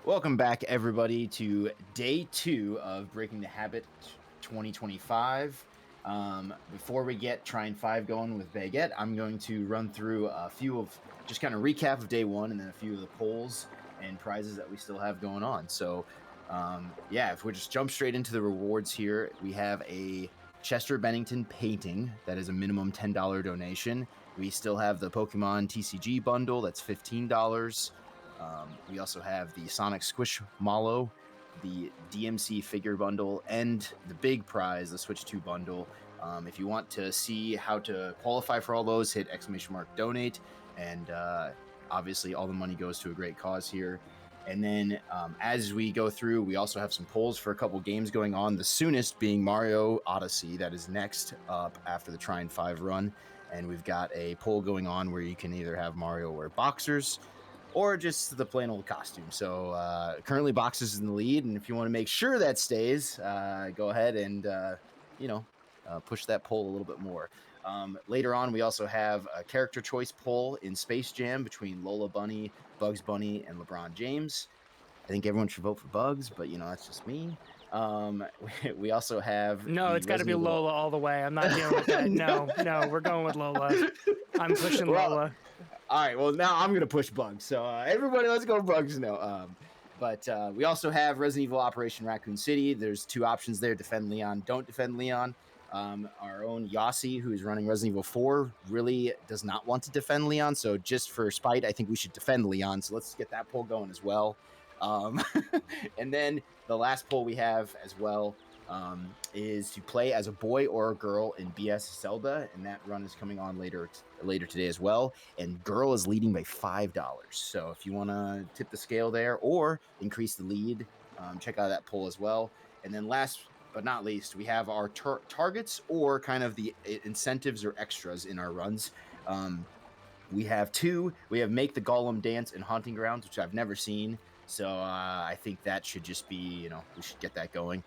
Welcome back, everybody, to day 2 of Breaking the Habit 2025. Before we get Trine 5 going with Baguette, I'm going to run through a few of just kind of recap of day 1 and then a few of the polls and prizes that we still have going on. So, if we just jump straight into the rewards here, we have a Chester Bennington painting that is a minimum $10 donation. We still have the Pokemon TCG bundle that's $15. We also have the Sonic Squishmallow, the DMC figure bundle, and the big prize, the Switch 2 bundle. If you want to see how to qualify for all those, hit !donate, and obviously all the money goes to a great cause here. And then as we go through, we also have some polls for a couple games going on. The soonest being Mario Odyssey, that is next up after the Try and 5 run. And we've got a poll going on where you can either have Mario wear boxers or just the plain old costume. So currently boxers is in the lead. And if you want to make sure that stays, go ahead and, push that poll a little bit more. Later on, we also have a character choice poll in Space Jam between Lola Bunny, Bugs Bunny, and LeBron James. I think everyone should vote for Bugs, but that's just me. We also have No, it's got to be Lola all the way. I'm not dealing with that. No, we're going with Lola. I'm pushing Lola. All right, well now I'm gonna push Bugs. So everybody, let's go Bugs. No, but we also have Resident Evil Operation Raccoon City. There's two options there: defend Leon, don't defend Leon. Our own Yossi, who's running Resident Evil 4, really does not want to defend Leon. So just for spite, I think we should defend Leon. So let's get that poll going as well. And then the last poll we have as well is to play as a boy or a girl in BS Zelda, and that run is coming on later today as well. And girl is leading by $5. So if you want to tip the scale there or increase the lead, check out that poll as well. And then last but not least, we have our targets or kind of the incentives or extras in our runs. We have two. We have Make the Golem Dance in Haunting Grounds, which I've never seen. So I think that should just be, we should get that going.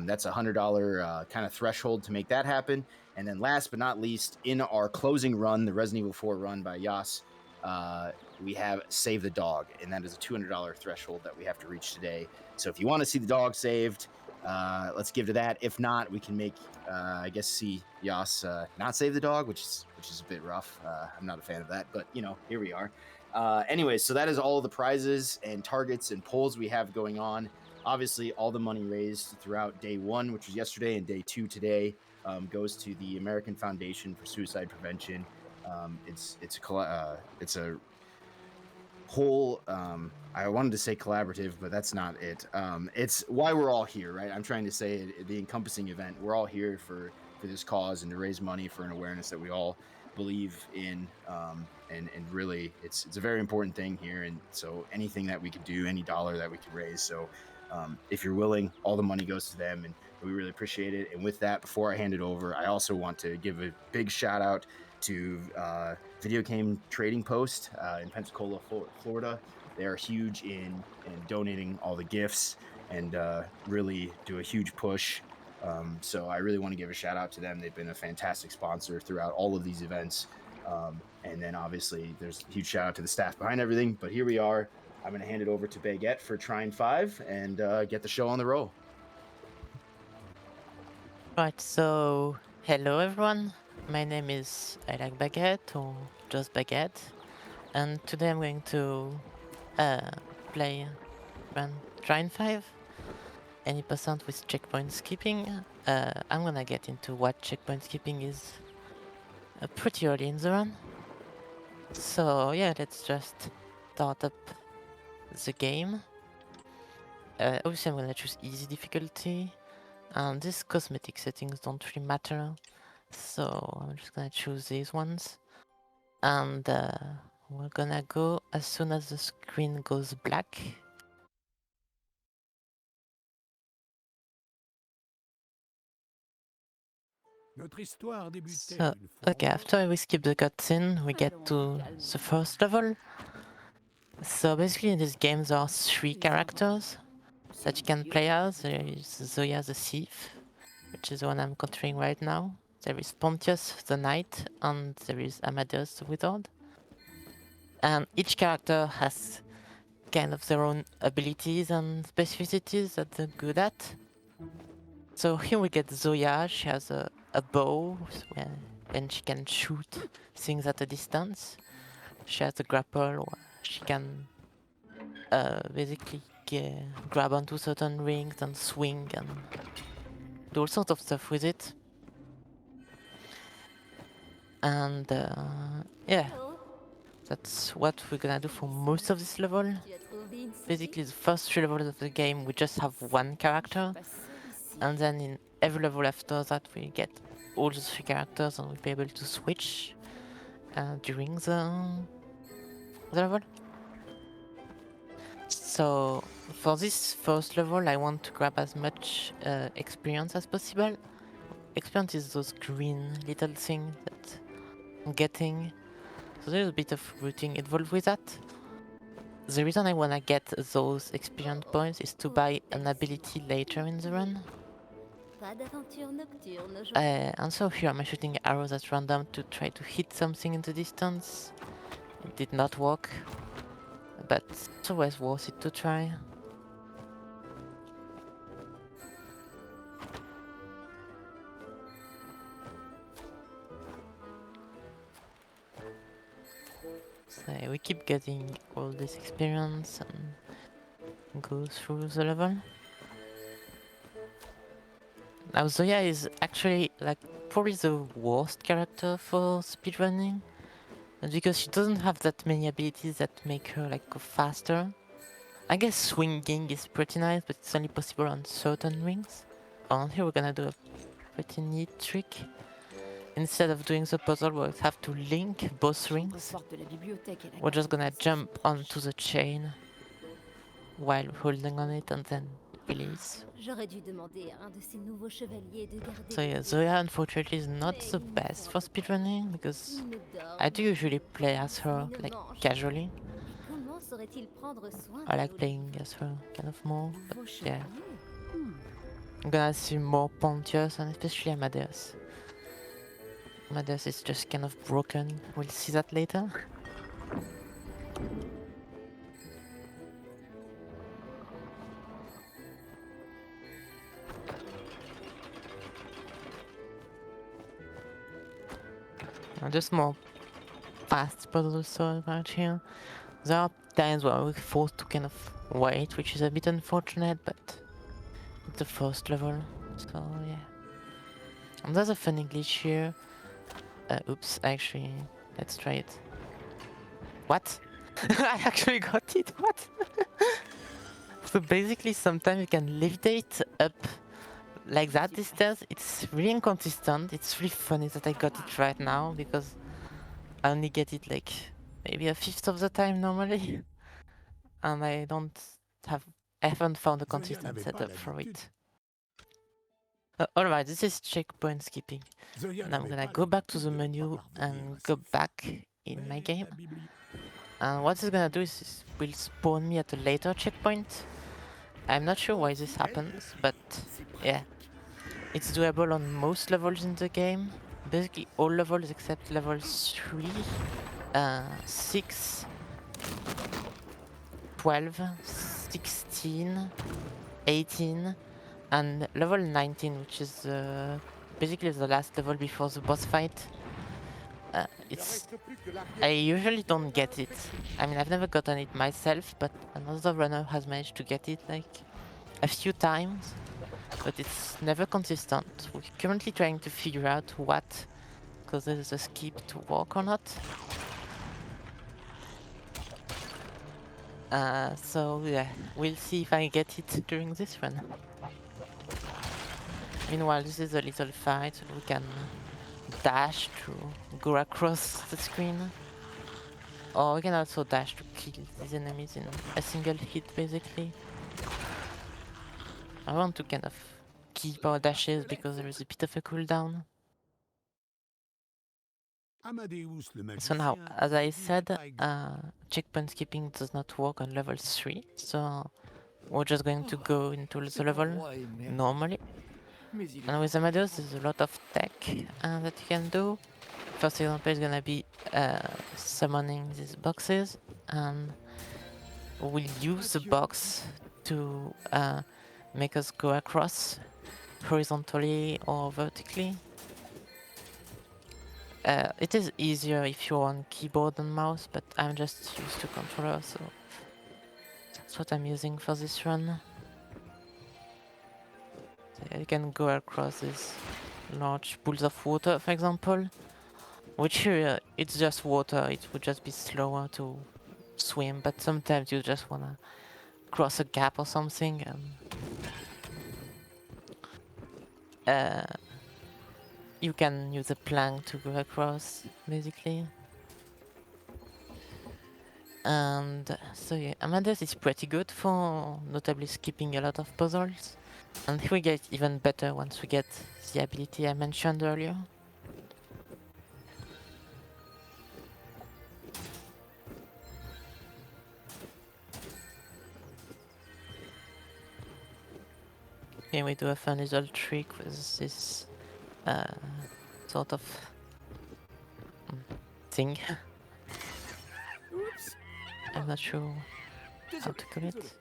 That's $100 kind of threshold to make that happen. And then last but not least, in our closing run, the Resident Evil 4 run by Yas, we have Save the Dog. And that is a $200 threshold that we have to reach today. So if you want to see the dog saved, let's give to that. If not, we can make, I guess, see Yas not save the dog, which is a bit rough. I'm not a fan of that, but here we are. Anyways, so that is all the prizes and targets and polls we have going on. Obviously, all the money raised throughout day 1, which was yesterday, and day 2 today, goes to the American Foundation for Suicide Prevention. It's a whole I wanted to say collaborative, but that's not it. It's why we're all here, right? I'm trying to say the encompassing event. We're all here for this cause and to raise money for an awareness that we all believe in, and really it's a very important thing here. And so anything that we could do, any dollar that we could raise, so if you're willing, all the money goes to them, and we really appreciate it. And with that, before I hand it over, I also want to give a big shout out to Video Game Trading Post in Pensacola, Florida. They are huge in donating all the gifts and really do a huge push. So I really want to give a shout out to them. They've been a fantastic sponsor throughout all of these events. And then obviously there's a huge shout out to the staff behind everything. But here we are. I'm going to hand it over to Baguette for Try and 5 and get the show on the roll. Right, so hello everyone. My name is I Like Baguette or just Baguette. And today I'm going to play run Try and 5. Any percent with checkpoint skipping. I'm gonna get into what checkpoint skipping is pretty early in the run. So yeah, let's just start up the game. Obviously I'm gonna choose easy difficulty. And these cosmetic settings don't really matter. So I'm just gonna choose these ones. And we're gonna go as soon as the screen goes black. So, okay, after we skip the cutscene, we get to the first level. So basically in this game there are 3 characters that you can play as. There is Zoya the Thief, which is the one I'm controlling right now. There is Pontius the Knight, and there is Amadeus the Wizard. And each character has kind of their own abilities and specificities that they're good at. So here we get Zoya. She has a bow and she can shoot things at a distance. She has a grapple where she can basically grab onto certain rings and swing and do all sorts of stuff with it. And yeah, that's what we're gonna do for most of this level. Basically the first 3 levels of the game we just have 1 character, and then in every level after that we get all the 3 characters and we'll be able to switch during the level. So for this first level, I want to grab as much experience as possible. Experience is those green little things that I'm getting. So there's a bit of routing involved with that. The reason I want to get those experience points is to buy an ability later in the run. And so here I'm shooting arrows at random to try to hit something in the distance. It did not work, but it's always worth it to try. So we keep getting all this experience and go through the level. Now Zoya is actually like probably the worst character for speedrunning, because she doesn't have that many abilities that make her like go faster. I guess swinging is pretty nice, but it's only possible on certain rings. Here we're gonna do a pretty neat trick. Instead of doing the puzzle where we have to link both rings, we're just gonna jump onto the chain while holding on it and then release. So yeah, Zoya unfortunately is not the best for speedrunning because I do usually play as her like casually. I like playing as her kind of more, but yeah. I'm gonna see more Pontius and especially Amadeus. Amadeus is just kind of broken, we'll see that later. Just more fast puzzles around here. There are times where we're forced to kind of wait, which is a bit unfortunate, but it's the first level, so yeah. And there's a funny glitch here. Oops, actually, let's try it. What? I actually got it, what? So basically sometimes you can levitate up like that these days. It's really inconsistent. It's really funny that I got it right now because I only get it like maybe a fifth of the time normally. And I haven't found a consistent setup for it. Alright, this is checkpoint skipping. And I'm gonna go back to the menu and go back in my game. And what it's gonna do is it will spawn me at a later checkpoint. I'm not sure why this happens, but yeah. It's doable on most levels in the game. Basically all levels except level 3, 6, 12, 16, 18, and level 19, which is basically the last level before the boss fight. I usually don't get it. I mean, I've never gotten it myself, but another runner has managed to get it like a few times, but it's never consistent. We're currently trying to figure out what causes the skip to work or not. So yeah, we'll see if I get it during this run. Meanwhile, this is a little fight, so we can dash to go across the screen. Or we can also dash to kill these enemies in a single hit, basically. I want to kind of keep our dashes because there is a bit of a cooldown. So now, as I said, checkpoint skipping does not work on level 3, so we're just going to go into the level normally. And with Amadeus, there's a lot of tech that you can do. First example is gonna be summoning these boxes, and we'll use the box to make us go across horizontally or vertically. It is easier if you're on keyboard and mouse, but I'm just used to controller, so that's what I'm using for this run. So you can go across these large pools of water, for example, which here it's just water. It would just be slower to swim, but sometimes you just wanna cross a gap or something, and you can use a plank to go across, basically. And so yeah, Amadeus is pretty good for notably skipping a lot of puzzles. And he will get even better once we get the ability I mentioned earlier. Here we do a fun little trick with this sort of thing. Oups. I'm not sure how Désolé, to call it. désolé.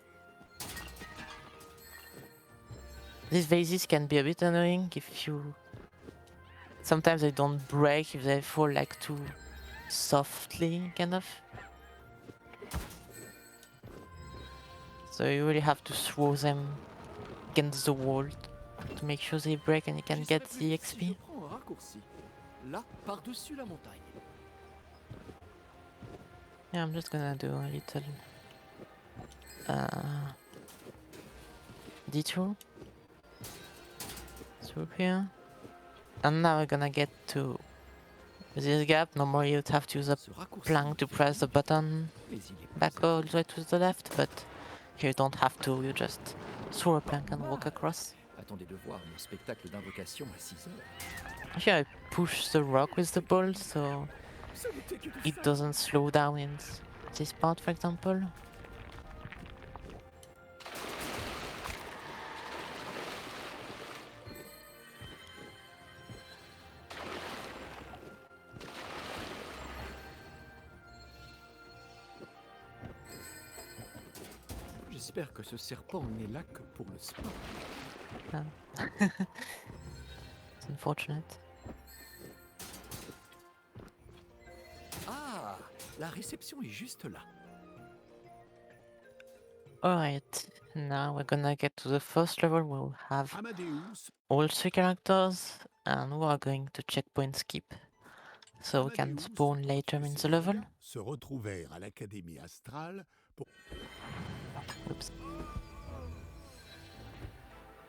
These vases can be a bit annoying if you... Sometimes they don't break if they fall like too softly, kind of. So you really have to throw them against the wall to make sure they break and you can J'y get serais the plus si je XP. prends un raccourci. Là, par-dessus la montagne. Yeah, I'm just gonna do a little detour through here. And now we're gonna get to this gap. Normally you'd have to use a Ce raccourci plank to press the button mais il est back plus all the way to the left, but here you don't have to, you just throw a plank and walk across. Attendez de voir mon spectacle d'invocation à 6 heures. Here I push the rock with the ball so Ça n'était que du it sable. doesn't slow down in this part, for example. J'espère que ce serpent n'est là que pour le spa. It's unfortunate. Ah, la réception est juste là. Alright, now we're gonna get to the first level. We'll have Amadeus, all 3 characters and we are going to checkpoint skip. So we can Amadeus spawn later et in ses the level. Zoya se retrouvèrent à l'Académie astrale pour Oops.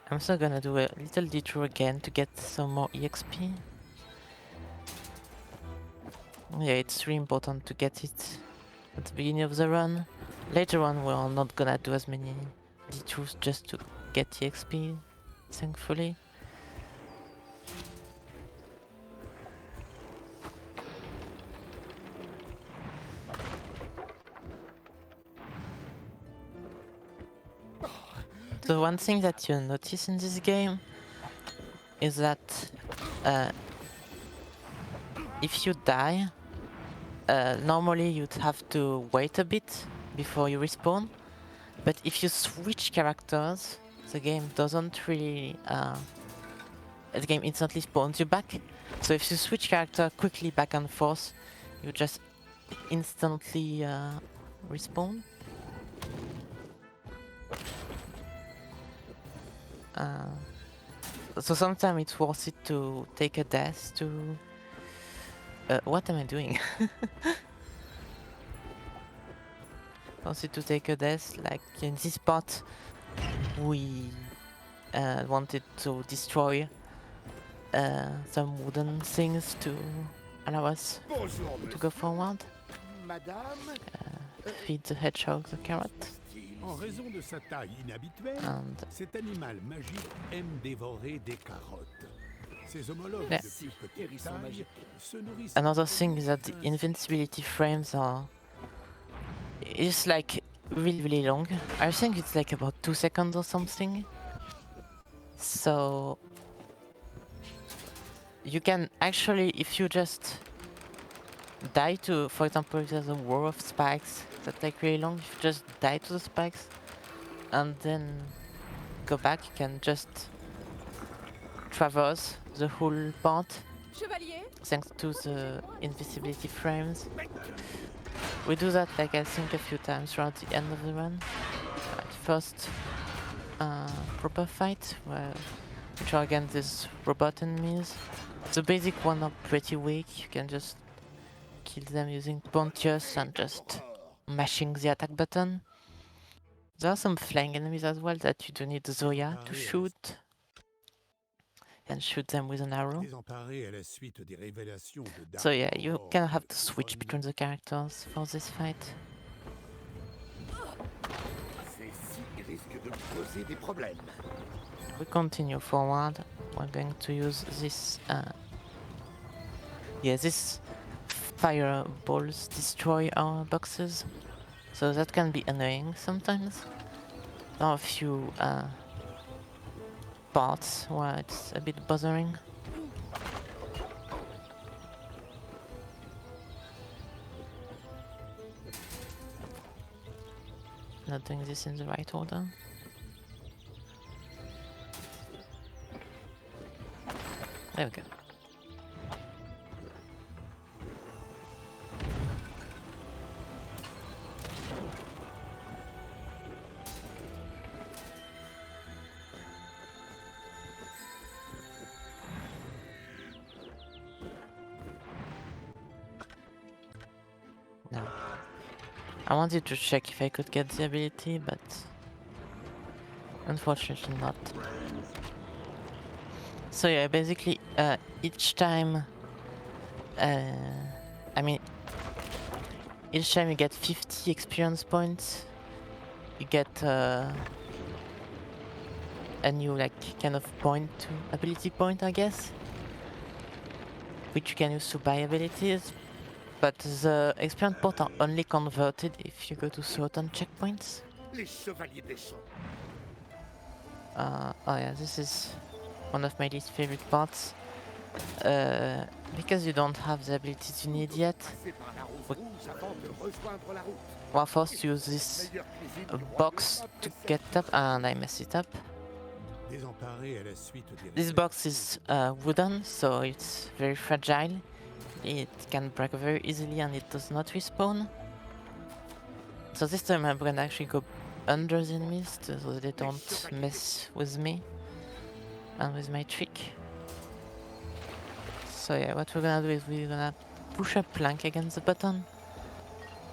I'm also gonna do a little detour again to get some more EXP. Yeah, it's really important to get it at the beginning of the run. Later on, we're not gonna do as many detours just to get EXP, thankfully. So one thing that you notice in this game is that if you die, normally you'd have to wait a bit before you respawn. But if you switch characters, the game doesn't really... the game instantly spawns you back. So if you switch character quickly back and forth, you just instantly respawn. So sometimes it's worth it to take a death to... what am I doing? Worth it to take a death, like in this part we wanted to destroy some wooden things to allow us Bonjour, to go forward. Madame. Feed the hedgehog the carrot. En raison de sa taille inhabituelle, And cet animal magique aime dévorer des carottes. Ses homologues Yeah. de plus petite Hérisson taille magique. se nourrissent another thing is that the invincibility frames are... It's like really long. I think it's like about 2 seconds or something. So you can actually, if you just die to, for example, if there's a wall of spikes that take really long, if you just die to the spikes and then go back, you can just traverse the whole part Chevalier, thanks to the invisibility frames. We do that, like, I think a few times throughout the end of the run. Right, first proper fight, where we try against these robot enemies. The basic one are pretty weak, you can just kill them using Pontius and just mashing the attack button. There are some flying enemies as well that you do need Zoya to shoot. And shoot them with an arrow. désemparés à la suite des révélations de So yeah, Dark you Lord kind of have to et switch Ron. between the characters for this fight. de me poser des problèmes. We continue forward. We're going to use this. This fireballs destroy our boxes, so that can be annoying sometimes. There are a few parts where it's a bit bothering. Not doing this in the right order. There we go. Now, I wanted to check if I could get the ability, but unfortunately not. So yeah, basically each time each time you get 50 experience points, you get a new like kind of ability point, I guess, which you can use to buy abilities. But the experience points are only converted if you go to certain checkpoints. Les chevaliers des champs. Oh yeah, this is one of my least favorite parts. Because you don't have the abilities you need yet, Passer par la rose rouge avant de rejoindre la route. we're forced to use this Meilleure cuisine du box royaume to après get up, and I mess it up. Désemparé à la suite des This réflexes. box is wooden, so it's very fragile. It can break very easily and it does not respawn. So this time I'm gonna actually go under the enemies so they don't mess with me and with my trick. So yeah, what we're gonna do is we're gonna push a plank against the button.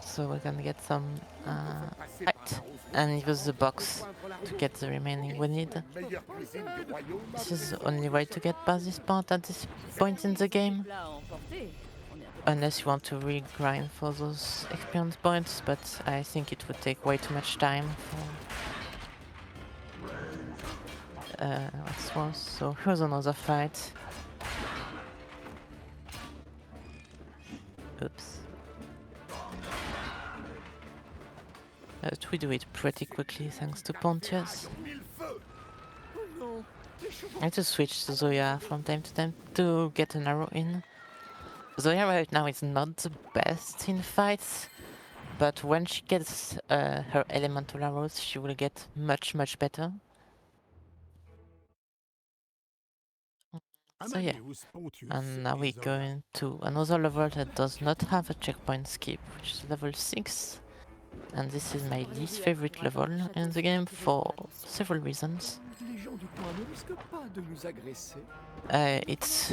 So we're gonna get some Passer par height la rose rouge and use the box rejoindre la to route. get the remaining we need. Meilleure cuisine du royaume This is the après only way to get past this part at this point in the game. Unless you want to really grind for those experience points, but I think it would take way too much time for what's worse. So here's another fight. Oops. But we do it pretty quickly thanks to Pontius. mille feux. I need to switch to Zoya from time to time to get an arrow in. Zoya right now is not the best in fights, but when she gets her elemental arrows, she will get much better. So yeah, Amadeus Pontius and now we et go Zola. into another level that does not have a checkpoint skip, which is level 6. And this is my least favorite level in the game for several reasons. Les gens du coin ne risquent pas de nous agresser. It's,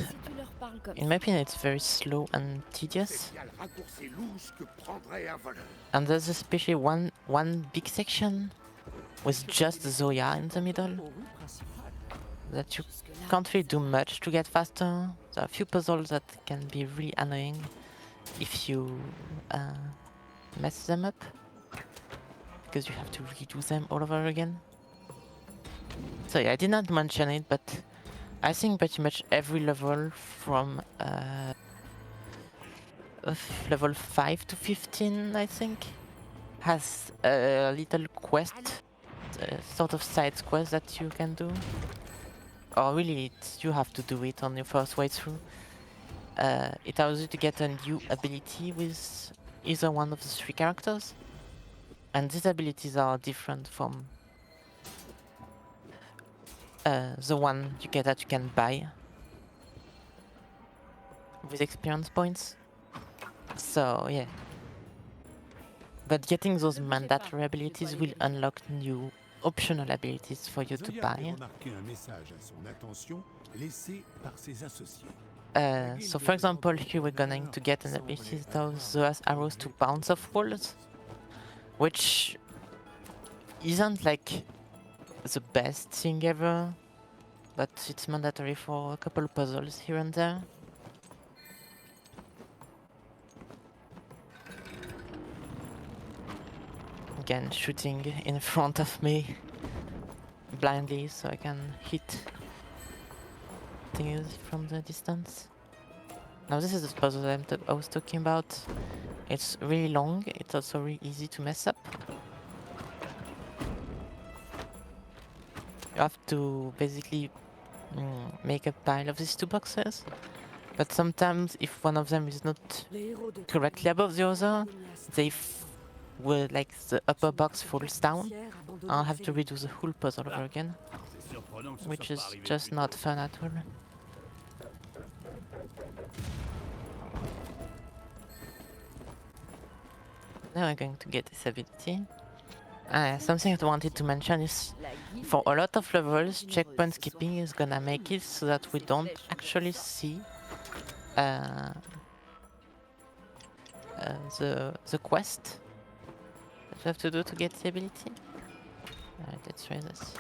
in my opinion, it's very slow and tedious. C'est le raccourci louche que prendrait un voleur. And there's especially one big section with just Zoya in the middle Aux rues principales. that you can't really do much to get faster. There are a few puzzles that can be really annoying if you mess them up, because you have to redo them all over again. So yeah, I did not mention it, but I think pretty much every level from level 5 to 15, I think, has a little quest, sort of side quest that you can do. Or really, you have to do it on your first way through. It allows you to get a new ability with either one of the 3 characters. And these abilities are different from the one you get that you can buy with experience points. So yeah. But getting those mandatory abilities will unlock new optional abilities for you to Zoya buy. avait remarqué un message à son attention laissé par ses associés. So for example, here we're going to get an ability that allows those arrows to bounce off walls, which isn't like the best thing ever, but it's mandatory for a couple puzzles here and there. Again, shooting in front of me blindly so I can hit things from the distance. Now this is the puzzle that I was talking about. It's really long, it's also really easy to mess up. You have to basically make a pile of these two boxes. But sometimes if one of them is not correctly above the other, they will, like, the upper box falls down. I'll have to redo the whole puzzle over again, which is just not fun at all. Now I'm going to get this ability. Something I wanted to mention is, for a lot of levels, checkpoint skipping is gonna make it so that we don't actually see the quest that we have to do to get the ability. Alright, let's try this.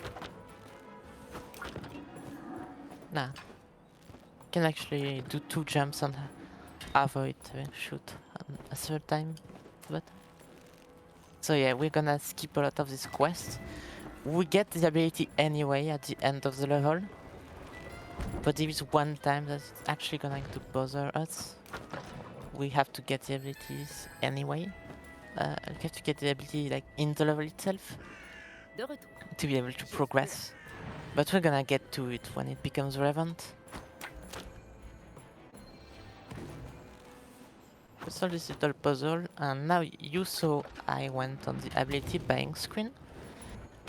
Nah. You can actually do 2 jumps and avoid shoot a third time. But so yeah, we're gonna skip a lot of these quests. We get the ability anyway at the end of the level. But there is one time that's actually going to bother us. We have to get the abilities anyway. We have to get the ability like in the level itself to be able to progress. But we're gonna get to it when it becomes relevant. We solved this little puzzle, and now you saw I went on the ability buying screen.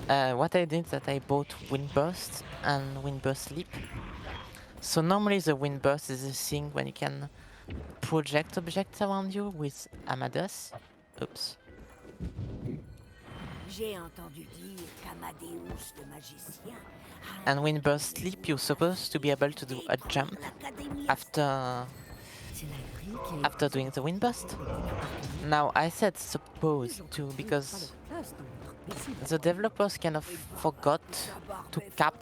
What I did is that I bought Windburst and Windburst Leap. So normally the Windburst is a thing when you can project objects around you with Amadeus. Oops. And Windburst Leap, you're supposed to be able to do a jump after doing the Windburst. Now I said supposed to because the developers kind of forgot to cap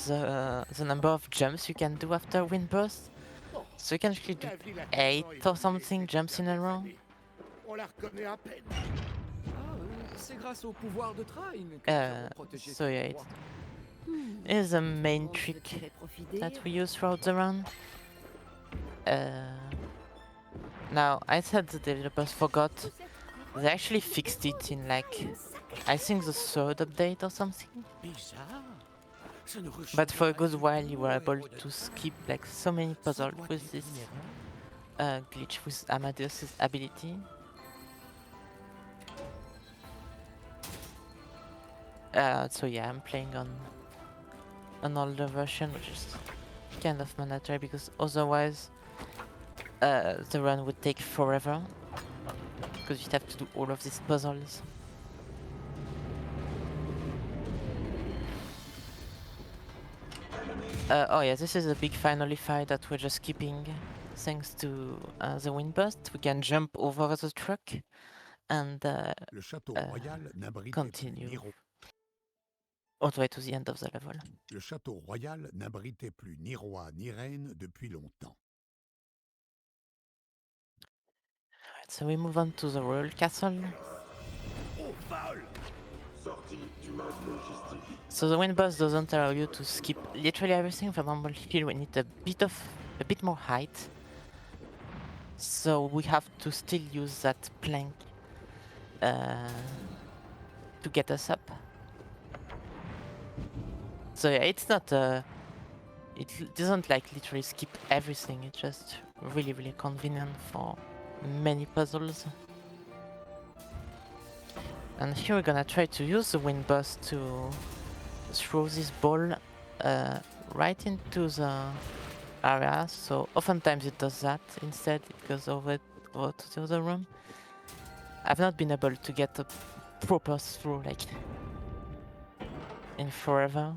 the number of jumps you can do after Windburst. So you can actually do 8 or something jumps in a row. So yeah, it is a main trick that we use throughout the run. Now, I said the developers forgot. They actually fixed it in, like, I think the 3rd update or something. But for a good while you were able to skip like so many puzzles with this glitch with Amadeus' ability. So yeah, I'm playing on an older version, which is kind of mandatory because otherwise the run would take forever because you'd have to do all of these puzzles. Oh yeah, this is a big finally fight that we're just skipping thanks to the Windburst. We can jump over the truck and continue all the way to the end of the level. Le château royal n'abritait plus ni roi ni reine depuis longtemps. Alright, so we move on to the royal castle. So the Windburst doesn't allow you to skip literally everything. For example, here we need a bit more height. So we have to still use that plank to get us up. So yeah, it's not it doesn't like literally skip everything. It's just really convenient for many puzzles. And here we're gonna try to use the Windburst to throw this ball right into the area. So oftentimes it does that. Instead it goes over to the other room. I've not been able to get a proper throw like in forever.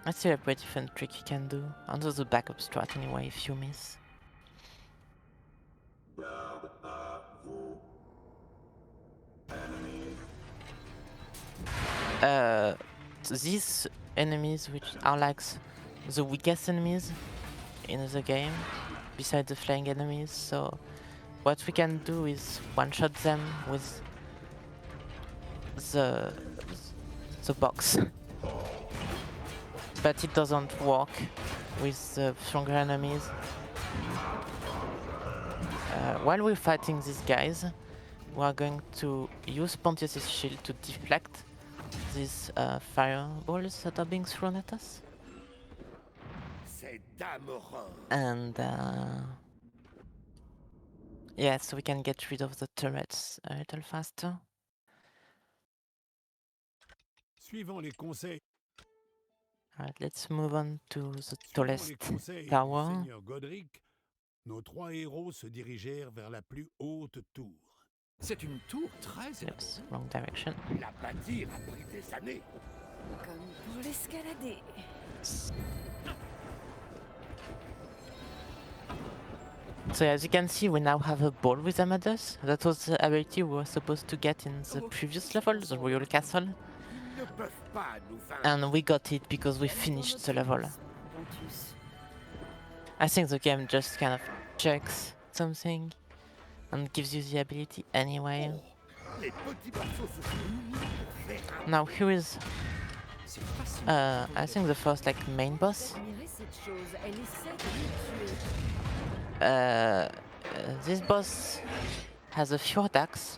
That's still a pretty fun trick you can do. Under the backup strat anyway if you miss. These enemies, which are like the weakest enemies in the game, besides the flying enemies, so what we can do is one-shot them with the the box, but it doesn't work with the stronger enemies. While we're fighting these guys, we are going to use Pontius' shield to deflect these fireballs that are being thrown at us. And yeah, so we can get rid of the turrets a little faster. Suivant les conseils, Alright, let's move on to the suivant les tallest conseils du tower. seigneur Godric, nos 3 héros se dirigèrent vers la plus haute tour. C'est une tour très Oops, élaborée. wrong direction. La bâtir a pris des années. Comme pour l'escalader. So as you can see, we now have a ball with Amadeus. That was the ability we were supposed to get in the previous level, the Royal Castle. Ils ne peuvent pas nous vaincre. And we got it because we finished the level. Pontus. I think the game just kind of checks something and gives you the ability anyway. Les petits morceaux se sont unis pour faire un Now here is, C'est fascinant. I think the first like main boss. Admirez cette chose. Elle essaie de nous tuer. This boss has a few attacks.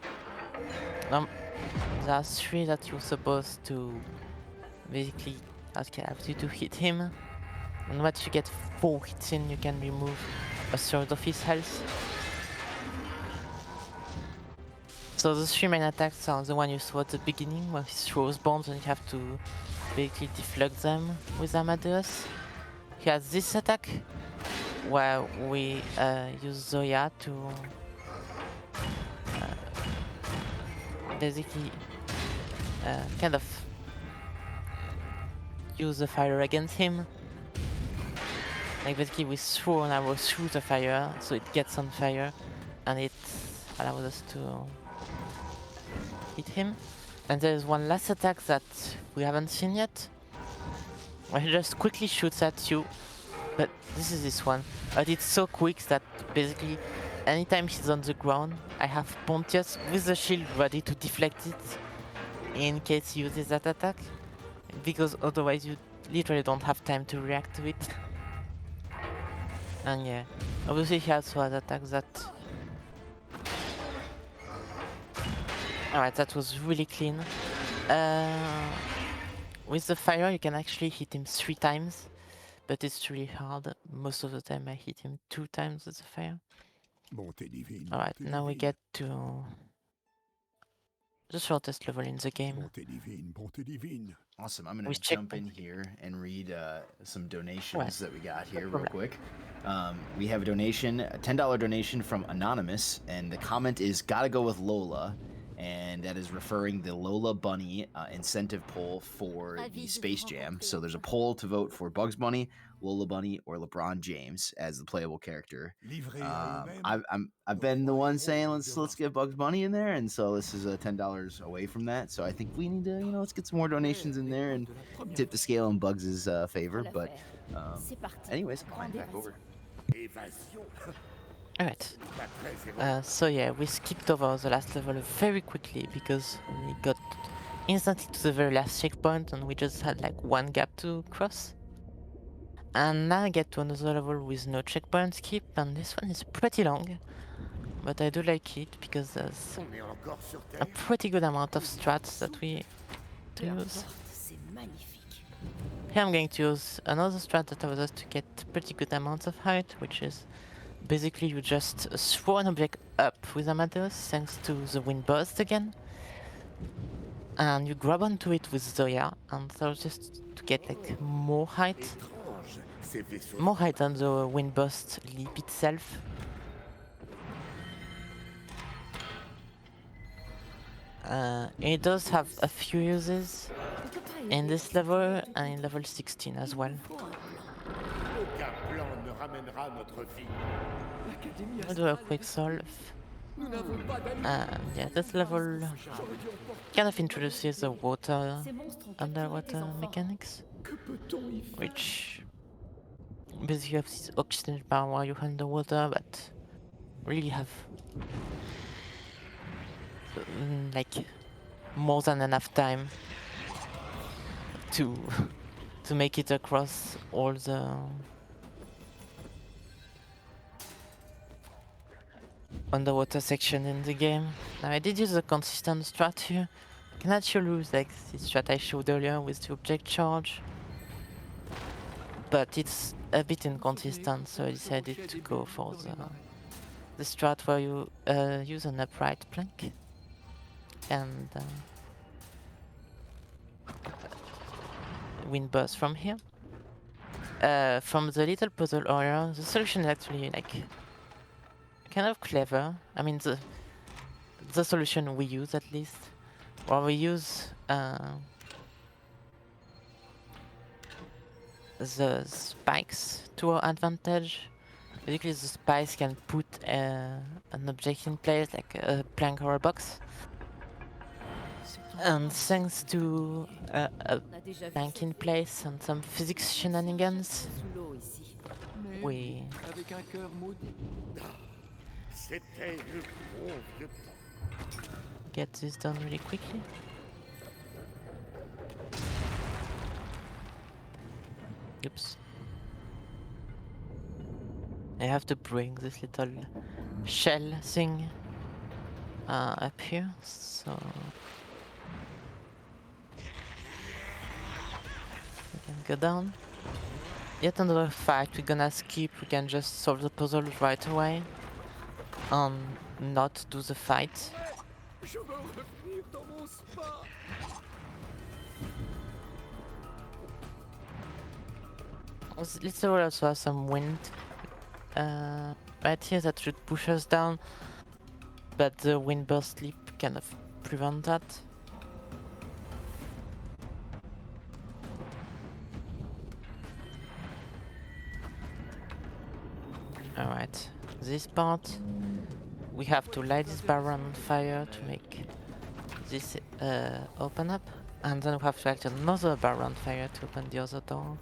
There are 3 that you're supposed to basically have to hit him. And once you get 4 hits in, you can remove a third of his health. So the 3 main attacks are the one you saw at the beginning, where he throws bombs and you have to basically deflect them with Amadeus. He has this attack, where we use Zoya to basically kind of use the fire against him. Like basically we throw an arrow through the fire, so it gets on fire, and it allows us to hit him. And there is one last attack that we haven't seen yet, where he just quickly shoots at you. But this one. But it's so quick that basically anytime he's on the ground, I have Pontius with the shield ready to deflect it in case he uses that attack. Because otherwise you literally don't have time to react to it. And yeah, obviously he also has attacks that... Alright, that was really clean. With the fire you can actually hit him 3 times. But it's really hard. Most of the time I hit him 2 times with the fire. Bonté divine. Alright, bonté now we divine, get to the shortest level in the game. Bonté divine, bonté divine. Awesome. I'm going We to check- jump in here and read some donations Right. that we got here real problem. quick. We have a donation, a $10 donation from Anonymous, and the comment is gotta go with Lola. And that is referring the Lola Bunny incentive poll for the Space Jam. So there's a poll to vote for Bugs Bunny, Lola Bunny, or LeBron James as the playable character. Livré à eux-mêmes, I've been the one saying let's get Bugs Bunny in there, and so this is $10 away from that. So I think we need to let's get some more donations in there and tip the scale in Bugs' favor. But C'est parti. anyways, back over. évasion. Alright, Pas très éloigné. so yeah, we skipped over the last level very quickly because we got instantly to the very last checkpoint and we just had like 1 gap to cross. And now I get to another level with no checkpoint skip, and this one is pretty long. But I do like it because there's On est encore sur a Terre. pretty good amount of strats that we to La use. porte, c'est magnifique. Here I'm going to use another strat that allows us to get pretty good amounts of height, which is basically you just throw an object up with Amadeus thanks to the wind burst again. And you grab onto it with Zoya, and so just to get like more height. Étrange, ces vaisseaux. More height than the wind burst leap itself. It does have a few uses On peut pas in aider. this level and in level 16 as well. Faut un plan. Aucun plan ne ramènera notre vie. L'Académie I'll do a astrale quick est solve. Nous n'avons pas d'amis. Yeah, this level kind of introduces the water Ces monstres ont capturé des underwater enfants. mechanics, Que peut-on y faire? which basically have this oxygen bar while you're underwater, but really have like more than enough time to to make it across all the underwater section in the game. Now I did use a consistent strat here. You can actually use like the strat I showed earlier with the object charge, but it's a bit inconsistent, so I decided to go for the strat where you use an upright plank and wind burst from here. From the little puzzle earlier, the solution is actually like kind of clever. I mean the solution we use at least, where we use the spikes to our advantage. Basically, the spikes can put an object in place, like a plank or a box. And thanks to a On a déjà vu plank ça in place and some physics shenanigans, sous l'eau ici. we Avec un cœur maudit. C'était le bon vieux temps. get this done really quickly. Oops. I have to bring this little shell thing up here, so we can go down. Yet another fact we're gonna skip. We can just solve the puzzle right away and not do the fight. Je veux revenir dans mon spa. Let's also have some wind right here that should push us down, but the wind burst leap kind of prevent that. Alright, this part we have to light this barrel on fire to make this open up, and then we have to light another barrel on fire to open the other door.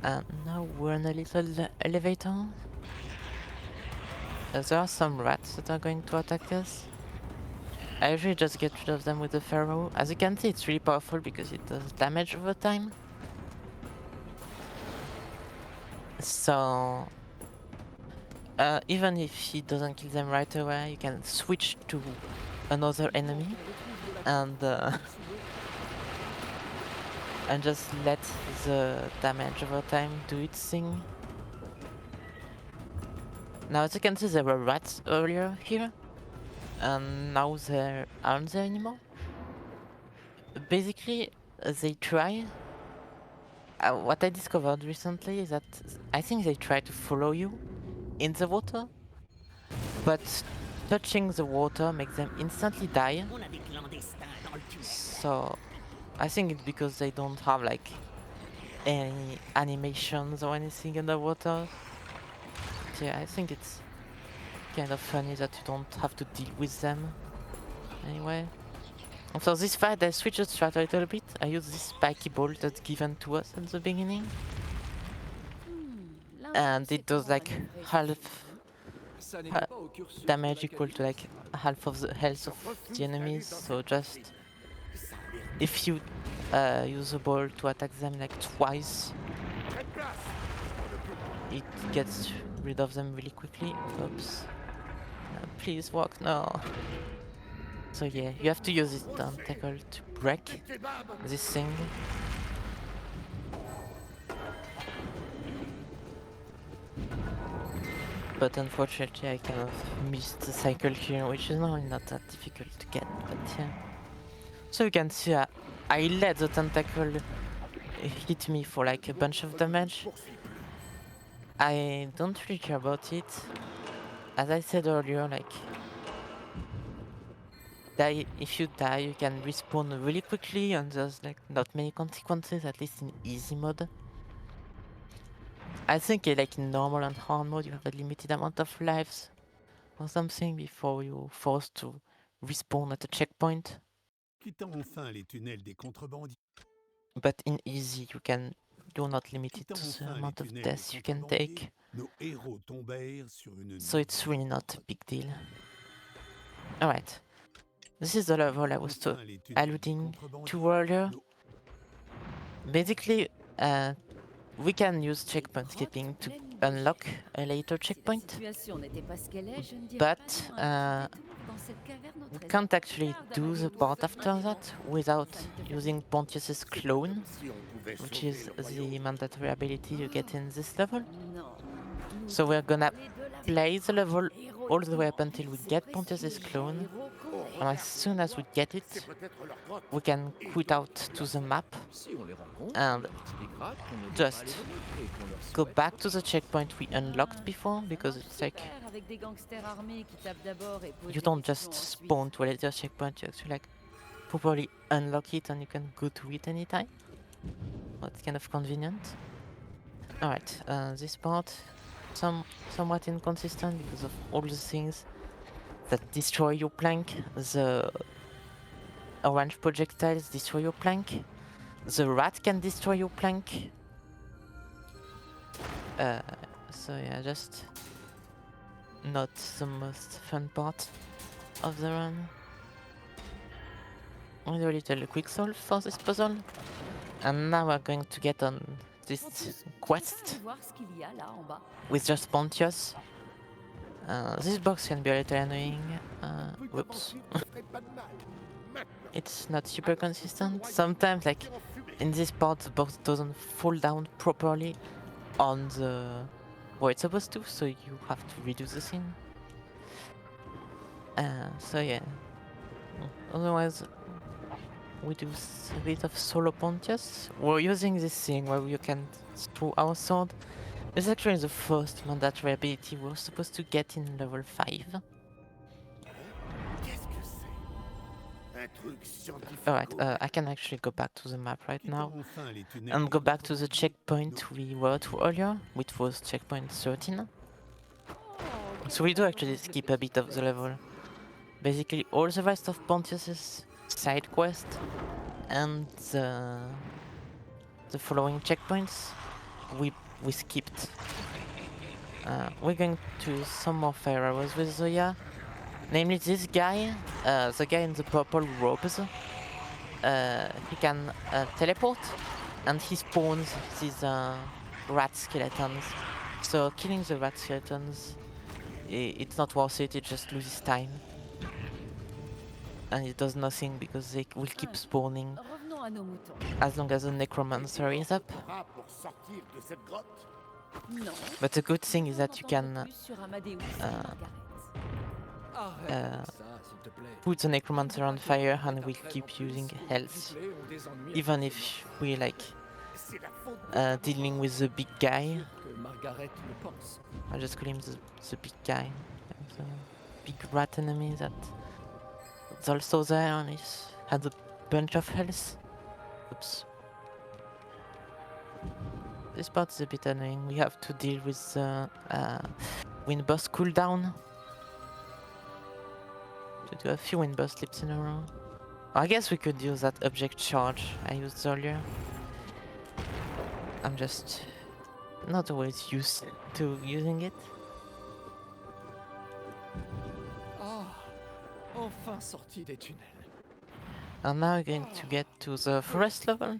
And now we're in a little elevator. There are some rats that are going to attack us. I usually just get rid of them with the Pharaoh. As you can see, it's really powerful because it does damage over time. So even if he doesn't kill them right away, you can switch to another enemy and just let the damage over time do its thing. Now, as you can see, there were rats earlier here, and now there aren't there anymore. Basically, they try. What I discovered recently is that I think they try to follow you in the water, but touching the water makes them instantly die. So I think it's because they don't have like any animations or anything in the water. But yeah, I think it's kind of funny that you don't have to deal with them anyway. And for this fight, I switched the strat a little bit. I use this spiky ball that's given to us at the beginning, and it does like half Ça n'était pas au cursus de damage l'académie. equal to like half of the health of the enemies. So just if you use a ball to attack them like twice, it gets rid of them really quickly. Oops. Please walk now. So yeah, you have to use this tentacle to break this thing. But unfortunately I kind of missed the cycle here, which is normally not that difficult to get, but yeah. So you can see I let the tentacle hit me for like a bunch of damage. I don't really care about it. As I said earlier, like if you die you can respawn really quickly and there's like not many consequences, at least in easy mode. I think like in normal and hard mode you have a limited amount of lives or something before you're forced to respawn at a checkpoint. Quittant enfin les tunnels des contrebandiers. But in easy you're not limited to the amount of deaths you can take. Nos héros tombèrent sur une So it's really not a big deal. Alright. this is the level I was Enfin, les tunnels alluding des contrebandiers. to earlier. Nous- Basically, we can use checkpoint skipping to unlock a later checkpoint, but we can't actually do the part after that without using Pontius's clone, Si on pouvait which sauver is le royaume. the mandatory ability you get in this level. So we're gonna play the level all the way up until we get Pontius's clone, and as soon as we get it, C'est peut-être leur grotte. we can quit out to the map Si on les rencontre, and on leur expliquera qu'on ne veut just pas les voler et qu'on leur go souhaite back to the checkpoint we unlocked before, because it's like you don't just spawn to a later checkpoint, you actually like properly unlock it and you can go to it anytime. That's kind of convenient. Alright, this part somewhat inconsistent because of all the things that destroy your plank. The orange projectiles destroy your plank. The rat can destroy your plank. So yeah, just not the most fun part of the run. We'll do a little quick solve for this puzzle. And now we're going to get on this quest with just Pontius. This box can be a little annoying. Whoops. It's not super consistent. Sometimes, like in this part, the box doesn't fall down properly on the where it's supposed to, so you have to redo the scene. So yeah. Otherwise, we do a bit of solo Pontius. We're using this thing where you can throw our sword. It's actually the first mandatory ability we're supposed to get in level 5. Qu'est-ce que c'est? Un truc scientifique. Alright, I can actually go back to the map right now Quittons enfin les tunnels and des go back to the contrebandiers. checkpoint we were to earlier, which was checkpoint 13. So we do actually skip a bit of the level. Basically all the rest of Pontius's side quest and the following checkpoints we skipped. We're going to some more fire arrows with Zoya. Namely this guy, the guy in the purple robes. He can teleport and he spawns these rat skeletons. So killing the rat skeletons, it's not worth it, it just loses time. And it does nothing because they will keep spawning as long as the necromancer is up. Pour sortir de cette grotte. But the good thing is that you can Arrête ça, s'il te plaît. put the necromancer on fire and we'll keep using health, even if we like C'est la faute dealing with the big guy. Que Margaret le pense. I just call him the big guy, the big rat enemy that's also there and he's had a bunch of health. Oops. This part is a bit annoying. We have to deal with the wind burst cooldown. To do a few wind burst slips in a row. I guess we could use that object charge I used earlier. I'm just not always used to using it. Ah, enfin sorti des tunnels. And now we're going to get to the forest level,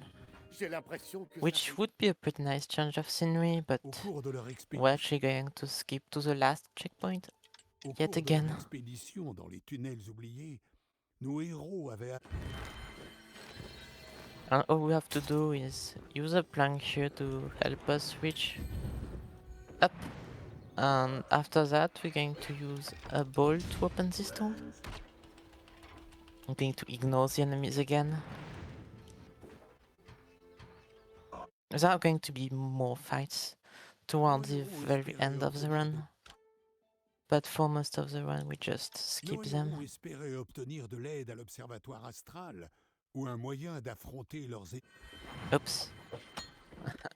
J'ai l'impression que which would be a pretty nice change of scenery, but Au cours de leur expédition, we're actually going to skip to the last checkpoint. au yet cours de again. leur expédition dans les tunnels oubliés, nos héros avaient And all we have to do is use a plank here to help us reach up. And after that, we're going to use a ball to open this door. I'm going to ignore the enemies again. There are going to be more fights towards the very end of the run. But for most of the run, we just Nos skip héros them. espéraient obtenir de l'aide à l'observatoire astral ou un moyen d'affronter leurs Oops.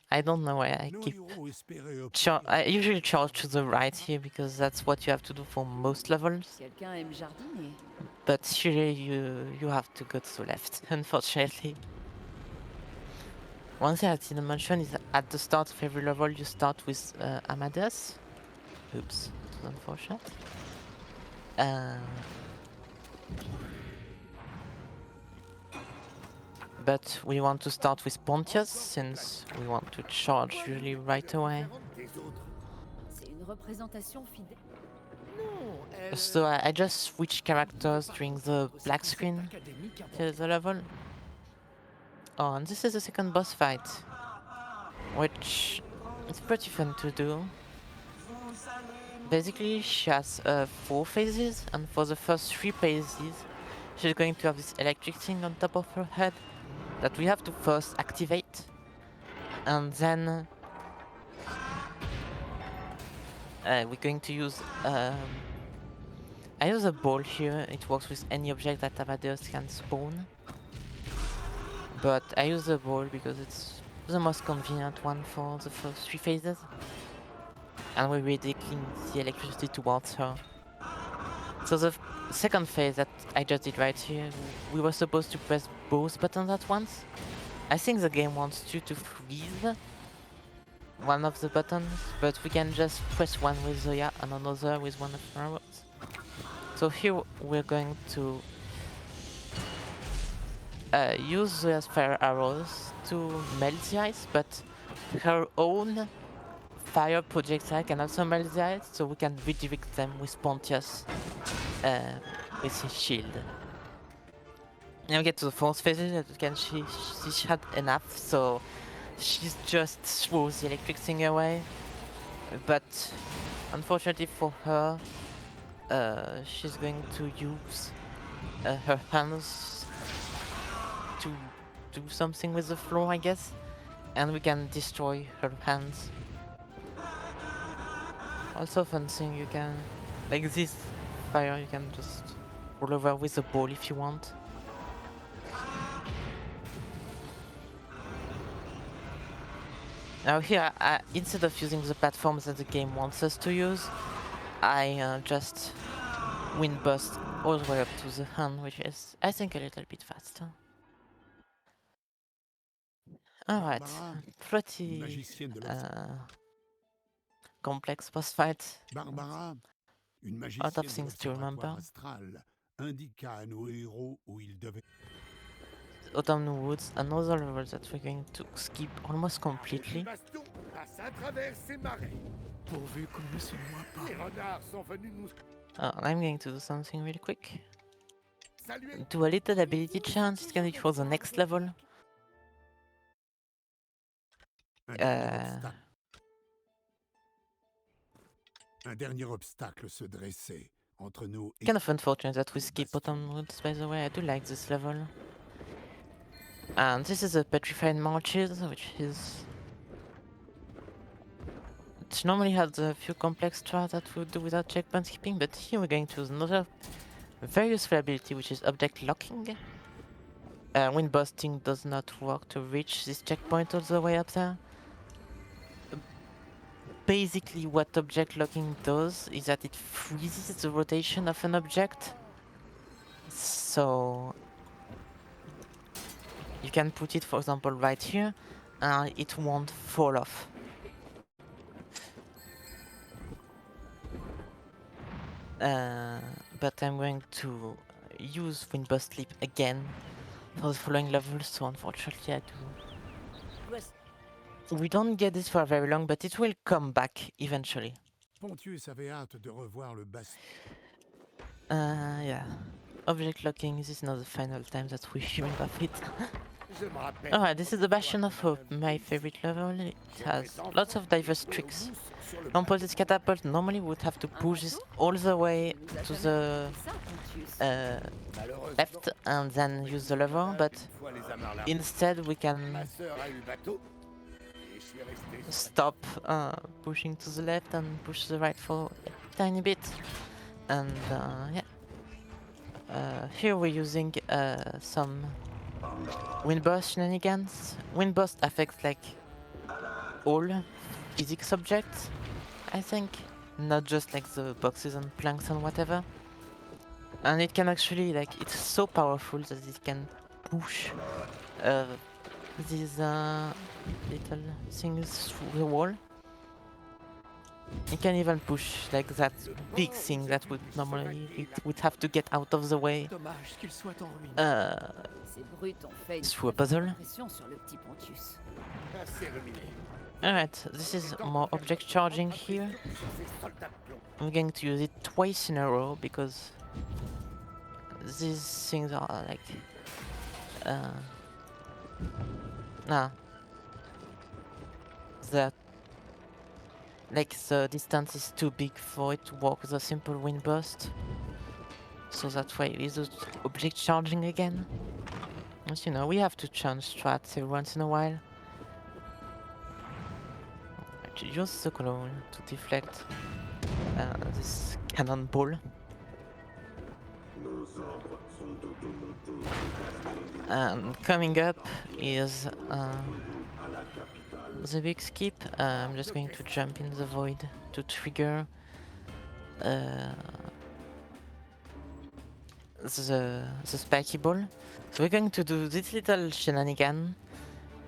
I don't know why I Nos keep héros espéraient I usually charge to the right here because that's what you have to do for most levels. Quelqu'un aime jardiner. But here you have to go to the left, unfortunately. One thing I didn't mention is that at the start of every level you start with Amadeus. Oops, it was unfortunate. but we want to start with Pontius since we want to charge really right away. Des autres. C'est une représentation fidèle. Non, elle... So I just switched characters during the black screen till the level. Oh, and this is the second boss fight, which is pretty fun to do. Basically, she has 4 phases, and for the first 3 phases, she's going to have this electric thing on top of her head that we have to first activate, and then we're going to use. I use a ball here. It works with any object that Amadeus can spawn, but I use the ball because it's the most convenient one for the first 3 phases. And we're redirecting the electricity towards her. So the second phase that I just did right here, we were supposed to press both buttons at once. I think the game wants you to freeze one of the buttons, but we can just press one with Zoya and another with one of her arrows. So here we're going to use Zoya's fire arrows to melt the ice, but her own fire projectile can also melt the ice, so we can redirect them with Pontius with his shield. Now we get to the fourth phase, as you can see she had enough, so she's just throws the electric thing away. But unfortunately for her, she's going to use her hands to do something with the floor, I guess, and we can destroy her hands. Also fun thing, you can, like this fire, you can just roll over with a ball if you want. Now here, instead of using the platforms that the game wants us to use, I just wind burst all the way up to the hand, which is, I think, a little bit faster. Alright, Barbara, pretty magicienne de l'obs- complex boss fight. Barbara, une lot of magicienne de things to remember. l'Observatoire astral, indiqua à nos héros où ils devaient... Autumn Woods, another level that we're going to skip almost completely. Baston passe à travers ces marais. Pourvu qu'on ne se noie pas. Les renards sont venus nous I'm going to do something really quick. saluer. Do a little ability chance, it's gonna be for the next level. Un dernier obstacle se dressait entre nous et... Kind of unfortunate that we skip Autumn Woods, by the way. I do like this level. And this is a Petrified Marches, which is... It normally has a few complex strats that we would do without checkpoint skipping, but here we're going to use another very useful ability, which is Object Locking. Wind Bursting does not work to reach this checkpoint all the way up there. Basically what Object Locking does is that it freezes the rotation of an object. So you can put it, for example, right here, and it won't fall off. But I'm going to use Windburst Leap again for the following level, so unfortunately I do. We don't get this for very long, but it will come back eventually. Pontius avait hâte de revoir le bastion. Yeah. Object locking, this is not the final time that we hearing of it. Je me rappelle. Alright, this is the Bastion of Hope, my favorite level. It has lots of diverse tricks. Composite catapult normally would have to push this all the way to the left and then use the lever, but instead we can Ma sœur a eu le bateau. Et je suis resté. stop pushing to the left and push to the right for a tiny bit. And yeah. Here we're using some Windburst shenanigans. Windburst affects like all physics objects, I think, not just like the boxes and planks and whatever. And it can actually, like, it's so powerful that it can push these little things through the wall. You can even push like that big thing that would normally it would have to get out of the way Dommage qu'il soit en ruine. Ces brutes ont fait une through a très forte puzzle. impression sur le petit Pontius. Assez ruminé. Alright, this is more object charging here. Ces soldats de plomb. I'm going to use it twice in a row because these things are like that like the distance is too big for it to work with a simple wind burst. So that's why it is object charging again. As you know, we have to change strats every once in a while. Use the clone to deflect this cannonball. And coming up is the big skip. I'm just going to jump in the void to trigger the spiky ball. So we're going to do this little shenanigan,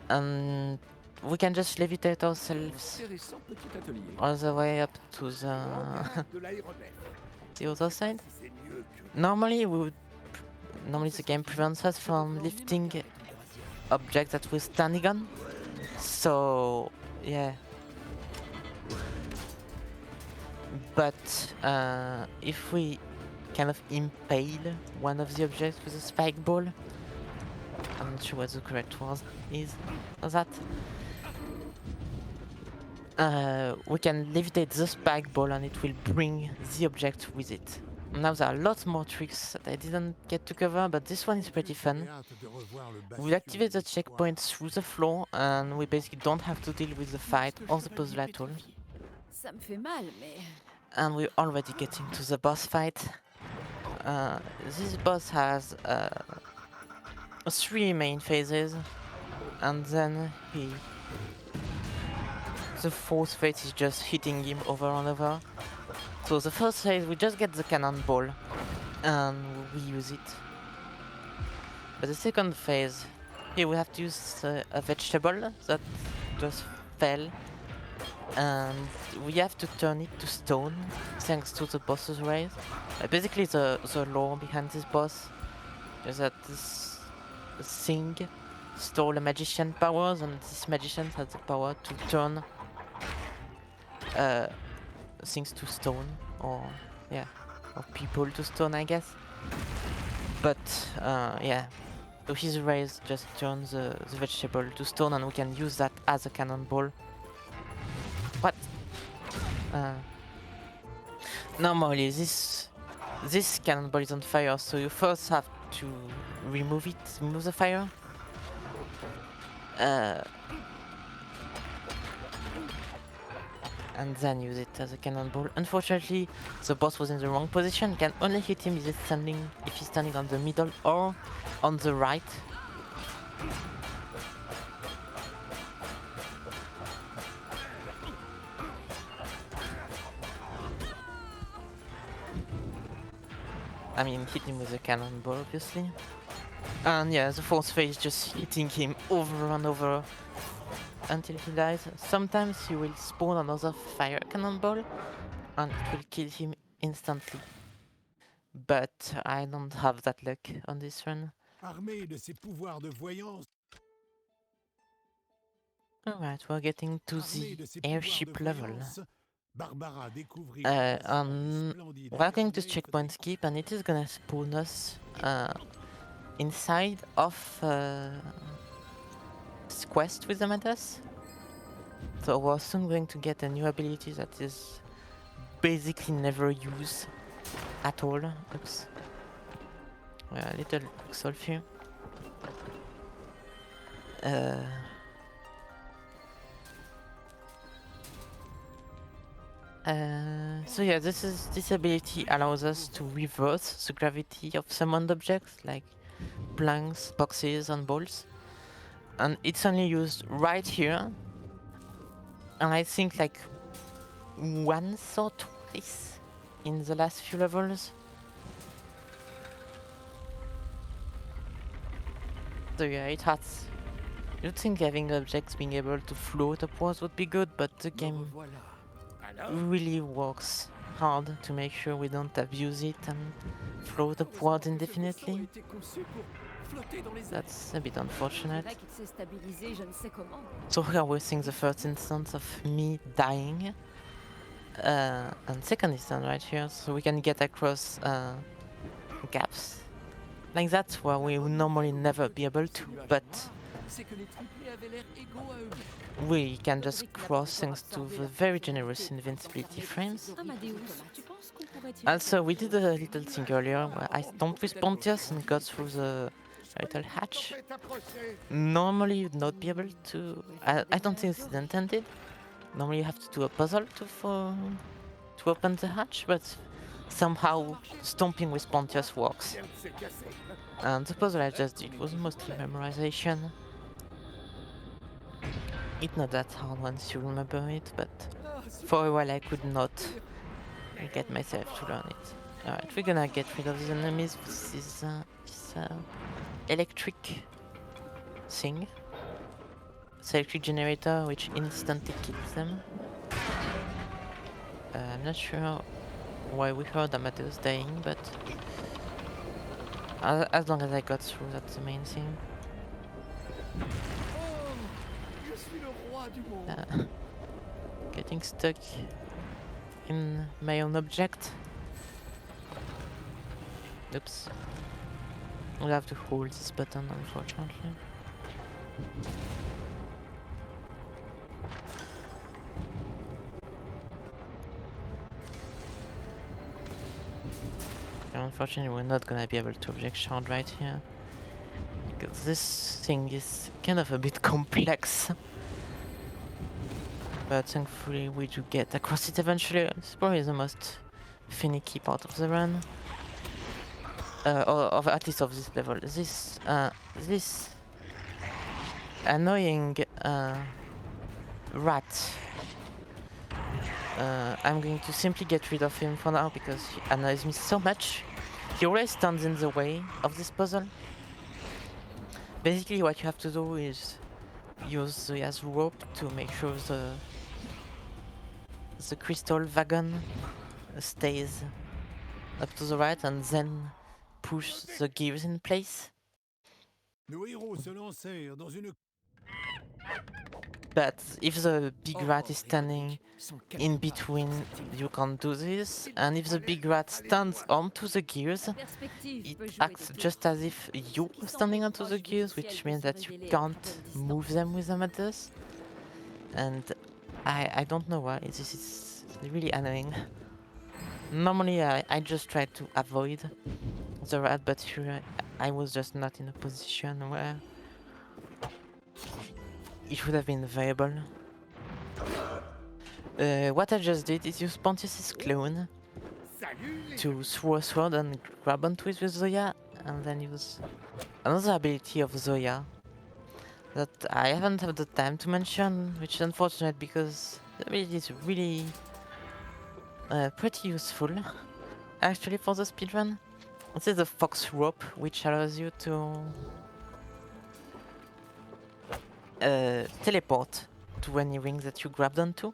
and we can just levitate ourselves Intéressant petit atelier. all the way up to the De l'aéronef. the other side. C'est mieux que Normally the game prevents us from lifting objects that we're standing on. So yeah. But if we kind of impale one of the objects with a spike ball, I'm not sure what the correct word is for that. We can levitate the spike ball and it will bring the object with it. Now there are lots more tricks that I didn't get to cover, but this one is pretty fun. We activate the checkpoint through the floor and we basically don't have to deal with the fight or the puzzle at all. Ça me fait mal, mais And we're already getting to the boss fight. This boss has 3 main phases, and then the 4th phase is just hitting him over and over. So the first phase we just get the cannonball and we use it. But the second phase, here we have to use a vegetable that just fell, and we have to turn it to stone thanks to the boss's raise. Basically the lore behind this boss is that this thing stole a magician powers, and this magician has the power to turn things to stone, or people to stone, I guess. But yeah, so his raise just turns the vegetable to stone, and we can use that as a cannonball. What? Normally this cannonball is on fire, so you first have to remove the fire. And then use it as a cannonball. Unfortunately, the boss was in the wrong position. You can only hit him if he's standing on the middle or on the right. I mean, hit him with a cannonball, obviously. And yeah, the 4th phase just hitting him over and over until he dies. Sometimes he will spawn another fire cannonball and it will kill him instantly. But I don't have that luck on this run. Armé de ses pouvoirs de voyance, Alright, we're getting to armé the de ses pouvoirs airship de level. voyance, Barbara découvrira splendide We're going to armée checkpoint skip, and it is gonna spawn us inside of this quest with Amadas. So we're soon going to get a new ability that is basically never used at all. Oops. A little pixel here. So yeah, this ability allows us to reverse the gravity of summoned objects like blanks, boxes, and balls, and it's only used right here. And I think like once or twice in the last few levels. So yeah, it has. You'd think having objects being able to float upwards would be good, but the Me game revoilà. really works hard to make sure we don't abuse it and float upwards indefinitely. That's a bit unfortunate. C'est vrai qu'il s'est stabilisé, je ne sais comment. So here we're seeing the first instance of me dying. And second instance right here, so we can get across gaps. Like that where we would normally never be able to, but C'est que les triplés avaient l'air égaux à eux. we can just cross thanks to the very generous invincibility frames. Amadeus, tu penses qu'on pourrait tirer Also, we did a little thing earlier where I stomped with Pontius and got through the little hatch. Normally you'd not be able to... I don't think this is intended. Normally you have to do a puzzle to open the hatch, but somehow stomping with Pontius works. And the puzzle I just did was mostly memorization. It's not that hard once you remember it, but for a while I could not get myself to learn it. Alright, we're gonna get rid of these enemies with this electric thing. It's electric generator which instantly kills them. I'm not sure why we heard Amadeus dying, but as long as I got through, that's the main thing. Getting stuck in my own object. Oops. We'll have to hold this button, unfortunately. Unfortunately, we're not gonna be able to object shard right here. Because this thing is kind of a bit complex. But thankfully we do get across it eventually. It's probably the most finicky part of the run. Or of, at least of this level. This annoying rat. I'm going to simply get rid of him for now because he annoys me so much. He always stands in the way of this puzzle. Basically what you have to do is use the rope to make sure the crystal wagon stays up to the right and then push the gears in place. Nos héros se lancèrent dans une But if the big rat is standing in between, you can't do this. And if the big rat stands onto the gears, it acts just as if you were standing onto the gears, which means that you can't move them with Amadeus. And I don't know why, this is really annoying. Normally I just try to avoid the rat, but here I was just not in a position where it would have been viable. What I just did is use Pontius' clone to throw a sword and grab onto it with Zoya, and then use another ability of Zoya that I haven't had the time to mention, which is unfortunate because the ability is really pretty useful actually for the speedrun. This is the Fox Rope, which allows you to teleport to any ring that you grabbed onto.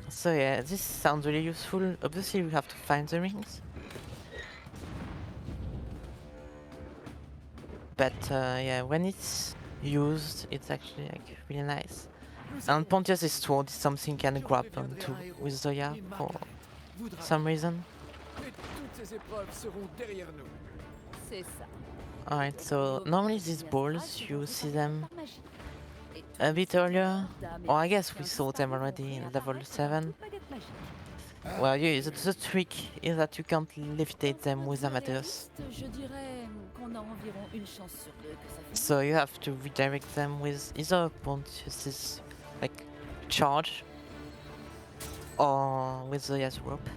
So yeah, this sounds really useful. Obviously we have to find the rings. But yeah, when it's used, it's actually like really nice. And Pontius' sword is something you can grab onto with Zoya for some reason. C'est ça. Alright, so normally these balls, you see them a bit earlier, or I guess we saw them already in level 7. Well, yeah, the trick is that you can't levitate them with Amadeus. Je dirais qu'on a environ une chance sur deux que ça finisse. So you have to redirect them with either Pontius' like charge or with Zoya's rope.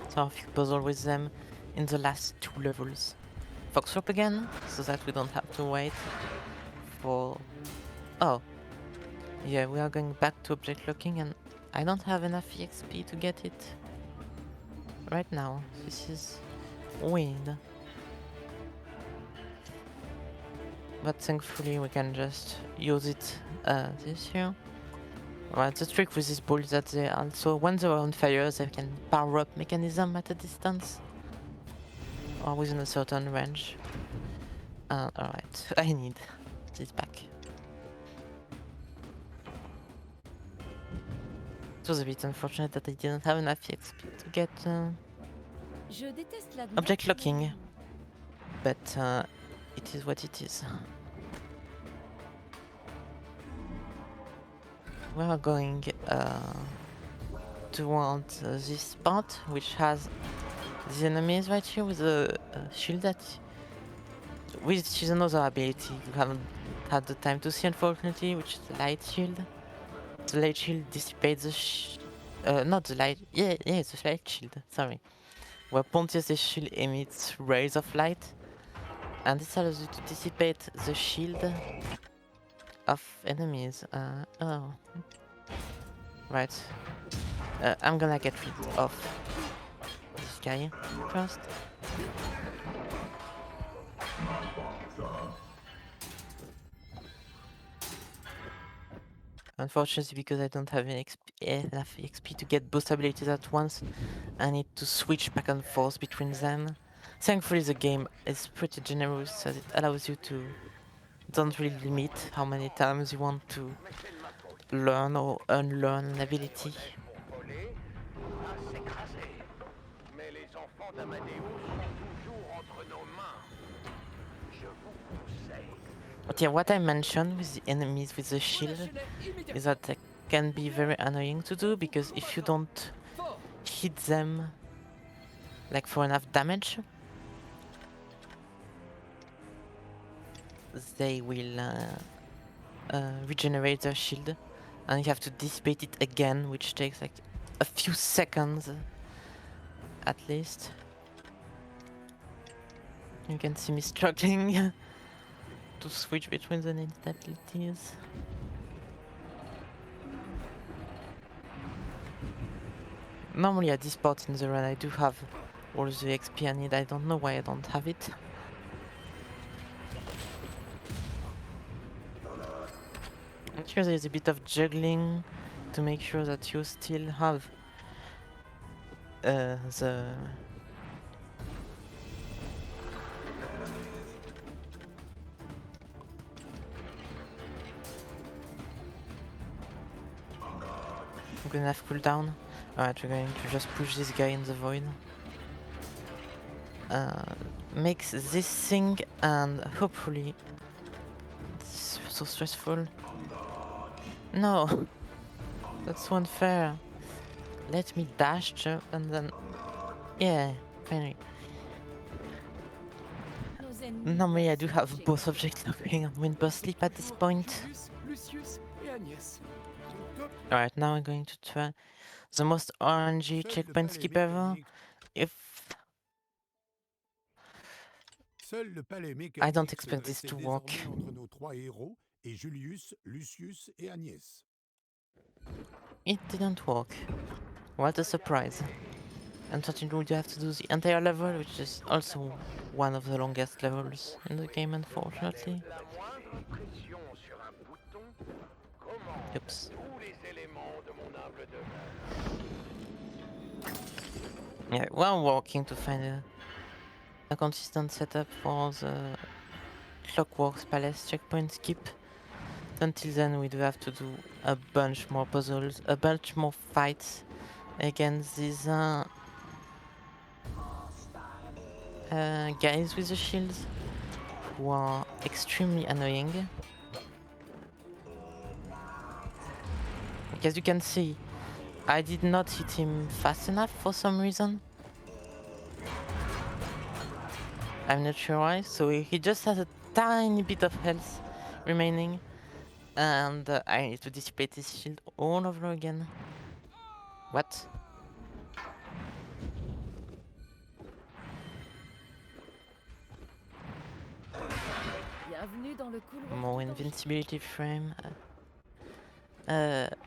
So I've puzzle with them in the last 2 levels. Fox rope again, so that we don't have to wait for... Oh. Yeah, we are going back to object locking and I don't have enough EXP to get it right now. This is weird. but thankfully we can just use it this year. Right, the trick with this ball is that they also, when they are on fire, they can power up mechanism at a distance or within a certain range. Alright, I need this back. It was a bit unfortunate that I didn't have enough XP to get Je déteste la object locking, but it is what it is. We are going towards this part, which has the enemies right here with a shield that, which is another ability you haven't had the time to see, unfortunately, which is the light shield. The light shield dissipates the not the light, yeah, it's the light shield, sorry. Where Pontius' shield emits rays of light, and this allows you to dissipate the shield of enemies. Oh. Right. I'm gonna get rid of this guy first. Unfortunately, because I don't have enough XP to get both abilities at once, I need to switch back and forth between them. Thankfully, the game is pretty generous as it allows you to don't really limit how many times you want to learn or unlearn an ability. But yeah, what I mentioned with the enemies with the shield is that they can be very annoying to do, because if you don't hit them like for enough damage, they will regenerate their shield, and you have to dissipate it again, which takes like a few seconds at least. You can see me struggling to switch between the abilities. Normally at this part in the run I do have all the XP I need. I don't know why I don't have it. I'm sure there's a bit of juggling to make sure that you still have the good enough cooldown. Alright, we're going to just push this guy in the void. Makes this thing, and hopefully it's so stressful. No, that's so unfair. Let me dash jump and then, yeah, finally. Normally I do have both objects locking and Windburst Sleep at this point. Alright, now I'm going to try the most RNG checkpoint skip ever. I don't expect this to work. It didn't work. What a surprise. Unfortunately, you have to do the entire level, which is also one of the longest levels in the game, unfortunately. Oops. Yeah, we're working to find a consistent setup for the Clockworks Palace checkpoint skip. Until then, we do have to do a bunch more puzzles, a bunch more fights against these guys with the shields, who are extremely annoying. As you can see, I did not hit him fast enough for some reason. I'm not sure why, so he just has a tiny bit of health remaining, and I need to dissipate his shield all over again. What? More invincibility frame.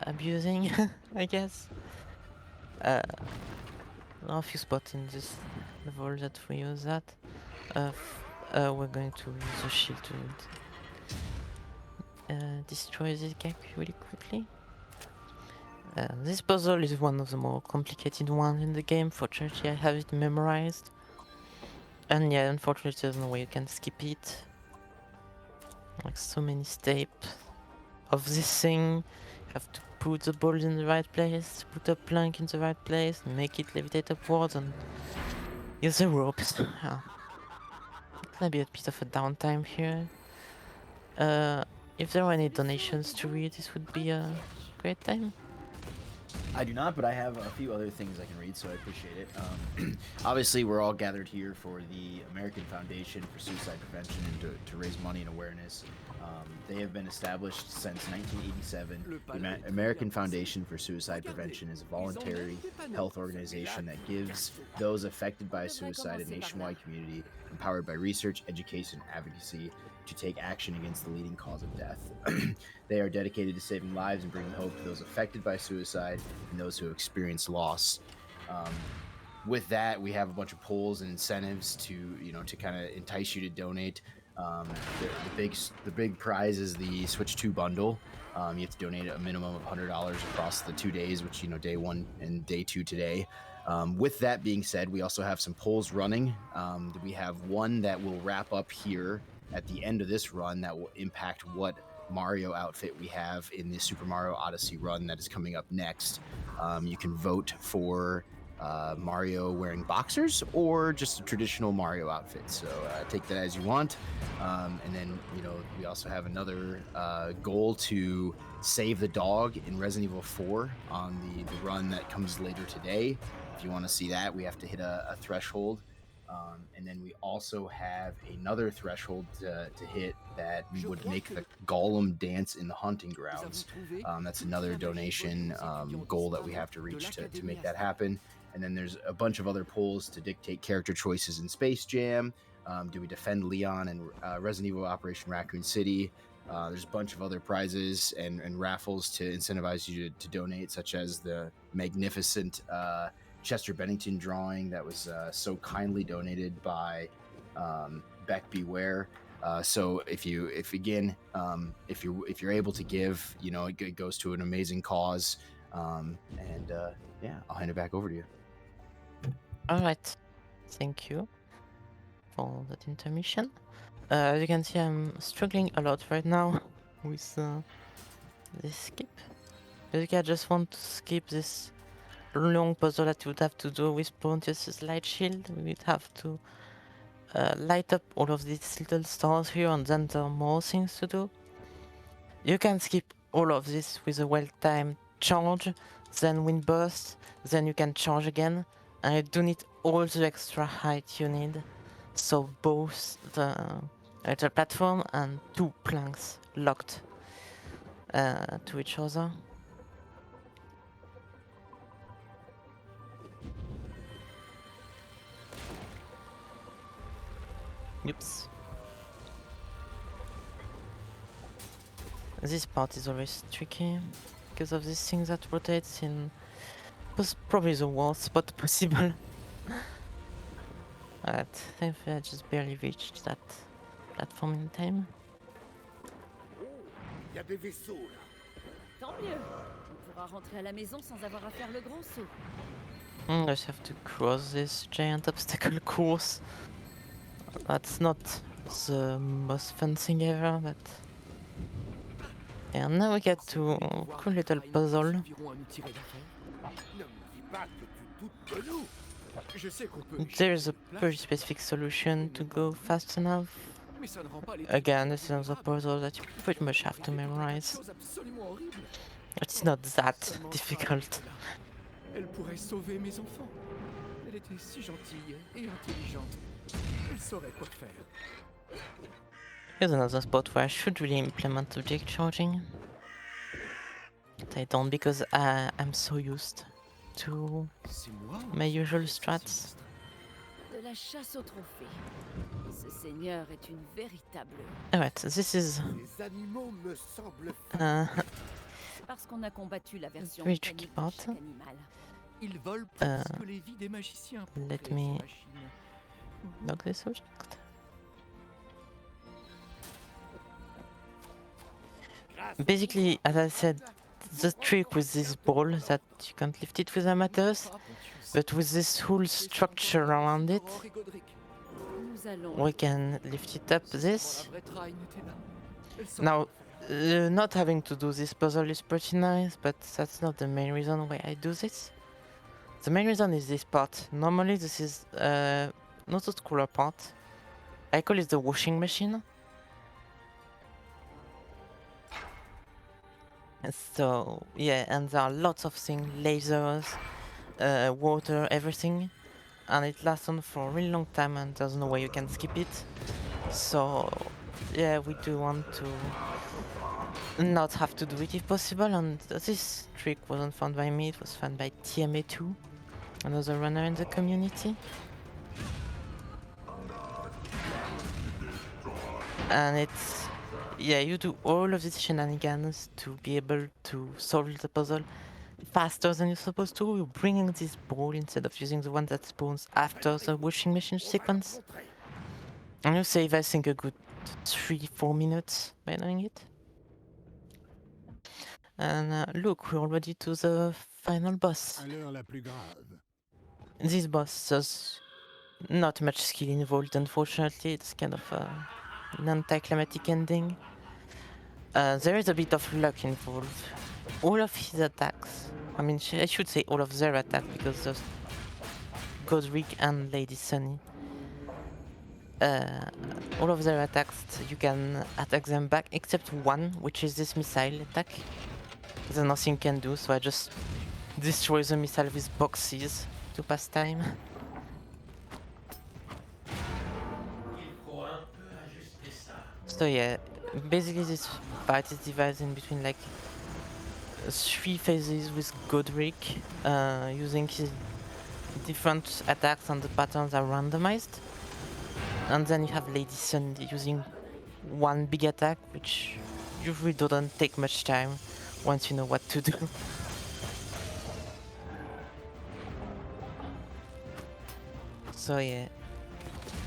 Abusing, I guess. There are a few spots in this level that we use that. We're going to use the shield to destroy this guy really quickly. This puzzle is one of the more complicated ones in the game. Fortunately, I have it memorized. And yeah, unfortunately, there's no way you can skip it. Like so many steps of this thing. You have to put the ball in the right place, put a plank in the right place, make it levitate upwards, and use the ropes. Yeah. It's gonna be a bit of a downtime here. If there are any donations to read, this would be a great time. I do not, but I have a few other things I can read, so I appreciate it. Obviously, we're all gathered here for the American Foundation for Suicide Prevention and to raise money and awareness. They have been established since 1987. The American Foundation for Suicide Prevention is a voluntary health organization that gives those affected by suicide a nationwide community empowered by research, education, and advocacy to take action against the leading cause of death. They are dedicated to saving lives and bringing hope to those affected by suicide and those who experience loss. With that, we have a bunch of polls and incentives to kind of entice you to donate. The big prize is the Switch 2 bundle. You have to donate a minimum of $100 across the 2 days, which day 1 and day 2 today. With that being said, we also have some polls running. We have one that will wrap up here at the end of this run that will impact what Mario outfit we have in the Super Mario Odyssey run that is coming up next. You can vote for Mario wearing boxers or just a traditional Mario outfit. So take that as you want. And then, we also have another goal to save the dog in Resident Evil 4 on the run that comes later today. If you want to see that, we have to hit a threshold. And then we also have another threshold to hit that would make the Golem dance in the hunting grounds. That's another donation goal that we have to reach to make that happen. And then there's a bunch of other polls to dictate character choices in Space Jam. Do we defend Leon and Resident Evil Operation Raccoon City? There's a bunch of other prizes and raffles to incentivize you to donate, such as the magnificent Chester Bennington drawing that was so kindly donated by Beck Beware. So if you're able to give, it goes to an amazing cause. Yeah, I'll hand it back over to you. All right, thank you for that intermission. As you can see, I'm struggling a lot right now with this skip. Basically, I just want to skip this long puzzle that you would have to do with Pontius' light shield. We would have to light up all of these little stars here, and then there are more things to do. You can skip all of this with a well-timed charge, then wind burst, then you can charge again, and you don't need all the extra height you need. So both the platform and 2 planks locked to each other. Oops. This part is always tricky because of these things that rotates in probably the worst spot possible. But thankfully I just barely reached that platform in time. Il y a des vaisseaux là. Tant mieux. On pourra rentrer à la maison sans avoir à faire le grand saut. I just have to cross this giant obstacle course. That's not the most fun thing ever, but... And now we get to a cool little puzzle. Ne me dis pas que tu doutes de nous. Je sais qu'on peut. There's a very specific solution to go fast enough. Again, this is another puzzle that you pretty much have to memorize. It's not that difficult. Elle pourrait sauver mes enfants. Elle était si gentille et intelligente. Elle saurait quoi faire. Here's another spot where I should really implement object charging. But I don't because I'm so used to my usual strats. De la chasse au trophée. Ce seigneur est une véritable. Alright, this is Les animaux me semblent Parce qu'on a combattu la version very tricky mécanique de part. chaque animal. Ils volent presque les vies des magiciens pour let créer me- ces machines. lock this object. basically, as I said, the trick with this ball is that you can't lift it with amateurs, but with this whole structure around it, Nous allons. we can lift it up this. La vraie Trine était là. Elle saurait Now, quoi faire. not having to do this puzzle is pretty nice, but that's not the main reason why I do this. The main reason is this part. Normally this is not the cooler part. I call it the washing machine. So yeah, and there are lots of things, lasers, water, everything, and it lasts on for a really long time and there's no way you can skip it. So yeah, we do want to not have to do it if possible, and this trick wasn't found by me, it was found by TMA2, another runner in the community. And it's, yeah, you do all of these shenanigans to be able to solve the puzzle faster than you're supposed to. You're bringing this ball instead of using the one that spawns after the washing machine sequence. And you save, I think, a good 3-4 minutes by doing it. And look, we're already to the final boss. À l'heure la plus grave. This boss, there's not much skill involved, unfortunately. It's kind of an anticlimactic ending. There is a bit of luck involved. All of his attacks, I mean, I should say all of their attacks, because there's Godric and Lady Sunny. All of their attacks, you can attack them back, except one, which is this missile attack. There's nothing you can do, so I just destroy the missile with boxes to pass time. So yeah, basically this fight is divided in between like 3 phases with Godric, using his different attacks and the patterns are randomized. And then you have Lady Sunny using one big attack, which usually doesn't take much time once you know what to do. So yeah,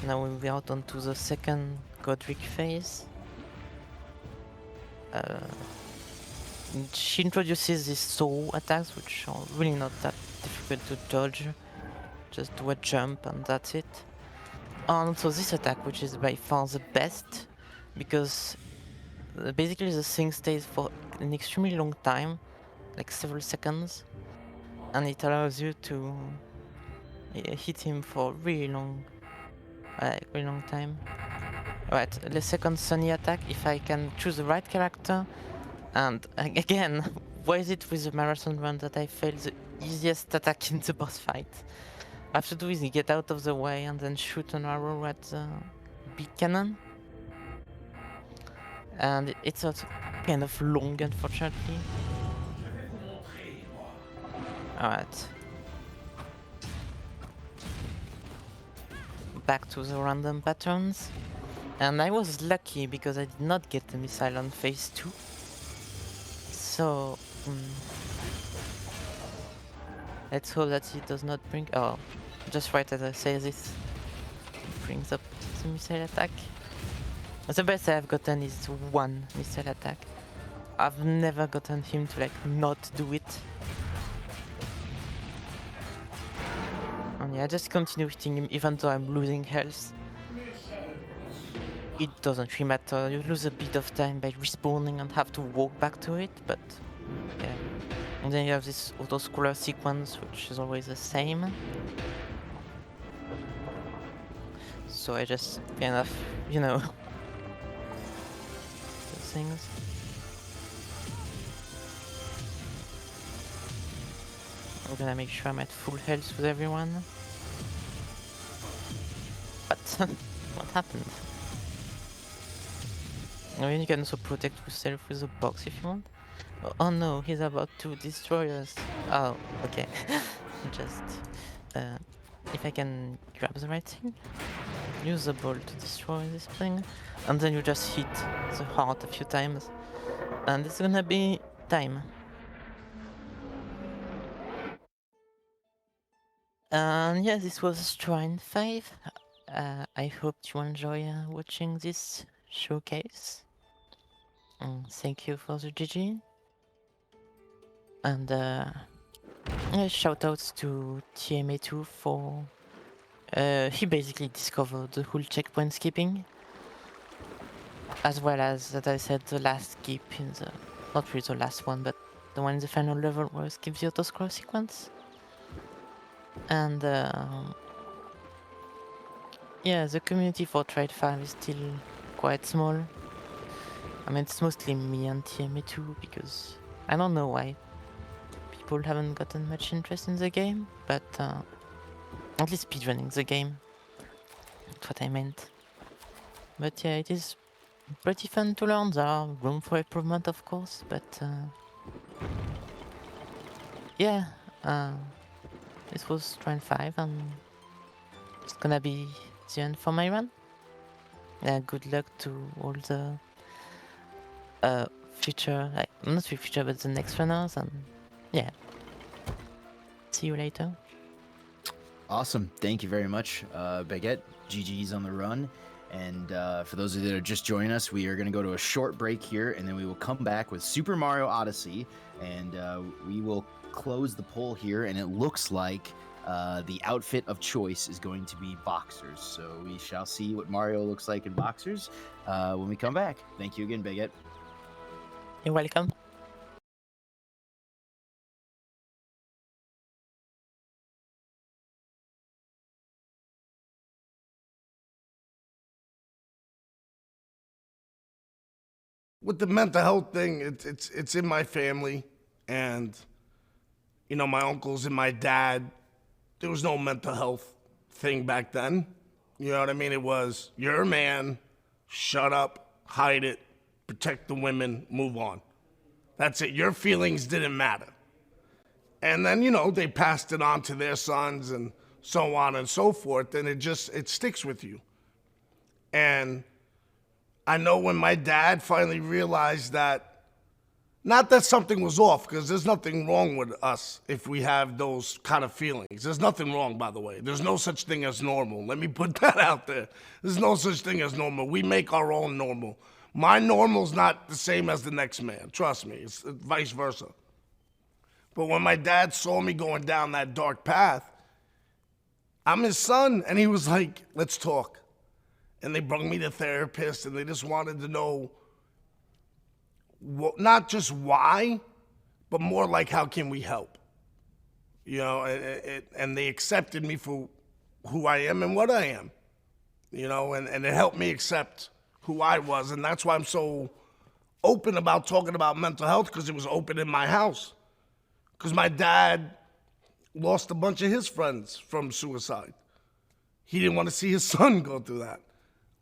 now we are on to the second Godric phase. She introduces these soul attacks, which are really not that difficult to dodge. Just do a jump and that's it. And so this attack, which is by far the best, because basically the thing stays for an extremely long time, like several seconds, and it allows you to hit him for really long time. Alright, the second Sunny attack, if I can choose the right character, and again, why is it with the marathon run that I failed the easiest attack in the boss fight? All I have to do is get out of the way and then shoot an arrow at the big cannon. And it's also kind of long, unfortunately. Alright. Back to the random patterns. And I was lucky because I did not get the missile on phase 2. So let's hope that it does not bring. Oh, just right as I say this, it brings up the missile attack. The best I've gotten is one missile attack. I've never gotten him to like not do it. And yeah, I just continue hitting him even though I'm losing health. It doesn't really matter, you lose a bit of time by respawning and have to walk back to it, but yeah. And then you have this auto-scroller sequence, which is always the same. So I just kind of, you know, do things. I'm gonna make sure I'm at full health with everyone. What? What happened? I mean, you can also protect yourself with a box if you want. Oh no, he's about to destroy us. Oh, okay. Just, if I can grab the right thing, use the ball to destroy this thing, and then you just hit the heart a few times, and it's gonna be time. And yeah, this was Shrine 5. I hope you enjoy watching this showcase. Thank you for the GG. And shout outs to TMA2 for he basically discovered the whole checkpoint skipping, as well as I said, the last skip in the, not really the last one, but the one in the final level where it skips the auto scroll sequence. And yeah, the community for Trade 5 is still quite small. I mean, it's mostly me and TMA2 because I don't know why people haven't gotten much interest in the game, but at least speedrunning the game. That's what I meant. But yeah, it is pretty fun to learn. There are room for improvement, of course, but yeah, this was Trend 5 and it's gonna be the end for my run. Good luck to all the future, like not future, but the next runners, and yeah. See you later. Awesome. Thank you very much, Baguette. GG's on the run. And for those of you that are just joining us, we are going to go to a short break here, and then we will come back with Super Mario Odyssey, and we will close the poll here, and it looks like the outfit of choice is going to be boxers. So we shall see what Mario looks like in boxers when we come back. Thank you again, Baguette. You're welcome. With the mental health thing, it's in my family, and you know, my uncles and my dad. There was no mental health thing back then. You know what I mean? It was, you're a man, shut up, hide it, protect the women, move on. That's it. Your feelings didn't matter. And then, you know, they passed it on to their sons and so on and so forth, and it sticks with you. And I know when my dad finally realized that, not that something was off, because there's nothing wrong with us if we have those kind of feelings. There's nothing wrong, by the way. There's no such thing as normal. Let me put that out there. There's no such thing as normal. We make our own normal. My normal's not the same as the next man. Trust me. It's vice versa. But when my dad saw me going down that dark path, I'm his son, and he was like, let's talk. And they brought me to therapists, and they just wanted to know not just why, but more like how can we help? You know, and they accepted me for who I am and what I am. You know, and it helped me accept who I was, and that's why I'm so open about talking about mental health, because it was open in my house. Because my dad lost a bunch of his friends from suicide. He didn't want to see his son go through that.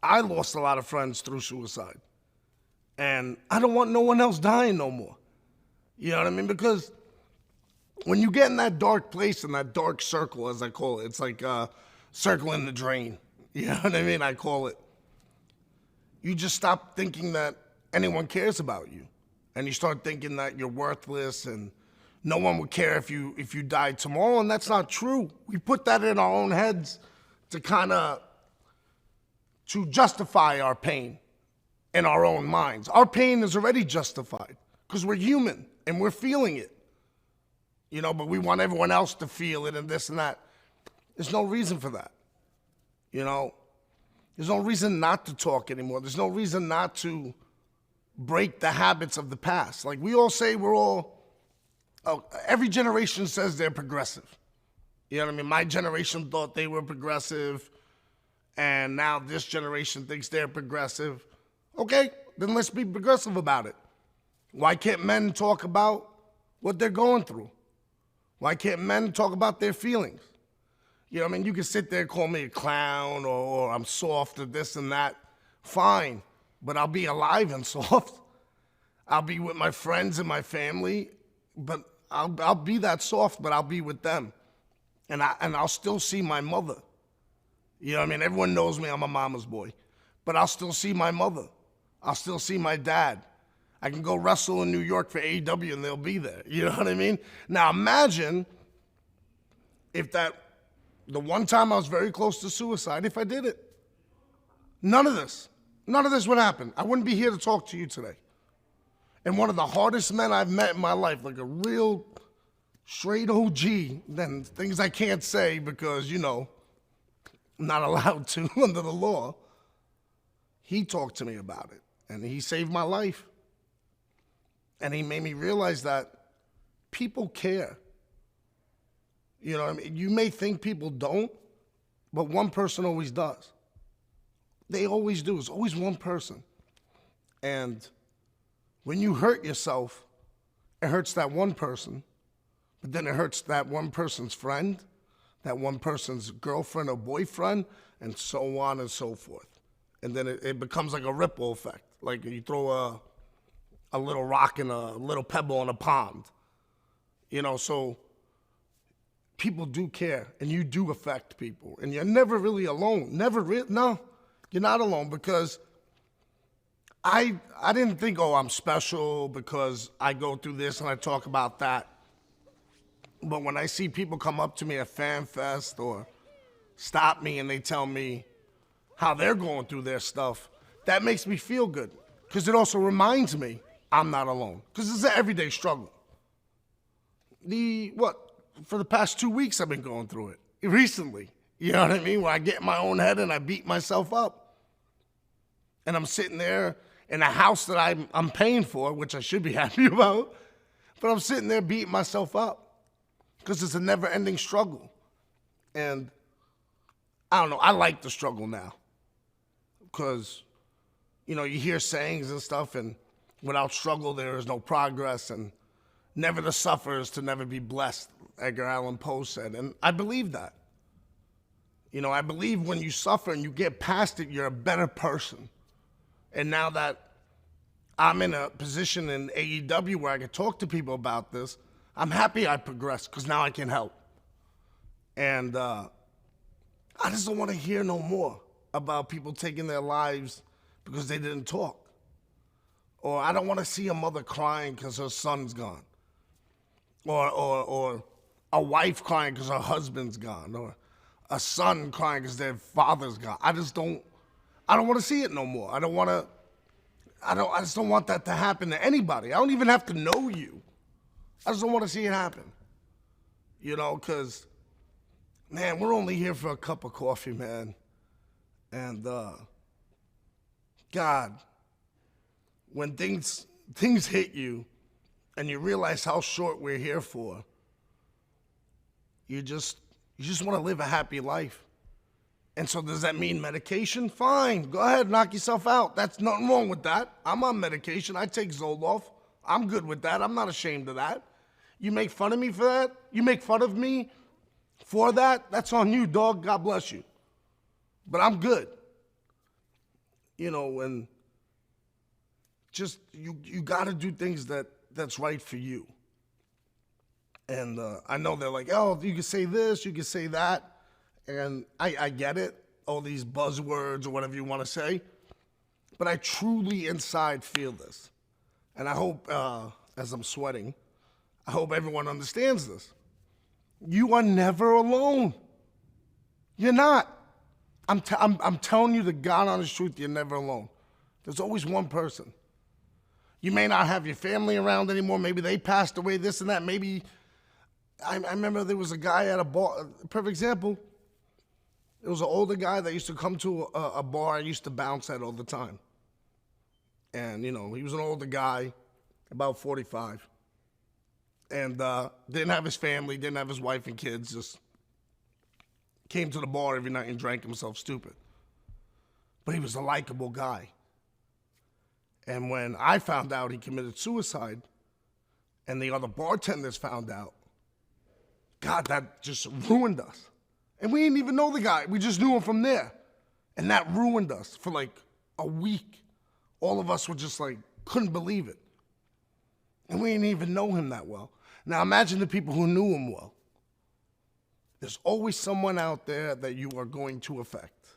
I lost a lot of friends through suicide. And I don't want no one else dying no more. You know what I mean? Because when you get in that dark place, in that dark circle, as I call it, it's like circling the drain. You know what I mean? I call it. You just stop thinking that anyone cares about you. And you start thinking that you're worthless and no one would care if you died tomorrow, and that's not true. We put that in our own heads to justify our pain in our own minds. Our pain is already justified because we're human and we're feeling it. You know, but we want everyone else to feel it and this and that. There's no reason for that. You know, there's no reason not to talk anymore. There's no reason not to break the habits of the past. Like we all say every generation says they're progressive. You know what I mean? My generation thought they were progressive, and now this generation thinks they're progressive. Okay, then let's be progressive about it. Why can't men talk about what they're going through? Why can't men talk about their feelings? You know what I mean? You can sit there and call me a clown or I'm soft or this and that. Fine, but I'll be alive and soft. I'll be with my friends and my family, but I'll be that soft, but I'll be with them. And I'll still see my mother. You know what I mean? Everyone knows me, I'm a mama's boy. But I'll still see my mother. I'll still see my dad. I can go wrestle in New York for AEW and they'll be there. You know what I mean? Now imagine if the one time I was very close to suicide, if I did it. None of this would happen. I wouldn't be here to talk to you today. And one of the hardest men I've met in my life, like a real straight OG, then things I can't say because, you know, I'm not allowed to under the law. He talked to me about it, and he saved my life. And he made me realize that people care. You know what I mean? You may think people don't, but one person always does. They always do. It's always one person. And when you hurt yourself, it hurts that one person, but then it hurts that one person's friend, that one person's girlfriend or boyfriend, and so on and so forth. And then it becomes like a ripple effect. Like you throw a little rock and a little pebble in a pond. You know, so people do care, and you do affect people. And you're never really alone. No, you're not alone, because I didn't think, oh, I'm special because I go through this and I talk about that. But when I see people come up to me at Fan Fest or stop me and they tell me how they're going through their stuff, that makes me feel good, because it also reminds me I'm not alone, because it's an everyday struggle. For the past 2 weeks I've been going through it, recently. You know what I mean? Where I get in my own head and I beat myself up. And I'm sitting there in a house that I'm paying for, which I should be happy about, but I'm sitting there beating myself up because it's a never-ending struggle. And I don't know, I like the struggle now because, you know, you hear sayings and stuff, and without struggle there is no progress, and never the sufferers to never be blessed, Edgar Allan Poe said. And I believe that. You know, I believe when you suffer and you get past it, you're a better person. And now that I'm in a position in AEW where I can talk to people about this, I'm happy I progressed, because now I can help. And I just don't want to hear no more about people taking their lives because they didn't talk. Or I don't want to see a mother crying because her son's gone. Or a wife crying because her husband's gone. Or a son crying because their father's gone. I just don't want to see it no more. I just don't want that to happen to anybody. I don't even have to know you. I just don't want to see it happen. You know, because, man, we're only here for a cup of coffee, man. And, God, when things hit you and you realize how short we're here for, you just want to live a happy life. And so does that mean medication? Fine, go ahead, knock yourself out. That's nothing wrong with that. I'm on medication. I take Zoloft. I'm good with that. I'm not ashamed of that. You make fun of me for that? You make fun of me for that? That's on you, dog. God bless you. But I'm good. You know, and just you got to do things that's right for you. And I know they're like, oh, you can say this, you can say that. And I get it, all these buzzwords or whatever you want to say. But I truly inside feel this. And I hope, as I'm sweating, I hope everyone understands this. You are never alone. You're not. I'm telling you the God honest truth, you're never alone. There's always one person. You may not have your family around anymore. Maybe they passed away, this and that. Maybe, I remember there was a guy at a bar, perfect example. It was an older guy that used to come to a bar I used to bounce at all the time. And, you know, he was an older guy, about 45. And didn't have his family, didn't have his wife and kids, just came to the bar every night and drank himself stupid. But he was a likable guy. And when I found out he committed suicide, and the other bartenders found out, God, that just ruined us. And we didn't even know the guy. We just knew him from there. And that ruined us for like a week. All of us were just like, couldn't believe it. And we didn't even know him that well. Now imagine the people who knew him well. There's always someone out there that you are going to affect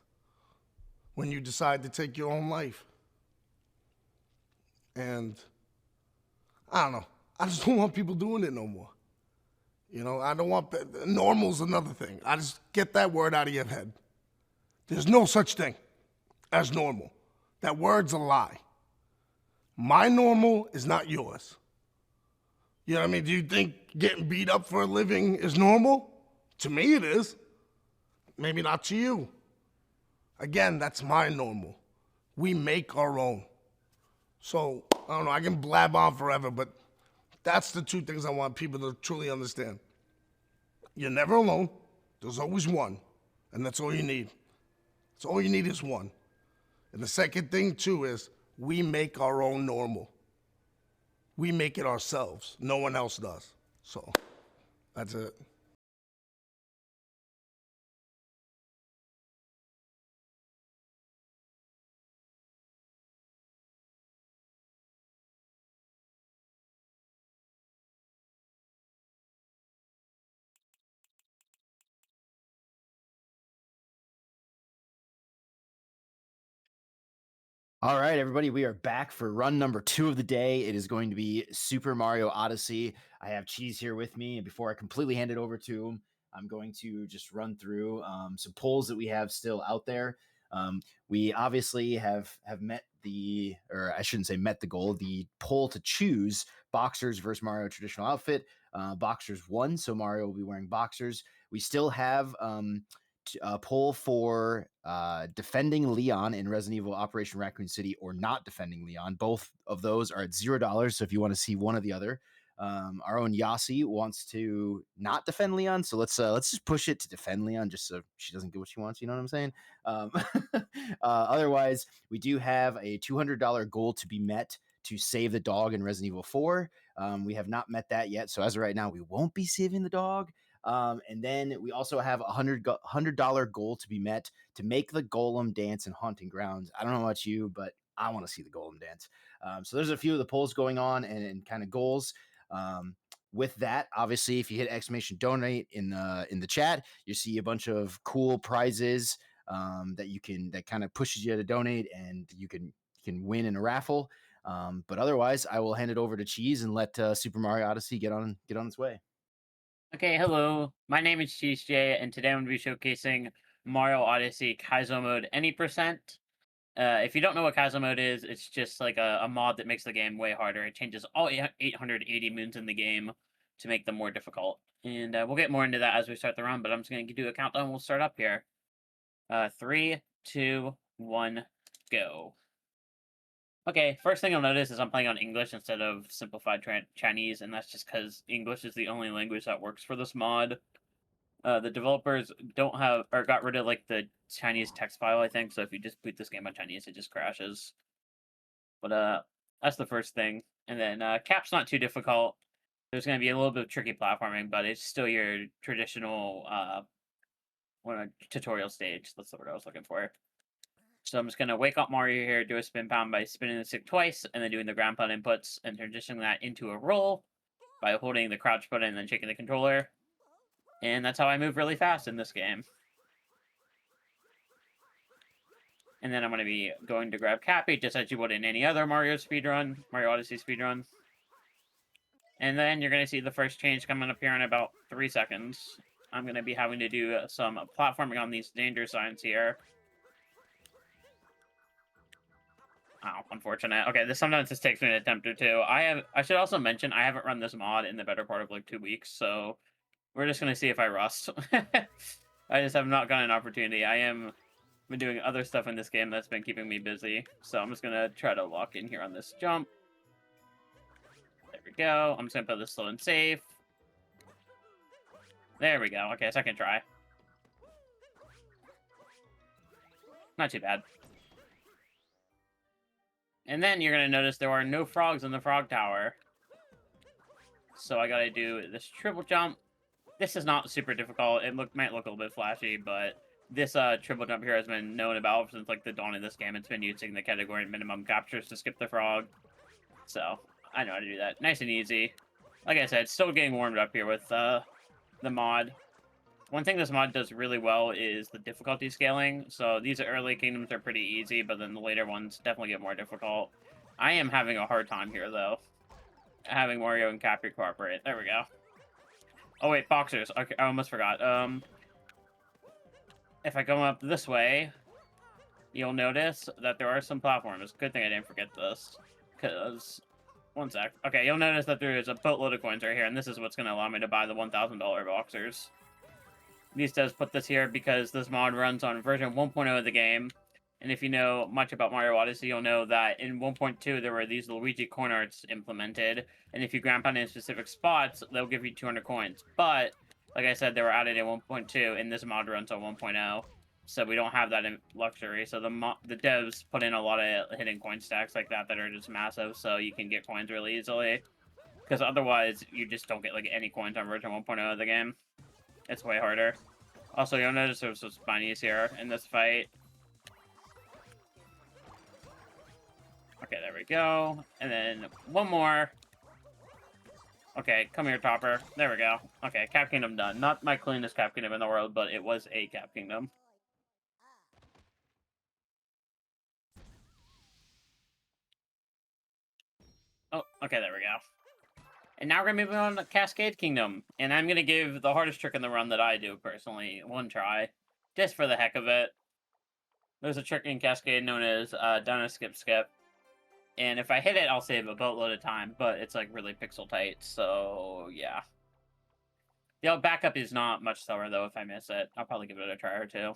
when you decide to take your own life. And I don't know. I just don't want people doing it no more. You know, I don't want, normal's another thing. I just get that word out of your head. There's no such thing as normal. That word's a lie. My normal is not yours. You know what I mean? Do you think getting beat up for a living is normal? To me, it is. Maybe not to you. Again, that's my normal. We make our own. So, I don't know, I can blab on forever, but that's the two things I want people to truly understand. You're never alone. There's always one. And that's all you need. That's all you need is one. And the second thing, too, is we make our own normal. We make it ourselves. No one else does. So, that's it. All right, everybody, we are back for run number 2 of the day. It is going to be Super Mario Odyssey. I have Cheese here with me, and before I completely hand it over to him, I'm going to just run through some polls that we have still out there. We obviously have met the, or I shouldn't say met the goal, the poll to choose boxers versus Mario traditional outfit. Boxers won, so Mario will be wearing boxers. We still have poll for defending Leon in Resident Evil Operation Raccoon City or not defending Leon. Both of those are at $0. So if you want to see one or the other, our own Yasi wants to not defend Leon. So let's just push it to defend Leon just so she doesn't get what she wants. You know what I'm saying? Otherwise, we do have a $200 goal to be met to save the dog in Resident Evil 4. We have not met that yet. So as of right now, we won't be saving the dog. And then we also have a $100 goal to be met to make the golem dance in Haunting Grounds. I don't know about you, but I want to see the golem dance. So there's a few of the polls going on and kind of goals. With that, obviously, if you hit exclamation donate in the chat, you see a bunch of cool prizes that kind of pushes you to donate, and you can win in a raffle. But otherwise, I will hand it over to Cheese and let Super Mario Odyssey get on its way. Okay, hello. My name is Cheese J, and today I'm going to be showcasing Mario Odyssey Kaizo Mode Any %. If you don't know what Kaizo Mode is, it's just like a mod that makes the game way harder. It changes all 880 moons in the game to make them more difficult. And we'll get more into that as we start the run, but I'm just going to do a countdown. We'll start up here. 3, 2, 1, go. Okay, first thing you'll notice is I'm playing on English instead of simplified Chinese, and that's just because English is the only language that works for this mod. The developers got rid of like the Chinese text file, I think, so if you just boot this game on Chinese, it just crashes. But that's the first thing. And then Cap's not too difficult. There's going to be a little bit of tricky platforming, but it's still your traditional tutorial stage. That's the word I was looking for. So I'm just going to wake up Mario here, do a spin pound by spinning the stick twice, and then doing the ground pound inputs, and transitioning that into a roll by holding the crouch button and then shaking the controller. And that's how I move really fast in this game. And then I'm going to be going to grab Cappy, just as you would in any other Mario Odyssey speedrun. And then you're going to see the first change coming up here in about 3 seconds. I'm going to be having to do some platforming on these danger signs here. Oh, unfortunate. Okay, sometimes this takes me an attempt or two. I should also mention I haven't run this mod in the better part of like 2 weeks, so we're just gonna see if I rust. I just have not gotten an opportunity. Been doing other stuff in this game that's been keeping me busy, so I'm just gonna try to lock in here on this jump. There we go. I'm just gonna put this slow and safe. There we go. Okay, second try. Not too bad. And then you're going to notice there are no frogs in the frog tower. So I got to do this triple jump. This is not super difficult. It might look a little bit flashy, but this triple jump here has been known about since like the dawn of this game. It's been using the category minimum captures to skip the frog. So I know how to do that. Nice and easy. Like I said, still getting warmed up here with the mod. One thing this mod does really well is the difficulty scaling. So these early kingdoms are pretty easy, but then the later ones definitely get more difficult. I am having a hard time here, though. Having Mario and Cappy cooperate. There we go. Oh, wait, boxers. Okay, I almost forgot. If I go up this way, you'll notice that there are some platforms. Good thing I didn't forget this. because... One sec. Okay, you'll notice that there is a boatload of coins right here, and this is what's going to allow me to buy the $1,000 boxers. These does put this here because this mod runs on version 1.0 of the game. And if you know much about Mario Odyssey, you'll know that in 1.2 there were these Luigi coin arts implemented. And if you grab on in specific spots, they'll give you 200 coins. But, like I said, they were added in 1.2, and this mod runs on 1.0. So we don't have that in luxury. So the devs put in a lot of hidden coin stacks like that are just massive, so you can get coins really easily. Because otherwise, you just don't get like any coins on version 1.0 of the game. It's way harder. Also, you'll notice there's some spinies here in this fight. Okay, there we go. And then one more. Okay, come here, Topper. There we go. Okay, Cap Kingdom done. Not my cleanest Cap Kingdom in the world, but it was a Cap Kingdom. Oh, okay, there we go. And now we're going to move on to Cascade Kingdom. And I'm going to give the hardest trick in the run that I do, personally, one try. Just for the heck of it. There's a trick in Cascade known as down a skip skip. And if I hit it, I'll save a boatload of time, but it's like really pixel tight, so yeah. The backup is not much slower though if I miss it. I'll probably give it a try or two.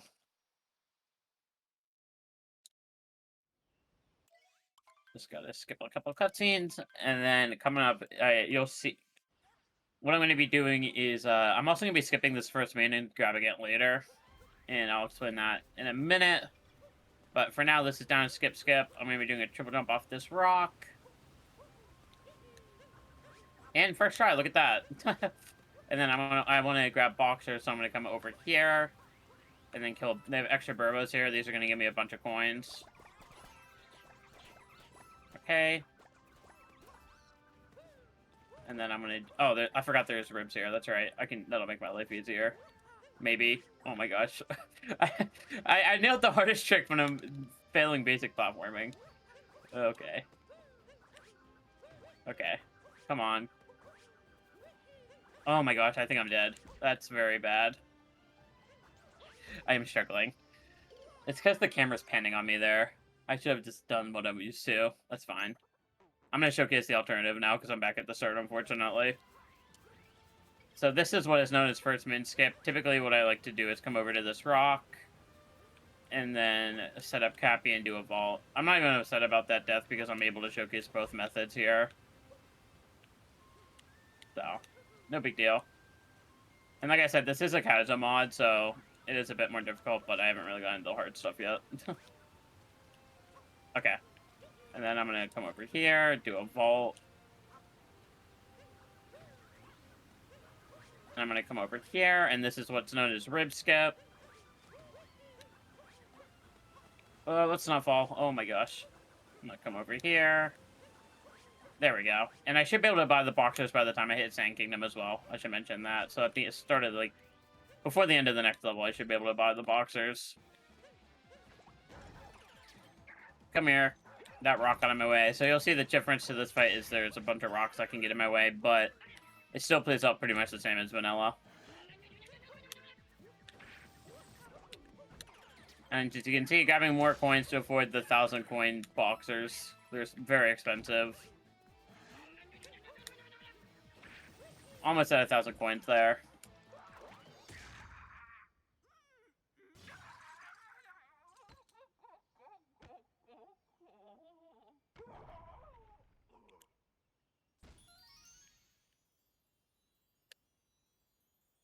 Just gotta skip a couple of cutscenes, and then coming up, you'll see. What I'm going to be doing is, I'm also going to be skipping this first main and grabbing it later. And I'll explain that in a minute. But for now, this is down skip skip. I'm going to be doing a triple jump off this rock. And first try, look at that. And then I want to grab boxers, so I'm going to come over here. And then kill, they have extra burbos here. These are going to give me a bunch of coins. Okay. And then I'm going to, oh, I forgot there's ribs here. That's right. That'll make my life easier. Maybe. Oh my gosh. I nailed the hardest trick when I'm failing basic platforming. Okay. Okay. Come on. Oh my gosh, I think I'm dead. That's very bad. I am struggling. It's because the camera's panning on me there. I should have just done what I'm used to. That's fine. I'm going to showcase the alternative now because I'm back at the start, unfortunately. So this is what is known as first min skip. Typically what I like to do is come over to this rock and then set up Cappy and do a vault. I'm not even upset about that death because I'm able to showcase both methods here. So, no big deal. And like I said, this is a Kaizo mod, so it is a bit more difficult, but I haven't really gotten into the hard stuff yet. Okay. And then I'm going to come over here, do a vault. And I'm going to come over here, and this is what's known as rib skip. Let's not fall. Oh my gosh. I'm going to come over here. There we go. And I should be able to buy the boxers by the time I hit Sand Kingdom as well. I should mention that. So at the start of, like, before the end of the next level, I should be able to buy the boxers. Come here. That rock got in my way. So you'll see the difference to this fight is there's a bunch of rocks that can get in my way, but it still plays out pretty much the same as vanilla. And as you can see, grabbing more coins to avoid the 1,000 coin boxers. They're very expensive. Almost at 1,000 coins there.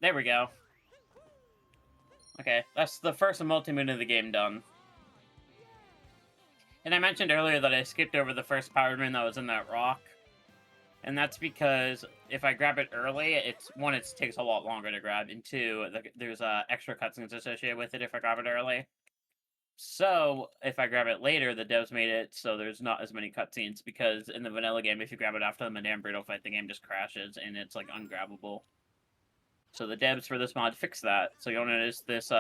There we go. Okay, that's the first multi-moon of the game done. And I mentioned earlier that I skipped over the first power moon that was in that rock. And that's because if I grab it early, it takes a lot longer to grab, and two, there's extra cutscenes associated with it if I grab it early. So, if I grab it later, the devs made it so there's not as many cutscenes, because in the vanilla game, if you grab it after the Madame Brito fight, the game just crashes, and it's, like, ungrabbable. So the devs for this mod fixed that. So you'll notice this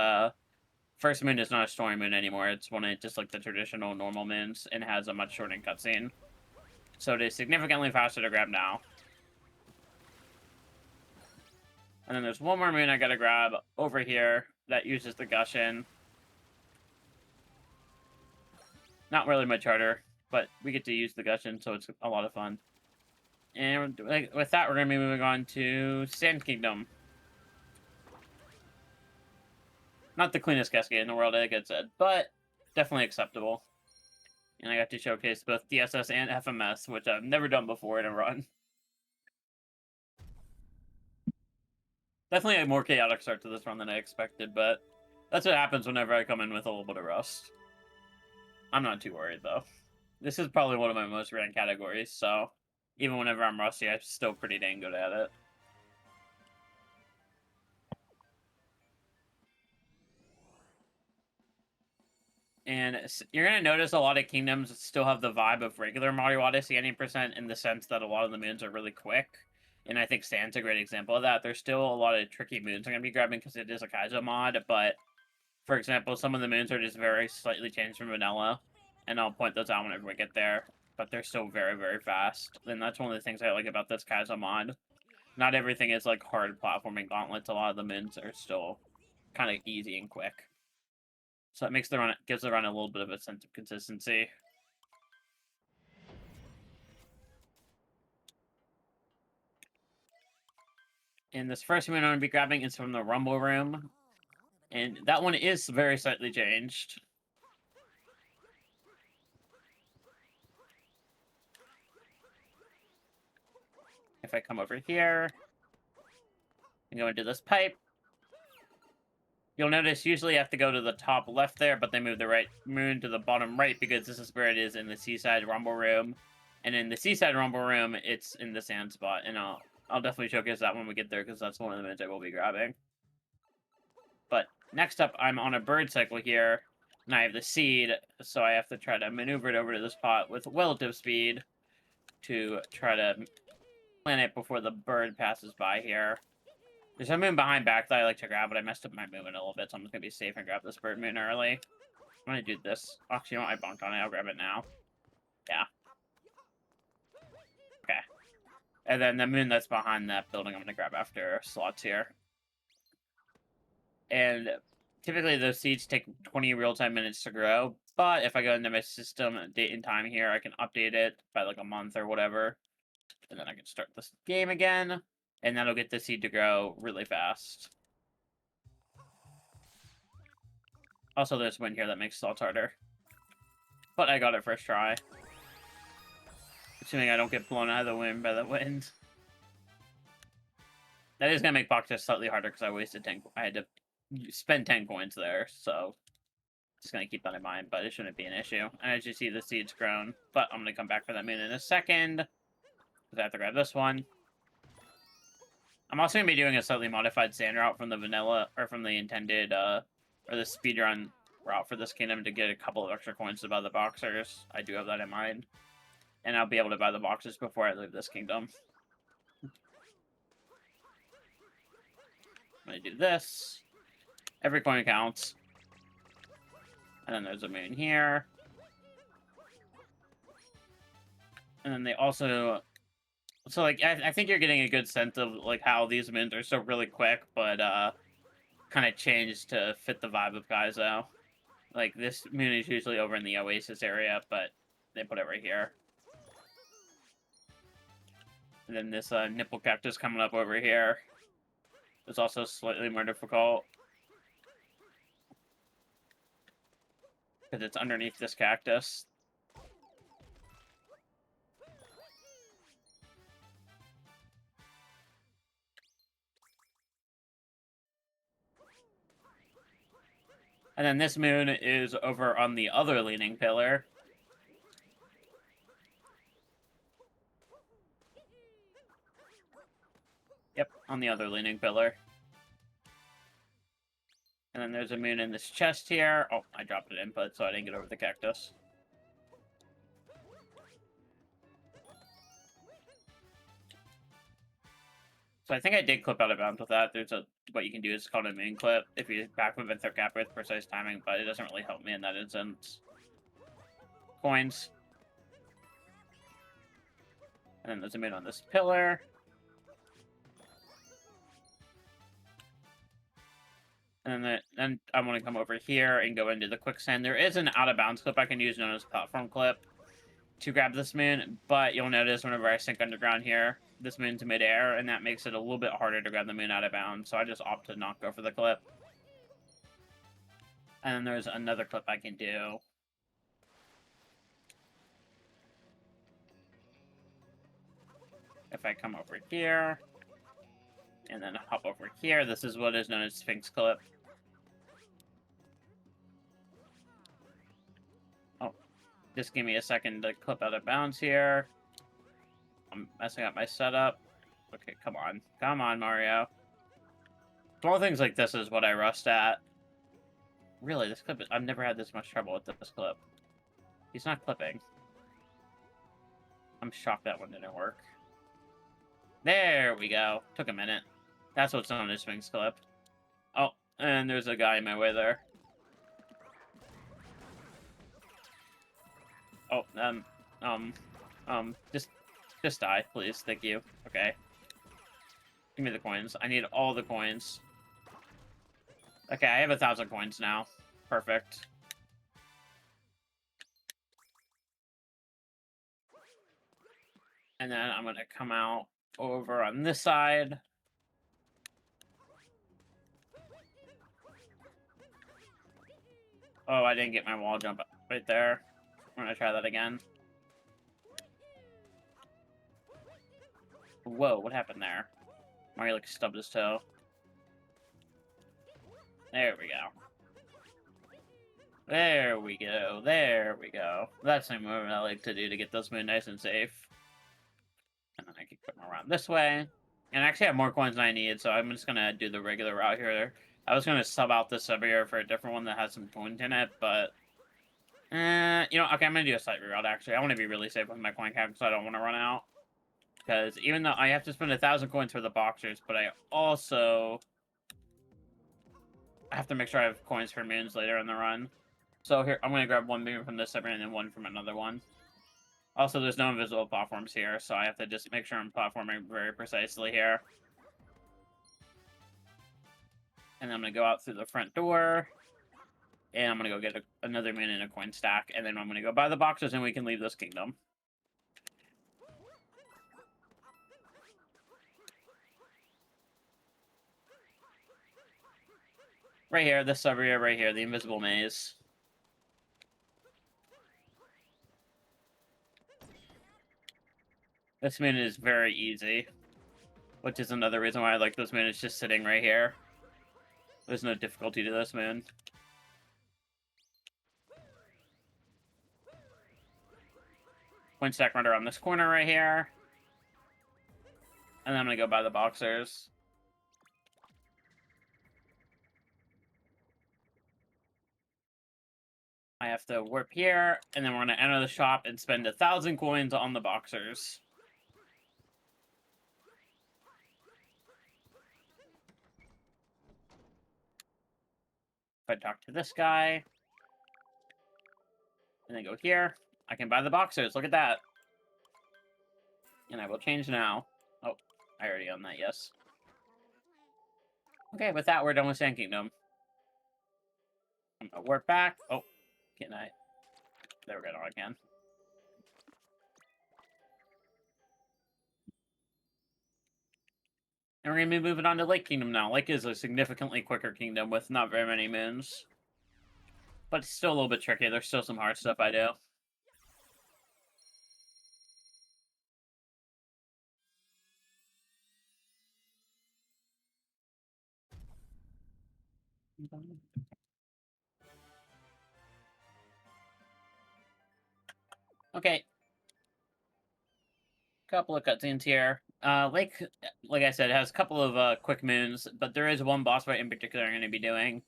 first moon is not a story moon anymore. It's one of just like the traditional normal moons and has a much shortened cutscene. So it is significantly faster to grab now. And then there's one more moon I gotta grab over here that uses the Gushin. Not really much harder. but we get to use the Gushin, so it's a lot of fun. And with that, we're going to be moving on to Sand Kingdom. Not the cleanest cascade in the world, like I said, but definitely acceptable. And I got to showcase both DSS and FMS, which I've never done before in a run. Definitely a more chaotic start to this run than I expected, but that's what happens whenever I come in with a little bit of rust. I'm not too worried, though. This is probably one of my most ran categories, so even whenever I'm rusty, I'm still pretty dang good at it. And you're going to notice a lot of kingdoms still have the vibe of regular Mario Odyssey 90% in the sense that a lot of the moons are really quick. And I think Sand's a great example of that. There's still a lot of tricky moons I'm going to be grabbing because it is a Kaizo mod, but for example, some of the moons are just very slightly changed from vanilla, and I'll point those out whenever we get there, but they're still very, very fast. And that's one of the things I like about this Kaizo mod. Not everything is like hard platforming gauntlets. A lot of the moons are still kind of easy and quick. So it makes the run, gives the run a little bit of a sense of consistency. And this first moon I'm going to be grabbing is from the Rumble Room. And that one is very slightly changed. If I come over here and go into this pipe, you'll notice usually you have to go to the top left there, but they move the right moon to the bottom right because this is where it is in the Seaside Rumble Room. And in the Seaside Rumble Room, it's in the sand spot. And I'll definitely showcase that when we get there because that's one of the moons I will be grabbing. But next up, I'm on a bird cycle here, and I have the seed, so I have to try to maneuver it over to this pot with relative speed to try to plant it before the bird passes by here. There's a moon behind back that I like to grab, but I messed up my movement a little bit, so I'm just going to be safe and grab this bird moon early. I'm going to do this. Actually, you know what? I bonked on it. I'll grab it now. Yeah. Okay. And then the moon that's behind that building I'm going to grab after slots here. And typically those seeds take 20 real-time minutes to grow, but if I go into my system date and time here, I can update it by like a month or whatever. And then I can start this game again, and that'll get the seed to grow really fast. Also, there's wind here that makes slots harder. But I got it first try. Assuming I don't get blown out of the wind by the wind. That is going to make Boxer slightly harder because I wasted 10... I had to spend 10 coins there, so... Just going to keep that in mind, but it shouldn't be an issue. And as you see, the seed's grown. But I'm going to come back for that moon in a second. Because I have to grab this one. I'm also going to be doing a slightly modified sand route from the vanilla, or from the intended, or the speedrun route for this kingdom to get a couple of extra coins to buy the boxers. I do have that in mind. And I'll be able to buy the boxers before I leave this kingdom. I'm going to do this. Every coin counts. And then there's a moon here. And then they also... So, like, I think you're getting a good sense of, like, how these moons are still really quick, but, kind of changed to fit the vibe of Kaizo. Like, this moon is usually over in the Oasis area, but they put it right here. And then this, nipple cactus coming up over here is also slightly more difficult. Because it's underneath this cactus. And then this moon is over on the other leaning pillar. Yep, on the other leaning pillar. And then there's a moon in this chest here. Oh, I dropped an input, so I didn't get over the cactus. So I think I did clip out a bounce with that. There's a what you can do is called a moon clip if you back move and throw cap with precise timing, but it doesn't really help me in that instance. Coins. And then there's a moon on this pillar. And then I want to come over here and go into the quicksand. There is an out of bounds clip I can use known as platform clip. to grab this moon, but you'll notice whenever I sink underground here, this moon's midair, and that makes it a little bit harder to grab the moon out of bounds, so I just opt to not go for the clip. And then there's another clip I can do. If I come over here, and then hop over here, this is what is known as Sphinx clip. Oh, just give me a second to clip out of bounds here. I'm messing up my setup. Okay, come on. Come on, Mario. Small things like this is what I rust at. Really, this clip, I've never had this much trouble with this clip. He's not clipping. I'm shocked that one didn't work. There we go. Took a minute. That's what's known as Sphinx clip. Oh, and there's a guy in my way there. Oh, just die, please. Thank you. Okay. Give me the coins. I need all the coins. Okay, I have 1,000 coins now. Perfect. And then I'm gonna come out over on this side. Oh, I didn't get my wall jump right there. I'm gonna try that again. Whoa, what happened there? Mario like stubbed his toe. There we go. There we go. There we go. That's the movement I like to do to get this moon nice and safe. And then I can put them around this way. And I actually have more coins than I need, so I'm just gonna do the regular route here. I was gonna sub out this sub here for a different one that has some coins in it, but you know, okay, I'm gonna do a slight reroute actually. I want to be really safe with my coin cap because I don't want to run out. Because even though I have to spend 1,000 coins for the boxers, but I also have to make sure I have coins for moons later in the run. So here, I'm gonna grab one moon from this submarine and then one from another one. Also, there's no invisible platforms here, so I have to just make sure I'm platforming very precisely here. And then I'm gonna go out through the front door. And I'm gonna go get another moon and a coin stack. And then I'm gonna go buy the boxes and we can leave this kingdom. Right here, this area right here, the invisible maze. This moon is very easy. Which is another reason why I like this moon. It's just sitting right here. There's no difficulty to this moon. Coin stack right around this corner right here. And then I'm gonna go buy the boxers. I have to warp here, and then we're gonna enter the shop and spend 1,000 coins on the boxers. If I talk to this guy, and then go here, I can buy the boxers. Look at that. And I will change now. Oh, I already own that, yes. Okay, with that, we're done with Sand Kingdom. I'm gonna warp back. Oh, can I? There we go, I can. And we're gonna be moving on to Lake Kingdom now. Lake is a significantly quicker kingdom with not very many moons. But it's still a little bit tricky. There's still some hard stuff I do. Okay. Couple of cutscenes here. Lake, like I said, has a couple of quick moons, but there is one boss fight in particular I'm going to be doing.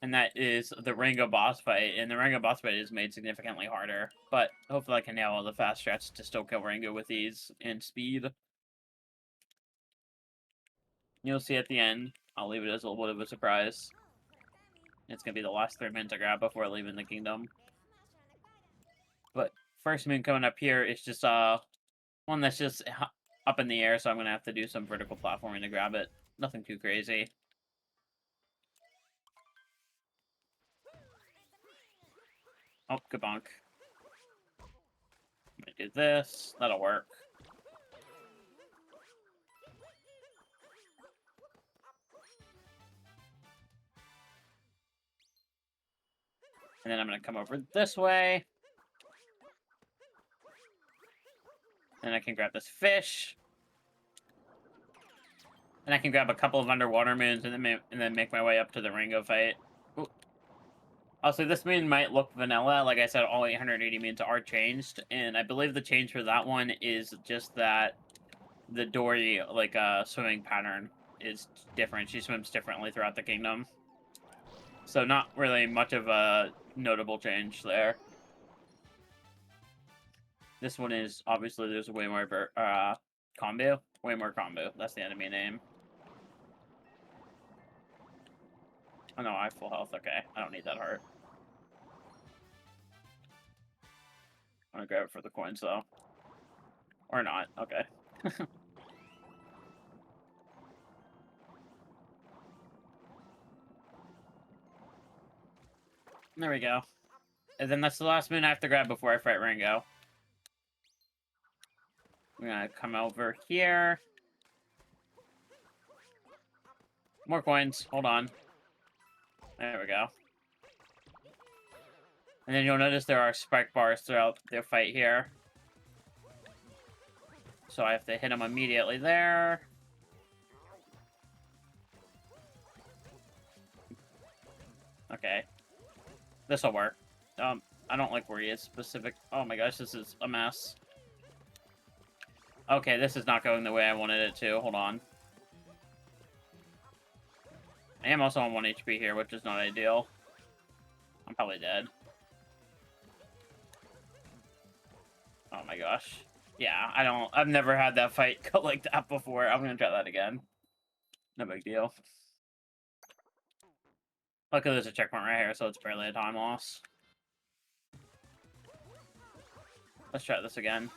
And that is the Ringo boss fight. And the Ringo boss fight is made significantly harder. But hopefully I can nail all the fast strats to still kill Ringo with ease and speed. You'll see at the end. I'll leave it as a little bit of a surprise. It's going to be the last 3 minutes I grab before leaving the kingdom. But first moon coming up here is just one that's just up in the air, so I'm going to have to do some vertical platforming to grab it. Nothing too crazy. Oh, kabonk. do this. That'll work. And then I'm going to come over this way. And I can grab this fish. And I can grab a couple of underwater moons and then make my way up to the Ringo fight. Ooh. Also, this moon might look vanilla. Like I said, all 880 moons are changed. And I believe the change for that one is just that the Dory, like, swimming pattern is different. She swims differently throughout the kingdom. So not really much of a notable change there. This one is, obviously, there's way more combo. Way more combo. That's the enemy name. Oh no, I have full health. Okay, I don't need that heart. I'm gonna grab it for the coins, though. Or not. Okay. There we go. And then that's the last moon I have to grab before I fight Ringo. I'm gonna come over here. More coins. Hold on. There we go. And then you'll notice there are spike bars throughout the fight here. So I have to hit them immediately there. Okay. This'll work. I don't like where he is specific. Oh my gosh, this is a mess. Okay, this is not going the way I wanted it to. Hold on. I am also on 1 HP here, which is not ideal. I'm probably dead. Oh my gosh. Yeah, I've never had that fight go like that before. I'm gonna try that again. No big deal. Luckily there's a checkpoint right here, so it's barely a time loss. Let's try this again.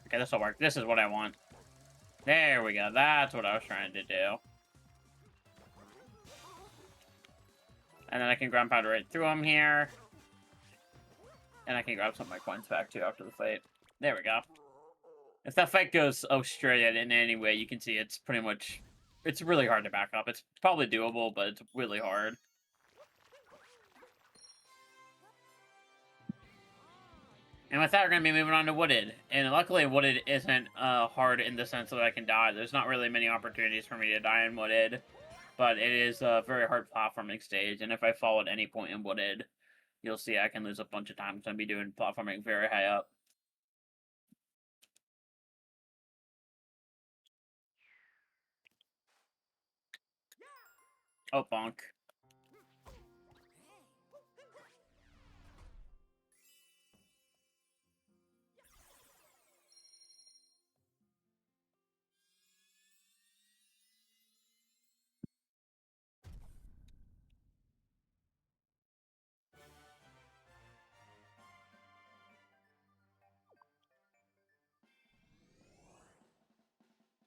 Okay, this'll work. This is what I want. There we go. That's what I was trying to do. And then I can ground powder right through them here. And I can grab some of my coins back too after the fight. There we go. If that fight goes Australia in any way, you can see it's pretty much... It's really hard to back up. It's probably doable, but it's really hard. And with that, we're going to be moving on to Wooded. And luckily, Wooded isn't hard in the sense that I can die. There's not really many opportunities for me to die in Wooded. But it is a very hard platforming stage. And if I fall at any point in Wooded, you'll see I can lose a bunch of times. I'll be doing platforming very high up. Oh, bonk.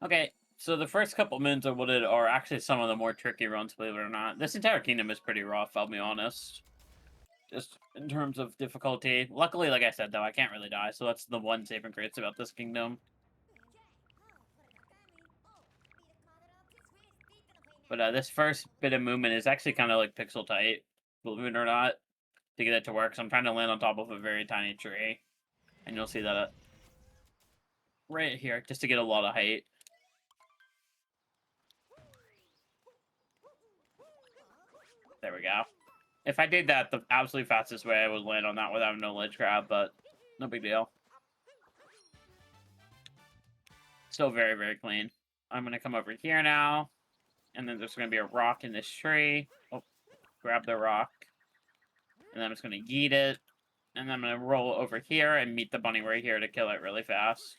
Okay, so the first couple moons of Wooded are actually some of the more tricky runs, believe it or not. This entire kingdom is pretty rough, I'll be honest. Just in terms of difficulty. Luckily, like I said, though, I can't really die, so that's the one saving grace about this kingdom. But this first bit of movement is actually kind of like pixel tight, believe it or not, to get it to work. So I'm trying to land on top of a very tiny tree. And you'll see that right here, just to get a lot of height. There we go. If I did that the absolute fastest way, I would land on that without no ledge grab, but no big deal. Still very, very clean. I'm going to come over here now. And then there's going to be a rock in this tree. Oh, grab the rock. And then I'm just going to yeet it. And then I'm going to roll over here and meet the bunny right here to kill it really fast.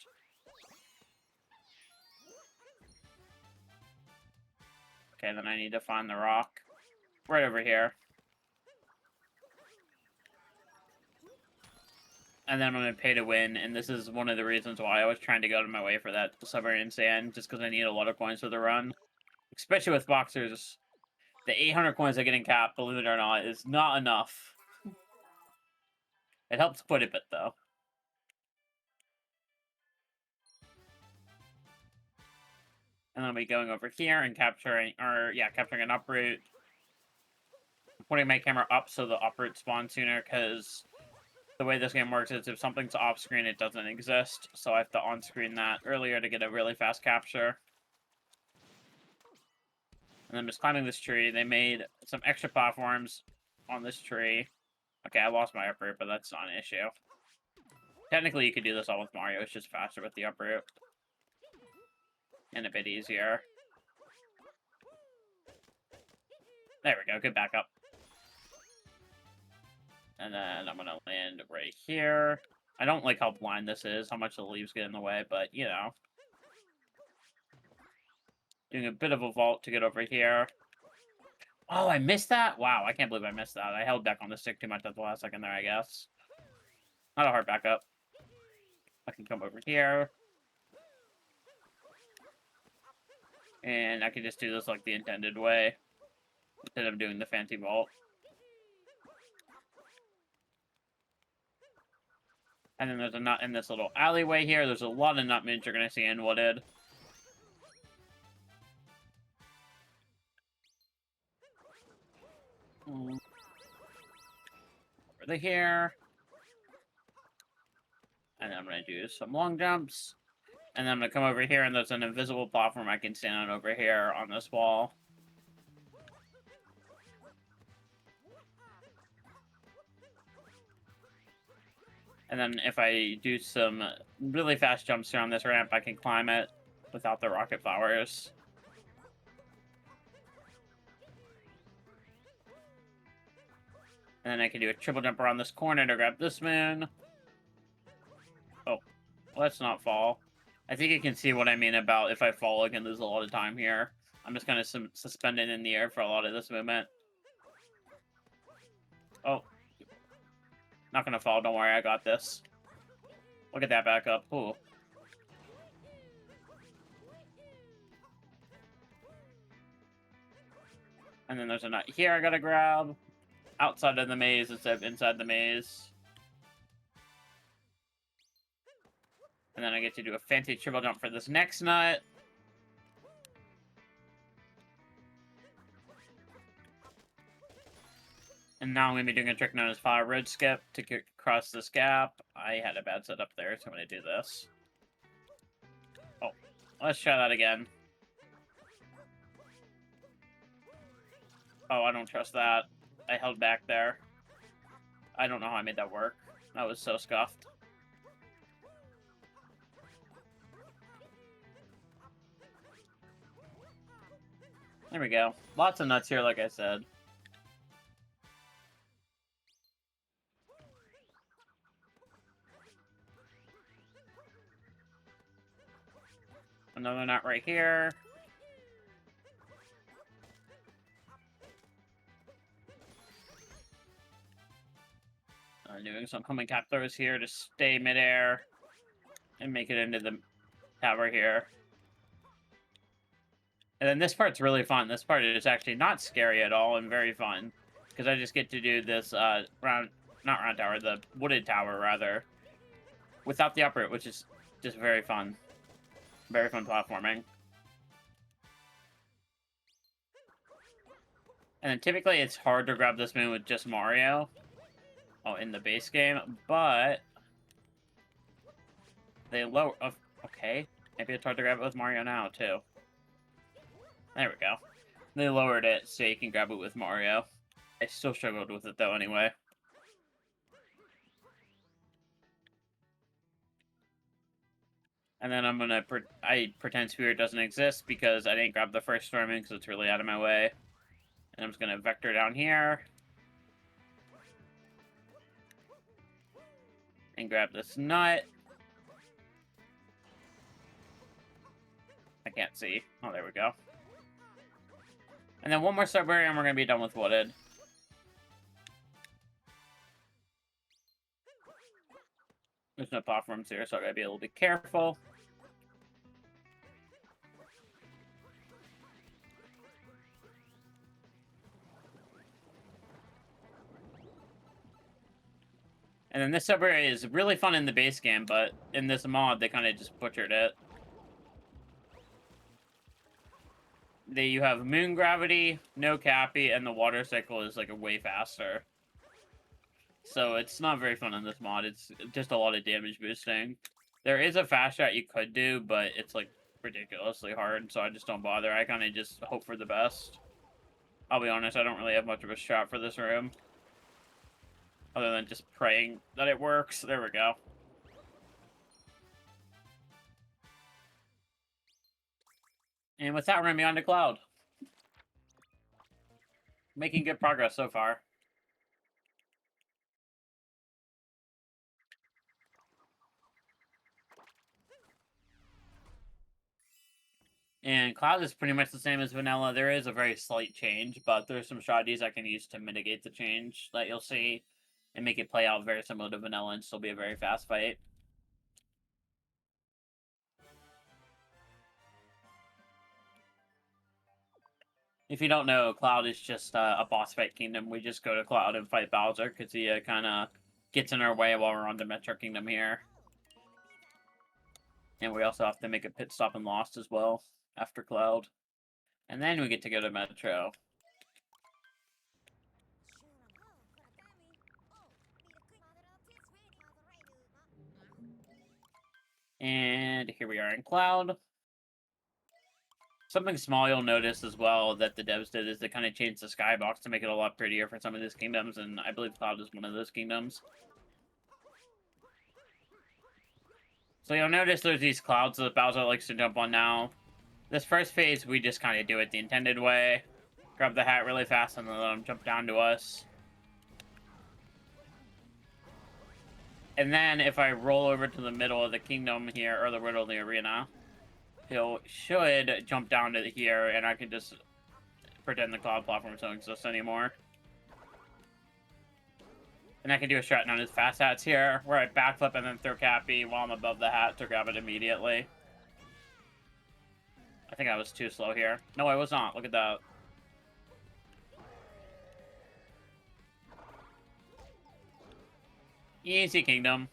Okay, then I need to find the rock. Right over here. And then I'm going to pay to win, and this is one of the reasons why I was trying to go out of my way for that Submarine Sand, just because I need a lot of coins for the run. Especially with Boxers. The 800 coins I get in cap, believe it or not, is not enough It helps quite a bit, though. And then I'll be going over here and capturing an uproot. I'm putting my camera up so the uproot spawns sooner, because the way this game works is if something's off-screen, it doesn't exist. So I have to on-screen that earlier to get a really fast capture. And I'm just climbing this tree. They made some extra platforms on this tree. Okay, I lost my uproot, but that's not an issue. Technically, you could do this all with Mario. It's just faster with the uproot. And a bit easier. There we go. Good backup. And then I'm going to land right here. I don't like how blind this is, how much the leaves get in the way, but, you know. Doing a bit of a vault to get over here. Oh, I missed that? Wow, I can't believe I missed that. I held back on the stick too much at the last second there, I guess. Not a hard backup. I can come over here. And I can just do this like the intended way, instead of doing the fancy vault. And then there's a nut in this little alleyway here. There's a lot of nut mints you're going to see in Wooded. Over to here. And then I'm going to do some long jumps. And then I'm going to come over here, and there's an invisible platform I can stand on over here on this wall. And then if I do some really fast jumps here on this ramp, I can climb it without the rocket flowers. And then I can do a triple jump around this corner to grab this moon. Oh, let's not fall. I think you can see what I mean about if I fall, I can lose a lot of time here. I'm just kind of suspended in the air for a lot of this movement. Oh. Not gonna fall, don't worry, I got this. Look at that back up. Ooh. And then there's a nut here I gotta grab. Outside of the maze instead of inside the maze. And then I get to do a fancy triple jump for this next nut. And now I'm going to be doing a trick known as Fire Road Skip to get across this gap. I had a bad setup there, so I'm going to do this. Oh, let's try that again. Oh, I don't trust that. I held back there. I don't know how I made that work. That was so scuffed. There we go. Lots of nuts here, like I said. Another nut right here. Doing some homing cap throws here to stay midair and make it into the tower here. And then this part's really fun. This part is actually not scary at all and very fun. Because I just get to do this not round tower, the wooded tower, rather. Without the uproot, which is just very fun. Very fun platforming. And then typically it's hard to grab this moon with just Mario. Oh, in the base game, but... They lower... okay. Maybe it's hard to grab it with Mario now, too. There we go. They lowered it so you can grab it with Mario. I still struggled with it, though, anyway. And then I'm gonna... I pretend Spirit doesn't exist because I didn't grab the first storming because it's really out of my way. And I'm just gonna vector down here. And grab this nut. I can't see. Oh, there we go. And then one more sub-area and we're going to be done with Wooded. There's no platforms here, so I gotta be a little bit careful. And And then this subway is really fun in the base game, but in this mod, they kind of just butchered it. You have moon gravity, no cappy, and the water cycle is like way faster. So it's not very fun in this mod. It's just a lot of damage boosting. There is a fast shot you could do, but it's like ridiculously hard, so I just don't bother. I kind of just hope for the best. I'll be honest, I don't really have much of a shot for this room. Other than just praying that it works. There we go. And with that, we're going to be on to Cloud. Making good progress so far. And Cloud is pretty much the same as Vanilla. There is a very slight change, but there's some strategies I can use to mitigate the change that you'll see and make it play out very similar to Vanilla and still be a very fast fight. If you don't know, Cloud is just a boss fight kingdom. We just go to Cloud and fight Bowser because he kind of gets in our way while we're on the Metro Kingdom here. And we also have to make a pit stop in Lost as well after Cloud. And then we get to go to Metro. And here we are in Cloud. Something small you'll notice as well that the devs did is they kind of changed the skybox to make it a lot prettier for some of these kingdoms, and I believe Cloud is one of those kingdoms. So you'll notice there's these clouds that Bowser likes to jump on now. This first phase, we just kind of do it the intended way. Grab the hat really fast and then let him jump down to us. And then if I roll over to the middle of the kingdom here, or the middle of the arena, should jump down to here, and I can just pretend the cloud platforms don't exist anymore. And I can do a strat known as fast hats here, where I backflip and then throw Cappy while I'm above the hat to grab it immediately. I think I was too slow here. No, I was not. Look at that. Easy kingdom.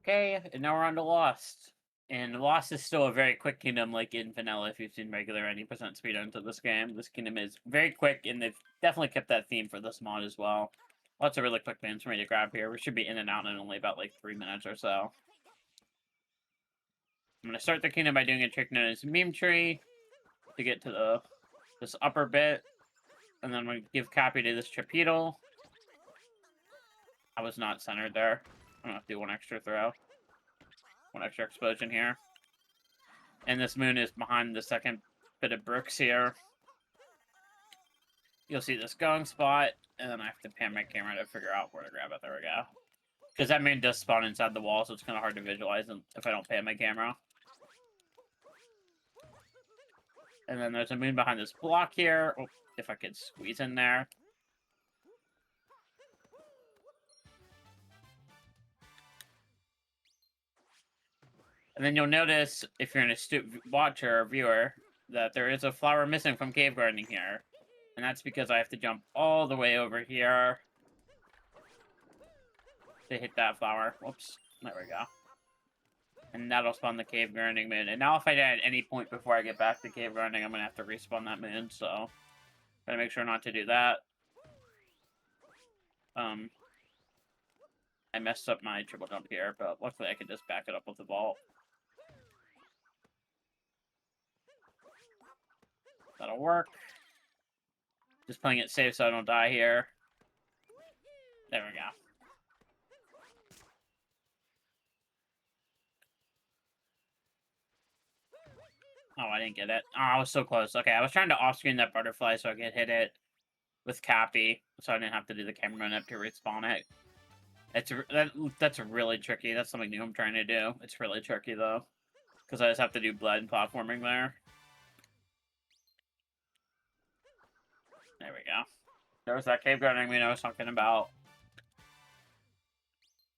Okay, and now we're on to Lost. And Lost is still a very quick kingdom, like in Vanilla, if you've seen regular 90% speedruns to this game. This kingdom is very quick, and they've definitely kept that theme for this mod as well. Lots of really quick things for me to grab here. We should be in and out in only about like 3 minutes or so. I'm going to start the kingdom by doing a trick known as Meme Tree to get to this upper bit. And then I'm going to give Cappy to this Trapedal. I was not centered there. I'm going to have to do one extra throw. One extra explosion here. And this moon is behind the second bit of bricks here. You'll see this going spot, and then I have to pan my camera to figure out where to grab it. There we go. Because that moon does spawn inside the wall, so it's kind of hard to visualize if I don't pan my camera. And then there's a moon behind this block here. Oh, if I could squeeze in there. And then you'll notice, if you're an astute watcher or viewer, that there is a flower missing from cave gardening here. And that's because I have to jump all the way over here to hit that flower. Whoops. There we go. And that'll spawn the cave gardening moon. And now if I die at any point before I get back to cave gardening, I'm going to have to respawn that moon. So, gotta make sure not to do that. I messed up my triple jump here, but luckily I can just back it up with the vault. That'll work. Just playing it safe so I don't die here. There we go. Oh, I didn't get it. Oh, I was so close. Okay, I was trying to off-screen that butterfly so I could hit it with Cappy, so I didn't have to do the camera run up to respawn it. That's really tricky. That's something new I'm trying to do. It's really tricky, though, because I just have to do blood platforming there. There we go. There's that cave guard enemy I was talking about.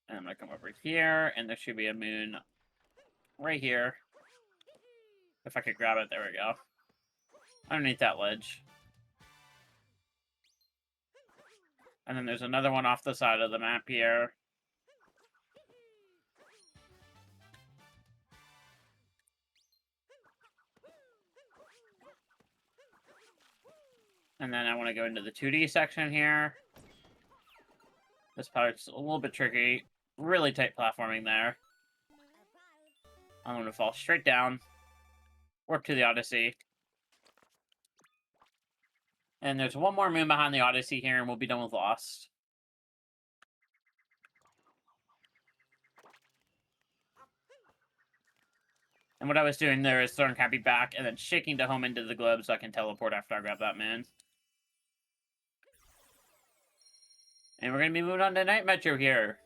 And I'm gonna come over here, and there should be a moon right here. If I could grab it, there we go. Underneath that ledge. And then there's another one off the side of the map here. And then I want to go into the 2D section here. This part's a little bit tricky. Really tight platforming there. I'm going to fall straight down. Work to the Odyssey. And there's one more moon behind the Odyssey here, and we'll be done with Lost. And what I was doing there is throwing Cappy back and then shaking to home into the globe so I can teleport after I grab that moon. And we're going to be moving on to Night Metro here.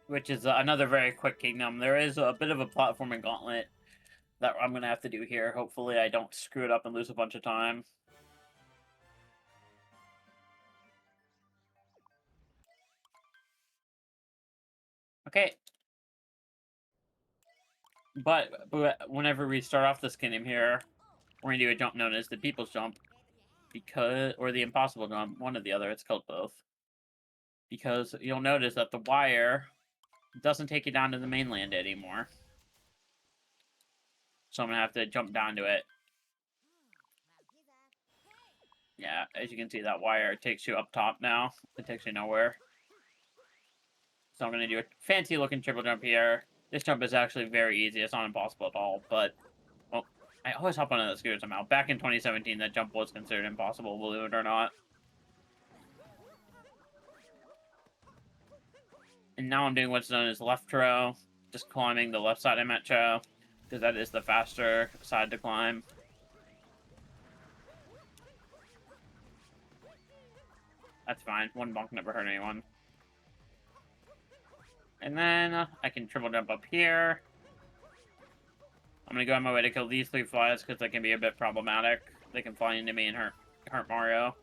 Which is another very quick kingdom. There is a bit of a platforming gauntlet that I'm going to have to do here. Hopefully I don't screw it up and lose a bunch of time. Okay. But whenever we start off this kingdom here, we're going to do a jump known as the People's Jump. Or the Impossible Jump, one or the other, it's called both. Because you'll notice that the wire doesn't take you down to the mainland anymore. So I'm going to have to jump down to it. Yeah, as you can see, that wire takes you up top now. It takes you nowhere. So I'm going to do a fancy looking triple jump here. This jump is actually very easy. It's not impossible at all, but... Well, I always hop on the scooter somehow. Back in 2017, that jump was considered impossible, believe it or not. And now I'm doing what's known as left row. Just climbing the left side of Metro. Because that is the faster side to climb. That's fine. One bump never hurt anyone. And then I can triple jump up here. I'm going to go on my way to kill these 3 flies because they can be a bit problematic. They can fly into me and hurt Mario.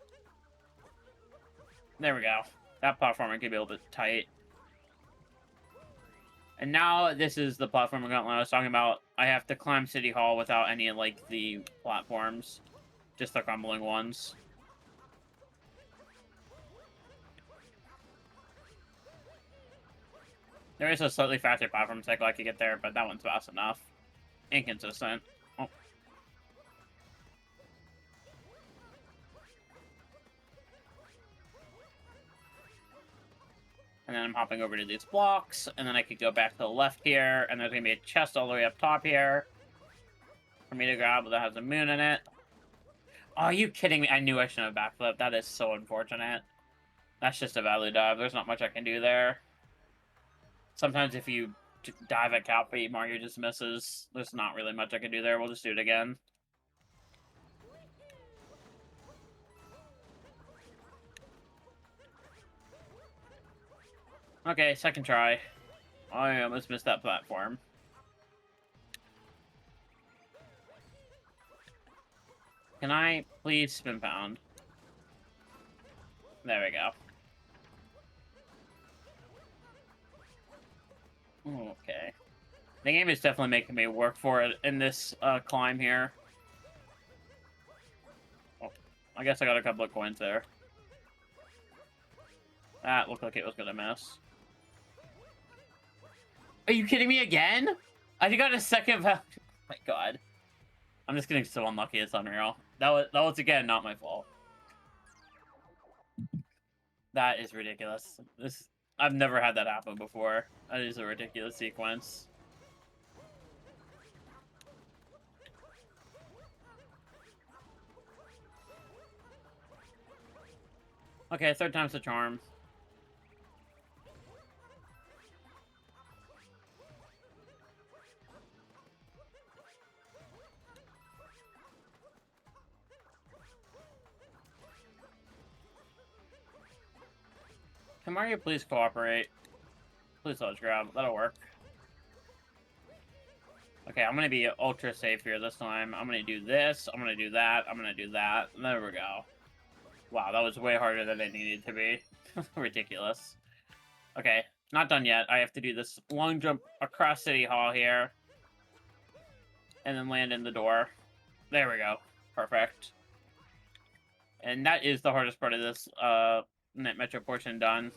There we go. That platforming can be a little bit tight. And now this is the platforming gauntlet I was talking about. I have to climb City Hall without any, like, the platforms. Just the crumbling ones. There is a slightly faster platform cycle I could get there, but that one's fast enough. Inconsistent. Oh. And then I'm hopping over to these blocks, and then I could go back to the left here, and there's going to be a chest all the way up top here for me to grab that has a moon in it. Oh, are you kidding me? I knew I shouldn't have backflipped. That is so unfortunate. That's just a value dive. There's not much I can do there. Sometimes if you dive at Cappy, Mario just misses. There's not really much I can do there. We'll just do it again. Okay, second try. I almost missed that platform. Can I please spin pound? There we go. Okay. The game is definitely making me work for it in this climb here. Oh, I guess I got a couple of coins there. That looked like it was gonna miss. Are you kidding me again? I got a second value. Oh my god. I'm just getting so unlucky, it's unreal. That was again not my fault. That is ridiculous. I've never had that happen before. That is a ridiculous sequence. Okay, third time's the charm. Can Mario please cooperate? Please let us grab. That'll work. Okay, I'm gonna be ultra safe here this time. I'm gonna do this. I'm gonna do that. I'm gonna do that. There we go. Wow, that was way harder than it needed to be. Ridiculous. Okay, not done yet. I have to do this long jump across City Hall here. And then land in the door. There we go. Perfect. And that is the hardest part of this Net Metro portion done.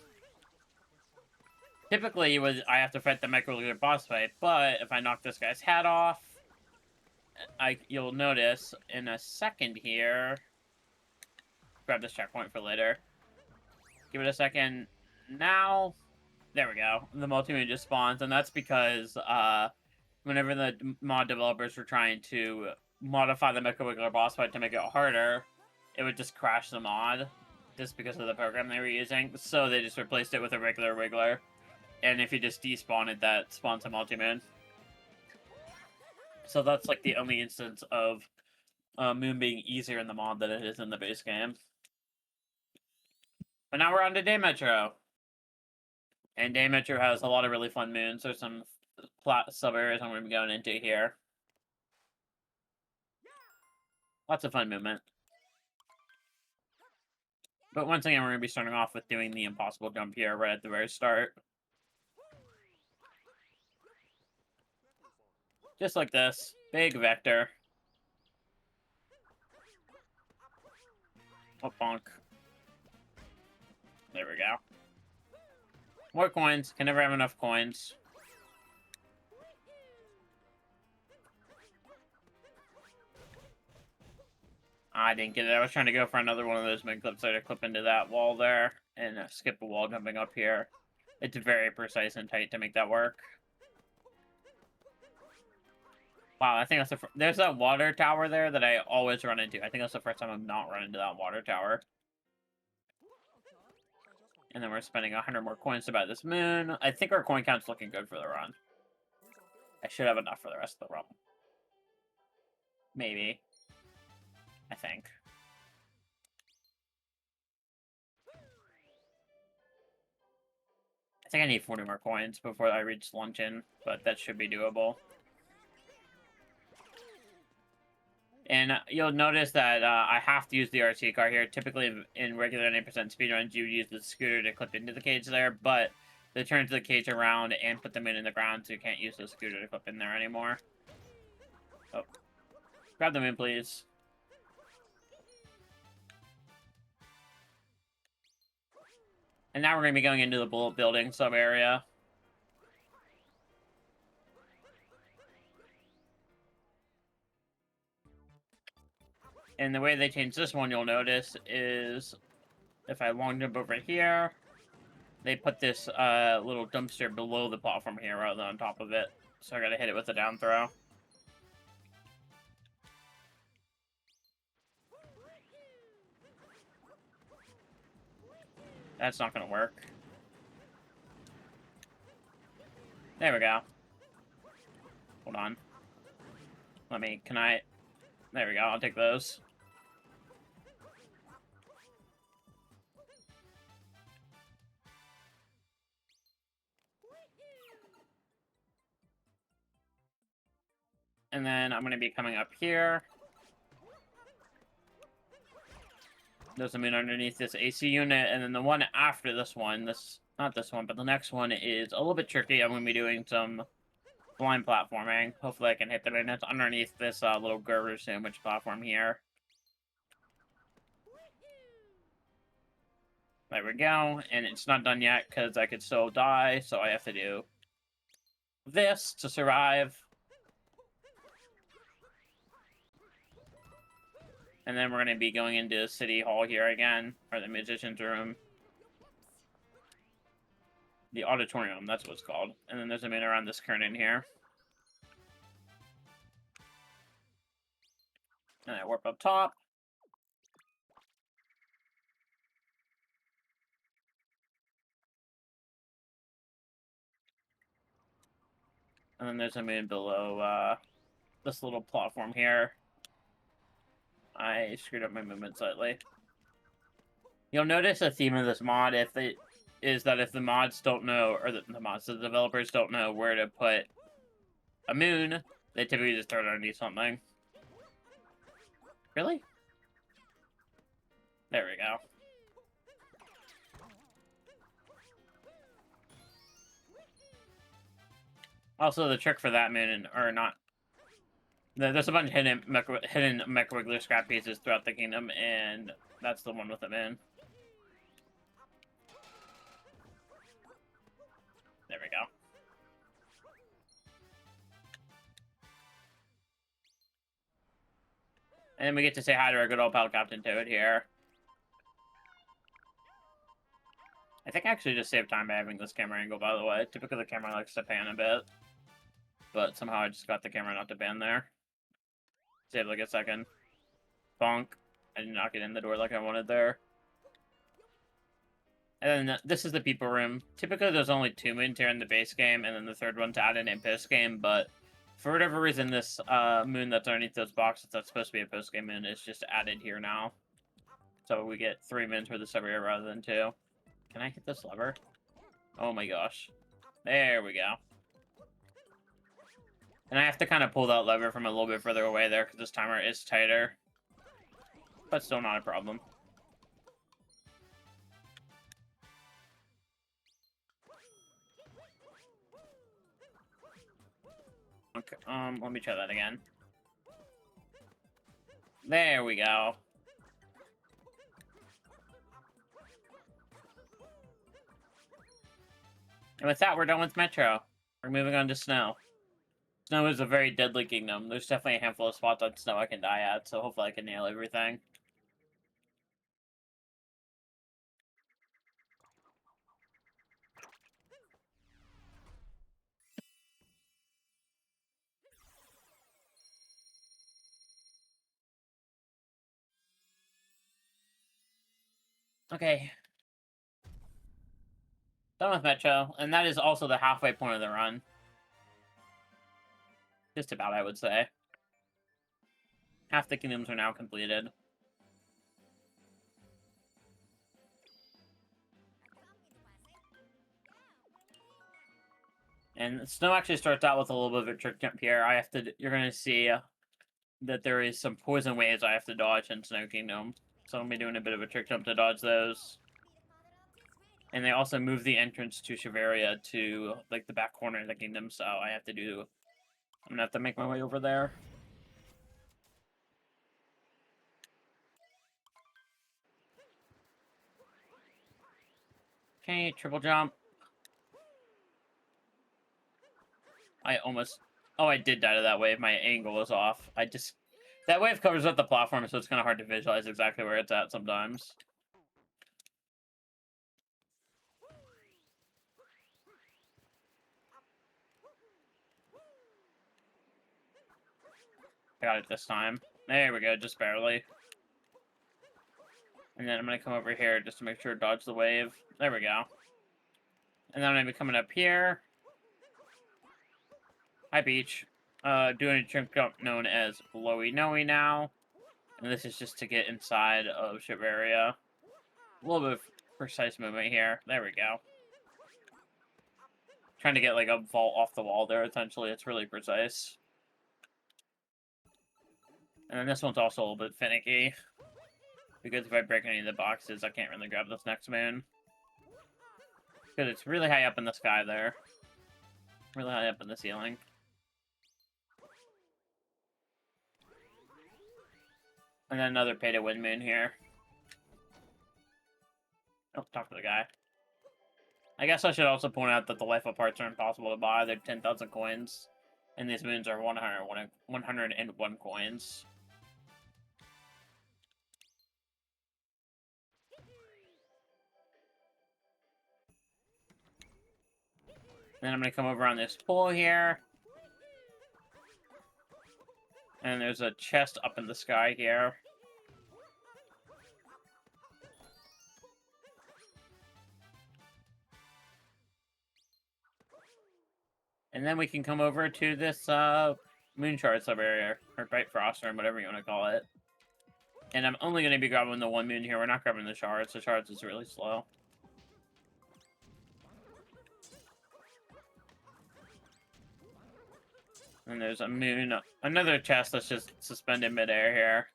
Typically, I have to fight the Mechalogical boss fight, but if I knock this guy's hat off, you'll notice in a second here. Grab this checkpoint for later. Give it a second. Now, there we go. The multi-moon just spawns, and that's because whenever the mod developers were trying to modify the Mechawiggler boss fight to make it harder, it would just crash the mod, just because of the program they were using. So they just replaced it with a regular Wiggler. And if you just despawn it, that spawns a multi-moon. So that's like the only instance of Moon being easier in the mod than it is in the base game. But now we're on to Day Metro. And Day Metro has a lot of really fun moons. There's some sub-areas I'm going to be going into here. Lots of fun movement. But once again, we're going to be starting off with doing the impossible jump here right at the very start. Just like this. Big vector. Oh, bonk. There we go. More coins. Can never have enough coins. I didn't get it. I was trying to go for another one of those mid clips there to clip into that wall there and skip a wall jumping up here. It's very precise and tight to make that work. Wow, I think that's there's that water tower there that I always run into. I think that's the first time I've not run into that water tower. And then we're spending 100 more coins to buy this moon. I think our coin count's looking good for the run. I should have enough for the rest of the run. Maybe. I think. I think I need 40 more coins before I reach luncheon, but that should be doable. And you'll notice that I have to use the RC car here. Typically, in regular 9% speedruns, you would use the scooter to clip into the cage there, but they turned the cage around and put them in the ground, so you can't use the scooter to clip in there anymore. Oh. Grab them in, please. And now we're going to be going into the bullet building sub-area. And the way they changed this one, you'll notice, is if I long jump over here, they put this little dumpster below the platform here rather than on top of it. So I gotta hit it with a down throw. That's not gonna work. There we go. Hold on. Can I... There we go, I'll take those. And then I'm going to be coming up here. There's a moon underneath this AC unit, and then the one after this one, not this one, but the next one is a little bit tricky. I'm going to be doing some blind platforming. Hopefully I can hit the moon. It's underneath this little Gerber sandwich platform here. There we go, and it's not done yet because I could still die, so I have to do this to survive. And then we're going to be going into City Hall here again, or the Musician's Room. The Auditorium, that's what it's called. And then there's a moon around this current in here. And I warp up top. And then there's a moon below this little platform here. I screwed up my movement slightly. You'll notice a theme of this mod is that if the mods don't know, or the developers don't know where to put a moon, they typically just throw it underneath something. Really? There we go. Also, the trick for that moon, or not, there's a bunch of hidden Mecha Wiggler scrap pieces throughout the kingdom, and that's the one with the moon. There we go. And then we get to say hi to our good old pal Captain Toad here. I think I actually just saved time by having this camera angle, by the way. Typically the camera likes to pan a bit. But somehow I just got the camera not to pan there. Save like a second. Bonk. I did not get in the door like I wanted there. And then this is the people room. Typically there's only 2 moons here in the base game, and then the third one to add in post game, but for whatever reason this moon that's underneath those boxes that's supposed to be a post game moon is just added here now. So we get 3 moons for this every year rather than 2. Can I hit this lever? Oh my gosh. There we go. And I have to kind of pull that lever from a little bit further away there because this timer is tighter. But still not a problem. Okay, let me try that again. There we go. And with that, we're done with Metro. We're moving on to Snow. Snow is a very deadly kingdom. There's definitely a handful of spots on Snow I can die at, so hopefully I can nail everything. Okay. Done with Metro, and that is also the halfway point of the run. Just about, I would say. Half the kingdoms are now completed. And Snow actually starts out with a little bit of a trick jump here. You're gonna see that there is some poison waves I have to dodge in Snow Kingdom. So I'm gonna be doing a bit of a trick jump to dodge those. And they also move the entrance to Shiveria to, like, the back corner of the kingdom, so I'm gonna have to make my way over there. Okay, triple jump. Oh, I did die to that wave. My angle was off. That wave covers up the platform, so it's kind of hard to visualize exactly where it's at sometimes. I got it this time. There we go, just barely. And then I'm going to come over here just to make sure to dodge the wave. There we go. And then I'm going to be coming up here. Hi, Beach. Doing a trick jump known as Blowy Noey now. And this is just to get inside of Shiveria. A little bit of precise movement here. There we go. Trying to get like a vault off the wall there, essentially. It's really precise. And then this one's also a little bit finicky. Because if I break any of the boxes, I can't really grab this next moon. Because it's really high up in the sky there. Really high up in the ceiling. And then another pay-to-win moon here. Oh, talk to the guy. I guess I should also point out that the life parts are impossible to buy. They're 10,000 coins. And these moons are 101 coins. Then I'm going to come over on this pole here. And there's a chest up in the sky here. And then we can come over to this moon shard sub area, or Bifrost, or whatever you want to call it. And I'm only going to be grabbing the one moon here. We're not grabbing the shards. The shards is really slow. And there's a moon, another chest that's just suspended midair here.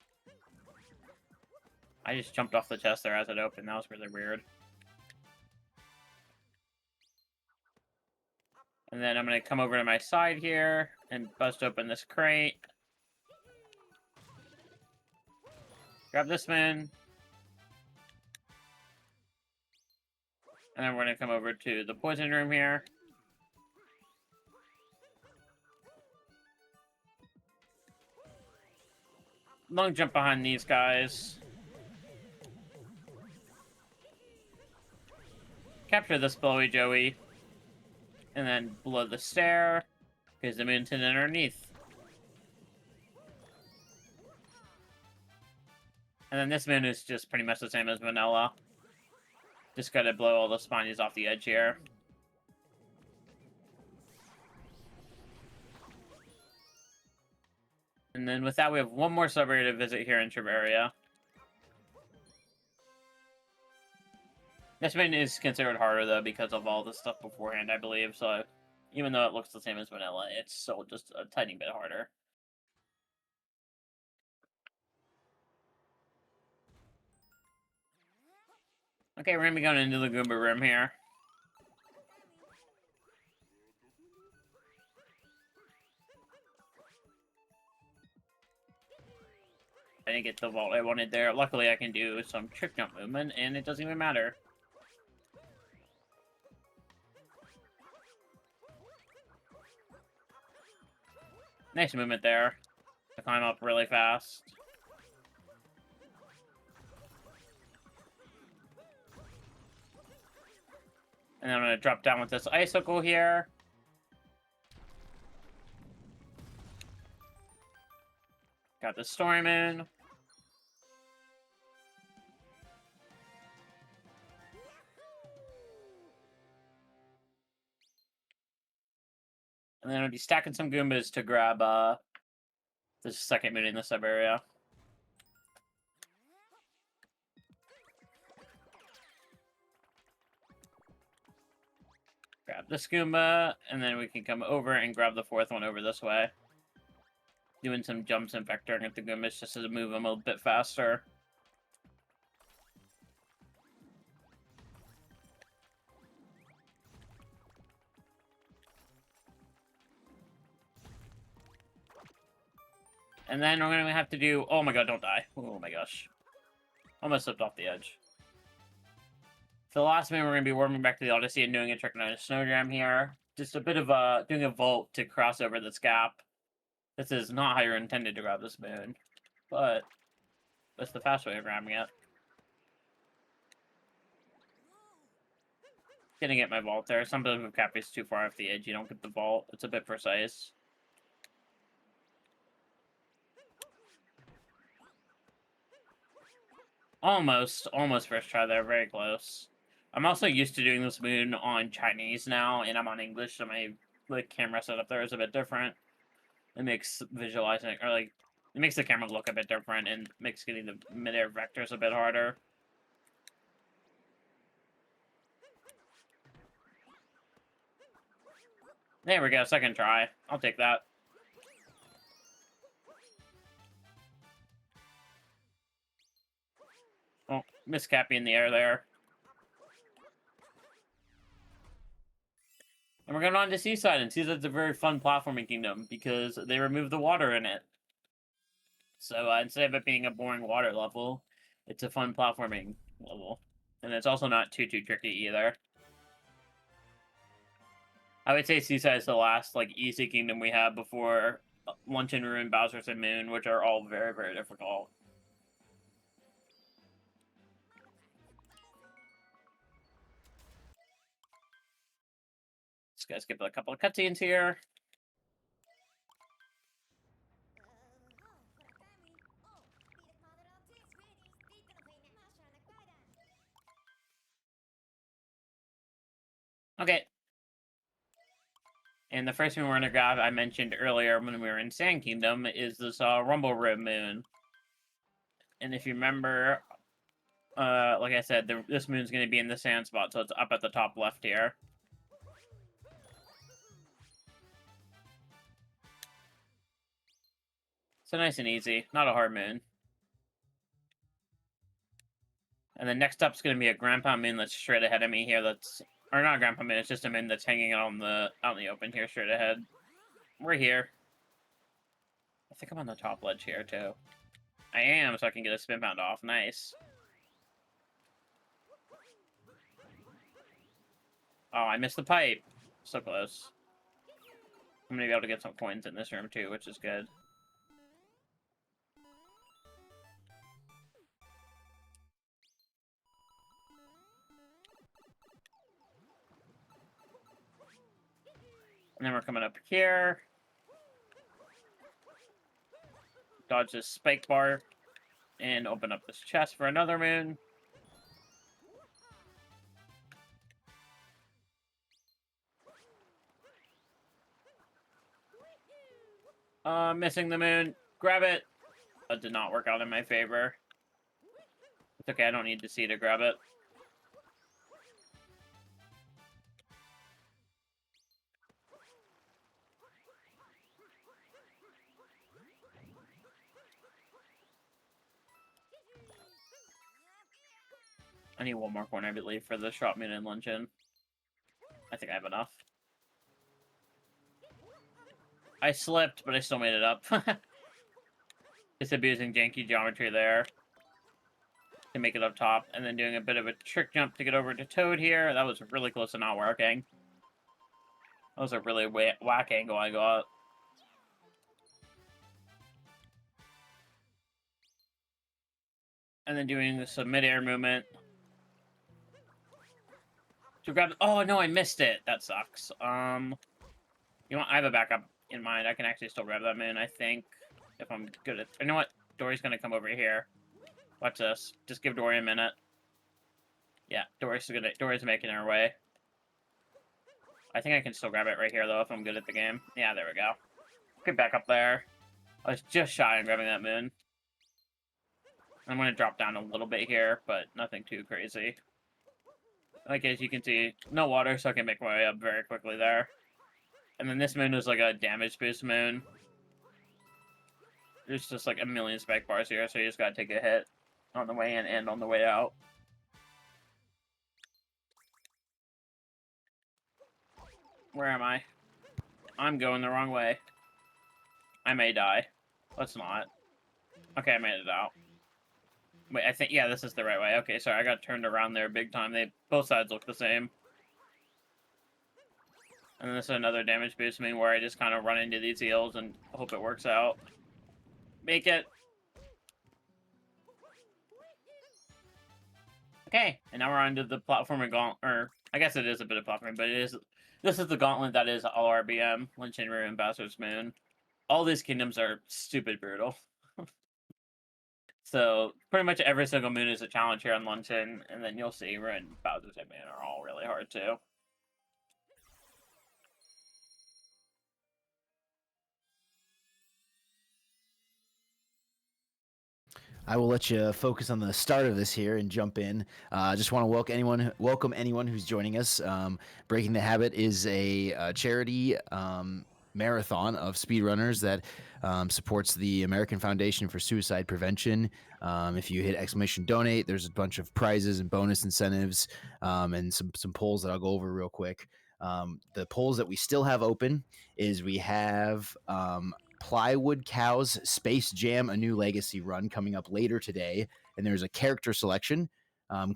I just jumped off the chest there as it opened. That was really weird. And then I'm going to come over to my side here and bust open this crate. Grab this man. And then we're going to come over to the poison room here. Long jump behind these guys. Capture this blowy Joey. And then below the stair, because the moon's hidden underneath. And then this moon is just pretty much the same as vanilla. Just gotta blow all the spinies off the edge here. And then with that, we have one more sub-area to visit here in Treveria. This moon is considered harder, though, because of all the stuff beforehand, I believe. So, even though it looks the same as vanilla, it's still just a tiny bit harder. Okay, we're gonna be going into the Goomba room here. I didn't get the vault I wanted there. Luckily, I can do some trick jump movement, and it doesn't even matter. Nice movement there. To climb up really fast. And then I'm going to drop down with this icicle here. Got the Storyman. And then I'll be stacking some Goombas to grab the second moon in the sub-area. Grab this Goomba, and then we can come over and grab the fourth one over this way. Doing some jumps and vectoring at the Goombas just to move them a bit faster. And then we're going to have to do... Oh my god, don't die. Oh my gosh. Almost slipped off the edge. For the last minute, we're going to be warming back to the Odyssey and doing a trick known as Snowjam here. Just a bit of doing a vault to cross over this gap. This is not how you're intended to grab this moon, but that's the fast way of grabbing it. Gonna get my vault there. Sometimes if Cappy's too far off the edge, you don't get the vault. It's a bit precise. Almost first try there, very close. I'm also used to doing this moon on Chinese now, and I'm on English, so my camera setup there is a bit different. It makes visualizing, or it makes the camera look a bit different, and makes getting the mid-air vectors a bit harder. There we go, second try. I'll take that. Oh, miss Cappy in the air there. And we're going on to Seaside, and Seaside's a very fun platforming kingdom because they remove the water in it. So instead of it being a boring water level, it's a fun platforming level. And it's also not too tricky either. I would say Seaside is the last easy kingdom we have before Luncheon Ruin, Bowser's and Moon, which are all very difficult. Just gotta skip a couple of cutscenes here. Okay. And the first moon we're gonna grab, I mentioned earlier when we were in Sand Kingdom, is this Rumble Room moon. And if you remember, like I said, this moon's gonna be in the sand spot, so it's up at the top left here. So nice and easy, not a hard moon. And then next up's gonna be a Grandpa Moon that's straight ahead of me here. Or not Grandpa Moon. It's just a moon that's hanging out in the open here, straight ahead. We're here. I think I'm on the top ledge here too. I am, so I can get a spin pound off. Nice. Oh, I missed the pipe. So close. I'm gonna be able to get some coins in this room too, which is good. And then we're coming up here. Dodge this spike bar. And open up this chest for another moon. Missing the moon. Grab it. That did not work out in my favor. It's okay, I don't need to see to grab it. I need one more coin, I believe, for the shop moon and luncheon. I think I have enough. I slipped, but I still made it up. Just abusing janky geometry there to make it up top, and then doing a bit of a trick jump to get over to Toad here. That was really close to not working. That was a really whack angle I got. And then doing some mid-air movement. To grab... Oh, no, I missed it. That sucks. You know what? I have a backup in mind. I can actually still grab that moon, I think. If I'm good at... You know what? Dory's gonna come over here. Watch this. Just give Dory a minute. Yeah, Dory's making her way. I think I can still grab it right here, though, if I'm good at the game. Yeah, there we go. Get back up there. I was just shy on grabbing that moon. I'm gonna drop down a little bit here, but nothing too crazy. Like, as you can see, no water, so I can make my way up very quickly there. And then this moon is like a damage boost moon. There's just like a million spike bars here, so you just gotta take a hit on the way in and on the way out. Where am I? I'm going the wrong way. I may die. Let's not. Okay, I made it out. Wait, I think, yeah, this is the right way. Okay, sorry, I got turned around there big time. Both sides look the same. And then this is another damage boost moon where I just kind of run into these eels and hope it works out. Make it. Okay, and now we're on to the platforming gauntlet, or I guess it is a bit of platforming, but this is the gauntlet that is LRBM, Lynch and Ruin, Bastard's Moon. All these kingdoms are stupid brutal. So, pretty much every single moon is a challenge here on Luncheon, and then you'll see Ruin, Bowser's Moon are all really hard too. I will let you focus on the start of this here and jump in. Just want to welcome anyone who's joining us. Breaking the Habit is a charity marathon of speedrunners that supports the American Foundation for Suicide Prevention. If you hit !donate, there's a bunch of prizes and bonus incentives and some polls that I'll go over real quick. The polls that we still have open is we have Plywood Cows Space Jam A New Legacy run coming up later today, and there's a character selection.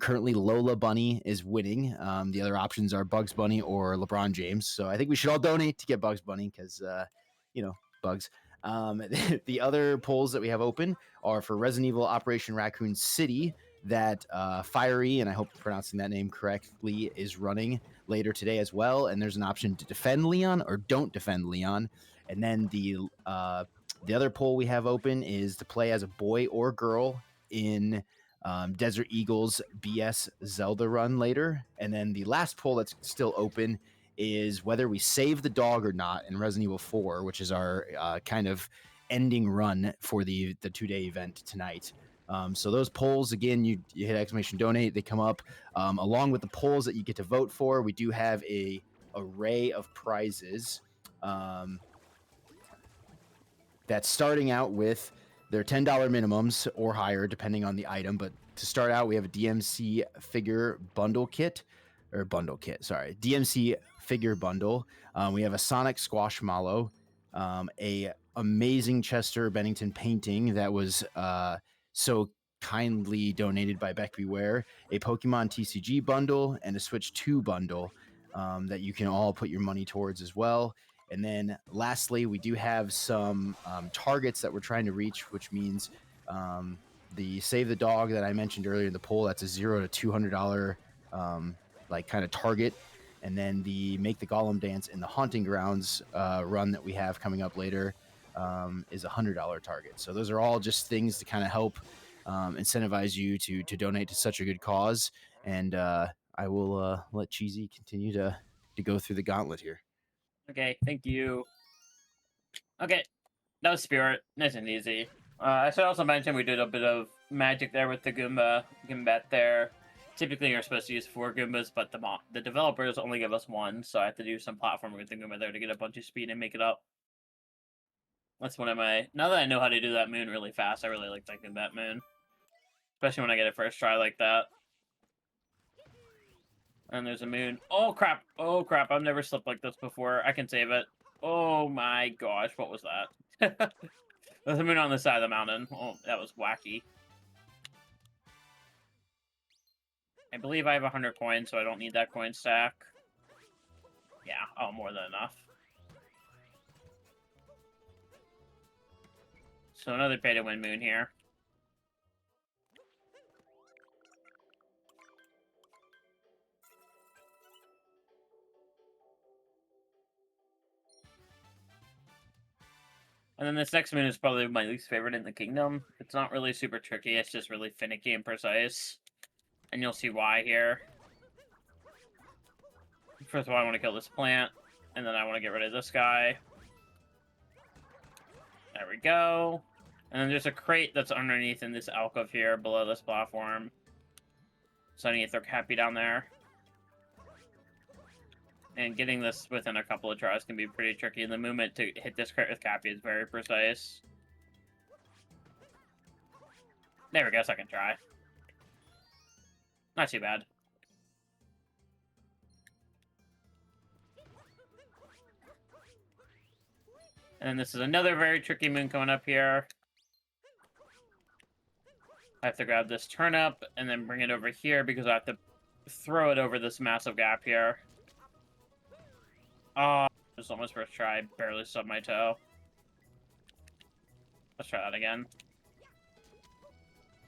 Currently, Lola Bunny is winning. The other options are Bugs Bunny or LeBron James. So I think we should all donate to get Bugs Bunny because, Bugs. The other polls that we have open are for Resident Evil Operation Raccoon City that Fiery, and I hope I'm pronouncing that name correctly, is running later today as well. And there's an option to defend Leon or don't defend Leon. And then the other poll we have open is to play as a boy or girl in Desert Eagle's BS Zelda run later. And then the last poll that's still open is whether we save the dog or not in Resident Evil 4, which is our kind of ending run for the 2-day event tonight. So those polls, again, you hit !donate, they come up along with the polls that you get to vote for. We do have a array of prizes. That's starting out with their $10 minimums or higher, depending on the item, but to start out, we have a DMC figure bundle kit, sorry, DMC figure bundle. We have a Sonic Squashmallow, a amazing Chester Bennington painting that was so kindly donated by Beck Beware, a Pokemon TCG bundle, and a Switch 2 bundle that you can all put your money towards as well. And then lastly, we do have some targets that we're trying to reach, which means the Save the Dog that I mentioned earlier in the poll, that's a $0 to $200 like kind of target. And then the Make the Golem Dance in the Haunting Grounds run that we have coming up later is a $100 target. So those are all just things to kind of help incentivize you to donate to such a good cause. And I will let Cheesy continue to go through the gauntlet here. Okay, thank you. Okay, that was Spirit. Nice and easy. I should also mention we did a bit of magic there with the Goombat there. Typically, you're supposed to use 4 Goombas, but the developers only give us 1, so I have to do some platforming with the Goomba there to get a bunch of speed and make it up. That's one of my... Now that I know how to do that moon really fast, I really like that Goombat moon. Especially when I get it first try like that. And there's a moon. Oh, crap! Oh, crap, I've never slipped like this before. I can save it. Oh my gosh, what was that? There's a moon on the side of the mountain. Oh, that was wacky. I believe I have 100 coins, so I don't need that coin stack. Yeah, oh, more than enough. So another pay-to-win moon here. And then this next moon is probably my least favorite in the kingdom. It's not really super tricky, it's just really finicky and precise. And you'll see why here. First of all, I want to kill this plant, and then I want to get rid of this guy. There we go. And then there's a crate that's underneath in this alcove here, below this platform. So I need to throw Cappy down there. And getting this within a couple of tries can be pretty tricky, and the movement to hit this crate with Cappy is very precise. There we go, second try. Not too bad. And this is another very tricky moon coming up here. I have to grab this turnip and then bring it over here because I have to throw it over this massive gap here. Oh, just almost first try. Barely stubbed my toe. Let's try that again.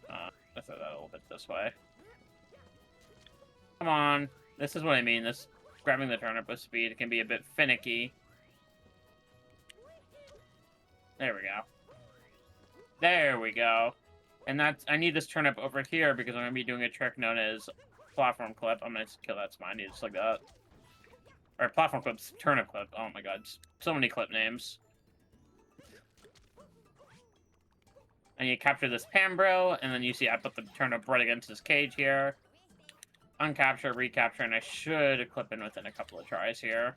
Let's throw that a little bit this way. Come on. This is what I mean. This grabbing the turnip with speed can be a bit finicky. There we go. There we go. And that's... I need this turnip over here because I'm going to be doing a trick known as platform clip. I'm going to kill that spine. I need just like that. Or platform clips, turnip clip. Oh my god. So many clip names. And you capture this Pambro, and then you see I put the turnip right against this cage here. Uncapture, recapture, and I should clip in within a couple of tries here.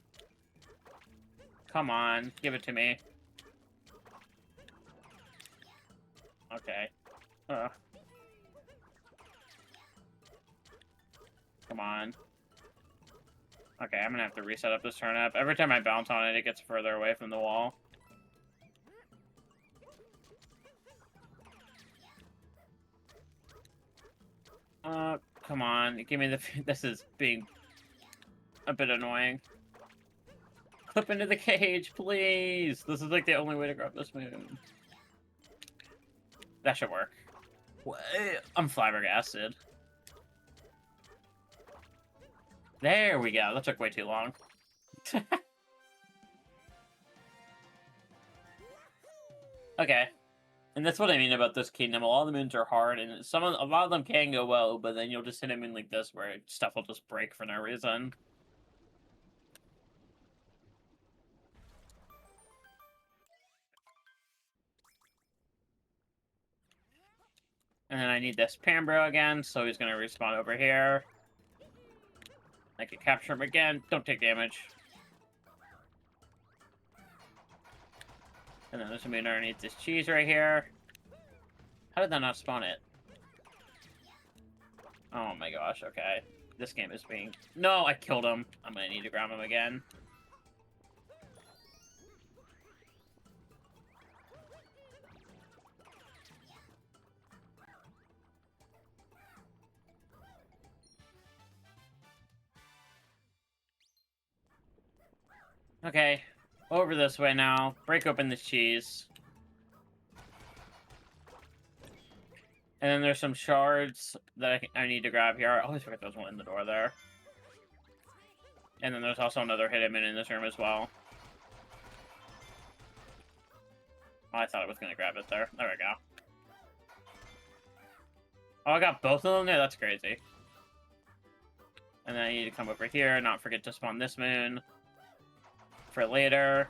Come on, give it to me. Okay. Come on. Okay, I'm gonna have to reset up this turnip. Every time I bounce on it, it gets further away from the wall. Come on. Give me the... This is being a bit annoying. Clip into the cage, please! This is like the only way to grab this moon. That should work. I'm flabbergasted. There we go. That took way too long. Okay. And that's what I mean about this kingdom. A lot of the moons are hard, and a lot of them can go well, but then you'll just hit a moon like this where stuff will just break for no reason. And then I need this Pambro again, so he's going to respawn over here. I can capture him again. Don't take damage. And then there's a moon underneath this cheese right here. How did that not spawn it? Oh my gosh, okay. This game is being... No, I killed him. I'm gonna need to grab him again. Okay, over this way now. Break open the cheese. And then there's some shards that I need to grab here. I always forget there's one in the door there. And then there's also another hidden min in this room as well. Oh, I thought I was going to grab it there. There we go. Oh, I got both of them there? That's crazy. And then I need to come over here, not forget to spawn this moon for later.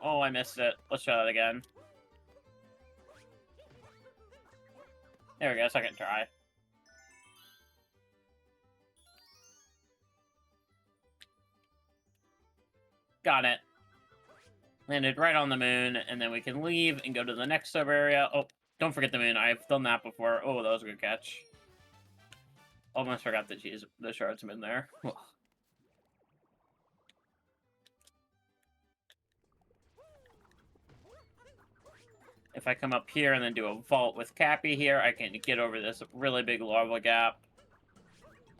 Oh, I missed it. Let's try that again. There we go, second try. Got it. Landed right on the moon, and then we can leave and go to the next sub area. Oh, don't forget the moon. I've done that before. Oh, that was a good catch. Almost forgot the shards in there. If I come up here and then do a vault with Cappy here, I can get over this really big lava gap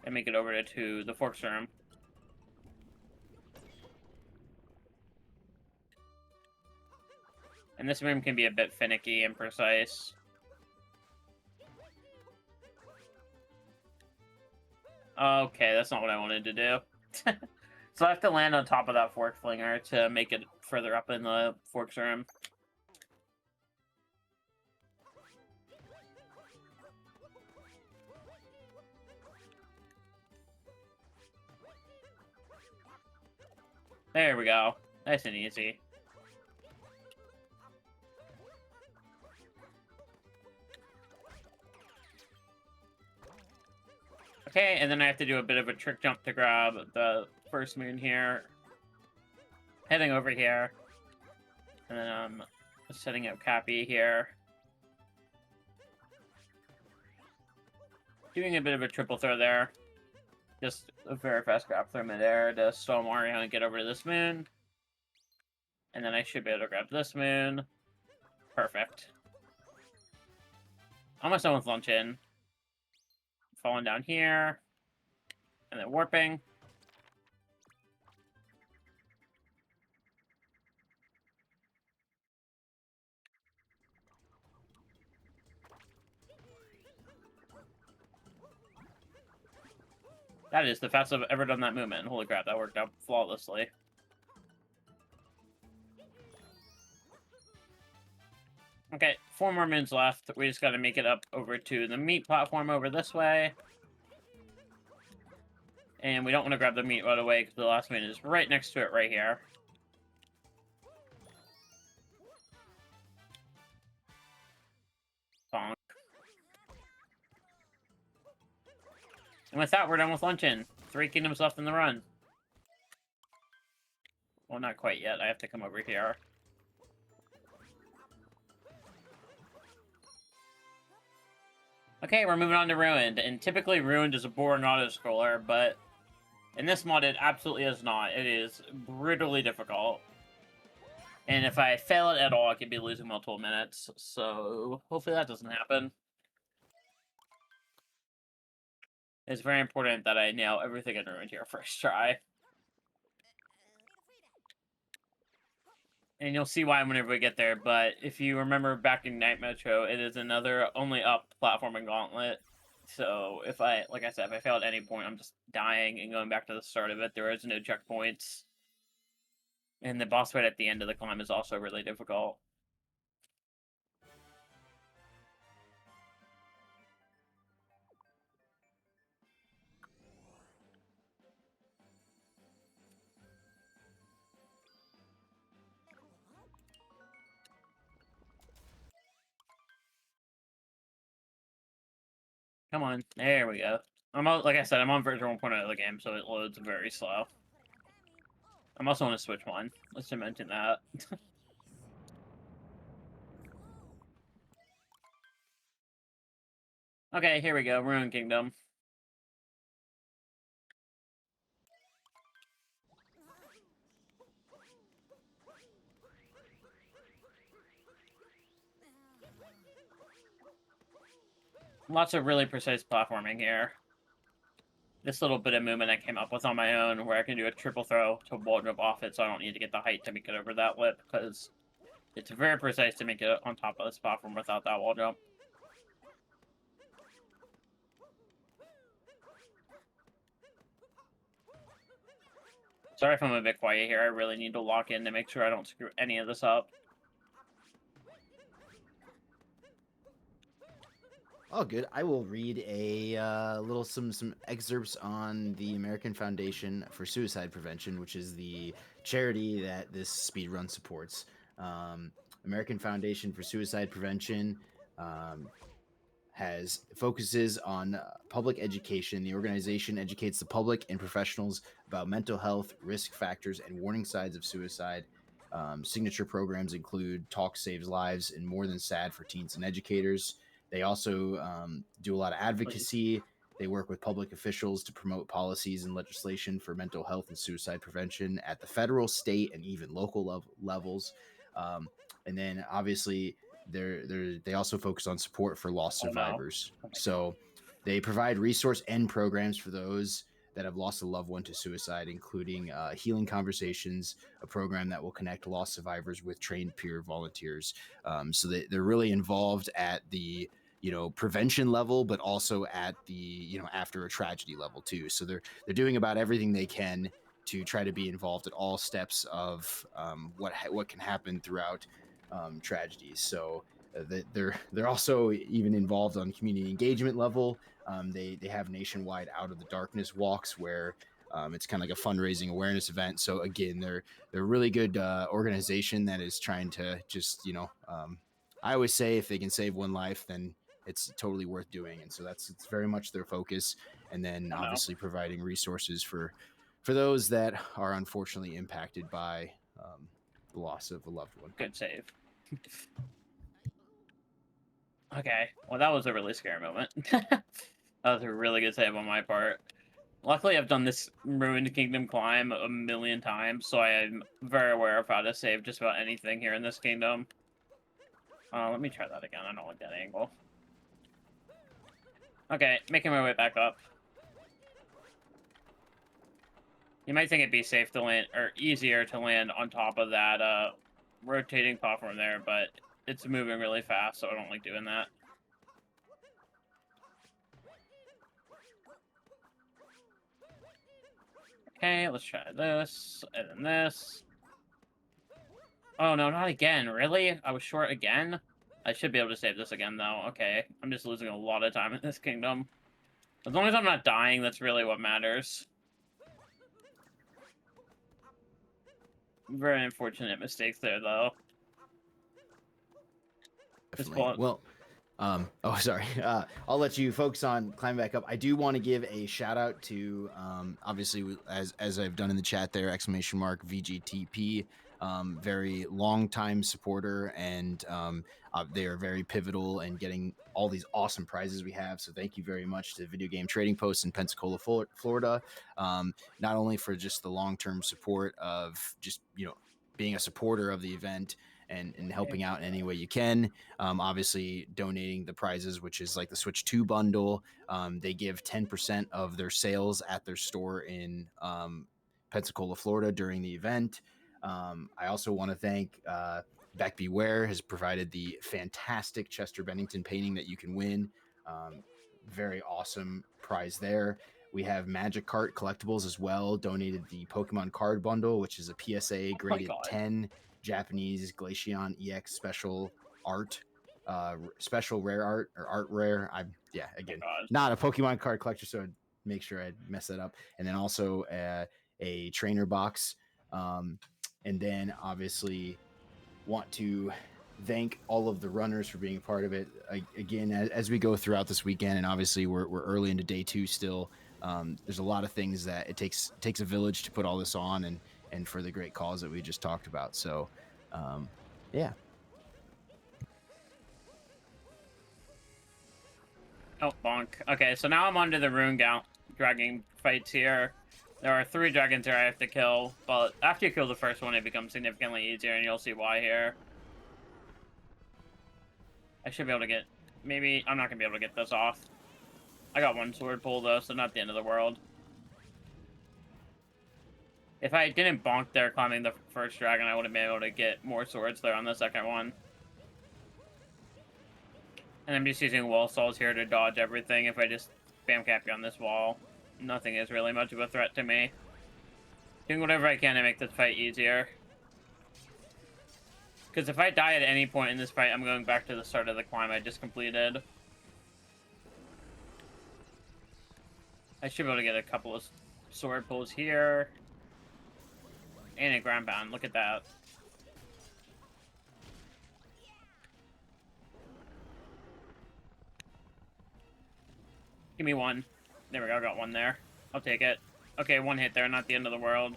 and make it over to the Forks room. And this room can be a bit finicky and precise. Okay, that's not what I wanted to do. So I have to land on top of that Fork Flinger to make it further up in the Forks room. There we go. Nice and easy. Okay, and then I have to do a bit of a trick jump to grab the first moon here. Heading over here. And then I'm setting up Cappy here. Doing a bit of a triple throw there. Just a very fast grab through midair to stall Mario and get over to this moon. And then I should be able to grab this moon. Perfect. Almost done with Luncheon. Falling down here. And then warping. That is the fastest I've ever done that movement. Holy crap, that worked out flawlessly. Okay, 4 more moons left. We just gotta make it up over to the meat platform over this way. And we don't want to grab the meat right away because the last moon is right next to it right here. Bonk. And with that, we're done with Luncheon. 3 kingdoms left in the run. Well, not quite yet. I have to come over here. Okay, we're moving on to Ruined. And typically, Ruined is a boring auto-scroller, but in this mod, it absolutely is not. It is brutally difficult. And if I fail it at all, I could be losing multiple minutes. So, hopefully that doesn't happen. It's very important that I nail everything in Ruined here first try. And you'll see why whenever we get there, but if you remember back in Night Metro, it is another only up platforming gauntlet. So if like I said, if I fail at any point, I'm just dying and going back to the start of it. There is no checkpoints. And the boss fight at the end of the climb is also really difficult. Come on, there we go. Like I said, I'm on version 1.0 of the game, so it loads very slow. I'm also on a Switch one. Let's mention that. Okay, here we go. Ruin Kingdom. Lots of really precise platforming here. This little bit of movement I came up with on my own, where I can do a triple throw to wall jump off it, so I don't need to get the height to make it over that lip, because it's very precise to make it on top of this platform without that wall jump. Sorry if I'm a bit quiet here. I really need to lock in to make sure I don't screw any of this up. Oh, good. I will read a little some excerpts on the American Foundation for Suicide Prevention, which is the charity that this speed run supports. American Foundation for Suicide Prevention focuses on public education. The organization educates the public and professionals about mental health, risk factors, and warning signs of suicide. Signature programs include Talk Saves Lives and More Than Sad for teens and educators. They also do a lot of advocacy. They work with public officials to promote policies and legislation for mental health and suicide prevention at the federal, state, and even local levels. And then obviously they also focus on support for lost survivors. So they provide resource and programs for those that have lost a loved one to suicide, including Healing Conversations, a program that will connect lost survivors with trained peer volunteers. So they're really involved at the prevention level, but also at the after a tragedy level too. So they're doing about everything they can to try to be involved at all steps of what can happen throughout tragedies. So they're also even involved on community engagement level. They have nationwide Out of the Darkness walks where it's kind of like a fundraising awareness event. So again, they're a really good organization that is trying to just I always say if they can save one life, then it's totally worth doing. And so it's very much their focus. And then obviously providing resources for those that are unfortunately impacted by the loss of a loved one. Good save. Okay, well that was a really scary moment. That was a really good save on my part. Luckily, I've done this Ruined Kingdom climb a million times, so I am very aware of how to save just about anything here in this kingdom. Let me try that again. I don't like that angle. Okay, making my way back up. You might think it'd be safe to land, or easier to land on top of that rotating platform there, but it's moving really fast, so I don't like doing that. Okay, let's try this, and then this. Oh no, not again, really? I was short again? I should be able to save this again, though. Okay, I'm just losing a lot of time in this kingdom. As long as I'm not dying, that's really what matters. Very unfortunate mistakes there, though. Well, sorry. I'll let you focus on climbing back up. I do want to give a shout out to, obviously, as I've done in the chat there, ! VGTP, very long time supporter, and they are very pivotal in getting all these awesome prizes we have. So thank you very much to Video Game Trading Post in Pensacola, Florida, not only for just the long-term support of just, being a supporter of the event, and helping out in any way you can. Obviously donating the prizes, which is like the Switch 2 bundle. They give 10% of their sales at their store in Pensacola, Florida during the event. I also want to thank Beck Beware has provided the fantastic Chester Bennington painting that you can win. Very awesome prize there. We have Magic Cart Collectibles as well, donated the Pokemon card bundle, which is a PSA graded 10 Japanese Glaceon EX special art, special rare art, or art rare. Not a Pokemon card collector, so I'd make sure I mess that up. And then also a trainer box. And then obviously want to thank all of the runners for being a part of it. Again, as we go throughout this weekend, and obviously we're early into day 2 still. There's a lot of things that it takes a village to put all this on, and for the great cause that we just talked about. So, yeah. Oh, bonk. Okay, so now I'm onto the Rune Dragon fights here. There are 3 dragons here I have to kill, but after you kill the first one, it becomes significantly easier, and you'll see why here. I should be able to get... Maybe... I'm not going to be able to get this off. I got 1 sword pull, though, so not the end of the world. If I didn't bonk there climbing the first dragon, I would have been able to get more swords there on the second one. And I'm just using wall stalls here to dodge everything. If I just spam cap you on this wall, nothing is really much of a threat to me. Doing whatever I can to make this fight easier. Because if I die at any point in this fight, I'm going back to the start of the climb I just completed. I should be able to get a couple of sword pulls here. And a ground pound. Look at that. Give me 1. There we go, I got 1 there. I'll take it. Okay, 1 hit there, not the end of the world.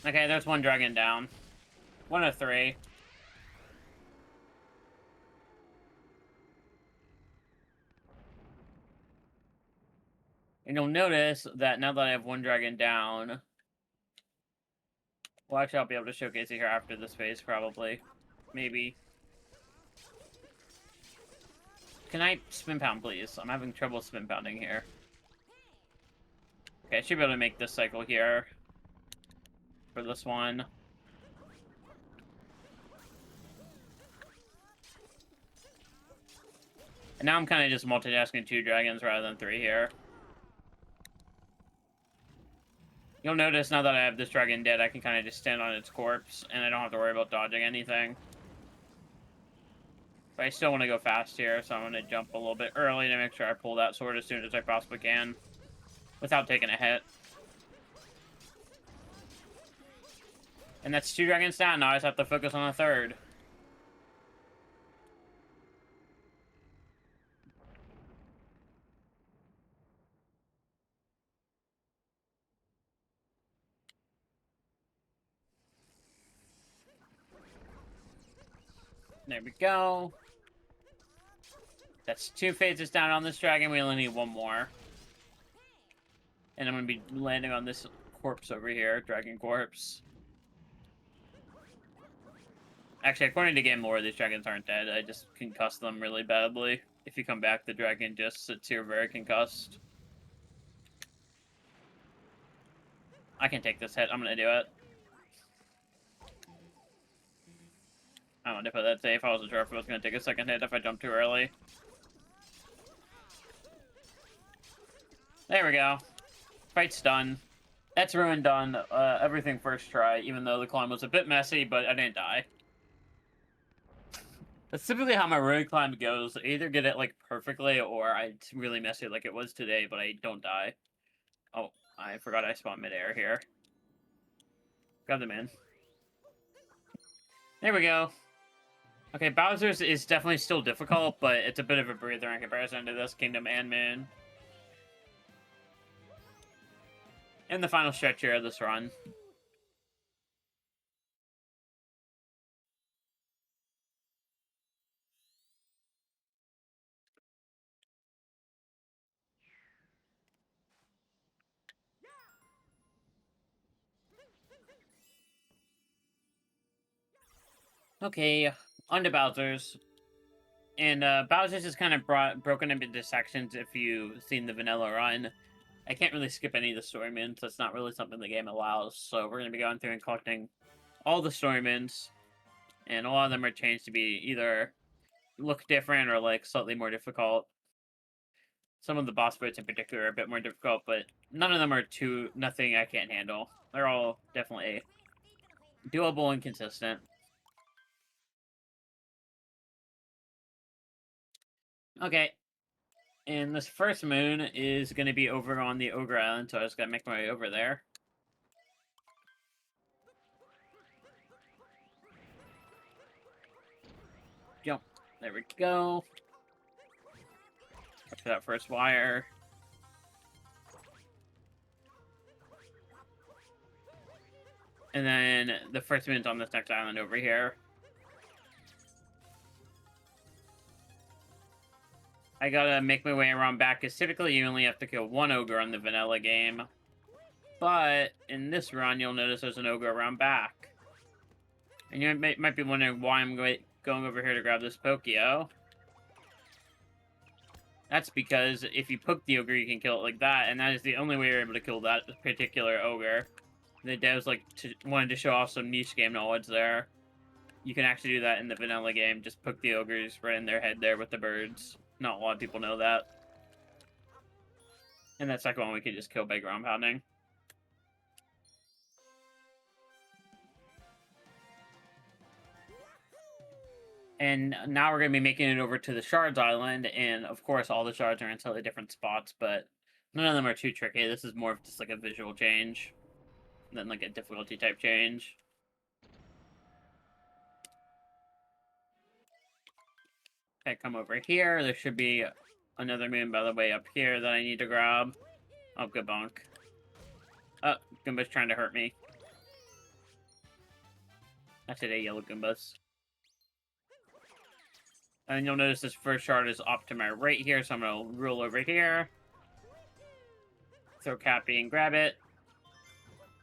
Okay, there's 1 dragon down. 1 of 3. And you'll notice that now that I have 1 dragon down... Well, actually, I'll be able to showcase it here after this phase, probably. Maybe. Can I spin pound, please? I'm having trouble spin pounding here. Okay, I should be able to make this cycle here. For this one. And now I'm kind of just multitasking 2 dragons rather than 3 here. You'll notice now that I have this dragon dead, I can kind of just stand on its corpse, and I don't have to worry about dodging anything. But I still want to go fast here, so I'm going to jump a little bit early to make sure I pull that sword as soon as I possibly can. Without taking a hit. And that's 2 dragons down, now I just have to focus on a 3rd. There we go. That's 2 phases down on this dragon, we only need 1 more. And I'm going to be landing on this corpse over here, dragon corpse. Actually, according to game lore, these dragons aren't dead. I just concussed them really badly. If you come back, the dragon just sits here very concussed. I can take this hit. I'm going to do it. I wanted to put that safe. I wasn't sure if it was going to take a second hit if I jumped too early. There we go. Fight's done. That's Ruin done. Everything first try, even though the climb was a bit messy, but I didn't die. That's typically how my Ruin climb goes. I either get it, like, perfectly, or it's really messy like it was today, but I don't die. Oh, I forgot I spawned midair here. Got them in. There we go. Okay, Bowser's is definitely still difficult, but it's a bit of a breather in comparison to this Kingdom and Moon. In the final stretch here of this run. Okay, on to Bowser's. And Bowser's is kind of broken up into sections if you've seen the vanilla run. I can't really skip any of the story moons. That's not really something the game allows. So we're going to be going through and collecting all the story moons. And a lot of them are changed to be either look different or like slightly more difficult. Some of the boss fights in particular are a bit more difficult, but none of them are nothing I can't handle. They're all definitely doable and consistent. Okay. And this first moon is going to be over on the Ogre Island, so I just got to make my way over there. Jump. There we go. Up to that first wire. And then the first moon's on this next island over here. I gotta make my way around back, because typically you only have to kill one ogre on the vanilla game. But in this run, you'll notice there's an ogre around back. And you might be wondering why I'm going over here to grab this Pokio. That's because if you poke the ogre, you can kill it like that, and that is the only way you're able to kill that particular ogre. The devs wanted to show off some niche game knowledge there. You can actually do that in the vanilla game, just poke the ogres right in their head there with the birds. Not a lot of people know that. And that second one we could just kill by ground pounding. And now we're going to be making it over to the Shards Island, and of course all the shards are in slightly different spots, but none of them are too tricky. This is more of just like a visual change than like a difficulty type change. Okay, come over here. There should be another moon, by the way, up here that I need to grab. Oh, good bonk. Oh, Goomba's trying to hurt me. That's it, yellow Goombas. And you'll notice this first shard is off to my right here, so I'm going to roll over here. Throw Cappy and grab it.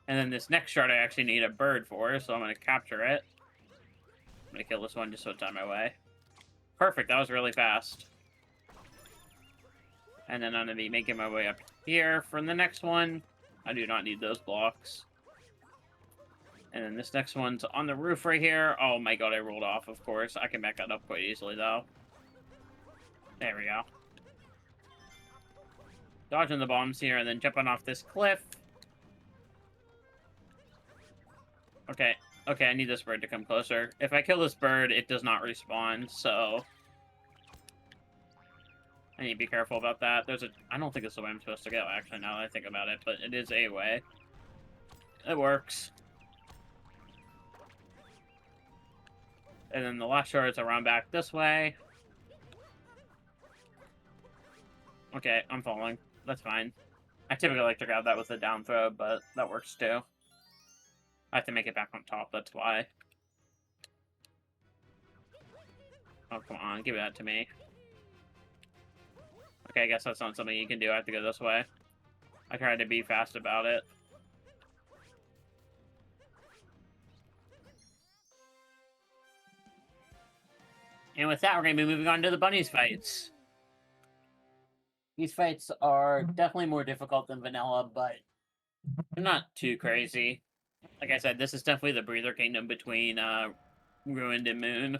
And then this next shard I actually need a bird for, so I'm going to capture it. I'm going to kill this one just so it's on my way. Perfect, that was really fast. And then I'm going to be making my way up here for the next one. I do not need those blocks. And then this next one's on the roof right here. Oh my god, I rolled off, of course. I can back that up quite easily, though. There we go. Dodging the bombs here, and then jumping off this cliff. Okay, okay, I need this bird to come closer. If I kill this bird, it does not respawn, so... I need to be careful about that. I don't think this is the way I'm supposed to go, actually, now that I think about it, but it is a way. It works. And then the last shard's around back this way. Okay, I'm falling. That's fine. I typically like to grab that with a down throw, but that works too. I have to make it back on top, that's why. Oh, come on, give that to me. Okay, I guess that's not something you can do. I have to go this way. I tried to be fast about it. And with that, we're going to be moving on to the bunnies fights. These fights are definitely more difficult than vanilla, but they're not too crazy. Like I said, this is definitely the breather kingdom between Ruined and Moon.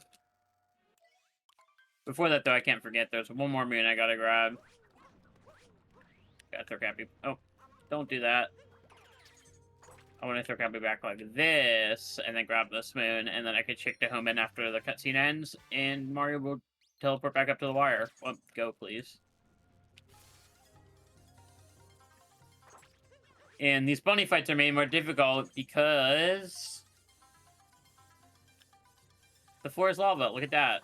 Before that, though, I can't forget there's one more moon I gotta grab. Gotta throw Cappy. Oh, don't do that. I want to throw Cappy back like this, and then grab this moon, and then I could chick to home in after the cutscene ends, and Mario will teleport back up to the wire. Well, go, please. And these bunny fights are made more difficult because the floor is lava. Look at that.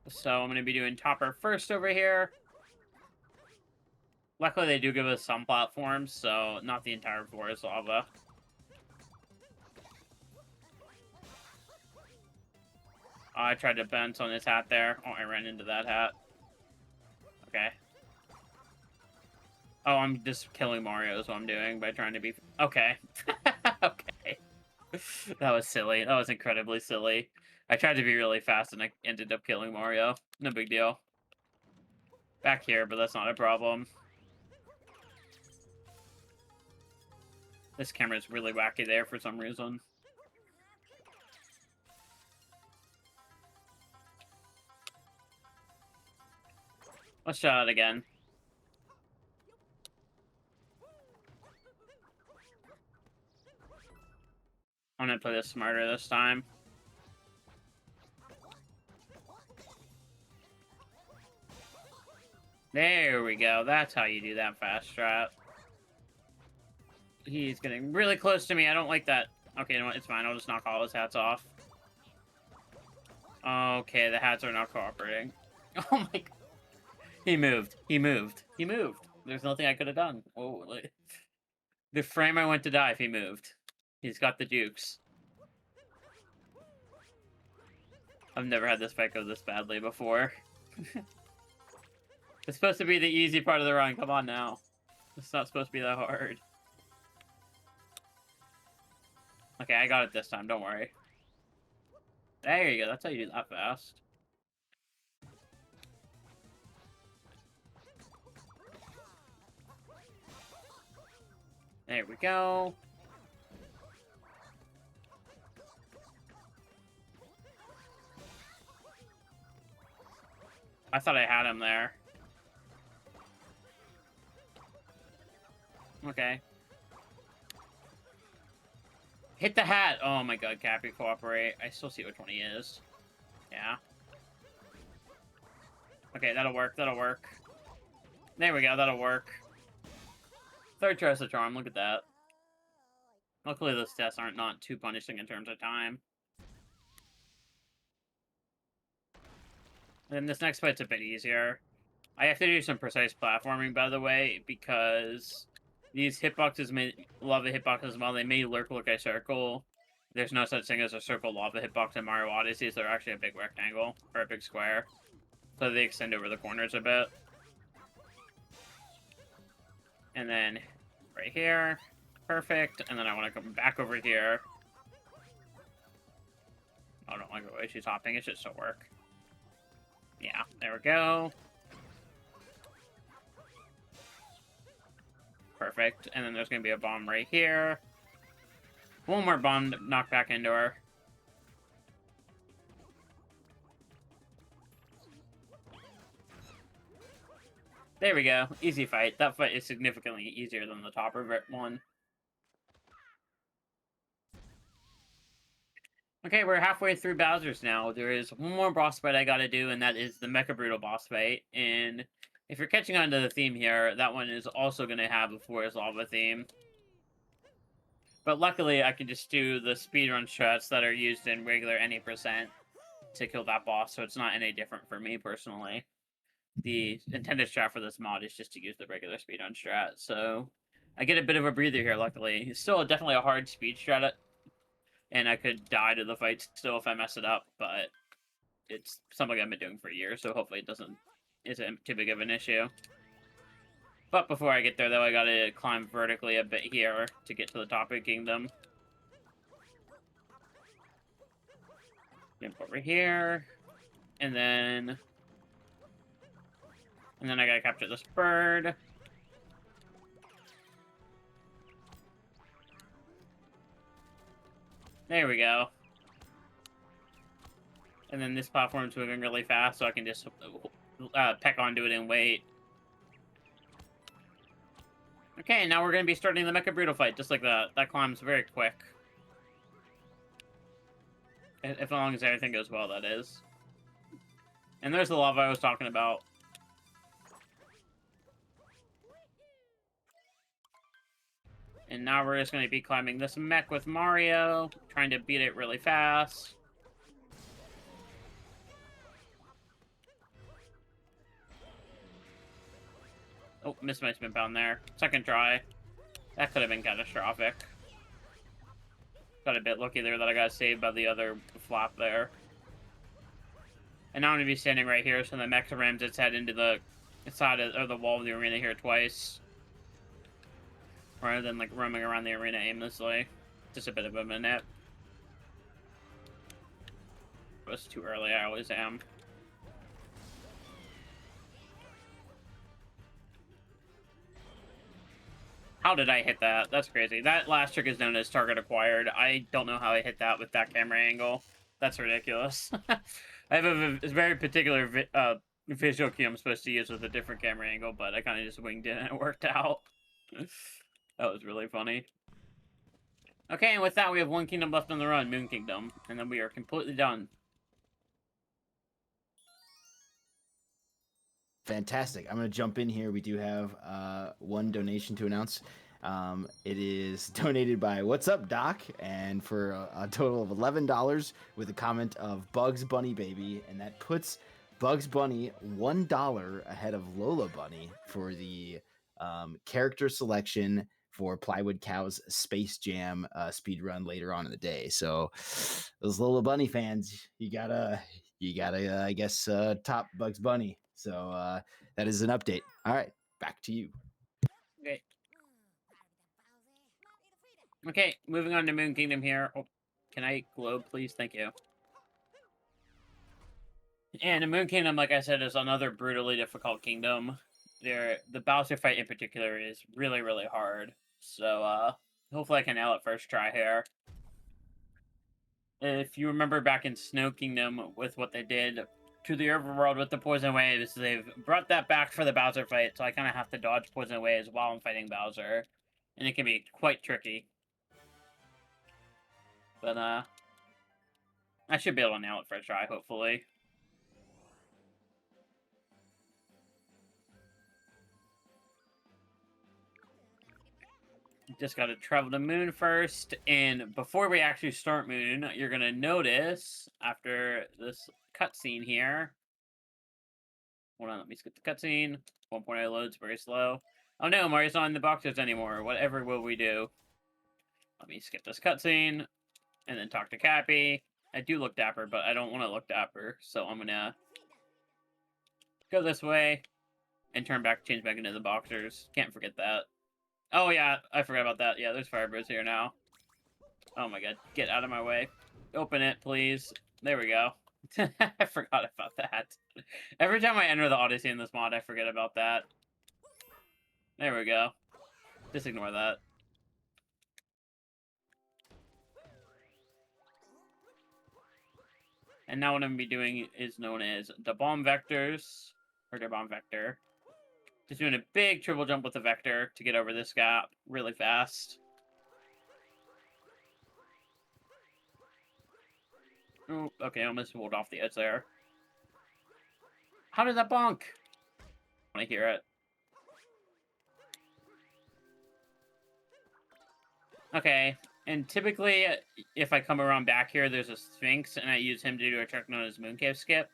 So I'm going to be doing Topper first over here. Luckily, they do give us some platforms, so not the entire floor is lava. Oh, I tried to bounce on his hat there. Oh, I ran into that hat. Okay. Oh, I'm just killing Mario is what I'm doing by trying to be... Okay. Okay. That was silly. That was incredibly silly. I tried to be really fast and I ended up killing Mario. No big deal. Back here, but that's not a problem. This camera's really wacky there for some reason. Let's try it again. I'm gonna play this smarter this time. There we go. That's how you do that fast strat. He's getting really close to me. I don't like that. Okay, you know what? It's fine. I'll just knock all his hats off. Okay, the hats are not cooperating. Oh my god. He moved. He moved. He moved. There's nothing I could have done. Oh, The frame I went to die if he moved. He's got the jukes. I've never had this fight go this badly before. It's supposed to be the easy part of the run. Come on now. It's not supposed to be that hard. Okay, I got it this time. Don't worry. There you go. That's how you do that fast. There we go. I thought I had him there. Okay. Hit the hat! Oh my god, Cappy, cooperate. I still see which one he is. Yeah. Okay, that'll work, that'll work. There we go, that'll work. Third try's the charm, look at that. Luckily those tests aren't not too punishing in terms of time. And then this next fight's a bit easier. I have to do some precise platforming, by the way, because these hitboxes lava hitboxes, while they may look like a circle, there's no such thing as a circle lava hitbox in Mario Odyssey, so they're actually a big rectangle, or a big square. So they extend over the corners a bit. And then right here, perfect, and then I want to come back over here. I don't like the way she's hopping, it should still work. Yeah, there we go. Perfect. And then there's going to be a bomb right here. One more bomb to knock back into her. There we go. Easy fight. That fight is significantly easier than the topper one. Okay, we're halfway through Bowser's now. There is one more boss fight I gotta do, and that is the Mecha Brutal boss fight. And if you're catching on to the theme here, that one is also gonna have a Forest Lava theme. But luckily, I can just do the speedrun strats that are used in regular any% to kill that boss, so it's not any different for me personally. The intended strat for this mod is just to use the regular speedrun strat, so I get a bit of a breather here, luckily. It's still definitely a hard speed strat, and I could die to the fight still if I mess it up, but it's something I've been doing for years, so hopefully it isn't too big of an issue. But before I get there, though, I gotta climb vertically a bit here to get to the top of the kingdom. Jump over here, and then I gotta capture this bird. There we go. And then this platform's moving really fast, so I can just peck onto it and wait. Okay, now we're going to be starting the Mecha Brutal fight, just like that. That climb's very quick. As long as everything goes well, that is. And there's the lava I was talking about. And now we're just going to be climbing this mech with Mario, trying to beat it really fast. Oh, missed my spin pound there. Second try. That could have been catastrophic. Got a bit lucky there that I got saved by the other flop there. And now I'm going to be standing right here, so the mech rams its head into the side of the wall of the arena here twice. Rather than like roaming around the arena aimlessly. Just a bit of a minute. It was too early, I always am. How did I hit that? That's crazy. That last trick is known as target acquired. I don't know how I hit that with that camera angle. That's ridiculous. I have a very particular visual cue I'm supposed to use with a different camera angle, but I kind of just winged it and it worked out. That was really funny. Okay, and with that, we have one kingdom left on the run, Moon Kingdom, and then we are completely done. Fantastic. I'm going to jump in here. We do have one donation to announce. It is donated by What's Up Doc, and for a total of $11 with a comment of Bugs Bunny Baby, and that puts Bugs Bunny $1 ahead of Lola Bunny for the character selection for Plywood Cow's Space Jam speed run later on in the day. So those Lola Bunny fans, you gotta I guess top Bugs Bunny. So that is an update. All right, back to you. Okay. Okay, moving on to Moon Kingdom here. Oh, can I globe, please? Thank you. And the Moon Kingdom, like I said, is another brutally difficult kingdom. The Bowser fight in particular is really, really hard. So, hopefully I can nail it first try here. If you remember back in Snow Kingdom with what they did to the overworld with the Poison Waves, they've brought that back for the Bowser fight, so I kind of have to dodge Poison Waves while I'm fighting Bowser. And it can be quite tricky. But, I should be able to nail it first try, hopefully. Just got to travel to Moon first, and before we actually start Moon, you're going to notice, after this cutscene here... Hold on, let me skip the cutscene. 1.0 loads very slow. Oh no, Mario's not in the boxes anymore. Whatever will we do? Let me skip this cutscene, and then talk to Cappy. I do look dapper, but I don't want to look dapper, so I'm going to go this way, and change back into the boxers. Can't forget that. Oh, yeah, I forgot about that. Yeah, there's Firebirds here now. Oh, my God. Get out of my way. Open it, please. There we go. I forgot about that. Every time I enter the Odyssey in this mod, I forget about that. There we go. Just ignore that. And now what I'm going to be doing is known as the Bomb Vectors, or the Bomb Vector. Just doing a big triple jump with the Vector to get over this gap really fast. Oh, okay, I almost rolled off the edge there. How did that bonk? I want to hear it. Okay, and typically, if I come around back here, there's a Sphinx, and I use him to do a trick known as Mooncave Skip.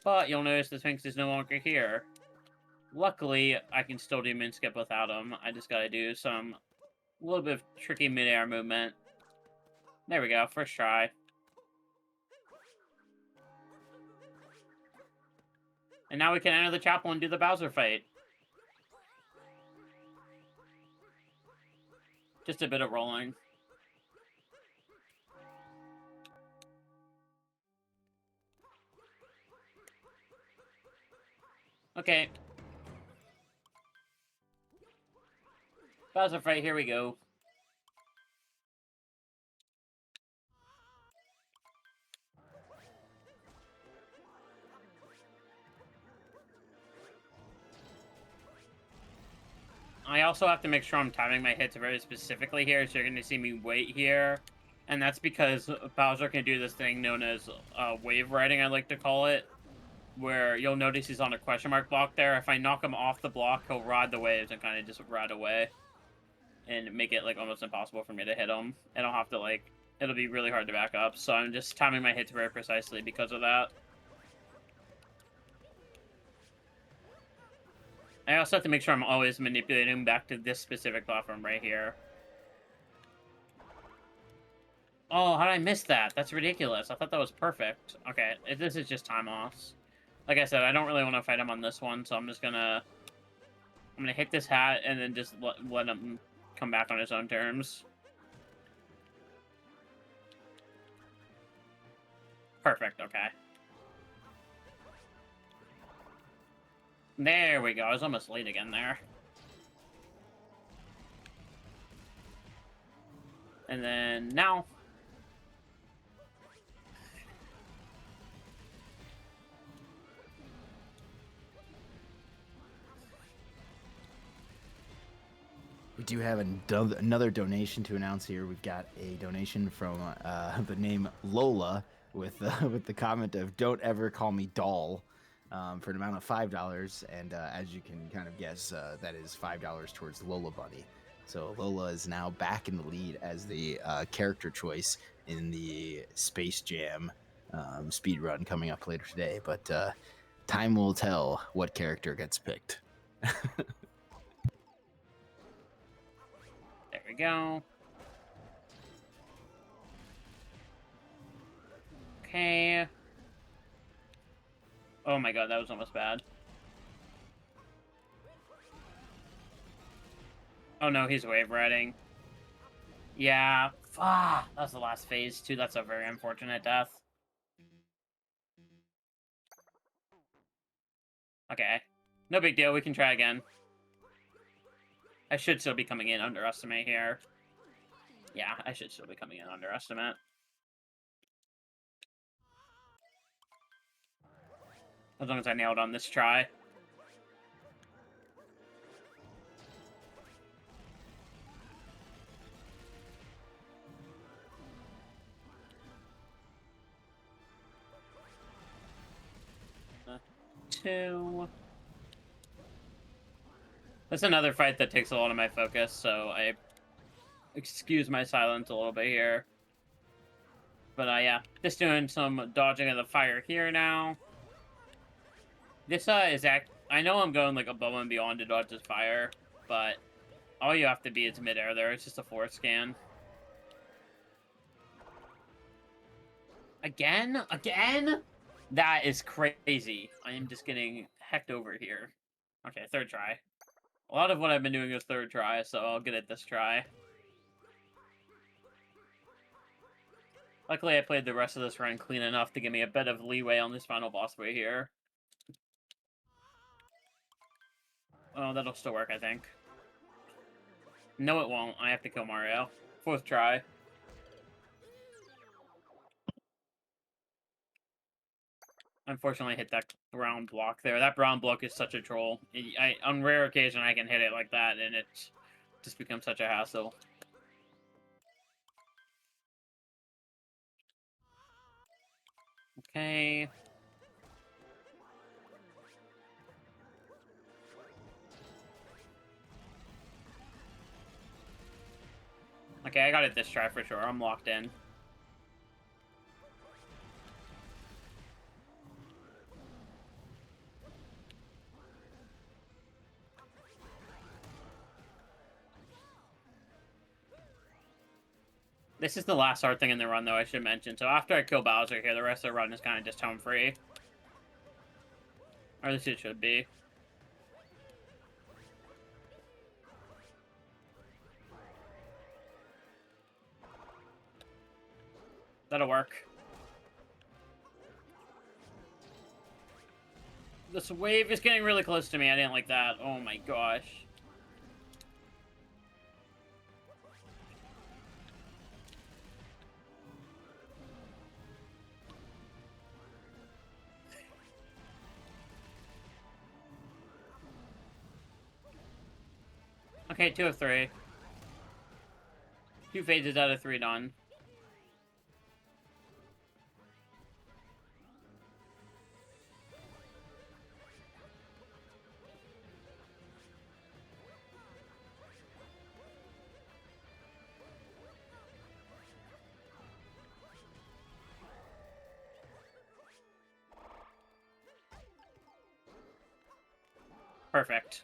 But you'll notice the Sphinx is no longer here. Luckily, I can still do Moon Skip without him. I just gotta do a little bit of tricky mid-air movement. There we go, first try. And now we can enter the chapel and do the Bowser fight. Just a bit of rolling. Okay. Bowser fight, here we go. I also have to make sure I'm timing my hits very specifically here, so you're going to see me wait here. And that's because Bowser can do this thing known as wave riding, I like to call it, where you'll notice he's on a question mark block there. If I knock him off the block, he'll ride the waves and kind of just ride away. And make it, like, almost impossible for me to hit him. And I'll have to, like, it'll be really hard to back up. So I'm just timing my hits very precisely because of that. I also have to make sure I'm always manipulating him back to this specific platform right here. Oh, how did I miss that? That's ridiculous. I thought that was perfect. Okay, this is just time loss. Like I said, I don't really want to fight him on this one, so I'm just gonna... I'm gonna hit this hat and then just let him come back on his own terms. Perfect, okay. There we go. I was almost late again there. And then now. We do have another donation to announce here. We've got a donation from the name Lola with the comment of "Don't ever call me doll," for an amount of $5. And as you can kind of guess, that is $5 towards Lola Bunny. So Lola is now back in the lead as the character choice in the Space Jam speed run coming up later today. But time will tell what character gets picked. we go. Okay. Oh my god, that was almost bad. Oh no, he's wave riding. Yeah. Ah, that was the last phase too. That's a very unfortunate death. Okay. No big deal, we can try again. I should still be coming in underestimate here. Yeah, I should still be coming in underestimate. As long as I nailed on this try. Two. That's another fight that takes a lot of my focus, so I excuse my silence a little bit here. But yeah, just doing some dodging of the fire here now. This is I know I'm going like above and beyond to dodge this fire, but all you have to be is midair there. It's just a force scan. Again? Again? That is crazy. I am just getting hecked over here. Okay, third try. A lot of what I've been doing is third try, so I'll get it this try. Luckily, I played the rest of this run clean enough to give me a bit of leeway on this final boss way here. Oh, that'll still work, I think. No, it won't. I have to kill Mario. Fourth try. Unfortunately, hit that brown block there. That brown block is such a troll. On rare occasion, I can hit it like that, and it just becomes such a hassle. Okay. Okay, I got it this try for sure. I'm locked in. This is the last hard thing in the run, though, I should mention. So after I kill Bowser here, the rest of the run is kind of just home free. Or at least it should be. That'll work. This wave is getting really close to me. I didn't like that. Oh my gosh. Okay, 2 of 3. 2 phases out of 3 done. Perfect.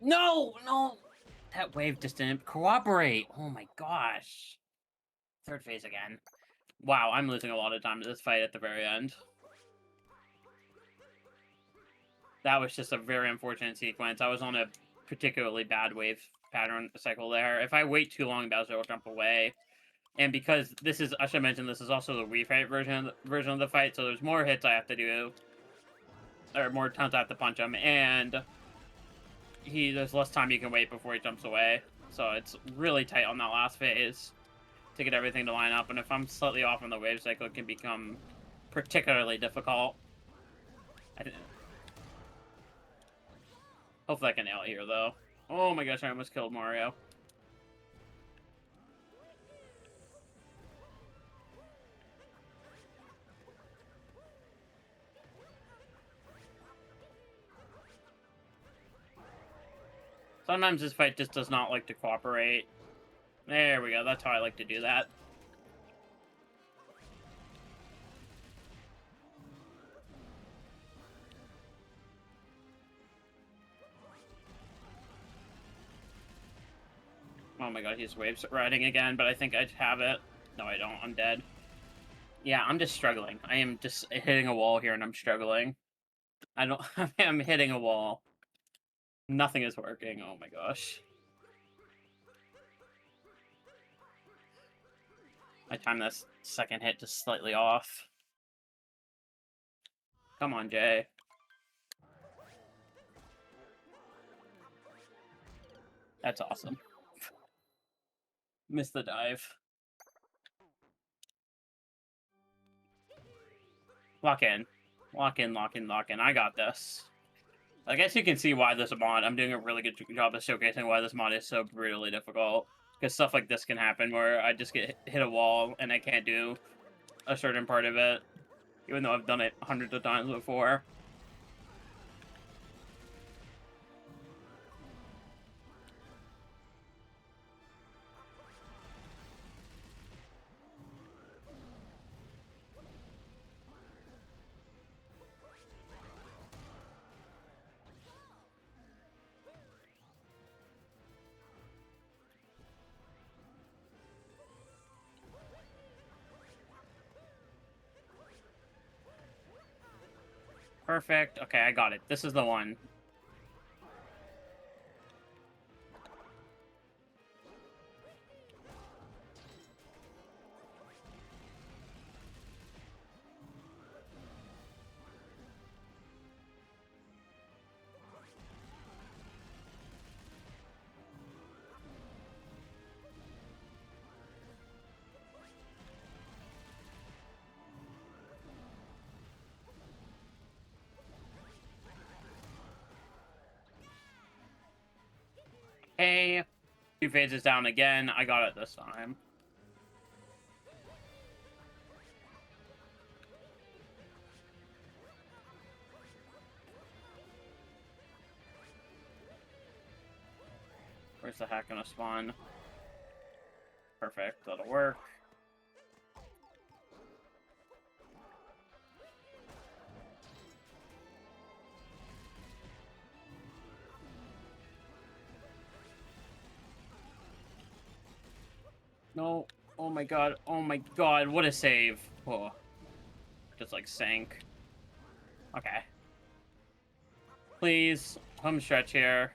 No! No! That wave just didn't cooperate. Oh my gosh. Third phase again. Wow, I'm losing a lot of time to this fight at the very end. That was just a very unfortunate sequence. I was on a particularly bad wave pattern cycle there. If I wait too long, Bowser will jump away. And because this is, I should mention, this is also the Wii Fight version of the fight, so there's more hits I have to do. Or more times I have to punch him, and there's less time you can wait before he jumps away. So it's really tight on that last phase to get everything to line up, and if I'm slightly off on the wave cycle, it can become particularly difficult. Hopefully I can nail it here, though. Oh my gosh, I almost killed Mario. Sometimes this fight just does not like to cooperate. There we go, that's how I like to do that. Oh my god, he's wave riding again, but I think I have it. No, I don't. I'm dead. Yeah, I'm just struggling. I am just hitting a wall here, and I'm struggling. I don't... I'm hitting a wall. Nothing is working. Oh my gosh. I timed this second hit just slightly off. Come on, Jay. That's awesome. Missed the dive. Lock in. Lock in, lock in, lock in. I got this. I guess you can see why this mod... I'm doing a really good job of showcasing why this mod is so brutally difficult. Because stuff like this can happen where I just get hit a wall and I can't do a certain part of it. Even though I've done it hundreds of times before. Perfect. Okay, I got it. This is the one. Hey, 2 phases down again. I got it this time. Where's the hack gonna spawn? Perfect, that'll work. No. Oh my god. Oh my god. What a save. Oh. Just like sank. Okay. Please. Home stretch here.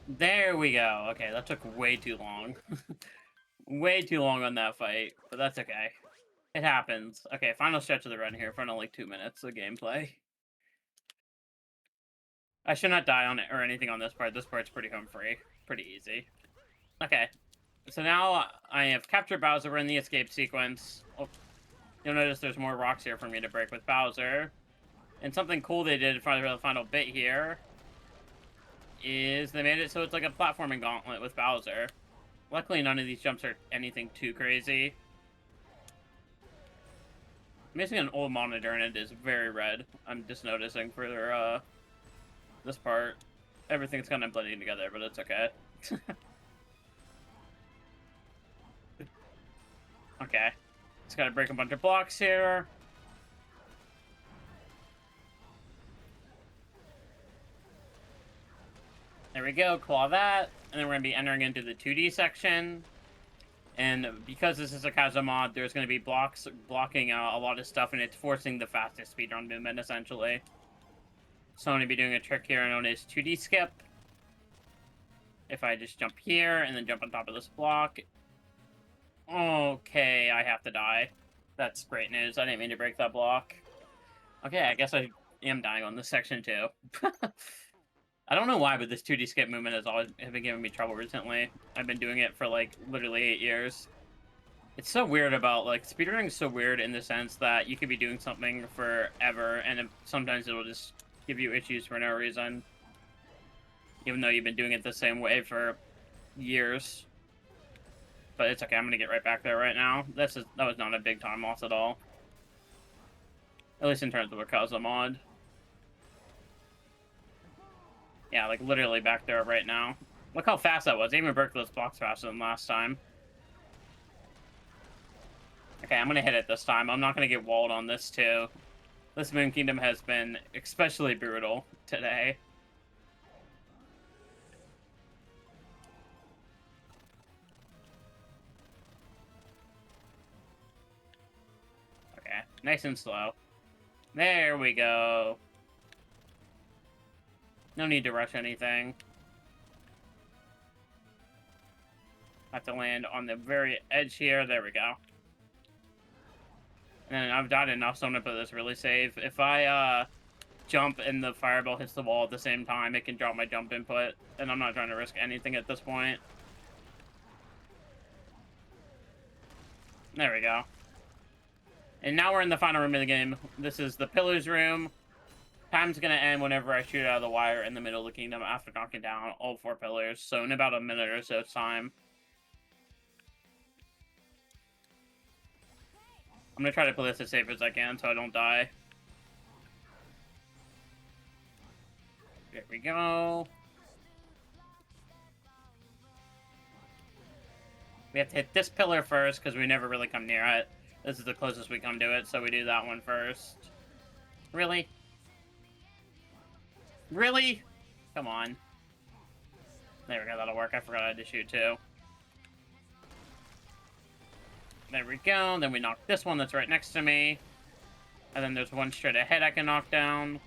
There we go. Okay, that took way too long. Way too long on that fight, but that's okay. It happens. Okay, final stretch of the run here, front of like 2 minutes of gameplay. I should not die on it or anything on this part. This part's pretty home free. Pretty easy. Okay. So now I have captured Bowser. We're in the escape sequence. Oh, you'll notice there's more rocks here for me to break with Bowser. And something cool they did for the final bit here is they made it so it's like a platforming gauntlet with Bowser. Luckily, none of these jumps are anything too crazy. I'm using an old monitor and it is very red. I'm just noticing for this part. Everything's kind of blending together, but it's okay. Okay. Just gotta break a bunch of blocks here. There we go, claw that. And then we're gonna be entering into the 2D section. And because this is a casual mod, there's going to be blocks blocking a lot of stuff, and it's forcing the fastest speedrun movement, essentially. So I'm going to be doing a trick here known as 2D skip. If I just jump here, and then jump on top of this block. Okay, I have to die. That's great news. I didn't mean to break that block. Okay, I guess I am dying on this section, too. I don't know why, but this 2D skip movement has always been giving me trouble recently. I've been doing it for, like, literally 8 years. It's so weird about, like, speedrunning is so weird in the sense that you could be doing something forever, and sometimes it'll just give you issues for no reason. Even though you've been doing it the same way for years. But it's okay, I'm gonna get right back there right now. That was not a big time loss at all. At least in terms of a casual mod. Yeah, like literally back there right now. Look how fast that was. I even broke those blocks faster than last time. Okay, I'm gonna hit it this time. I'm not gonna get walled on this too. This Moon Kingdom has been especially brutal today. Okay, nice and slow. There we go. No need to rush anything. Have to land on the very edge here. There we go. And I've died enough, so I'm gonna put this really safe. If I jump and the fireball hits the wall at the same time, it can drop my jump input, and I'm not trying to risk anything at this point. There we go. And now we're in the final room of the game. This is the Pillars room. Time's gonna end whenever I shoot out of the wire in the middle of the kingdom after knocking down all 4 pillars. So in about a minute or so time. I'm gonna try to play this as safe as I can so I don't die. There we go. We have to hit this pillar first because we never really come near it. This is the closest we come to it, so we do that one first. Really? Really? Come on. There we go, that'll work. I forgot I had to shoot too. There we go. Then we knock this one that's right next to me. And then there's one straight ahead I can knock down.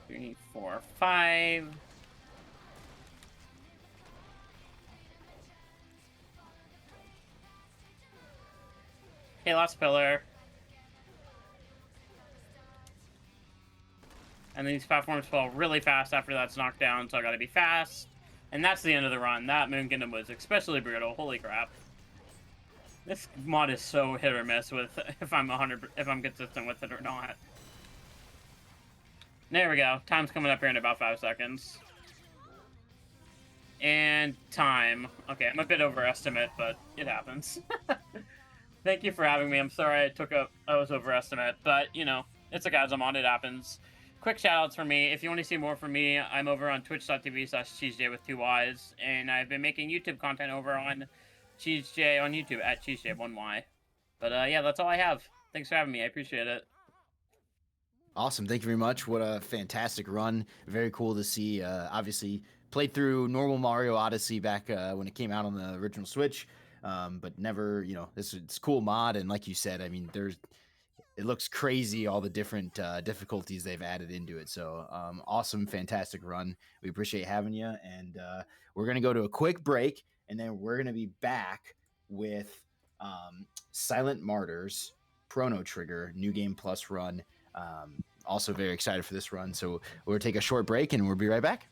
Three, 4, 5. Okay, last pillar. And these platforms fall really fast after that's knocked down, so I gotta be fast. And that's the end of the run. That Moon Kingdom was especially brutal. Holy crap. This mod is so hit or miss with if I'm consistent with it or not. There we go. Time's coming up here in about 5 seconds. And time. Okay, I'm a bit overestimate, but it happens. Thank you for having me. I'm sorry I was overestimate, but you know, it's a Kazamon, it happens. Quick shoutouts for me. If you want to see more from me, I'm over on twitch.tv/CheeseJ with 2 Ys, and I've been making YouTube content over on CheeseJ on YouTube at CheeseJ1Y. But yeah, that's all I have. Thanks for having me. I appreciate it. Awesome. Thank you very much. What a fantastic run. Very cool to see. Obviously, played through normal Mario Odyssey back when it came out on the original Switch, but never, you know, it's a cool mod. And like you said, I mean, it looks crazy, all the different difficulties they've added into it. So awesome, fantastic run. We appreciate having you. And we're going to go to a quick break, and then we're going to be back with Silent Martyrs, Chrono Trigger, New Game Plus run. Also very excited for this run. So we'll take a short break, and we'll be right back.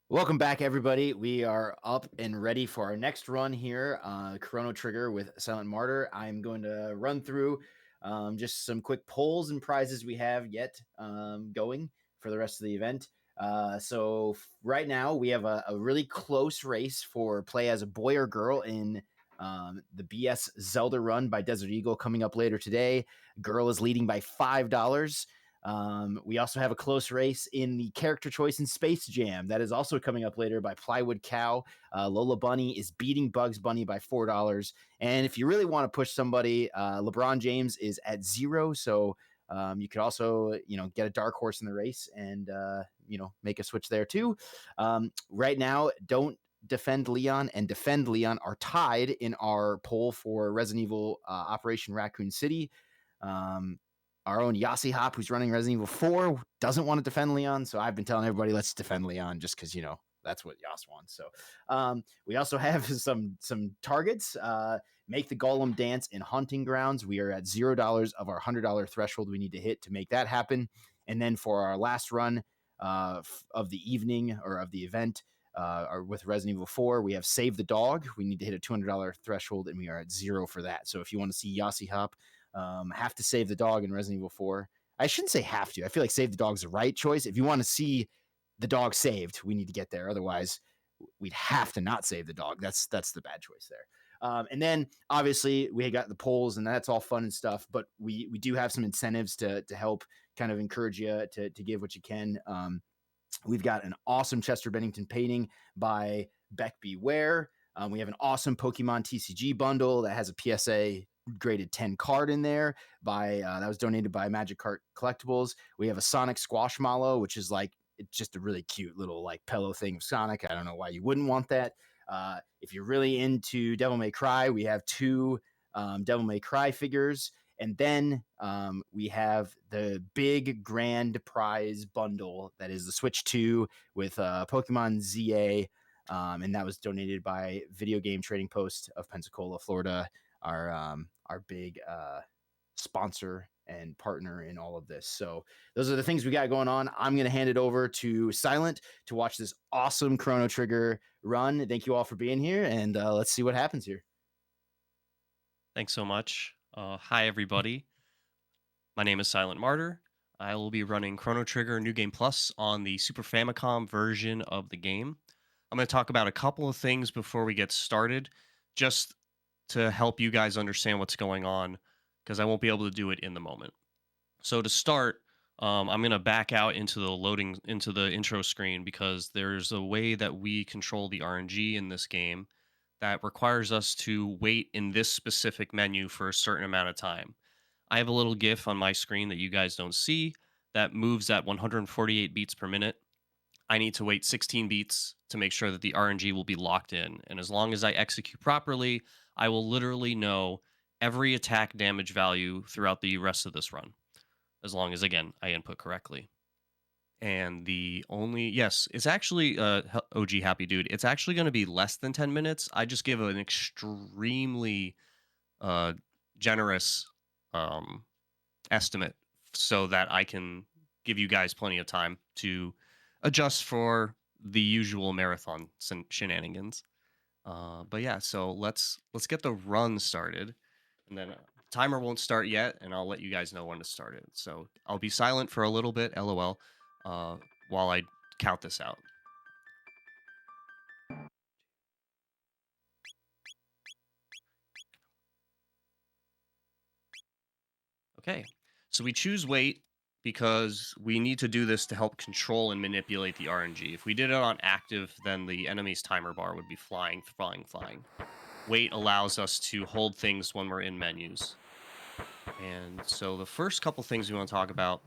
Welcome back, everybody. We are up and ready for our next run here, Chrono Trigger with Silent Martyr. I'm going to run through just some quick polls and prizes we have yet going for the rest of the event. Right now, we have a really close race for play as a boy or girl in the BS Zelda run by Desert Eagle coming up later today. Girl is leading by $5. We also have a close race in the character choice in Space Jam that is also coming up later by Plywood Cow. Lola Bunny is beating Bugs Bunny by $4. And if you really want to push somebody, LeBron James is at 0. So you could also, get a dark horse in the race and, make a switch there too. Right now, Don't Defend Leon and Defend Leon are tied in our poll for Resident Evil Operation Raccoon City. Our own Yossi Hop, who's running Resident Evil 4, doesn't want to defend Leon. So I've been telling everybody, let's defend Leon just because, that's what Yas wants. So we also have some targets. Make the Golem dance in Hunting Grounds. We are at $0 of our $100 threshold we need to hit to make that happen. And then for our last run of the evening or of the event, or with Resident Evil 4, we have Save the Dog. We need to hit a $200 threshold, and we are at 0 for that. So if you want to see Yossi Hop have to save the dog in Resident Evil 4. I shouldn't say have to. I feel like save the dog's the right choice. If you want to see the dog saved, we need to get there. Otherwise, we'd have to not save the dog. That's the bad choice there. And then obviously we got the polls, and that's all fun and stuff. But we do have some incentives to help kind of encourage you to give what you can. We've got an awesome Chester Bennington painting by Beck Beware. We have an awesome Pokemon TCG bundle that has a PSA graded 10 card in there that was donated by Magic Cart Collectibles. We have a Sonic Squashmallow, which is it's just a really cute little pillow thing of Sonic. I don't know why you wouldn't want that. If you're really into Devil May Cry, we have 2 Devil May Cry figures. And then we have the big grand prize bundle that is the Switch 2 with Pokemon ZA. And that was donated by Video Game Trading Post of Pensacola, Florida, our big sponsor and partner in all of this. So those are the things we got going on. I'm going to hand it over to Silent to watch this awesome Chrono Trigger run. Thank you all for being here, and let's see what happens here. Thanks so much. Hi, everybody. My name is Silent Martyr. I will be running Chrono Trigger New Game Plus on the Super Famicom version of the game. I'm going to talk about a couple of things before we get started, just to help you guys understand what's going on, because I won't be able to do it in the moment. So to start, I'm going to back out into the intro screen, because there's a way that we control the RNG in this game that requires us to wait in this specific menu for a certain amount of time. I have a little GIF on my screen that you guys don't see that moves at 148 beats per minute. I need to wait 16 beats to make sure that the RNG will be locked in. And as long as I execute properly, I will literally know every attack damage value throughout the rest of this run. As long as, again, I input correctly. And the only, yes, it's actually, OG Happy Dude, it's actually going to be less than 10 minutes. I just give an extremely generous estimate so that I can give you guys plenty of time to adjust for the usual marathon shenanigans. But yeah, so let's get the run started, and then timer won't start yet, and I'll let you guys know when to start it. So I'll be silent for a little bit, LOL, while I count this out. Okay, so we choose wait because we need to do this to help control and manipulate the RNG. If we did it on active, then the enemy's timer bar would be flying. Wait allows us to hold things when we're in menus. And so the first couple things we want to talk about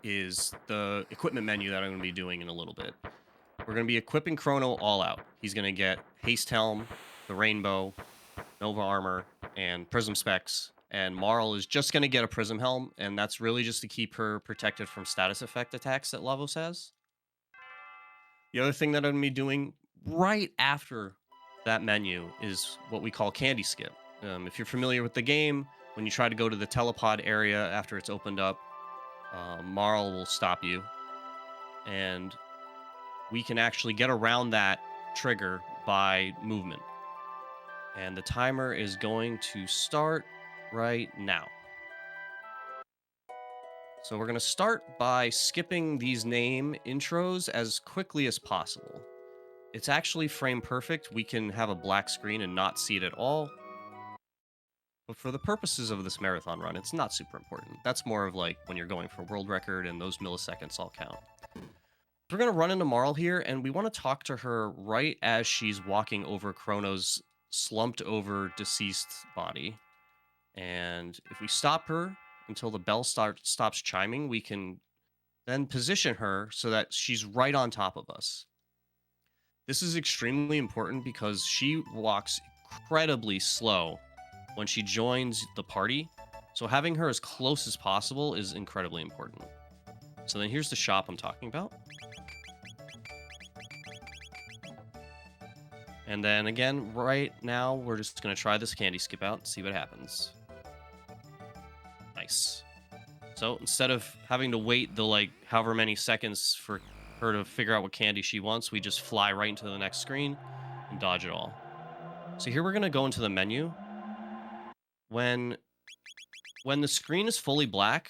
is the equipment menu that I'm going to be doing in a little bit. We're going to be equipping Chrono all out. He's going to get Haste Helm, the Rainbow, Nova Armor, and Prism Specs. And Marl is just going to get a Prism Helm, and that's really just to keep her protected from status effect attacks that Lavos has. The other thing that I'm going to be doing right after that menu is what we call Candy Skip. If you're familiar with the game, when you try to go to the telepod area after it's opened up, Marl will stop you. And we can actually get around that trigger by movement. And the timer is going to start right now. So we're going to start by skipping these name intros as quickly as possible. It's actually frame perfect. We can have a black screen and not see it at all. But for the purposes of this marathon run, it's not super important. That's more of like when you're going for world record and those milliseconds all count. We're going to run into Marl here, and we want to talk to her right as she's walking over Chrono's slumped over deceased body. And if we stop her until the bell stops chiming, we can then position her so that she's right on top of us. This is extremely important because she walks incredibly slow when she joins the party. So having her as close as possible is incredibly important. So then here's the shop I'm talking about. And then again, right now, we're just going to try this candy skip out and see what happens. Nice. So instead of having to wait the like however many seconds for her to figure out what candy she wants, we just fly right into the next screen and dodge it all. So here we're going to go into the menu. When the screen is fully black,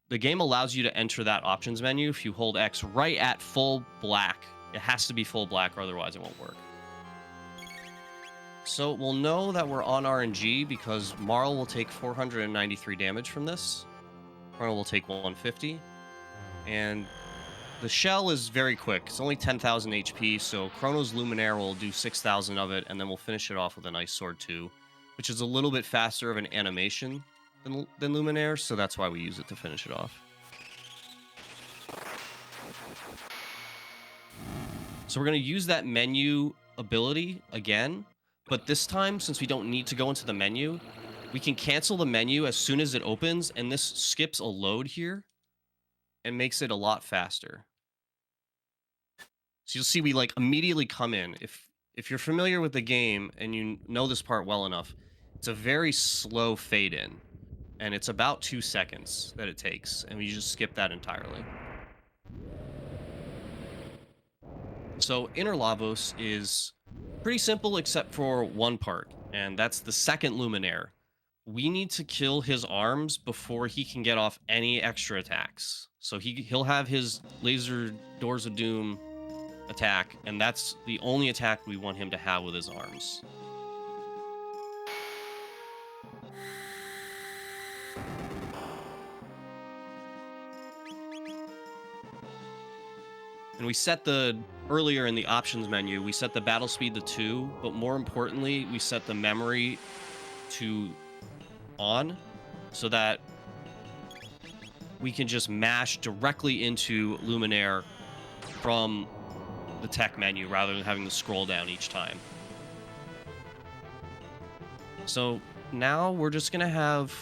the game allows you to enter that options menu if you hold X right at full black. It has to be full black or otherwise it won't work. So we'll know that we're on RNG because Marl will take 493 damage from this. Chrono will take 150. And the shell is very quick. It's only 10,000 HP, so Chrono's Luminaire will do 6,000 of it, and then we'll finish it off with an Ice Sword 2, which is a little bit faster of an animation than Luminaire, so that's why we use it to finish it off. So we're going to use that menu ability again. But this time, since we don't need to go into the menu, we can cancel the menu as soon as it opens, and this skips a load here and makes it a lot faster. So you'll see we like immediately come in. If you're familiar with the game and you know this part well enough, it's a very slow fade in, and it's about 2 seconds that it takes, and we just skip that entirely. So Inner Lavos is pretty simple except for one part, and that's the second Luminaire. We need to kill his arms before he can get off any extra attacks. So he'll have his laser Doors of Doom attack, and that's the only attack we want him to have with his arms. And we set earlier in the options menu, we set the battle speed to 2, but more importantly, we set the memory to on. so that we can just mash directly into Luminaire from the tech menu rather than having to scroll down each time. So now we're just going to have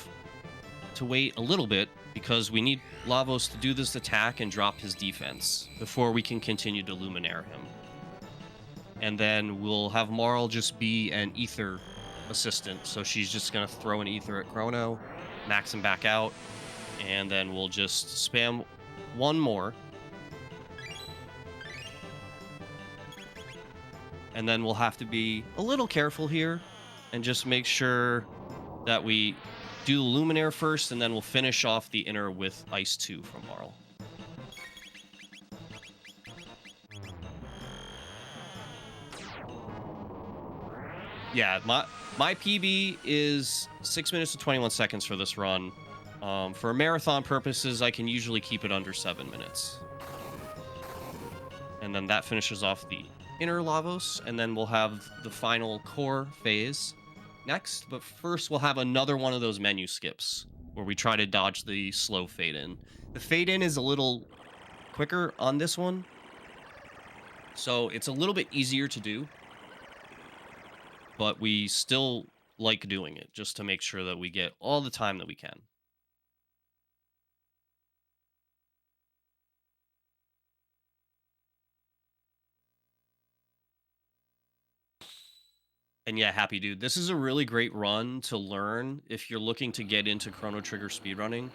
to wait a little bit because we need Lavos to do this attack and drop his defense before we can continue to Luminaire him. And then we'll have Marl just be an ether assistant. So she's just going to throw an ether at Chrono, max him back out, and then we'll just spam one more. And then we'll have to be a little careful here and just make sure that we do the Luminaire first, and then we'll finish off the inner with Ice 2 from Marl. Yeah, my PB is 6 minutes and 21 seconds for this run. For marathon purposes, I can usually keep it under 7 minutes. And then that finishes off the inner Lavos, and then we'll have the final core phase next. But first, we'll have another one of those menu skips where we try to dodge the slow fade in. The fade in is a little quicker on this one, so it's a little bit easier to do. But we still like doing it just to make sure that we get all the time that we can. And yeah, Happy Dude, this is a really great run to learn if you're looking to get into Chrono Trigger speedrunning.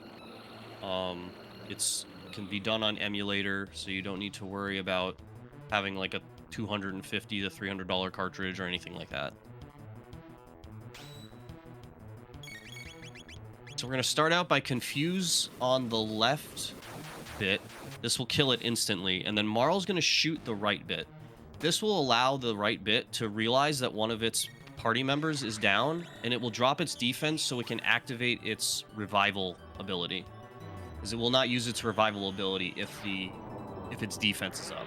It's can be done on emulator, so you don't need to worry about having like a $250 to $300 cartridge or anything like that. So we're going to start out by Confuse on the left bit. This will kill it instantly, and then Marl's going to shoot the right bit. This will allow the right bit to realize that one of its party members is down, and it will drop its defense so it can activate its revival ability. Because it will not use its revival ability if its defense is up.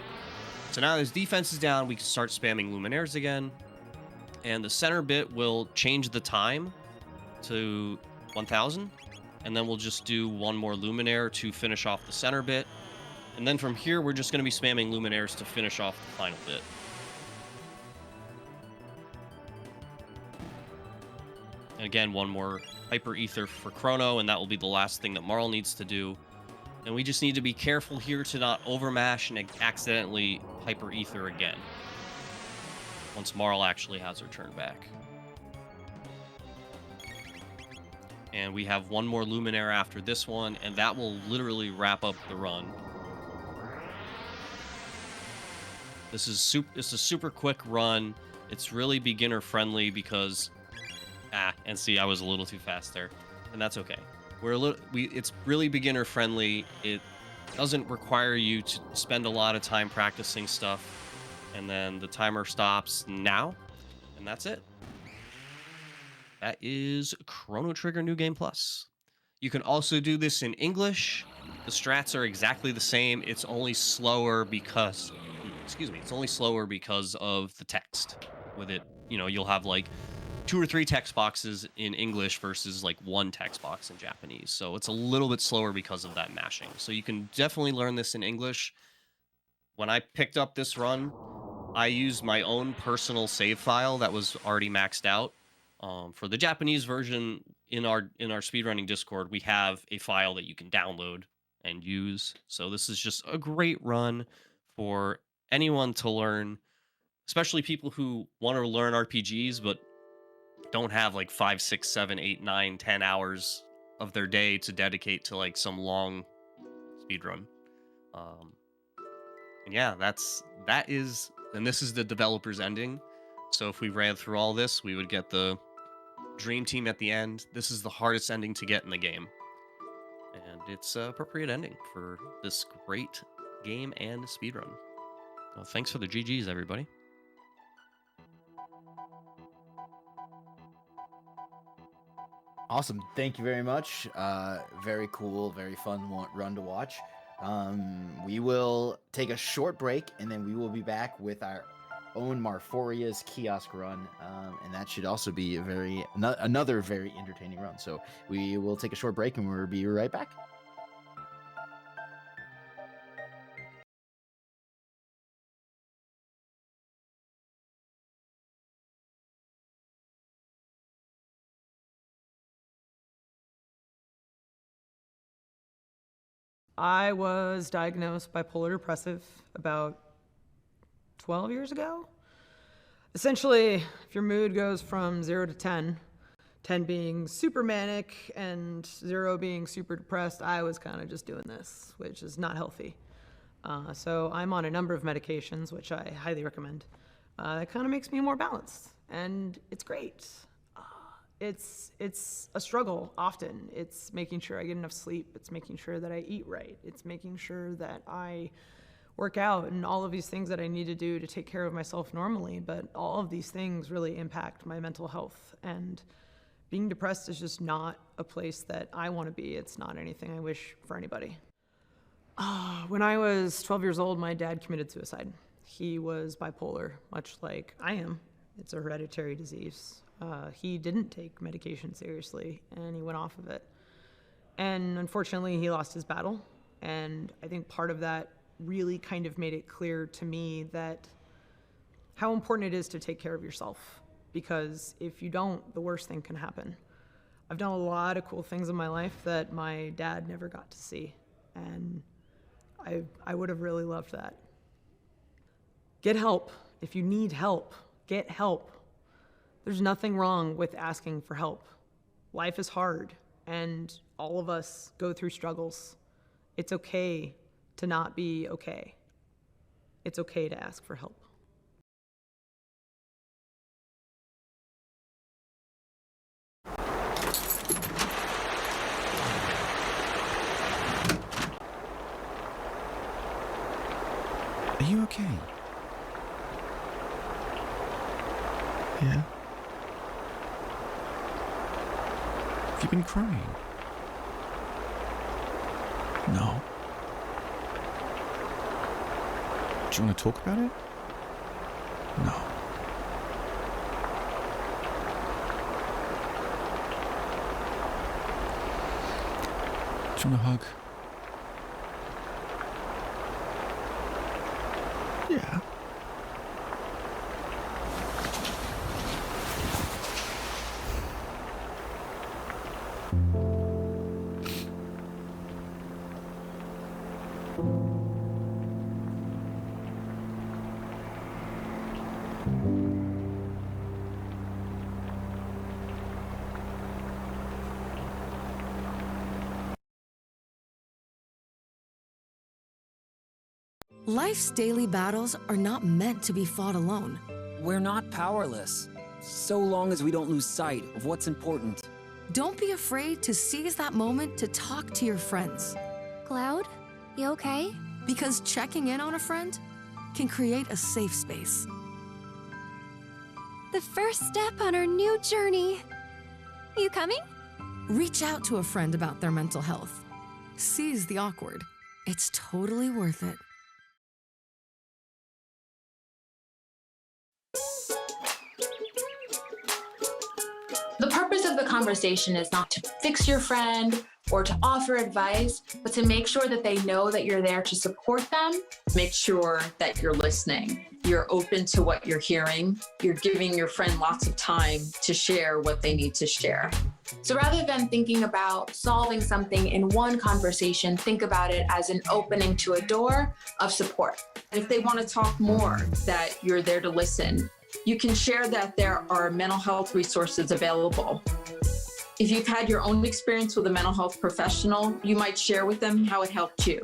So now that his defense is down, we can start spamming Luminaires again. And the center bit will change the time to 1000, and then we'll just do one more Luminaire to finish off the center bit. And then from here, we're just going to be spamming Luminaires to finish off the final bit. And again, one more Hyper Ether for Chrono, and that will be the last thing that Marl needs to do. And we just need to be careful here to not overmash and accidentally Hyper Ether again once Marl actually has her turn back. And we have one more Luminaire after this one, and that will literally wrap up the run. This is it's a super quick run. It's really beginner friendly because and see, I was a little too fast there, and that's okay. It's really beginner friendly. It doesn't require you to spend a lot of time practicing stuff, and then the timer stops now, and that's it. That is Chrono Trigger New Game Plus. You can also do this in English. The strats are exactly the same. It's only slower because, it's only slower because of the text. With it, you'll have like 2 or 3 text boxes in English versus like 1 text box in Japanese. So it's a little bit slower because of that mashing. So you can definitely learn this in English. When I picked up this run, I used my own personal save file that was already maxed out. For the Japanese version, in our speedrunning Discord, we have a file that you can download and use. So this is just a great run for anyone to learn, especially people who want to learn RPGs but don't have like 5, 6, 7, 8, 9, 10 hours of their day to dedicate to like some long speedrun. And yeah, this is the developer's ending. So if we ran through all this, we would get the Dream Team at the end. This is the hardest ending to get in the game. And it's an appropriate ending for this great game and speedrun. Well, thanks for the GGs, everybody. Awesome. Thank you very much. Very cool, very fun run to watch. We will take a short break, and then we will be back with our own Marforia's kiosk run, and that should also be another very entertaining run. So we will take a short break, and we'll be right back. I was diagnosed bipolar depressive about 12 years ago. Essentially, if your mood goes from 0 to 10, 10 being super manic and 0 being super depressed, I was kind of just doing this, which is not healthy. So I'm on a number of medications, which I highly recommend. It kind of makes me more balanced, and it's great. It's a struggle often. It's making sure I get enough sleep. It's making sure that I eat right. It's making sure that I work out and all of these things that I need to do to take care of myself normally. But all of these things really impact my mental health. And being depressed is just not a place that I want to be. It's not anything I wish for anybody. When I was 12 years old, my dad committed suicide. He was bipolar, much like I am. It's a hereditary disease. He didn't take medication seriously, and he went off of it. And unfortunately, he lost his battle. And I think part of that really kind of made it clear to me that how important it is to take care of yourself. Because if you don't, the worst thing can happen. I've done a lot of cool things in my life that my dad never got to see. And I would have really loved that. Get help. If you need help, get help. There's nothing wrong with asking for help. Life is hard, and all of us go through struggles. It's okay to not be okay. It's okay to ask for help. Are you okay? Yeah? Have you been crying? No. Do you want to talk about it? No. Do you want a hug? Yeah. Life's daily battles are not meant to be fought alone. We're not powerless, so long as we don't lose sight of what's important. Don't be afraid to seize that moment to talk to your friends. Cloud, you okay? Because checking in on a friend can create a safe space. The first step on our new journey. You coming? Reach out to a friend about their mental health. Seize the awkward. It's totally worth it. The purpose of the conversation is not to fix your friend or to offer advice, but to make sure that they know that you're there to support them. Make sure that you're listening. You're open to what you're hearing. You're giving your friend lots of time to share what they need to share. So rather than thinking about solving something in one conversation, think about it as an opening to a door of support. If they want to talk more, that you're there to listen. You can share that there are mental health resources available. If you've had your own experience with a mental health professional, you might share with them how it helped you.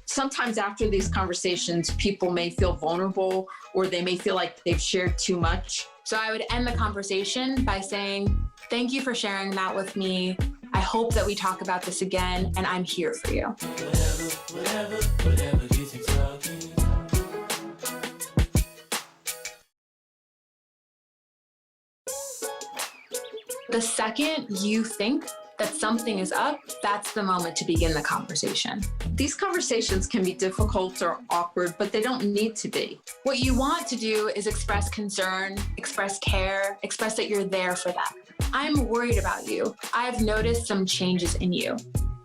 Sometimes after these conversations, people may feel vulnerable or they may feel like they've shared too much. So I would end the conversation by saying, thank you for sharing that with me. I hope that we talk about this again, and I'm here for you. Whatever gets you talking. The second you think that something is up, that's the moment to begin the conversation. These conversations can be difficult or awkward, but they don't need to be. What you want to do is express concern, express care, express that you're there for them. I'm worried about you. I've noticed some changes in you.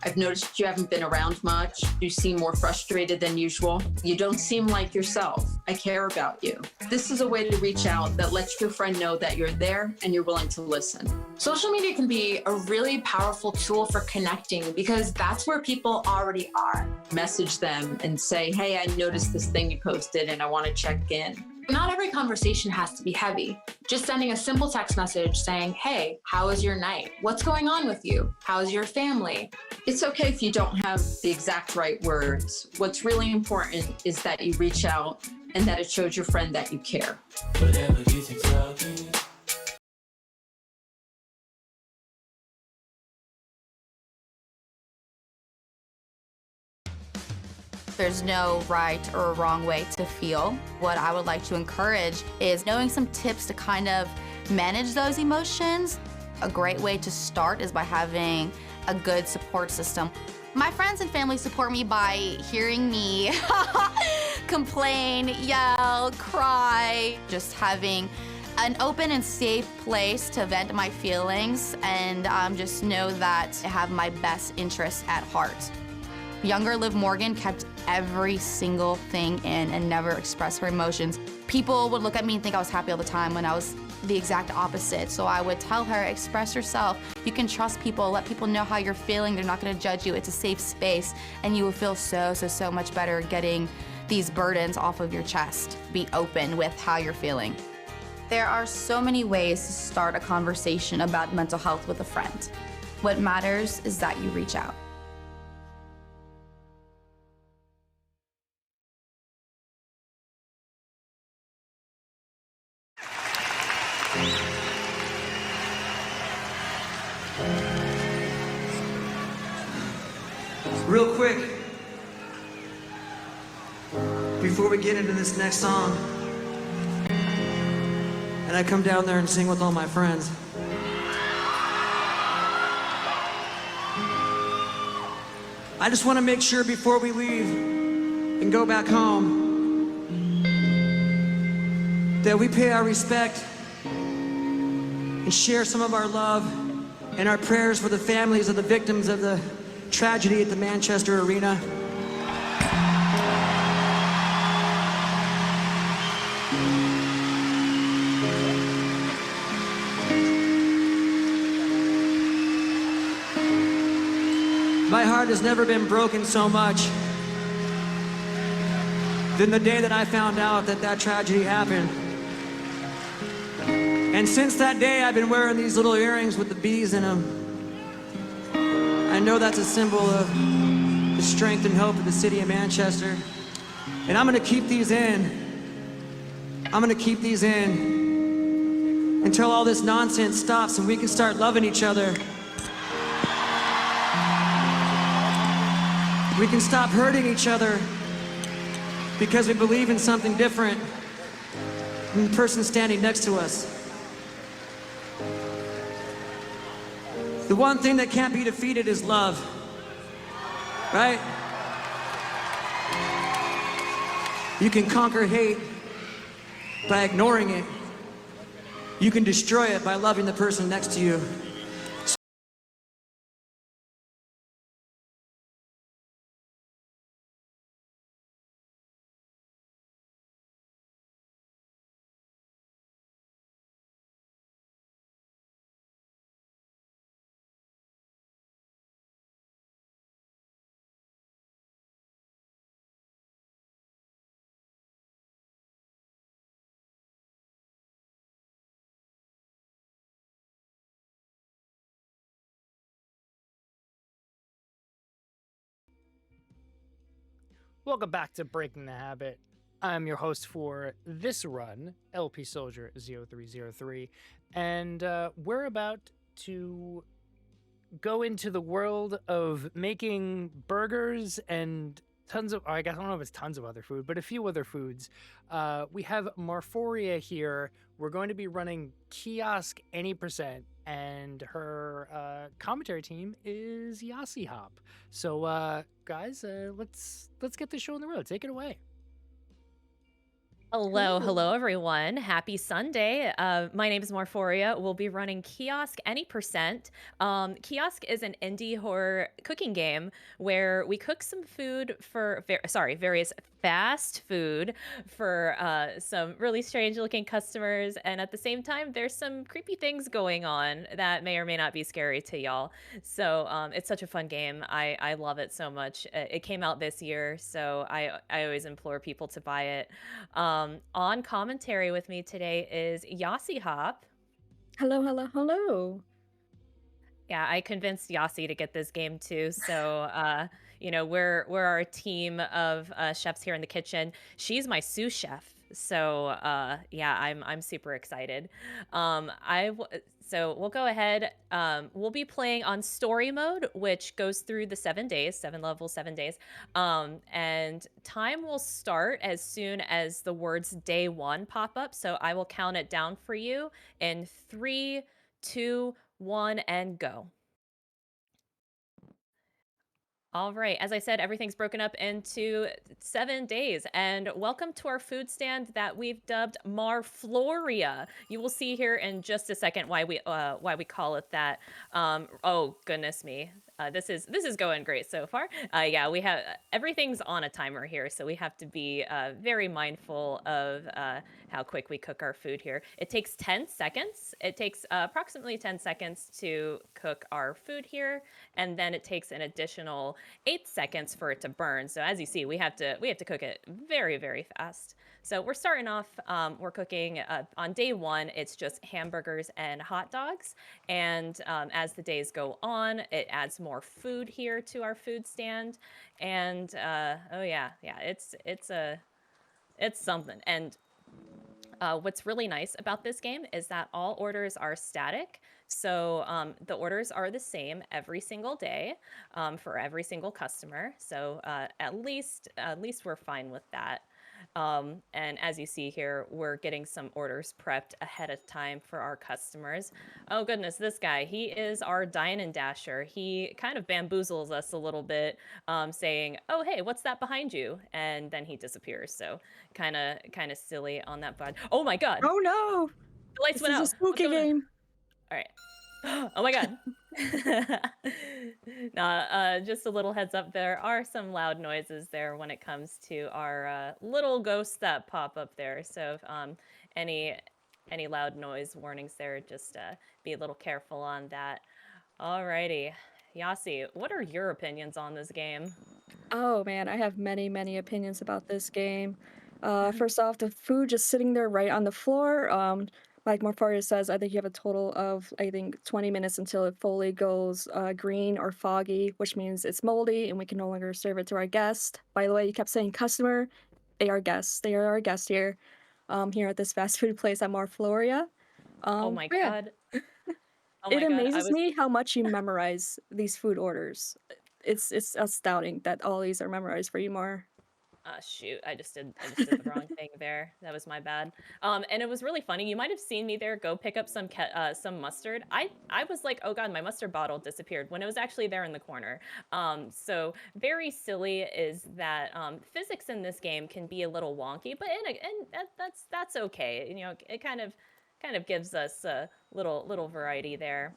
I've noticed you haven't been around much. You seem more frustrated than usual. You don't seem like yourself. I care about you. This is a way to reach out that lets your friend know that you're there and you're willing to listen. Social media can be a really powerful tool for connecting because that's where people already are. Message them and say, hey, I noticed this thing you posted and I want to check in. Not every conversation has to be heavy. Just sending a simple text message saying, hey, how was your night? What's going on with you? How's your family? It's okay if you don't have the exact right words. What's really important is that you reach out and that it shows your friend that you care. There's no right or wrong way to feel. What I would like to encourage is knowing some tips to kind of manage those emotions. A great way to start is by having a good support system. My friends and family support me by hearing me complain, yell, cry, just having an open and safe place to vent my feelings and just know that I have my best interests at heart. Younger Liv Morgan kept every single thing in and never expressed her emotions. People would look at me and think I was happy all the time when I was the exact opposite. So I would tell her, express yourself. You can trust people, let people know how you're feeling. They're not gonna judge you. It's a safe space. And you will feel so much better getting these burdens off of your chest. Be open with how you're feeling. There are so many ways to start a conversation about mental health with a friend. What matters is that you reach out. Real quick, before we get into this next song, and I come down there and sing with all my friends, I just want to make sure before we leave and go back home that we pay our respect and share some of our love and our prayers for the families of the victims of the tragedy at the Manchester Arena. My heart has never been broken so much than the day that I found out that that tragedy happened. And since that day, I've been wearing these little earrings with the bees in them. I know that's a symbol of the strength and hope of the city of Manchester. And I'm gonna keep these in. I'm gonna keep these in until all this nonsense stops and we can start loving each other. We can stop hurting each other because we believe in something different than the person standing next to us. The one thing that can't be defeated is love, right? You can conquer hate by ignoring it. You can destroy it by loving the person next to you. Welcome back to Breaking the Habit. I'm your host for this run, LP Soldier 0303, and we're about to go into the world of making burgers and tons of, I guess I don't know if it's tons of other food, but a few other foods. We have Marforia here. We're going to be running Kiosk Any Percent, and her commentary team is Yasi Hop. So, guys, let's get this show on the road. Take it away. Hello, everyone. Happy Sunday. My name is Marforia. We'll be running Kiosk Any Percent. Kiosk is an indie horror cooking game where we cook some food for, various fast food for some really strange looking customers. And at the same time, there's some creepy things going on that may or may not be scary to y'all. So it's such a fun game. I love it so much. It came out this year, so I always implore people to buy it. On commentary with me today is Yasi Hop. Hello. Yeah, I convinced Yasi to get this game too. So, we're our team of chefs here in the kitchen. She's my sous chef. So, yeah, I'm super excited. So we'll go ahead. We'll be playing on story mode, which goes through the 7 days, 7 levels, 7 days. And time will start as soon as the words day 1 pop up. So I will count it down for you in 3, 2, 1, and go. All right. As I said, everything's broken up into 7 days. And welcome to our food stand that we've dubbed Marfloria. You will see here in just a second why we call it that. Oh goodness me. This is going great so far. Yeah, we have everything's on a timer here, so we have to be very mindful of how quick we cook our food here. It takes 10 seconds. It takes approximately 10 seconds to cook our food here, and then it takes an additional 8 seconds for it to burn. So as you see, we have to cook it very, very fast. So we're starting off, we're cooking on day 1, it's just hamburgers and hot dogs. And as the days go on, it adds more food here to our food stand. And oh yeah, it's something. And what's really nice about this game is that all orders are static. So the orders are the same every single day for every single customer. So at least we're fine with that. And as you see here, we're getting some orders prepped ahead of time for our customers. Oh goodness, this guy, he is our Dine and Dasher. He kind of bamboozles us a little bit, saying, oh, hey, what's that behind you? And then he disappears. So kind of silly on that part. Oh my God. Oh no. The lights went out. This is a spooky game. All right. Oh my God. Just a little heads up, there are some loud noises there when it comes to our little ghosts that pop up there. So any loud noise warnings there, just be a little careful on that. Alrighty. Yasi, what are your opinions on this game? Oh man, I have many opinions about this game. First off, the food just sitting there right on the floor. Like Marfaria says, I think you have a total of, 20 minutes until it fully goes green or foggy, which means it's moldy and we can no longer serve it to our guest. By the way, you kept saying customer. They are guests. They are our guests here at this fast food place at Marfloria. Oh my yeah. God. It amazes me how much you memorize these food orders. It's astounding that all these are memorized for you, Mar. Shoot, I just did the wrong thing there. That was my bad. And it was really funny. You might have seen me there go pick up some mustard. I was like, oh God, my mustard bottle disappeared when it was actually there in the corner. So very silly is that physics in this game can be a little wonky, but that's okay. You know, it kind of gives us a little variety there.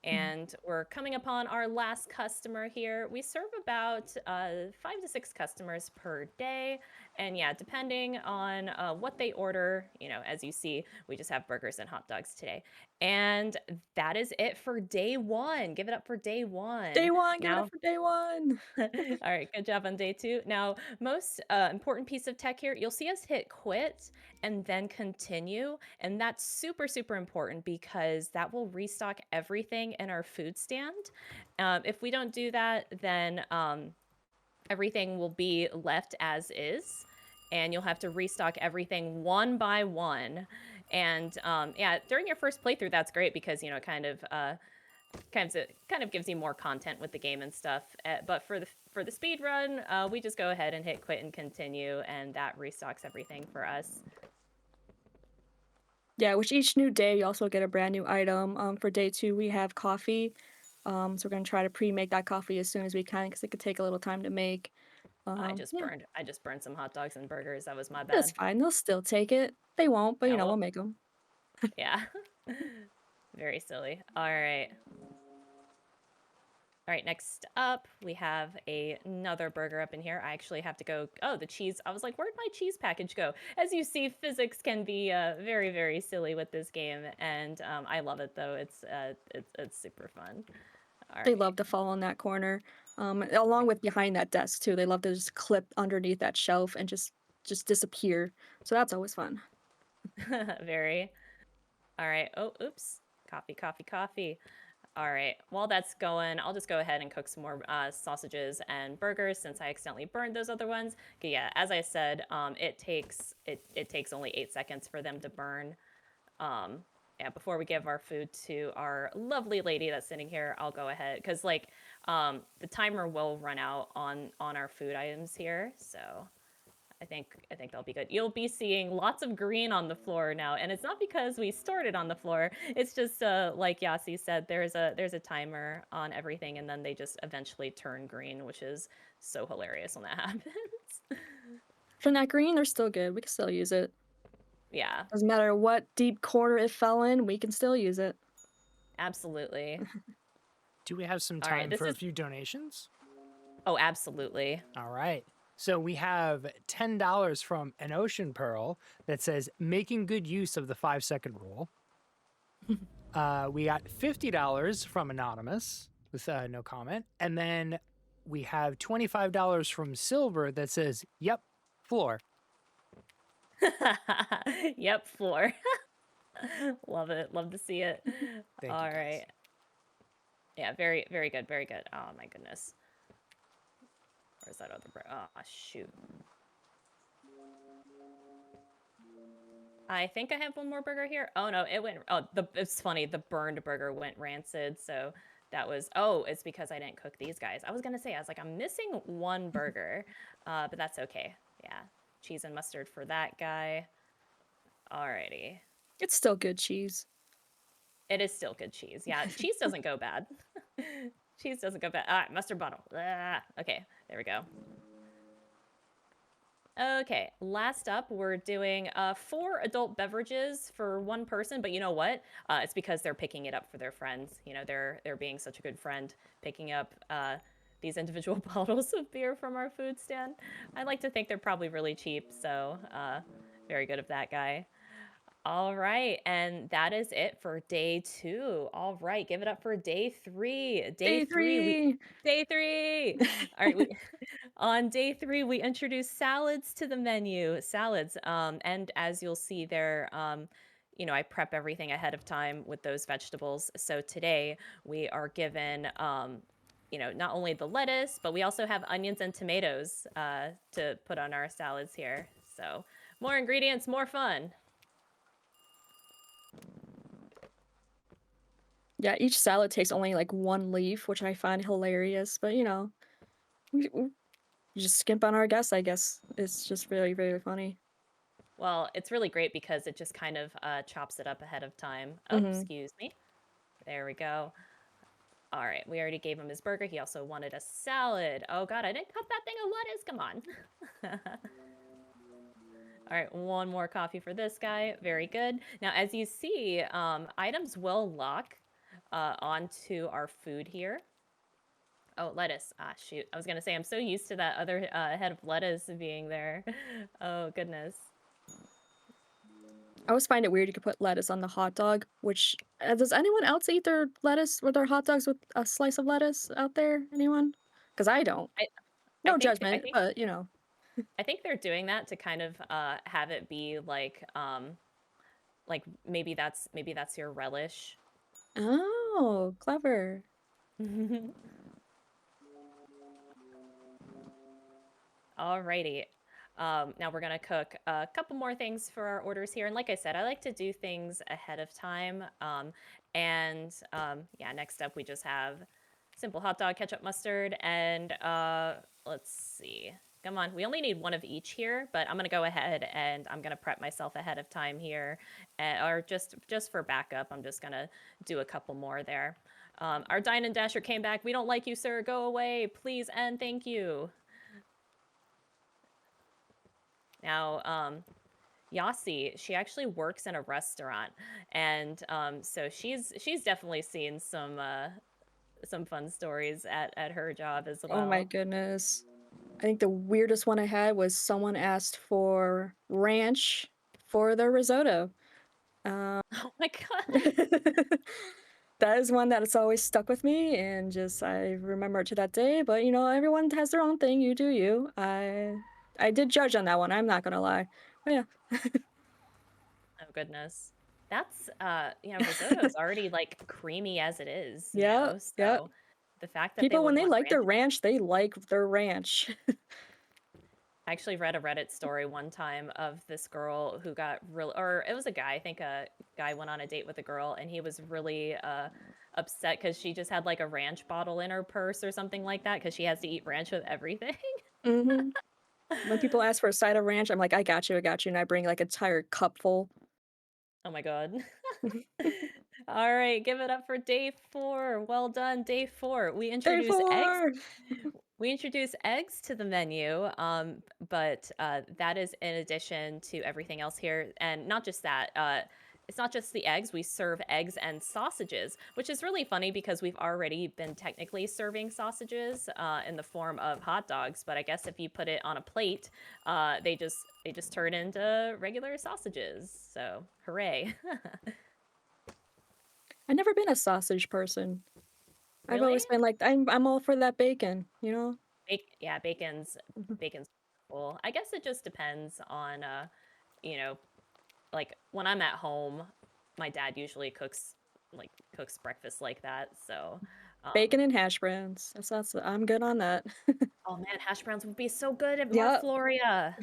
And we're coming upon our last customer here. We serve about 5 to 6 customers per day. And yeah, depending on what they order, as you see, we just have burgers and hot dogs today. And that is it for day 1. Give it up for day 1. Day 1, give it up for day 1. All right, good job on day 2. Now, most important piece of tech here, you'll see us hit quit and then continue. And that's super, super important because that will restock everything in our food stand. If we don't do that, then everything will be left as is. And you'll have to restock everything one by one. And yeah, during your first playthrough, that's great because, it kind of kind of gives you more content with the game and stuff. But for the speed run, we just go ahead and hit quit and continue, and that restocks everything for us. Yeah, which each new day you also get a brand new item. For day 2 we have coffee. So we're gonna try to pre-make that coffee as soon as we can because it could take a little time to make. I Yeah, just burned some hot dogs and burgers. That was my that's bad. fine. They'll still take it. They won't, but Yeah, you know well, we'll make them. yeah. Very silly. All right. All right, next up, we have another burger up in here. I actually have to go. Oh, the cheese. I was like, where'd my cheese package go? As you see, physics can be very, very silly with this game, and I love it though. It's super fun. All They right. love to fall in that corner, along with behind that desk too. They love to just clip underneath that shelf and just disappear. So that's always fun. Very. All right. Oh, oops. Coffee, coffee, coffee. All right. While that's going, I'll just go ahead and cook some more sausages and burgers since I accidentally burned those other ones. Yeah, as I said, it takes only 8 seconds for them to burn. Yeah, before we give our food to our lovely lady that's sitting here, I'll go ahead because like the timer will run out on our food items here, so I think that'll be good. You'll be seeing lots of green on the floor now, and it's not because we started on the floor. It's just like Yasi said, there's a timer on everything, and then they just eventually turn green, which is so hilarious when that happens. From that green, they're still good. We can still use it. Yeah, Doesn't matter what deep corner it fell in, we can still use it. absolutely. Do we have some All right, time this for a is. few donations? Oh, absolutely. All right. So we have $10 from An Ocean Pearl that says making good use of the 5-second rule. We got $50 from Anonymous with no comment. And then we have $25 from Silver that says, yep, floor. Yep, floor. Love it. Love to see it. Thank All you, guys. right. Yeah, very, very good. Very good. Oh my goodness. Where's that other bird? Oh, shoot. I think I have one more burger here. Oh no, it went. Oh, it's funny. The burned burger went rancid. So that was. Oh, it's because I didn't cook these guys. I was gonna say. I was like, I'm missing one burger, but that's okay. Yeah, cheese and mustard for that guy. Alrighty. It's still good cheese. It is still good cheese. Yeah, cheese doesn't go bad. Cheese doesn't go bad. Ah, mustard bottle. Ah, okay, there we go. Okay, last up, we're doing 4 adult beverages for 1 person, but you know what? It's because they're picking it up for their friends. You know, they're being such a good friend, picking up these individual bottles of beer from our food stand. I like to think they're probably really cheap, so very good of that guy. All right, and that is it for day 2. All right, give it up for day 3. Day 3. Day 3. All right, on day 3 we introduced salads to the menu. Salads, and as you'll see there, you know, I prep everything ahead of time with those vegetables. So today we are given, you know, not only the lettuce, but we also have onions and tomatoes to put on our salads here. So more ingredients, more fun. Yeah, each salad takes only like 1 leaf, which I find hilarious. But you know, we just skimp on our guests, I guess. It's just very, very funny. Well, it's really great because it just kind of chops it up ahead of time. Oh, Mhm. excuse me. There we go. All right, we already gave him his burger. He also wanted a salad. Oh God, I didn't cut that thing of lettuce. Come on. All right, one more coffee for this guy. Very good. Now, as you see, items will lock onto our food here. Oh, lettuce. Ah, shoot. I was going to say, I'm so used to that other head of lettuce being there. Oh, goodness. I always find it weird you could put lettuce on the hot dog, which does anyone else eat their lettuce with their hot dogs with a slice of lettuce out there? Anyone? Because I don't. No judgment, but you know. I think they're doing that to kind of have it be like maybe that's your relish. Oh, clever. Alrighty. Now we're gonna cook a couple more things for our orders here, and like I said, I like to do things ahead of time. And yeah, next up we just have simple hot dog, ketchup, mustard, and let's see. Come on, we only need one of each here, but I'm gonna go ahead and I'm gonna prep myself ahead of time here, or just for backup, I'm just gonna do a couple more there. Our Dine and Dasher came back. We don't like you, sir. Go away, please, and thank you. Now, Yasi, she actually works in a restaurant, and so she's definitely seen some fun stories at her job as Oh my well. goodness. I think the weirdest one I had was someone asked for ranch for their risotto. Oh my god. That is one that it's always stuck with me and just I remember it to that day, but you know, everyone has their own thing, you do you. I did judge on that one, I'm not gonna lie. But yeah. Oh goodness. That's you know, risotto is already like creamy as it is, you Yep, know. yep. So the fact that they People, would when they want like their ranch. ranch, they like their ranch. I actually read a Reddit story one time of this girl who got real, or it was a guy. I think a guy went on a date with a girl, and he was really upset because she just had like a ranch bottle in her purse or something like that because she has to eat ranch with everything. Mhm. When people ask for a side of ranch, I'm like, I got you, and I bring like a entire cup full. Oh my god. All right, give it up for day 4. Well done, day 4. We Day introduce eggs. 4! We introduce eggs to the menu, but that is in addition to everything else here. And not just that, it's not just the eggs. We serve eggs and sausages, which is really funny because we've already been technically serving sausages in the form of hot dogs. But I guess if you put it on a plate, they just turn into regular sausages. So hooray! I've never been a sausage person. I've Really? always been like, I'm all for that bacon, you know? Yeah, bacon's cool. I guess it just depends on you know, like when I'm at home, my dad usually cooks breakfast like that. So Bacon and hash browns. That's I'm good on that. oh man, hash browns would be so good at Yep. Marfloria.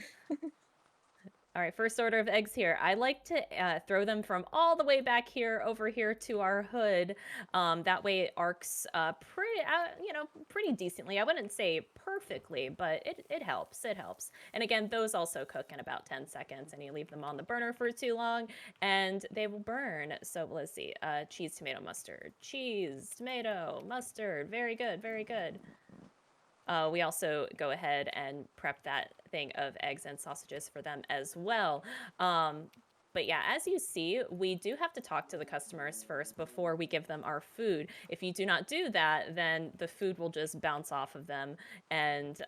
All right, first order of eggs here. I like to throw them from all the way back here over here to our hood. That way it arcs pretty, you know, pretty decently. I wouldn't say perfectly, but it helps. It helps. And again, those also cook in about 10 seconds, and you leave them on the burner for too long, and they will burn. So let's see. Cheese, tomato, mustard. Cheese, tomato, mustard. Very good. Very good. We also go ahead and prep that thing of eggs and sausages for them as well. But yeah, as you see, we do have to talk to the customers first before we give them our food. If you do not do that, then the food will just bounce off of them and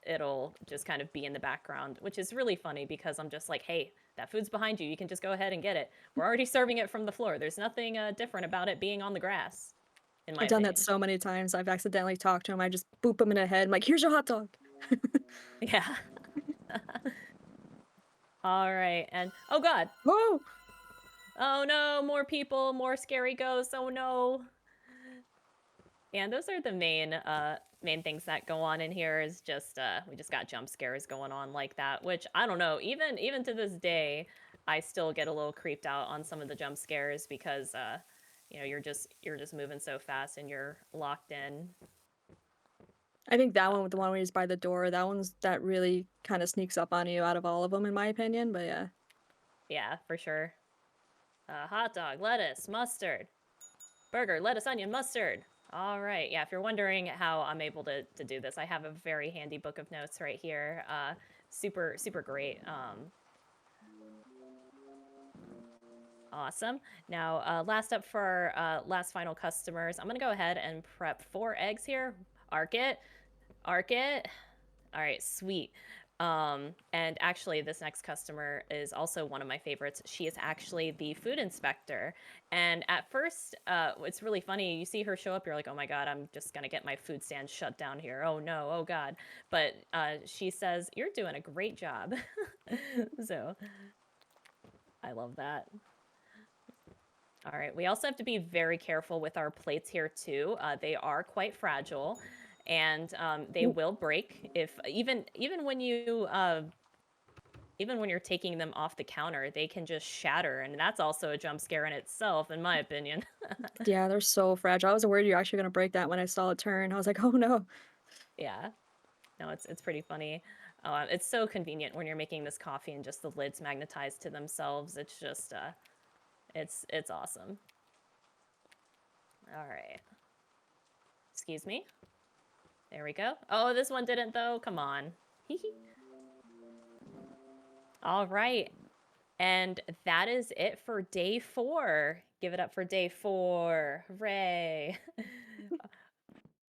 it'll just kind of be in the background, which is really funny because I'm just like, hey, that food's behind you. You can just go ahead and get it. We're already serving it from the floor. There's nothing different about it being on the grass, in my I've done opinion. that so many times. I've accidentally talked to him. I just boop him in the head. I'm like, here's your hot dog. Yeah. All right, and oh god. Whoa! Oh no, more people, more scary ghosts. Oh no. And those are the main things that go on in here is just we just got jump scares going on like that, which I don't know, even to this day, I still get a little creeped out on some of the jump scares because you know, you're just moving so fast and you're locked in. I think that one with the one where he's by the door, that really kind of sneaks up on you out of all of them, in my opinion. But yeah. Yeah, for sure. Hot dog, lettuce, mustard. Burger, lettuce, onion, mustard. All right. Yeah, if you're wondering how I'm able to do this, I have a very handy book of notes right here. Super great. Awesome. Now, last up for our last final customers, I'm going to go ahead and prep 4 eggs here. Arc it. Arc it. All right, sweet. And actually, this next customer is also one of my favorites. She is actually the food inspector. And at first, it's really funny. You see her show up, you're like, oh my God, I'm just going to get my food stand shut down here. Oh no, oh God. But she says, you're doing a great job. So I love that. All right, we also have to be very careful with our plates here too. They are quite fragile, and they will break if even when you even when you're taking them off the counter, they can just shatter, and that's also a jump scare in itself, in my opinion. Yeah, they're so fragile. I was worried you're actually gonna break that when I saw it turn. I was like, oh no. Yeah. No, it's pretty funny. It's so convenient when you're making this coffee and just the lids magnetize to themselves. It's just it's awesome. All right. Excuse me. There we go. Oh, this one didn't though. Come on. All right. And that is it for day 4. Give it up for day 4. Hooray.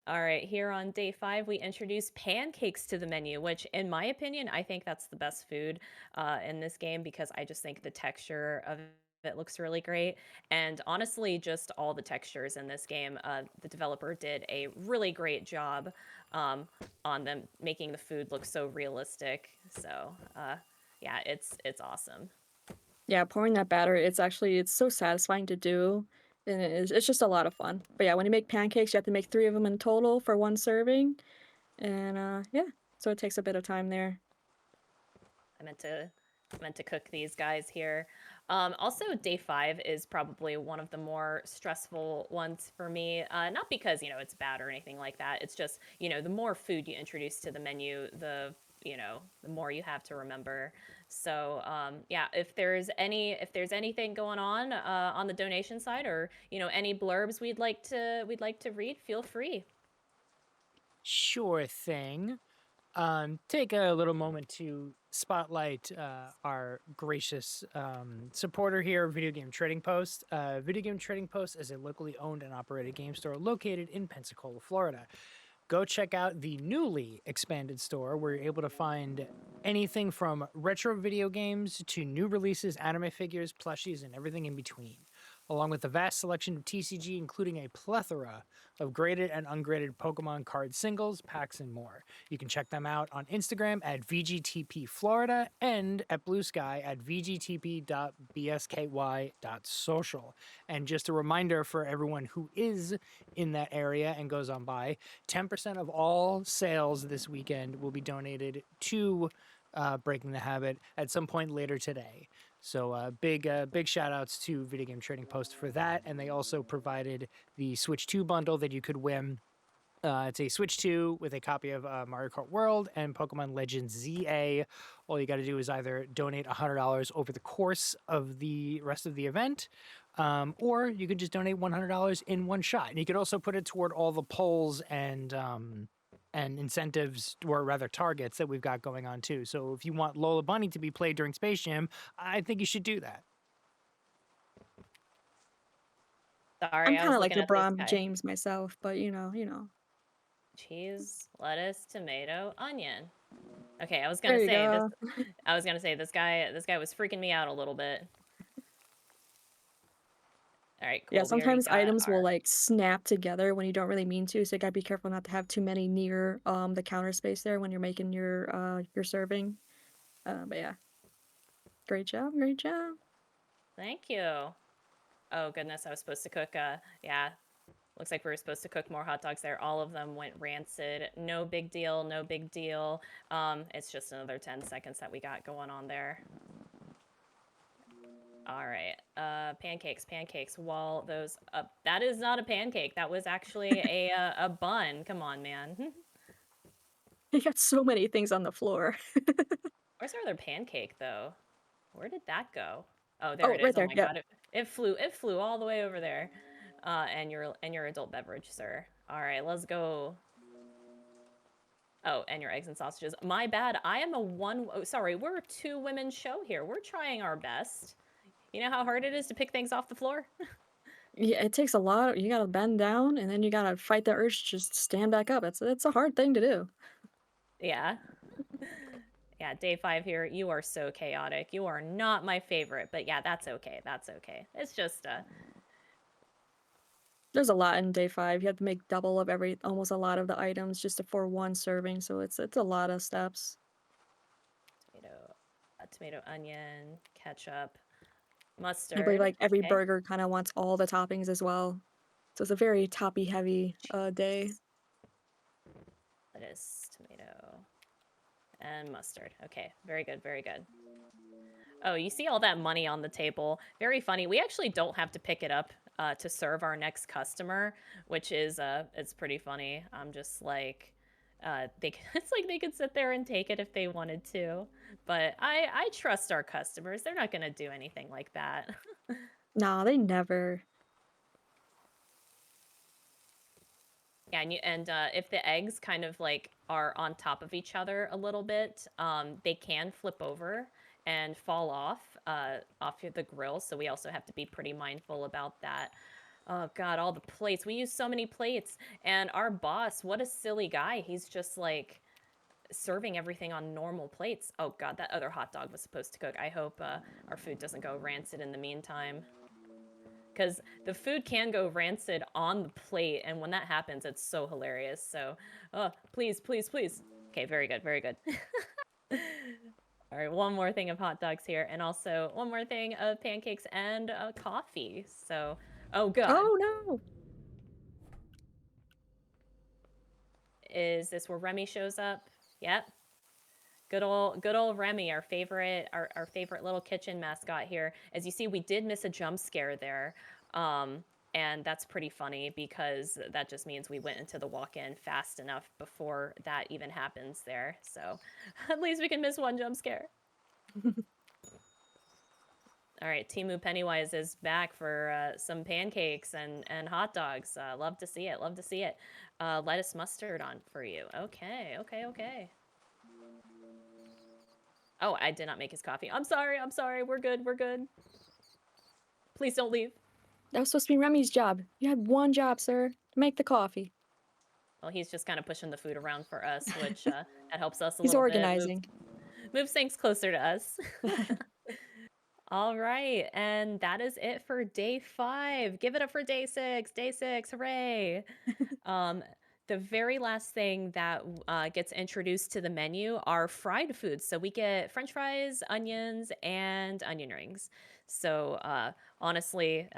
All right, here on day 5, we introduce pancakes to the menu, which in my opinion, I think that's the best food in this game because I just think the texture of it looks really great. And honestly, just all the textures in this game, the developer did a really great job on them making the food look so realistic. So yeah, it's awesome. Yeah, pouring that batter, it's so satisfying to do. And it's just a lot of fun. But yeah, when you make pancakes, you have to make 3 of them in total for 1 serving. And yeah, so it takes a bit of time there. I meant to cook these guys here. Also, day 5 is probably one of the more stressful ones for me. Not because, it's bad or anything like that. It's just, the more food you introduce to the menu, the more you have to remember. So yeah, if there's anything going on the donation side, or any blurbs we'd like to read, feel free. Sure thing. Take a little moment to spotlight our gracious supporter here, Video Game Trading Post. Video Game Trading Post is a locally owned and operated game store located in Pensacola, Florida. Go check out the newly expanded store where you're able to find anything from retro video games to new releases, anime figures, plushies, and everything in between, along with a vast selection of TCG, including a plethora of graded and ungraded Pokemon card singles, packs, and more. You can check them out on Instagram at VGTP Florida and at Blue Sky at vgtp.bsky.social. And just a reminder for everyone who is in that area and goes on by, 10% of all sales this weekend will be donated to Breaking the Habit at some point later today. So big shout outs to Video Game Trading Post for that. And they also provided the Switch 2 bundle that you could win. It's a Switch 2 with a copy of Mario Kart World and Pokemon Legends ZA. All you got to do is either donate $100 over the course of the rest of the event, or you could just donate $100 in one shot. And you could also put it toward all the polls and incentives, or rather targets, that we've got going on too. So if you want Lola Bunny to be played during Space Jam, I think you should do that. Sorry, I'm I kind was of like looking at this LeBron guy. James myself, but you know. Cheese, lettuce, tomato, onion. Okay, I was gonna There you say go. this guy was freaking me out a little bit. All right, cool. Yeah, We already sometimes got items will our like snap together when you don't really mean to, so you gotta be careful not to have too many near the counter space there when you're making your serving. But yeah, great job, great job. Thank you. Oh goodness, I was supposed to cook. Yeah, looks like we were supposed to cook more hot dogs there. All of them went rancid. No big deal. No big deal. It's just another 10 seconds that we got going on there. All right. Pancakes. Wall those up. That is not a pancake. That was actually a bun. Come on, man. You got so many things on the floor. Where's our other pancake though? Where did that go? Oh, there Oh, it right is. Oh there. my Yep. god, it flew all the way over there. And your adult beverage, sir. All right, let's go. Oh, and your eggs and sausages. My bad. I am sorry, we're a 2-women show here. We're trying our best. You know how hard it is to pick things off the floor? Yeah, it takes a lot. You gotta bend down, and then you gotta fight the urge to just stand back up. It's a hard thing to do. Yeah. Yeah, day 5 here. You are so chaotic. You are not my favorite, but yeah, that's okay. That's okay. It's just There's a lot in day 5. You have to make double of almost a lot of the items just for 1 serving, so it's a lot of steps. tomato, onion, ketchup, I mustard. believe like every Okay. burger kind of wants all the toppings as well. So it's a very toppy heavy day. Lettuce, tomato. And mustard. Okay, very good, very good. Oh, you see all that money on the table. Very funny. We actually don't have to pick it up to serve our next customer, which is it's pretty funny. I'm just like it's like they could sit there and take it if they wanted to. But I trust our customers. They're not gonna do anything like that. Nah, they never. Yeah, and if the eggs kind of like are on top of each other a little bit, they can flip over and fall off the grill. So we also have to be pretty mindful about that. Oh God, all the plates. We use so many plates. And our boss, what a silly guy. He's just like serving everything on normal plates. Oh God, that other hot dog was supposed to cook. I hope our food doesn't go rancid in the meantime. Because the food can go rancid on the plate, and when that happens, it's so hilarious. So, please, please, please. Okay, very good, very good. All right, one more thing of hot dogs here, and also one more thing of pancakes and coffee. So, oh God. Oh no! Is this where Remy shows up? Yep. Good old Remy, our favorite little kitchen mascot here. As you see, we did miss a jump scare there. And that's pretty funny because that just means we went into the walk-in fast enough before that even happens there. So at least we can miss one jump scare. All right, Temu Pennywise is back for some pancakes and hot dogs. Love to see it, love to see it. Lettuce mustard on for you. Okay, okay, okay. Oh, I did not make his coffee. I'm sorry, we're good, we're good. Please don't leave. That was supposed to be Remy's job. You had one job, sir. Make the coffee. Well, he's just kind of pushing the food around for us, which that helps us a He's little organizing. bit. Moves things closer to us. All right, and that is it for day 5. Give it up for day 6. Day 6, hooray! The very last thing that gets introduced to the menu are fried foods. So we get French fries, onions, and onion rings. So honestly,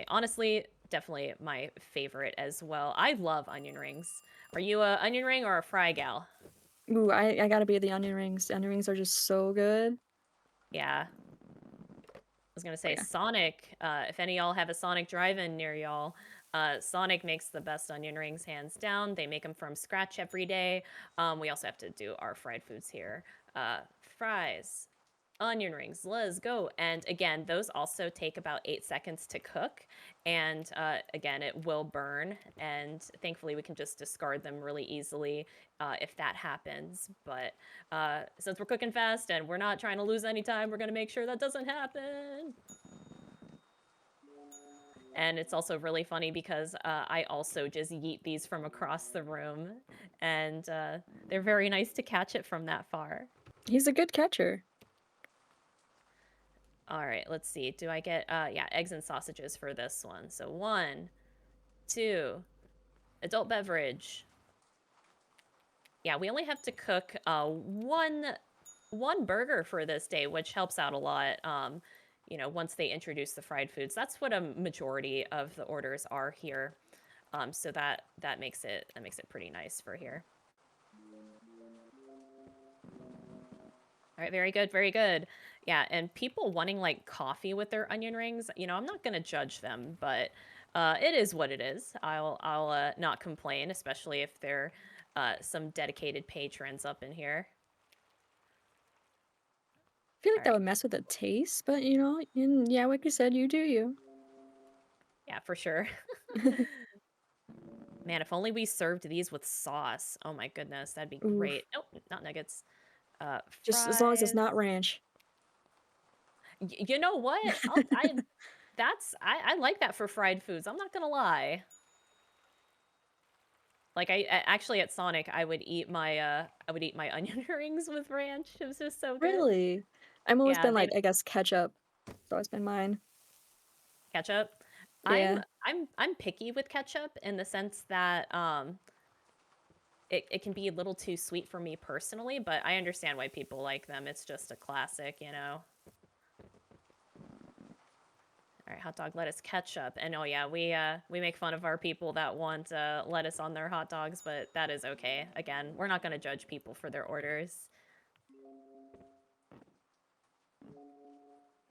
honestly, definitely my favorite as well. I love onion rings. Are you a onion ring or a fry gal? Ooh, I gotta be the onion rings. The onion rings are just so good. Yeah. I was gonna say Sonic. If any of y'all have a Sonic drive-in near y'all, Sonic makes the best onion rings hands down. They make them from scratch every day. We also have to do our fried foods here. Fries, onion rings, let's go. And again, those also take about 8 seconds to cook. And again, it will burn. And thankfully, we can just discard them really easily if that happens. But since we're cooking fast and we're not trying to lose any time, we're going to make sure that doesn't happen. And it's also really funny because I also just yeet these from across the room. And they're very nice to catch it from that far. He's a good catcher. All right, let's see. Do I get, yeah, eggs and sausages for this one. So 1, 2, adult beverage. Yeah, we only have to cook one burger for this day, which helps out a lot. You know, once they introduce the fried foods, that's what a majority of the orders are here. So that makes it pretty nice for here. All right, very good, very good. Yeah, and people wanting like coffee with their onion rings, you know, I'm not gonna judge them, but it is what it is. I'll not complain, especially if they're some dedicated patrons up in here. I feel like that would mess with the taste, but you know, yeah, like you said, you do you. Yeah, for sure. Man, if only we served these with sauce. Oh my goodness, that'd be great. Nope, not nuggets. Just as long as it's not ranch. You know what? I like that for fried foods. I'm not gonna lie. Like actually at Sonic, I would eat my onion rings with ranch. It was just so good. Really? I've always Yeah, been like, I guess ketchup. It's always been mine. Ketchup. Yeah. I'm picky with ketchup in the sense that it can be a little too sweet for me personally, but I understand why people like them. It's just a classic, you know. All right, hot dog, lettuce, ketchup, and oh yeah, we make fun of our people that want lettuce on their hot dogs, but that is okay. Again, we're not going to judge people for their orders.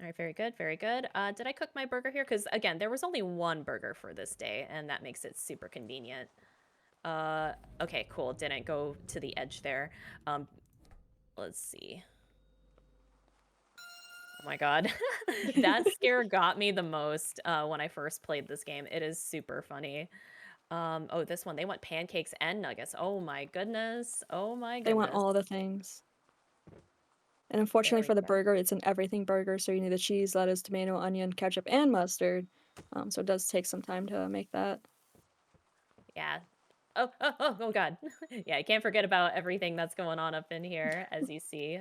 All right, very good, very good. Did I cook my burger here? Because again, there was only one burger for this day, and that makes it super convenient. Okay, cool. Didn't go to the edge there. Let's see. Oh my god. That scare got me the most when I first played this game. It is super funny. Oh, this one. They want pancakes and nuggets. Oh my goodness. Oh my They want goodness. all the things. And unfortunately Very for the good. burger, it's an everything burger, so you need the cheese, lettuce, tomato, onion, ketchup, and mustard. So it does take some time to make that. Yeah. Oh god. Yeah, I can't forget about everything that's going on up in here, as you see.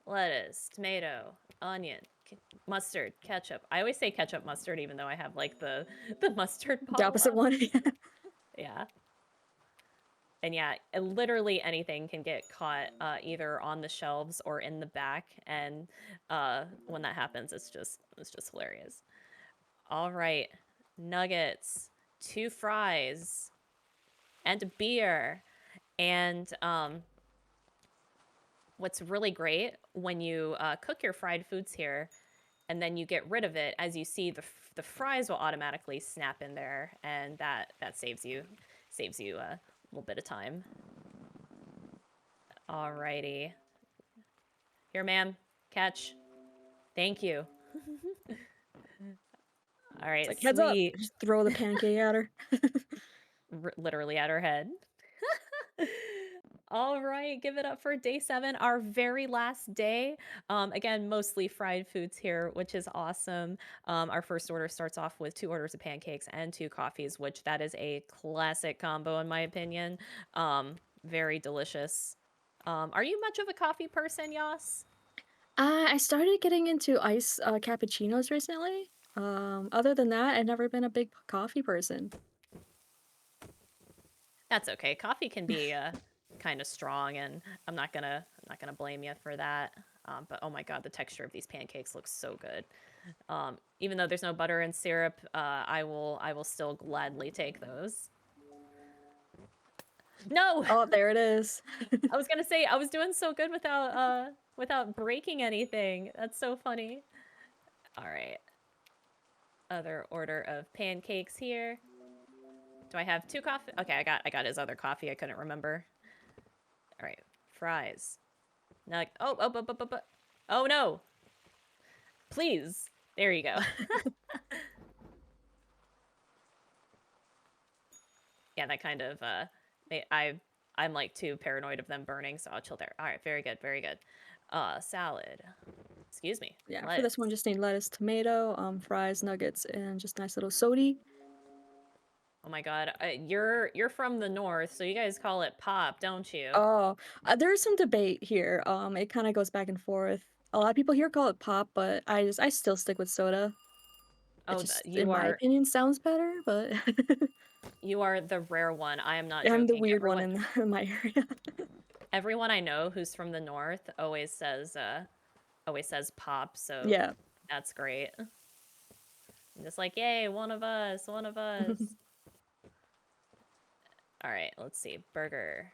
Lettuce, tomato, onion, mustard, ketchup. I always say ketchup mustard, even though I have like the mustard The bottle opposite up. one. Yeah. And yeah, literally anything can get caught either on the shelves or in the back, and when that happens, it's just hilarious. All right, nuggets, 2 fries, and a beer. And what's really great when you cook your fried foods here, and then you get rid of it, as you see, the fries will automatically snap in there, and that saves you a little bit of time. Alrighty. Here, ma'am. Catch. Thank you. All right, It's like, heads up. sweet. Just throw the pancake at her. Literally at her head. All right, give it up for day 7, our very last day. Again, mostly fried foods here, which is awesome. Our first order starts off with 2 orders of pancakes and 2 coffees, which that is a classic combo in my opinion. Very delicious. Are you much of a coffee person, Yas? I started getting into iced cappuccinos recently. Other than that, I've never been a big coffee person. That's okay. Coffee can be kind of strong, and I'm not gonna blame you for that. But oh my god, the texture of these pancakes looks so good. Even though there's no butter and syrup, I will still gladly take those. No. Oh, there it is. I was gonna say I was doing so good without breaking anything. That's so funny. All right. Other order of pancakes here. Do I have 2 coffee? Okay, I got his other coffee. I couldn't remember. All right, fries. Now, oh no! Please, there you go. Yeah, that kind of I'm like too paranoid of them burning, so I'll chill there. All right, very good, very good. Salad. Excuse me. Yeah, lettuce. for this one, just need lettuce, tomato, fries, nuggets, and just nice little sody. Oh my god, you're from the north, so you guys call it pop, don't you? Oh, there's some debate here. It kind of goes back and forth. A lot of people here call it pop, but I still stick with soda. It Oh, just, you in my are opinion, sounds better, but you are the rare one. I am not I'm the joking. weird one in my area. Everyone I know who's from the north always says pop, so Yeah. that's great. I'm just like, yay, one of us, one of us. All right, let's see. Burger.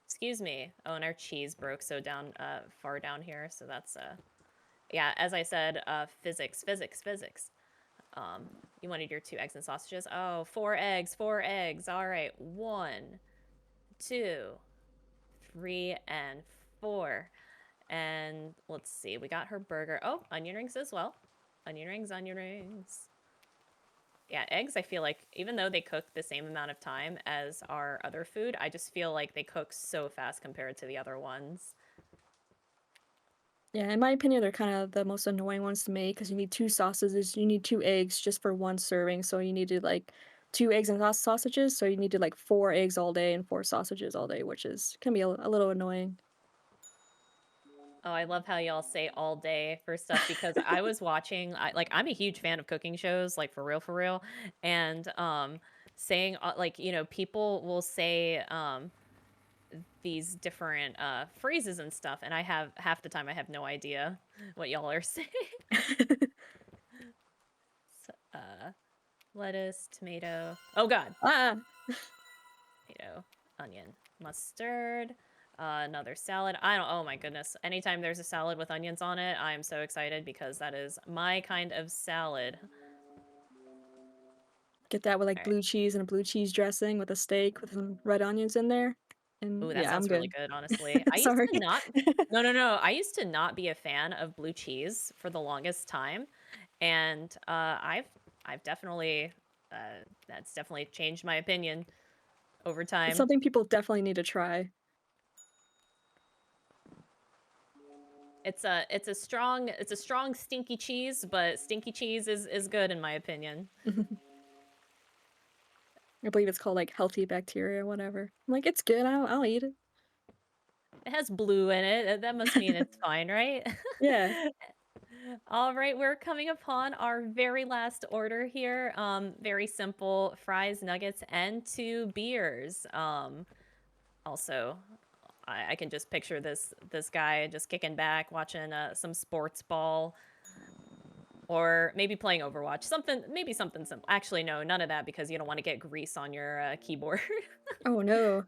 Excuse me. Oh, and our cheese broke so far down here, so that's yeah, as I said, physics. You wanted your 2 eggs and sausages. Oh, 4 eggs. All right, 1, 2, 3, and 4. And let's see, we got her burger. Oh, onion rings as well. Onion rings. Yeah, eggs, I feel like, even though they cook the same amount of time as our other food, I just feel like they cook so fast compared to the other ones. Yeah, in my opinion, they're kind of the most annoying ones to make because you need 2 sausages, you need 2 eggs just for 1 serving, so you needed like 2 eggs and sausages, so you needed like 4 eggs all day and 4 sausages all day, which can be a little annoying. Oh, I love how y'all say all day for stuff because I was watching, I'm a huge fan of cooking shows, like for real. And saying like, you know, people will say these different phrases and stuff, and I have half the time I have no idea what y'all are saying. lettuce, tomato. Oh God. Ah. Tomato, onion, mustard. Another salad. I don't. Oh my goodness. Anytime there's a salad with onions on it, I'm so excited because that is my kind of salad. Get that with like blue cheese and a blue cheese dressing with a steak with some red onions in there. And Ooh, that yeah, I'm sounds really good. good, honestly. I used Sorry. to not. No. I used to not be a fan of blue cheese for the longest time, and I've definitely that's definitely changed my opinion over It's time. something people definitely need to try. It's a strong stinky cheese, but stinky cheese is good in my opinion. I believe it's called like healthy bacteria, whatever. I'm like, it's good. I'll eat it. It has blue in it. That must mean it's fine, right? Yeah. All right, we're coming upon our very last order here. Very simple: fries, nuggets, and 2 beers. Also, I can just picture this guy just kicking back, watching some sports ball, or maybe playing Overwatch. Maybe something simple. Actually, no, none of that because you don't want to get grease on your keyboard. Oh no.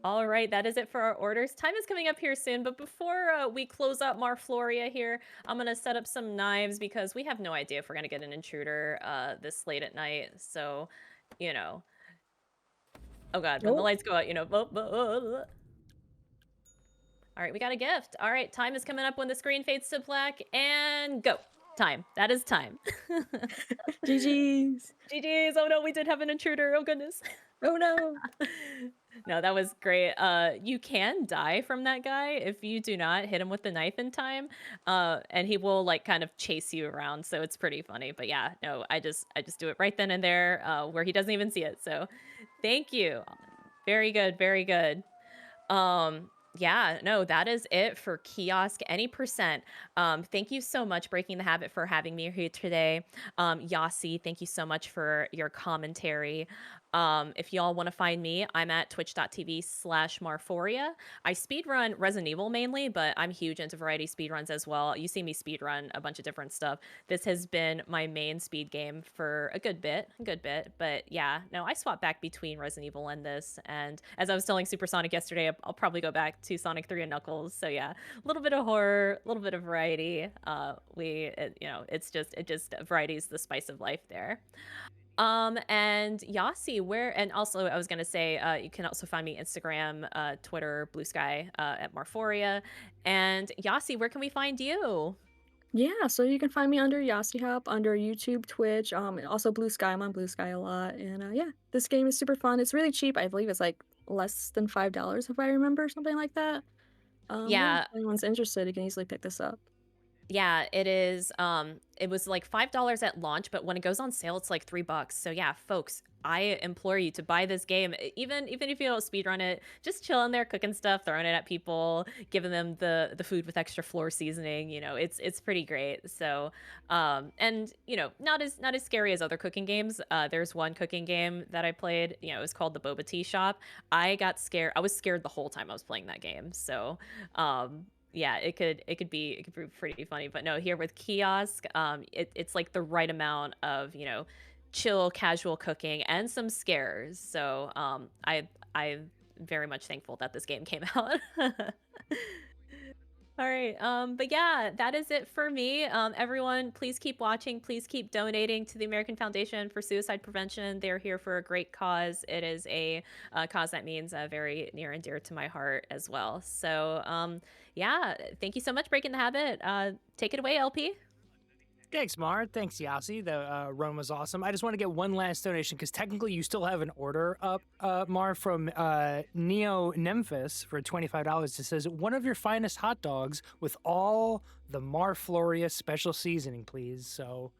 All right, that is it for our orders. Time is coming up here soon, but before we close up Marfloria here, I'm going to set up some knives because we have no idea if we're going to get an intruder this late at night. So, you know. Oh God, when the lights go out, you know. All right, we got a gift. All right, time is coming up when the screen fades to black, and go. Time. That is time. GG's. GG's. Oh no, we did have an intruder. Oh goodness. Oh no. No, that was great. You can die from that guy if you do not hit him with the knife in time. And he will like kind of chase you around, so it's pretty funny. But yeah, no, I just do it right then and there, where he doesn't even see it. So thank you. Very good, very good. Yeah, no, that is it for Kiosk Any Percent. Thank you so much, Breaking the Habit, for having me here today. Yasi, thank you so much for your commentary. If y'all want to find me, I'm at twitch.tv/Marforia. I speedrun Resident Evil mainly, but I'm huge into variety speedruns as well. You see me speedrun a bunch of different stuff. This has been my main speed game for a good bit. But yeah, no, I swap back between Resident Evil and this. And as I was telling Supersonic yesterday, I'll probably go back to Sonic 3 and Knuckles. So yeah, a little bit of horror, a little bit of variety. It's just variety is the spice of life there. And Yasi, and also I was gonna say, you can also find me Instagram, Twitter, Blue Sky, at Marforia. And Yasi, where can we find you? Yeah, so you can find me under Yasi Hop, under YouTube, Twitch, and also Blue Sky. I'm on Blue Sky a lot. And yeah, this game is super fun. It's really cheap. I believe it's like less than $5 if I remember, something like that. Yeah. If anyone's interested, you can easily pick this up. Yeah, it is. It was like $5 at launch, but when it goes on sale, it's like $3. So yeah, folks, I implore you to buy this game. Even if you don't speedrun it, just chilling there, cooking stuff, throwing it at people, giving them the food with extra floor seasoning. You know, it's pretty great. So, and you know, not as scary as other cooking games. There's one cooking game that I played. You know, it was called the Boba Tea Shop. I got scared. I was scared the whole time I was playing that game. So, yeah, it could be pretty funny, but no, here with Kiosk, it's like the right amount of, you know, chill, casual cooking and some scares. So, I'm very much thankful that this game came out. All right, but yeah, that is it for me. Everyone, please keep watching. Please keep donating to the American Foundation for Suicide Prevention. They're here for a great cause. It is a cause that means very near and dear to my heart as well. So, yeah, thank you so much, Breaking the Habit. Take it away, LP. Thanks, Mar. Thanks, Yasi. The run was awesome. I just want to get one last donation because technically you still have an order up, Mar, from Neo Nemphis for $25. It says, one of your finest hot dogs with all the Marfloria special seasoning, please. So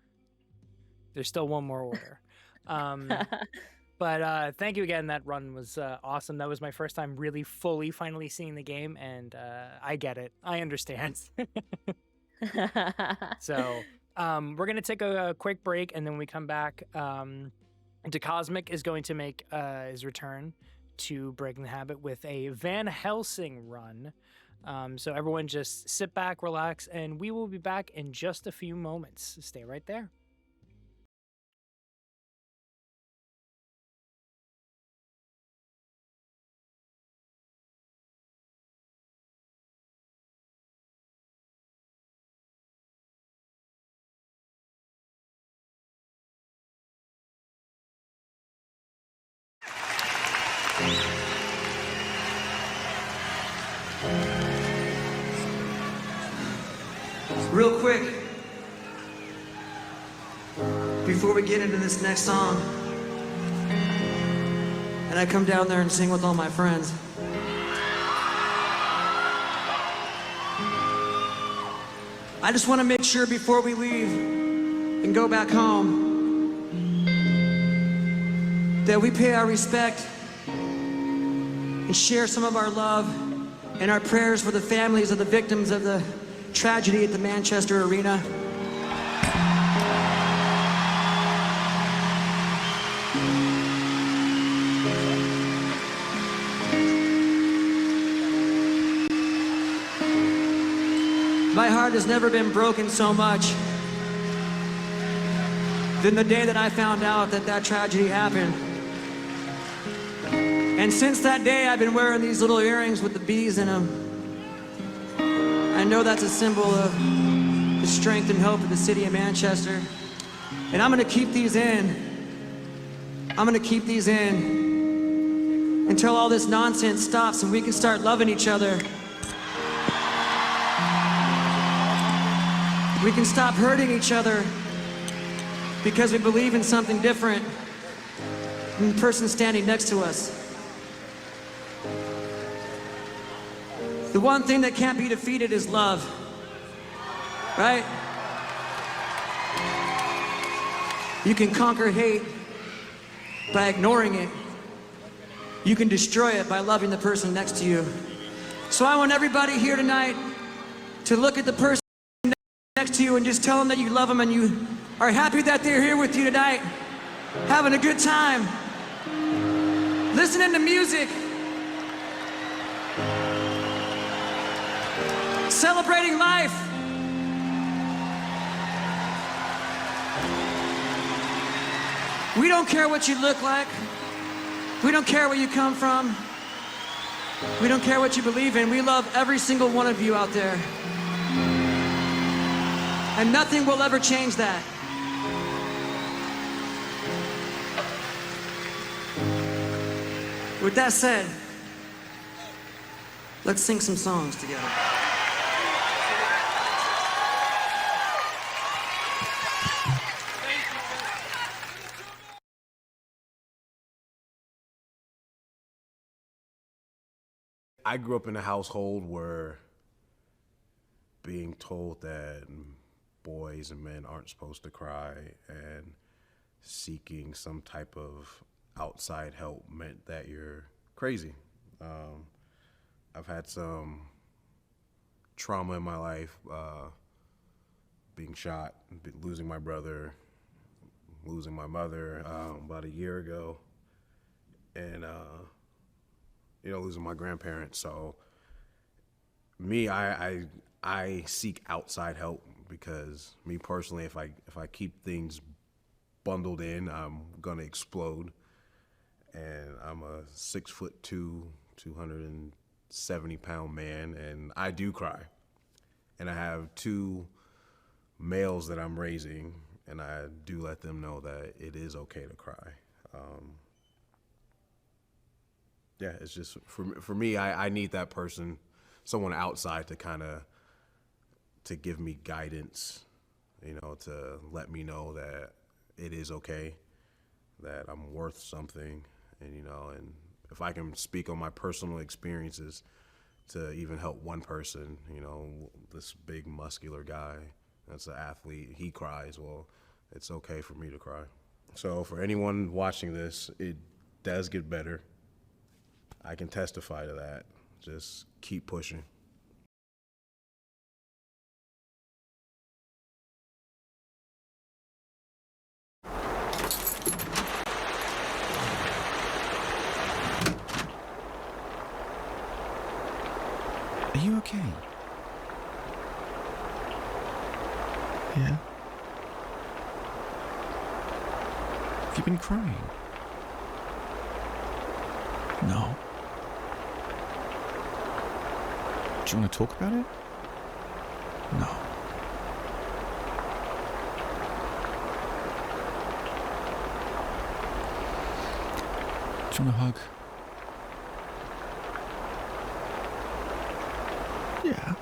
there's still one more order. But thank you again. That run was awesome. That was my first time really fully finally seeing the game, and I get it. I understand. So... we're going to take a quick break, and then when we come back, DeCosmic is going to make his return to Breaking the Habit with a Van Helsing run. So everyone just sit back, relax, and we will be back in just a few moments. Stay right there. Real quick, before we get into this next song, and I come down there and sing with all my friends, I just want to make sure before we leave and go back home that we pay our respect and share some of our love and our prayers for the families of the victims of the tragedy at the Manchester Arena. My heart has never been broken so much than the day that I found out that that tragedy happened. And since that day, I've been wearing these little earrings with the bees in them. I know that's a symbol of the strength and hope of the city of Manchester. And I'm gonna keep these in. I'm gonna keep these in until all this nonsense stops and we can start loving each other. We can stop hurting each other because we believe in something different than the person standing next to us. The one thing that can't be defeated is love, right? You can conquer hate by ignoring it. You can destroy it by loving the person next to you. So I want everybody here tonight to look at the person next to you and just tell them that you love them and you are happy that they're here with you tonight, having a good time, listening to music, celebrating life. We don't care what you look like. We don't care where you come from. We don't care what you believe in. We love every single one of you out there. And nothing will ever change that. With that said, let's sing some songs together. I grew up in a household where being told that boys and men aren't supposed to cry and seeking some type of outside help meant that you're crazy. I've had some trauma in my life, being shot, losing my brother, losing my mother about a year ago, and losing my grandparents. So me, I seek outside help because me personally, if I keep things bundled in, I'm gonna explode. And I'm a 6'2", 270-pound man, and I do cry. And I have 2 males that I'm raising, and I do let them know that it is okay to cry. Yeah, it's just, for me, I need that person, someone outside to give me guidance, to let me know that it is okay, that I'm worth something, and if I can speak on my personal experiences to even help one person, this big muscular guy that's an athlete, he cries, well, it's okay for me to cry. So for anyone watching this, it does get better. I can testify to that. Just keep pushing. Are you okay? Yeah? Have you been crying? No. Do you want to talk about it? No. Do you want a hug? Yeah.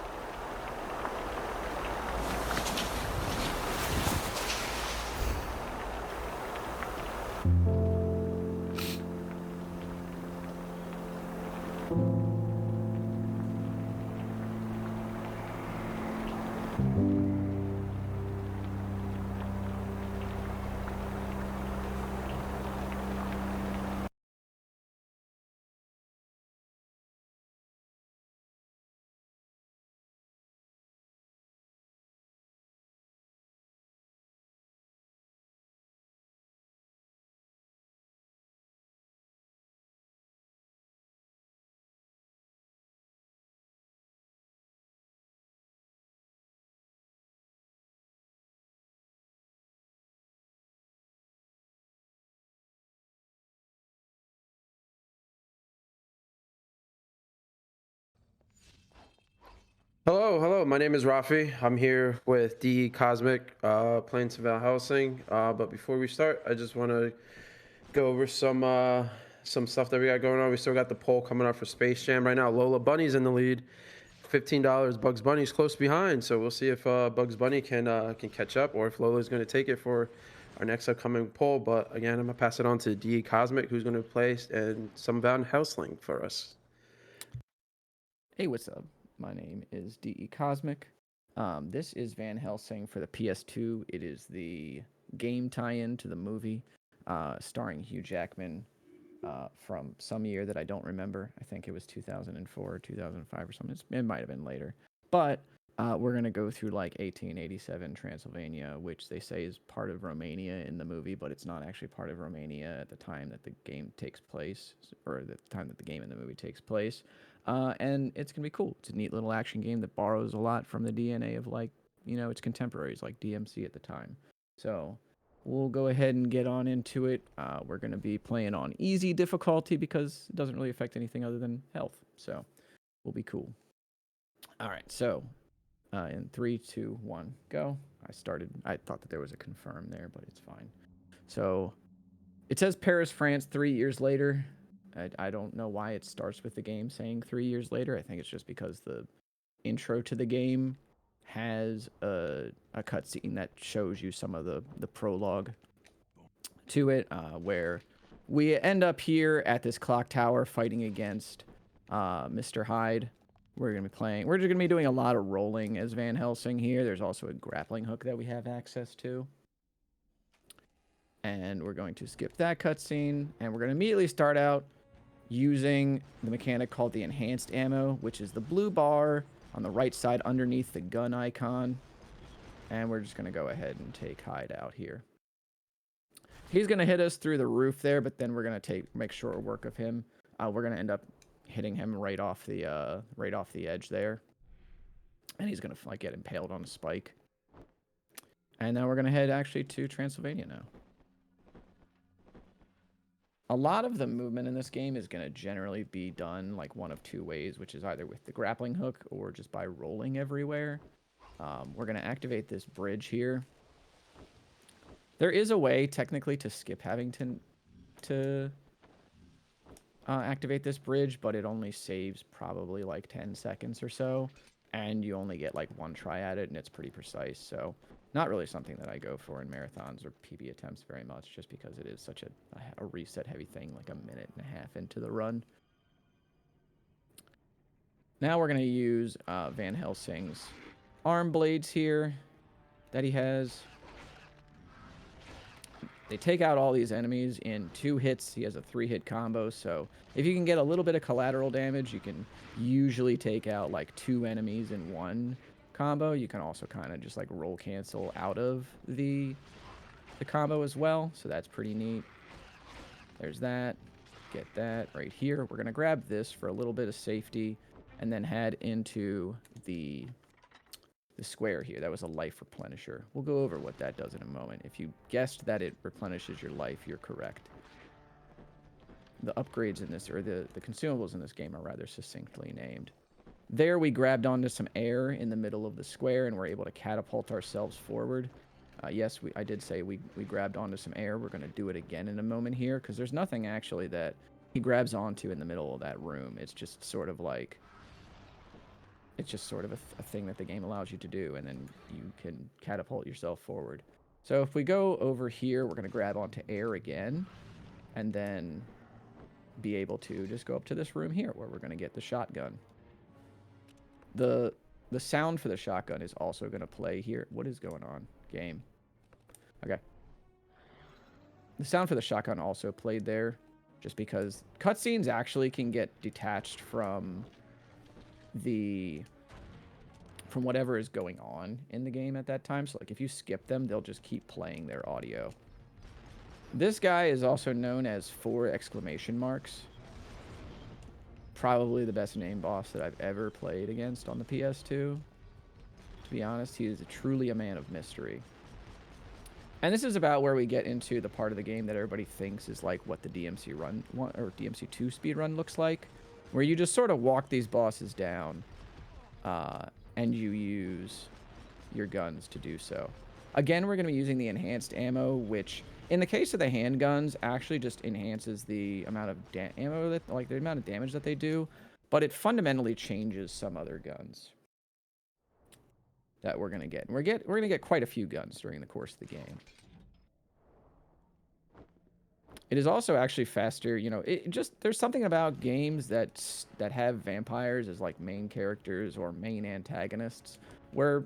Hello, my name is Rafi. I'm here with DE Cosmic, playing some Van Helsing. But before we start, I just want to go over some stuff that we got going on. We still got the poll coming up for Space Jam right now. Lola Bunny's in the lead, $15. Bugs Bunny's close behind, so we'll see if Bugs Bunny can catch up, or if Lola's going to take it for our next upcoming poll. But again, I'm gonna pass it on to DE Cosmic, who's going to play and some Van Helsing for us. Hey, what's up? My name is DE Cosmic. This is Van Helsing for the PS2. It is the game tie-in to the movie, starring Hugh Jackman from some year that I don't remember. I think it was 2004 or 2005 or something. It might have been later. But we're going to go through like 1887 Transylvania, which they say is part of Romania in the movie, but it's not actually part of Romania at the time that the game takes place, or the time that the game in the movie takes place. And it's going to be cool. It's a neat little action game that borrows a lot from the DNA of, like, you know, its contemporaries, like DMC at the time. So we'll go ahead and get on into it. We're going to be playing on easy difficulty because it doesn't really affect anything other than health. So we'll be cool. All right, so in 3, 2, 1, go. I thought that there was a confirm there, but it's fine. So it says Paris, France, 3 years later. I don't know why it starts with the game saying 3 years later. I think it's just because the intro to the game has a cutscene that shows you some of the prologue to it, where we end up here at this clock tower fighting against Mr. Hyde. We're just gonna be doing a lot of rolling as Van Helsing here. There's also a grappling hook that we have access to. And we're going to skip that cutscene, and we're gonna immediately start out using the mechanic called the enhanced ammo, which is the blue bar on the right side underneath the gun icon. And we're just going to go ahead and take Hyde out here. He's going to hit us through the roof there, but then we're going to make short work of him. We're going to end up hitting him right off the edge there. And he's going to like get impaled on a spike. And now we're going to head actually to Transylvania now. A lot of the movement in this game is going to generally be done like one of two ways, which is either with the grappling hook or just by rolling everywhere. We're going to activate this bridge here. There is a way technically to skip having to activate this bridge, but it only saves probably like 10 seconds or so, and you only get like one try at it, and it's pretty precise. So not really something that I go for in marathons or PB attempts very much, just because it is such a reset heavy thing, like a minute and a half into the run. Now we're going to use Van Helsing's arm blades here that he has. They take out all these enemies in 2 hits. He has a 3-hit combo, so if you can get a little bit of collateral damage, you can usually take out like 2 enemies in 1 combo. You can also kind of just like roll cancel out of the combo as well, so that's pretty neat. There's that. Get that right here. We're gonna grab this for a little bit of safety, and then head into the square here. That was a life replenisher. We'll go over what that does in a moment. If you guessed that it replenishes your life, you're correct. The upgrades in this, or the consumables in this game, are rather succinctly named. There we grabbed onto some air in the middle of the square and we're able to catapult ourselves forward. Yes, I did say we grabbed onto some air. We're going to do it again in a moment here, because there's nothing actually that he grabs onto in the middle of that room. It's just sort of like... It's just sort of a thing that the game allows you to do, and then you can catapult yourself forward. So if we go over here, we're going to grab onto air again, and then be able to just go up to this room here, where we're going to get the shotgun. The sound for the shotgun is also going to play here. What is going on, game? Okay. The sound for the shotgun also played there, just because cutscenes actually can get detached from whatever is going on in the game at that time. So like if you skip them, they'll just keep playing their audio. This guy is also known as 4 exclamation marks. Probably the best name boss that I've ever played against on the PS2. To be honest, he is truly a man of mystery. And this is about where we get into the part of the game that everybody thinks is like what the DMC run or DMC2 speedrun looks like, where you just sort of walk these bosses down, and you use your guns to do so. Again, we're going to be using the enhanced ammo, which, in the case of the handguns, actually just enhances the amount of ammo that, like, the amount of damage that they do, but it fundamentally changes some other guns that we're going to get. And we're going to get quite a few guns during the course of the game. It is also actually faster, you know, there's something about games that have vampires as like main characters or main antagonists where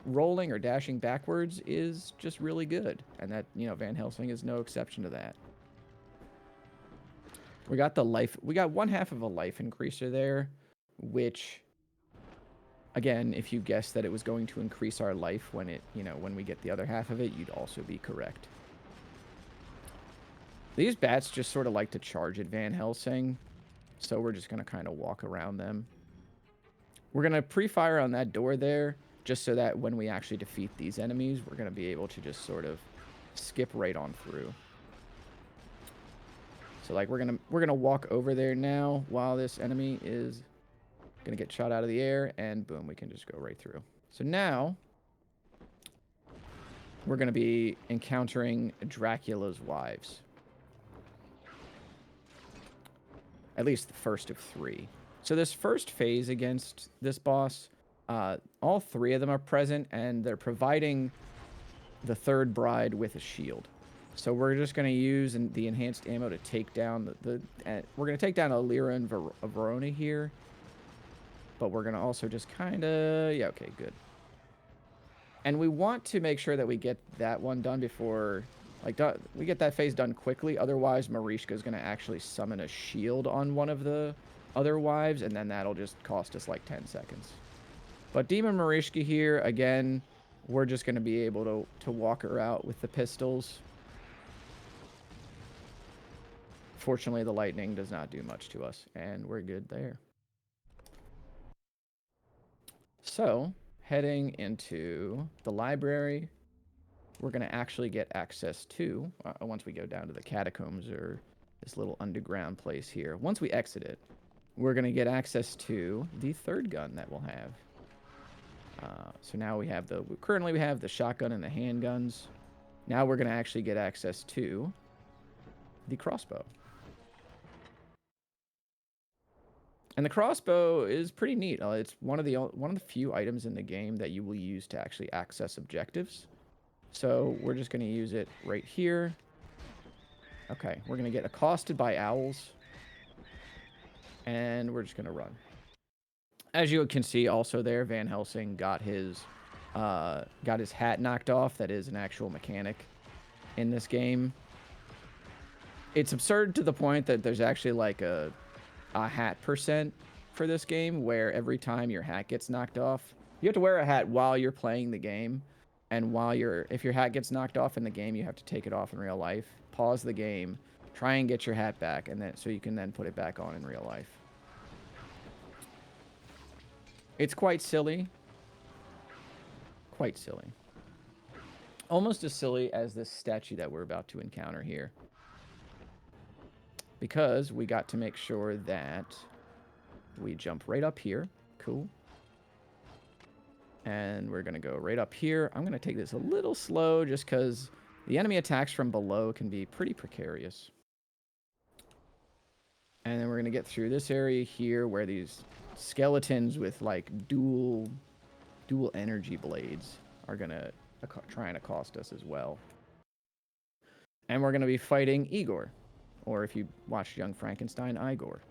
rolling or dashing backwards is just really good. And that, you know, Van Helsing is no exception to that. We got 1/2 of a life increaser there, which, again, if you guessed that it was going to increase our life when we get the other half of it, you'd also be correct. These bats just sort of like to charge at Van Helsing, so we're just going to kind of walk around them. We're going to pre-fire on that door there, just so that when we actually defeat these enemies, we're going to be able to just sort of skip right on through. So like we're gonna walk over there now while this enemy is gonna get shot out of the air, and boom, we can just go right through. So now we're gonna be encountering Dracula's wives. At least the first of 3. So this first phase against this boss, all 3 of them are present, and they're providing the third bride with a shield. So we're just going to use the enhanced ammo to take down we're going to take down Alira and Verona here. But we're going to also just kind of... Yeah, okay, good. And we want to make sure that we get that one done before... we get that phase done quickly. Otherwise, Marishka is going to actually summon a shield on one of the other wives, and then that'll just cost us like 10 seconds. But Demon Marishka here, again, we're just going to be able to walk her out with the pistols. Fortunately, the lightning does not do much to us, and we're good there. So, heading into the library, we're going to actually get access to, once we go down to the catacombs or this little underground place here. Once we exit it, we're going to get access to the third gun that we'll have. So now currently we have the shotgun and the handguns. Now we're going to actually get access to the crossbow. And the crossbow is pretty neat. It's one of the few items in the game that you will use to actually access objectives. So we're just going to use it right here. Okay, we're going to get accosted by owls. And we're just going to run. As you can see also there, Van Helsing got his hat knocked off. That is an actual mechanic in this game. It's absurd to the point that there's actually like a hat percent for this game, where every time your hat gets knocked off, you have to wear a hat while you're playing the game, and if your hat gets knocked off in the game, you have to take it off in real life, pause the game, try and get your hat back, and then so you can then put it back on in real life. It's quite silly. Quite silly. Almost as silly as this statue that we're about to encounter here. Because we got to make sure that we jump right up here. Cool. And we're going to go right up here. I'm going to take this a little slow just because the enemy attacks from below can be pretty precarious. And then we're going to get through this area here where these skeletons with like dual energy blades are going to try and accost us as well. And we're going to be fighting Igor. Or if you watched Young Frankenstein, Igor.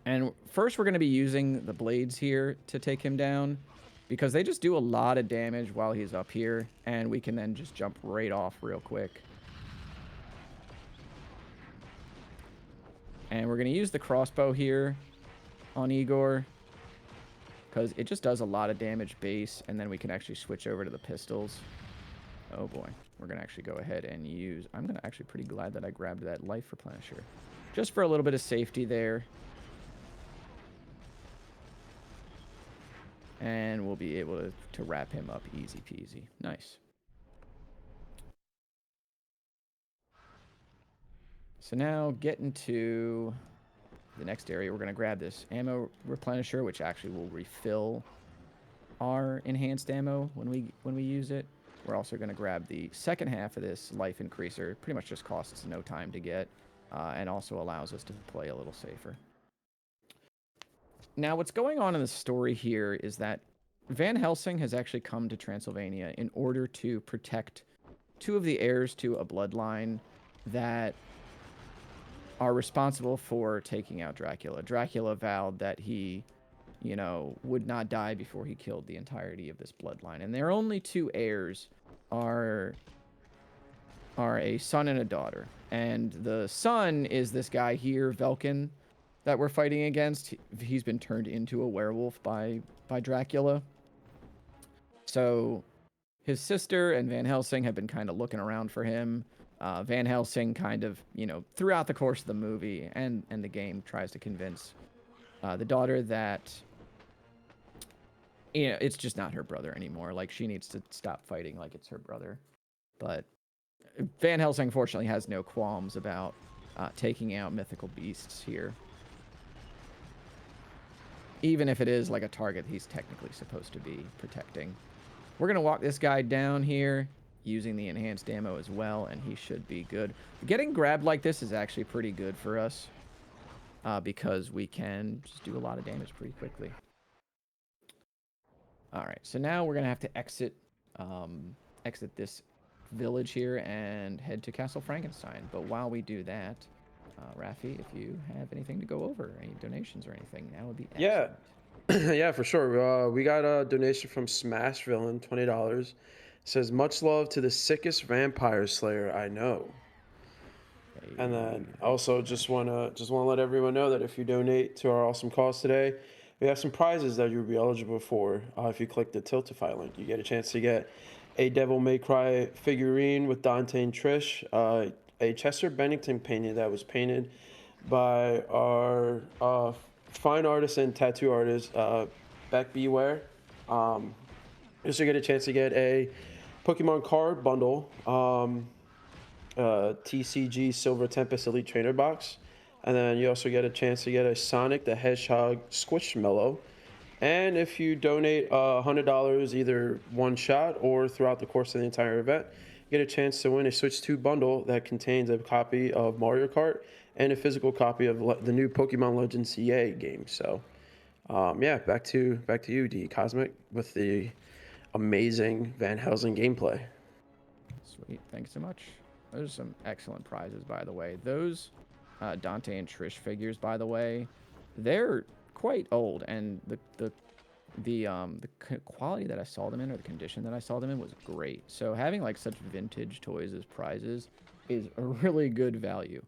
And first we're going to be using the blades here to take him down, because they just do a lot of damage while he's up here, and we can then just jump right off real quick. And we're going to use the crossbow here on Igor, because it just does a lot of damage base, and then we can actually switch over to the pistols. Oh boy. We're going to actually go ahead and use... I'm going to actually pretty glad that I grabbed that life replenisher. Just for a little bit of safety there. And we'll be able to wrap him up easy peasy. Nice. So now getting to the next area, we're going to grab this ammo replenisher, which actually will refill our enhanced ammo when we use it. We're also going to grab the second half of this life increaser. It pretty much just costs no time to get, and also allows us to play a little safer. Now, what's going on in the story here is that Van Helsing has actually come to Transylvania in order to protect two of the heirs to a bloodline that are responsible for taking out Dracula. Dracula vowed that he, you know, would not die before he killed the entirety of this bloodline. And their only two heirs are a son and a daughter. And the son is this guy here, Velkin, that we're fighting against. He's been turned into a werewolf by Dracula. So his sister and Van Helsing have been kind of looking around for him. Van Helsing kind of, you know, throughout the course of the movie and the game tries to convince the daughter that, you know, it's just not her brother anymore. Like, she needs to stop fighting like it's her brother. But Van Helsing, fortunately, has no qualms about taking out mythical beasts here. Even if it is like a target he's technically supposed to be protecting. We're going to walk this guy down here using the enhanced ammo as well, and he should be good. Getting grabbed like this is actually pretty good for us because we can just do a lot of damage pretty quickly. All right, so now we're going to have to exit this village here and head to Castle Frankenstein. But while we do that, Rafi, if you have anything to go over, any donations or anything, that would be excellent. Yeah, yeah, for sure. We got a donation from Smash Villain, $20. It says, much love to the sickest vampire slayer I know. Hey. And then also just wanna let everyone know that if you donate to our awesome cause today, we have some prizes that you'll be eligible for. If you click the Tiltify link, you get a chance to get a Devil May Cry figurine with Dante and Trish, a Chester Bennington painting that was painted by our fine artist and tattoo artist, Beck Beware. You also get a chance to get a Pokemon card bundle, TCG Silver Tempest Elite Trainer box. And then you also get a chance to get a Sonic the Hedgehog Squishmallow. And if you donate $100 either one shot or throughout the course of the entire event, you get a chance to win a Switch 2 bundle that contains a copy of Mario Kart and a physical copy of the new Pokemon Legends CA game. So, yeah, back to you, D Cosmic, with the amazing Van Helsing gameplay. Sweet, thanks so much. Those are some excellent prizes, by the way. Those Dante and Trish figures, by the way, they're quite old, and the quality that I saw them in, or the condition that I saw them in, was great. So having like such vintage toys as prizes is a really good value.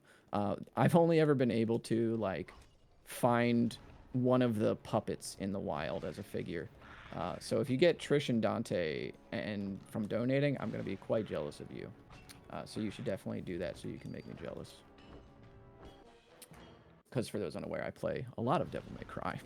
I've only ever been able to like find one of the puppets in the wild as a figure. So if you get Trish and Dante and from donating, I'm going to be quite jealous of you. So you should definitely do that so you can make me jealous. because for those unaware, I play a lot of Devil May Cry.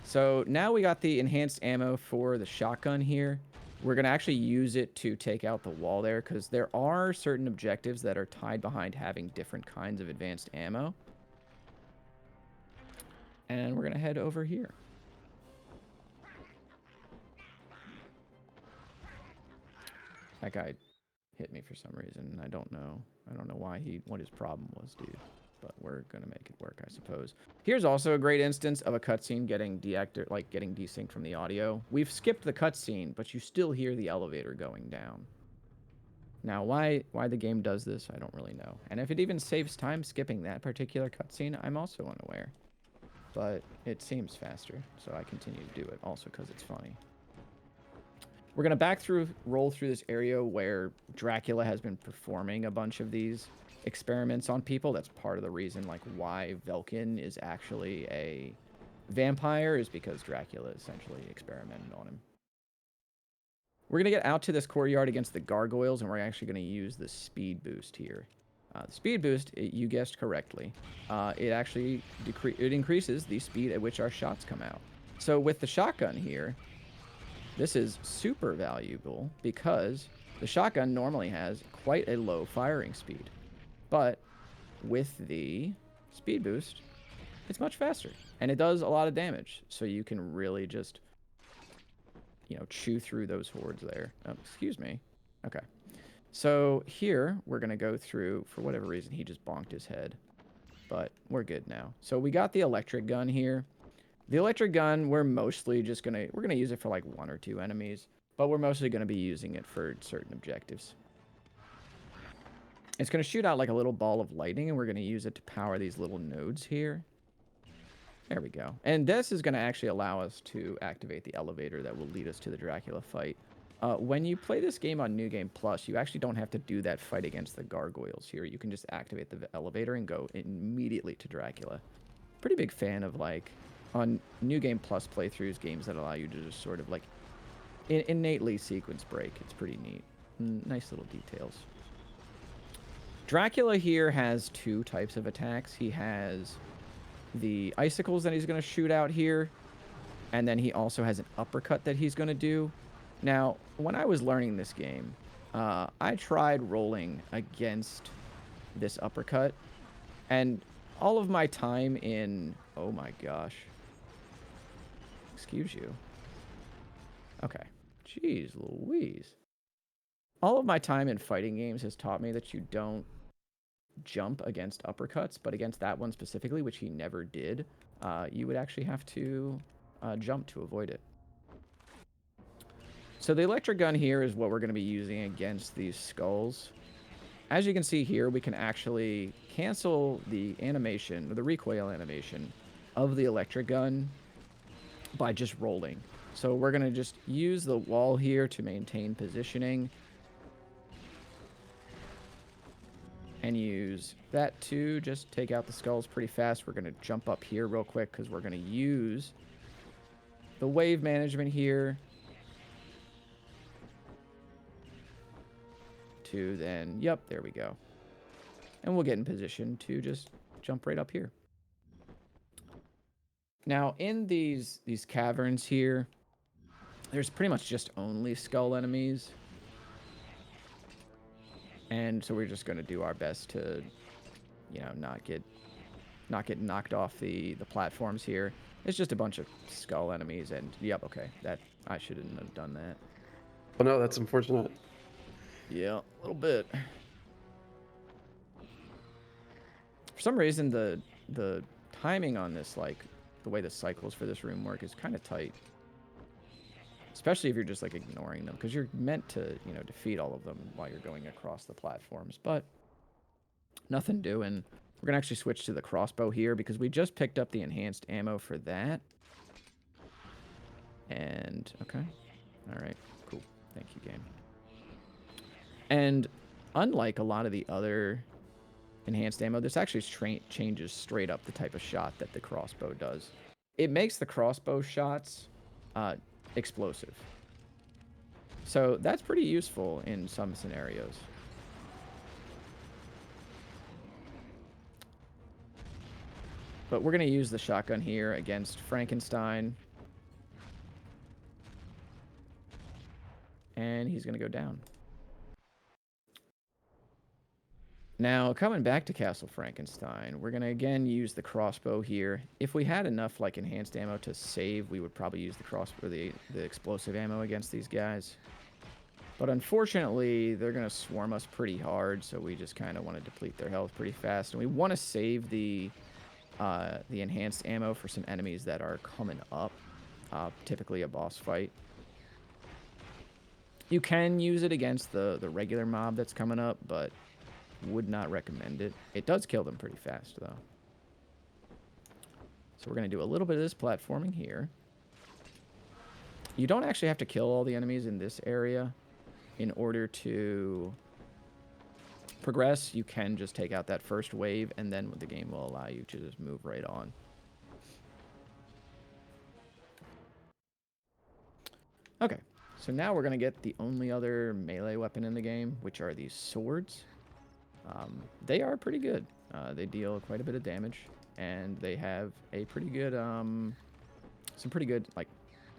So now we got the enhanced ammo for the shotgun here. We're going to actually use it to take out the wall there, because there are certain objectives that are tied behind having different kinds of advanced ammo. And we're going to head over here. That guy hit me for some reason. I don't know why what his problem was, dude. But we're gonna make it work, I suppose. Here's also a great instance of a cutscene getting getting desynced from the audio. We've skipped the cutscene, but you still hear the elevator going down. Now, why the game does this, I don't really know. And if it even saves time skipping that particular cutscene, I'm also unaware. But it seems faster, so I continue to do it, also because it's funny. We're gonna roll through this area where Dracula has been performing a bunch of these experiments on people. That's part of the reason why Velkin is actually a vampire, is because Dracula essentially experimented on him. We're gonna get out to this courtyard against the gargoyles, and we're actually gonna use the speed boost here. The speed boost, you guessed correctly, it actually increases the speed at which our shots come out. So with the shotgun here, this is super valuable because the shotgun normally has quite a low firing speed. But with the speed boost, it's much faster. And it does a lot of damage. So you can really just, chew through those hordes there. Oh, excuse me. Okay. So here, we're going to go through, for whatever reason, he just bonked his head. But we're good now. So we got the electric gun here. The electric gun, we're mostly just going to, we're going to use it for 1 or 2 enemies. But we're mostly going to be using it for certain objectives. It's going to shoot out a little ball of lightning, and we're going to use it to power these little nodes here. There we go. And this is going to actually allow us to activate the elevator that will lead us to the Dracula fight. When you play this game on New Game Plus, you actually don't have to do that fight against the gargoyles here. You can just activate the elevator and go immediately to Dracula. Pretty big fan of, on New Game Plus playthroughs, games that allow you to just sort of, innately sequence break. It's pretty neat. Nice little details. Dracula here has 2 types of attacks. He has the icicles that he's going to shoot out here, and then he also has an uppercut that he's going to do. Now, when I was learning this game, I tried rolling against this uppercut, and all of my time in... Oh my gosh. Excuse you. Okay. Jeez Louise. All of my time in fighting games has taught me that you don't jump against uppercuts, but against that one specifically, which he never did, you would actually have to jump to avoid it. So the electric gun here is what we're going to be using against these skulls. As you can see here, we can actually cancel the animation, or the recoil animation, of the electric gun by just rolling. So we're going to just use the wall here to maintain positioning, and use that to just take out the skulls pretty fast. We're going to jump up here real quick because we're going to use the wave management here to then, yep, there we go. And we'll get in position to just jump right up here. Now, in these caverns here, there's pretty much just only skull enemies. And so we're just going to do our best to, not get knocked off the platforms here. It's just a bunch of skull enemies, and yep, okay, that I shouldn't have done that. Oh no, that's unfortunate. Yeah, a little bit. For some reason, the timing on this, the way the cycles for this room work, is kind of tight. Especially if you're just ignoring them, because you're meant to, defeat all of them while you're going across the platforms. But nothing doing. We're gonna actually switch to the crossbow here because we just picked up the enhanced ammo for that. And okay, all right, cool. Thank you, game. And unlike a lot of the other enhanced ammo, this actually changes straight up the type of shot that the crossbow does. It makes the crossbow shots explosive. So that's pretty useful in some scenarios. But we're going to use the shotgun here against Frankenstein. And he's going to go down. Now, coming back to Castle Frankenstein, we're going to again use the crossbow here. If we had enough like enhanced ammo to save, we would probably use the crossbow, the explosive ammo against these guys. But unfortunately, they're going to swarm us pretty hard, so we just kind of want to deplete their health pretty fast. And we want to save the enhanced ammo for some enemies that are coming up, typically a boss fight. You can use it against the regular mob that's coming up, but would not recommend it. It does kill them pretty fast, though. So we're going to do a little bit of this platforming here. You don't actually have to kill all the enemies in this area in order to progress. You can just take out that first wave, and then the game will allow you to just move right on. Okay, so now we're going to get the only other melee weapon in the game, which are these swords. They are pretty good. They deal quite a bit of damage, and they have a pretty good, some pretty good, like,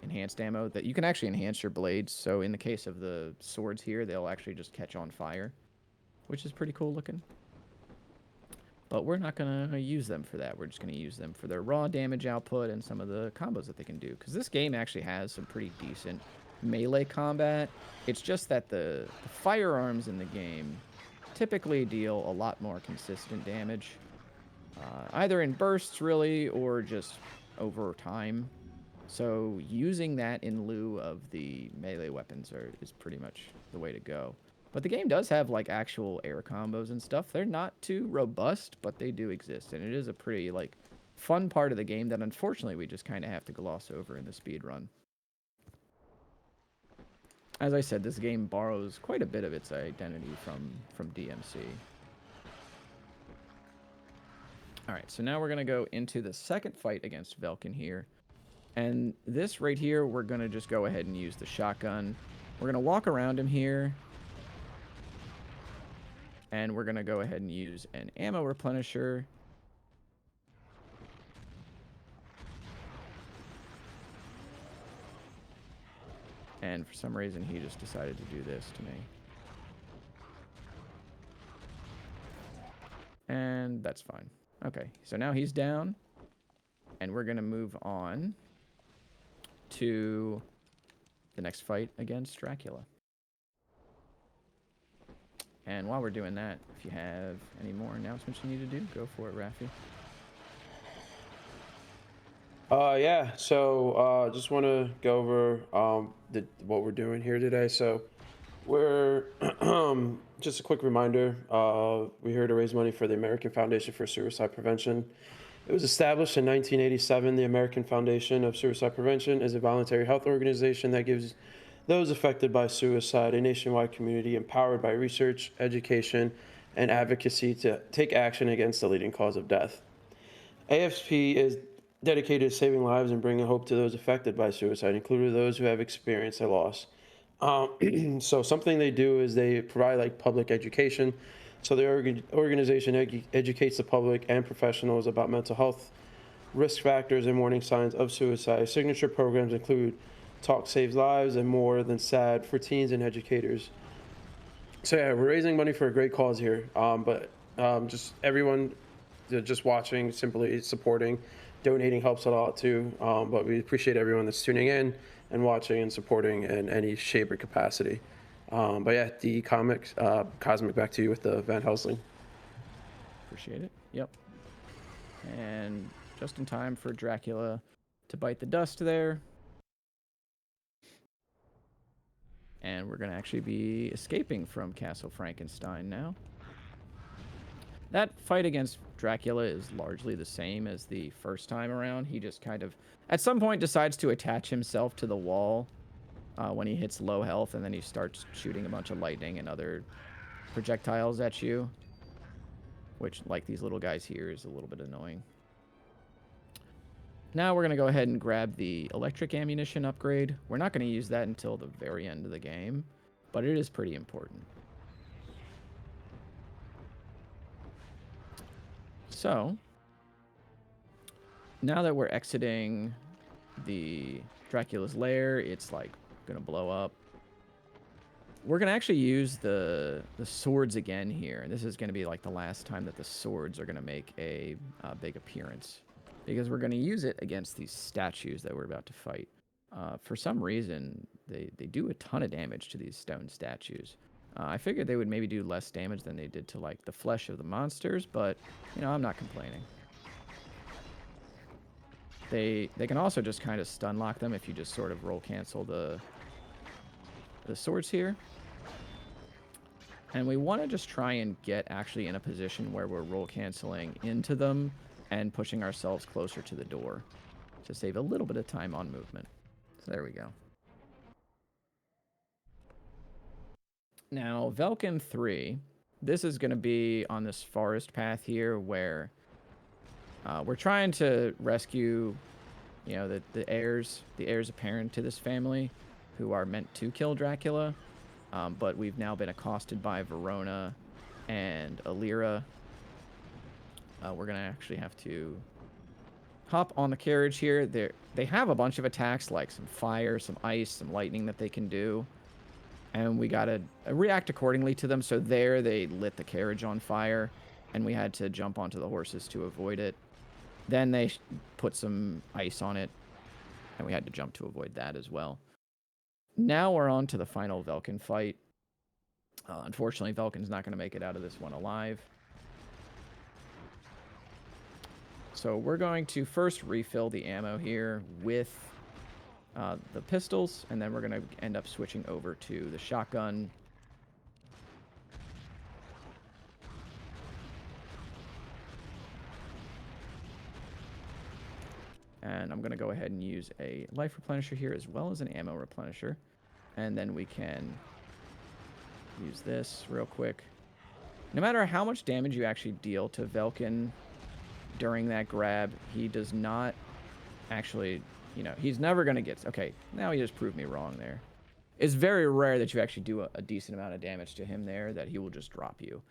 enhanced ammo that you can actually enhance your blades. So in the case of the swords here, they'll actually just catch on fire, which is pretty cool looking. But we're not going to use them for that. We're just going to use them for their raw damage output and some of the combos that they can do. Because this game actually has some pretty decent melee combat. It's just that the firearms in the game typically deal a lot more consistent damage, either in bursts really or just over time. So using that in lieu of the melee weapons is pretty much the way to go. But the game does have like actual air combos and stuff. They're not too robust, but they do exist, and it is a pretty like fun part of the game that unfortunately we just kind of have to gloss over in the speed run. As I said, this game borrows quite a bit of its identity from DMC. Alright, so now we're going to go into the second fight against Velkin here. And this right here, we're going to just go ahead and use the shotgun. We're going to walk around him here. And we're going to go ahead and use an ammo replenisher. And for some reason, he just decided to do this to me. And that's fine. Okay, so now he's down. And we're going to move on to the next fight against Dracula. And while we're doing that, if you have any more announcements you need to do, go for it, Rafi. Yeah, so just want to go over what we're doing here today. So we're just a quick reminder, we're here to raise money for the American Foundation for Suicide Prevention. It was established in 1987. The American Foundation of Suicide Prevention is a voluntary health organization that gives those affected by suicide a nationwide community empowered by research, education, and advocacy to take action against the leading cause of death. AFP is dedicated to saving lives and bringing hope to those affected by suicide, including those who have experienced a loss. So something they do is they provide like public education. So the organization educates the public and professionals about mental health, risk factors, and warning signs of suicide. Signature programs include Talk Saves Lives and More Than Sad for teens and educators. So yeah, we're raising money for a great cause here. But just everyone just watching, simply supporting, donating helps a lot too. But we appreciate everyone that's tuning in and watching and supporting in any shape or capacity. But yeah, the comics, Cosmic, back to you with the Van Helsing. Appreciate it. Yep. And just in time for Dracula to bite the dust there. And we're going to actually be escaping from Castle Frankenstein now. That fight against Dracula is largely the same as the first time around. He just kind of, at some point, decides to attach himself to the wall when he hits low health, and then he starts shooting a bunch of lightning and other projectiles at you, which, like these little guys here, is a little bit annoying. Now we're going to go ahead and grab the electric ammunition upgrade. We're not going to use that until the very end of the game, but it is pretty important. So, now that we're exiting the Dracula's lair, it's like gonna blow up. We're gonna actually use the swords again here. This is gonna be like the last time that the swords are gonna make a big appearance, because we're gonna use it against these statues that we're about to fight. For some reason, they do a ton of damage to these stone statues. I figured they would maybe do less damage than they did to like the flesh of the monsters, but you know, I'm not complaining. They can also just kind of stun lock them if you just sort of roll cancel the swords here. And we want to just try and get actually in a position where we're roll canceling into them and pushing ourselves closer to the door to save a little bit of time on movement. So there we go. Now, Velkin 3, this is going to be on this forest path here where we're trying to rescue, you know, the heirs apparent to this family who are meant to kill Dracula. But we've now been accosted by Verona and Alira. We're going to actually have to hop on the carriage here. They have a bunch of attacks like some fire, some ice, some lightning that they can do. And we got to react accordingly to them. So there they lit the carriage on fire, and we had to jump onto the horses to avoid it. Then they put some ice on it, and we had to jump to avoid that as well. Now we're on to the final Velkin fight. Unfortunately, Velkin's not going to make it out of this one alive. So we're going to first refill the ammo here with the pistols, and then we're going to end up switching over to the shotgun. And I'm going to go ahead and use a life replenisher here as well as an ammo replenisher. And then we can use this real quick. No matter how much damage you actually deal to Velkin during that grab, he does not actually, you know, he's never going to get... Okay, now he just proved me wrong there. It's very rare that you actually do a decent amount of damage to him there, that he will just drop you.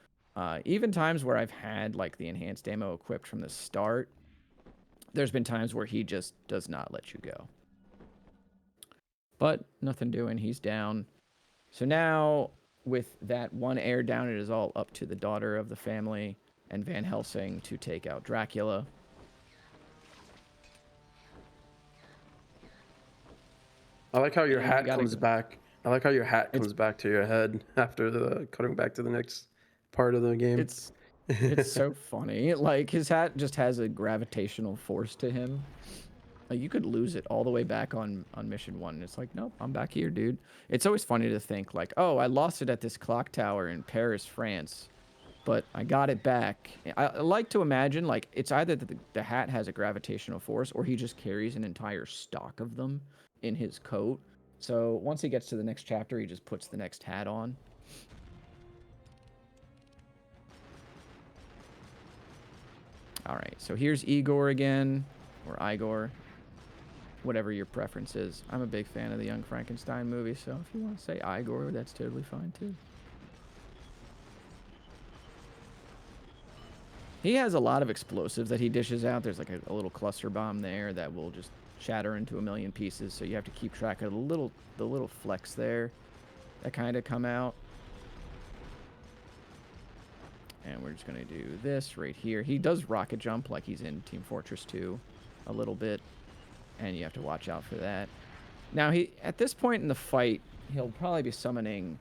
Even times where I've had, like, the enhanced ammo equipped from the start, there's been times where he just does not let you go. But nothing doing, he's down. So now, with that one heir down, it is all up to the daughter of the family and Van Helsing to take out Dracula. I like how your hat comes back. I like how your hat comes back to your head after the cutting back to the next part of the game. It's so funny. Like, his hat just has a gravitational force to him. Like, you could lose it all the way back on mission 1. And it's like, nope, I'm back here, dude. It's always funny to think, like, oh, I lost it at this clock tower in Paris, France, but I got it back. I like to imagine, like, it's either that the hat has a gravitational force or he just carries an entire stock of them in his coat. So once he gets to the next chapter, he just puts the next hat on. All right, so here's Igor again, or Igor, whatever your preference is. I'm a big fan of the Young Frankenstein movie, so if you want to say Igor, that's totally fine too. He has a lot of explosives that he dishes out. There's like a little cluster bomb there that will just shatter into a million pieces, so you have to keep track of the little flecks there that kind of come out. And we're just going to do this right here. He does rocket jump like he's in Team Fortress 2 a little bit, and you have to watch out for that. Now, at this point in the fight, he'll probably be summoning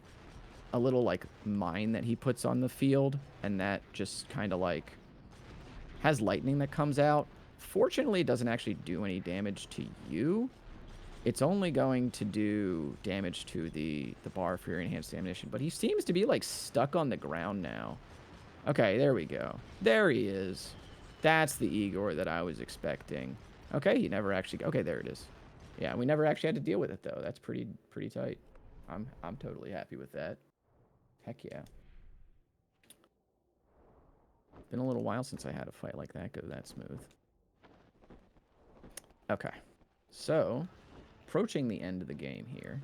a little, like, mine that he puts on the field, and that just kind of, like, has lightning that comes out. Fortunately, it doesn't actually do any damage to you. It's only going to do damage to the bar for your enhanced ammunition, but he seems to be, like, stuck on the ground now. Okay, there we go. There he is. That's the Igor that I was expecting. Okay, he never actually... Okay, there it is. Yeah, we never actually had to deal with it, though. That's pretty tight. I'm totally happy with that. Heck yeah. Been a little while since I had a fight like that go that smooth. Okay. So, approaching the end of the game here.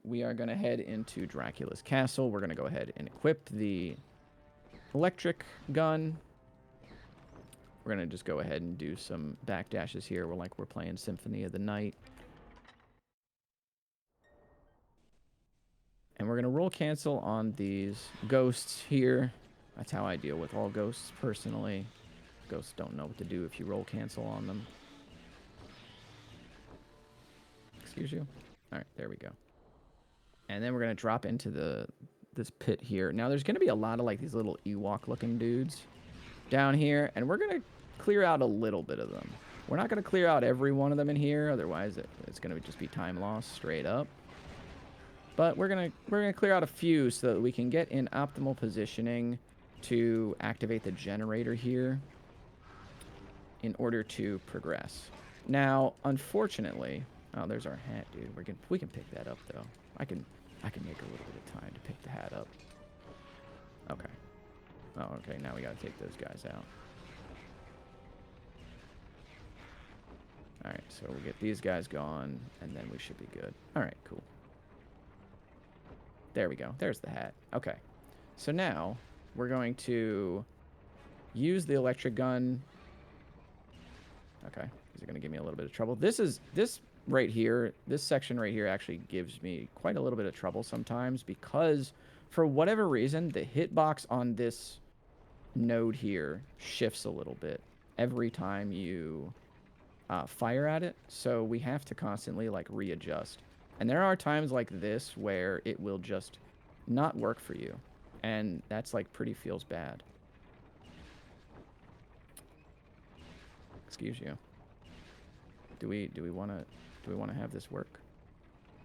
We are going to head into Dracula's castle. We're going to go ahead and equip the electric gun. We're going to just go ahead and do some backdashes here. We're playing Symphony of the Night. And we're going to roll cancel on these ghosts here. That's how I deal with all ghosts personally. Ghosts don't know what to do if you roll cancel on them. Excuse you? All right, there we go. And then we're going to drop into this pit here. Now, there's going to be a lot of like these little Ewok-looking dudes down here, and we're going to clear out a little bit of them. We're not going to clear out every one of them in here, otherwise it's going to just be time loss straight up. But we're gonna clear out a few so that we can get in optimal positioning to activate the generator here in order to progress. Now, unfortunately, oh, there's our hat, dude. We can pick that up though. I can make a little bit of time to pick the hat up. Okay. Oh, okay. Now we gotta take those guys out. All right. So we get these guys gone, and then we should be good. All right. Cool. There we go. There's the hat. Okay. So now we're going to use the electric gun. Okay. Is it going to give me a little bit of trouble? This right here, this section right here actually gives me quite a little bit of trouble sometimes because for whatever reason, the hitbox on this node here shifts a little bit every time you fire at it. So we have to constantly like readjust. And there are times like this where it will just not work for you. And that's like pretty feels bad. Excuse you. Do we want to have this work?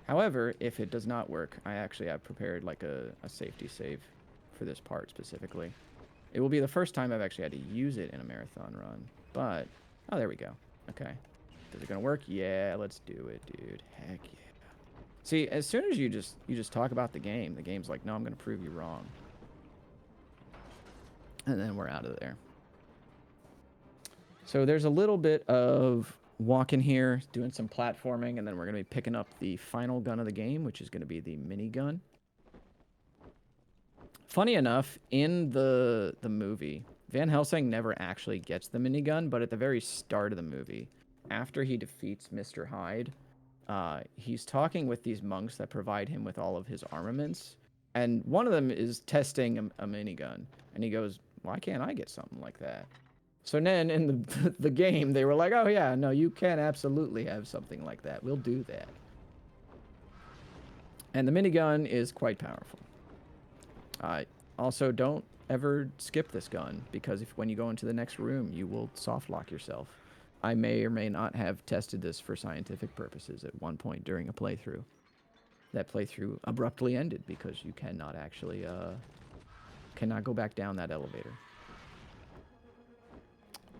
However, if it does not work, I actually have prepared like a safety save for this part specifically. It will be the first time I've actually had to use it in a marathon run. But oh, there we go. Okay. Is it gonna work? Yeah, let's do it, dude. Heck yeah. See, as soon as you just talk about the game's like, no, I'm going to prove you wrong. And then we're out of there. So there's a little bit of walking here, doing some platforming, and then we're going to be picking up the final gun of the game, which is going to be the minigun. Funny enough, in the movie, Van Helsing never actually gets the minigun, but at the very start of the movie, after he defeats Mr. Hyde, he's talking with these monks that provide him with all of his armaments, and one of them is testing a minigun, and he goes, why can't I get something like that? So then in the game, they were like, oh yeah, no, you can absolutely have something like that. We'll do that. And the minigun is quite powerful. Also, don't ever skip this gun, because when you go into the next room, you will soft lock yourself. I may or may not have tested this for scientific purposes at one point during a playthrough. That playthrough abruptly ended because you cannot actually, cannot go back down that elevator.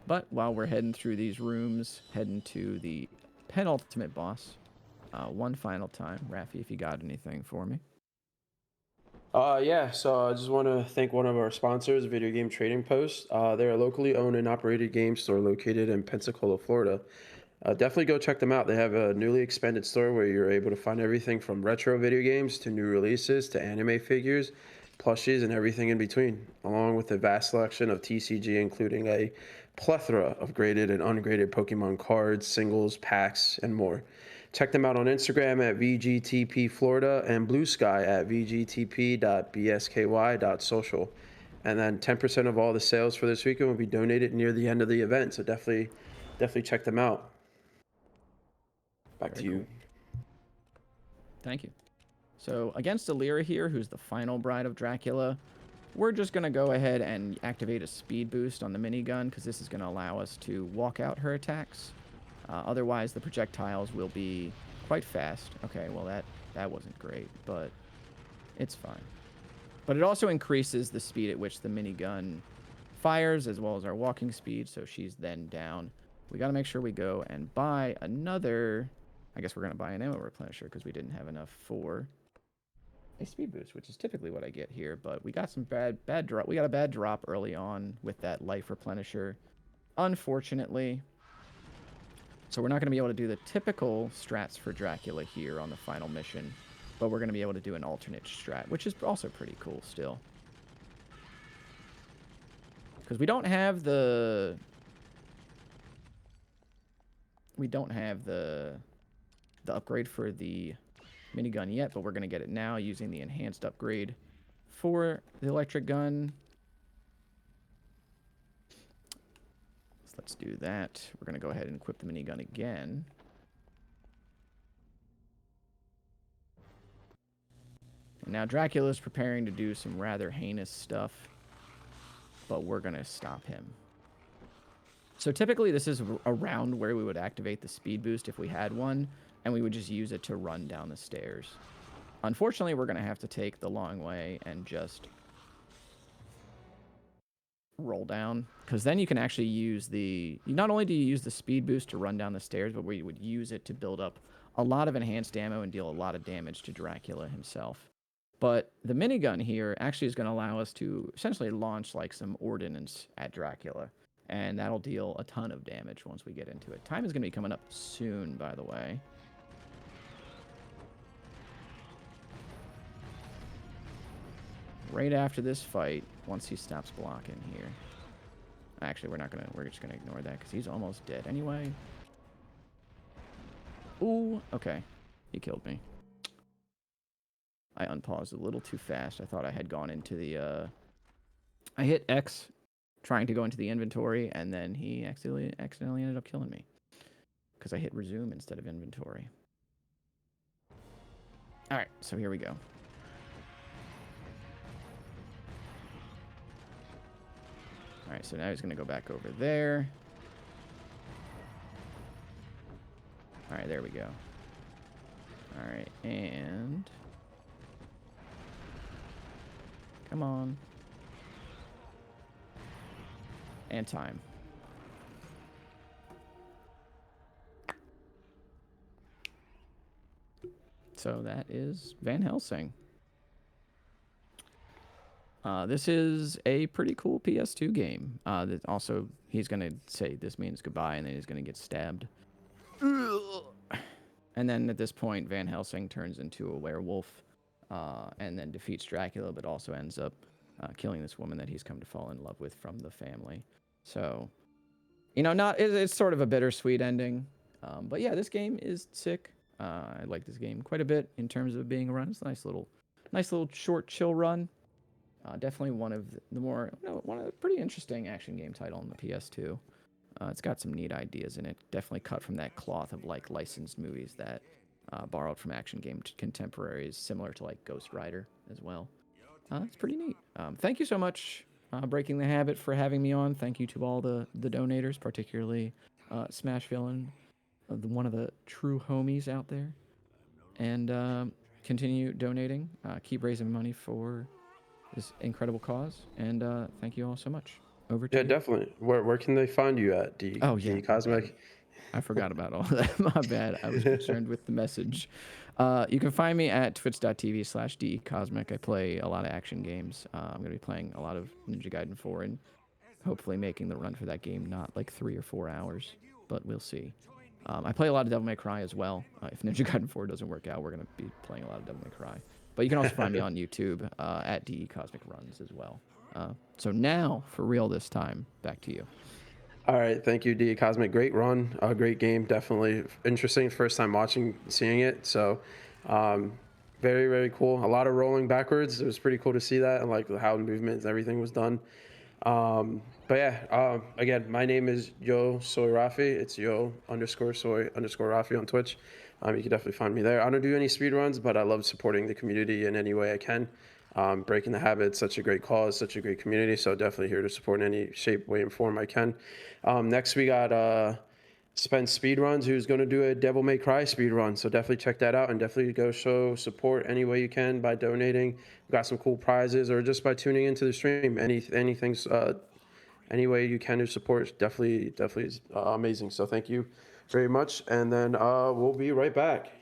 But while we're heading through these rooms, heading to the penultimate boss, one final time, Raffi, if you got anything for me. Yeah, so I just want to thank one of our sponsors, Video Game Trading Post. They're a locally owned and operated game store located in Pensacola, Florida. Definitely go check them out. They have a newly expanded store where you're able to find everything from retro video games to new releases to anime figures, plushies, and everything in between, along with a vast selection of TCG, including a plethora of graded and ungraded Pokemon cards, singles, packs, and more. Check them out on Instagram at VGTP Florida and Blue Sky at VGTP.bsky.social. And then 10% of all the sales for this weekend will be donated near the end of the event. So definitely check them out. Back to you. Thank you. So against Alira here, who's the final bride of Dracula, we're just going to go ahead and activate a speed boost on the minigun, because this is going to allow us to walk out her attacks. Otherwise, the projectiles will be quite fast. Okay, well, that wasn't great, but it's fine. But it also increases the speed at which the minigun fires, as well as our walking speed, so she's then down. We got to make sure we go and buy another... I guess we're going to buy an ammo replenisher, because we didn't have enough for a speed boost, which is typically what I get here. But we got some bad drop. We got a bad drop early on with that life replenisher, unfortunately. So we're not going to be able to do the typical strats for Dracula here on the final mission, but we're going to be able to do an alternate strat, which is also pretty cool still. Because we don't have the we don't have the upgrade for the minigun yet, but we're going to get it now using the enhanced upgrade for the electric gun. So let's do that. We're going to go ahead and equip the minigun again. And now Dracula's preparing to do some rather heinous stuff, but we're going to stop him. So typically this is around where we would activate the speed boost if we had one, and we would just use it to run down the stairs. Unfortunately, we're going to have to take the long way and just roll down, because then you can actually use the... Not only do you use the speed boost to run down the stairs, but we would use it to build up a lot of enhanced ammo and deal a lot of damage to Dracula himself. But the minigun here actually is going to allow us to essentially launch like some ordnance at Dracula. And that'll deal a ton of damage once we get into it. Time is going to be coming up soon, by the way. Right after this fight, once he stops blocking here. Actually, we're just gonna ignore that because he's almost dead anyway. Ooh, okay. He killed me. I unpaused a little too fast. I thought I had gone into the, I hit X trying to go into the inventory, and then he accidentally ended up killing me. Because I hit resume instead of inventory. Alright, so here we go. Alright, so now he's going to go back over there. Alright, there we go. Alright, and... Come on. And time. So that is Van Helsing. This is a pretty cool PS2 game. That also, he's going to say this means goodbye, and then he's going to get stabbed. And then at this point, Van Helsing turns into a werewolf, and then defeats Dracula, but also ends up killing this woman that he's come to fall in love with from the family. So, you know, it's sort of a bittersweet ending. But yeah, this game is sick. I like this game quite a bit in terms of being a run. It's a nice little short, chill run. Definitely one of a pretty interesting action game title on the PS2. It's got some neat ideas in it. Definitely cut from that cloth of like licensed movies that borrowed from action game contemporaries, similar to like Ghost Rider as well. It's pretty neat. Thank you so much, Breaking the Habit, for having me on. Thank you to all the donators, particularly Smash Villain, one of the true homies out there. And continue donating. Keep raising money for this incredible cause. And thank you all so much. Over to you. Definitely. Where can they find you at, D Cosmic? I forgot about all that. My bad. I was concerned with the message. You can find me at twitch.tv/DCosmic. I play a lot of action games. I'm going to be playing a lot of Ninja Gaiden 4 and hopefully making the run for that game not like 3 or 4 hours, but we'll see. I play a lot of Devil May Cry as well. If Ninja Gaiden 4 doesn't work out, we're going to be playing a lot of Devil May Cry. But you can also find me on YouTube at DCosmic Runs as well. So now, for real this time, back to you. All right, thank you, D Cosmic. Great run, great game. Definitely interesting. First time seeing it. So, very, very cool. A lot of rolling backwards. It was pretty cool to see that, and like how the movements, everything was done. But yeah, again, my name is Yo Soy Rafi. It's Yo_Soy_Rafi on Twitch. You can definitely find me there. I don't do any speed runs, but I love supporting the community in any way I can. Breaking the Habit, such a great cause, such a great community. So definitely here to support in any shape, way, and form I can. Next we got Spence Speedruns, who's going to do a Devil May Cry speed run. So definitely check that out and definitely go show support any way you can by donating. We've got some cool prizes or just by tuning into the stream. Anything's any way you can to support definitely is amazing. So thank you very much, and then we'll be right back.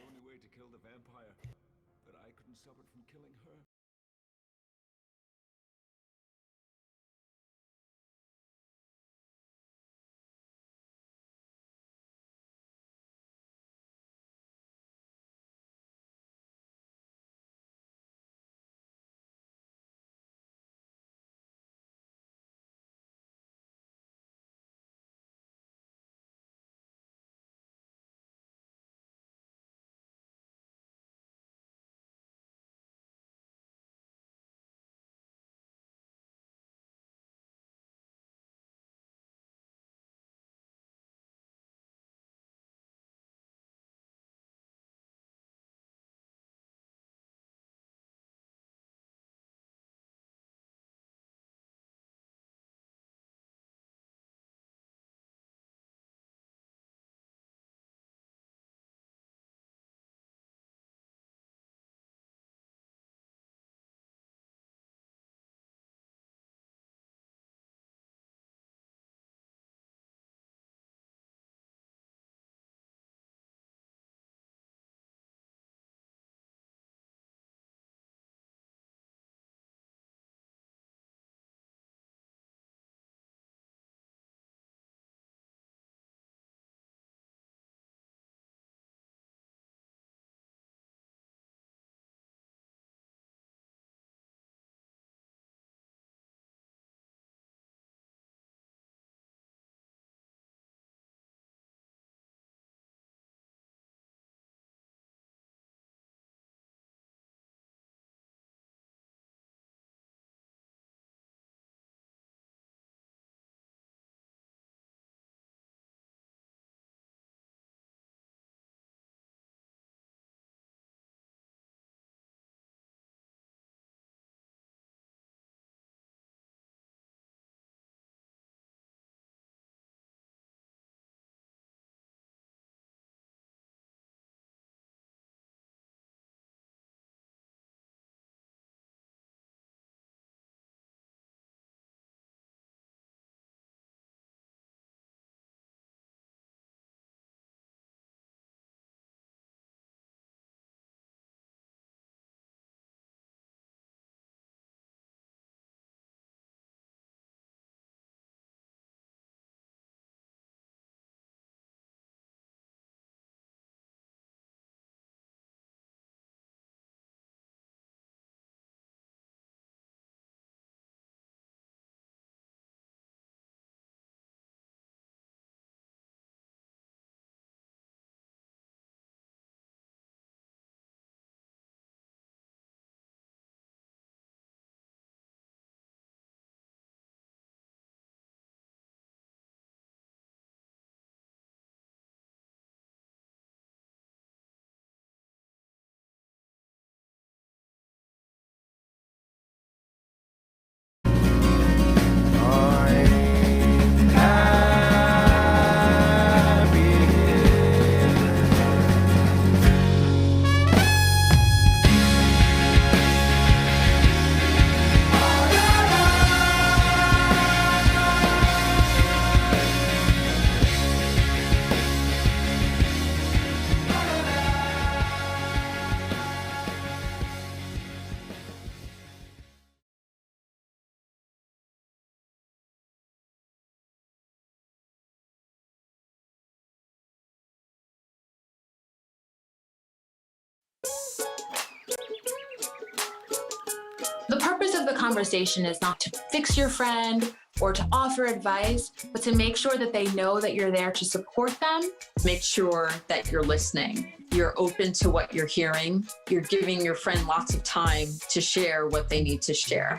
the conversation is not to fix your friend or to offer advice, but to make sure that they know that you're there to support them. Make sure that you're listening. You're open to what you're hearing. You're giving your friend lots of time to share what they need to share.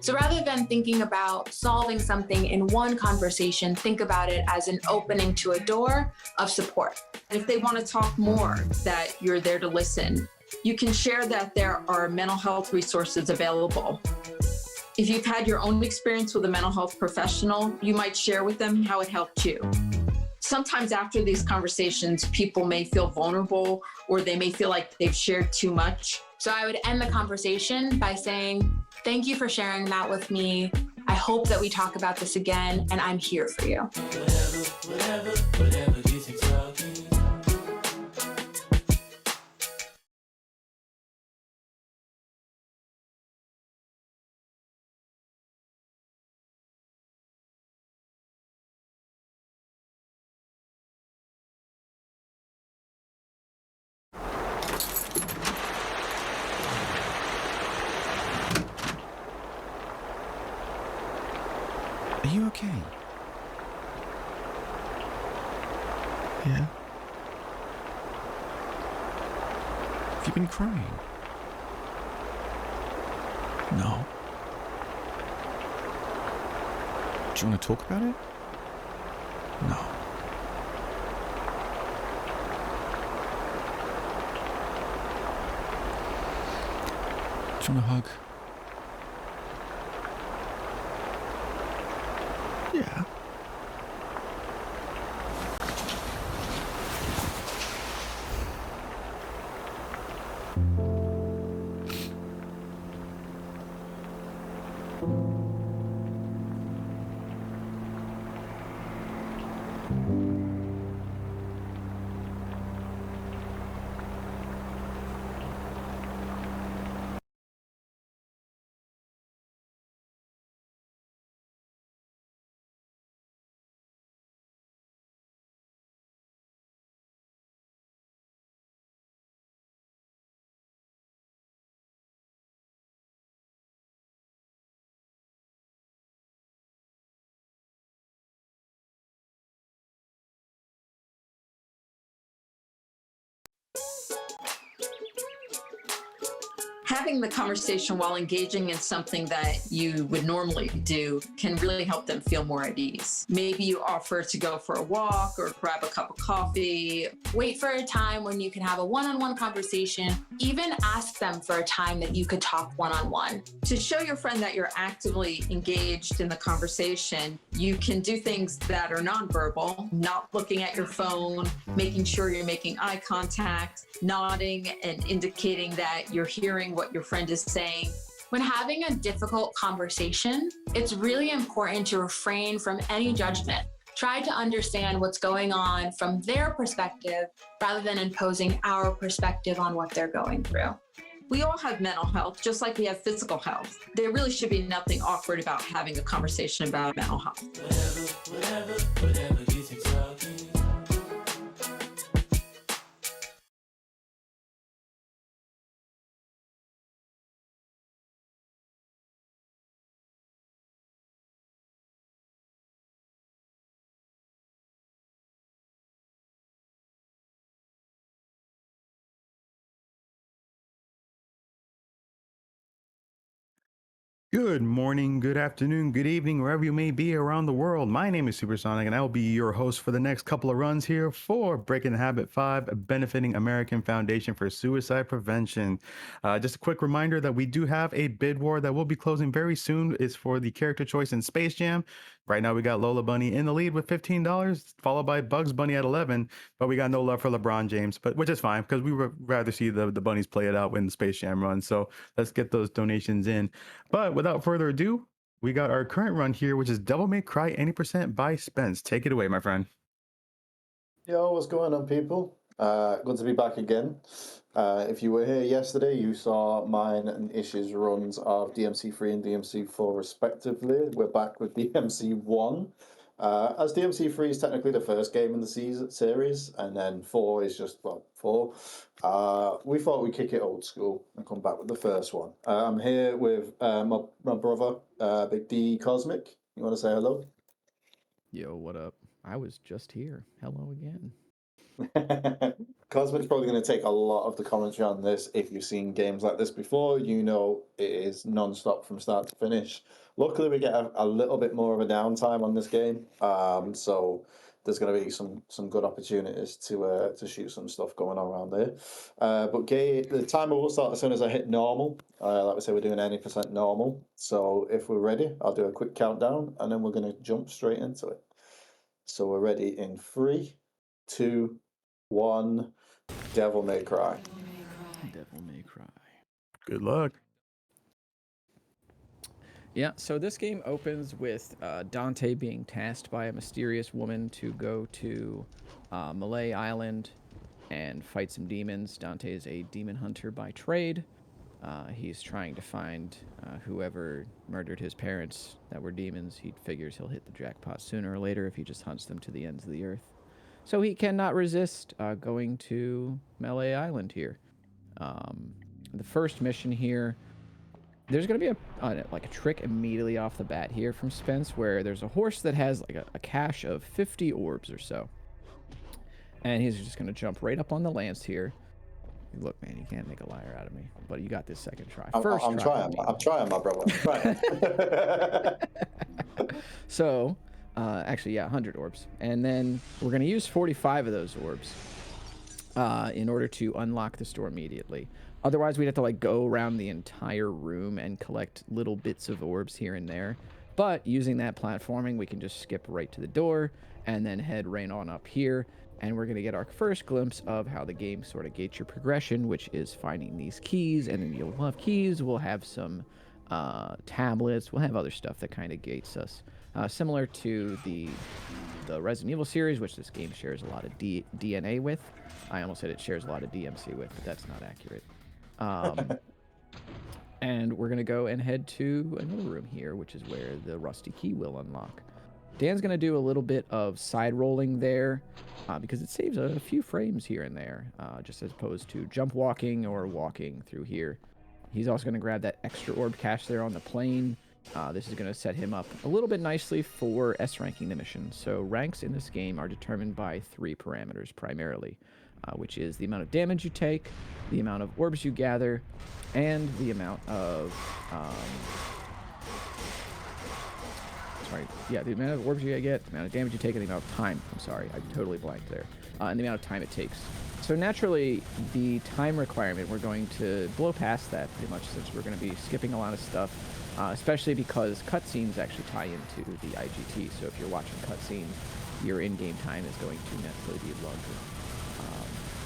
So rather than thinking about solving something in one conversation, think about it as an opening to a door of support. And if they want to talk more, that you're there to listen. You can share that there are mental health resources available. If you've had your own experience with a mental health professional, you might share with them how it helped you. Sometimes after these conversations, people may feel vulnerable or they may feel like they've shared too much. So I would end the conversation by saying, thank you for sharing that with me. I hope that we talk about this again, and I'm here for you. Whatever gets you talking. Are you okay? Yeah? Have you been crying? No. Do you want to talk about it? No. Do you want a hug? Yeah. Having the conversation while engaging in something that you would normally do can really help them feel more at ease. Maybe you offer to go for a walk or grab a cup of coffee. Wait for a time when you can have a one-on-one conversation. Even ask them for a time that you could talk one-on-one. To show your friend that you're actively engaged in the conversation, you can do things that are nonverbal, not looking at your phone, making sure you're making eye contact, nodding and indicating that you're hearing what your friend is saying. When having a difficult conversation, it's really important to refrain from any judgment. Try to understand what's going on from their perspective rather than imposing our perspective on what they're going through. We all have mental health, just like we have physical health. There really should be nothing awkward about having a conversation about mental health. Whatever gets you talking. Good morning, good afternoon, good evening, wherever you may be around the world. My name is Supersonic, and I will be your host for the next couple of runs here for Breaking the Habit 5, benefiting American Foundation for Suicide Prevention. Just a quick reminder that we do have a bid war that will be closing very soon. It's for the character choice in Space Jam. Right now, we got Lola Bunny in the lead with $15, followed by Bugs Bunny at 11. But we got no love for LeBron James, which is fine because we would rather see the bunnies play it out when the Space Jam runs. So let's get those donations in. But without further ado, we got our current run here, which is Devil May Cry Any Percent by Spence. Take it away, my friend. Yo, what's going on, people? Good to be back again. If you were here yesterday, you saw mine and Ish's runs of DMC3 and DMC4 respectively. We're back with DMC1. As DMC3 is technically the first game in the series, and then 4 is just, well, 4, we thought we'd kick it old school and come back with the first one. I'm here with my brother, Big D Cosmic. You want to say hello? Yo, what up? I was just here. Hello again. Cosmic's probably going to take a lot of the commentary on this. If you've seen games like this before, you know it is non-stop from start to finish. Luckily, we get a little bit more of a downtime on this game, so there's going to be some good opportunities to shoot some stuff going on around there. But the timer will start as soon as I hit normal. Like we say, we're doing any % normal. So if we're ready, I'll do a quick countdown, and then we're going to jump straight into it. So we're ready in 3, 2, 1. Devil May Cry. Devil May Cry. Good luck. Yeah, so this game opens with Dante being tasked by a mysterious woman to go to Malay Island and fight some demons. Dante is a demon hunter by trade. He's trying to find whoever murdered his parents that were demons. He figures he'll hit the jackpot sooner or later if he just hunts them to the ends of the earth. So he cannot resist going to Malay Island here. The first mission here, there's going to be a trick immediately off the bat here from Spence, where there's a horse that has like a cache of 50 orbs or so. And he's just going to jump right up on the lance here. Look, man, you can't make a liar out of me, but you got this second try. I'm trying, my brother. I'm trying. So, actually, yeah, 100 orbs. And then we're going to use 45 of those orbs in order to unlock the store immediately. Otherwise, we'd have to like go around the entire room and collect little bits of orbs here and there. But using that platforming, we can just skip right to the door and then head right on up here. And we're going to get our first glimpse of how the game sort of gates your progression, which is finding these keys. And then you'll have keys. We'll have some tablets. We'll have other stuff that kind of gates us. Similar to the Resident Evil series, which this game shares a lot of DNA with. I almost said it shares a lot of DMC with, but that's not accurate. And we're going to go and head to another room here, which is where the rusty key will unlock. Dan's going to do a little bit of side rolling there because it saves a few frames here and there, just as opposed to jump walking or walking through here. He's also going to grab that extra orb cache there on the plane. This is going to set him up a little bit nicely for S-ranking the mission. So ranks in this game are determined by 3 parameters primarily, which is the amount of damage you take, the amount of orbs you gather, and the amount of the amount of orbs you get, the amount of damage you take, and the amount of time. I'm sorry, I totally blanked there. And the amount of time it takes. So naturally, the time requirement, we're going to blow past that pretty much, since we're going to be skipping a lot of stuff, especially because cutscenes actually tie into the IGT. So if you're watching cutscenes, your in-game time is going to naturally be larger.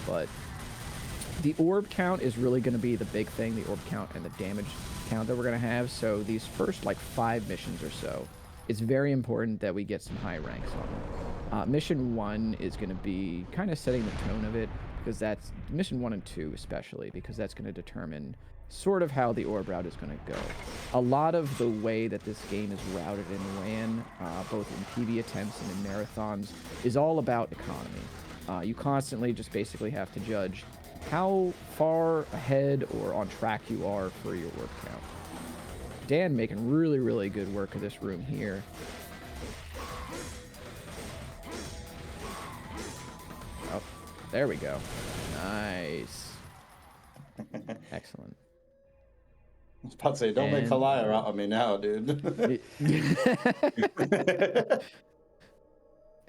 But the orb count is really going to be the big thing, the orb count and the damage count that we're going to have. So these first like 5 missions or so, it's very important that we get some high ranks on them. Mission 1 is going to be kind of setting the tone of it, because that's mission 1 and 2 especially, because that's going to determine sort of how the orb route is going to go. A lot of the way that this game is routed and ran, both in PB attempts and in marathons, is all about economy. You constantly just basically have to judge how far ahead or on track you are for your orb count. Dan making really, really good work of this room here. Oh, there we go. Nice. Excellent. I was about to say, don't make a liar out of me now, dude.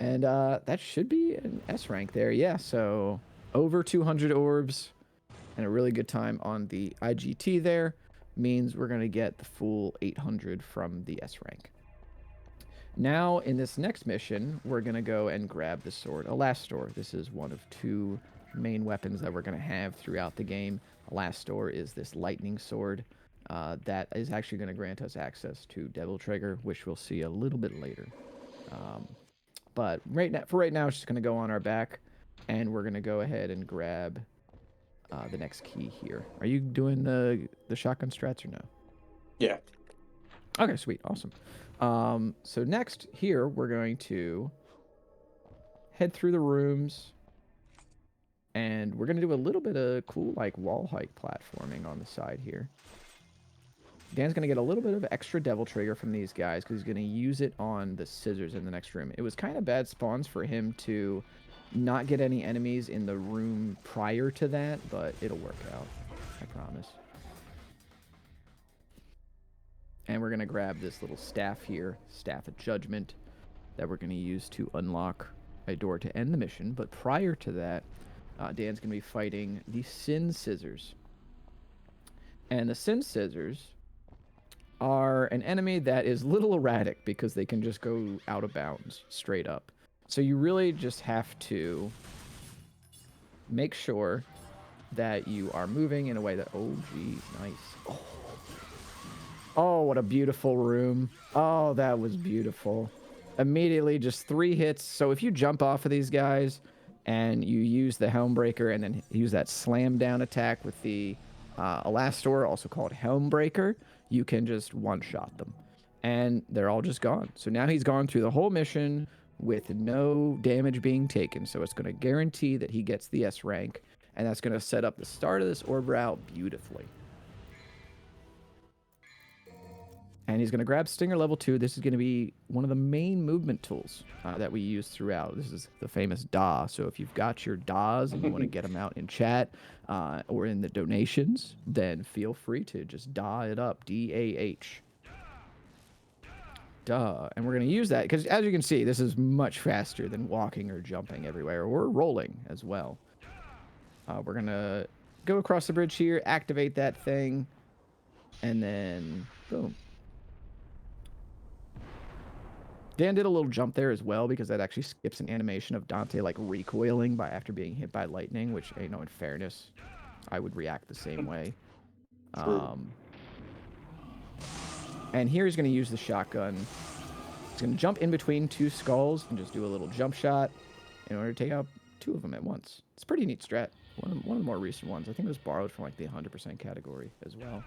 And that should be an S rank there. Yeah, so over 200 orbs and a really good time on the IGT there means we're going to get the full 800 from the S rank. Now, in this next mission, we're going to go and grab the sword Alastor. This is one of 2 main weapons that we're going to have throughout the game. Alastor is this lightning sword that is actually going to grant us access to Devil Trigger, which we'll see a little bit later. But for right now, it's just going to go on our back, and we're going to go ahead and grab the next key here. Are you doing the shotgun strats or no? Yeah. Okay, sweet, awesome. So next here we're going to head through the rooms, and we're gonna do a little bit of cool like wall hike platforming on the side here. Dan's gonna get a little bit of extra devil trigger from these guys because he's gonna use it on the scissors in the next room. It was kind of bad spawns for him to not get any enemies in the room prior to that, but it'll work out, I promise. And we're gonna grab this little staff here, Staff of Judgment, that we're gonna use to unlock a door to end the mission. But prior to that, Dan's gonna be fighting the Sin Scissors. And the Sin Scissors are an enemy that is a little erratic because they can just go out of bounds straight up. So you really just have to make sure that you are moving in a way that, oh geez, nice. Oh, what a beautiful room. Oh, that was beautiful. Immediately just 3 hits. So if you jump off of these guys and you use the Helmbreaker and then use that slam down attack with the Elastor, also called Helmbreaker, you can just one-shot them. And they're all just gone. So now he's gone through the whole mission with no damage being taken. So it's going to guarantee that he gets the S rank. And that's going to set up the start of this orb route beautifully. And he's going to grab Stinger level 2. This is going to be one of the main movement tools that we use throughout. This is the famous DA. So if you've got your DAs and you want to get them out in chat or in the donations, then feel free to just DA it up. D-A-H. Duh. And we're going to use that because, as you can see, this is much faster than walking or jumping everywhere or rolling as well. We're going to go across the bridge here, activate that thing, and then boom. Dan did a little jump there as well because that actually skips an animation of Dante like recoiling after being hit by lightning, which, you know, in fairness, I would react the same way. And here he's going to use the shotgun. He's going to jump in between 2 skulls and just do a little jump shot in order to take out 2 of them at once. It's a pretty neat strat. One of the more recent ones. I think it was borrowed from like the 100% category as well.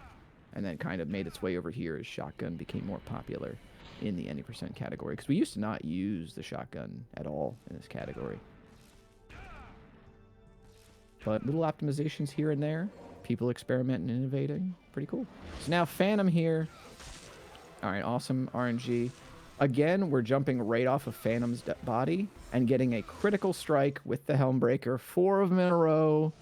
And then kind of made its way over here as shotgun became more popular in the any percent category, because we used to not use the shotgun at all in this category. But little optimizations here and there, people experimenting and innovating, pretty cool. So now Phantom here. All right, awesome RNG. Again, we're jumping right off of Phantom's body and getting a critical strike with the Helmbreaker, 4 of them in a row.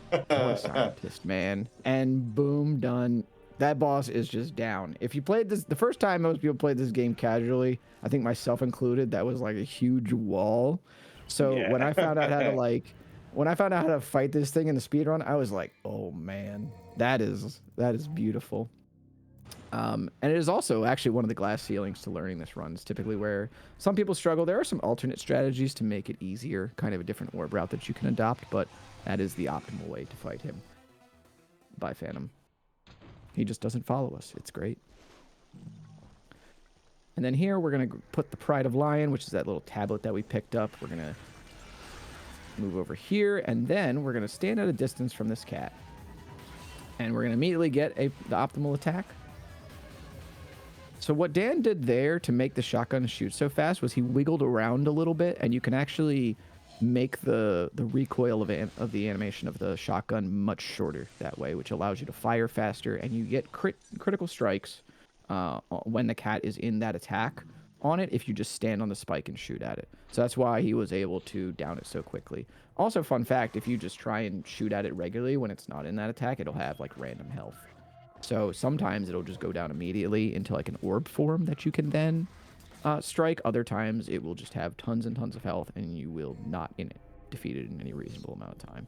What a scientist, man. And boom, done. That boss is just down. If you played this, the first time most people played this game casually, I think myself included, that was like a huge wall. So when I found out how to fight this thing in the speedrun, I was like, oh man, that is beautiful. And it is also actually one of the glass ceilings to learning this run. It's typically where some people struggle. There are some alternate strategies to make it easier, kind of a different orb route that you can adopt, but that is the optimal way to fight him. By Phantom. He just doesn't follow us. It's great. And then here we're going to put the Pride of Lion, which is that little tablet that we picked up. We're going to move over here, and then we're going to stand at a distance from this cat. And we're going to immediately get the optimal attack. So what Dan did there to make the shotgun shoot so fast was he wiggled around a little bit, and you can actually make the recoil of the animation of the shotgun much shorter that way, which allows you to fire faster, and you get critical strikes when the cat is in that attack on it if you just stand on the spike and shoot at it. So that's why he was able to down it so quickly. Also, fun fact, if you just try and shoot at it regularly when it's not in that attack, it'll have like random health. So sometimes it'll just go down immediately into like an orb form that you can then strike. Other times it will just have tons and tons of health and you will not defeat it in any reasonable amount of time.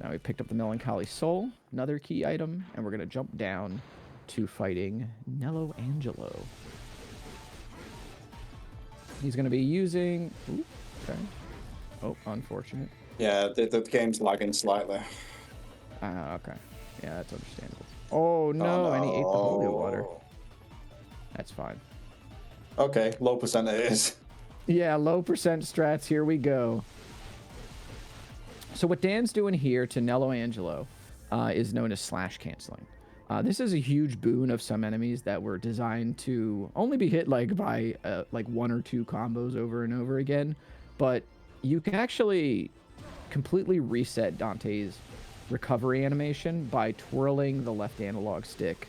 Now we picked up the Melancholy Soul, another key item, and we're going to jump down to fighting Nello Angelo. He's going to be using... Ooh, okay. Oh, unfortunate. Yeah, the game's lagging slightly. Okay. Yeah, that's understandable. Oh no, and he ate the holy water. That's fine. Okay, low percent it is. Yeah, low percent strats, here we go. So what Dan's doing here to Nello Angelo is known as slash canceling. This is a huge boon of some enemies that were designed to only be hit like by like 1 or 2 combos over and over again, but you can actually completely reset Dante's recovery animation by twirling the left analog stick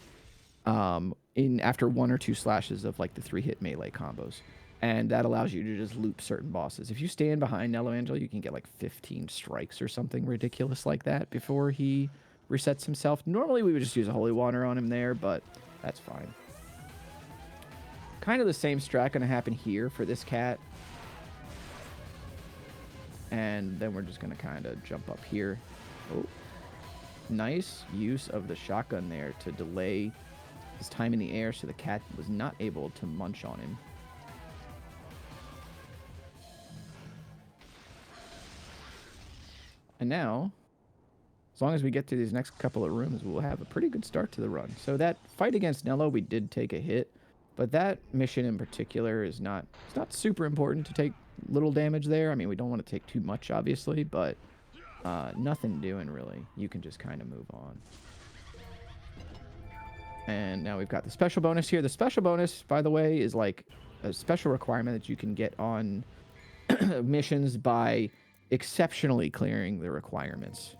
in after 1 or 2 slashes of like the 3-hit melee combos. And that allows you to just loop certain bosses. If you stand behind Nello Angel, you can get like 15 strikes or something ridiculous like that before he resets himself. Normally we would just use a holy water on him there, but that's fine. Kind of the same strat gonna happen here for this cat. And then we're just gonna kind of jump up here. Oh, nice use of the shotgun there to delay his time in the air so the cat was not able to munch on him. And now, as long as we get through these next couple of rooms, we'll have a pretty good start to the run. So that fight against Nello, we did take a hit, but that mission in particular is not, it's not super important to take little damage there. I mean, we don't want to take too much, obviously, but nothing doing really. You can just kind of move on. And now we've got the special bonus here. The special bonus, by the way, is like a special requirement that you can get on missions by exceptionally clearing the requirements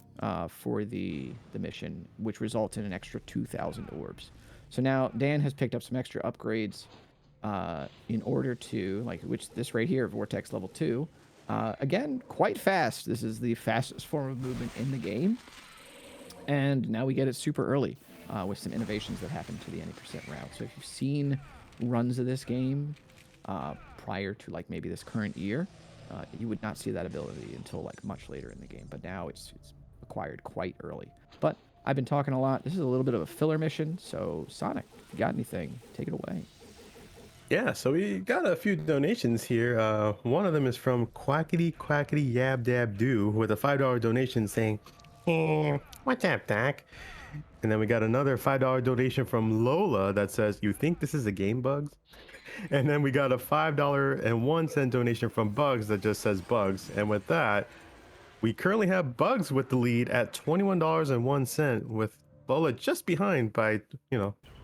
for the mission, which results in an extra 2,000 orbs. So now Dan has picked up some extra upgrades in order to, like, which this right here, Vortex level 2, again, quite fast. This is the fastest form of movement in the game. And now we get it super early with some innovations that happen to the any percent route. So if you've seen runs of this game prior to like maybe this current year, you would not see that ability until like much later in the game, but now it's acquired quite early. But I've been talking a lot. This is a little bit of a filler mission, so Sonic, if you got anything, take it away. Yeah, so we got a few donations here. One of them is from Quackity Quackity Yab Dab Doo with a $5 donation saying, what's up, Doc? And then we got another $5 donation from Lola that says, you think this is a game, Bugs? And then we got a $5.01 donation from Bugs that just says Bugs. And with that, we currently have Bugs with the lead at $21.01, with Lola just behind by,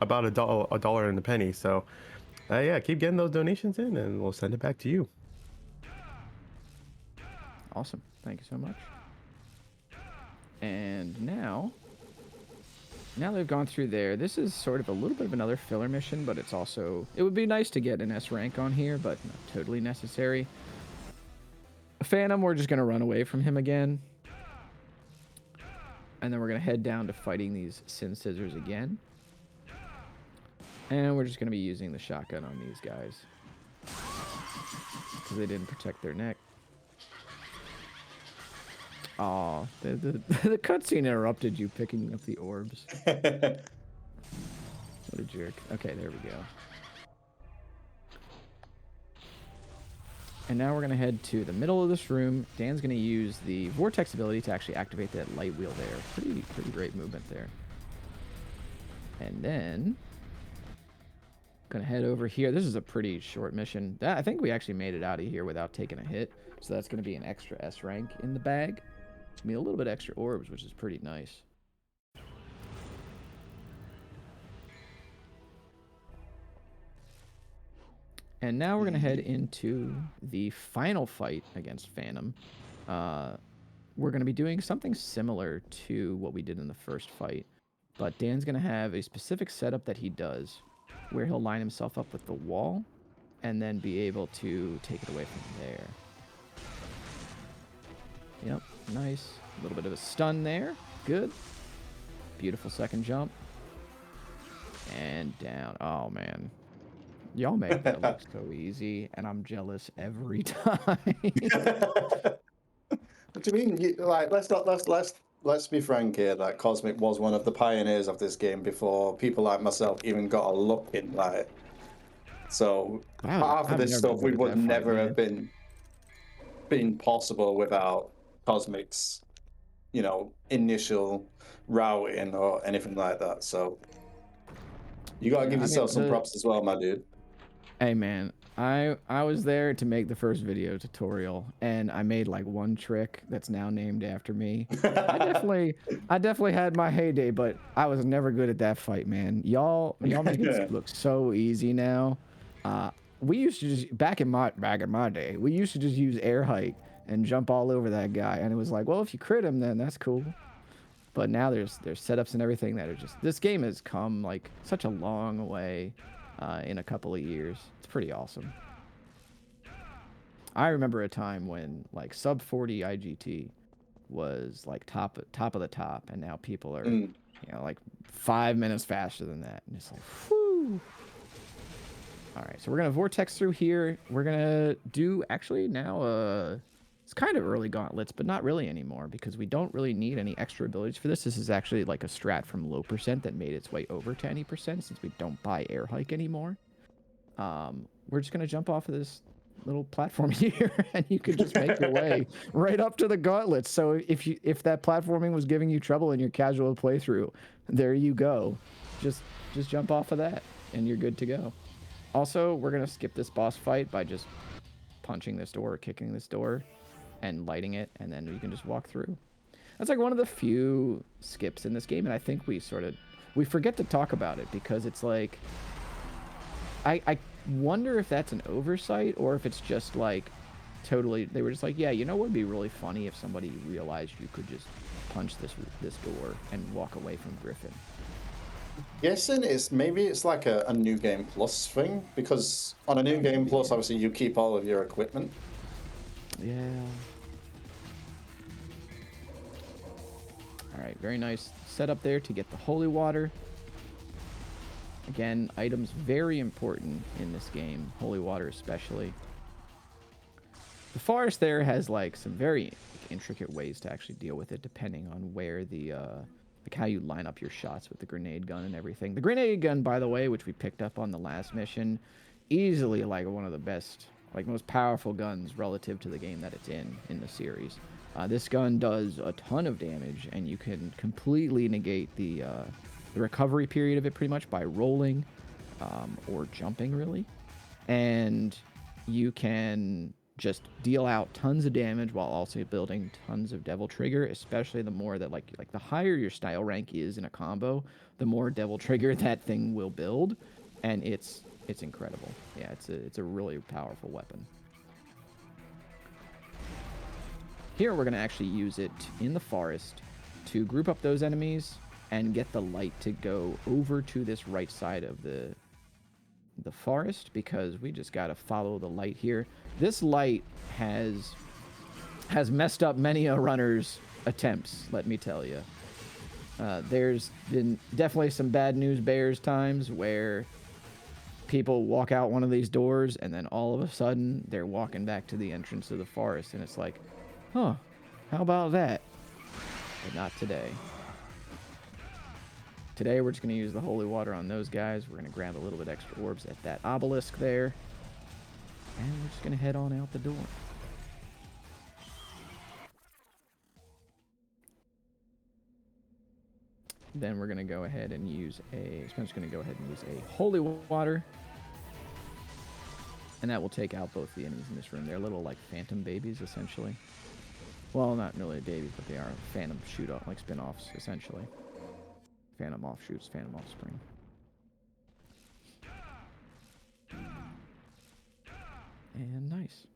about a dollar and a penny. So, yeah, keep getting those donations in and we'll send it back to you. Awesome. Thank you so much. And now they've gone through there, this is sort of a little bit of another filler mission, but it's also, it would be nice to get an S rank on here, but not totally necessary. Phantom, we're just going to run away from him again. And then we're going to head down to fighting these Sin Scissors again. And we're just going to be using the shotgun on these guys, because they didn't protect their neck. Aw, the cutscene interrupted you picking up the orbs. What a jerk. Okay, there we go. And now we're going to head to the middle of this room. Dan's going to use the Vortex ability to actually activate that light wheel there. Pretty great movement there. And then going to head over here. This is a pretty short mission. I think we actually made it out of here without taking a hit. So that's going to be an extra S rank in the bag. It's going to be a little bit extra orbs, which is pretty nice. And now we're going to head into the final fight against Phantom. We're going to be doing something similar to what we did in the first fight. But Dan's going to have a specific setup that he does where he'll line himself up with the wall and then be able to take it away from there. Yep, nice. A little bit of a stun there. Good. Beautiful second jump. And down. Oh, man. Y'all make that look so easy, and I'm jealous every time. What do you mean? Let's be frank here. That Cosmic was one of the pioneers of this game before people like myself even got a look in. Like, so half of this stuff we would never have been possible without Cosmic's, initial routing or anything like that. So you gotta give yourself some props as well, my dude. Hey man, I was there to make the first video tutorial, and I made like one trick that's now named after me. I definitely had my heyday, but I was never good at that fight, man. Y'all make it look so easy now. We used to just back in my day, we used to just use air hike and jump all over that guy, and it was like, well, if you crit him, then that's cool. But now there's setups and everything that are just, this game has come like such a long way in a couple of years. It's pretty awesome. I remember a time when like sub 40 IGT was like top of the top, and now people are you know, like 5 minutes faster than that, and it's like, whoo. All right, so we're gonna vortex through here. We're gonna do actually now it's kind of early gauntlets, but not really anymore, because we don't really need any extra abilities for this. This is actually like a strat from low percent that made its way over to any percent, since we don't buy air hike anymore. We're just gonna jump off of this little platform here, and you could just make your way right up to the gauntlets. So if that platforming was giving you trouble in your casual playthrough, there you go. Just jump off of that, and you're good to go. Also, we're gonna skip this boss fight by just punching this door or kicking this door and lighting it, and then you can just walk through. That's like one of the few skips in this game, and I think we forget to talk about it, because it's like, I wonder if that's an oversight, or if it's just like totally, they were just like, yeah, you know what would be really funny if somebody realized you could just punch this door and walk away from Griffin. Guessing maybe it's like a New Game Plus thing, because on a New Game Plus, obviously you keep all of your equipment. Yeah. All right, very nice setup there to get the holy water. Again, items very important in this game, holy water especially. The forest there has like some very intricate ways to actually deal with it, depending on where the like how you line up your shots with the grenade gun and everything. The grenade gun, by the way, which we picked up on the last mission, easily like one of the best, like most powerful guns relative to the game that it's in the series. This gun does a ton of damage, and you can completely negate the recovery period of it pretty much by rolling or jumping, really. And you can just deal out tons of damage while also building tons of Devil Trigger, especially the more that like the higher your style rank is in a combo, the more Devil Trigger that thing will build, and it's incredible. Yeah, it's a really powerful weapon. Here we're going to actually use it in the forest to group up those enemies and get the light to go over to this right side of the forest, because we just got to follow the light here. This light has messed up many a runner's attempts, let me tell you. There's been definitely some bad news bears times where people walk out one of these doors, and then all of a sudden they're walking back to the entrance of the forest, and it's like, huh, how about that? But not today. Today we're just going to use the holy water on those guys. We're going to grab a little bit extra orbs at that obelisk there, and we're just going to head on out the door. Then we're going to go ahead and use I'm just going to go ahead and use a holy water, and that will take out both the enemies in this room. They're little like phantom babies, essentially. Well, not really babies, but they are phantom shoot-off, like spin-offs, essentially. Phantom offshoots, phantom offspring. And nice.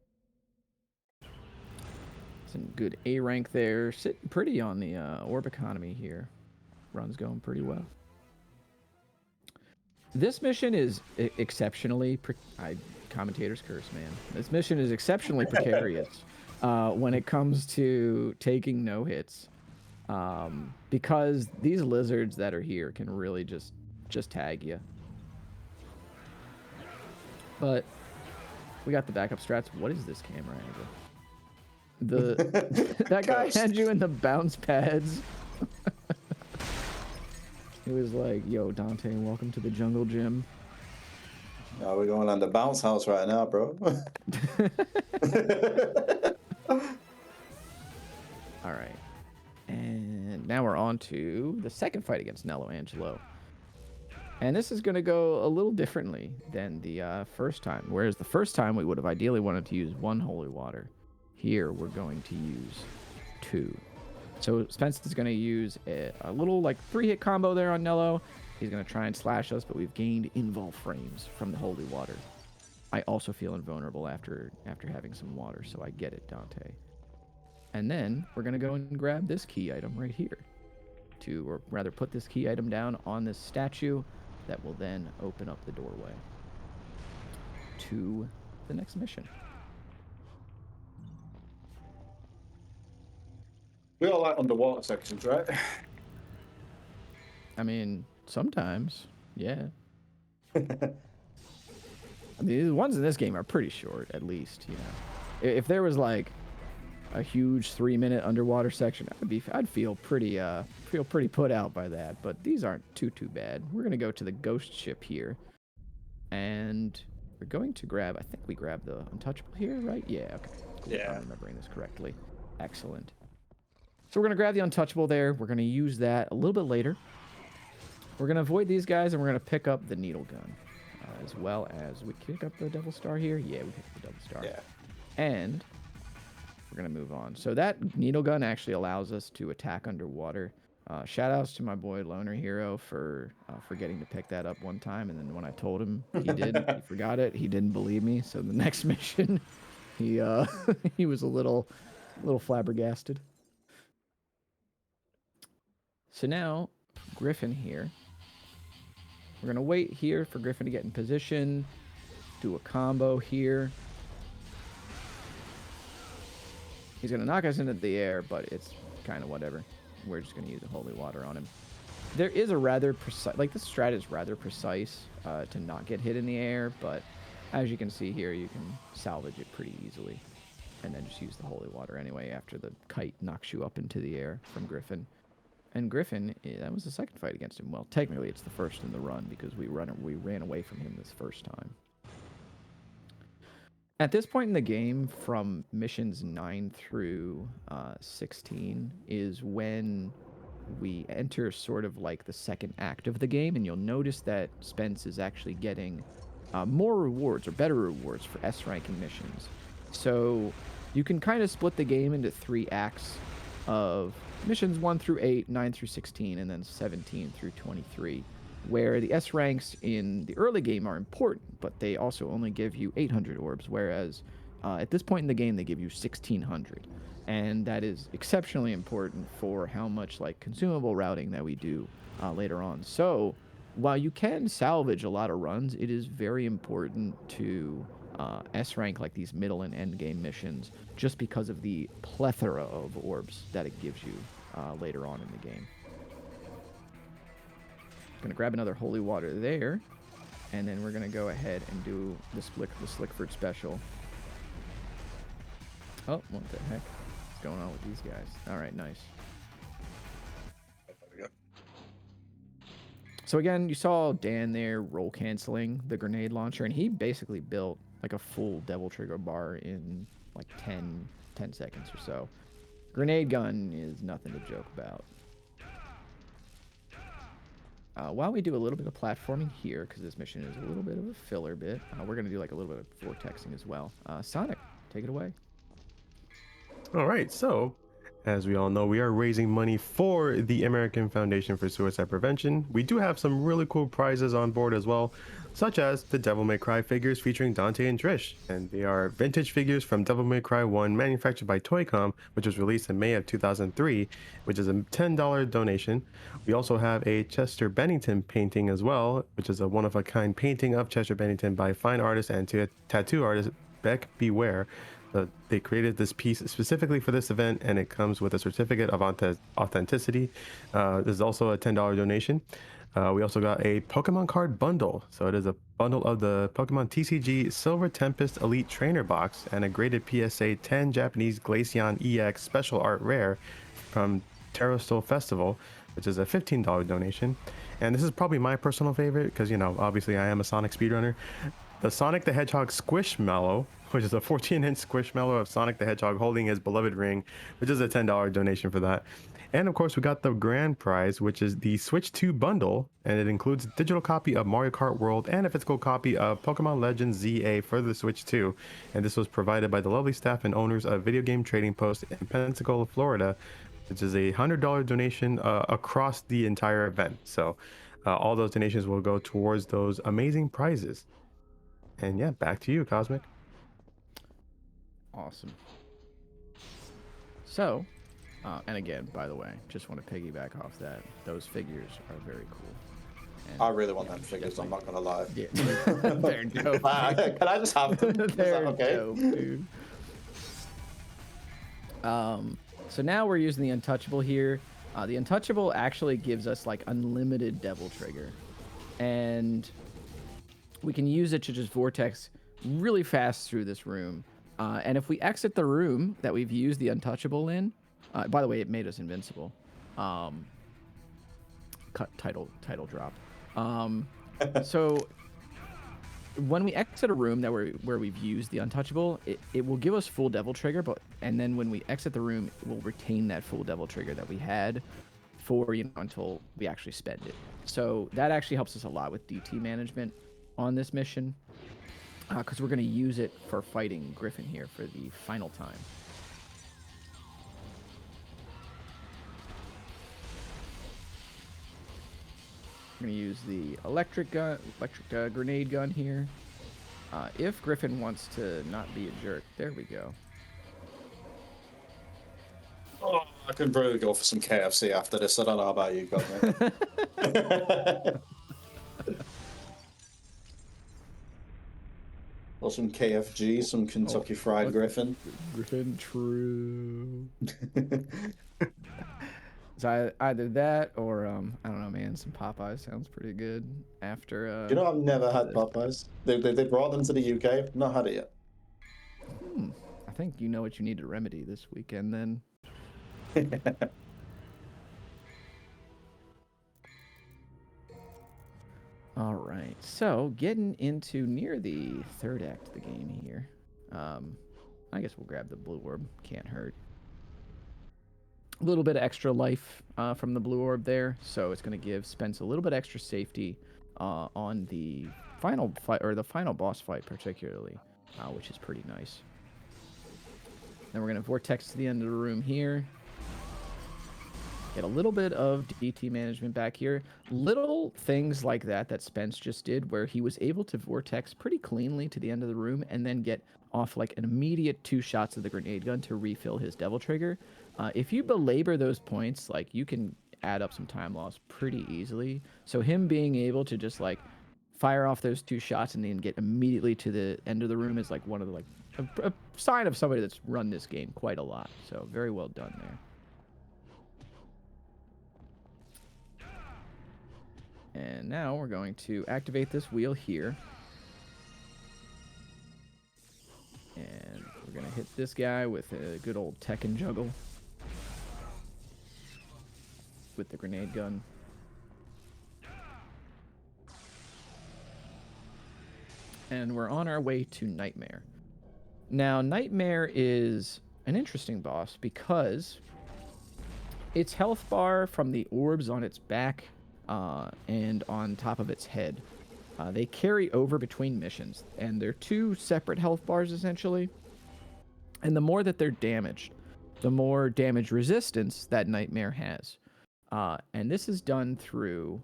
Some good A rank there. Sitting pretty on the orb economy here. Run's going pretty well. This mission is exceptionally... commentator's curse, man. This mission is exceptionally precarious when it comes to taking no hits. Because these lizards that are here can really just tag you. But we got the backup strats. What is this camera angle? That guy had you in the bounce pads. He was like, yo, Dante, welcome to the jungle gym. No, we're going on the bounce house right now, bro. All right. And now we're on to the second fight against Nello Angelo. And this is going to go a little differently than the first time. Whereas the first time we would have ideally wanted to use 1 holy water. Here we're going to use 2. So Spence is going to use a little like 3-hit combo there on Nello. He's going to try and slash us, but we've gained invul frames from the holy water. I also feel invulnerable after having some water, so I get it, Dante. And then we're going to go and grab this key item right here. Or rather put this key item down on this statue that will then open up the doorway to the next mission. We all like underwater sections, right? I mean, sometimes, yeah. I mean, the ones in this game are pretty short, at least, you know. If there was like a huge 3-minute underwater section, I'd feel pretty put out by that. But these aren't too bad. We're gonna go to the ghost ship here, and we're going to grab. I think we grabbed the untouchable here, right? Yeah. Okay. Cool. Yeah. I'm remembering this correctly. Excellent. So we're gonna grab the untouchable there. We're gonna use that a little bit later. We're gonna avoid these guys, and we're gonna pick up the needle gun, as well as we pick up the Devil Star here. Yeah, we pick up the Devil Star. Yeah. And we're gonna move on. So that needle gun actually allows us to attack underwater. Shout outs to my boy Loner Hero for forgetting to pick that up one time, and then when I told him he forgot it. He didn't believe me. So the next mission, he he was a little flabbergasted. So now Griffin here. We're gonna wait here for Griffin to get in position. Do a combo here. He's going to knock us into the air, but it's kind of whatever. We're just going to use the holy water on him. There is a rather precise, like this strat is rather precise to not get hit in the air, but as you can see here, you can salvage it pretty easily. And then just use the holy water anyway after the kite knocks you up into the air from Griffin. And Griffin, that was the second fight against him. Well, technically it's the first in the run because we ran away from him this first time. At this point in the game, from missions 9 through 16, is when we enter sort of like the second act of the game, and you'll notice that Spence is actually getting more rewards or better rewards for S-ranking missions. So you can kind of split the game into 3 acts of missions 1 through 8, 9 through 16, and then 17 through 23. Where the S ranks in the early game are important, but they also only give you 800 orbs, whereas at this point in the game they give you 1600, and that is exceptionally important for how much like consumable routing that we do later on. So while you can salvage a lot of runs, it is very important to S rank like these middle and end game missions, just because of the plethora of orbs that it gives you later on in the game. Gonna grab another holy water there, and then we're gonna go ahead and do the Slickford special. Oh, what the heck is going on with these guys? All right, nice. So again, you saw Dan there roll canceling the grenade launcher, and he basically built like a full Devil Trigger bar in like 10 seconds or so. Grenade gun is nothing to joke about. While we do a little bit of platforming here, because this mission is a little bit of a filler bit, we're going to do like a little bit of vortexing as well. Sonic, take it away. All right, so as we all know, we are raising money for the American Foundation for Suicide Prevention. We do have some really cool prizes on board as well, such as the Devil May Cry figures featuring Dante and Trish. And they are vintage figures from Devil May Cry 1, manufactured by Toy-Com, which was released in May of 2003, which is a $10 donation. We also have a Chester Bennington painting as well, which is a one-of-a-kind painting of Chester Bennington by fine artist and tattoo artist Beck Beware. They created this piece specifically for this event, and it comes with a certificate of authenticity. This is also a $10 donation. We also got a Pokemon card bundle. So it is a bundle of the Pokemon TCG Silver Tempest Elite Trainer Box and a graded PSA 10 Japanese Glaceon EX Special Art Rare from Terrastol Festival, which is a $15 donation. And this is probably my personal favorite because, you know, obviously I am a Sonic speedrunner. The Sonic the Hedgehog Squishmallow, which is a 14-inch Squishmallow of Sonic the Hedgehog holding his beloved ring, which is a $10 donation for that. And of course, we got the grand prize, which is the Switch 2 bundle, and it includes a digital copy of Mario Kart World and a physical copy of Pokemon Legends ZA for the Switch 2. And this was provided by the lovely staff and owners of Video Game Trading Post in Pensacola, Florida, which is a $100 donation across the entire event. So all those donations will go towards those amazing prizes. And yeah, back to you, Cosmic. Awesome. So, and again, by the way, just want to piggyback off that. Those figures are very cool. And, I really want them figures, I'm not gonna lie. Yeah, they're dope. Can I just have them? They're okay? dope, dude. So now we're using the Untouchable here. The Untouchable actually gives us like unlimited Devil Trigger, and we can use it to just vortex really fast through this room. And if we exit the room that we've used the Untouchable in, by the way, it made us invincible. Title drop. So when we exit a room where we've used the Untouchable, it will give us full Devil Trigger, and then when we exit the room, it will retain that full Devil Trigger that we had for until we actually spend it. So that actually helps us a lot with DT management on this mission, because we're going to use it for fighting Griffin here for the final time. We're going to use the electric grenade gun here. If Griffin wants to not be a jerk, there we go. Oh, I could really go for some KFC after this. I don't know about you, Cosmic. Or some KFG, some Kentucky Fried Griffin. Griffin, true. So either that or I don't know, man. Some Popeyes sounds pretty good. After You know, I've never had Popeyes. They brought them to the UK. Not had it yet. I think you know what you need to remedy this weekend then. All right, so getting into near the third act of the game here. I guess we'll grab the blue orb. Can't hurt. A little bit of extra life from the blue orb there, so it's going to give Spence a little bit extra safety on the final fight, or the final boss fight particularly, which is pretty nice. Then we're going to vortex to the end of the room here. Get a little bit of DT management back here. Little things like that Spence just did, where he was able to vortex pretty cleanly to the end of the room and then get off like an immediate 2 shots of the grenade gun to refill his Devil Trigger. If you belabor those points, like, you can add up some time loss pretty easily. So him being able to just like fire off those 2 shots and then get immediately to the end of the room is like one of the, like, a sign of somebody that's run this game quite a lot. So very well done there. And now we're going to activate this wheel here. And we're going to hit this guy with a good old Tekken juggle. With the grenade gun. And we're on our way to Nightmare. Now, Nightmare is an interesting boss because its health bar from the orbs on its back and on top of its head, they carry over between missions, and they're 2 separate health bars essentially. And the more that they're damaged, the more damage resistance that Nightmare has. And this is done through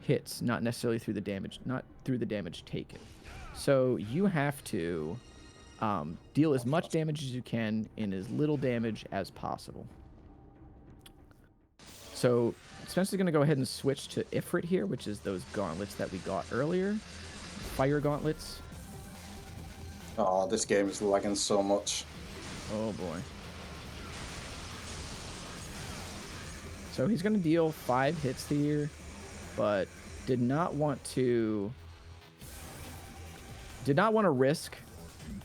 hits, not necessarily through the damage, not through the damage taken. So you have to deal as much damage as you can in as little damage as possible. So Spencer's going to go ahead and switch to Ifrit here, which is those gauntlets that we got earlier. Fire gauntlets. Oh, this game is lagging so much. Oh boy. So he's going to deal 5 hits here, but did not want to risk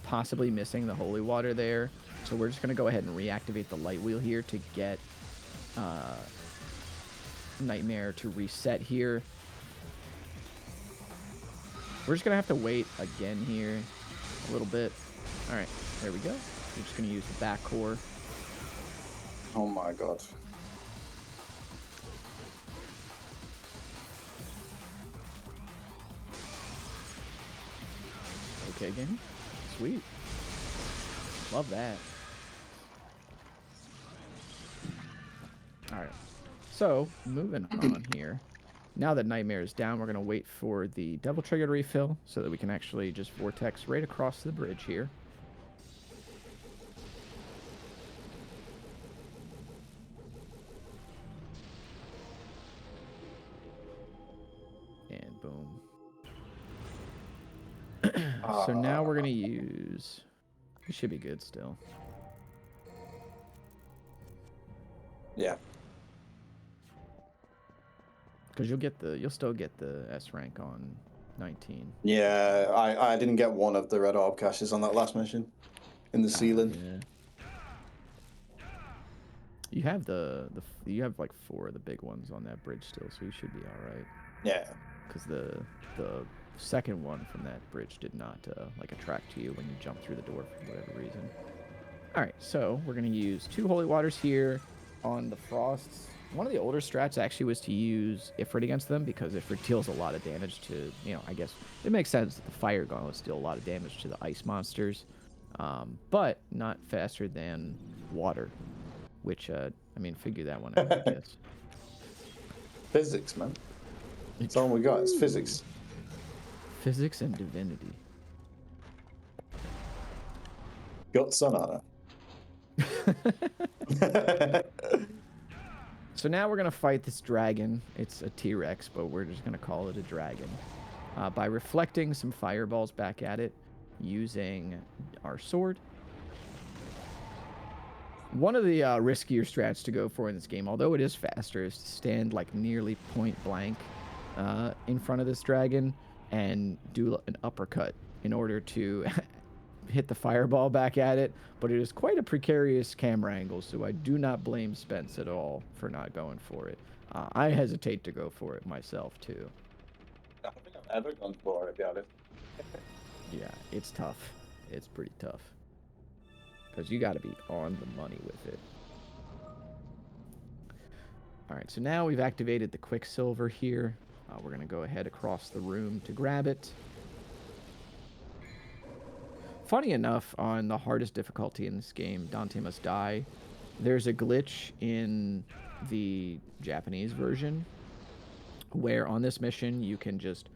possibly missing the holy water there. So we're just going to go ahead and reactivate the light wheel here to get Nightmare to reset here. We're just going to have to wait again here a little bit. All right, there we go. We're just going to use the back core. Oh my god. Okay, game. Sweet. Love that. All right. So, moving on here. Now that Nightmare is down, we're going to wait for the Devil Trigger to refill so that we can actually just vortex right across the bridge here. And boom. So now we're going to use... We should be good still. Yeah. Because you'll still get the S rank on 19. Yeah, I didn't get one of the red orb caches on that last mission in the ceiling. Yeah. You have you have like 4 of the big ones on that bridge still, so you should be all right. Yeah. Because the second one from that bridge did not like attract to you when you jumped through the door for whatever reason. All right, so we're gonna use 2 holy waters here on the frosts. One of the older strats actually was to use Ifrit against them because Ifrit deals a lot of damage to, I guess it makes sense that the fire gauntlets deal a lot of damage to the ice monsters, but not faster than water, which, figure that one out, I guess. Physics, man. That's all we got, it's physics. Physics and divinity. Got sun on it. So now we're going to fight this dragon. It's a T-Rex, but we're just going to call it a dragon. By reflecting some fireballs back at it using our sword. One of the riskier strats to go for in this game, although it is faster, is to stand like nearly point blank in front of this dragon and do an uppercut in order to hit the fireball back at it, but it is quite a precarious camera angle, so I do not blame Spence at all for not going for it. I hesitate to go for it myself too. I don't think I've ever gone for it, to be honest. Yeah, it's tough. It's pretty tough. Because you got to be on the money with it. Alright, so now we've activated the Quicksilver here. We're going to go ahead across the room to grab it. Funny enough, on the hardest difficulty in this game, Dante Must Die, there's a glitch in the Japanese version where on this mission you can just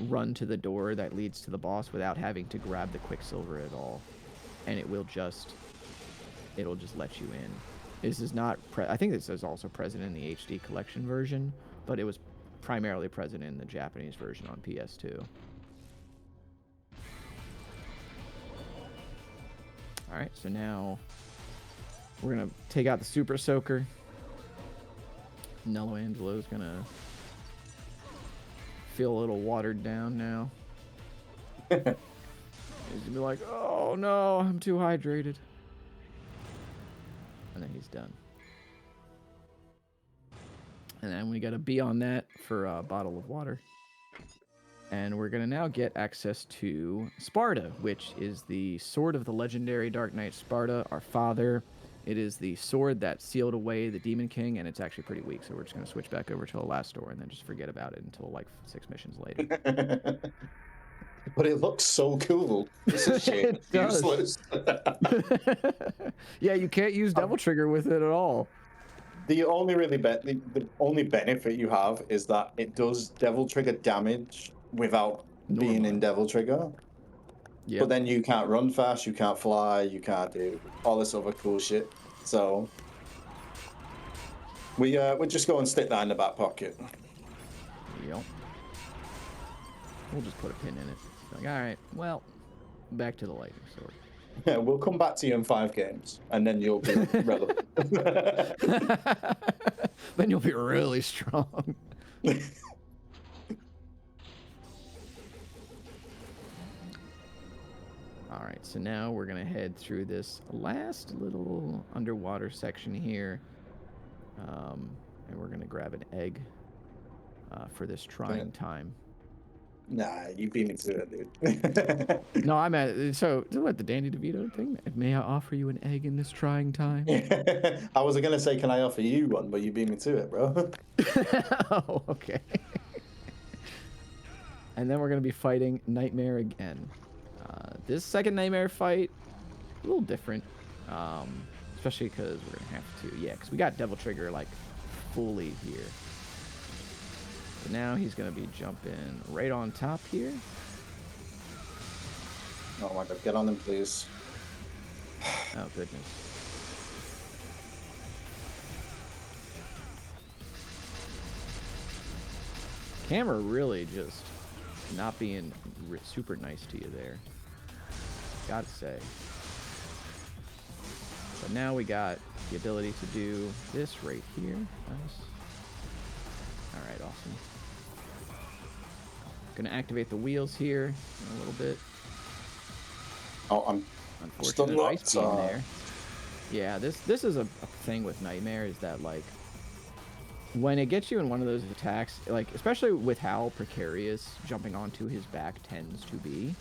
run to the door that leads to the boss without having to grab the Quicksilver at all, and it'll just let you in. This is not I think this is also present in the HD collection version, but it was primarily present in the Japanese version on PS2. Alright, so now we're going to take out the Super Soaker. Nello Angelo's going to feel a little watered down now. He's going to be like, oh no, I'm too hydrated. And then he's done. And then we got to be on that for a bottle of water. And we're going to now get access to Sparta, which is the sword of the legendary Dark Knight Sparta, our father. It is the sword that sealed away the Demon King, and it's actually pretty weak, so we're just going to switch back over to the last door and then just forget about it until like 6 missions later. But it looks so cool. It's a shame. It does. Useless. Yeah, you can't use Devil Trigger with it at all. The only the only benefit you have is that it does Devil Trigger damage without being in Devil Trigger. Yep. But then you can't run fast, you can't fly, you can't do all this other cool shit. So we'll just go and stick that in the back pocket. Yep. We'll just put a pin in it. Like, all right, well, back to the lightning sword. Yeah, we'll come back to you in 5 games, and then you'll be relevant. Then you'll be really strong. All right, so now we're gonna head through this last little underwater section here, and we're gonna grab an egg for this trying time. Nah, you beat me to it, dude. No, I'm at so what the Danny DeVito thing. May I offer you an egg in this trying time? I was gonna say, can I offer you one, but you beat me to it, bro. Oh, okay. And then we're gonna be fighting Nightmare again. This second Nightmare fight, a little different, especially because we're gonna have to, because we got Devil Trigger like fully here. But now he's gonna be jumping right on top here. Oh my god, get on him, please. Oh goodness. Camera really just not being super nice to you there. Gotta say. But now we got the ability to do this right here. Nice. Alright, awesome. Gonna activate the wheels here in a little bit. Oh, I'm unfortunate still ice beam there. Yeah, this is a thing with Nightmare, is that like when it gets you in one of those attacks, like especially with how precarious jumping onto his back tends to be,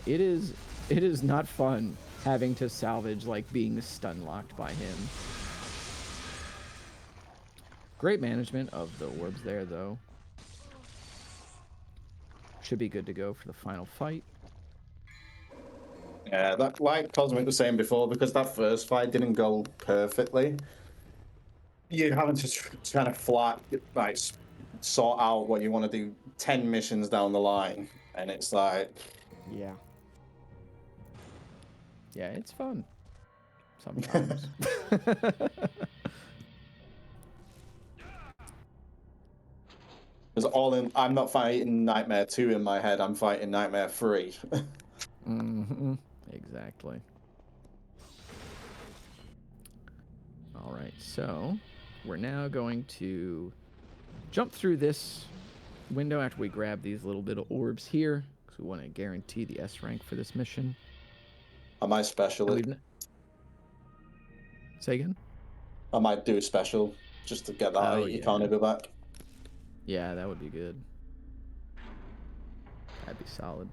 it is not fun having to salvage like being stun locked by him. Great management of the orbs there though. Should be good to go for the final fight. Yeah, that, like Cosmic was saying before, because that first fight didn't go perfectly, you're having to kind of like sort out what you want to do 10 missions down the line, and it's like, yeah, it's fun sometimes. Because I'm not fighting Nightmare 2 in my head, I'm fighting Nightmare 3. Mm-hmm. Exactly. All right, so we're now going to jump through this window after we grab these little bit of orbs here, because we want to guarantee the S rank for this mission. I might special it. Say again? I might do a special just to get that economy back. Yeah, that would be good. That'd be solid.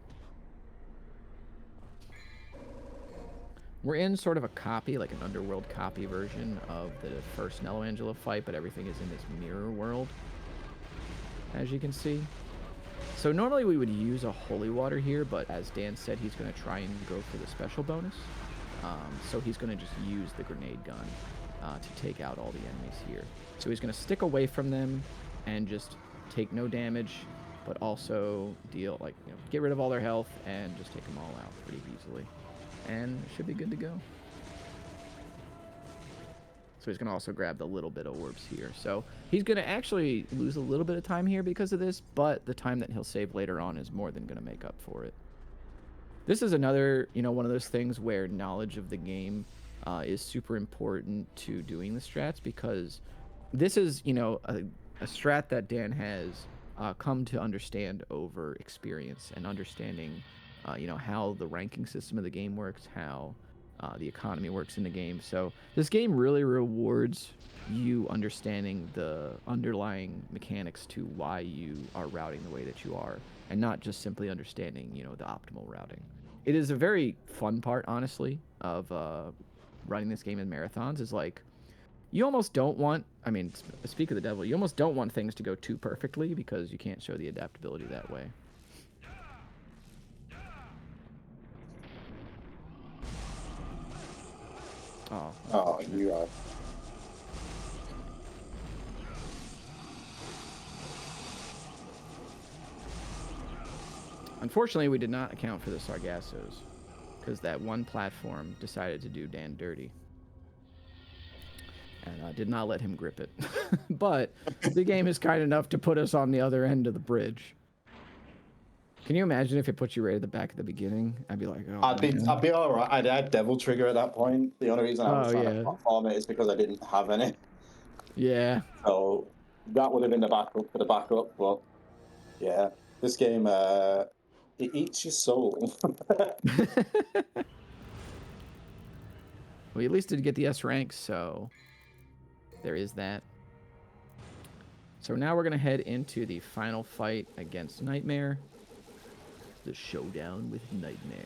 We're in sort of a copy, like an Underworld copy version of the first Nello Angela fight, but everything is in this mirror world, as you can see. So normally we would use a Holy Water here, but as Dan said, he's going to try and go for the special bonus. So he's going to just use the grenade gun to take out all the enemies here. So he's going to stick away from them and just take no damage, but also deal, like, you know, get rid of all their health and just take them all out pretty easily. And should be good to go. So he's going to also grab the little bit of orbs here. So he's going to actually lose a little bit of time here because of this, but the time that he'll save later on is more than going to make up for it. This is another, you know, one of those things where knowledge of the game is super important to doing the strats, because this is, you know, a strat that Dan has come to understand over experience and understanding you know, how the ranking system of the game works, how the economy works in the game. So this game really rewards you understanding the underlying mechanics to why you are routing the way that you are, and not just simply understanding, you know, the optimal routing. It is a very fun part, honestly, of running this game in marathons, is like, you almost don't want, I mean, speak of the devil, you almost don't want things to go too perfectly, because you can't show the adaptability that way. Oh, you are. Unfortunately, we did not account for the Sargassos, because that one platform decided to do Dan dirty. And I did not let him grip it. But the game is kind enough to put us on the other end of the bridge. Can you imagine if it put you right at the back at the beginning? I'd be like, oh, I'd be all right. I'd had Devil Trigger at that point. The only reason I was trying to platform it is because I didn't have any. Yeah. So that would have been the backup for the backup. But yeah, this game, it eats your soul. We at least did get the S rank, so there is that. So now we're going to head into the final fight against Nightmare. the showdown with Nightmare.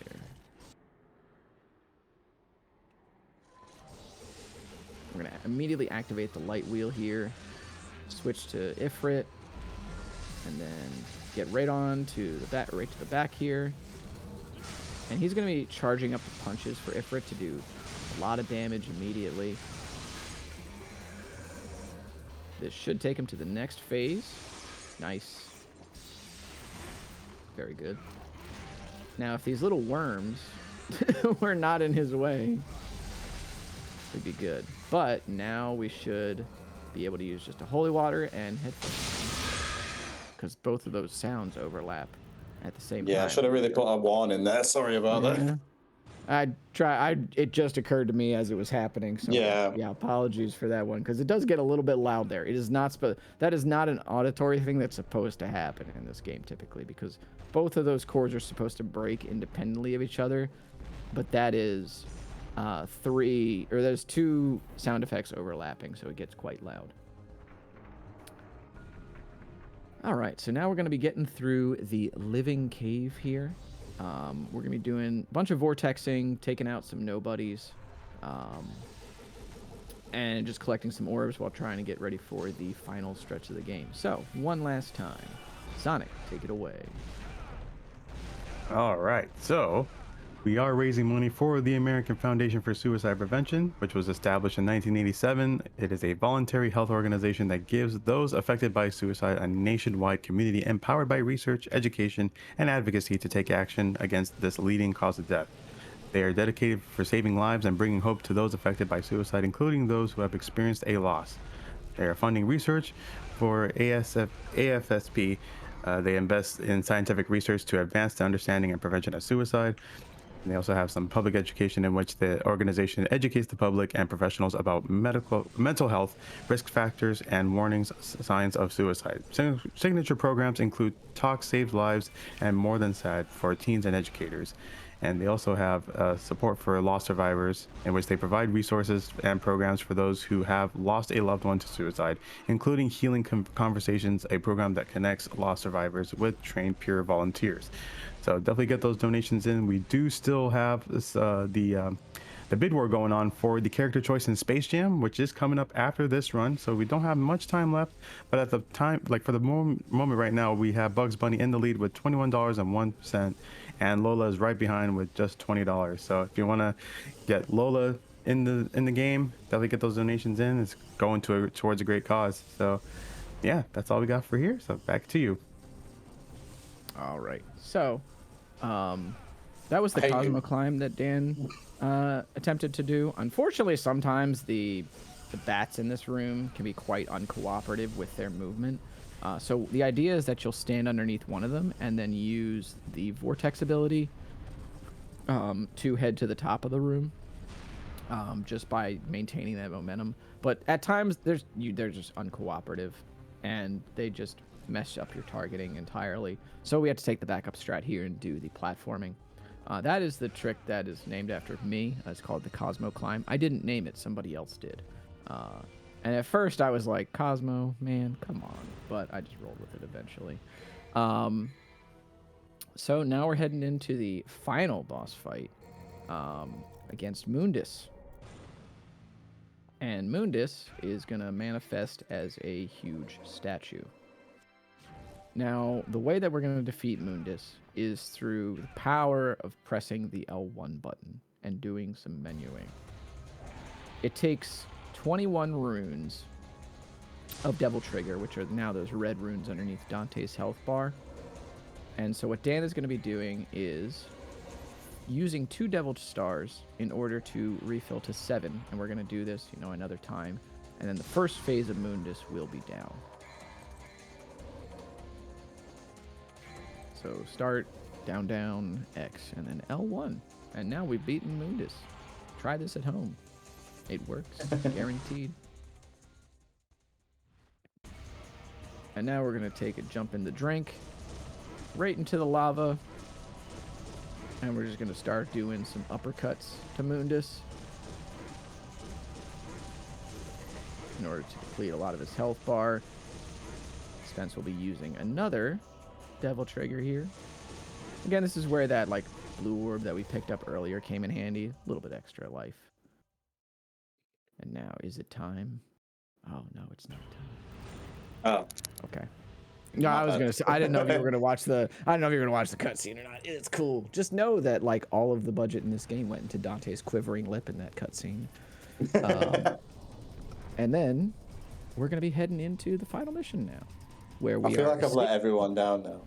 We're gonna immediately activate the light wheel here, switch to Ifrit, and then get right on to the back, right to the back here. And he's gonna be charging up the punches for Ifrit to do a lot of damage immediately. This should take him to the next phase. Nice. Very good. Now, if these little worms were not in his way, it'd be good. But now we should be able to use just a holy water and headphones, because both of those sounds overlap at the same time. Yeah, I should have really put a warning there. Sorry about that. It just occurred to me as it was happening. So Yeah. Apologies for that one, because it does get a little bit loud there. It is not that is not an auditory thing that's supposed to happen in this game typically, because both of those chords are supposed to break independently of each other. But that is there's two sound effects overlapping, so it gets quite loud. All right, so now we're going to be getting through the living cave here. We're going to be doing a bunch of vortexing, taking out some nobodies, and just collecting some orbs while trying to get ready for the final stretch of the game. So, one last time. Sonic, take it away. All right, so we are raising money for the American Foundation for Suicide Prevention, which was established in 1987. It is a voluntary health organization that gives those affected by suicide a nationwide community empowered by research, education, and advocacy to take action against this leading cause of death. They are dedicated for saving lives and bringing hope to those affected by suicide, including those who have experienced a loss. They are funding research for AFSP. They invest in scientific research to advance the understanding and prevention of suicide. And they also have some public education in which the organization educates the public and professionals about mental health, risk factors, and warnings signs of suicide. Signature programs include Talk Saves Lives and More Than Sad for teens and educators. And they also have support for loss survivors, in which they provide resources and programs for those who have lost a loved one to suicide, including Healing Conversations, a program that connects loss survivors with trained peer volunteers. So definitely get those donations in. We do still have this, the bid war going on for the character choice in Space Jam, which is coming up after this run. So we don't have much time left, but at the time, like for the moment right now, we have Bugs Bunny in the lead with $21.01. And Lola is right behind with just $20. So if you want to get Lola in the game, definitely get those donations in. It's going towards a great cause. So yeah, that's all we got for here. So back to you. All right. So that was the Cosmo climb that Dan attempted to do. Unfortunately, sometimes the bats in this room can be quite uncooperative with their movement. So the idea is that you'll stand underneath one of them and then use the vortex ability to head to the top of the room, just by maintaining that momentum. But at times they're just uncooperative, and they just mess up your targeting entirely. So we have to take the backup strat here and do the platforming. That is the trick that is named after me. It's called the Cosmo climb. I didn't name it; somebody else did. And at first I was like, Cosmo, man, come on. But I just rolled with it eventually. So now we're heading into the final boss fight against Mundus. And Mundus is going to manifest as a huge statue. Now, the way that we're going to defeat Mundus is through the power of pressing the L1 button and doing some menuing. It takes 21 runes of Devil Trigger, which are now those red runes underneath Dante's health bar. And so what Dan is going to be doing is using 2 Devil Stars in order to refill to 7. And we're going to do this, another time. And then the first phase of Mundus will be down. So start, down, down, X, and then L1. And now we've beaten Mundus. Try this at home. It works, guaranteed. And now we're going to take a jump in the drink, right into the lava. And we're just going to start doing some uppercuts to Mundus in order to deplete a lot of his health bar. Spence will be using another Devil Trigger here. Again, this is where that like blue orb that we picked up earlier came in handy. A little bit extra life. And now, is it time? Oh no, it's not time. Oh, okay. No, I was gonna say I didn't know if you were gonna watch the. I don't know if you were gonna watch the cutscene or not. It's cool. Just know that like all of the budget in this game went into Dante's quivering lip in that cutscene. And then we're gonna be heading into the final mission now, where we. I feel are like I've let everyone down now.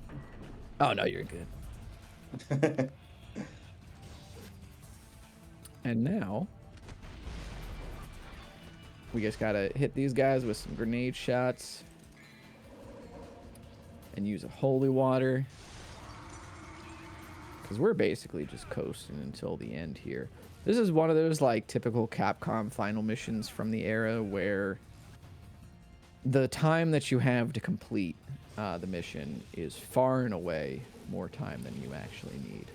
Oh no, you're good. And now we just gotta hit these guys with some grenade shots and use a holy water, because we're basically just coasting until the end here. This is one of those like typical Capcom final missions from the era where the time that you have to complete the mission is far and away more time than you actually need.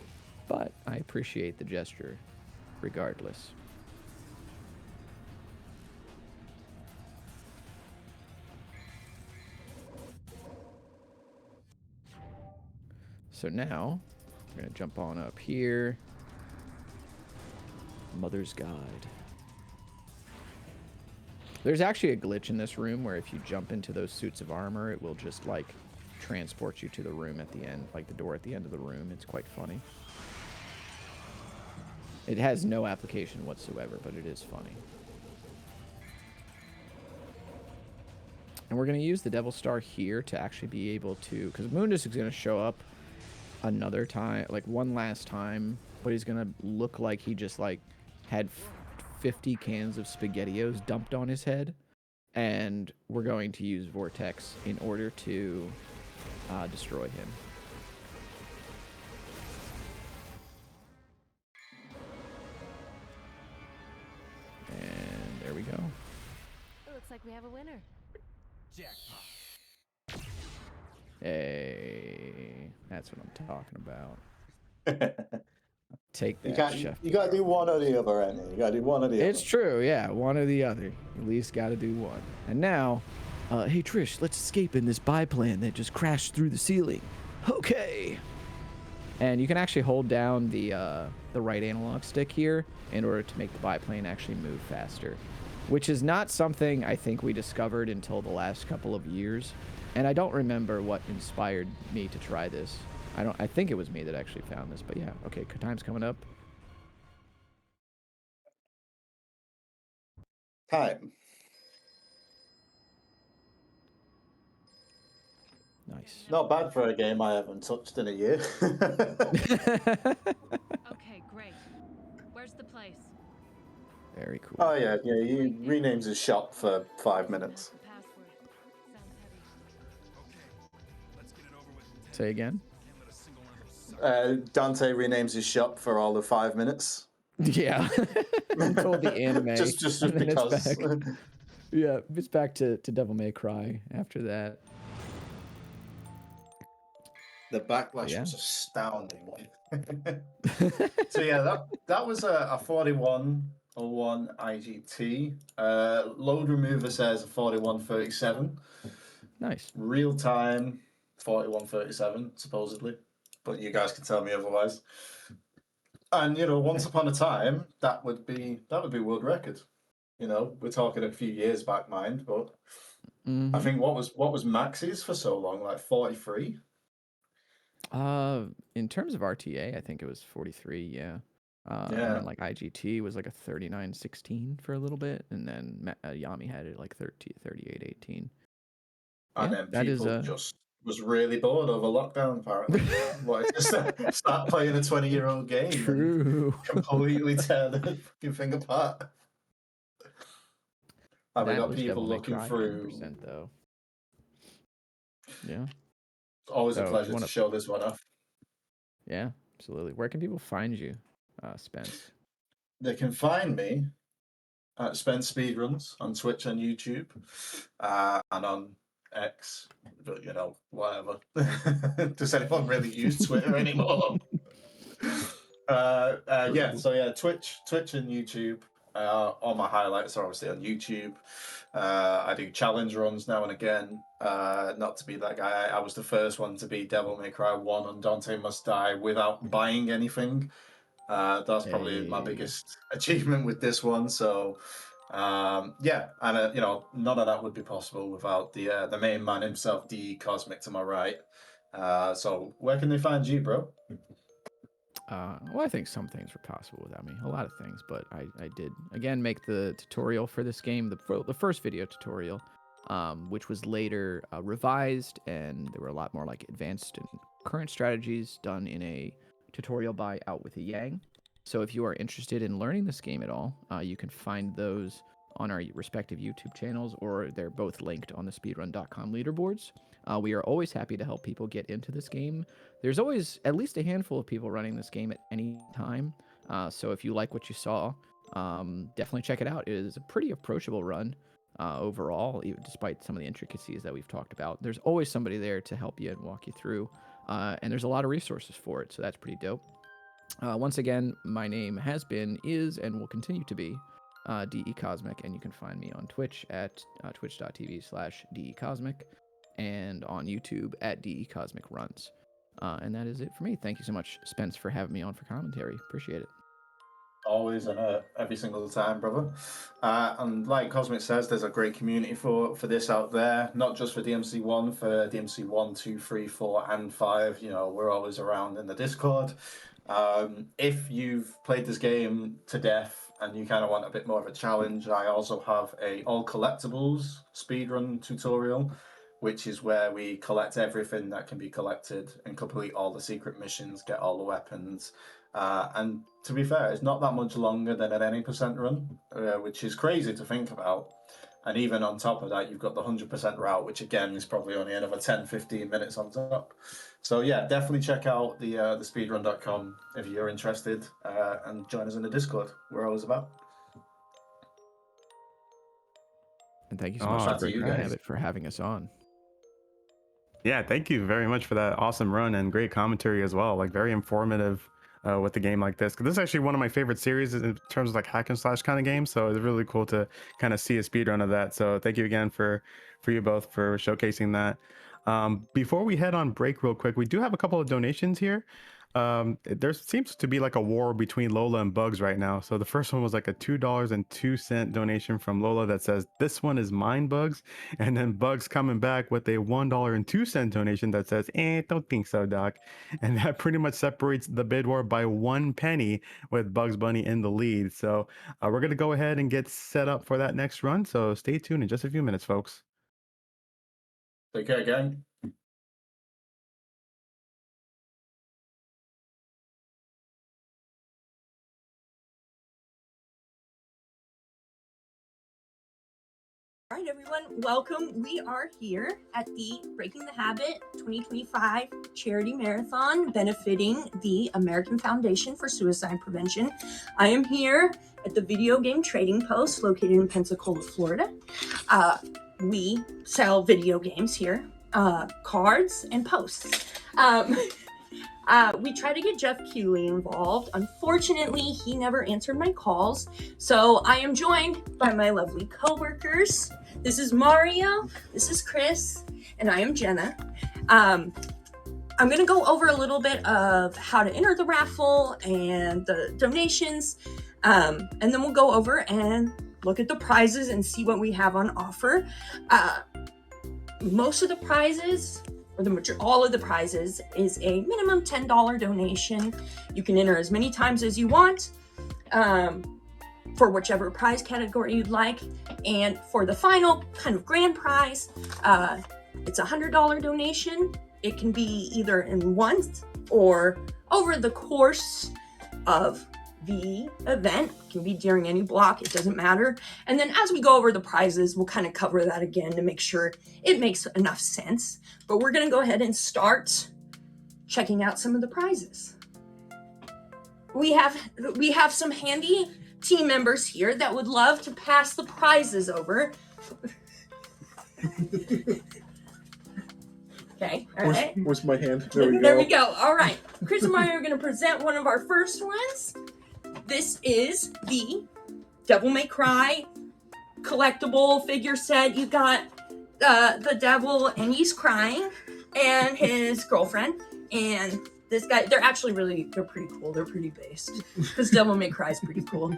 But I appreciate the gesture regardless. So now, we're gonna jump on up here. Mother's Guide. There's actually a glitch in this room where if you jump into those suits of armor, it will just like transport you to the room at the end, like the door at the end of the room. It's quite funny. It has no application whatsoever, but it is funny. And we're going to use the Devil Star here to actually be able to, because Mundus is going to show up another time, like one last time, but he's going to look like he just like had 50 cans of SpaghettiOs dumped on his head. And we're going to use Vortex in order to destroy him. And there we go. It looks like we have a winner. Jackpot. Hey, that's what I'm talking about. Take that, Chef. You gotta do one or the other, Andy. You gotta do one or the other. It's true, yeah, one or the other. At least gotta do one. And now, hey Trish, let's escape in this biplane that just crashed through the ceiling. Okay. And you can actually hold down the right analog stick here in order to make the biplane actually move faster, which is not something I think we discovered until the last couple of years. And I don't remember what inspired me to try this. I think it was me that actually found this, but yeah. Okay, time's coming up. Time. Nice. Not bad for a game I haven't touched in a year. Okay, great. Where's the place? Very cool. Oh yeah, he renames his shop for 5 minutes. Say again? Dante renames his shop for all of 5 minutes. Yeah. Until the anime. just and then because. It's back. Yeah, it's back to Devil May Cry after that. The backlash Yeah. was astounding. So yeah, that was a 4101 IGT. Load remover says a 4137. Nice. Real time 4137 supposedly, but you guys can tell me otherwise. And once upon a time, that would be world record. We're talking a few years back, mind, but I think what was Max's for so long, like 43. In terms of RTA, I think it was 43. Yeah. And Yeah. then, like IGT was like a 3916 for a little bit, and then Yami had it like 3818. And Yeah, then that is people just was really bored over lockdown, apparently. Wanted to start playing a 20-year-old game. True. And completely tear the fucking thing apart. And we That got was people Devil May looking Cry through. 100% though. Yeah. It's always a So, pleasure wanna- to show this one off. Yeah, absolutely. Where can people find you, Spence? They can find me at Spence Speedruns on Twitch and YouTube, and on X, but whatever. Does anyone really use Twitter anymore? Yeah, so yeah, Twitch and YouTube. All my highlights are obviously on YouTube. I do challenge runs now and again. Not to be that guy, I was the first one to beat Devil May Cry 1 on Dante Must Die without buying anything. That's probably my biggest achievement with this one. So, yeah, and none of that would be possible without the main man himself, DE Cosmic, to my right. So, where can they find you, bro? Well, I think some things were possible without me. A lot of things, but I did, again, make the tutorial for this game, the first video tutorial, which was later revised, and there were a lot more like advanced and current strategies done in a tutorial by Out With A Yang. So if you are interested in learning this game at all, you can find those on our respective YouTube channels, or they're both linked on the speedrun.com leaderboards. We are always happy to help people get into this game. There's always at least a handful of people running this game at any time. So if you like what you saw, definitely check it out. It is a pretty approachable run overall, even despite some of the intricacies that we've talked about. There's always somebody there to help you and walk you through. And there's a lot of resources for it, so that's pretty dope. Once again, my name has been, is, and will continue to be DE Cosmic, and you can find me on Twitch at twitch.tv/DE Cosmic, and on YouTube at DE Cosmic Runs. And that is it for me. Thank you so much, Spence, for having me on for commentary. Appreciate it. Always and every single time, brother. And like Cosmic says, there's a great community for this out there, not just for DMC1, for DMC 1, 2, 3, 4, and 5. We're always around in the Discord. If you've played this game to death and you kind of want a bit more of a challenge, I also have a all collectibles speedrun tutorial, which is where we collect everything that can be collected and complete all the secret missions, get all the weapons. And to be fair, it's not that much longer than an any percent run, which is crazy to think about. And even on top of that, you've got the 100% route, which again is probably only another 10-15 minutes on top. So yeah, definitely check out the speedrun.com if you're interested, and join us in the Discord. We're always about. And thank you so much for having us on. Yeah, thank you very much for that awesome run and great commentary as well. Like, very informative with a game like this. 'Cause this is actually one of my favorite series in terms of like hack and slash kind of games. So it's really cool to kind of see a speed run of that. So thank you again for you both for showcasing that. Before we head on break real quick, we do have a couple of donations here. There seems to be like a war between Lola and Bugs right now. So the first one was like a $2.02 donation from Lola that says, "This one is mine, Bugs." And then Bugs coming back with a $1.02 donation that says, "Don't think so, Doc." And that pretty much separates the bid war by 1 penny, with Bugs Bunny in the lead. So we're going to go ahead and get set up for that next run. So stay tuned in just a few minutes, folks. Take care, gang. All right, everyone, welcome. We are here at the Breaking the Habit 2025 Charity Marathon benefiting the American Foundation for Suicide Prevention. I am here at the Video Game Trading Post located in Pensacola, Florida. We sell video games here, cards and posts. We tried to get Jeff Keighley involved. Unfortunately, he never answered my calls. So I am joined by my lovely coworkers. This is Mario, this is Chris, and I am Jenna. I'm going to go over a little bit of how to enter the raffle and the donations, and then we'll go over and look at the prizes and see what we have on offer. Most of the prizes, or all of the prizes, is a minimum $10 donation. You can enter as many times as you want for whichever prize category you'd like. And for the final kind of grand prize, it's a $100 donation. It can be either in once or over the course of the event. It can be during any block, it doesn't matter. And then as we go over the prizes, we'll kind of cover that again to make sure it makes enough sense. But we're going to go ahead and start checking out some of the prizes. We have some handy team members here that would love to pass the prizes over. Okay, all right. Where's my hand? There we go. All right. Chris and Mario are going to present one of our first ones. This is the Devil May Cry collectible figure set. You got the devil, and he's crying, and his girlfriend, and this guy. They're pretty cool. They're pretty based because Devil May Cry is pretty cool.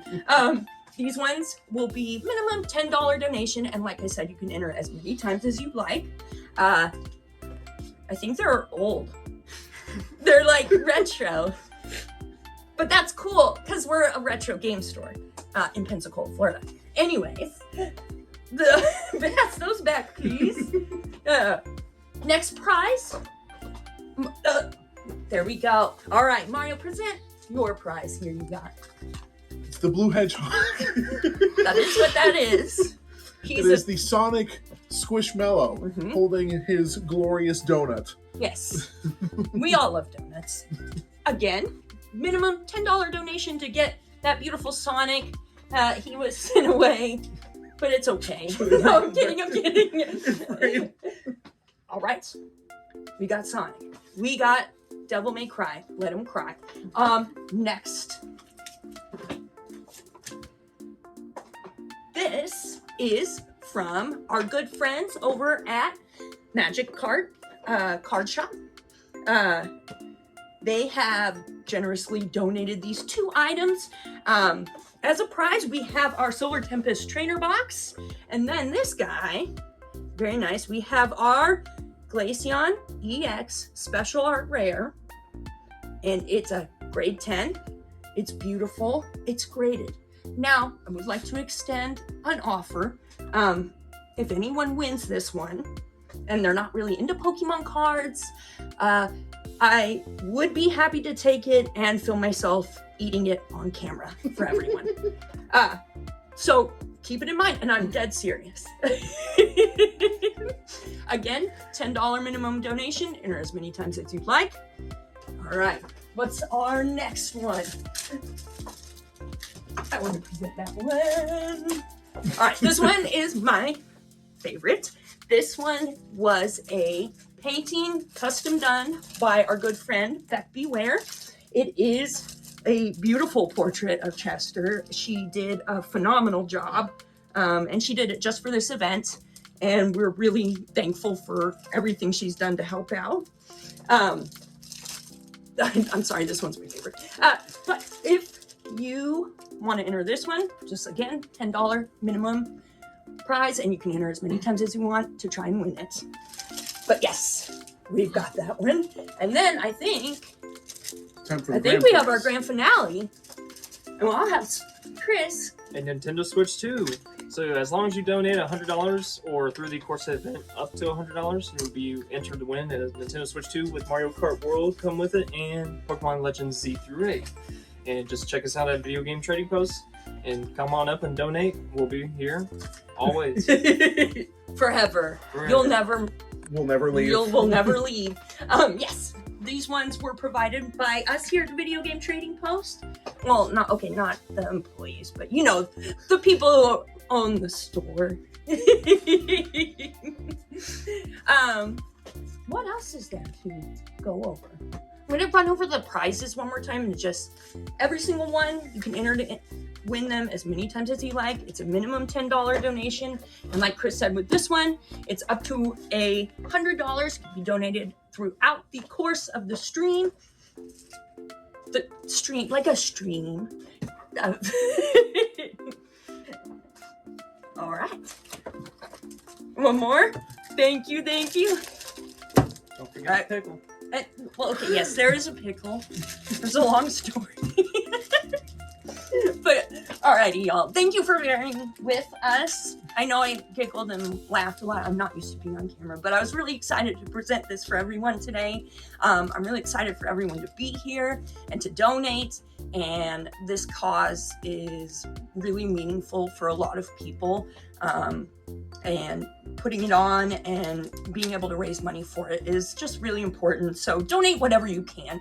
These ones will be minimum $10 donation, and like I said, you can enter as many times as you like. I think they're old. They're like retro, but that's cool because we're a retro game store in Pensacola, Florida. Anyways, pass those back, please. Next prize. There we go. All right, Mario, present your prize. Here you got. It's the blue hedgehog. That is what that is. It is the Sonic Squishmallow holding his glorious donut. Yes. We all love donuts. Again, minimum $10 donation to get that beautiful Sonic. He was sent away, but it's okay. No, I'm kidding. All right. We got Sonic. We got Devil May Cry. Let him cry. Next. This is from our good friends over at Magic Card Shop. They have generously donated these 2 items. As a prize, we have our Solar Tempest trainer box. And then this guy, very nice, we have our Glaceon EX Special Art Rare. And it's a grade 10. It's beautiful. It's graded. Now, I would like to extend an offer. If anyone wins this one, and they're not really into Pokemon cards, I would be happy to take it and film myself eating it on camera for everyone. So keep it in mind, and I'm dead serious. Again, $10 minimum donation. Enter as many times as you'd like. All right, what's our next one? I want to present that one. All right, this one is my favorite. This one was a painting custom done by our good friend Beck Beware. It is a beautiful portrait of Chester. She did a phenomenal job, and she did it just for this event, and we're really thankful for everything she's done to help out. I'm sorry, this one's my favorite. But if you want to enter this one, just again, $10 minimum prize, and you can enter as many times as you want to try and win it. But yes, we've got that one. And then I think we have our grand finale. And I'll have Chris. A Nintendo Switch 2. So as long as you donate $100 or through the course of the event up to $100, you'll be entered to win a Nintendo Switch 2 with Mario Kart World come with it and Pokemon Legends Z through 8. And just check us out at Video Game Trading Post and come on up and donate. We'll be here always. Forever. We'll never leave. We'll never leave. Yes, these ones were provided by us here at Video Game Trading Post. Well, not the employees, but you know, the people who own the store. What else is there to go over? I'm going to run over the prizes one more time, and just every single one, you can enter to win them as many times as you like. It's a minimum $10 donation. And like Chris said with this one, it's up to $100 can be donated throughout the course of the stream. The stream, like a stream. All right. One more. Thank you. Don't forget the pickle. Well, okay, yes, there is a pickle. There's a long story. But, alrighty, y'all. Thank you for bearing with us. I know I giggled and laughed a lot. I'm not used to being on camera, but I was really excited to present this for everyone today. I'm really excited for everyone to be here and to donate. And this cause is really meaningful for a lot of people. And putting it on and being able to raise money for it is just really important. So donate whatever you can.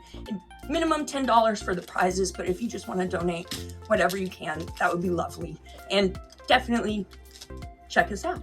Minimum $10 for the prizes, but if you just want to donate whatever you can, that would be lovely. And definitely check us out.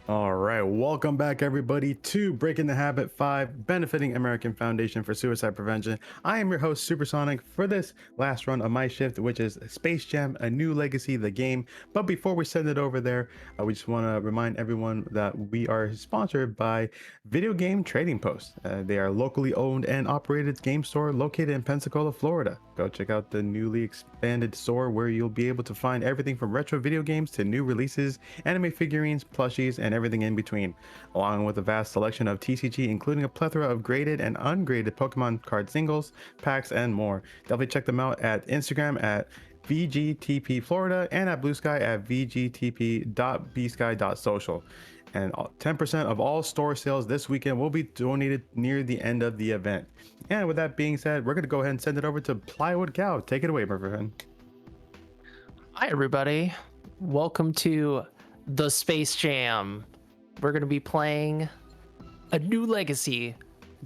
All right, welcome back everybody to Breaking the Habit 5, benefiting American Foundation for Suicide Prevention. I am your host, Supersonic, for this last run of my shift, which is Space Jam: A New Legacy, the game. But before we send it over there, we just want to remind everyone that we are sponsored by Video Game Trading Post. They are locally owned and operated game store located in Pensacola, Florida. Go check out the newly expanded store where you'll be able to find everything from retro video games to new releases, anime figurines, plushies, and everything in between, along with a vast selection of TCG, including a plethora of graded and ungraded Pokemon card singles, packs, and more. Definitely check them out at Instagram at VGTP Florida and at Blue Sky at VGTP.bsky.social. And 10% of all store sales this weekend will be donated near the end of the event. And with that being said, we're going to go ahead and send it over to Plywood Cow. Take it away, my friend. Hi, everybody. Welcome to the Space Jam. We're going to be playing A New Legacy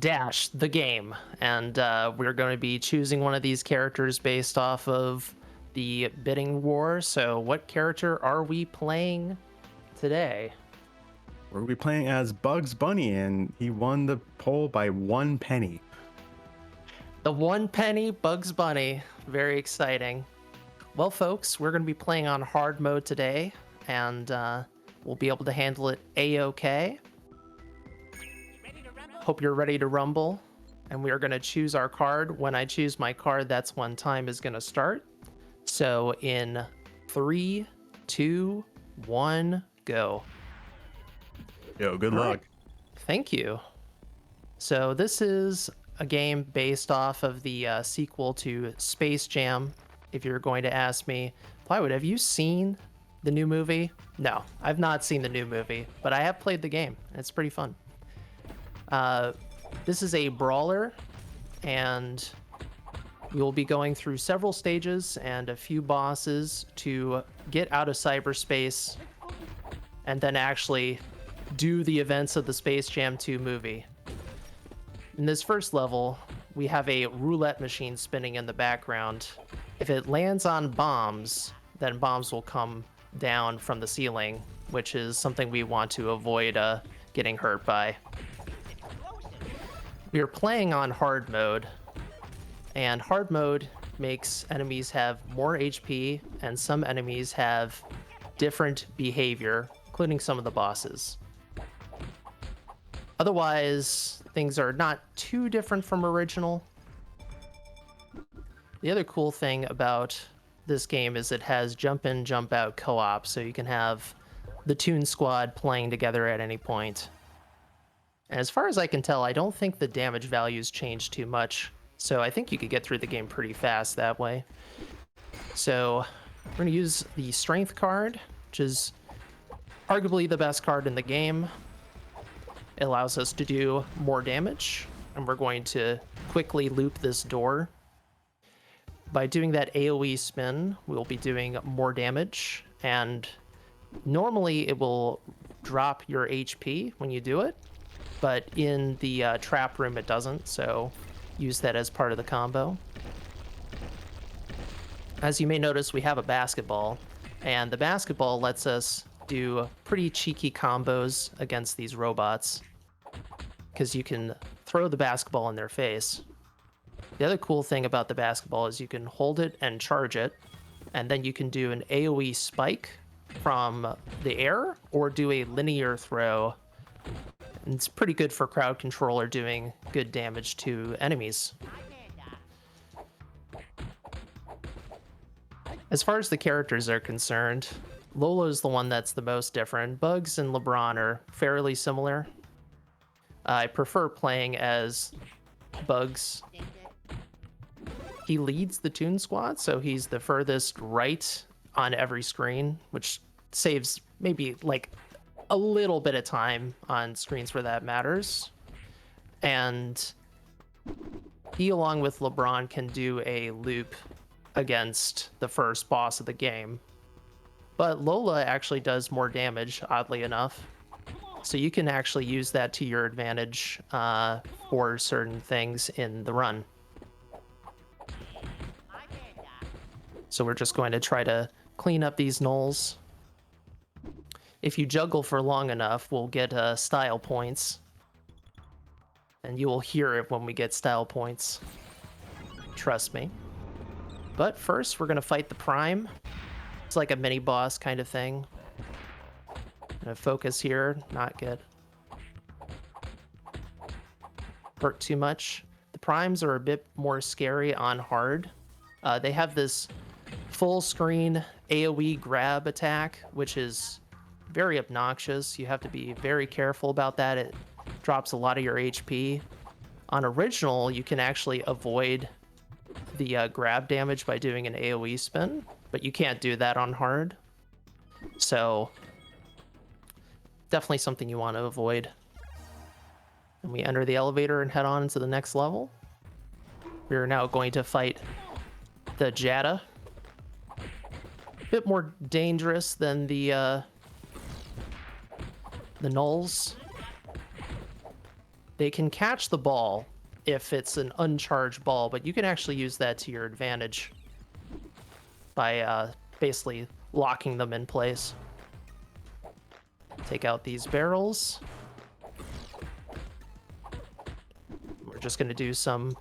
dash the game. And we're going to be choosing one of these characters based off of the bidding war. So what character are we playing today? We're going to be playing as Bugs Bunny, and he won the poll by 1 penny. The 1 penny Bugs Bunny. Very exciting. Well, folks, we're going to be playing on hard mode today, and we'll be able to handle it A-OK. Hope you're ready to rumble. And we are going to choose our card. When I choose my card, that's when time is going to start. So in 3, 2, 1, go. Yo, good luck. Thank you. So this is a game based off of the sequel to Space Jam. If you're going to ask me, Plywood, have you seen the new movie? No, I've not seen the new movie, but I have played the game. It's pretty fun. This is a brawler, and you'll be going through several stages and a few bosses to get out of cyberspace and then actually do the events of the Space Jam 2 movie. In this first level, we have a roulette machine spinning in the background. If it lands on bombs, then bombs will come down from the ceiling, which is something we want to avoid getting hurt by. We are playing on hard mode, and hard mode makes enemies have more HP, and some enemies have different behavior, including some of the bosses. Otherwise, things are not too different from original. The other cool thing about this game is it has jump in, jump out co-op, so you can have the Toon Squad playing together at any point. And as far as I can tell, I don't think the damage values change too much, so I think you could get through the game pretty fast that way. So we're going to use the Strength card, which is arguably the best card in the game. It allows us to do more damage, and we're going to quickly loop this door. By doing that AoE spin, we'll be doing more damage, and normally it will drop your HP when you do it, but in the trap room it doesn't, so use that as part of the combo. As you may notice, we have a basketball, and the basketball lets us do pretty cheeky combos against these robots, because you can throw the basketball in their face. The other cool thing about the basketball is you can hold it and charge it, and then you can do an AoE spike from the air or do a linear throw. And it's pretty good for crowd control or doing good damage to enemies. As far as the characters are concerned, Lolo's the one that's the most different. Bugs and LeBron are fairly similar. I prefer playing as Bugs. He leads the Toon Squad, so he's the furthest right on every screen, which saves maybe like a little bit of time on screens where that matters. And he, along with LeBron, can do a loop against the first boss of the game. But Lola actually does more damage, oddly enough. So you can actually use that to your advantage for certain things in the run. So we're just going to try to clean up these gnolls. if you juggle for long enough, we'll get style points. And you will hear it when we get style points. Trust me. But first, we're going to fight the Prime. It's like a mini boss kind of thing. Gonna focus here, not get hurt too much. The Primes are a bit more scary on hard. They have this full screen AoE grab attack, which is very obnoxious. You have to be very careful about that. It drops a lot of your HP. On original, you can actually avoid the grab damage by doing an AoE spin, but you can't do that on hard. So definitely something you want to avoid. And we enter the elevator and head on to the next level. We are now going to fight the Jada. A bit more dangerous than the Nulls. They can catch the ball if it's an uncharged ball, but you can actually use that to your advantage by basically locking them in place. Take out these barrels. We're just going to do some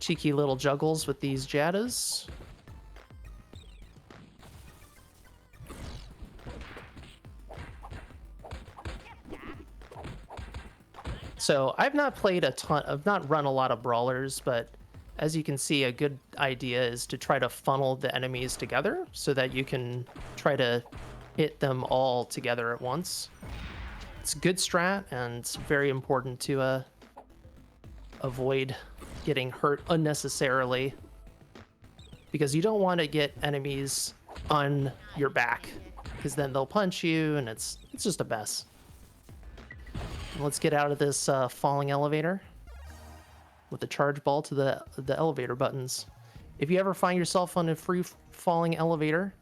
cheeky little juggles with these Jadas. So I've not played a ton, I've not run a lot of brawlers, but as you can see, a good idea is to try to funnel the enemies together so that you can try to hit them all together at once. It's a good strat, and it's very important to avoid getting hurt unnecessarily, because you don't want to get enemies on your back, because then they'll punch you, and it's just a mess. Let's get out of this falling elevator with the charge ball to the elevator buttons. If you ever find yourself on a free falling elevator,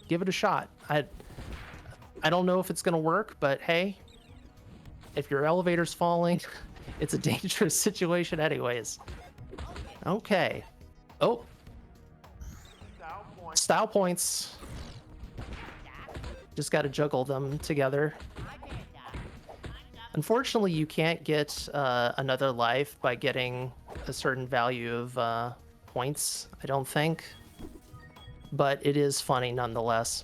give it a shot. I don't know if it's gonna work, but hey, if your elevator's falling, it's a dangerous situation anyways. Okay. Oh. Style points. Just gotta juggle them together. Unfortunately, you can't get another life by getting a certain value of points, I don't think. But it is funny nonetheless.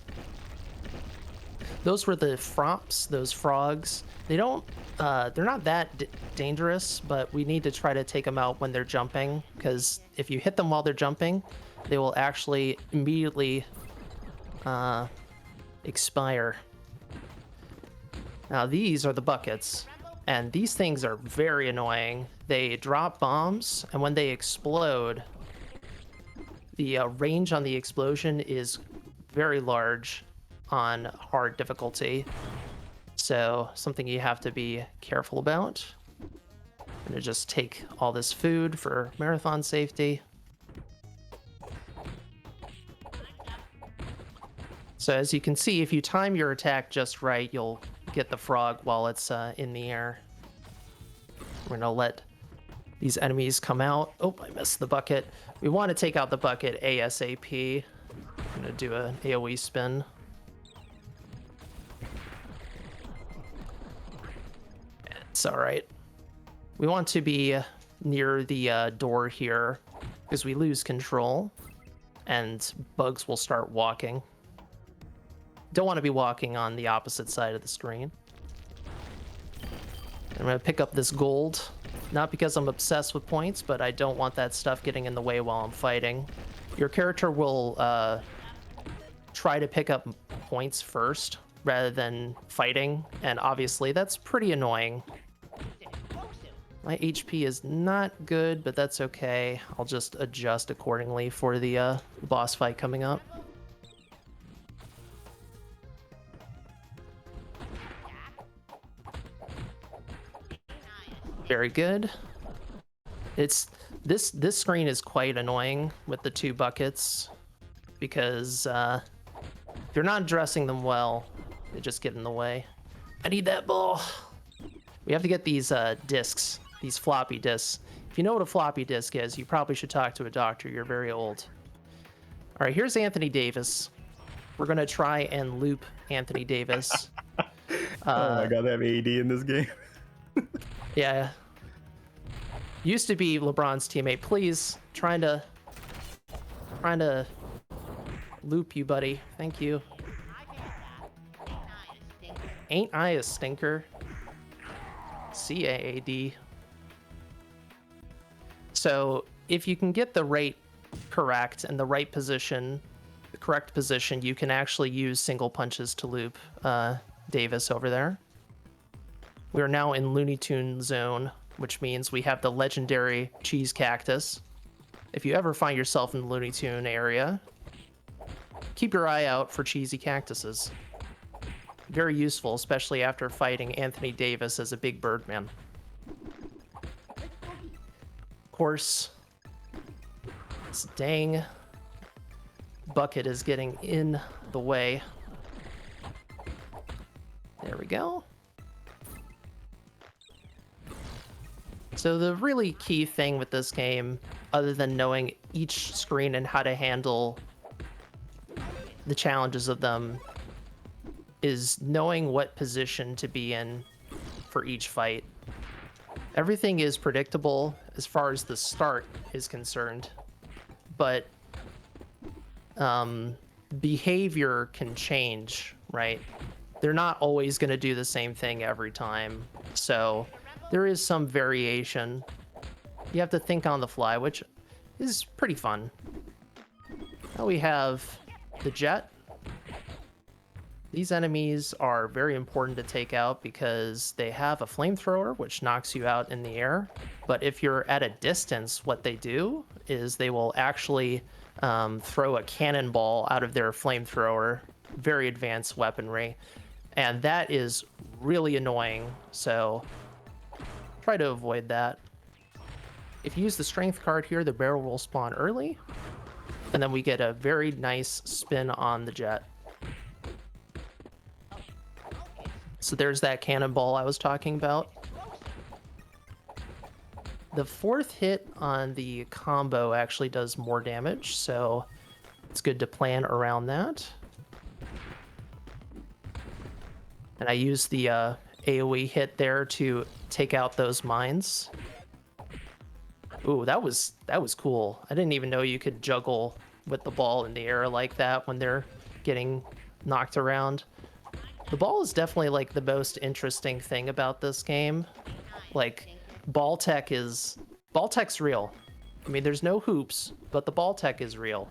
Those were the Fromps, those frogs. They don't, they're not that dangerous, but we need to try to take them out when they're jumping, because if you hit them while they're jumping, they will actually immediately expire. Now these are the buckets, and these things are very annoying. They drop bombs, and when they explode, the range on the explosion is very large on hard difficulty. So something you have to be careful about. I'm gonna just take all this food for marathon safety. So as you can see, if you time your attack just right, you'll get the frog while it's in the air. We're gonna let these enemies come out. Oh, I missed the bucket. We want to take out the bucket ASAP. I'm gonna do an AoE spin. It's all right. We want to be near the door here because we lose control and bugs will start walking. Don't want to be walking on the opposite side of the screen. I'm going to pick up this gold, not because I'm obsessed with points, but I don't want that stuff getting in the way while I'm fighting. Your character will try to pick up points first rather than fighting, and obviously that's pretty annoying. My HP is not good, but that's okay. I'll just adjust accordingly for the boss fight coming up. Very good. It's this screen is quite annoying with the two buckets because if you're not addressing them well, they just get in the way. I need that ball. We have to get these discs, these floppy disks. If you know what a floppy disk is, you probably should talk to a doctor. You're very old. All right, here's Anthony Davis. we're gonna try and loop Anthony Davis. Oh my god, they have AD in this game. Yeah. Used to be LeBron's teammate. Please, trying to loop you, buddy. Thank you. Ain't I a stinker? CAAD. So if you can get the rate correct and the right position, the correct position, you can actually use single punches to loop Davis over there. We are now in Looney Tune zone, which means we have the legendary cheese cactus. If you ever find yourself in the Looney Tune area, keep your eye out for cheesy cactuses. Very useful, especially after fighting Anthony Davis as a big Birdman. Of course, this dang bucket is getting in the way. There we go. So the really key thing with this game, other than knowing each screen and how to handle the challenges of them, is knowing what position to be in for each fight. Everything is predictable as far as the start is concerned, but behavior can change, right? They're not always going to do the same thing every time, so there is some variation. You have to think on the fly, which is pretty fun. Now we have the jet. These enemies are very important to take out because they have a flamethrower, which knocks you out in the air. But if you're at a distance, what they do is they will actually throw a cannonball out of their flamethrower. Very advanced weaponry. And that is really annoying, so try to avoid that. If you use the strength card here, the barrel will spawn early, and then we get a very nice spin on the jet. So there's that cannonball I was talking about. The fourth hit on the combo actually does more damage, so it's good to plan around that. And I used the AoE hit there to take out those mines. Ooh, that was cool. I didn't even know you could juggle with the ball in the air like that when they're getting knocked around. The ball is definitely like the most interesting thing about this game. Like, ball tech's real. I mean, there's no hoops, but the ball tech is real.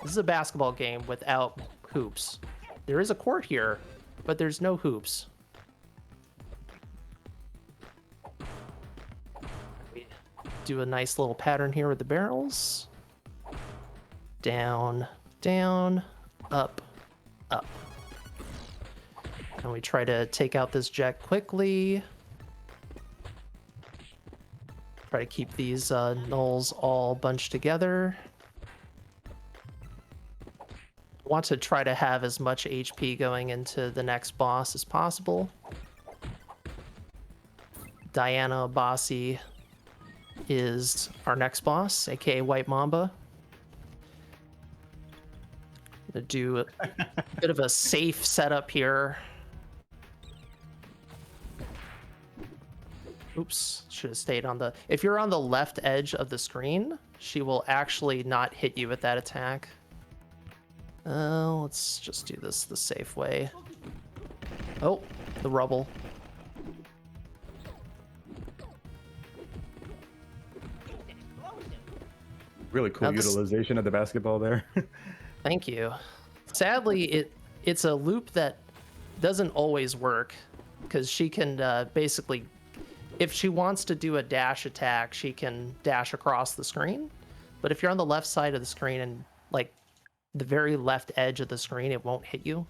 This is a basketball game without hoops. There is a court here, but there's no hoops. We do a nice little pattern here with the barrels. Down, down, up, up. And we try to take out this jet quickly. Try to keep these nulls all bunched together. Want to try to have as much HP going into the next boss as possible. Diana Abbasi is our next boss, aka White Mamba. Gonna do a bit of a safe setup here. Oops, should have stayed on the... If you're on the left edge of the screen, she will actually not hit you with that attack. Let's just do this the safe way. Oh, the rubble. Really cool utilization of the basketball there. Thank you. Sadly, it's a loop that doesn't always work because she can basically, if she wants to do a dash attack, she can dash across the screen. But if you're on the left side of the screen and like the very left edge of the screen, it won't hit you.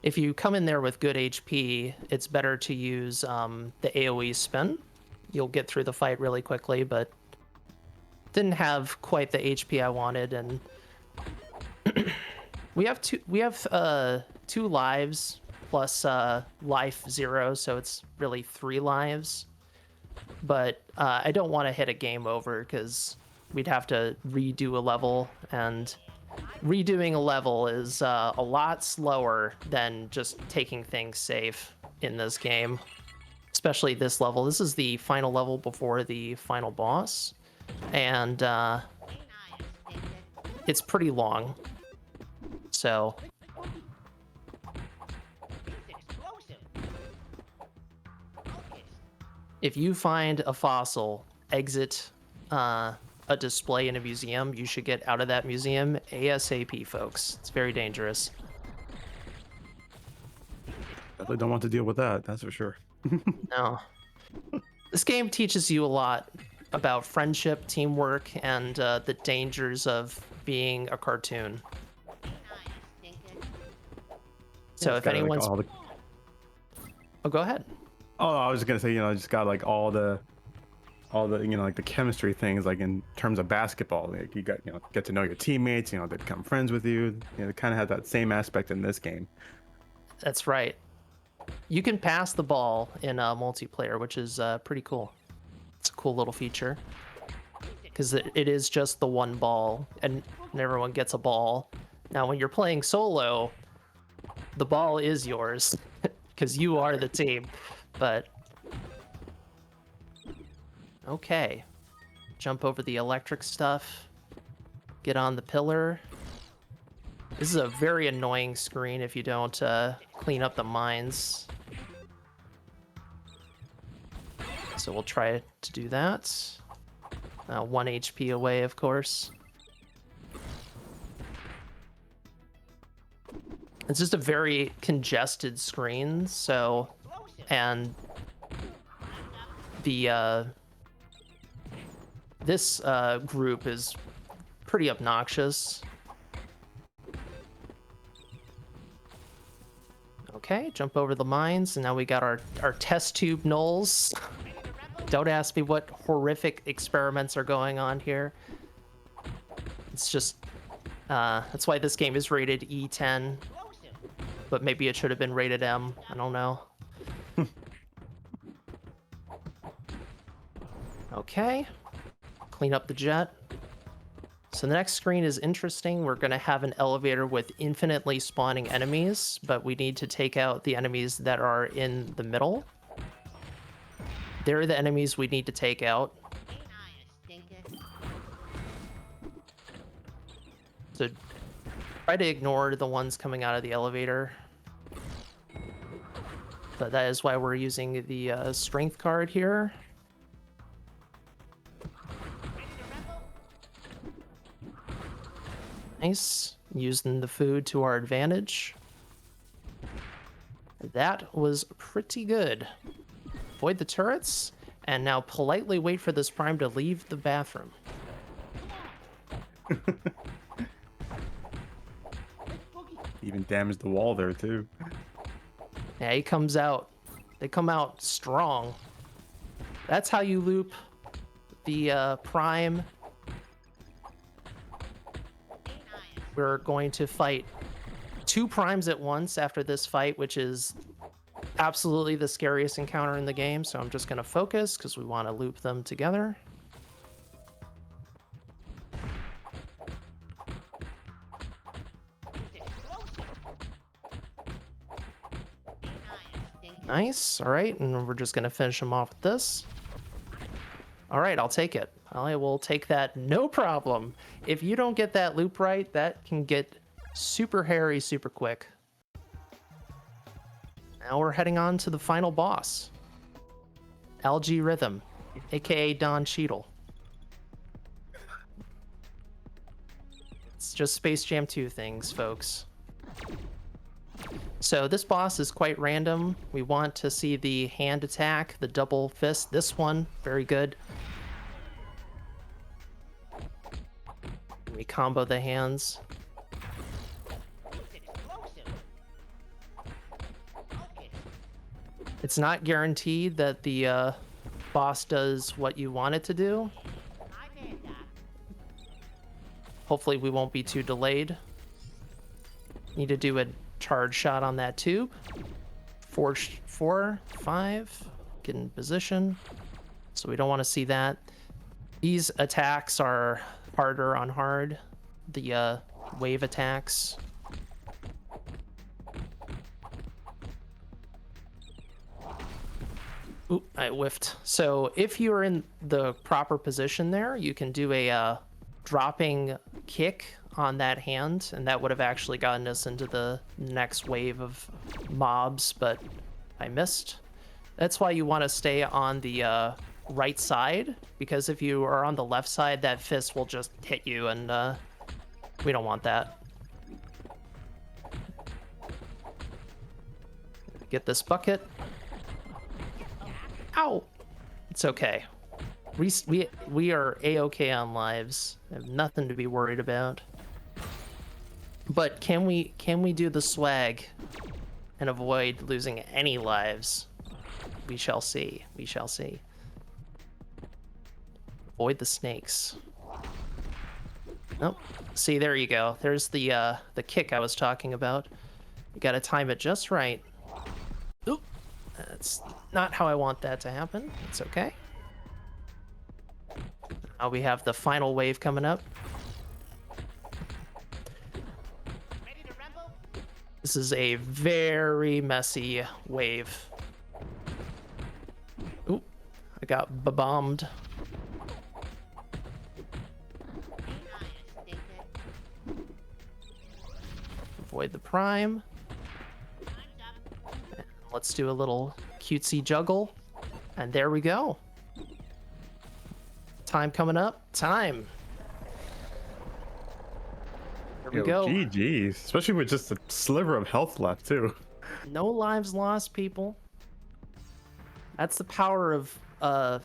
If you come in there with good HP, it's better to use the AoE spin. You'll get through the fight really quickly, but didn't have quite the HP I wanted, and we have two lives plus life 0, so it's really 3 lives. But I don't want to hit a game over because we'd have to redo a level, and redoing a level is a lot slower than just taking things safe in this game, especially this level. This is the final level before the final boss, and it's pretty long. So if you find a fossil, exit a display in a museum, you should get out of that museum ASAP, folks. It's very dangerous. Definitely don't want to deal with that, that's for sure. No. This game teaches you a lot about friendship, teamwork, and the dangers of being a cartoon. So It's if got, like, anyone's... all the- Oh, go ahead. Oh, I was just gonna say, just got like all the, like the chemistry things, like in terms of basketball, like you got, get to know your teammates, they become friends with you. They kind of have that same aspect in this game. That's right. You can pass the ball in multiplayer, which is pretty cool. It's a cool little feature because it is just the one ball, and everyone gets a ball. Now, when you're playing solo, the ball is yours because you are the team. But okay, jump over the electric stuff, get on the pillar. This is a very annoying screen if you don't clean up the mines. So we'll try to do that. 1 HP away, of course. It's just a very congested screen, so... And the this group is pretty obnoxious. Okay, jump over the mines, and now we got our test tube gnolls. Don't ask me what horrific experiments are going on here. It's just that's why this game is rated E10, but maybe it should have been rated M. I don't know. Okay, clean up the jet. So the next screen is interesting. We're going to have an elevator with infinitely spawning enemies, but we need to take out the enemies that are in the middle. They're the enemies we need to take out. So try to ignore the ones coming out of the elevator. But that is why we're using the strength card here. Nice. Using the food to our advantage. That was pretty good. Avoid the turrets, and now politely wait for this prime to leave the bathroom. Even damaged the wall there too. Yeah, he comes out. They come out strong. That's how you loop the prime. We're going to fight 2 primes at once after this fight, which is absolutely the scariest encounter in the game. So I'm just going to focus because we want to loop them together. Nice. All right, and we're just going to finish them off with this. All right, I'll take it. I will take that, no problem. If you don't get that loop right, that can get super hairy super quick. Now we're heading on to the final boss. Algae Rhythm, aka Don Cheadle. It's just Space Jam 2 things, folks. So this boss is quite random. We want to see the hand attack, the double fist. This one, very good. We combo the hands. It's not guaranteed that the boss does what you want it to do. Hopefully we won't be too delayed. Need to do a charge shot on that tube. 4, 5. Get in position. So we don't want to see that. These attacks are harder on hard. The wave attacks. Oop, I whiffed. So if you're in the proper position there, you can do a dropping kick on that hand, and that would have actually gotten us into the next wave of mobs, but I missed. That's why you want to stay on the right side, because if you are on the left side, that fist will just hit you, and we don't want that. Get this bucket. Ow! It's okay. We are A-okay on lives. I have nothing to be worried about. But can we do the swag and avoid losing any lives? We shall see. We shall see. Avoid the snakes. Nope. See, there you go. There's the kick I was talking about. You gotta time it just right. Oop. That's not how I want that to happen. It's okay. Now we have the final wave coming up. This is a very messy wave. Oop. I got bombed. Avoid the prime. Let's do a little cutesy juggle. And there we go. Time coming up. Time. There we go. GG's. Especially with just a sliver of health left, too. No lives lost, people. That's the power of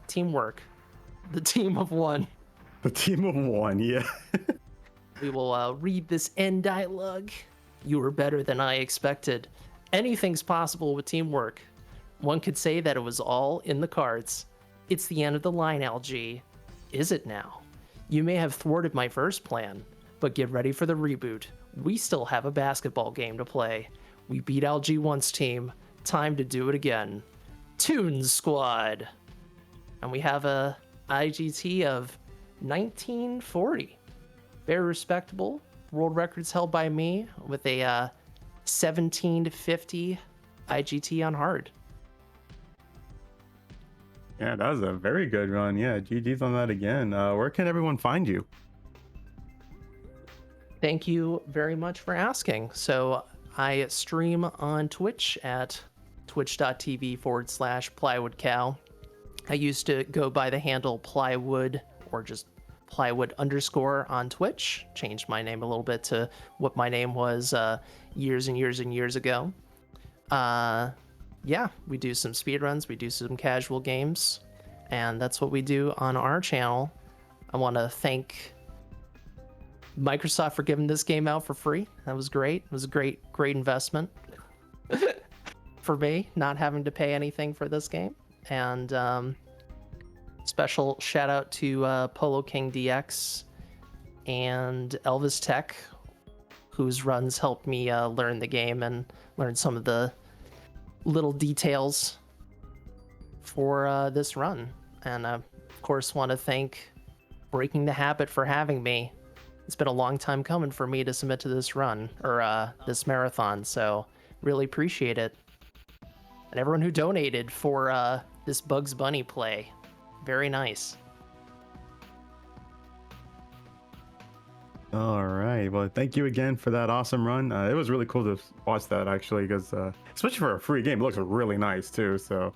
teamwork. The team of one. The team of one, yeah. We will read this end dialogue. You were better than I expected. Anything's possible with teamwork. One could say that it was all in the cards. It's the end of the line, LG. Is it now? You may have thwarted my first plan, but get ready for the reboot. We still have a basketball game to play. We beat LG once, team. Time to do it again. Toon Squad. And we have a IGT of 1940. Very respectable. World records held by me with a 1750 IGT on hard. Yeah, that was a very good run. Yeah, GG's on that again. Where can everyone find you? Thank you very much for asking. So I stream on Twitch at twitch.tv/plywoodcow. I used to go by the handle plywood or just plywood _ on Twitch. Changed my name a little bit to what my name was years and years and years ago. Yeah, we do some speedruns, we do some casual games, and that's what we do on our channel. I want to thank Microsoft for giving this game out for free. That was great. It was a great investment for me, not having to pay anything for this game. And special shout out to Polo King DX and Elvis Tech, whose runs helped me learn the game and learn some of the little details for this run. And of course want to thank Breaking the Habit for having me. It's been a long time coming for me to submit to this run, or this marathon, so really appreciate it. And everyone who donated for this Bugs Bunny play. Very nice. All right. Well, thank you again for that awesome run. It was really cool to watch that, actually, because especially for a free game, it looks really nice too. So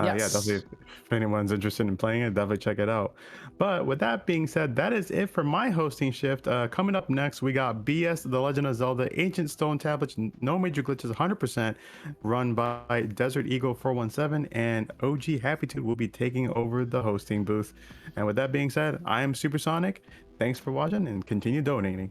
yeah, definitely, if anyone's interested in playing it, definitely check it out. But with that being said, that is it for my hosting shift. Coming up next, we got BS The Legend of Zelda Ancient Stone Tablets, no major glitches, 100%, run by Desert Eagle 417, and OG Happy2 will be taking over the hosting booth. And with that being said, I am Supersonic. Thanks for watching and continue donating.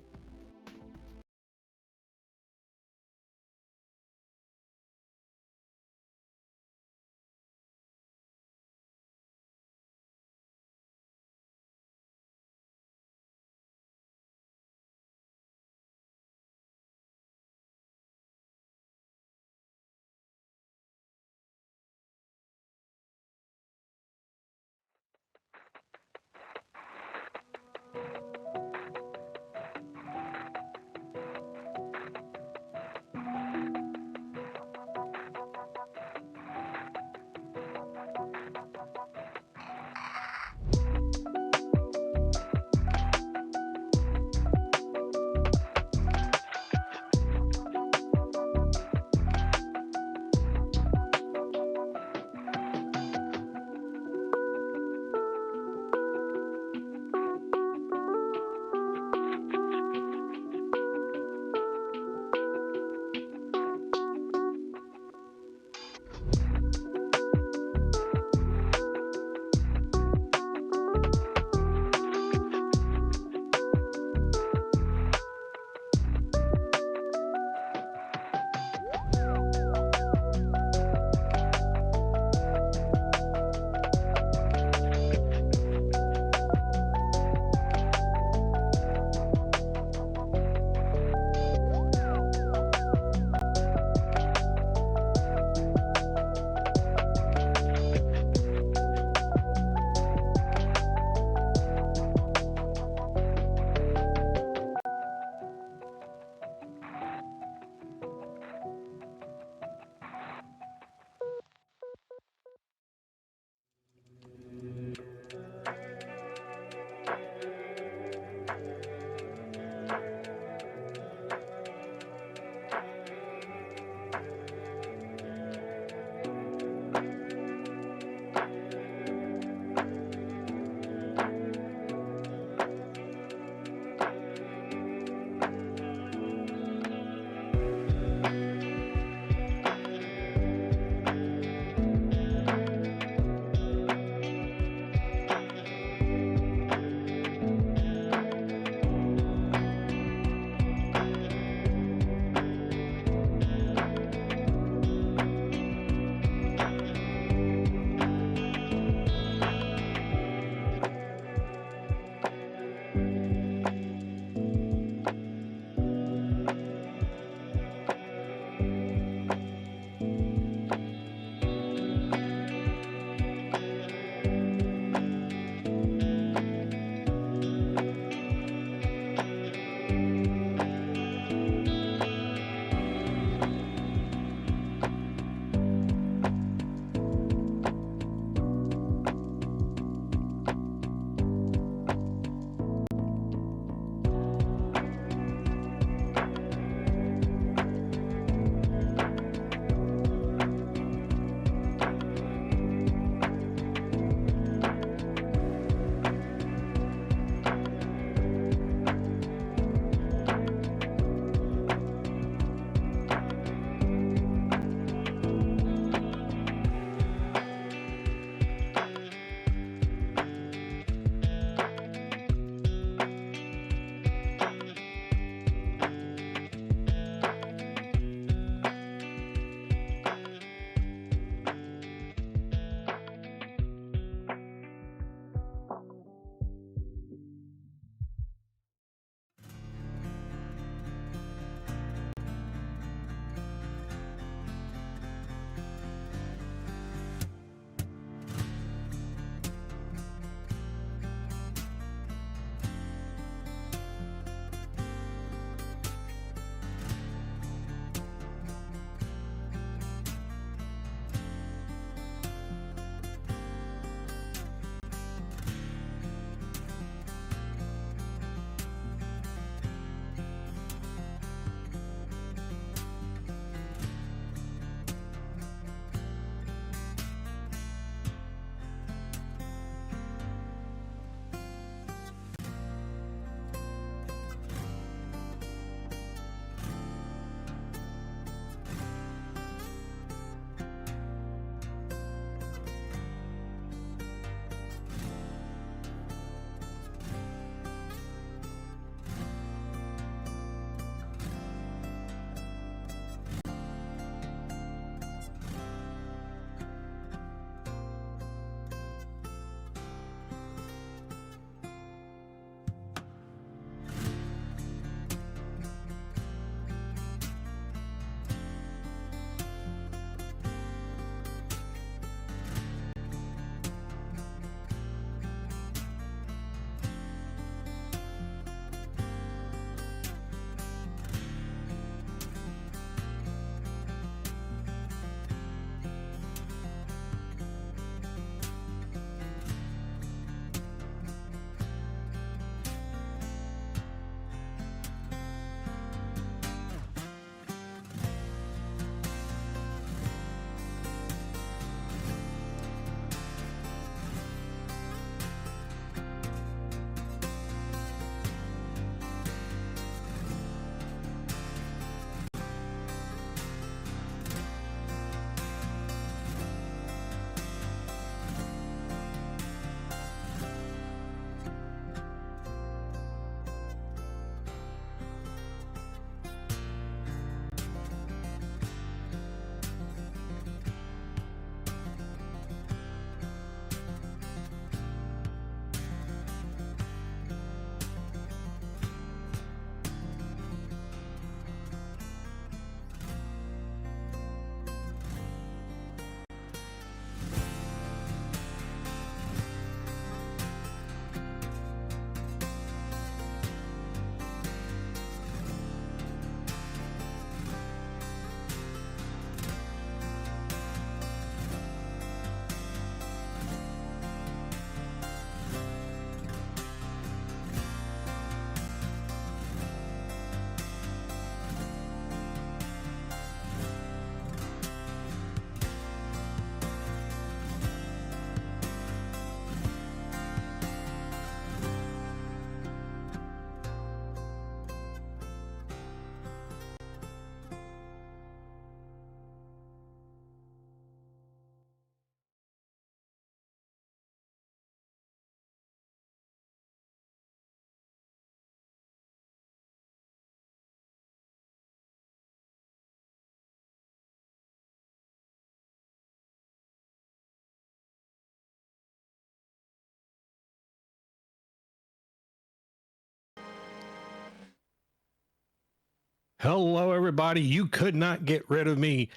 Hello, everybody. You could not get rid of me.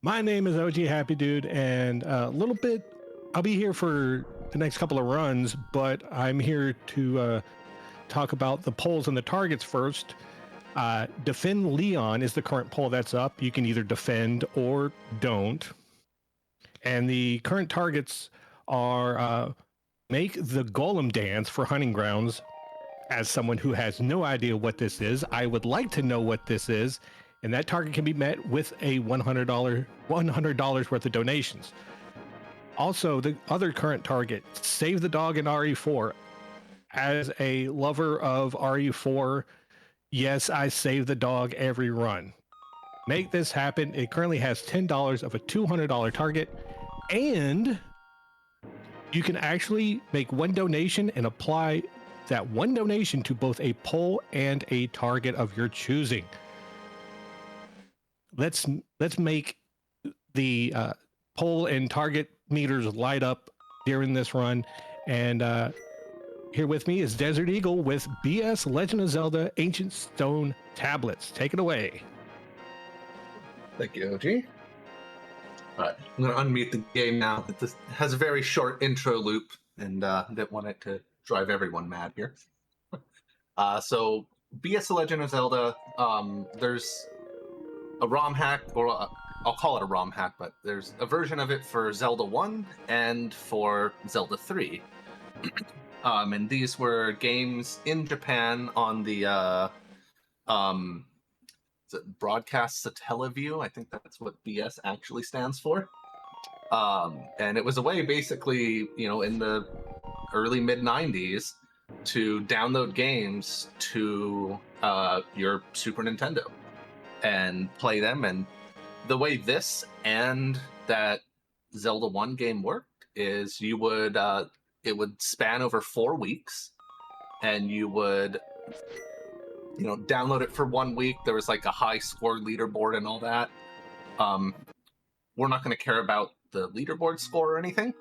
My name is OG Happy Dude, and a little bit, I'll be here for the next couple of runs, but I'm here to talk about the polls and the targets first. Defend Leon is the current poll that's up. You can either defend or don't. And the current targets are make the golem dance for hunting grounds. As someone who has no idea what this is, I would like to know what this is, and that target can be met with a $100 worth of donations. Also, the other current target, save the dog in RE4. As a lover of RE4, yes, I save the dog every run. Make this happen. It currently has $10 of a $200 target, and you can actually make one donation and apply that one donation to both a poll and a target of your choosing. Let's make the poll and target meters light up during this run. And here with me is Desert Eagle with BS Legend of Zelda Ancient Stone Tablets. Take it away. Thank you, OG. All right, I'm going to unmute the game now. This has a very short intro loop, and didn't want it to drive everyone mad here. So, BS Legend of Zelda, there's a ROM hack, or I'll call it a ROM hack, but there's a version of it for Zelda 1 and for Zelda 3. And these were games in Japan on the is it Broadcast Satellaview? I think that's what BS actually stands for. And it was a way, basically, in the early mid-90s to download games to your Super Nintendo and play them. And the way this and that Zelda 1 game worked is you would it would span over 4 weeks, and you would download it for 1 week. There was like a high score leaderboard and all that. We're not going to care about the leaderboard score or anything.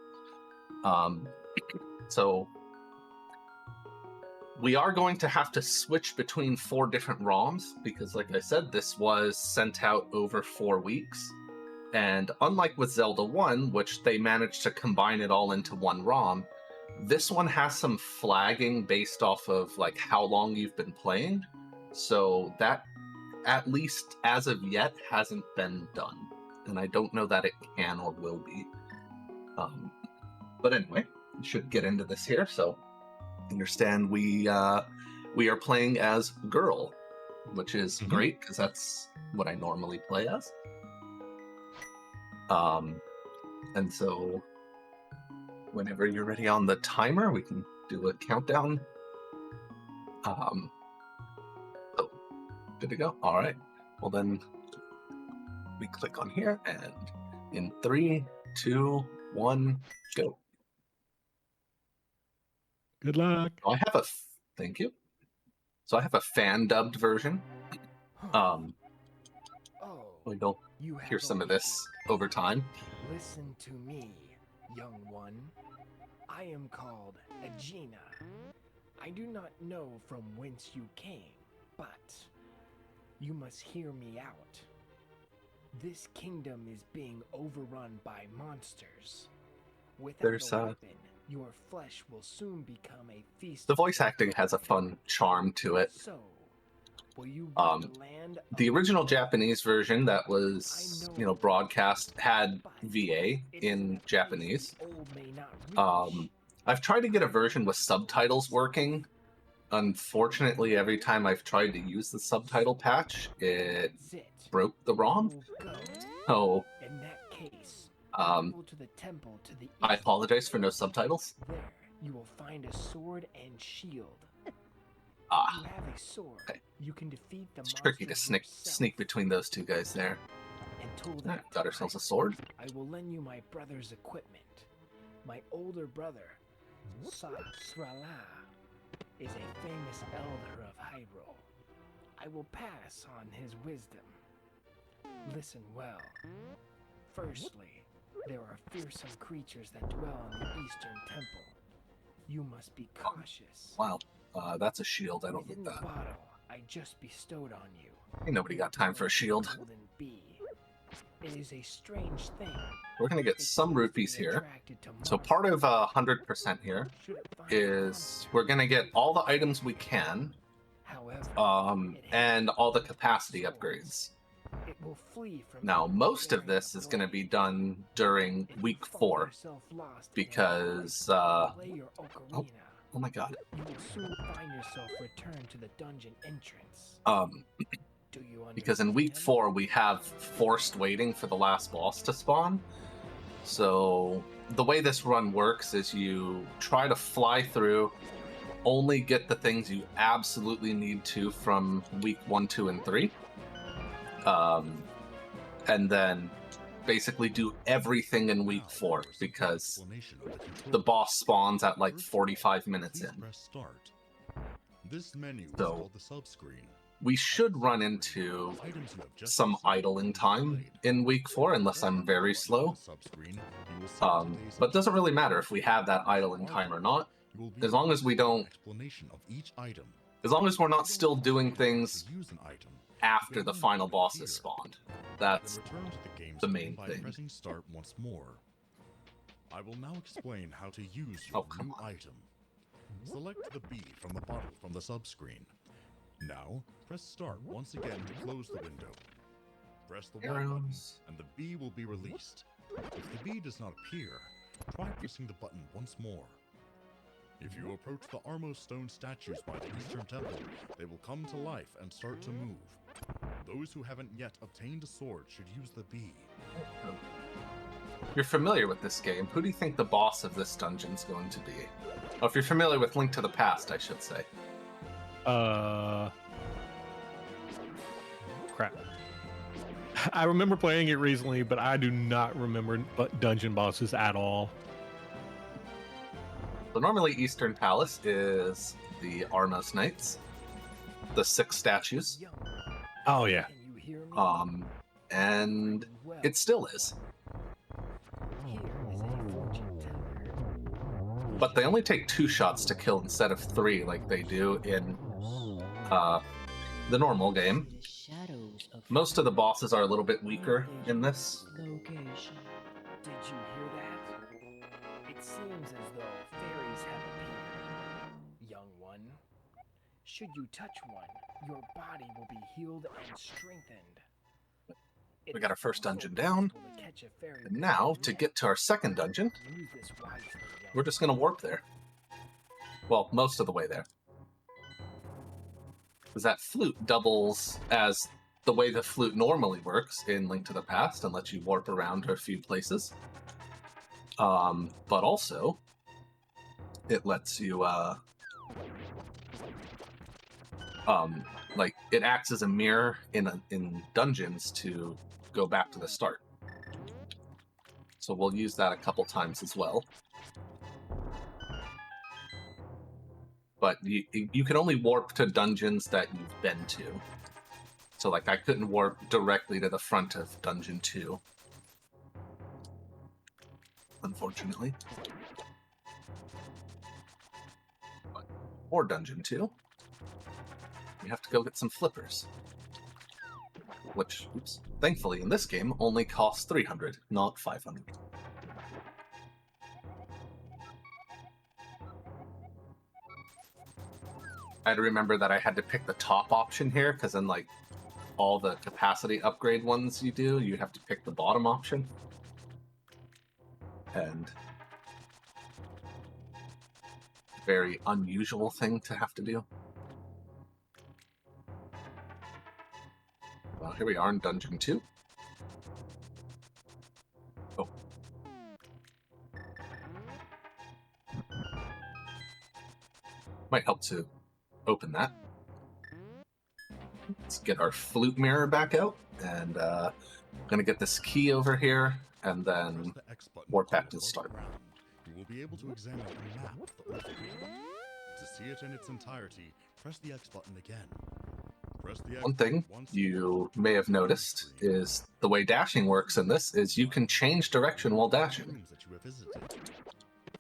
So we are going to have to switch between 4 different ROMs because, like I said, this was sent out over 4 weeks. And unlike with Zelda 1, which they managed to combine it all into one ROM, this one has some flagging based off of like how long you've been playing. So that, at least as of yet, hasn't been done. And I don't know that it can or will be. But anyway, we should get into this here. So understand we are playing as Girl, which is great because that's what I normally play as. And so whenever you're ready on the timer, we can do a countdown. Oh, good to go. All right. Well, then we click on here, and in 3, 2, 1, go. Good luck. I have thank you. So I have a fan dubbed version. We'll hear some of this over time. Listen to me, young one. I am called Aegina. I do not know from whence you came, but you must hear me out. This kingdom is being overrun by monsters. Without There's a weapon, your flesh will soon become a feast. The voice acting has a fun charm to it. So, will you land the original Japanese version that was, broadcast had VA in Japanese. I've tried to get a version with subtitles working. Unfortunately, every time I've tried to use the subtitle patch, it broke the ROM. So, in that case, I apologize for no subtitles. there you will find a sword and shield. Ah, You have a sword. okay. You can defeat the It's tricky to monsters sneak between those two guys there. Until Alright, that got ourselves a sword. I will lend you my brother's equipment. My older brother, Srala, is a famous elder of Hyrule. I will pass on his wisdom. Listen well. Firstly, there are fearsome creatures that dwell in the Eastern Temple. You must be cautious. Wow, that's a shield. I don't Within need the that. bottle, I I just bestowed on you. Ain't nobody got time for a shield. Golden bee. It is a strange thing. We're gonna get some rupees here. So part of 100% here is we're gonna get all the items we can, and all the capacity upgrades. It will flee from Now, most of this is gonna be done during week 4 because oh my god. You will soon find yourself returned to the dungeon entrance. Do you Because in week 4 we have forced waiting for the last boss to spawn. So the way this run works is you try to fly through, only get the things you absolutely need to from week 1, 2, and 3. And then basically do everything in week 4 because the boss spawns at like 45 minutes in. This menu is So called the subscreen. we should run into some idling time in week 4 unless I'm very slow. But it doesn't really matter if we have that idling time or not, as long as we don't, as long as we're not still doing things after the final boss is spawned. That's the main by thing. pressing start once more. I will now explain how to use your new item. Select the bee from the bottle from the subscreen. Now, press start once again to close the window. Press the Y button, Arrows. and the bee will be released. If the bee does not appear, try pressing the button once more. If you approach the Armos stone statues by the Eastern Temple, they will come to life and start to move. Those who haven't yet obtained a sword should use the bee. You're familiar with this game. Who do you think the boss of this dungeon's going to be? Oh, if you're familiar with Link to the Past, I should say. Crap. I remember playing it recently, but I do not remember dungeon bosses at all. So normally Eastern Palace is the Armos Knights, the 6 statues. Oh yeah. And it still is. But they only take 2 shots to kill instead of 3 like they do in the normal game. Most of the bosses are a little bit weaker in this. Did you hear that? It seems as though fairies have appeared. Young one, should you touch one, your body will be healed and strengthened. We got our first dungeon down. And now, to get to our second dungeon, we're just going to warp there. Well, most of the way there. Because that flute doubles as the way the flute normally works in Link to the Past and lets you warp around to a few places. But also, it lets you, like, it acts as a mirror in dungeons to go back to the start. So we'll use that a couple times as well. But you can only warp to dungeons that you've been to. So, like, I couldn't warp directly to the front of Dungeon 2. Unfortunately. But for Dungeon 2, we have to go get some flippers. Which, oops, thankfully in this game only costs 300, not 500. I had to remember that I had to pick the top option here, because then, like, all the capacity upgrade ones you do, you have to pick the bottom option. And very unusual thing to have to do. Well, here we are in Dungeon 2. Oh. Might help to open that. Let's get our flute mirror back out, and gonna get this key over here, and then warp back to the start. You will be able to examine a map of the Earth. To see it in its entirety, press the X button again. Press the X One thing you may have noticed is the way dashing works in this is you can change direction while dashing. that you have visited.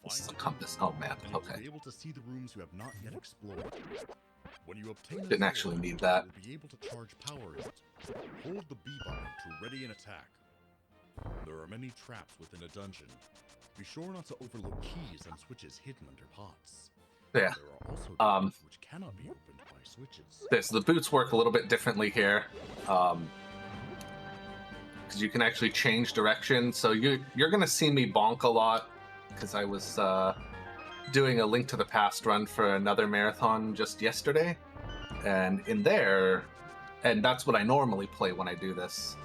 This is a compass. Oh man, To okay. be able to see the rooms you have not yet explored. When you obtain Didn't actually need that. you'll be able to charge power in it. Hold the B button to ready an attack. There are many traps within a dungeon. Be sure not to overlook keys and switches hidden under pots. Yeah. There are also doors which cannot be opened by switches. The boots work a little bit differently here. Because you can actually change direction. So you're going to see me bonk a lot because I was doing a Link to the Past run for another marathon just yesterday. And in there, and that's what I normally play when I do this,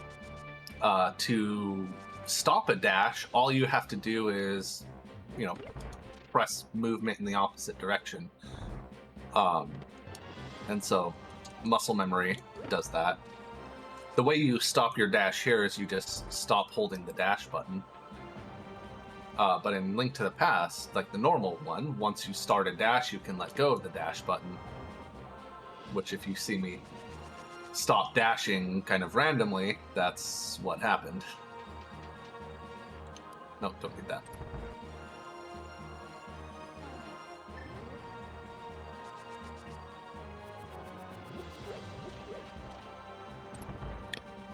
to stop a dash, all you have to do is, press movement in the opposite direction. And so muscle memory does that. The way you stop your dash here is you just stop holding the dash button. But in Link to the Past, like the normal one, once you start a dash, you can let go of the dash button. Which if you see me stop dashing kind of randomly, that's what happened. No, don't need that.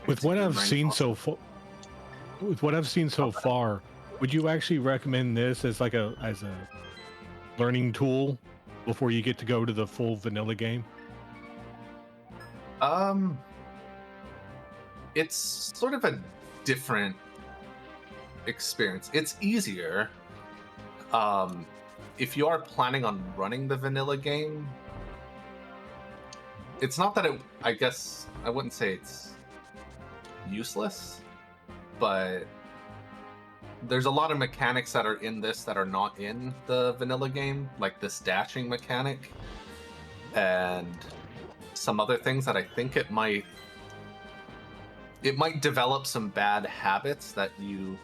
With what I've seen so far, would you actually recommend this as like a learning tool before you get to go to the full vanilla game? It's sort of a different experience. It's easier if you are planning on running the vanilla game. It's not that I guess I wouldn't say it's useless, but there's a lot of mechanics that are in this that are not in the vanilla game, like this dashing mechanic and some other things that I think it might develop some bad habits that you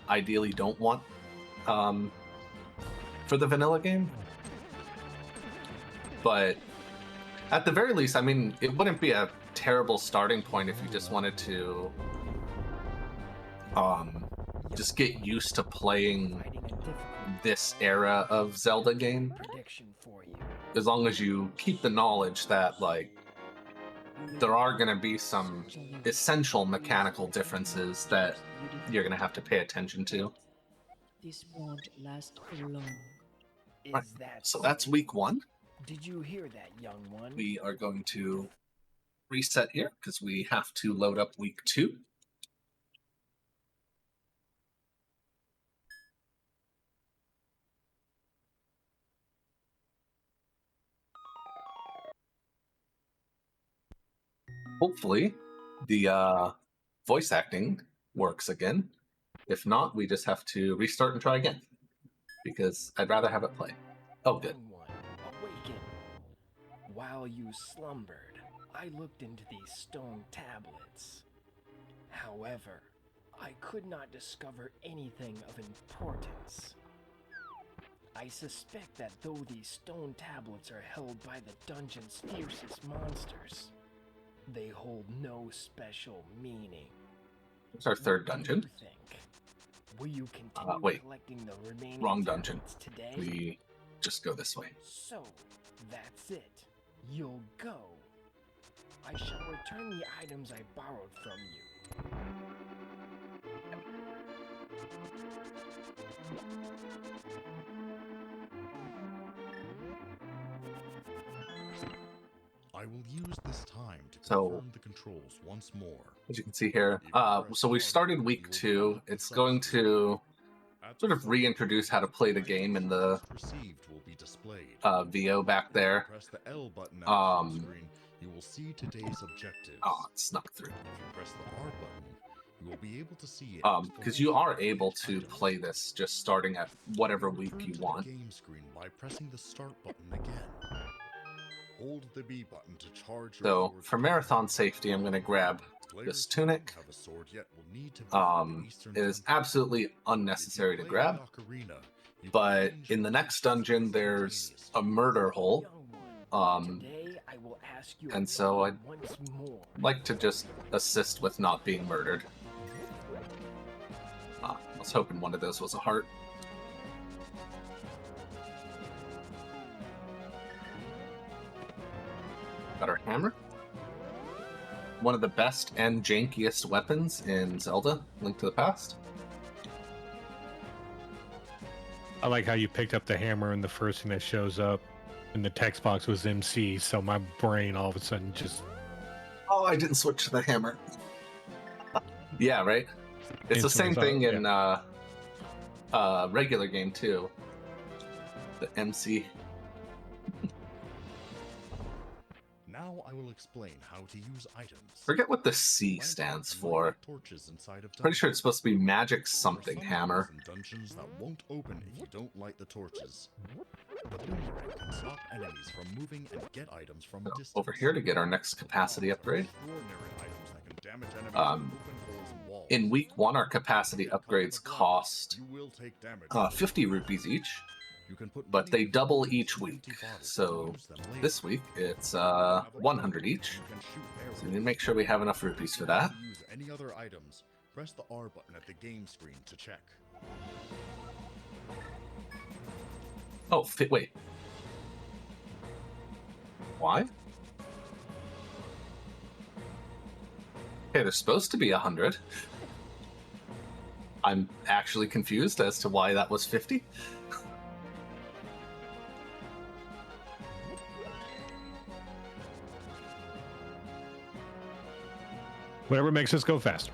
ideally don't want for the vanilla game. But at the very least, I mean, it wouldn't be a terrible starting point if you just wanted to just get used to playing this era of Zelda game. As long as you keep the knowledge that, like, there are going to be some essential mechanical differences that you're going to have to pay attention to. This won't last for long. Right. So that's week 1. Did you hear that, young one? We are going to reset here because we have to load up week 2. Hopefully the voice acting works again. If not, we just have to restart and try again because I'd rather have it play. Oh, good. Awaken. While you slumbered, I looked into these stone tablets. However, I could not discover anything of importance. I suspect that though these stone tablets are held by the dungeon's fiercest monsters, they hold no special meaning. It's our third dungeon. Will you continue wait, collecting the remaining wrong dungeon. tablets today? We just go this way. So, that's it. You'll go. I shall return the items I borrowed from you. I will use this time to So, confirm the controls once more. as you can see here, so we started week 2. It's going to sort of reintroduce how to play the game in the VO back there. Press the L button on the screen. You will see today's objectives. Oh, it snuck through. If you press the R button, you will be able to see it. Because you are able to play this just starting at whatever week you want. Game screen by pressing the start button again. Hold the B button to charge your So sword's for marathon safety, I'm going to grab this tunic. have a sword yet will need to It is absolutely unnecessary to grab, but in the next dungeon there's a murder hole, and so I'd like to just assist with not being murdered. I was hoping one of those was a heart. Got our hammer. One of the best and jankiest weapons in Zelda: Link to the Past. I like how you picked up the hammer and the first thing that shows up in the text box was MC, so my brain all of a sudden just... Oh, I didn't switch to the hammer. Yeah, right? It's the same thing in regular game too. The MC. Now I will explain how to use items. Forget what the C stands for. Pretty sure it's supposed to be magic something hammer. Dungeons that won't open if you don't light the torches. The boomerang can stop enemies from moving and get items from a distance. Over here to get our next capacity upgrade. In week 1, our capacity upgrades cost 50 rupees each, but they double each week. So this week it's 100 each. So we need to make sure we have enough rupees for that. Use any other items. Press the R button at the game screen to check. Oh, wait. Why? Okay, there's supposed to be 100. I'm actually confused as to why that was 50. Whatever makes us go faster.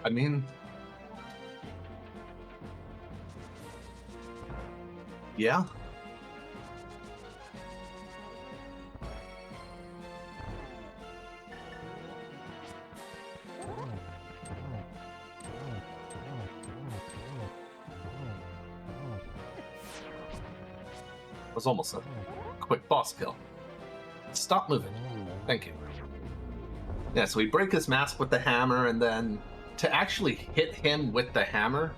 I mean... yeah. Was almost a quick boss kill. Stop moving. Thank you. Yeah, so we break his mask with the hammer, and then to actually hit him with the hammer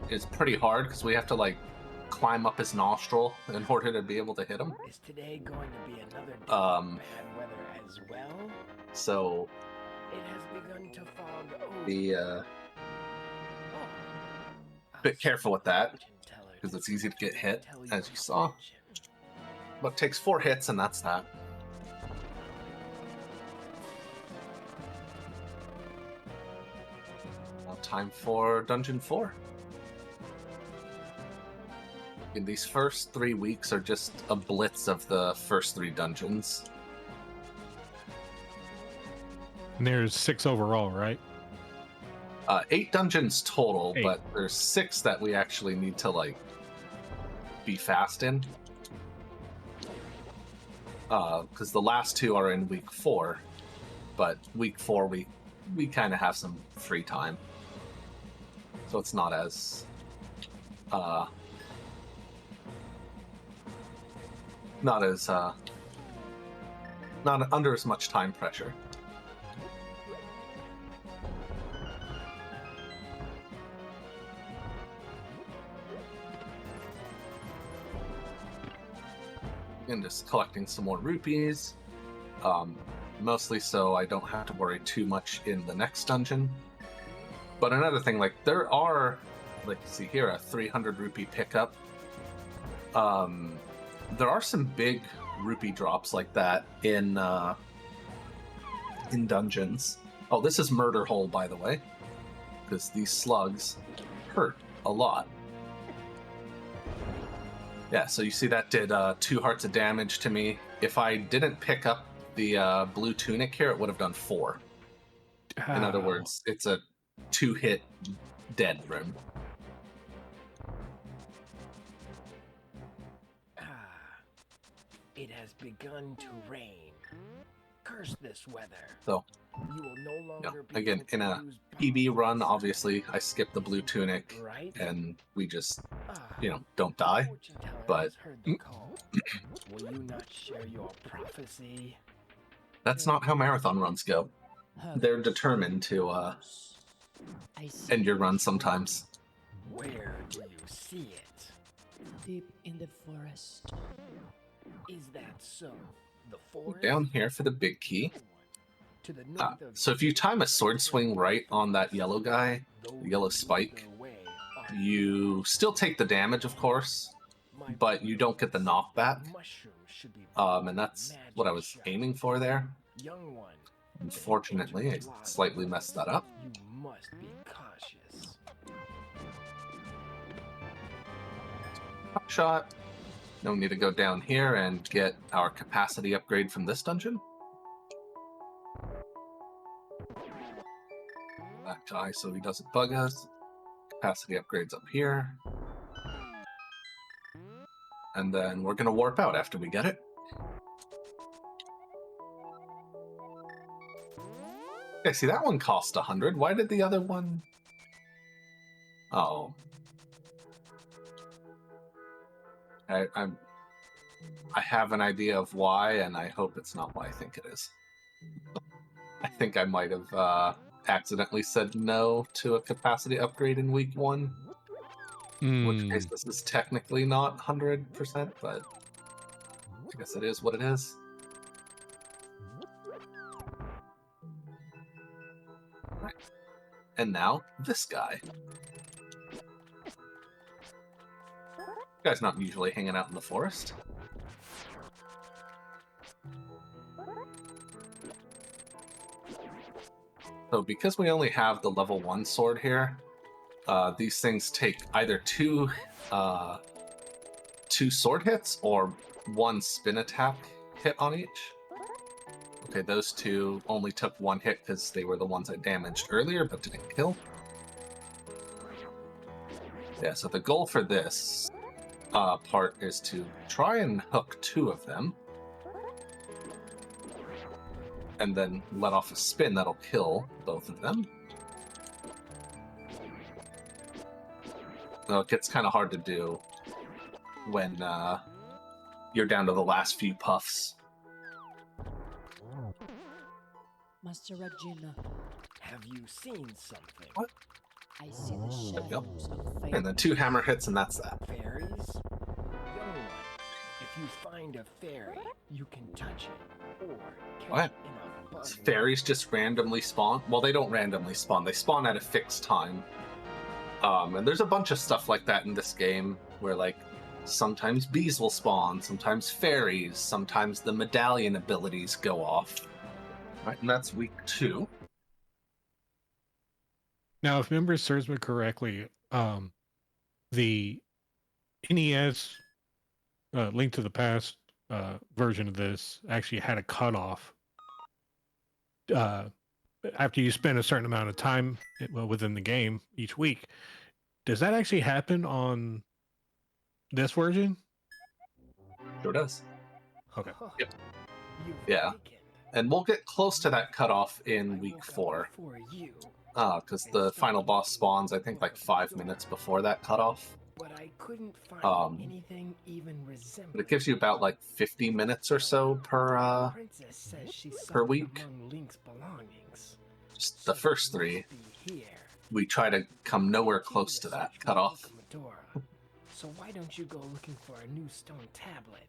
is pretty hard because we have to like climb up his nostril in order to be able to hit him. Is today going to be another day of bad weather as well? So It has begun to fog over. the bit careful with that because it's easy to get hit, as you saw. But it takes 4 hits, and that's that. Now time for Dungeon 4. And these first 3 weeks are just a blitz of the first 3 dungeons. And there's 6 overall, right? 8 dungeons total, but there's 6 that we actually need to like be fast in. Because the last 2 are in week 4, but week 4 we kind of have some free time, so it's not as not under as much time pressure. And just collecting some more rupees, mostly so I don't have to worry too much in the next dungeon. But another thing, like there are, like see here, a 300 rupee pickup. There are some big rupee drops like that in dungeons. Oh, this is Murder Hole, by the way, because these slugs hurt a lot. Yeah, so you see that did 2 hearts of damage to me. If I didn't pick up the blue tunic here, it would have done 4. In other words, it's a 2-hit dead room. It has begun to rain. Curse this weather. So, You will no longer be again, able to in a use PB run, obviously, I skip the blue tunic, and we just, don't die. But Will you not share your prophecy? that's not how marathon runs go. They're determined to end your run sometimes. Where do you see it? Deep in the forest. Is that so? The forest? Down here for the big key. To the north of So if you time a sword swing right on that yellow guy, the yellow spike, you still take the damage, of course, but you don't get the knockback. And that's what I was aiming for there. Young one, Unfortunately, I slightly messed that up. you must be cautious. Shot. Now we need to go down here and get our capacity upgrade from this dungeon. That guy so he doesn't bug us. Capacity upgrades up here. And then we're going to warp out after we get it. Okay, see, that one cost 100. Why did the other one... Oh. I have an idea of why, and I hope it's not what I think it is. I think I might have accidentally said no to a capacity upgrade in week 1. In which case this is technically not 100%, but I guess it is what it is. Right. And now, this guy. This guy's not usually hanging out in the forest. So because we only have the level 1 sword here, these things take either two sword hits or 1 spin attack hit on each. Okay, those 2 only took 1 hit because they were the ones I damaged earlier but didn't kill. Yeah, so the goal for this part is to try and hook 2 of them. And then let off a spin that'll kill both of them. Though it gets kind of hard to do when you're down to the last few puffs. Master Regina, Have you seen something? What? I see the There we go. shadows of fairy. And then 2 hammer hits and that's that. Fairies? Young one, if you find a fairy, you can touch it or catch What? it in a bug. Fairies just randomly spawn? Well, they don't randomly spawn. They spawn at a fixed time. And there's a bunch of stuff like that in this game where, like, sometimes bees will spawn, sometimes fairies, sometimes the medallion abilities go off. Right, and that's week 2. Now, if memory serves me correctly, the NES Link to the Past version of this actually had a cutoff. After you spend a certain amount of time within the game each week. Does that actually happen on this version? Sure does. Okay. Yep. Yeah. And we'll get close to that cutoff in week 4. Because the final boss spawns, I think, like 5 minutes before that cutoff. But I couldn't find anything even resembling. But it gives you about like 50 minutes or so per Princess says she per week. among Link's belongings. Just the first 3, we try to come nowhere close to that cutoff. Medora. So why don't you go looking for a new stone tablet?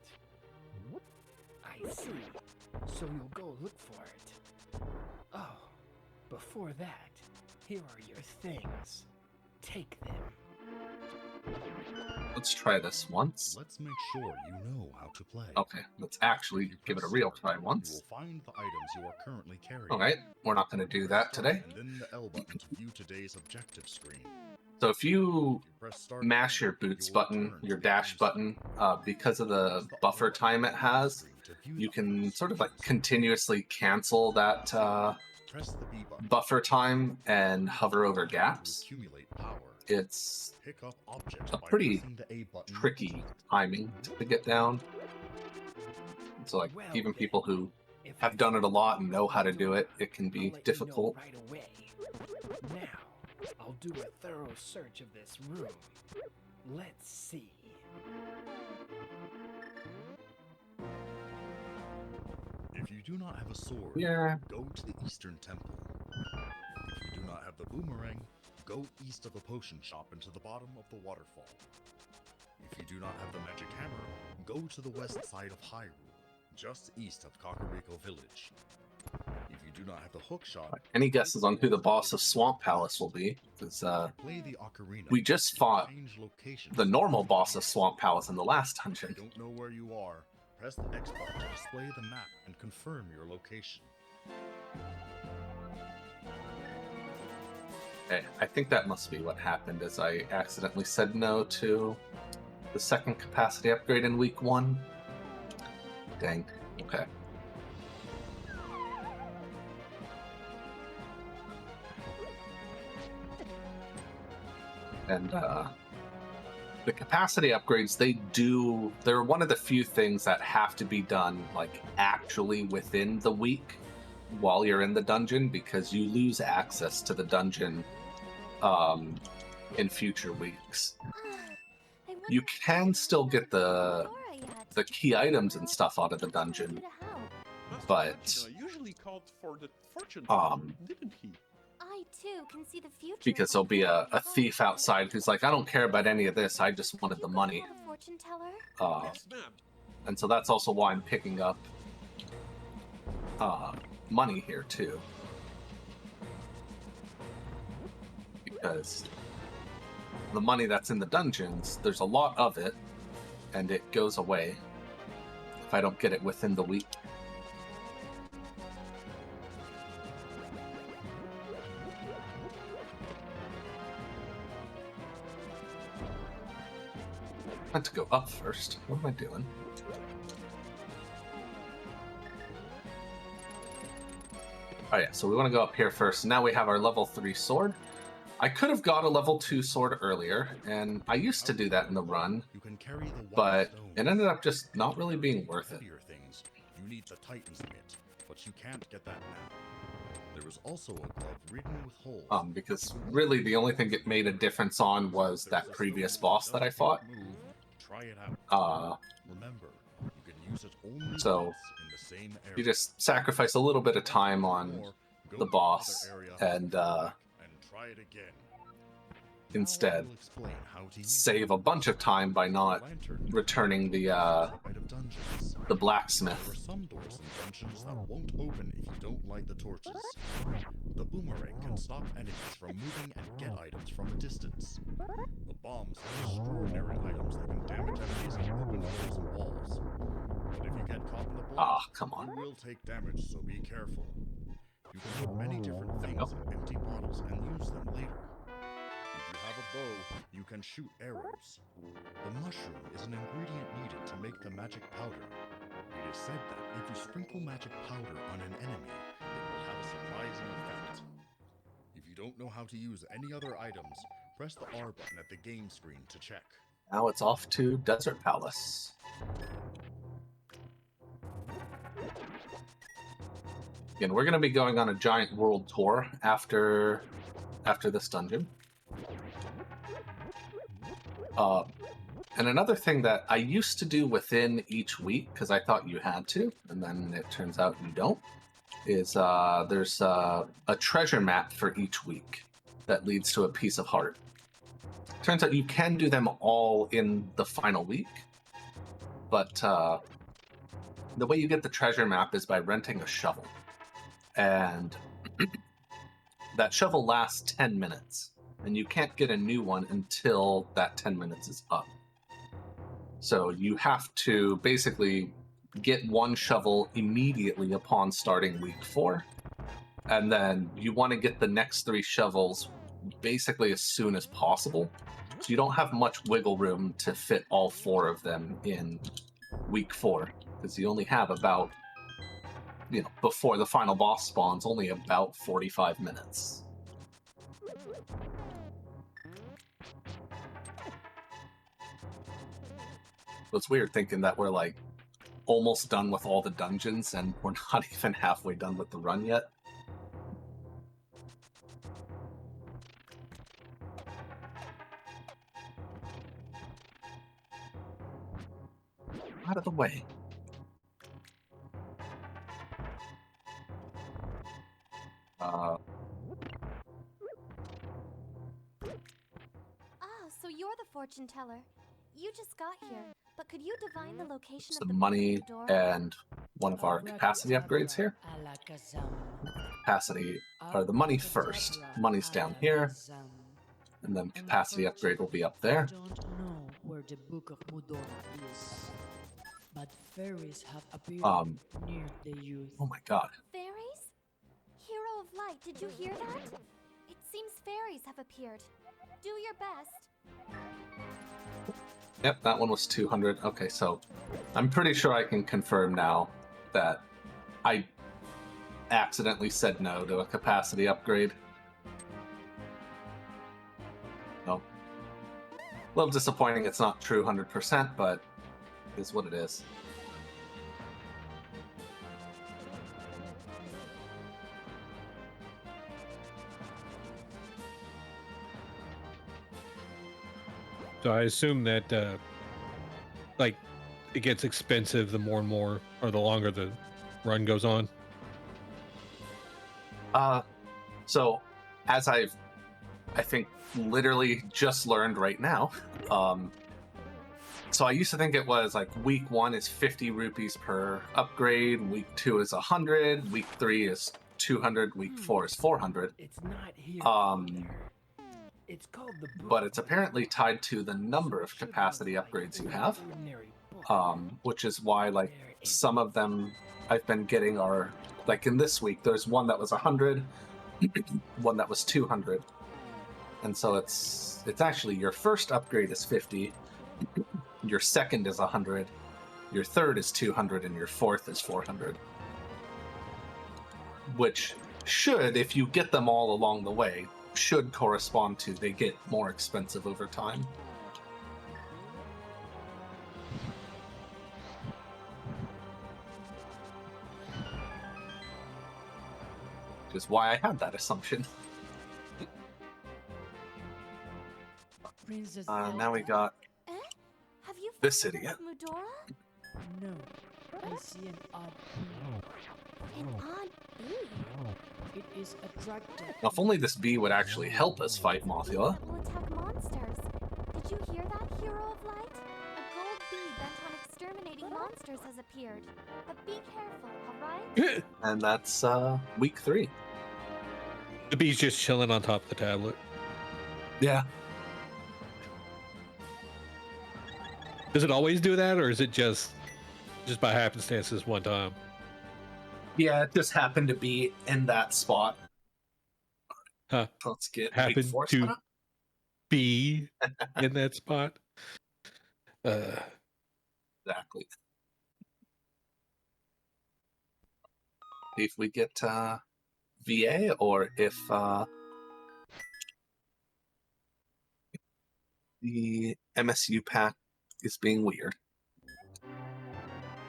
I see. So you'll go look for it. Oh, before that, here are your things. Take them. Let's try this once. Let's make sure you know how to play. Okay, let's actually give it a real try You once. will find the items you are currently carrying. Alright, we're not going to do that today. And then the L button to view today's objective screen. So if you mash your boots button, your dash button, because of the buffer time it has, you can sort of like continuously cancel that Press the B button. buffer time and hover over gaps. Accumulate power. It's Pick up objects a by pretty pressing the A button. tricky timing to get down. So like even people who have done it a lot and know how to do it, it can be difficult. Right away. Now, I'll do a thorough search of this room. Let's see. If you do not have a sword, Yeah. go to the Eastern Temple. If you do not have the boomerang, go east of the potion shop into the bottom of the waterfall. If you do not have the magic hammer, go to the west side of Hyrule, just east of Kakariko Village. If you do not have the hook shot, Any guesses on who the boss of Swamp Palace will be? Because play the ocarina. we just fought Change locations. the normal boss of Swamp Palace in the last dungeon. Don't know where you are. Press the X button to display the map and confirm your location. Okay, I think that must be what happened, as I accidentally said no to the second capacity upgrade in week 1. Dang. Okay. And the capacity upgrades, they're one of the few things that have to be done like actually within the week while you're in the dungeon, because you lose access to the dungeon in future weeks. You can still get the key items and stuff out of the dungeon, but usually called for the fortune didn't he? I too can see the future. because there'll be a thief outside who's like, I don't care about any of this, I just wanted the money. Fortune teller? Yes, ma'am. And so that's also why I'm picking up money here too. Because the money that's in the dungeons, there's a lot of it, and it goes away if I don't get it within the week. I meant to go up first. What am I doing? Oh yeah, so we want to go up here first. Now we have our level 3 sword. I could have got a level 2 sword earlier, and I used to do that in the run, but it ended up just not really being worth it. Things. You need the Titan's Mitt, but you can't get that now. There is also a glove ridden with holes. Because really the only thing it made a difference on was that previous boss that I fought. Try it out. Remember, you can use it only So once in the same area. you just sacrifice a little bit of time on the boss and try it again. instead save a bunch of time by not returning the blacksmith. Some doors and dungeons that won't open if you don't light the torches. The boomerang can stop enemies from moving and get items from a distance. The bombs are extraordinary items that can damage enemies and open doors and walls. But if you get caught in the bomb, come on. you will take damage, so be careful. You can put many different things in empty bottles and use them later. If you have a bow, you can shoot arrows. The mushroom is an ingredient needed to make the magic powder. It is said that if you sprinkle magic powder on an enemy, it will have a surprising effect. If you don't know how to use any other items, press the R button at the game screen to check. Now it's off to Desert Palace. Again, we're going to be going on a giant world tour after this dungeon. And another thing that I used to do within each week, because I thought you had to, and then it turns out you don't, is there's a treasure map for each week that leads to a piece of heart. Turns out you can do them all in the final week, but the way you get the treasure map is by renting a shovel. And that shovel lasts 10 minutes, and you can't get a new one until that 10 minutes is up. So you have to basically get one shovel immediately upon starting week 4, and then you want to get the next 3 shovels basically as soon as possible. So you don't have much wiggle room to fit all 4 of them in week 4, because you only have about, before the final boss spawns, only about 45 minutes. It's weird thinking that we're like almost done with all the dungeons and we're not even halfway done with the run yet. Out of the way. So you're the fortune teller. You just got here, but could you divine the location of Some the money door? and one of our capacity upgrades here. Capacity, or the money first. Money's down here, and then capacity upgrade will be up there. Where the Book of Mudora is, but fairies have appeared near the youth. Oh my god. Fairies? Hero of Light, did you hear that? It seems fairies have appeared. Do your best. Yep, that one was 200. Okay, so I'm pretty sure I can confirm now that I accidentally said no to a capacity upgrade. No. A little disappointing it's not true 100%, but it is what it is. So I assume that, like, it gets expensive the more and more, or the longer the run goes on. So as I think literally just learned right now, so I used to think it was like week 1 is 50 rupees per upgrade, week 2 is 100, week 3 is 200, week 4 is 400. It's not here. It's called the book. But it's apparently tied to the number of capacity upgrades you have, which is why like some of them I've been getting are like in this week there's one that was 100, one that was 200, and so it's actually your first upgrade is 50, your second is 100, your third is 200, and your fourth is 400, which should, if you get them all along the way, should correspond to they get more expensive over time. Which is why I had that assumption. Now we got Have you this found the idiot. Book of Mudora? No, I see an odd An odd bee. It is attracted. Now, if only this bee would actually help us fight Mothula. Will attack monsters. Did you hear that, Hero of Light? A gold bee bent on exterminating monsters has appeared. But be careful, alright? And that's week 3. The bee's just chilling on top of the tablet. Yeah. Does it always do that, or is it just by happenstance this one time? Yeah, it just happened to be in that spot. Huh. Let's get week Happened 4 to set up. be in that spot. Exactly. If we get VA or if the MSU pack is being weird.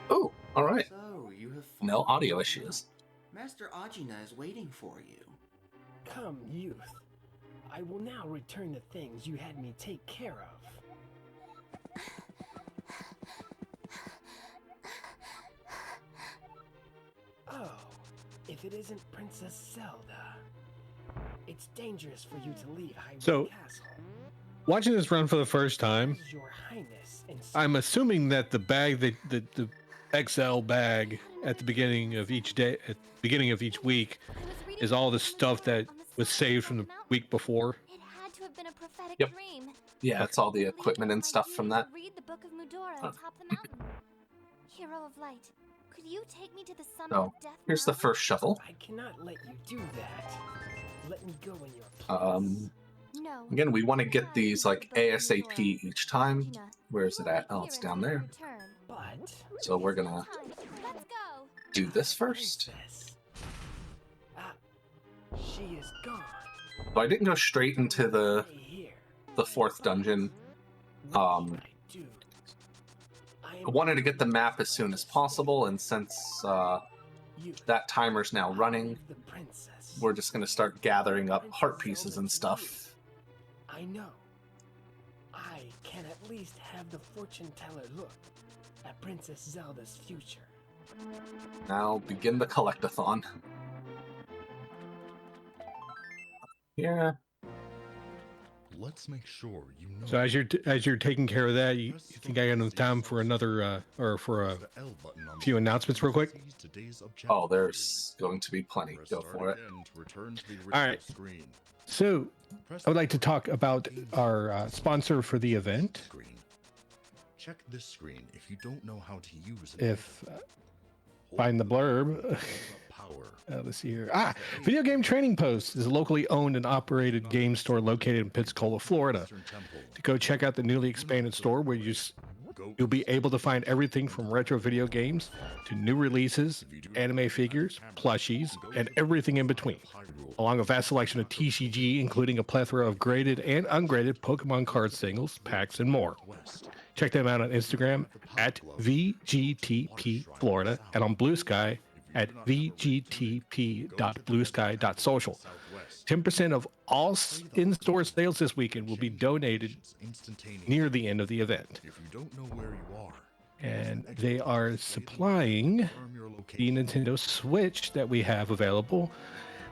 Oh, all right. So, you have No audio issues. Master Ajina is waiting for you. Come, youth. I will now return the things you had me take care of. Oh, if it isn't Princess Zelda. It's dangerous for you to leave Hyrule So, Castle. watching this run for the first time, Your Highness I'm assuming that the bag, the XL bag at the beginning of each day, at the beginning of each week, is all the stuff that was saved from the week before. It had to have been a prophetic Yep. dream. Yeah, it's all the equipment and stuff from that. Read the Book of Mudora Oh. atop the mountain. Hero of Light, could you take me to the summit So, of Death here's the Mountain? first shovel. I cannot let you do that. Let me go in your place. No. Again, we want to get these like ASAP each time. Where is it at? Oh, it's down there. But So we're gonna do this first. she is gone. So I didn't go straight into the fourth dungeon. I wanted to get the map as soon as possible, and since that timer's now running, we're just gonna start gathering up heart pieces and stuff. I know. I can at least have the fortune teller look at Princess Zelda's future. Now begin the collectathon. Here. let's make sure you know. So as you're taking care of that, you think I got enough time for another or for a few announcements real quick? Oh, there's going to be plenty. Go for it. All right. So I would like to talk about our sponsor for the event. Check this screen if you don't know how to use it. If find the blurb. Let's see here. Video Game Training Post is a locally owned and operated game store located in Pensacola, Florida. To go check out the newly expanded store where you'll be able to find everything from retro video games to new releases, anime figures, plushies, and everything in between, along with a vast selection of TCG, including a plethora of graded and ungraded Pokemon card singles, packs, and more. Check them out on Instagram at VGTP Florida and on Blue Sky at vgtp.bluesky.social. 10% of all in-store sales this weekend will be donated near the end of the event. And they are supplying the Nintendo Switch that we have available.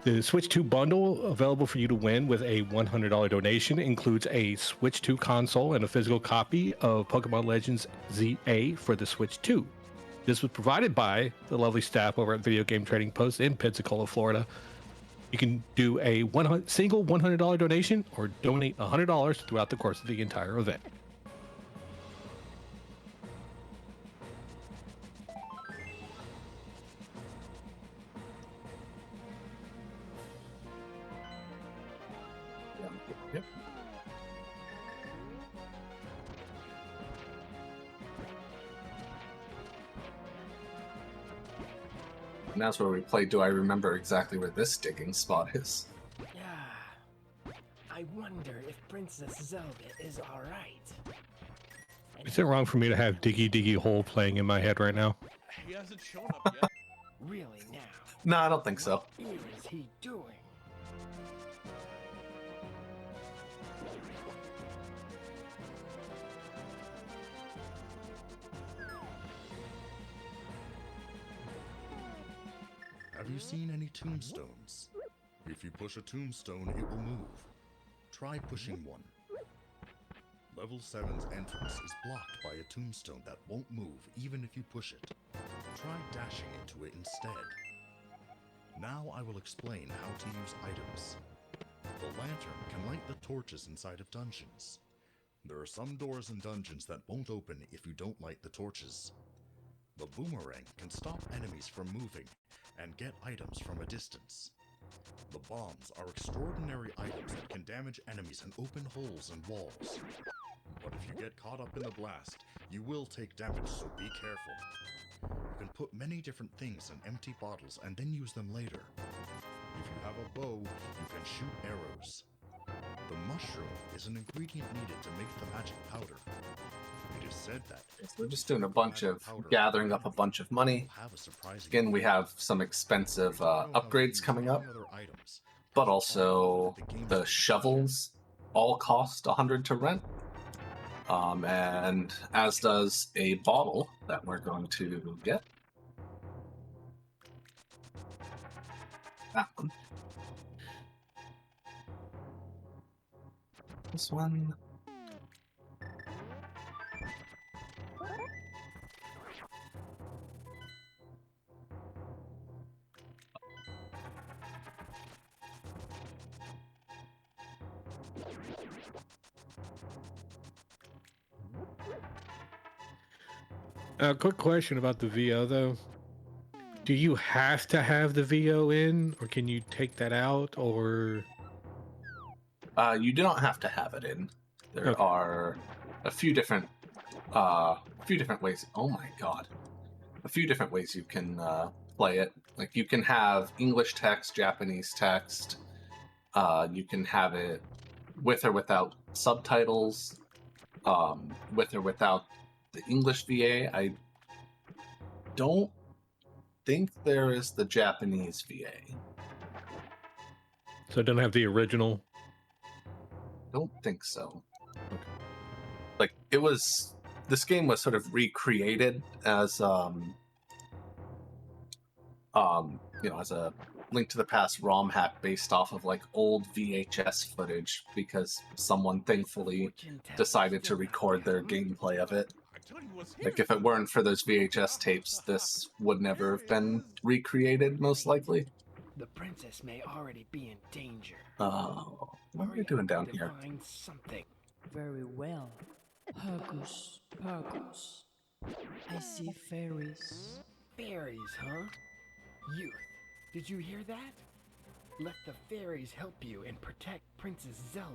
The Switch 2 bundle available for you to win with a $100 donation includes a Switch 2 console and a physical copy of Pokemon Legends ZA for the Switch 2. This was provided by the lovely staff over at Video Game Trading Post in Pensacola, Florida. You can do a single $100 donation or donate $100 throughout the course of the entire event. Yep. And that's where we play Do I Remember Exactly Where This Digging Spot Is? Yeah. I wonder if Princess Zelda is alright. Is it wrong for me to have Diggy Diggy Hole playing in my head right now? He hasn't shown up yet. Really now? No, I don't think so. What is he doing? Have you seen any tombstones? If you push a tombstone, it will move. Try pushing one. Level 7's entrance is blocked by a tombstone that won't move even if you push it. Try dashing into it instead. Now I will explain how to use items. The lantern can light the torches inside of dungeons. There are some doors in dungeons that won't open if you don't light the torches. The boomerang can stop enemies from moving and get items from a distance. The bombs are extraordinary items that can damage enemies and open holes in walls. But if you get caught up in the blast, you will take damage, so be careful. You can put many different things in empty bottles and then use them later. If you have a bow, you can shoot arrows. The mushroom is an ingredient needed to make the magic powder. It is said that We're just doing a bunch of gathering up a bunch of money. Again, we have some expensive upgrades coming up, but also the shovels all cost 100 to rent, and as does a bottle that we're going to get. That one. This one. Quick question about the VO though. Do you have to have the VO in, or can you take that out, or? You do not have to have it in. There are a few different ways. Oh my god, a few different ways you can play it. Like you can have English text, Japanese text. You can have it with or without subtitles. With or without the English VA. I don't think there is the Japanese VA. So it doesn't have the original? Don't think so. Like this game was sort of recreated as as a Link to the Past ROM hack based off of like old VHS footage because someone thankfully decided to record their gameplay of it. Like if it weren't for those VHS tapes, this would never have been recreated, most likely. The princess may already be in danger. Oh, what are we doing down here? Find something. Very well. Hocus pocus. I see fairies. Fairies, huh? Youth, did you hear that? Let the fairies help you and protect Princess Zelda.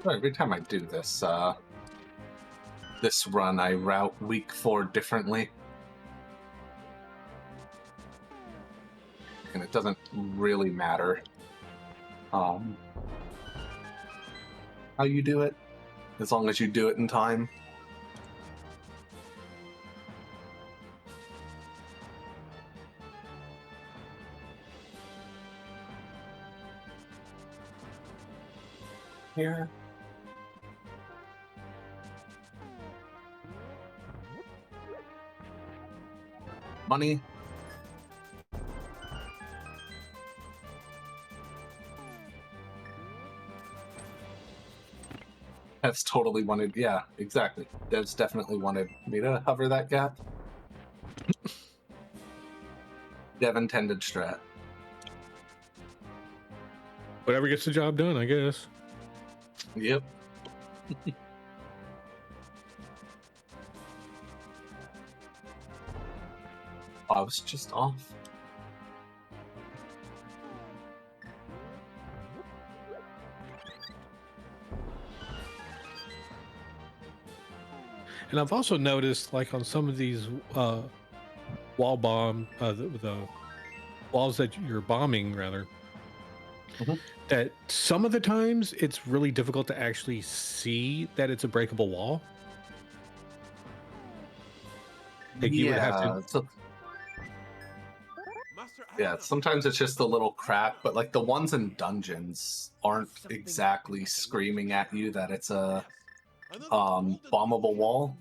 Every time I do this, this run, I route week 4 differently. And it doesn't really matter how you do it, as long as you do it in time. Here. Money. Dev's totally wanted, yeah, exactly. Dev's definitely wanted me to hover that gap. Dev intended strat. Whatever gets the job done, I guess. Yep. I was just off. And I've also noticed, like on some of these wall bomb, the walls that you're bombing, rather, that some of the times it's really difficult to actually see that it's a breakable wall. Like you would have to. Yeah, sometimes it's just a little crack, but like the ones in dungeons aren't exactly screaming at you that it's a bombable wall.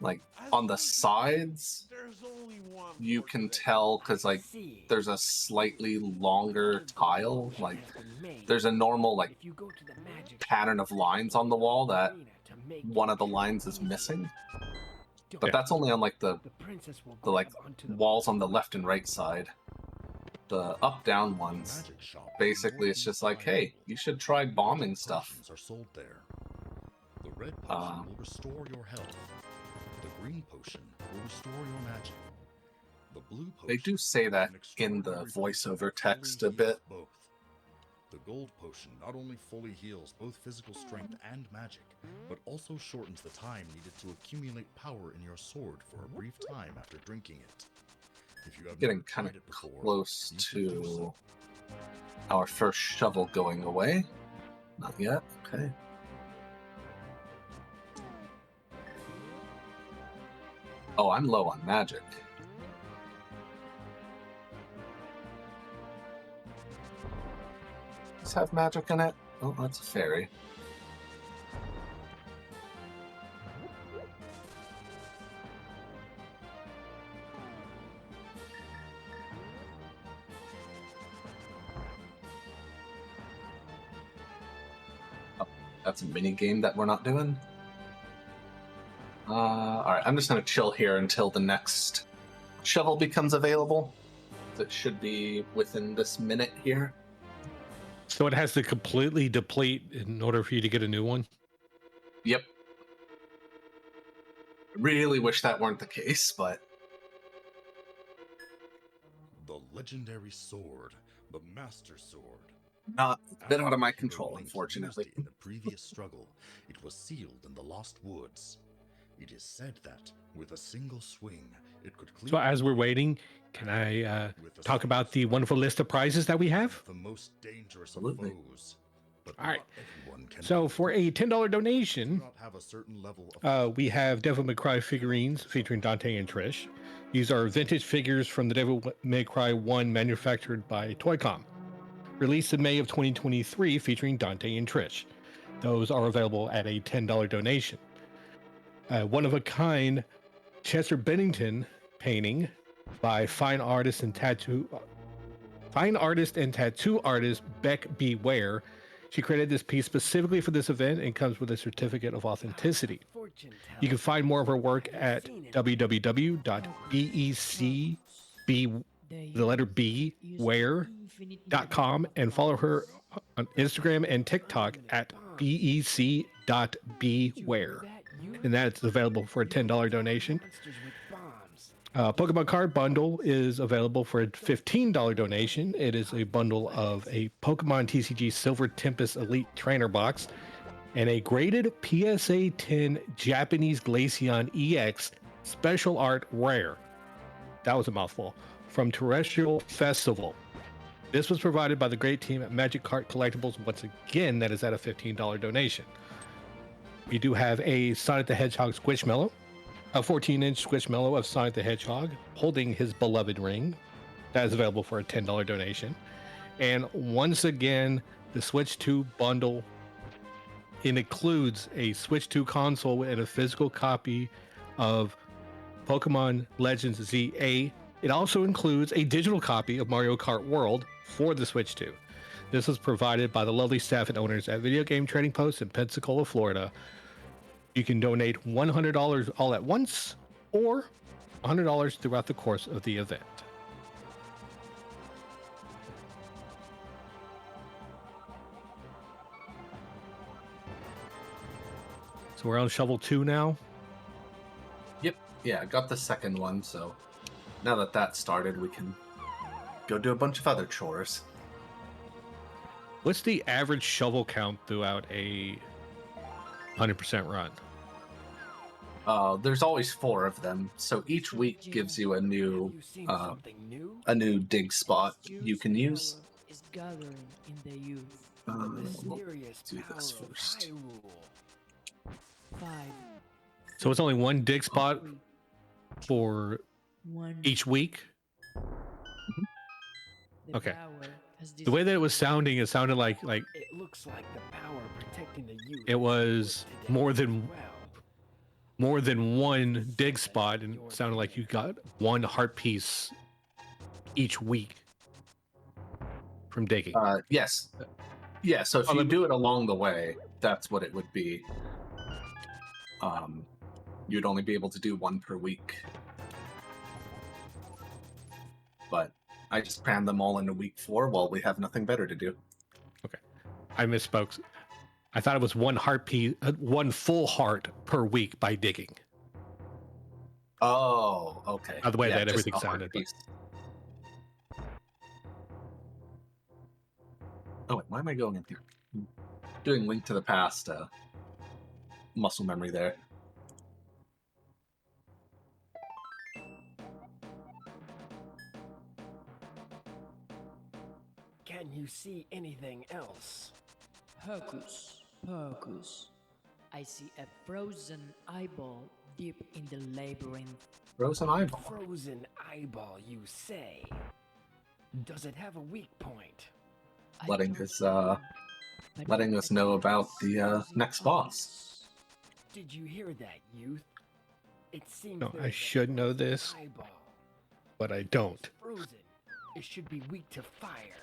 Like on the sides, you can tell because like there's a slightly longer tile. Like there's a normal like pattern of lines on the wall that one of the lines is missing. But that's only on like the like walls on the left and right side. The up-down ones, basically, it's just like, hey, you should try bombing stuff. Are sold there. The red potion will restore your health. The green potion will restore your magic. The blue potion. They do say that in the voiceover text a bit. Both. The gold potion not only fully heals both physical strength and magic, but also shortens the time needed to accumulate power in your sword for a brief time after drinking it. If you have Getting kind of close to our first shovel going away. Not yet. Okay. Oh, I'm low on magic. Does this have magic in it? Oh, that's a fairy. That's a mini game that we're not doing. Alright, I'm just going to chill here until the next shovel becomes available. It should be within this minute here. So it has to completely deplete in order for you to get a new one? Yep. Really wish that weren't the case, but... The legendary sword, the Master Sword. Not a bit out of my control, unfortunately. In the previous struggle, it was sealed in the Lost Woods. It is said that, with a single swing, it could clear... So as we're waiting, can I talk about the wonderful list of prizes that we have? The most dangerous of foes. But all right. Everyone can So for a $10 donation, have a certain level of we have Devil May Cry figurines featuring Dante and Trish. These are vintage figures from the Devil May Cry 1 manufactured by Toy-Com. released in May of 2023, featuring Dante and Trish. Those are available at a $10 donation. One of a kind Chester Bennington painting by fine artist and tattoo artist Beck Beware. She created this piece specifically for this event and comes with a certificate of authenticity. You can find more of her work at www.becbware.com and follow her on Instagram and TikTok at bec.beware. And that's available for a $10 donation. Pokemon card bundle is available for a $15 donation. It is a bundle of a Pokemon TCG Silver Tempest Elite Trainer box and a graded PSA 10 Japanese Glaceon EX Special Art Rare. That was a mouthful. From Terrestrial Festival. This was provided by the great team at Magic Cart Collectibles. Once again, that is at a $15 donation. We do have a Sonic the Hedgehog Squishmallow. A 14-inch Squishmallow of Sonic the Hedgehog holding his beloved ring. That is available for a $10 donation. And once again, the Switch 2 bundle. It includes a Switch 2 console and a physical copy of Pokemon Legends ZA. It also includes a digital copy of Mario Kart World for the Switch 2. This was provided by the lovely staff and owners at Video Game Trading Post in Pensacola, Florida. You can donate $100 all at once or $100 throughout the course of the event. So we're on shovel 2 now? Yep. Yeah, I got the second one, so now that that's started, we can go do a bunch of other chores. What's the average shovel count throughout a 100% run? There's always 4 of them, so each week gives you a new dig spot you can use. Is gathering in the youth. Let's do this first. 5. So it's only one dig spot for each week? Okay. The way that it was sounding, it sounded like It looks like the power protecting the youth. it was more than one dig spot, and it sounded like you got one heart piece each week from digging. Yes. Yeah, so if you do it along the way, that's what it would be. You'd only be able to do 1 per week. But I just crammed them all into week 4 while we have nothing better to do. Okay. I misspoke. I thought it was one heart piece, one full heart per week by digging. Oh, okay. By the way, Yeah, that just everything a heart sounded. piece. Oh, wait, why am I going in here? Doing Link to the Past, muscle memory there. Can you see anything else? Hocus pocus. I see a frozen eyeball deep in the labyrinth. Frozen eyeball. Frozen eyeball, you say? Does it have a weak point? Letting us know about the next boss. Did you hear that, youth? It seems No, there's I a should know this, eyeball. but I don't. Frozen. It should be weak to fire.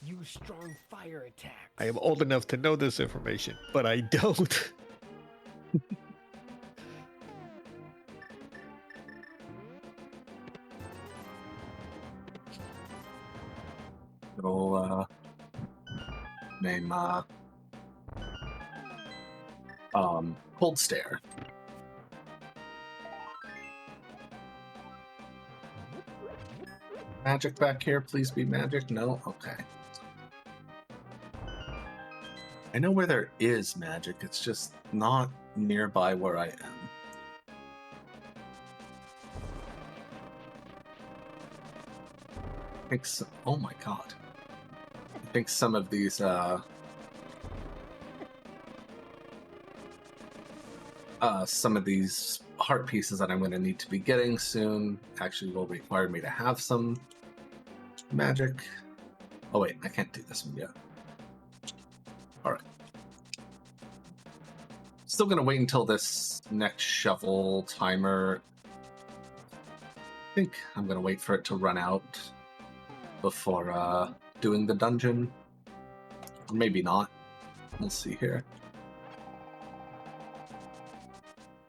Use strong fire attacks. I am old enough to know this information, but I don't. Little name Cold Stare. Magic back here, please be magic. No, okay. I know where there is magic, it's just not nearby where I am. I think so, oh my god. I think some of these heart pieces that I'm going to need to be getting soon actually will require me to have some magic. Oh wait, I can't do this one yet. All right. Still gonna wait until this next shovel timer. I think I'm gonna wait for it to run out before doing the dungeon. Or maybe not. We'll see here.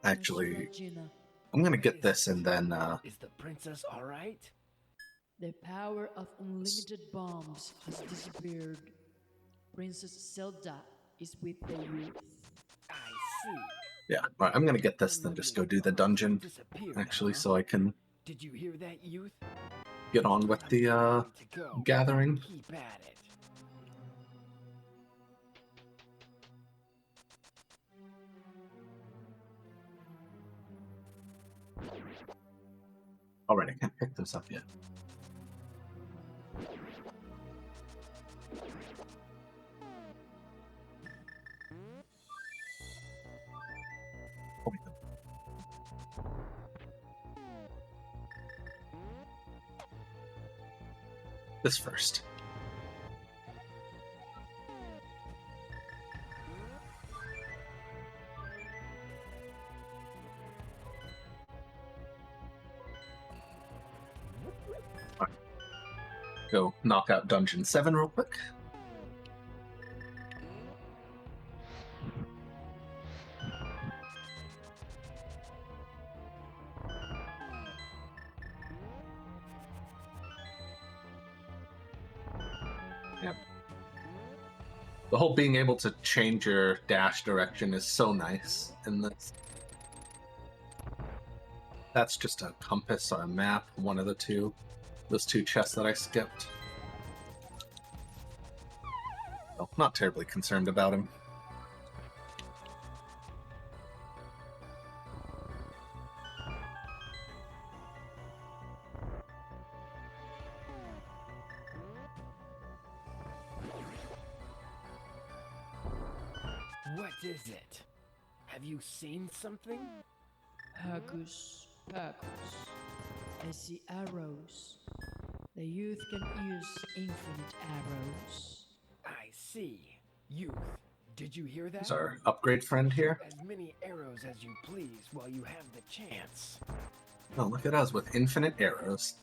Actually, I'm gonna get this and then Is the princess all right? The power of unlimited bombs has disappeared. Princess Zelda is with the youth. I see. yeah, all right, I'm gonna get this then just go do the dungeon actually so I can Did you hear that, youth? get on with the gathering. Keep at it. Alright, I can't pick this up yet. This first. Alright. Go knock out Dungeon 7 real quick. Yep. The whole being able to change your dash direction is so nice in this. That's just a compass or a map, one of the two. Those two chests that I skipped. Well, not terribly concerned about him. What is it? Have you seen something? Hocus Pocus. I see arrows. The youth can use infinite arrows. I see. Youth, did you hear that? Is our upgrade friend here? As many arrows as you please while you have the chance. Oh, look at us with infinite arrows.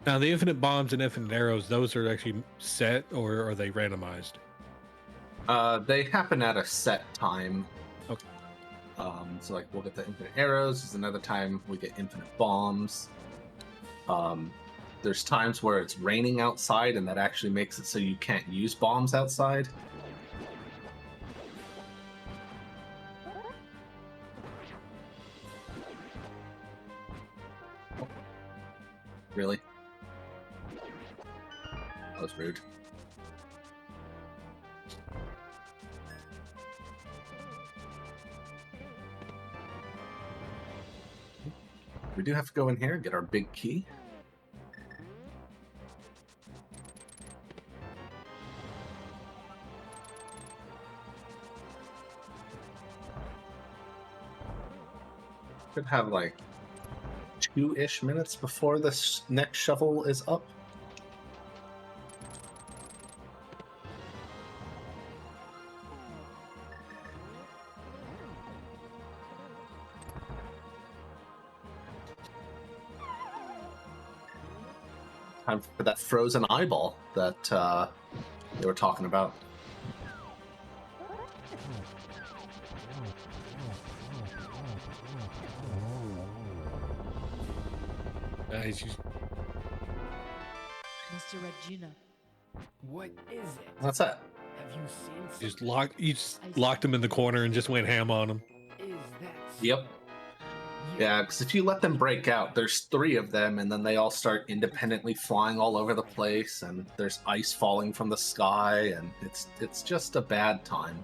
Now, the infinite bombs and infinite arrows, those are actually set, or are they randomized? They happen at a set time. Okay. So like we'll get the infinite arrows. There's another time we get infinite bombs. There's times where it's raining outside, and that actually makes it so you can't use bombs outside. Really? That was rude. We do have to go in here and get our big key. Should have like 2-ish minutes before this next shovel is up. Time for that frozen eyeball that they were talking about. He's just... Mr. Regina. What is it? What's that? Have you seen something? just locked him in the corner and just went ham on him. Is that Yep. Yeah, because if you let them break out, there's 3 of them, and then they all start independently flying all over the place, and there's ice falling from the sky, and it's just a bad time.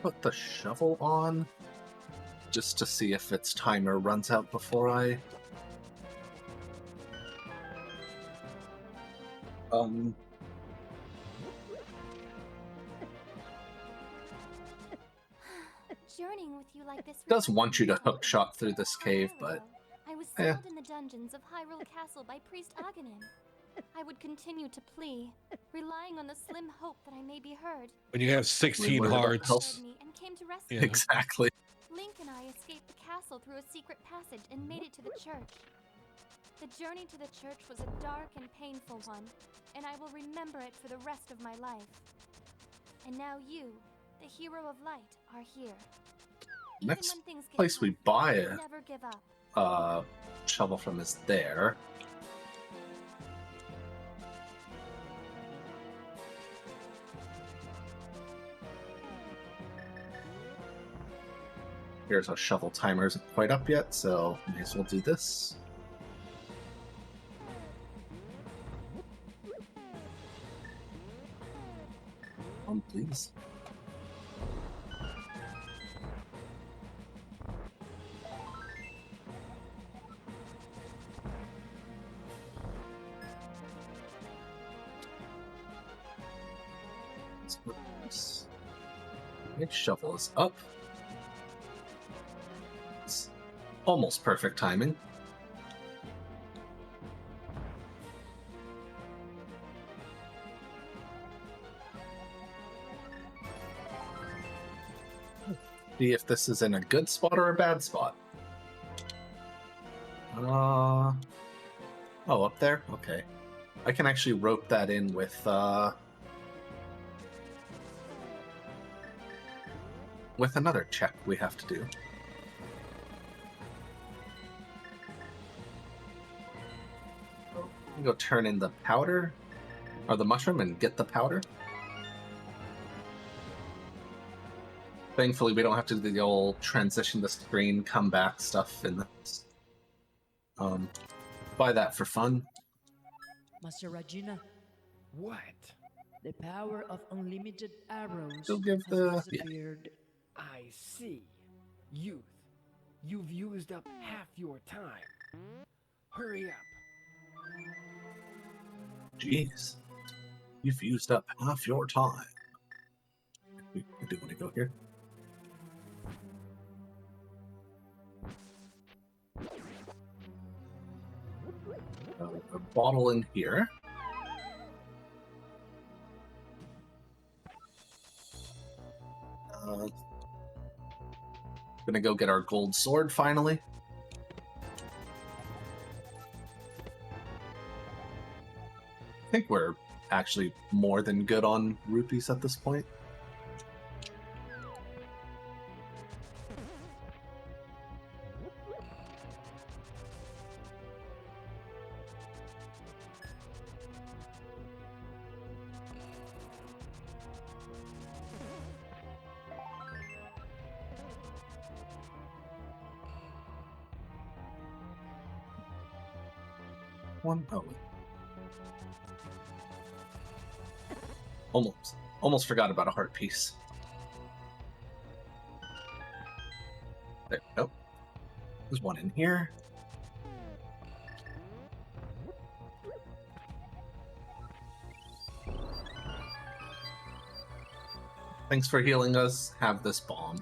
put the shovel on just to see if its timer runs out before I Journeying with you like this does want you to hook shot through this cave, but I was yeah. sealed in the dungeons of Hyrule Castle by Priest Aghanim. I would continue to plea, relying on the slim hope that I may be heard. When you have 16 hearts. Heard me and came to rescue Yeah. me. Exactly. Link and I escaped the castle through a secret passage and made it to the church. The journey to the church was a dark and painful one, and I will remember it for the rest of my life. And now you, the hero of light, are here. Next when things get place we buy a never give up. shovel from is there. Here's our shovel timer isn't quite up yet, so may as well do this. Please. Let's put this. Next shovel is up. It's almost perfect timing. See if this is in a good spot or a bad spot. Oh, up there? Okay. I can actually rope that in with another check we have to do. Go turn in the powder, or the mushroom, and get the powder. Thankfully, we don't have to do the old transition the screen, come back stuff in this. Buy that for fun. Master Regina. What? The power of unlimited arrows Still give has the- yeah. disappeared. I see. Youth, you've used up half your time. Hurry up. Jeez. You've used up half your time. We do want to go here. A bottle in here. Gonna go get our gold sword finally. I think we're actually more than good on rupees at this point. One moment. Almost forgot about a heart piece. There we go. There's one in here. Thanks for healing us. Have this bomb.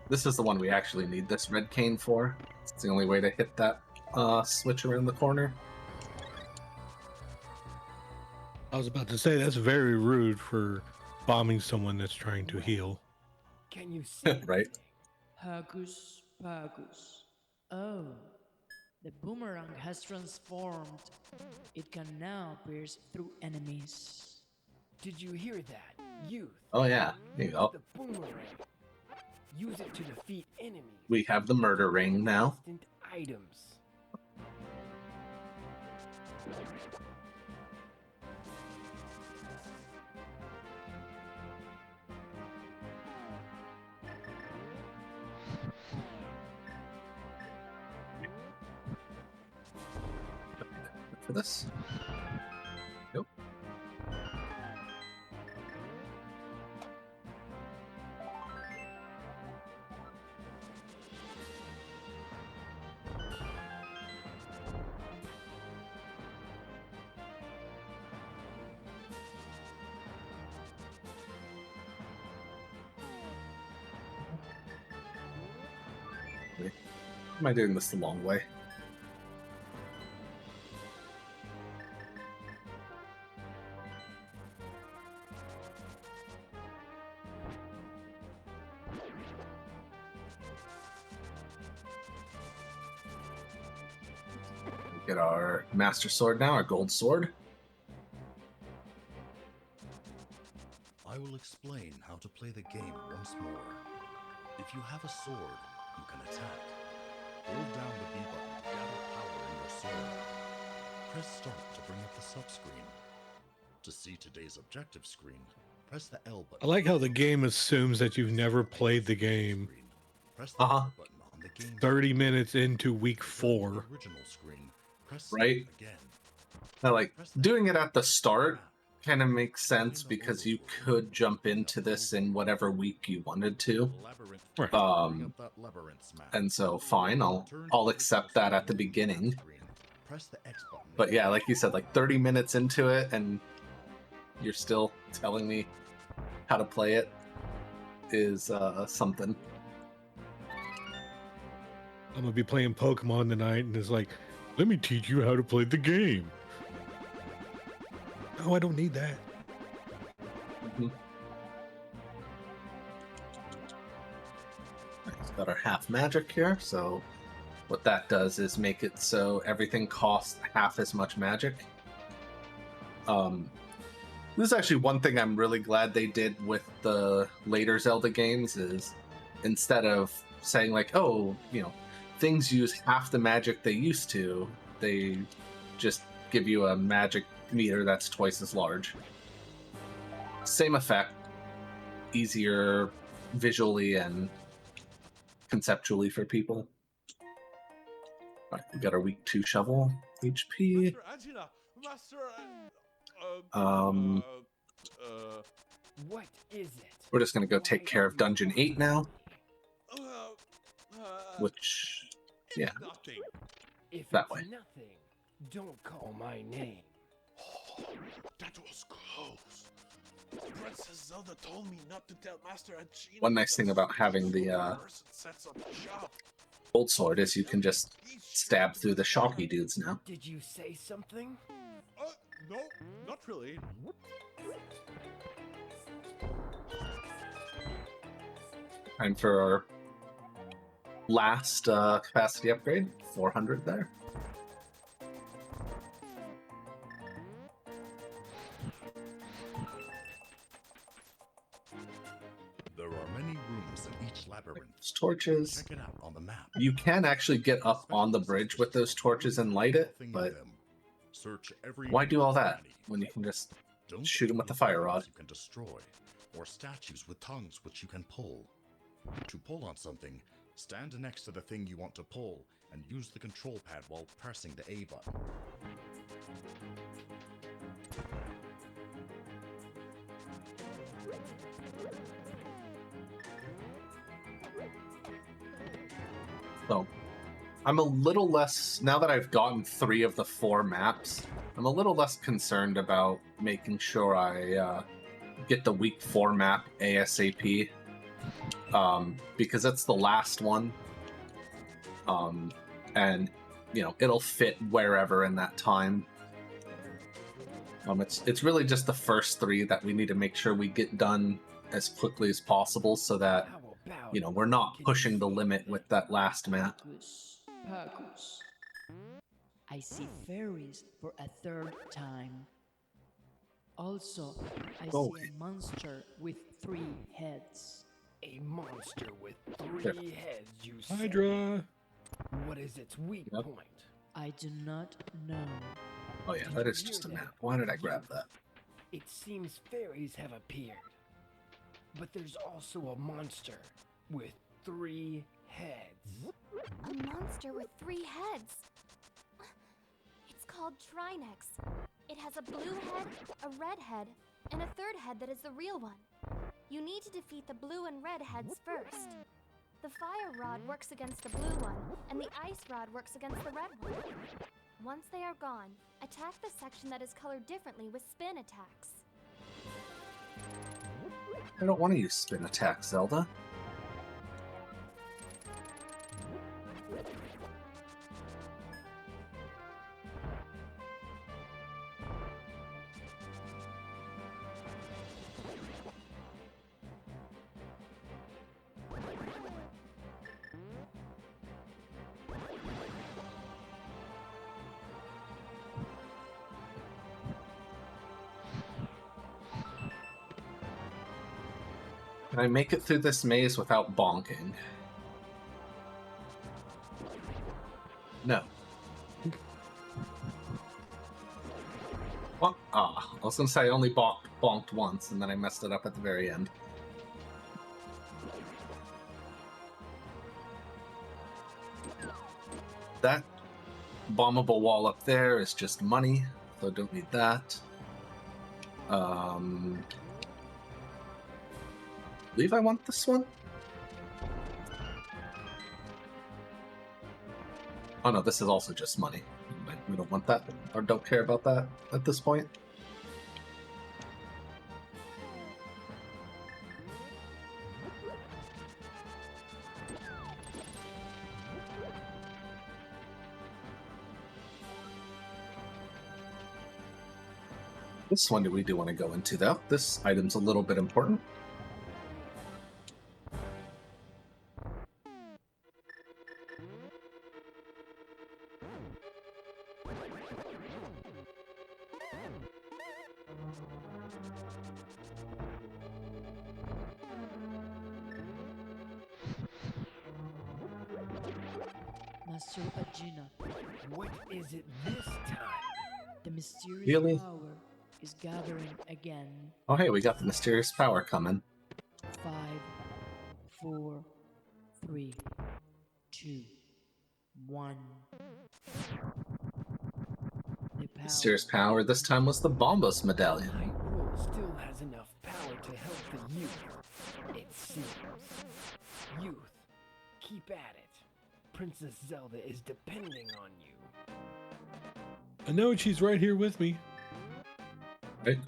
This is the one we actually need this red cane for. It's the only way to hit that switch around the corner. I was about to say that's very rude for bombing someone that's trying to heal. Can you see? Right. Hocus Pocus. Oh, the boomerang has transformed. It can now pierce through enemies. Did you hear that? Youth. Oh yeah, there you go. The boomerang. Use it to defeat enemies. We have the murder ring now. Instant items. For this. Nope. Wait, am I doing this the long way? Get our Master Sword now, our gold sword. I will explain how to play the game once more. If you have a sword, you can attack. Hold down the B button to gather power in your sword. Press start to bring up the sub-screen. To see today's objective screen, press the L I button. like how the game assumes that you've never played the game. Press the R button on the game. 30 minutes into week 4. Original screen. Press Right? again. Now, like, doing it at the start kind of makes sense because you could jump into this in whatever week you wanted to. And so fine, I'll accept that at the beginning. Press the X button. But yeah, like you said, like 30 minutes into it and you're still telling me how to play it is something. I'm gonna be playing Pokemon tonight, and it's like, let me teach you how to play the game. No, I don't need that. It's got our half magic here, so what that does is make it so everything costs half as much magic. This is actually one thing I'm really glad they did with the later Zelda games is instead of saying like, oh, you know, things use half the magic they used to, they just give you a magic meter that's twice as large. Same effect, easier visually and conceptually for people. All right, we got our week 2 shovel HP. What is it? We're just gonna go take care of Dungeon 8 now. Which, yeah, If that it's way. nothing, don't call my name. That was close. Princess Zelda told me not to tell Master Agena. One nice thing about having the Sets up shop. gold sword is you can just stab through the shocky dudes now. Did you say something? No, not really. Time for our last capacity upgrade, 400 there. There are many rooms in each labyrinth. Torches. Check it out on the map. You can actually get up on the bridge with those torches and light it, but Search every why do all that when you can just shoot them with the fire rod? you can destroy, or statues with tongues which you can pull. To pull on something, stand next to the thing you want to pull and use the control pad while pressing the A button. So I'm a little less, now that I've gotten 3 of the 4 maps, I'm a little less concerned about making sure I get the week 4 map ASAP, because it's the last one, and you know it'll fit wherever in that time. It's really just the first 3 that we need to make sure we get done as quickly as possible, so that you know we're not pushing the limit with that last map. Pacus. I see fairies for a 3rd time. Also, I Oh. see a monster with 3 heads. A monster with 3 There. heads, you say? Hydra. What is its weak point? I do not know. Oh yeah, that is just a map. Why did I grab that? It seems fairies have appeared. But there's also a monster with 3 heads. A monster with 3 heads. It's called Trinex. It has a blue head, a red head, and a 3rd head that is the real one. You need to defeat the blue and red heads first. The fire rod works against the blue one, and the ice rod works against the red one. Once they are gone, attack the section that is colored differently with spin attacks. I don't want to use spin attack, Zelda. Can I make it through this maze without bonking? No. What? Ah, I was gonna say I only bonked once, and then I messed it up at the very end. That bombable wall up there is just money, so I don't need that. I believe I want this one. Oh no, this is also just money. We don't want that, or don't care about that at this point. This one we do want to go into, though. This item's a little bit important. Master Agina, what is it this time? The mysterious Really? power is gathering again. Oh hey, we got the mysterious power coming. 5, 4, 3, 2, 1. Mysterious power this time was the Bombos medallion. Hyrule still has enough power to help the youth. It seems. Youth, keep at it. Princess Zelda is depending on you. I know she's right here with me. Right.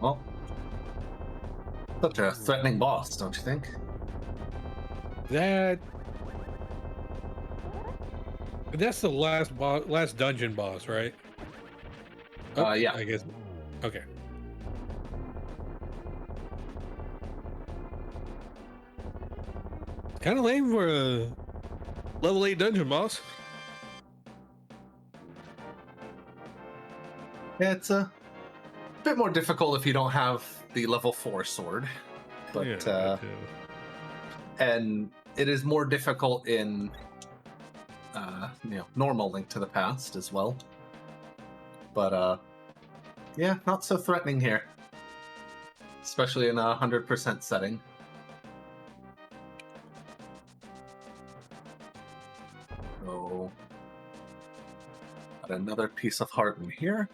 Well, such a threatening boss, don't you think? That's the last dungeon boss, right? Yeah. I guess. Okay. Kind of lame for a level 8 dungeon boss. Yeah, it's a bit more difficult if you don't have the level 4 sword, but and it is more difficult in normal Link to the Past as well. But yeah, not so threatening here, especially in a 100% setting. So, got another piece of heart in here.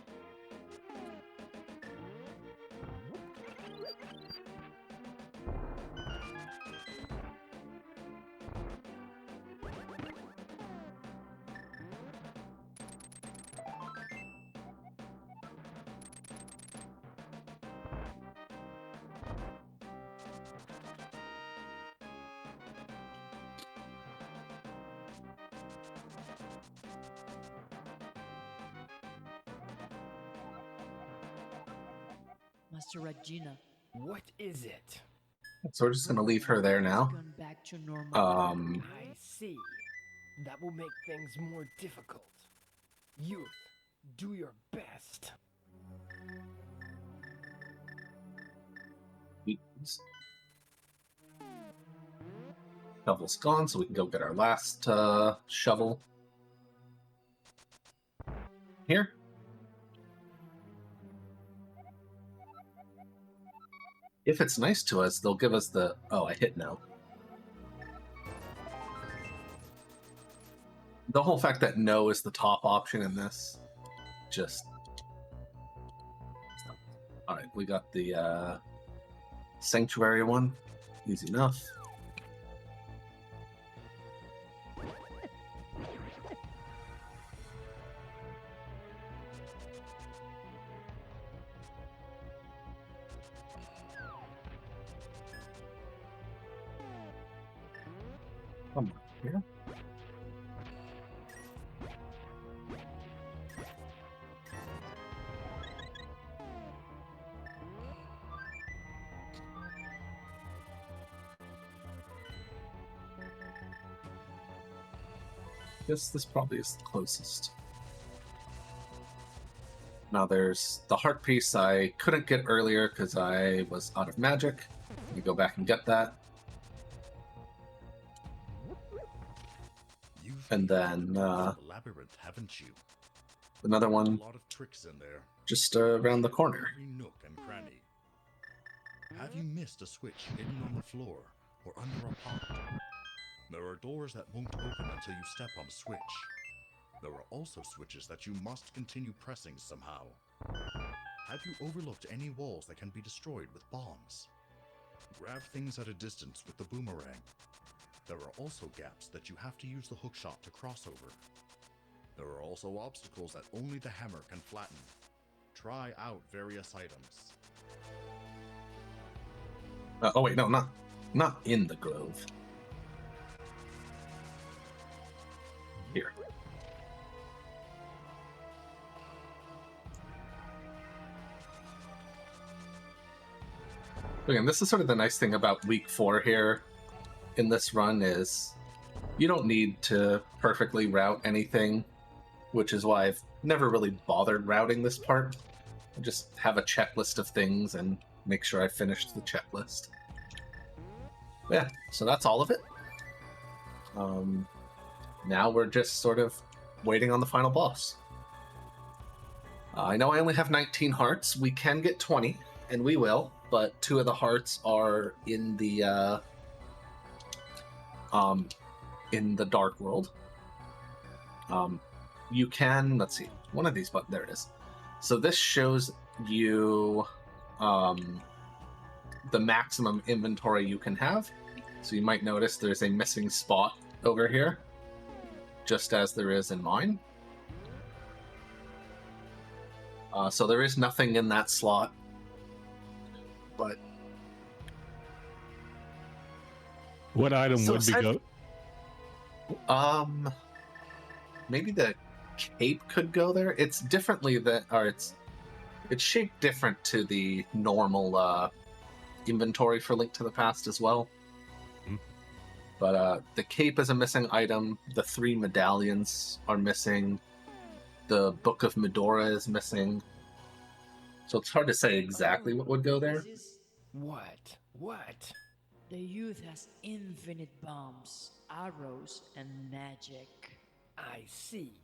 Master Regina, what is it? So we're just gonna leave her there now. Gone back to normal. I see. That will make things more difficult. Youth, do your best. Shovel's gone, so we can go get our last shovel. Here. If it's nice to us, they'll give us the... Oh, I hit no. The whole fact that no is the top option in this, just... Alright, we got the Sanctuary one. Easy enough. Come on, here. Guess this probably is the closest. Now there's the heart piece I couldn't get earlier because I was out of magic. Let me go back and get that. And then Labyrinth, haven't you? another A one lot of tricks in there. just around the corner. Every nook and cranny. Have you missed a switch hidden on the floor or under a pot? There are doors that won't open until you step on a switch. There are also switches that you must continue pressing somehow. Have you overlooked any walls that can be destroyed with bombs? Grab things at a distance with the boomerang. There are also gaps that you have to use the hookshot to cross over. There are also obstacles that only the hammer can flatten. Try out various items. Oh wait, no, not in the grove. Here. Again, this is sort of the nice thing about week 4 here in this run is you don't need to perfectly route anything, which is why I've never really bothered routing this part. I just have a checklist of things and make sure I finished the checklist. Yeah, so that's all of it. Now we're just sort of waiting on the final boss. I know I only have 19 hearts. We can get 20, and we will, but 2 of the hearts are in the dark world. You can, let's see, one of these, but there it is. So this shows you the maximum inventory you can have. So you might notice there's a missing spot over here, just as there is in mine. So there is nothing in that slot, but what item would be go? Maybe the cape could go there. It's differently that, or it's shaped different to the normal inventory for Link to the Past as well. But the cape is a missing item. The 3 medallions are missing. The Book of Medora is missing. So it's hard to say exactly what would go there. What? What? The youth has infinite bombs, arrows, and magic. I see.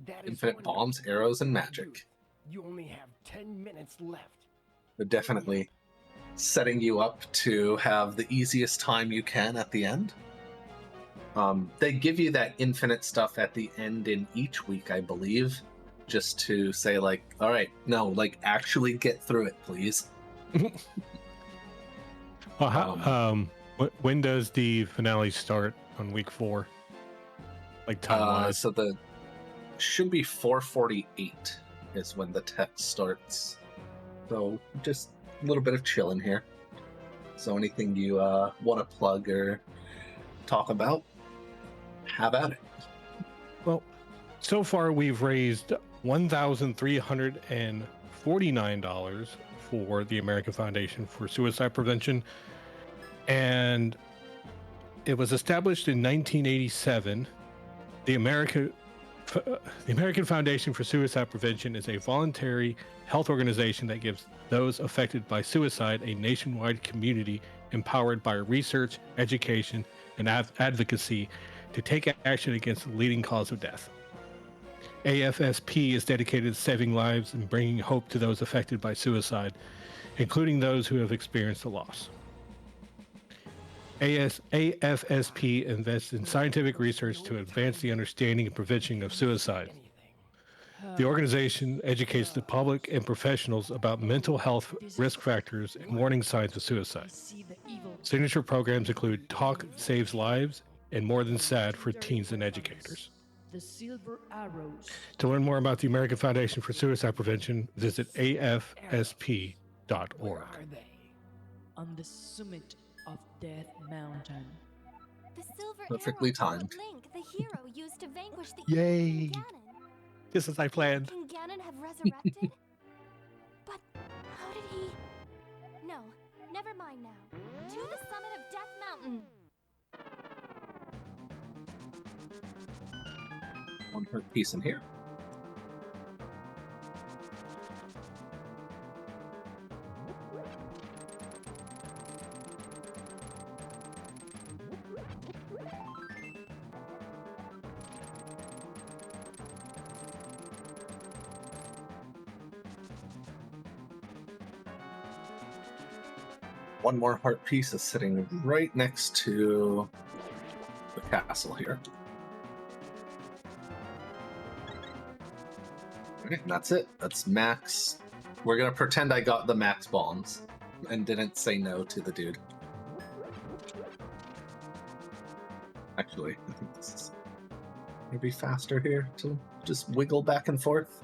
That is Infinite bombs, arrows, and magic. You only have 10 minutes left. They're definitely setting you up to have the easiest time you can at the end. They give you that infinite stuff at the end in each week, I believe, just to say, like, all right, no, like, actually get through it, please. Well, when does the finale start on week 4? Like time-wise? So the should be 4:48 is when the text starts. So just a little bit of chilling here. So anything you want to plug or talk about, have at it. Well, so far we've raised $1,349 for the American Foundation for Suicide Prevention, and it was established in 1987. The American Foundation for Suicide Prevention is a voluntary health organization that gives those affected by suicide a nationwide community empowered by research, education, and advocacy to take action against the leading cause of death. AFSP is dedicated to saving lives and bringing hope to those affected by suicide, including those who have experienced a loss. AFSP invests in scientific research to advance the understanding and prevention of suicide. The organization educates the public and professionals about mental health risk factors and warning signs of suicide. Signature programs include Talk Saves Lives and More Than Sad for teens and educators. The silver arrows. To learn more about the American Foundation for Suicide Prevention, visit afsp.org. Are they? On the summit of Death Mountain. The silver Perfectly arrow timed. Link, the hero, used to vanquish the Yay! evil King Ganon. Just as I planned. King Ganon have resurrected? But how did he? No, never mind now. To the summit of Death Mountain. One hurt piece in here. one more heart piece is sitting right next to the castle here. Okay, and that's it. That's max. We're gonna pretend I got the max bombs and didn't say no to the dude. Actually, I think this is maybe faster here to just wiggle back and forth.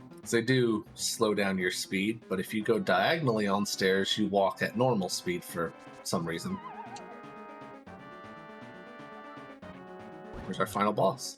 Because they do slow down your speed, but if you go diagonally on stairs, you walk at normal speed for some reason. Here's our final boss.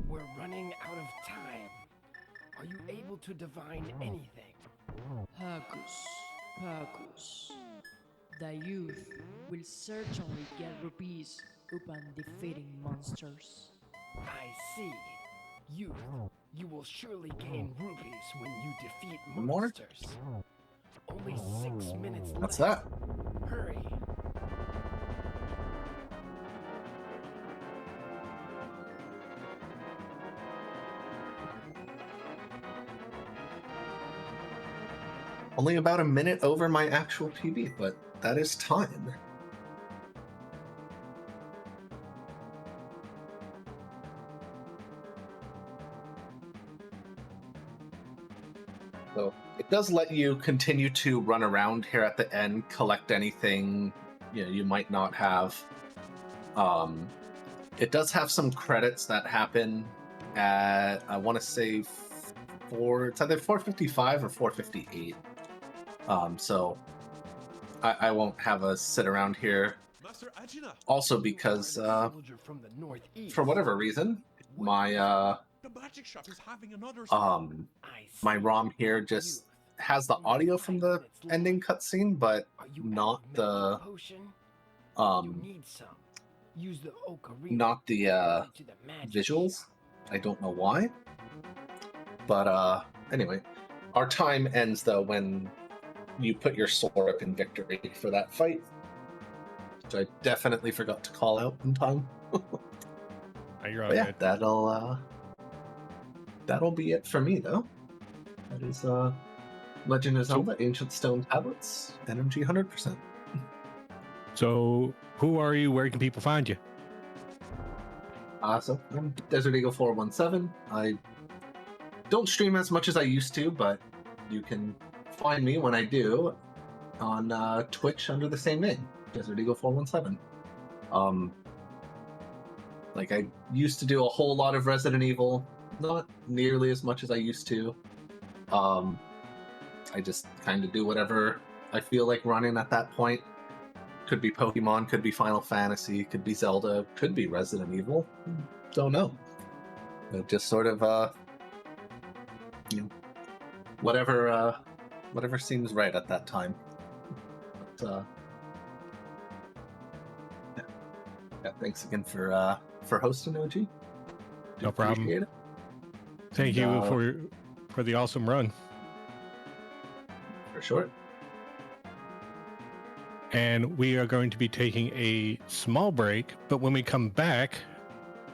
We're running out of time. Are you able to divine anything? Pacus. The youth will certainly get rupees upon defeating monsters. I see. Youth, you will surely gain rupees when you defeat More? monsters. Only 6 minutes left. What's that? Hurry. Only about a minute over my actual PB, but that is time. So it does let you continue to run around here at the end, collect anything you might not have. It does have some credits that happen at, I want to say, it's either 455 or 458. So I won't have us sit around here. Also because, for whatever reason, my my ROM here just has the audio from the ending cutscene, but not the visuals. I don't know why. But anyway, our time ends though when you put your sword up in victory for that fight, which I definitely forgot to call out in time. You're all But yeah, good. that'll be it for me though. That is Legend of Zelda: Ancient Stone Tablets, NMG 100%. So, who are you? Where can people find you? So I'm Desert Eagle 417. I don't stream as much as I used to, but you can find me when I do on Twitch under the same name, Desert Eagle 417. Like I used to do a whole lot of Resident Evil, not nearly as much as I used to. I just kind of do whatever I feel like running at that point. Could be Pokemon, could be Final Fantasy, could be Zelda, could be Resident Evil. Don't know. It just sort of whatever seems right at that time. But yeah, thanks again for hosting, OG. No problem. Appreciate it. Thank you for the awesome run. For sure. And we are going to be taking a small break, but when we come back,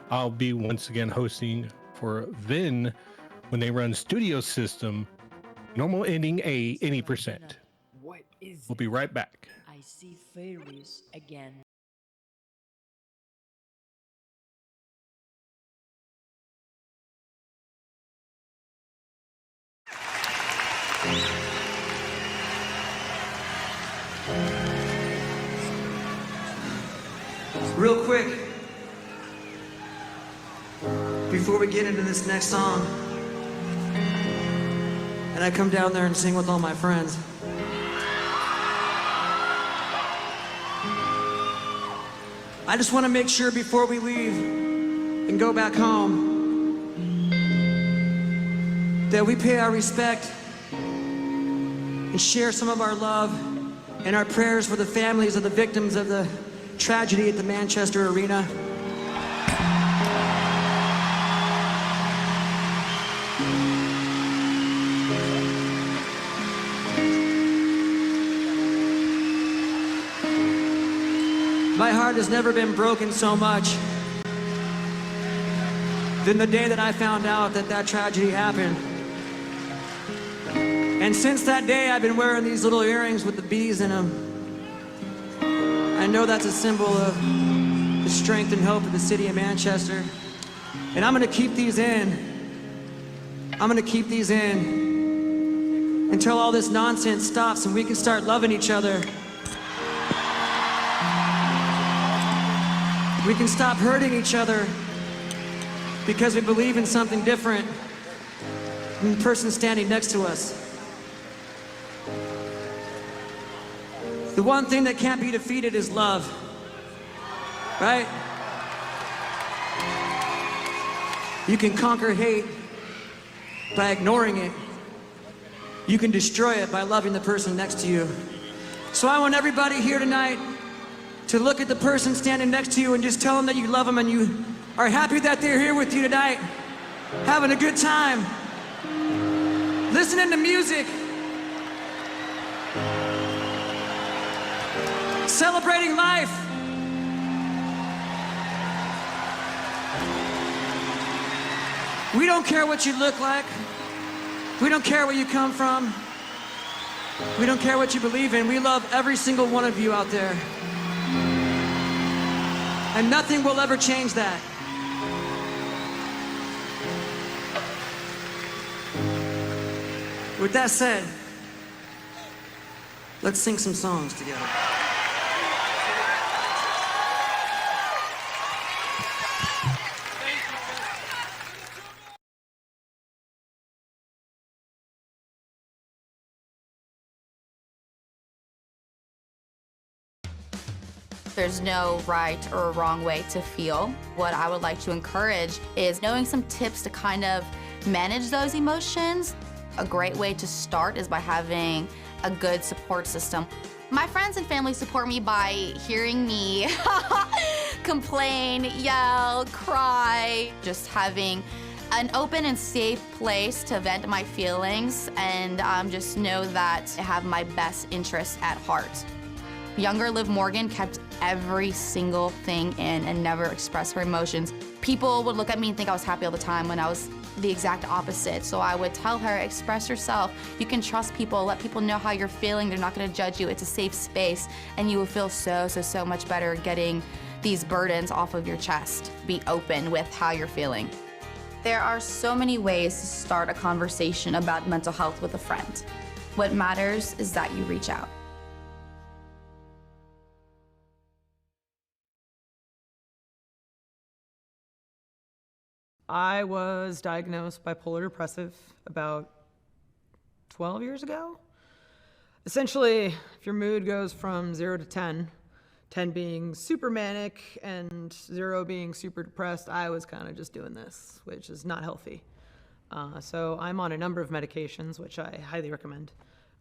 I'll be once again hosting for Vin when they run Studio System, normal ending A, any percent. What is We'll be right back. I see fairies again. Real quick, before we get into this next song, and I come down there and sing with all my friends, I just want to make sure before we leave and go back home that we pay our respect and share some of our love and our prayers for the families of the victims of the tragedy at the Manchester Arena. My heart has never been broken so much than the day that I found out that that tragedy happened. And since that day, I've been wearing these little earrings with the bees in them. I know that's a symbol of the strength and hope of the city of Manchester. And I'm gonna keep these in. I'm gonna keep these in until all this nonsense stops and we can start loving each other. We can stop hurting each other because we believe in something different than the person standing next to us. The one thing that can't be defeated is love, right? You can conquer hate by ignoring it. You can destroy it by loving the person next to you. So I want everybody here tonight to look at the person standing next to you and just tell them that you love them and you are happy that they're here with you tonight, having a good time, listening to music, celebrating life. We don't care what you look like. We don't care where you come from. We don't care what you believe in. We love every single one of you out there. And nothing will ever change that. With that said, let's sing some songs together. There's no right or wrong way to feel. What I would like to encourage is knowing some tips to kind of manage those emotions. A great way to start is by having a good support system. My friends and family support me by hearing me complain, yell, cry, just having an open and safe place to vent my feelings and just know that I have my best interests at heart. Younger Liv Morgan kept every single thing in and never expressed her emotions. People would look at me and think I was happy all the time when I was the exact opposite. So I would tell her, express yourself. You can trust people, let people know how you're feeling. They're not gonna judge you. It's a safe space. And you will feel so much better getting these burdens off of your chest. Be open with how you're feeling. There are so many ways to start a conversation about mental health with a friend. What matters is that you reach out. I was diagnosed bipolar depressive about 12 years ago. Essentially, if your mood goes from 0 to 10, 10 being super manic and 0 being super depressed, I was kind of just doing this, which is not healthy. So I'm on a number of medications, which I highly recommend.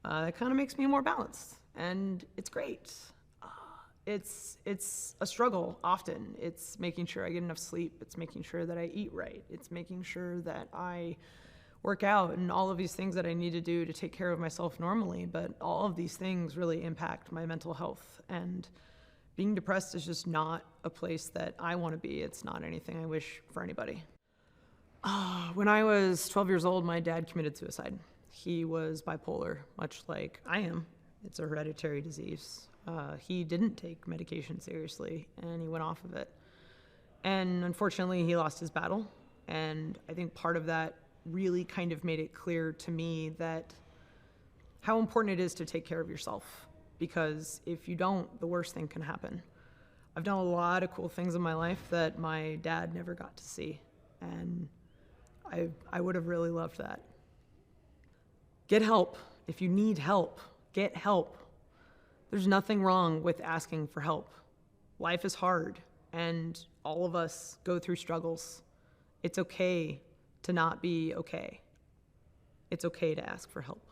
It kind of makes me more balanced, and it's great. It's a struggle often. It's making sure I get enough sleep. It's making sure that I eat right. It's making sure that I work out and all of these things that I need to do to take care of myself normally. But all of these things really impact my mental health. And being depressed is just not a place that I want to be. It's not anything I wish for anybody. When I was 12 years old, my dad committed suicide. He was bipolar, much like I am. It's a hereditary disease. He didn't take medication seriously, and he went off of it. And unfortunately, he lost his battle. And I think part of that really kind of made it clear to me that how important it is to take care of yourself. Because if you don't, the worst thing can happen. I've done a lot of cool things in my life that my dad never got to see. And I would have really loved that. Get help. If you need help, get help. There's nothing wrong with asking for help. Life is hard, and all of us go through struggles. It's okay to not be okay. It's okay to ask for help.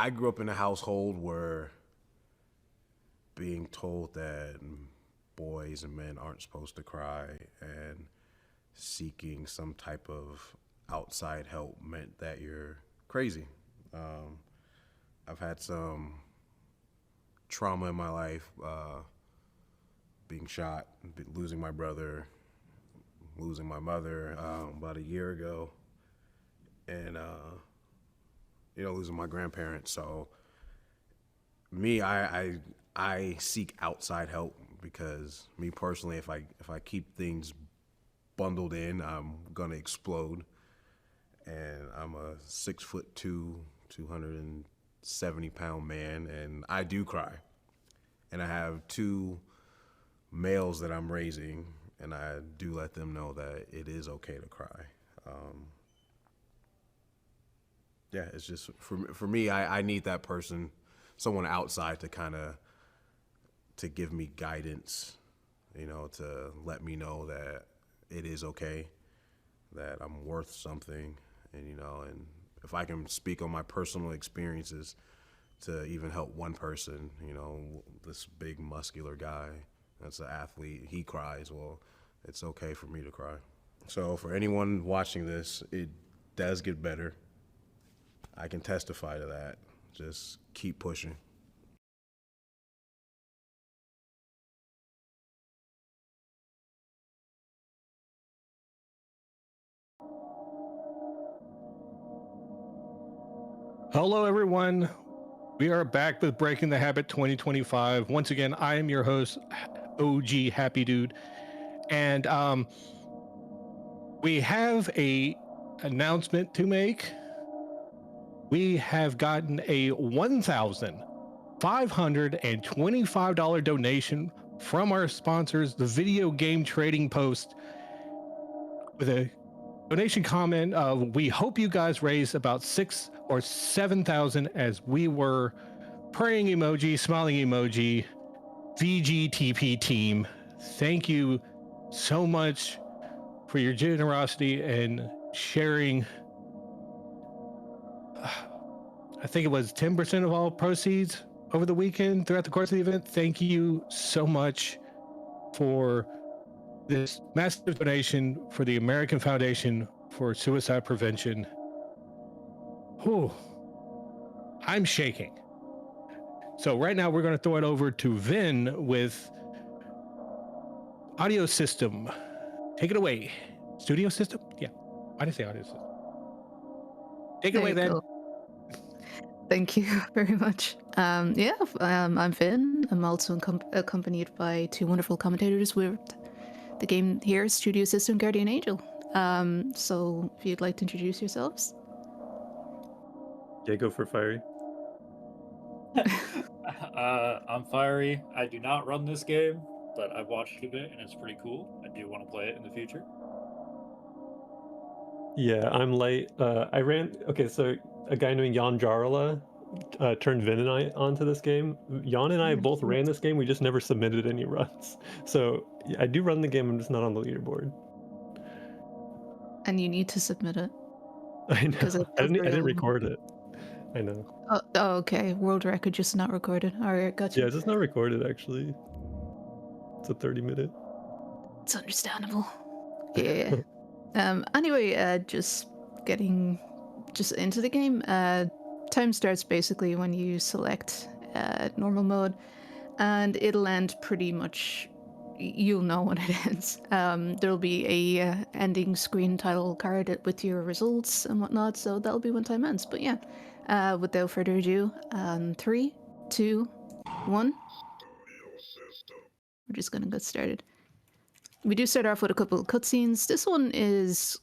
I grew up in a household where being told that boys and men aren't supposed to cry and seeking some type of outside help meant that you're crazy. I've had some trauma in my life, being shot, losing my brother, losing my mother about a year ago, and losing my grandparents. So me, I seek outside help because me personally, if I keep things bundled in, I'm gonna explode. And I'm a 6'2", 270-pound man, and I do cry. And I have 2 males that I'm raising, and I do let them know that it is okay to cry. Yeah, it's just for me. I need that person, someone outside to give me guidance, to let me know that it is okay, that I'm worth something, and if I can speak on my personal experiences to even help one person, this big muscular guy that's an athlete, he cries, well, it's okay for me to cry. So for anyone watching this, it does get better. I can testify to that. Just keep pushing. Hello, everyone. We are back with Breaking the Habit 2025. Once again, I am your host, OG Happy Dude, and we have a announcement to make. We have gotten a $1,525 donation from our sponsors, the Video Game Trading Post, with a donation comment of, we hope you guys raise about 6,000 or 7,000 as we were praying emoji, smiling emoji, VGTP team. Thank you so much for your generosity and sharing. I think it was 10% of all proceeds over the weekend throughout the course of the event. Thank you so much for this massive donation for the American Foundation for Suicide Prevention. Whew. I'm shaking. So right now we're going to throw it over to Vin with audio system. Take it away. Studio system? Yeah. Why did I say audio system? Take it away, Vin. Thank you very much. I'm Finn. I'm also accompanied by 2 wonderful commentators with the game here, Studio System Guardian Angel. So if you'd like to introduce yourselves. Yeah, go for Fiery. I'm Fiery. I do not run this game, but I've watched a bit and it's pretty cool. I do want to play it in the future. Yeah, I'm Light. So a guy named Jan Jarla turned Vin and I onto this game. Jan and I both ran this game, we just never submitted any runs. So yeah, I do run the game, I'm just not on the leaderboard. And you need to submit it. I know. I didn't record it. I know. Oh, okay. World record just not recorded. Alright, gotcha. Yeah, it's just not recorded actually. It's a 30-minute. It's understandable. Yeah. Anyway, just getting into the game. Time starts basically when you select normal mode, and it'll end pretty much. You'll know when it ends. There'll be a ending screen title card with your results and whatnot, so that'll be when time ends. But yeah, without further ado, 3, 2, 1. We're just gonna get started. We do start off with a couple of cutscenes. This one is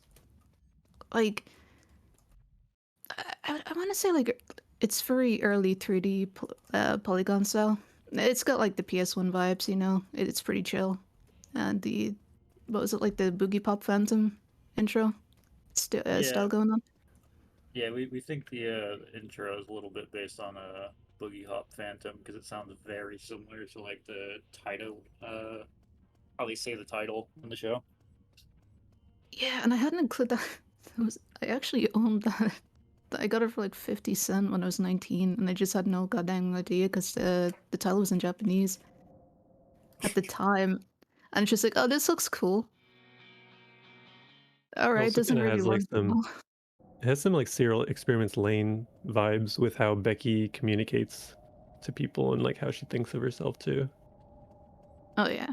like, I want to say like it's very early 3D polygon style. It's got like the PS1 vibes, you know. It's pretty chill. And what was it, like the Boogie Pop Phantom intro style going on? Yeah, we think the intro is a little bit based on a Boogie Hop Phantom because it sounds very similar to like the title, how they say the title in the show. Yeah, and I hadn't included that. I actually owned I got it for like 50 cents when I was 19, and I just had no goddamn idea because the title was in Japanese at the time. And it's just like, oh, this looks cool. It Alright, also doesn't kind of really has like work. some. It has some like Serial Experiments Lane vibes with how Becky communicates to people and like how she thinks of herself too. Oh, yeah.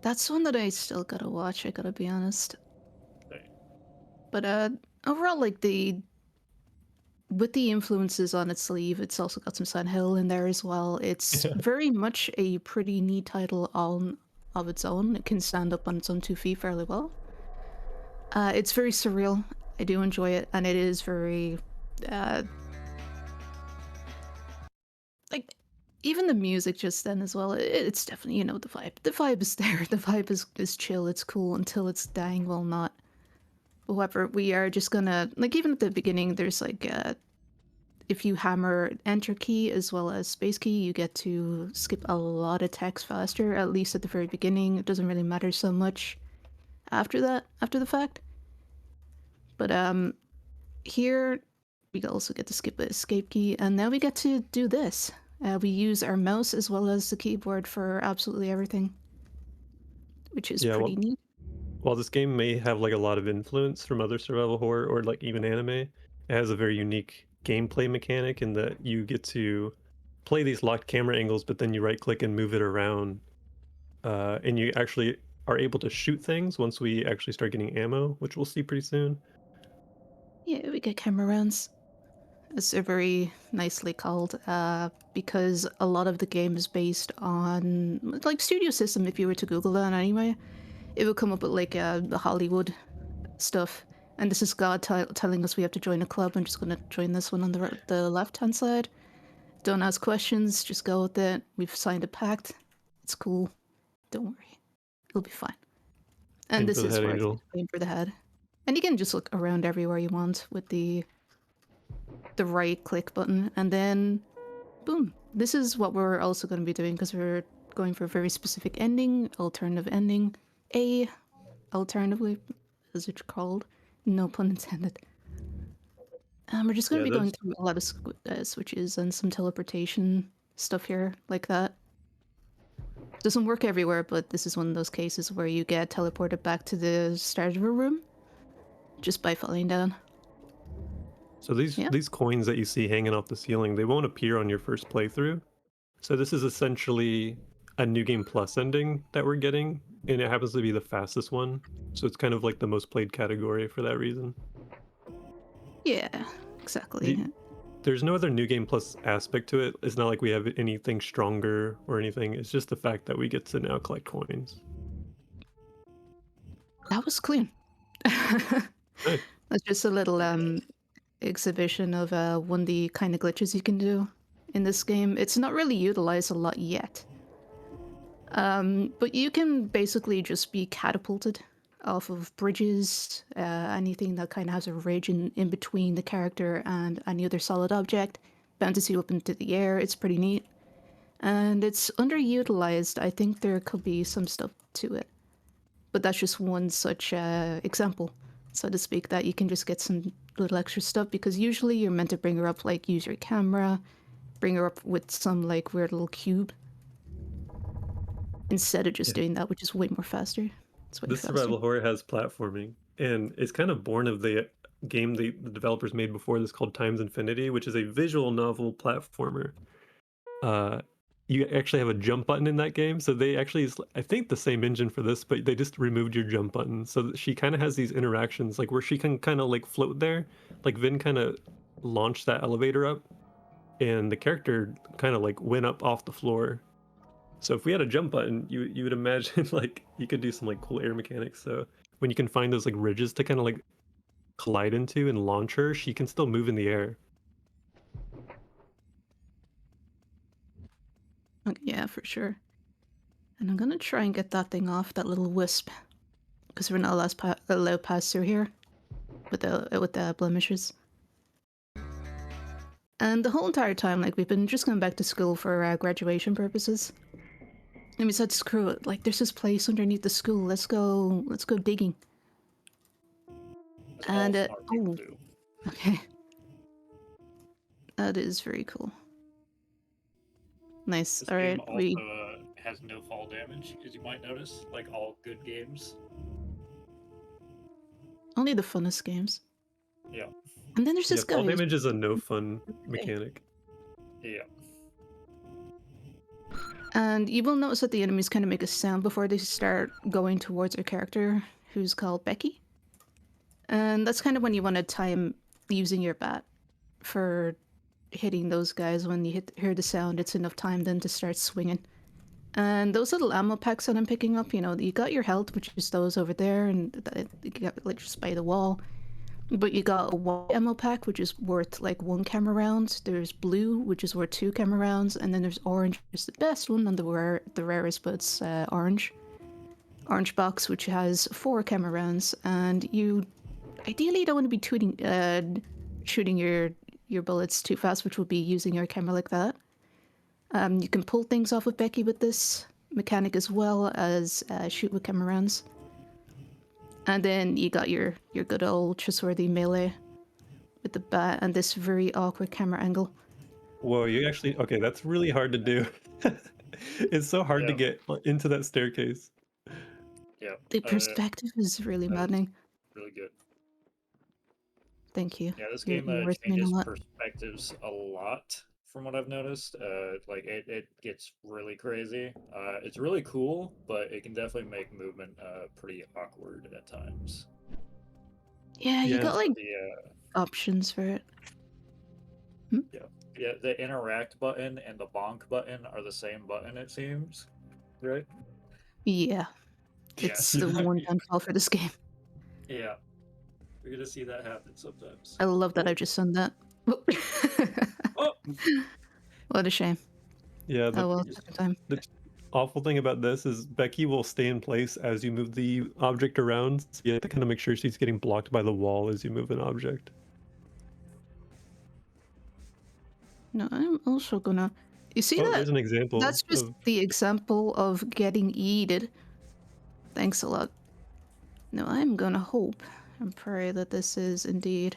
That's one that I still gotta watch, I gotta be honest. But overall, like with the influences on its sleeve, it's also got some Silent Hill in there as well. It's very much a pretty neat title on of its own. It can stand up on its own 2 feet fairly well. It's very surreal. I do enjoy it, and it is very like even the music just then as well. It's definitely, you know, the vibe. The vibe is there. The vibe is chill. It's cool until it's dang well not. However, we are just gonna like even at the beginning. There's like if you hammer Enter key as well as Space key, you get to skip a lot of text faster. At least at the very beginning, it doesn't really matter so much after that, after the fact. But here we also get to skip the Escape key, and now we get to do this. We use our mouse as well as the keyboard for absolutely everything, which is pretty neat. While this game may have like a lot of influence from other survival horror or like even anime, it has a very unique gameplay mechanic in that you get to play these locked camera angles, but then you right click and move it around, and you actually are able to shoot things once we actually start getting ammo, which we'll see pretty soon. Yeah, we get camera rounds. It's very nicely called, because a lot of the game is based on like Studio System. If you were to Google that anyway, it would come up with like the Hollywood stuff. And this is God telling us we have to join a club. I'm just gonna join this one on the left-hand side. Don't ask questions, just go with it. We've signed a pact. It's cool. Don't worry, it'll be fine. And Aim this for the is head, where Angel. aim for the head. And you can just look around everywhere you want with the right click button, and then boom. This is what we're also going to be doing because we're going for a very specific ending, alternative ending. Alternatively, as it's called, no pun intended. We're just going to be going through a lot of switches and some teleportation stuff here, like that. Doesn't work everywhere, but this is one of those cases where you get teleported back to the start of a room just by falling down. So these coins that you see hanging off the ceiling, they won't appear on your first playthrough. So this is essentially a New Game Plus ending that we're getting, and it happens to be the fastest one. So it's kind of like the most played category for that reason. Yeah, exactly. There's no other New Game Plus aspect to it. It's not like we have anything stronger or anything. It's just the fact that we get to now collect coins. That was clean. That's just a little exhibition of one of the kind of glitches you can do in this game. It's not really utilized a lot yet. But you can basically just be catapulted off of bridges, anything that kind of has a ridge in between the character and any other solid object, bounces you up into the air. It's pretty neat. And it's underutilized. I think there could be some stuff to it. But that's just one such example, so to speak, that you can just get some little extra stuff, because usually you're meant to bring her up, like, use your camera, bring her up with some, like, weird little cube, instead of just doing that, which is way more faster. This survival horror has platforming, and it's kind of born of the game the developers made before this called Times Infinity, which is a visual novel platformer. You actually have a jump button in that game, so they actually use, I think, the same engine for this, but they just removed your jump button, so that she kind of has these interactions, like where she can kind of like float there, like Vin kind of launched that elevator up, and the character kind of like went up off the floor. So if we had a jump button, you would imagine like you could do some like cool air mechanics. So when you can find those like ridges to kind of like collide into and launch her, she can still move in the air. Okay, yeah, for sure. And I'm gonna try and get that thing off, that little wisp, because we're not allowed pass through here with the blemishes. And the whole entire time, like, we've been just going back to school for graduation purposes. And we said, screw it, like, there's this place underneath the school, let's go digging. And Okay. That is very cool. Nice. This All game right, also we has no fall damage, as you might notice, like all good games. only the funnest games. Yeah. And then there's Yeah, this guy fall who's damage is a no fun mechanic. Yeah. And you will notice that the enemies kind of make a sound before they start going towards our character, who's called Becky. And that's kind of when you want to time using your bat for hitting those guys. When you hear the sound, it's enough time then to start swinging. And those little ammo packs that I'm picking up, you know, you got your health, which is those over there, and you got like just by the wall. But you got a white ammo pack, which is worth like 1 camera round. There's blue, which is worth 2 camera rounds, and then there's orange, which is the best one and the rarest, but it's orange. Orange box, which has 4 camera rounds, and you ideally don't want to be shooting your bullets too fast, which will be using your camera like that. You can pull things off of Becky with this mechanic as well as shoot with camera rounds. And then you got your good old trustworthy melee with the bat and this very awkward camera angle. Whoa, you actually okay? That's really hard to do. It's so hard to get into that staircase. Yeah. The perspective is really maddening. Really good. Thank you. Yeah, this You're game worth me a changes lot. perspectives a lot from what I've noticed. Like it gets really crazy. It's really cool, but it can definitely make movement pretty awkward at times. Yeah, you got like The, options for it. yeah, the interact button and the bonk button are the same button, it seems, right? Yeah. It's the one downfall for this game. Yeah, we're gonna see that happen sometimes. I love that I just done that. What a shame. Yeah. Oh well, second time. The awful thing about this is Becky will stay in place as you move the object around. So you have to kind of make sure she's getting blocked by the wall as you move an object. No, I'm also gonna. You see Oh, that? there's an example That's just of- the example of getting yeeted. Thanks a lot. No, I'm gonna hope and pray that this is indeed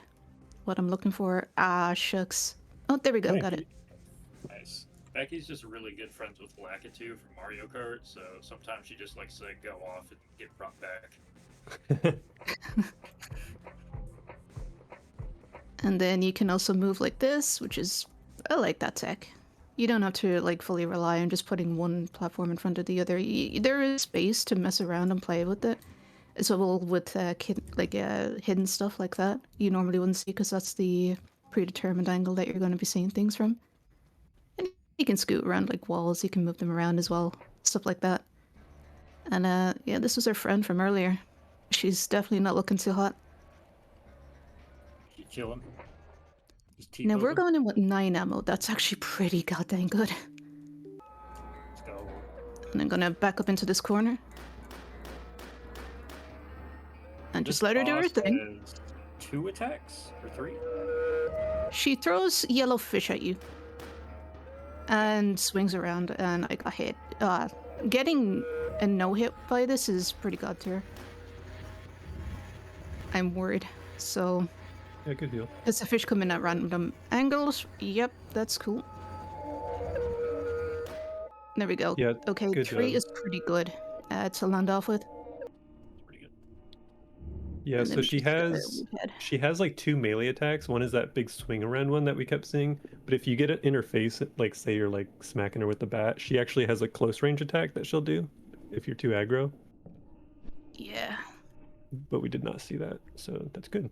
what I'm looking for. Ah, shucks. Oh, there we go. Got it. Nice. Becky's just really good friends with Lakitu from Mario Kart, so sometimes she just likes to go off and get brought back. And then you can also move like this, which is I like that tech. You don't have to like fully rely on just putting one platform in front of the other. There is space to mess around and play with it. So well, with hidden stuff like that, you normally wouldn't see because that's the predetermined angle that you're going to be seeing things from. And you can scoot around like walls. You can move them around as well, stuff like that. And yeah, this was our friend from earlier. She's definitely not looking too hot. You chilling? Just Now we're T-posing? going in with 9 ammo. That's actually pretty goddamn good. Let's go. And I'm gonna back up into this corner. And just let her do her Boss thing. has 2 attacks or 3? She throws yellow fish at you. And swings around, and I got hit. Getting a no-hit by this is pretty god tier. I'm worried. So, Yeah, good deal. does the fish come in at random angles? Yep, that's cool. There we go. Yeah, Okay, good 3 job. is pretty good to land off with. Yeah, And then so we she just get a has weak head. she has like 2 melee attacks. One is that big swing around one that we kept seeing. But if you get an interface, like say you're like smacking her with the bat, she actually has a close range attack that she'll do if you're too aggro. Yeah. But we did not see that, so that's good.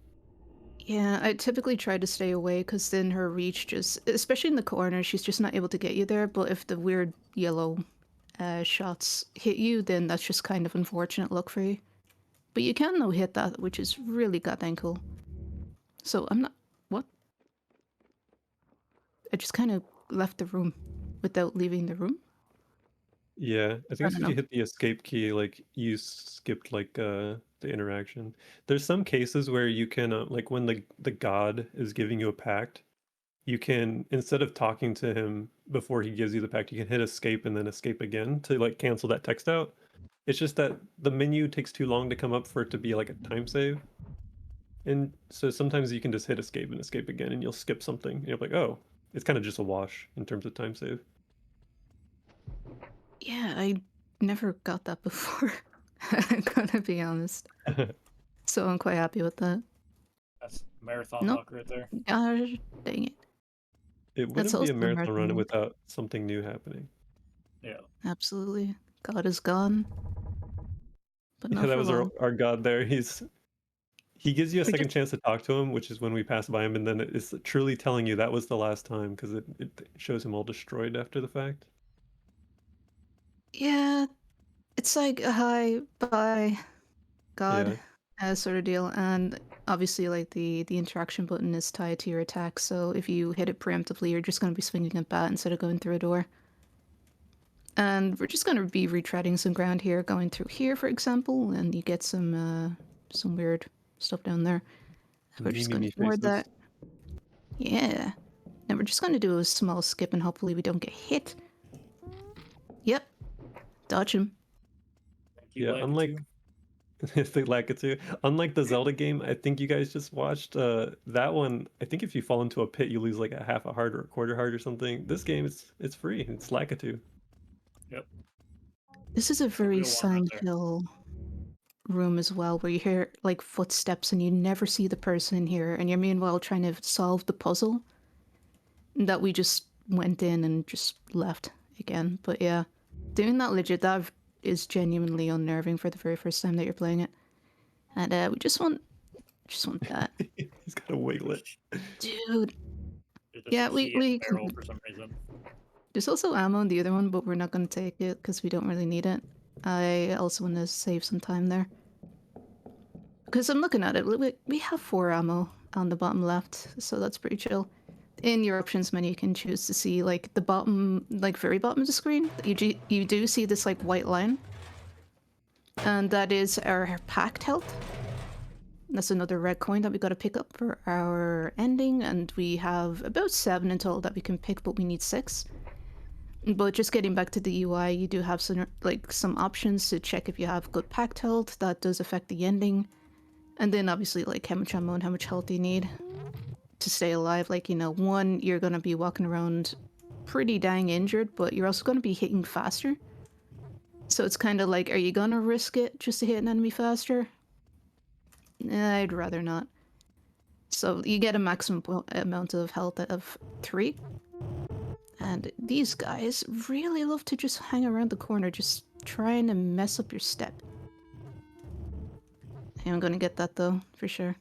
Yeah, I typically try to stay away because then her reach just, especially in the corner, she's just not able to get you there. But if the weird yellow shots hit you, then that's just kind of unfortunate luck for you. But you can no hit that, which is really goddamn cool. So I'm not. What? I just kind of left the room without leaving the room. Yeah, I I think don't if know. you hit the escape key, like you skipped like the interaction. There's some cases where you can like when the god is giving you a pact, you can instead of talking to him before he gives you the pact, you can hit escape and then escape again to like cancel that text out. It's just that the menu takes too long to come up for it to be like a time save. And so sometimes you can just hit escape and escape again, and you'll skip something. And you're like, oh, it's kind of just a wash in terms of time save. Yeah, I never got that before. I'm gonna be honest. So I'm quite happy with that. That's marathon Nope. luck right there. Gosh, dang it. It That's wouldn't be also a a marathon run marathon. without something new happening. Yeah. Absolutely. God is gone. But Yeah, not that for was long. our god there. He gives you a We second just- chance to talk to him, which is when we pass by him, and then it's truly telling you that was the last time because it shows him all destroyed after the fact. Yeah, it's like a hi, bye, God Yeah. sort of deal. And obviously, like the interaction button is tied to your attack, so if you hit it preemptively, you're just going to be swinging at bat instead of going through a door. And we're just going to be retreading some ground here, going through here, for example, and you get some weird stuff down there. We're just going to ignore that. Yeah. And we're just going to do a small skip and hopefully we don't get hit. Yep. Dodge him. Yeah, unlike it's the Lakitu. Unlike the Zelda game, I think you guys just watched that one. I think if you fall into a pit, you lose like a half a heart or a quarter heart or something. This game, it's free. It's Lakitu. Yep. This is a very real one right Silent there. Hill room as well, where you hear like footsteps and you never see the person in here, and you're meanwhile trying to solve the puzzle that we just went in and just left again. But yeah, doing that legit, that is genuinely unnerving for the very first time that you're playing it. And we just want that. He's got to wiggle it. Dude. There's Yeah, a we key in the barrel for some reason. There's also ammo on the other one, but we're not going to take it because we don't really need it. I also want to save some time there. Because I'm looking at it, we have 4 ammo on the bottom left, so that's pretty chill. In your options menu, you can choose to see like the bottom, like very bottom of the screen. You do see this like white line, and that is our packed health. That's another red coin that we got to pick up for our ending, and we have about 7 in total that we can pick, but we need 6. But just getting back to the UI, you do have some options to check if you have good packed health. That does affect the ending. And then obviously like how much ammo and how much health you need to stay alive. Like, you know, one, you're going to be walking around pretty dang injured, but you're also going to be hitting faster. So it's kind of like, are you going to risk it just to hit an enemy faster? I'd rather not. So you get a maximum amount of health of 3. And these guys really love to just hang around the corner, just trying to mess up your step. I'm gonna get that though, for sure.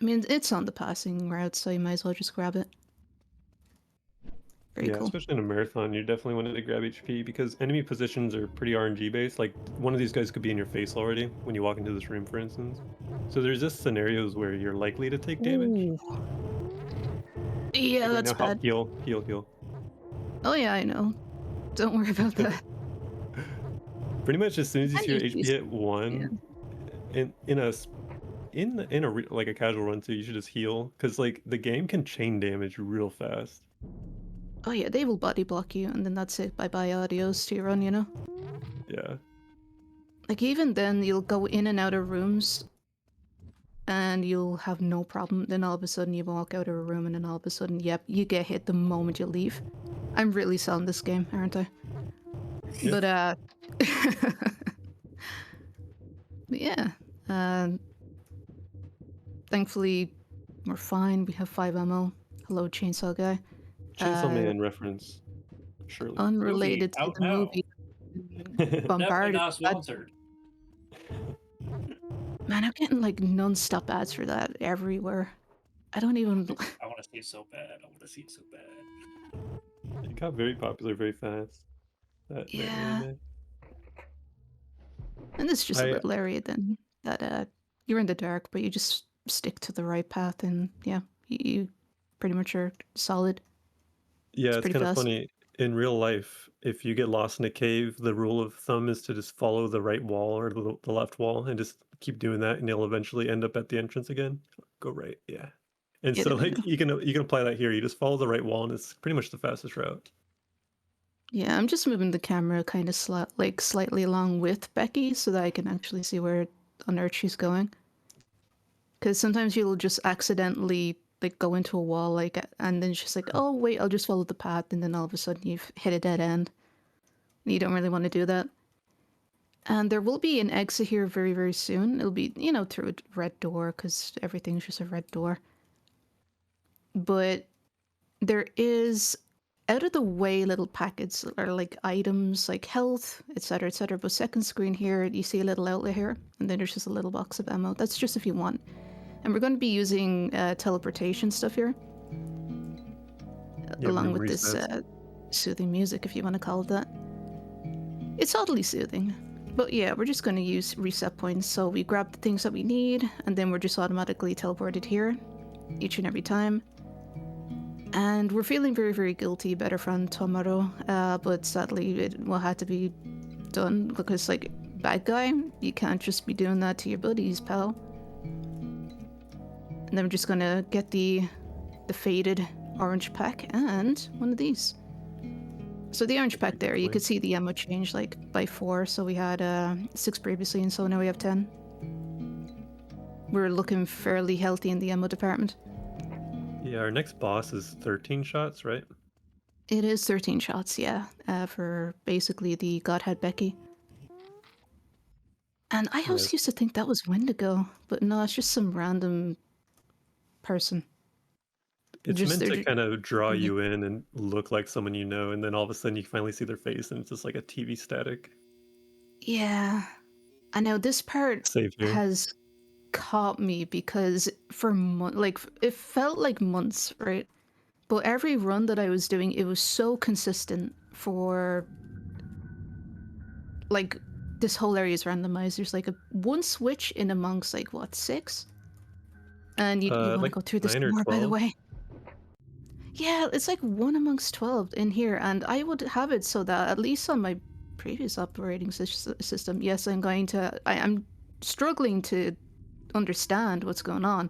I mean, it's on the passing route, so you might as well just grab it. Very Yeah, cool. especially in a marathon, you definitely wanted to grab HP because enemy positions are pretty RNG based. Like one of these guys could be in your face already when you walk into this room, for instance. So there's just scenarios where you're likely to take damage. Ooh. Yeah, Like that's right now, bad. Heal. Oh yeah, I know. Don't worry about that. Pretty much as soon as you I see your need HP these- hit 1, like a casual run too, you should just heal because like the game can chain damage real fast. Oh yeah, they will body block you, and then that's it. Bye bye, adios to your run, you know? Yeah. Like, even then, you'll go in and out of rooms, and you'll have no problem. Then all of a sudden, you walk out of a room, and then all of a sudden, yep, you get hit the moment you leave. I'm really selling this game, aren't I? Yeah. But, but yeah. Thankfully, we're fine. We have 5 ammo. Hello, Chainsaw Guy. Chainsaw Man reference. Surely. Unrelated to out the now. movie. Definitely Bombarded. not sponsored. Man, I'm getting like non-stop ads for that everywhere. I don't even. I want to see it so bad. It got very popular very fast. That Yeah. anime. And it's just a I- little area then that you're in the dark, but you just stick to the right path, and yeah, you pretty much are solid. Yeah, it's pretty kind of fast. funny. In real life, if you get lost in a cave, the rule of thumb is to just follow the right wall or the left wall and just keep doing that, and you'll eventually end up at the entrance again. Go right, yeah. And Yeah, so there we like you can apply that here. You just follow the right wall, and it's pretty much the fastest route. Yeah, I'm just moving the camera kind of slightly along with Becky so that I can actually see where on earth she's going. Because sometimes you'll just accidentally like go into a wall, like, and then it's just like, oh wait, I'll just follow the path, and then all of a sudden you've hit a dead end. You don't really want to do that. And there will be an exit here very, very soon. It'll be, you know, through a red door, because everything's just a red door. But there is out of the way little packets or like items like health, etc., etc. But second screen here, you see a little outlet here, and then there's just a little box of ammo. That's just if you want. And we're going to be using teleportation stuff here, along with this soothing music, if you want to call it that. It's oddly soothing. But yeah, we're just going to use reset points. So we grab the things that we need, and then we're just automatically teleported here each and every time. And we're feeling very, very guilty about our friend Tomaro, but sadly it will have to be done because, like, bad guy, you can't just be doing that to your buddies, pal. And then we're just gonna get the faded orange pack and one of these. So the orange pack there, you could see the ammo change like by 4. So we had 6 previously, and so now we have 10. We're looking fairly healthy in the ammo department. Yeah, our next boss is 13 shots, right? It is 13 shots, yeah, for basically the Godhead Becky. And I always used to think that was Wendigo, but no, it's just some random person. It's Just meant to they're- kind of draw you in and look like someone you know, and then all of a sudden you finally see their face, and it's just like a TV static. Yeah, I know this part Save here. has caught me because for like it felt like months, right? But every run that I was doing, it was so consistent for like this whole area is randomized. There's like one switch in amongst like what 6, and you want to like go through this 9 or more, by the 12. way. Yeah, it's like 1 amongst 12 in here, and I would have it so that at least on my previous operating system, yes, I'm struggling to understand what's going on.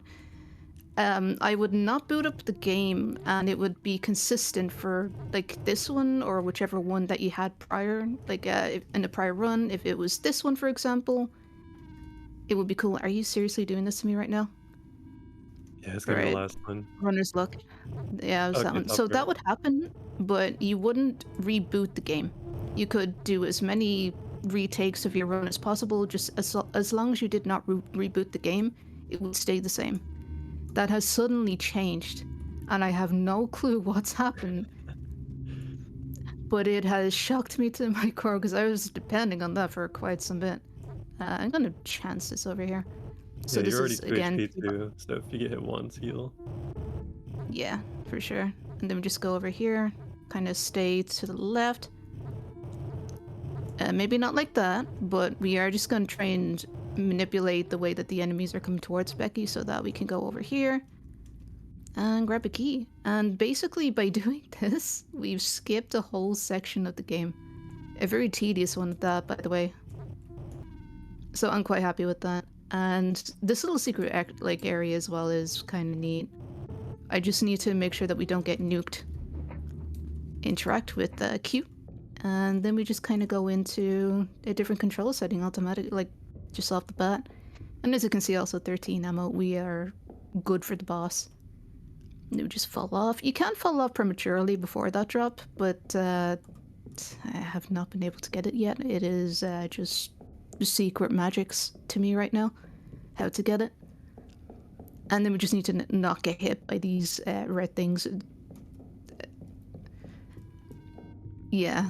I would not boot up the game, and it would be consistent for like this one or whichever one that you had prior, like in a prior run. If it was this one, for example, it would be cool. Are you seriously doing this to me right now? Yeah, it's gonna be the last one. Runner's luck. Yeah, it was that Okay, one. So upgrade. that would happen, but you wouldn't reboot the game. You could do as many retakes of your run as possible, just as long as you did not reboot the game, it would stay the same. That has suddenly changed, and I have no clue what's happened. But it has shocked me to my core because I was depending on that for quite some bit. I'm gonna chance this over here. So Yeah, this you're already is 2 again. HP too, so if you get hit once, heal. Yeah, for sure. And then we just go over here, kind of stay to the left. Maybe not like that, but we are just going to try and manipulate the way that the enemies are coming towards Becky so that we can go over here and grab a key. And basically by doing this, we've skipped a whole section of the game. A very tedious one at that, by the way. So I'm quite happy with that. And this little secret area as well is kind of neat. I just need to make sure that we don't get nuked. Interact with Q, and then we just kind of go into a different control setting automatically, like just off the bat. And as you can see, also 13 ammo. We are good for the boss. And it would just fall off. You can fall off prematurely before that drop, but I have not been able to get it yet. It is just secret magics to me right now, how to get it. And then we just need to not get hit by these red things. Yeah.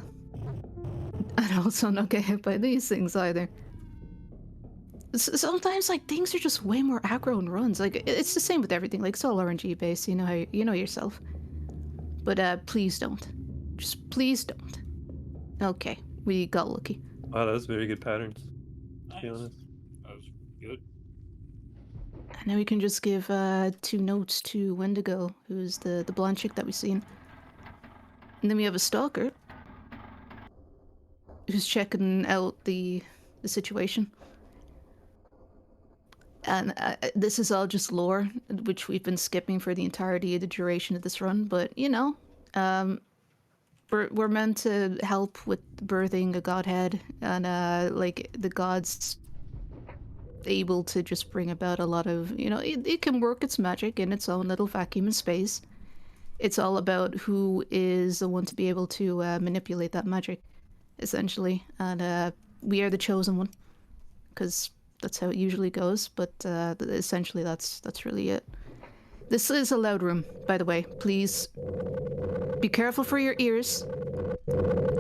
And also not get hit by these things either. Sometimes like things are just way more aggro in runs. Like it's the same with everything. Like it's all RNG based. You know how you know yourself. But please don't. Just please don't. Okay, we got lucky. Wow, that was very good patterns, to be honest. That was good. And now we can just give 2 notes to Wendigo, who's the blonde chick that we've seen. And then we have a stalker who's checking out the situation. And this is all just lore, which we've been skipping for the entirety of the duration of this run. But, you know, we're meant to help with birthing a godhead. And, like, the gods able to just bring about a lot of, it can work its magic in its own little vacuum in space. It's all about who is the one to be able to manipulate that magic, essentially. And we are the chosen one, because that's how it usually goes. But essentially, that's really it. This is a loud room, by the way. Please be careful for your ears.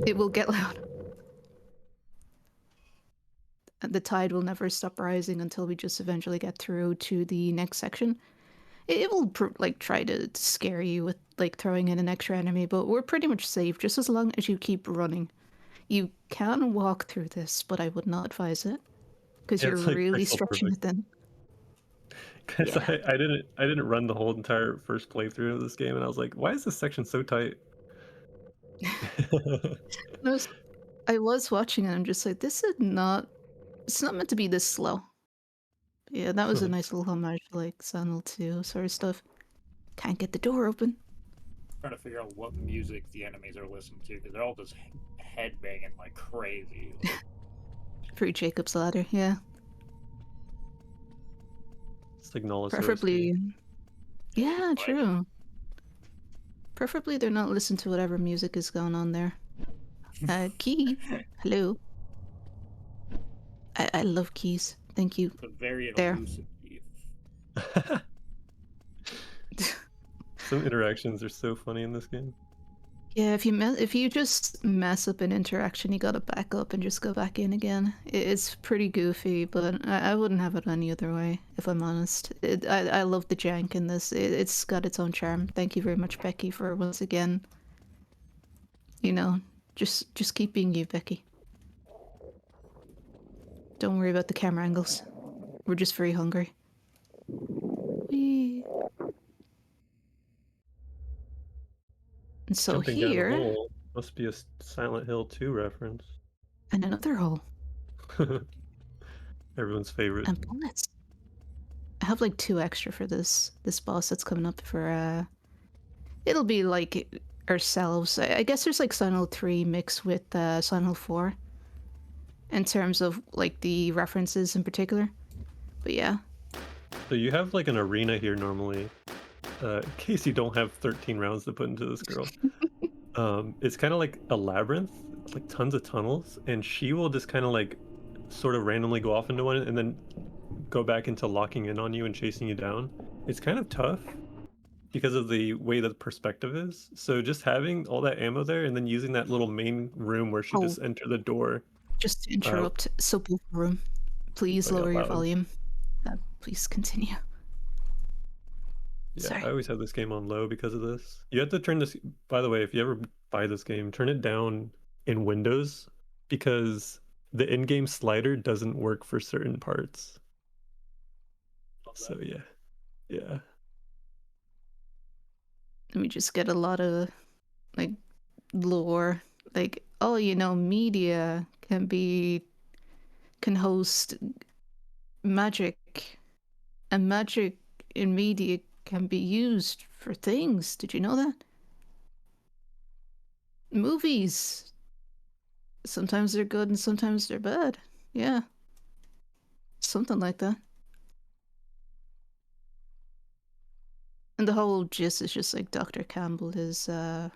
It will get loud. And the tide will never stop rising until we just eventually get through to the next section. It will try to scare you with throwing in an extra enemy, but we're pretty much safe just as long as you keep running. You can walk through this, but I would not advise it because Yeah, you're it's, like, really pixel stretching perfect. it thin. Because I didn't run the whole entire first playthrough of this game, and I was like, why is this section so tight? I was watching and I'm just like, it's not meant to be this slow. Yeah, that was a nice little homage to Silent Hill 2 sort of stuff. Can't get the door open. Trying to figure out what music the enemies are listening to because they're all just headbanging like crazy. Through Jacob's Ladder, yeah. Signalis. Preferably. Yeah, true. Preferably they're not listening to whatever music is going on there. Key. Hello. I love keys. Thank you. It's a very there. elusive key. Some interactions are so funny in this game. Yeah, if you just mess up an interaction, you gotta back up and just go back in again. It's pretty goofy, but I wouldn't have it any other way, if I'm honest. I love the jank in this. It's got its own charm. Thank you very much, Becky, for once again, just keep being you, Becky. Don't worry about the camera angles. We're just very hungry. Whee. And so Jumping down a here, hole must be a Silent Hill 2 reference. and another hole. Everyone's favorite. And bullets. I have 2 extra for this boss that's coming up for it'll be ourselves. I guess there's Silent Hill 3 mixed with Silent Hill 4 in terms of the references in particular. But yeah. So you have an arena here normally. In case you don't have 13 rounds to put into this girl. It's kind of like a labyrinth, tons of tunnels, and she will just kind of sort of randomly go off into one and then go back into locking in on you and chasing you down. It's kind of tough because of the way that the perspective is. So just having all that ammo there and then using that little main room where she just entered the door. Just to interrupt, so room. Please lower your loud. volume. Please continue. Yeah, Sorry. I always have this game on low because of this. You have to turn this, by the way, if you ever buy this game, turn it down in Windows because the in-game slider doesn't work for certain parts. So yeah. And we just get a lot of lore. Media can host magic, and magic in media can be used for things. Did you know that? Movies. Sometimes they're good and sometimes they're bad. Yeah. Something like that. And the whole gist is just Dr. Campbell is the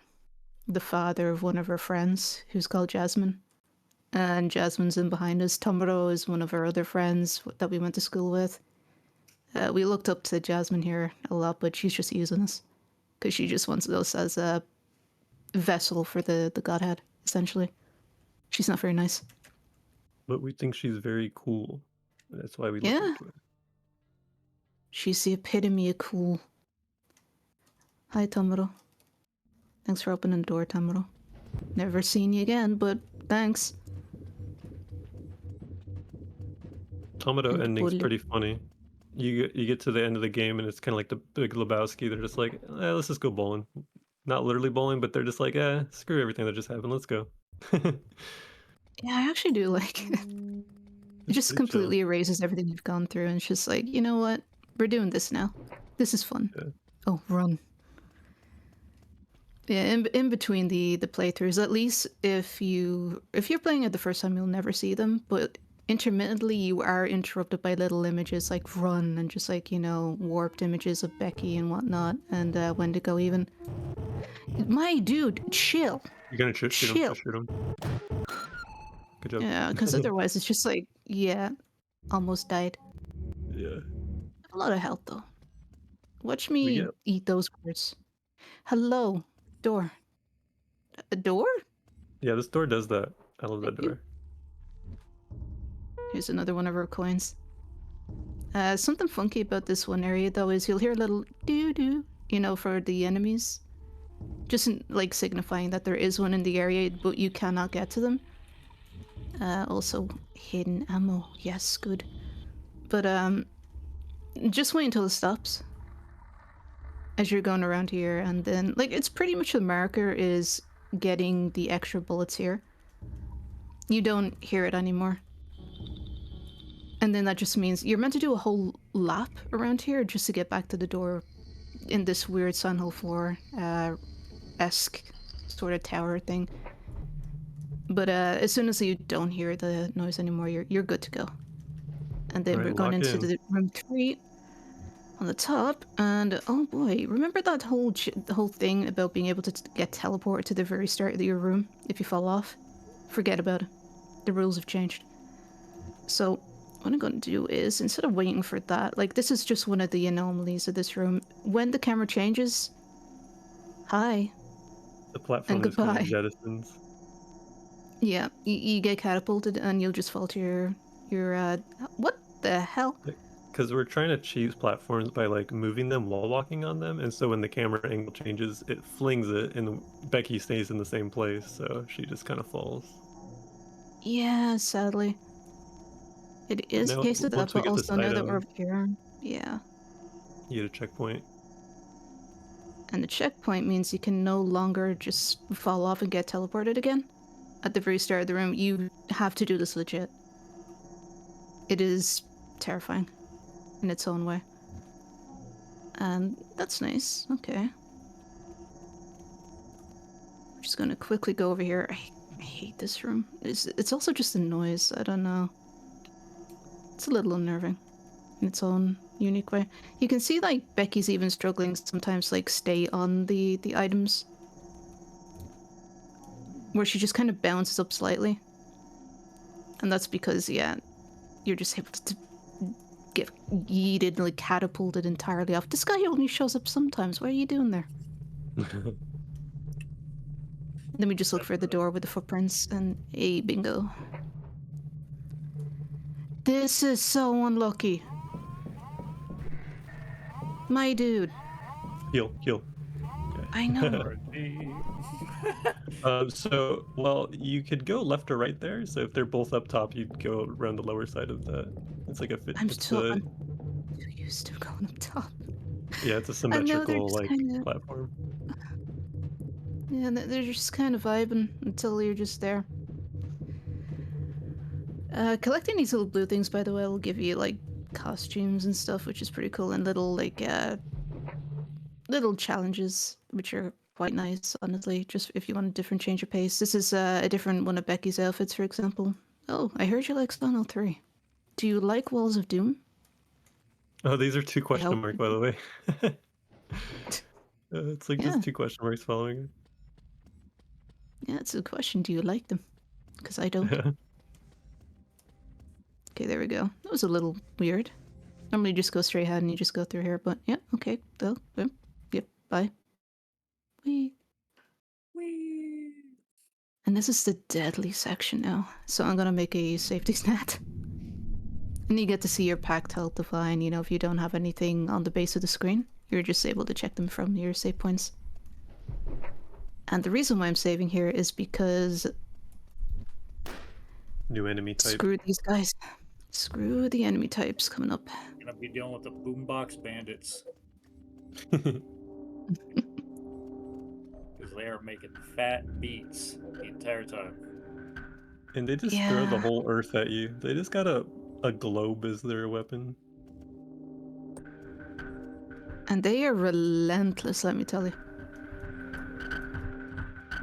father of one of her friends who's called Jasmine. And Jasmine's in behind us. Tomoro is one of our other friends that we went to school with. We looked up to Jasmine here a lot, but she's just using us. Because she just wants us as a vessel for the Godhead, essentially. She's not very nice. But we think she's very cool. That's why we look Yeah. into her. She's the epitome of cool. Hi, Tomoro. Thanks for opening the door, Tomoro. Never seen you again, but thanks. Tomoro And ending's bully. pretty funny. You get to the end of the game and it's kind of like the Big Lebowski. They're just like, let's just go bowling. Not literally bowling, but they're just like, screw everything that just happened. Let's go. Yeah, I actually do like it. It just pretty chill. completely erases everything you've gone through, and it's just like, you know what? We're doing this now. This is fun. Yeah. Oh, run. Yeah, in between the playthroughs, at least if you're playing it the first time, you'll never see them. But intermittently you are interrupted by little images like run and just like, you know, warped images of Becky and whatnot, and Wendigo even. My dude, chill. You're gonna shoot him. Chill. Just shoot him. Good job. Yeah, because otherwise it's just like, yeah, almost died. Yeah. A lot of health though. Watch me eat those words. Hello, door. A door? Yeah, this door does that. I love that door. Here's another one of our coins. Something funky about this one area though is you'll hear a little doo-doo, you know, for the enemies. Just like signifying that there is one in the area, but you cannot get to them. Also, hidden ammo. Yes, good. But just wait until it stops. As you're going around here, and then, like, it's pretty much the marker is getting the extra bullets here. You don't hear it anymore. And then that just means you're meant to do a whole lap around here just to get back to the door in this weird Silent Hill 4-esque sort of tower thing. But as soon as you don't hear the noise anymore, you're good to go. And then we're going into the room 3 on the top, and oh boy, remember that whole thing about being able to get teleported to the very start of your room if you fall off? Forget about it. The rules have changed. So what I'm going to do is, instead of waiting for that, like, this is just one of the anomalies of this room. When the camera changes, hi. The platform and is kind of goodbye. jettisons. Yeah, you get catapulted and you'll just fall to your what the hell? Because we're trying to choose platforms by like moving them while walking on them, and so when the camera angle changes, it flings it, and Becky stays in the same place, so she just kind of falls. Yeah, sadly. It is a case of that, once we but get this also now that item- we're over here. Yeah. You get a checkpoint. And the checkpoint means you can no longer just fall off and get teleported again. At the very start of the room, you have to do this legit. It is terrifying in its own way. And that's nice. Okay. I'm just gonna quickly go over here. I hate this room. It's also just a noise. I don't know. It's a little unnerving in its own unique way. You can see like Becky's even struggling sometimes, like stay on the items, where she just kind of bounces up slightly, and that's because you're just able to get yeeted, like catapulted entirely off. This guy only shows up sometimes. What are you doing there? Then we just look for the door with the footprints, and hey, bingo. This is so unlucky. My dude. Heal. I know. So, well, you could go left or right there. So if they're both up top, you'd go around the lower side of that. It's like a fit. I'm too used to going up top. Yeah, it's a I know, they're symmetrical just like kinda- platform. Yeah, they're just kind of vibing until you're just there. Collecting these little blue things, by the way, will give you like costumes and stuff, which is pretty cool, and little like little challenges, which are quite nice, honestly. Just if you want a different change of pace. This is a different one of Becky's outfits, for example. Oh, I heard you like Silent Hill 3. Do you like Walls of Doom? Oh, these are 2 question Nope. mark, by the way. It's like Yeah. just 2 question marks following it. Yeah, it's a question. Do you like them? Because I don't. Okay, there we go. That was a little weird. Normally you just go straight ahead and you just go through here, but yeah, okay. Though, yep, bye. Whee. And this is the deadly section now. So I'm gonna make a safety net. And you get to see your packed health define, you know, if you don't have anything on the base of the screen, you're just able to check them from your save points. And the reason why I'm saving here is because New enemy type. screw these guys. Screw the enemy types coming up. Gonna be dealing with the boombox bandits. Because they are making fat beats the entire time. And they just throw the Yeah. whole earth at you. They just got a globe as their weapon. And they are relentless, let me tell you.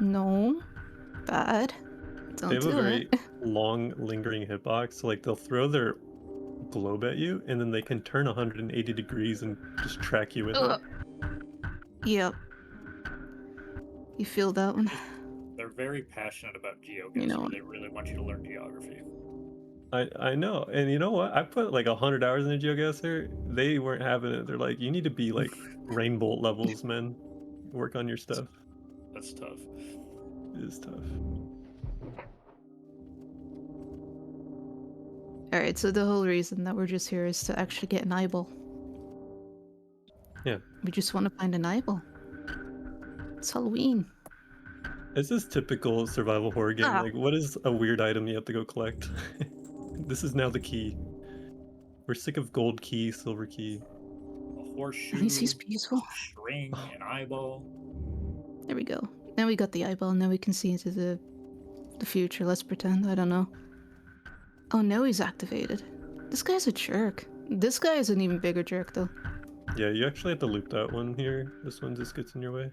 No. Bad. Don't They have a do very it. long, lingering hitbox. So, like, they'll throw their globe at you, and then they can turn 180 degrees and just track you with Ugh. it. Yep. You feel that one? They're very passionate about GeoGuessr. You know. They really want you to learn geography. I know, and you know what? I put like 100 hours into GeoGuessr. They weren't having it. They're like, you need to be like Rainbolt levels, man. Work on your stuff. That's tough. It is tough. Alright, so the whole reason that we're just here is to actually get an eyeball. Yeah. We just want to find an eyeball. It's Halloween. It's this typical survival horror game. Ah. Like, what is a weird item you have to go collect? This is now the key. We're sick of gold key, silver key. A horseshoe. He's beautiful. String, an eyeball. There we go. Now we got the eyeball, and now we can see into the future. Let's pretend. I don't know. Oh, now he's activated. This guy's a jerk. This guy is an even bigger jerk, though. Yeah, you actually have to loop that one here. This one just gets in your way.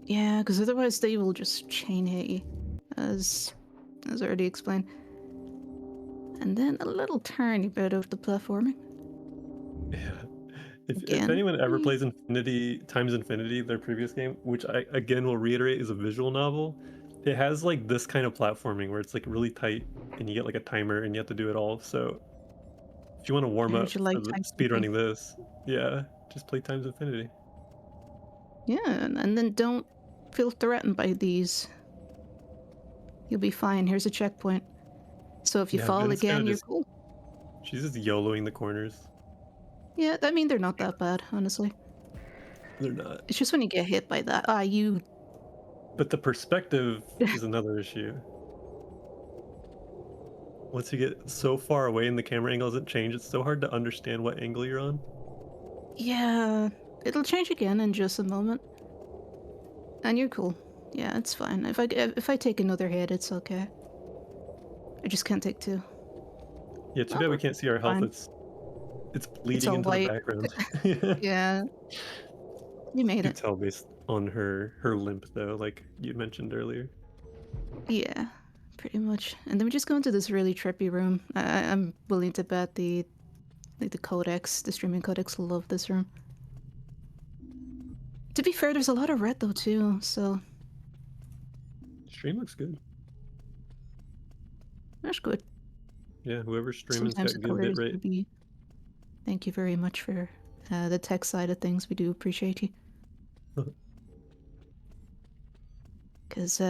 Yeah, because otherwise they will just chain hit you, as already explained. And then a little tiny bit of the platforming. Yeah. If Again. anyone ever plays Times Infinity, their previous game, which I again will reiterate is a visual novel, it has like this kind of platforming where it's like really tight and you get like a timer and you have to do it all. So if you want to warm up Would you like for Times speedrunning this, yeah, just play Times Infinity. Yeah, and then don't feel threatened by these. You'll be fine. Here's a checkpoint. So if you Yeah, fall Vin's kinda again, you're just- cool. She's just YOLOing the corners. Yeah, I mean, they're not that bad, honestly. They're not. It's just when you get hit by that. You... But the perspective is another issue. Once you get so far away and the camera angle doesn't change, it's so hard to understand what angle you're on. Yeah, it'll change again in just a moment. And you're cool. Yeah, it's fine. If I take another hit, it's okay. I just can't take two. Yeah, too bad we can't see our health. fine. It's bleeding all into white. the background. Yeah. You made You it. tell based on her limp though, like you mentioned earlier. Yeah, pretty much. And then we just go into this really trippy room. I'm willing to bet the codecs, the streaming codecs will love this room. To be fair, there's a lot of red though too, so Stream looks good. that's good. Yeah, whoever's streaming's Sometimes got the good bit colors rate. will be... Thank you very much for the tech side of things. We do appreciate you. Because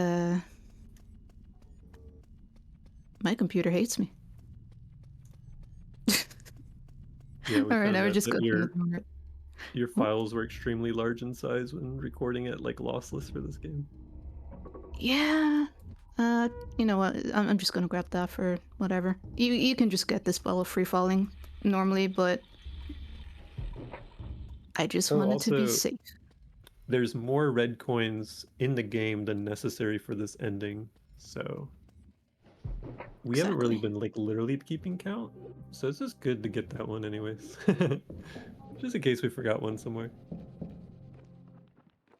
my computer hates me. Yeah, we Alright, found I would out just that go through your, the number. your files were extremely large in size when recording it like lossless for this game. Yeah. You know what? I'm just gonna grab that for whatever. You can just get this ball of free falling normally, but I just Oh, wanted to be also- safe. There's more red coins in the game than necessary for this ending, so we haven't really been like literally keeping count. So it's just good to get that one anyways. Just in case we forgot one somewhere.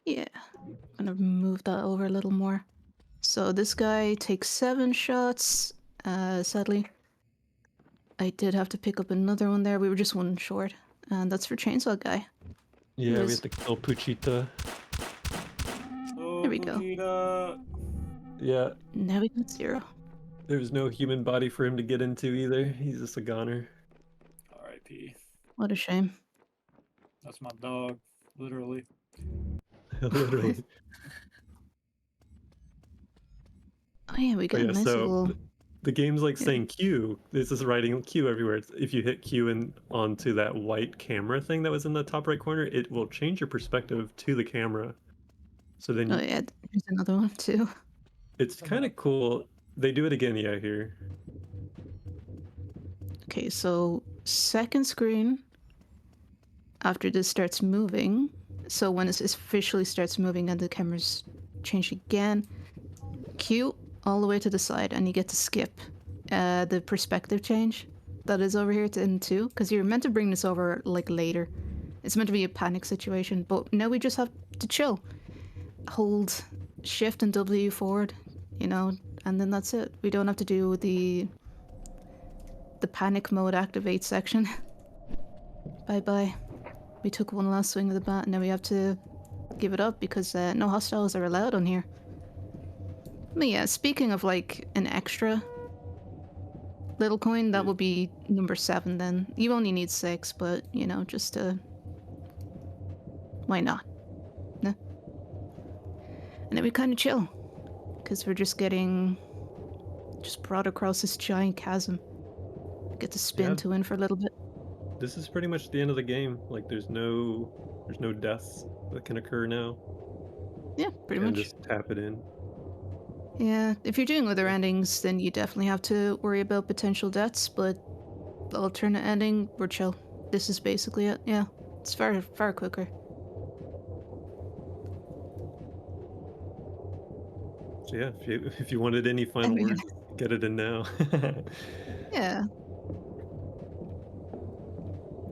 Yeah. I'm gonna move that over a little more. So this guy takes 7 shots. Sadly, I did have to pick up another one there. We were just one short, and that's for Chainsaw Guy. Yeah, we Yes. have to kill Puchita. There we go. Yeah, Now we got 0. there's no human body for him to get into either. He's just a goner. R.I.P. What a shame. That's my dog, literally. Literally. Oh yeah, we got a nice little... the game's like saying Q. This is writing Q everywhere. If you hit Q and onto that white camera thing that was in the top right corner, it will change your perspective to the camera. So then Oh yeah, there's another one too. it's kind of cool. They do it again, yeah, here. Okay, so second screen after this starts moving. So when it officially starts moving and the camera's changed again, Q all the way to the side, and you get to skip the perspective change that is over here in 2, because you're meant to bring this over like later. It's meant to be a panic situation, but now we just have to chill. Hold Shift and W forward, you know, and then that's it. We don't have to do the panic mode activate section. Bye bye. We took one last swing of the bat, and now we have to give it up because no hostiles are allowed on here. But yeah, speaking of like an extra little coin, that will be number 7 then. You only need 6, but you know, just why not? No? And then we kind of chill, because we're just brought across this giant chasm. We get to spin to win for a little bit. This is pretty much the end of the game. Like, there's no deaths that can occur now. Yeah, pretty much. Just tap it in. Yeah, if you're doing other endings, then you definitely have to worry about potential deaths, but the alternate ending, we're chill. This is basically it, yeah. It's far quicker. So yeah, if you wanted any final words, get it in now. Yeah.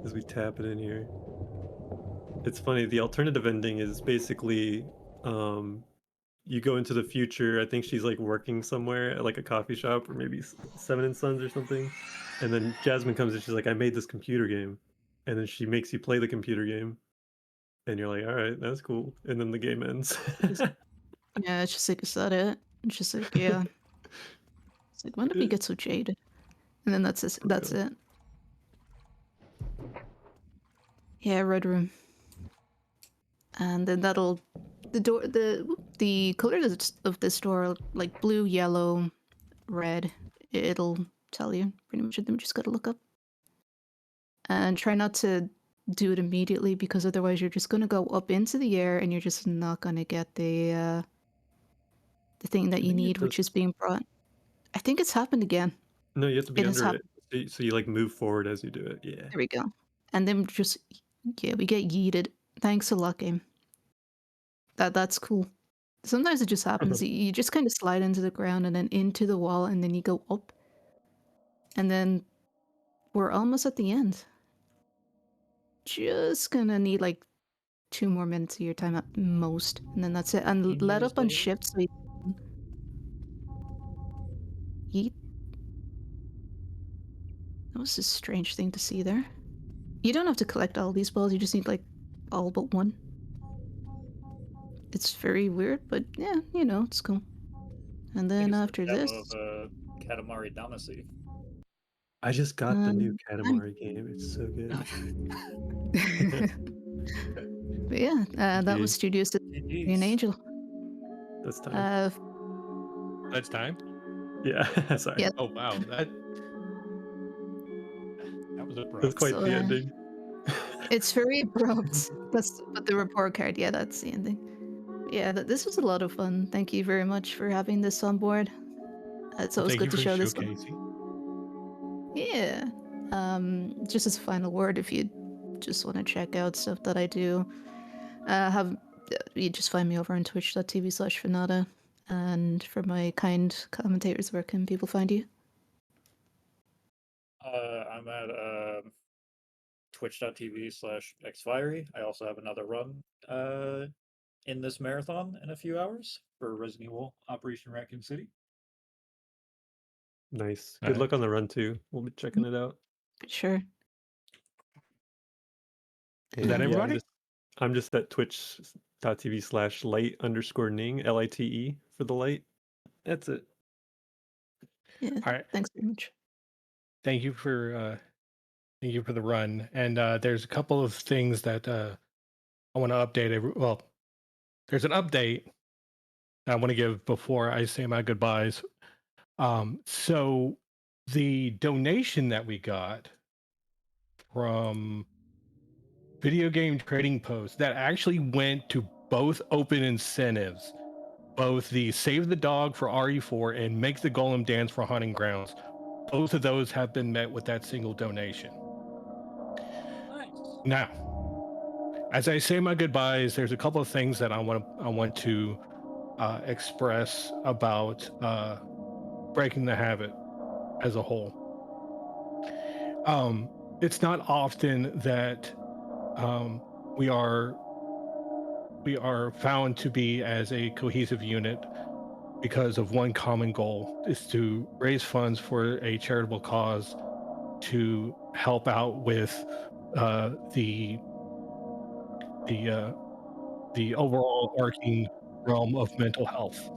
As we tap it in here. It's funny, the alternative ending is basically you go into the future. I think she's like working somewhere at like a coffee shop or maybe Seven & Sons or something. And then Jasmine comes and she's like, I made this computer game. And then she makes you play the computer game. And you're like, all right, that's cool. And then the game ends. Yeah, it's just like, is that it? It's just like, yeah. It's like, when did we get so jaded? And then that's it. Yeah, red room. And then the colors of this door, like blue, yellow, red. It'll tell you pretty much. Then we just gotta look up. And try not to do it immediately, because otherwise you're just gonna go up into the air and you're just not gonna get the thing that you need, which is being brought. I think it's happened again. No, you have to be under it. So you like move forward as you do it. Yeah. There we go. And then we get yeeted. Thanks a lot, game. That's cool. Sometimes it just happens. You just kind of slide into the ground and then into the wall, and then you go up. And then we're almost at the end. Just gonna need like 2 more minutes of your time at most, and then that's it. And let up on shift so you can yeet. That was a strange thing to see there. You don't have to collect all these balls, you just need like all but 1. It's very weird, but yeah, you know, it's cool. And then after this... Katamari Damacy. I just got the new Katamari game. It's so good. But yeah, that was Studio Citizen Angel. That's time. That's time? Yeah, sorry. Yeah. Oh, wow. That was abrupt. That's quite the ending. It's very abrupt. But the report card, yeah, that's the ending. Yeah, this was a lot of fun. Thank you very much for having this on board. It's always good to show this. Yeah. Just as a final word, if you just want to check out stuff that I do, you just find me over on twitch.tv/Fanata. And for my kind commentators, where can people find you? I'm at twitch.tv/xfiery. I also have another run in this marathon in a few hours for Resident Evil Operation Raccoon City. Nice. Good luck on the run too. We'll be checking it out. Sure. Is that everybody? I'm just at twitch.tv/light_ning, LITE for the light. That's it. Yeah. All right. Thanks very much. Thank you for the run. And there's a couple of things that I want to update. Well, there's an update I want to give before I say my goodbyes. So the donation that we got from Video Game Trading Post that actually went to both open incentives, both the Save the Dog for RE4 and Make the Golem Dance for Hunting Grounds. Both of those have been met with that single donation. Nice. Now, as I say my goodbyes, there's a couple of things that I want to express about Breaking the Habit as a whole. It's not often that we are found to be as a cohesive unit because of one common goal, is to raise funds for a charitable cause to help out with the overall arcing realm of mental health.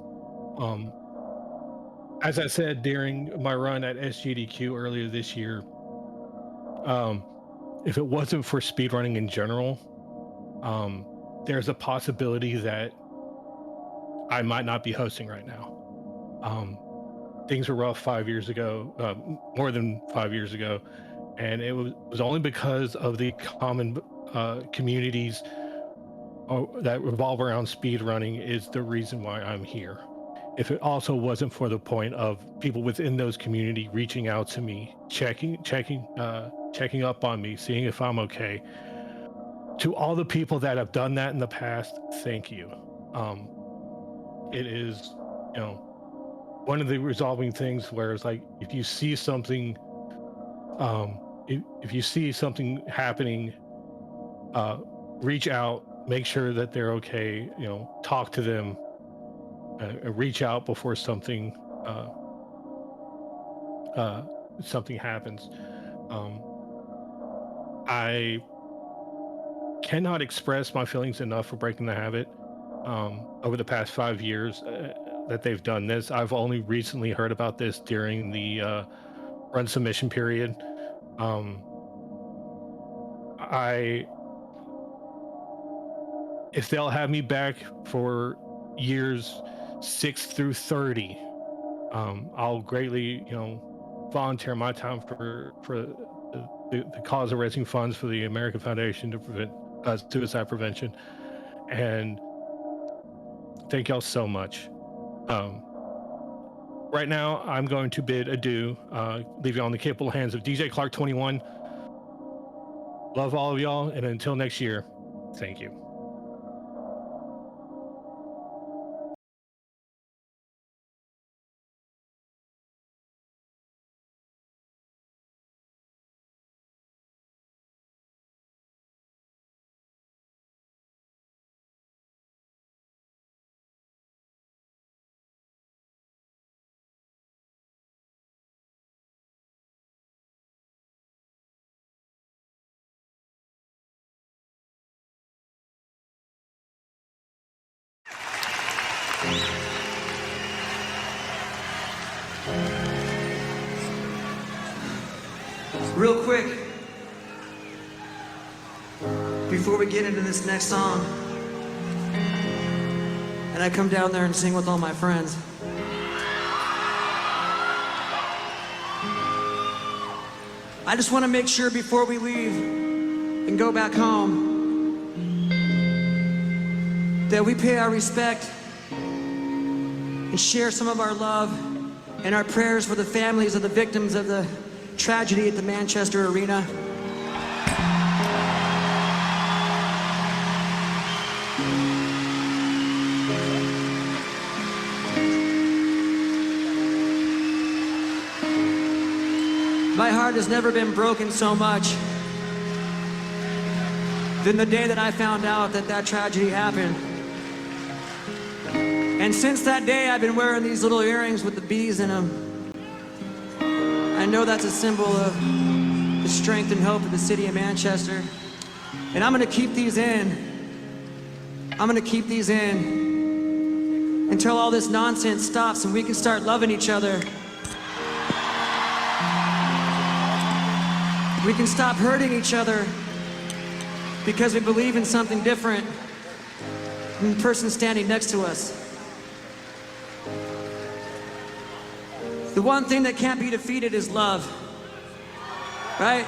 As I said during my run at SGDQ earlier this year, if it wasn't for speedrunning in general, there's a possibility that I might not be hosting right now. Things were rough 5 years ago, more than 5 years ago, and it was only because of the common communities that revolve around speedrunning is the reason why I'm here. If it also wasn't for the point of people within those community reaching out to me, checking up on me, seeing if I'm okay. To all the people that have done that in the past, thank you. It is, one of the resolving things where it's like, if you see something, if you see something happening, reach out, make sure that they're okay, talk to them, reach out before something happens. I cannot express my feelings enough for Breaking the Habit. Over the past 5 years that they've done this, I've only recently heard about this during the run submission period. If they'll have me back for years 6 through 30, I'll greatly, volunteer my time for the cause of raising funds for the American Foundation to prevent suicide prevention. And thank y'all so much. Right now, I'm going to bid adieu, leave y'all in the capable hands of DJ Clark 21. Love all of y'all, and until next year, thank you. Real quick, before we get into this next song, and I come down there and sing with all my friends, I just want to make sure before we leave and go back home that we pay our respect and share some of our love and our prayers for the families of the victims of the tragedy at the Manchester Arena. My heart has never been broken so much than the day that I found out that that tragedy happened. And since that day, I've been wearing these little earrings with the bees in them. I know that's a symbol of the strength and hope of the city of Manchester. And I'm gonna keep these in. I'm gonna keep these in until all this nonsense stops and we can start loving each other. We can stop hurting each other because we believe in something different than the person standing next to us. The one thing that can't be defeated is love, right?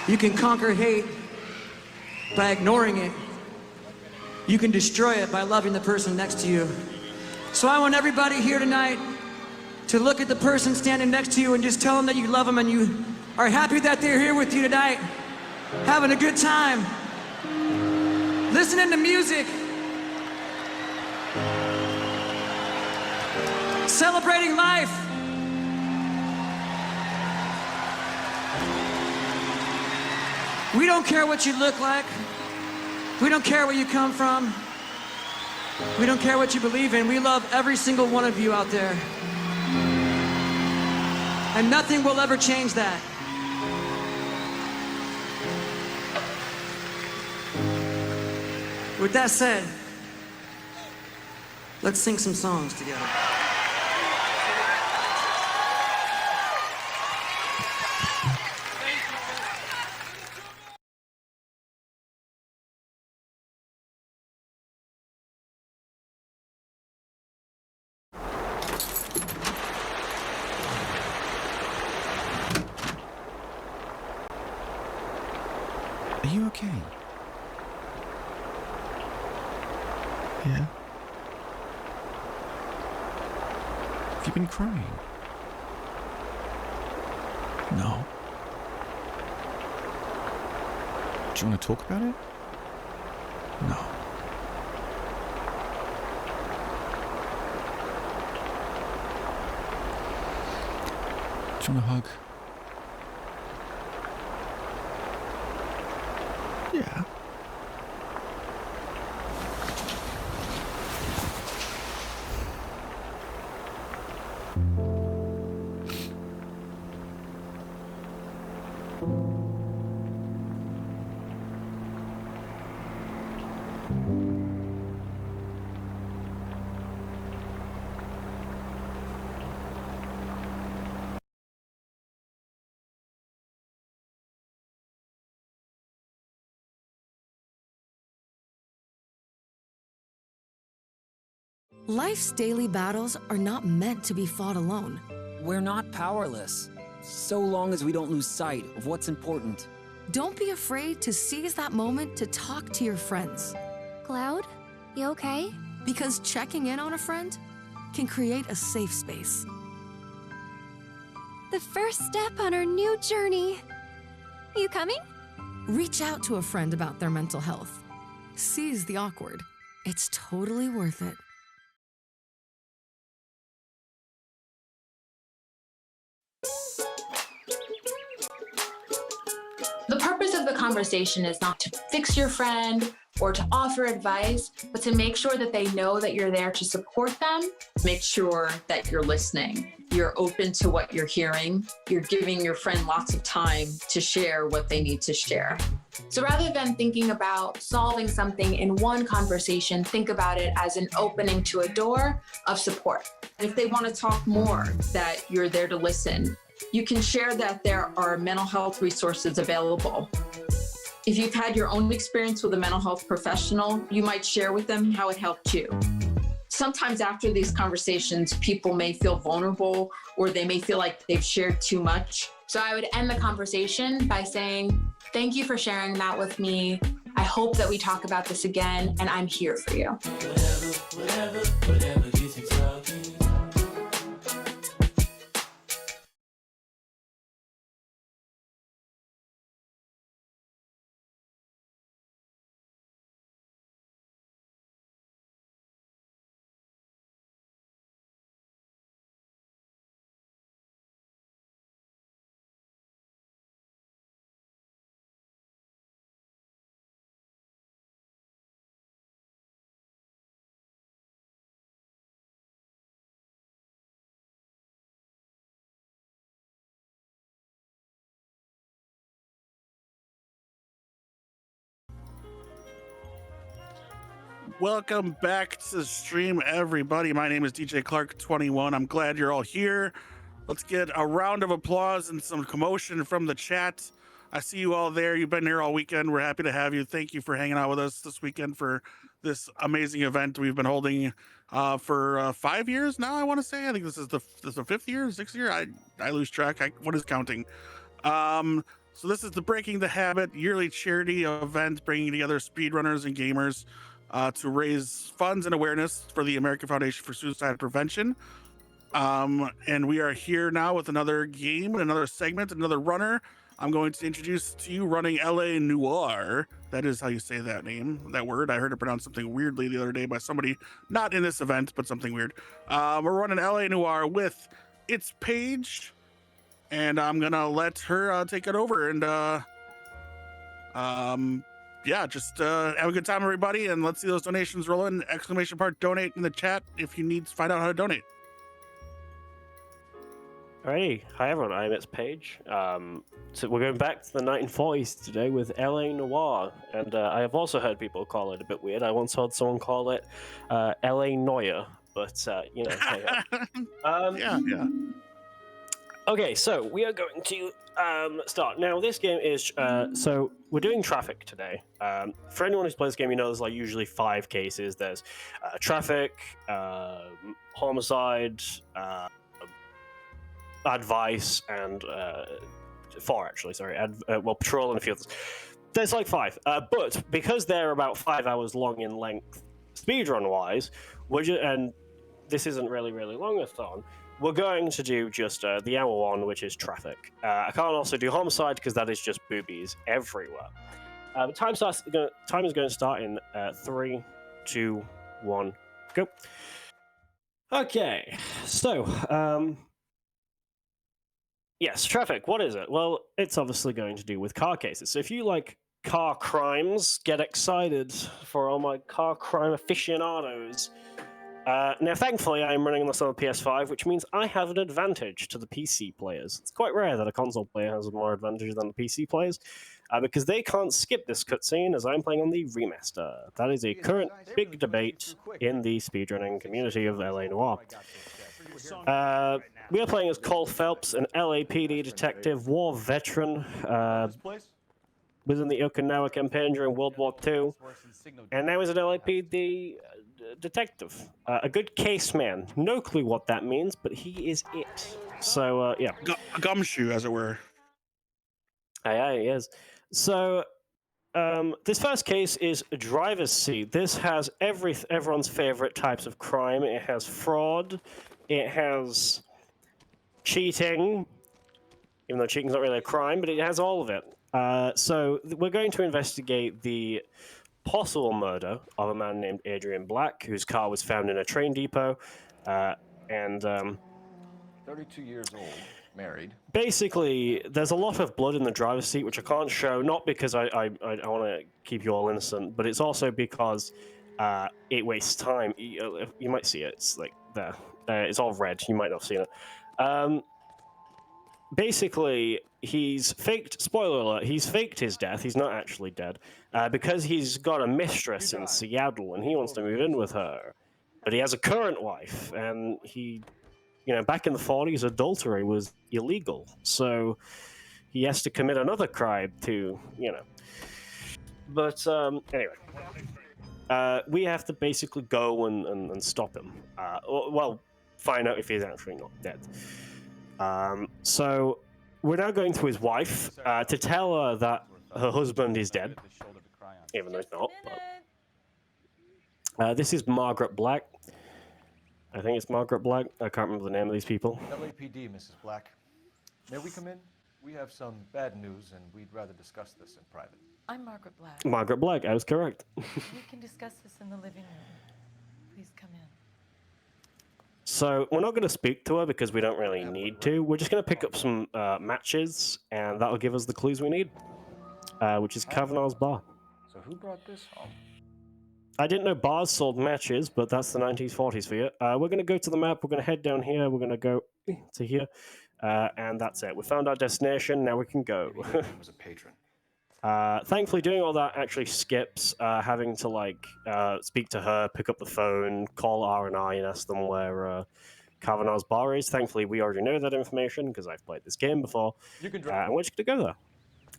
You can conquer hate by ignoring it. You can destroy it by loving the person next to you. So I want everybody here tonight to look at the person standing next to you and just tell them that you love them and you are happy that they're here with you tonight, having a good time, listening to music, celebrating life. We don't care what you look like. We don't care where you come from. We don't care what you believe in. We love every single one of you out there. And nothing will ever change that. With that said, let's sing some songs together. Are you okay? Yeah? Have you been crying? No. Do you want to talk about it? No. Do you want a hug? Yeah. Life's daily battles are not meant to be fought alone. We're not powerless, so long as we don't lose sight of what's important. Don't be afraid to seize that moment to talk to your friends. Cloud, you okay? Because checking in on a friend can create a safe space. The first step on our new journey. You coming? Reach out to a friend about their mental health. Seize the awkward. It's totally worth it. The purpose of the conversation is not to fix your friend or to offer advice, but to make sure that they know that you're there to support them. Make sure that you're listening. You're open to what you're hearing. You're giving your friend lots of time to share what they need to share. So rather than thinking about solving something in one conversation, think about it as an opening to a door of support. If they want to talk more, that you're there to listen. You can share that there are mental health resources available. If you've had your own experience with a mental health professional, you might share with them how it helped you. Sometimes after these conversations, people may feel vulnerable or they may feel like they've shared too much. So I would end the conversation by saying, thank you for sharing that with me. I hope that we talk about this again, and I'm here for you. Whatever gets you talking. Welcome back to the stream, everybody. My name is DJ Clark21. I'm glad you're all here. Let's get a round of applause and some commotion from the chat. I see you all there. You've been here all weekend. We're happy to have you. Thank you for hanging out with us this weekend for this amazing event we've been holding for 5 years now, I want to say. I think this is the fifth year, sixth year. I lose track. What is counting? So this is the Breaking the Habit yearly charity event, bringing together speedrunners and gamers to raise funds and awareness for the American Foundation for Suicide Prevention. And we are here now with another game, another segment, another runner. I'm going to introduce to you running LA Noire. That is how you say that name, that word. I heard it pronounced something weirdly the other day by somebody, not in this event, but something weird. We're running LA Noire with It's Paige, and I'm gonna let her take it over and yeah, just have a good time, everybody, and let's see those donations roll in. Exclamation part donate in the chat if you need to find out how to donate. Hey, hi everyone, I'm It's Page. So we're going back to the 1940s today with L.A. Noir, and I have also heard people call it a bit weird. I once heard someone call it L.A. Noir, but you know. Yeah. Okay, so we are going to start. Now, this game is, so we're doing Traffic today. For anyone who's played this game, you know there's like usually 5 cases. There's Traffic, Homicide, Advice, and 4 actually, sorry. Patrol and a few others. There's like 5. But because they're about 5 hours long in length, speedrun-wise, and this isn't really long-a-thon, we're going to do just the hour one, which is Traffic. I can't also do Homicide because that is just boobies everywhere. Time is going to start in 3, 2, 1, go. Okay, so yes, Traffic. What is it? Well, it's obviously going to do with car cases. So if you like car crimes, get excited for all my car crime aficionados. Now, thankfully, I'm running this on the PS5, which means I have an advantage to the PC players. It's quite rare that a console player has more advantage than the PC players, because they can't skip this cutscene as I'm playing on the remaster. That is a current big debate in the speedrunning community of LA Noire. We are playing as Cole Phelps, an LAPD detective, war veteran, within the Okinawa campaign during World War II, and now he's an LAPD detective, a good case man. No clue what that means, but he is it. So yeah, a gumshoe, as it were. Aye, he is. So this first case is driver's seat. This has everyone's favorite types of crime. It has fraud. It has cheating, even though cheating's not really a crime, but it has all of it. So we're going to investigate the possible murder of a man named Adrian Black, whose car was found in a train depot, and 32 years old, married. Basically, there's a lot of blood in the driver's seat, which I can't show, not because I want to keep you all innocent, but it's also because it wastes time. You might see it. It's like there. It's all red. You might not have seen it. Basically, he's faked, spoiler alert, he's faked his death. He's not actually dead, because he's got a mistress in Seattle and he wants to move in with her. But he has a current wife, and he, back in the 40s, adultery was illegal. So he has to commit another crime to, But anyway, we have to basically go and stop him. Find out if he's actually not dead. So we're now going to his wife to tell her that her husband is dead, even though he's not. But, this is Margaret Black. I think it's Margaret Black. I can't remember the name of these people. LAPD, Mrs. Black. May we come in? We have some bad news, and we'd rather discuss this in private. I'm Margaret Black. Margaret Black, I was correct. We can discuss this in the living room. Please come in. So we're not going to speak to her because we don't really need to. We're just going to pick up some matches, and that'll give us the clues we need, which is Kavanaugh's bar. So who brought this home? I didn't know bars sold matches, but that's the 1940s for you. We're going to go to the map. We're going to head down here. We're going to go to here, and that's it. We found our destination. Now we can go. Was a patron. Thankfully, doing all that actually skips having to speak to her, pick up the phone, call R&I, and ask them where Kavanaugh's bar is. Thankfully, we already know that information because I've played this game before. You can and we're just going to go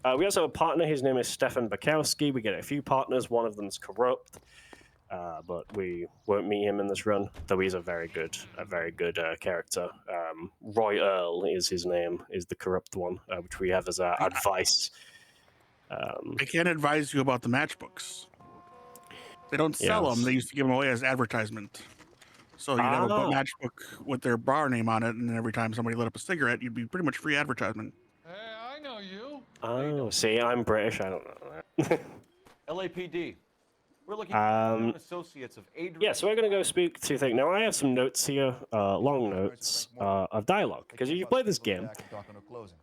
there. We also have a partner. His name is Stefan Bukowski. We get a few partners. One of them's corrupt, but we won't meet him in this run. Though he's a very good character. Roy Earl is his name. Is the corrupt one, which we have as our advice. I can't advise you about the matchbooks. They don't sell them. They used to give them away as advertisement. So you'd have a matchbook with their bar name on it, and every time somebody lit up a cigarette, you'd be pretty much free advertisement. Hey, I know you. Oh, see, I'm British. I don't know that. LAPD. We're looking for associates of Adrian. Yeah, so we're going to go speak to thing. Now, I have some notes here, long notes of dialogue, because if you play this game,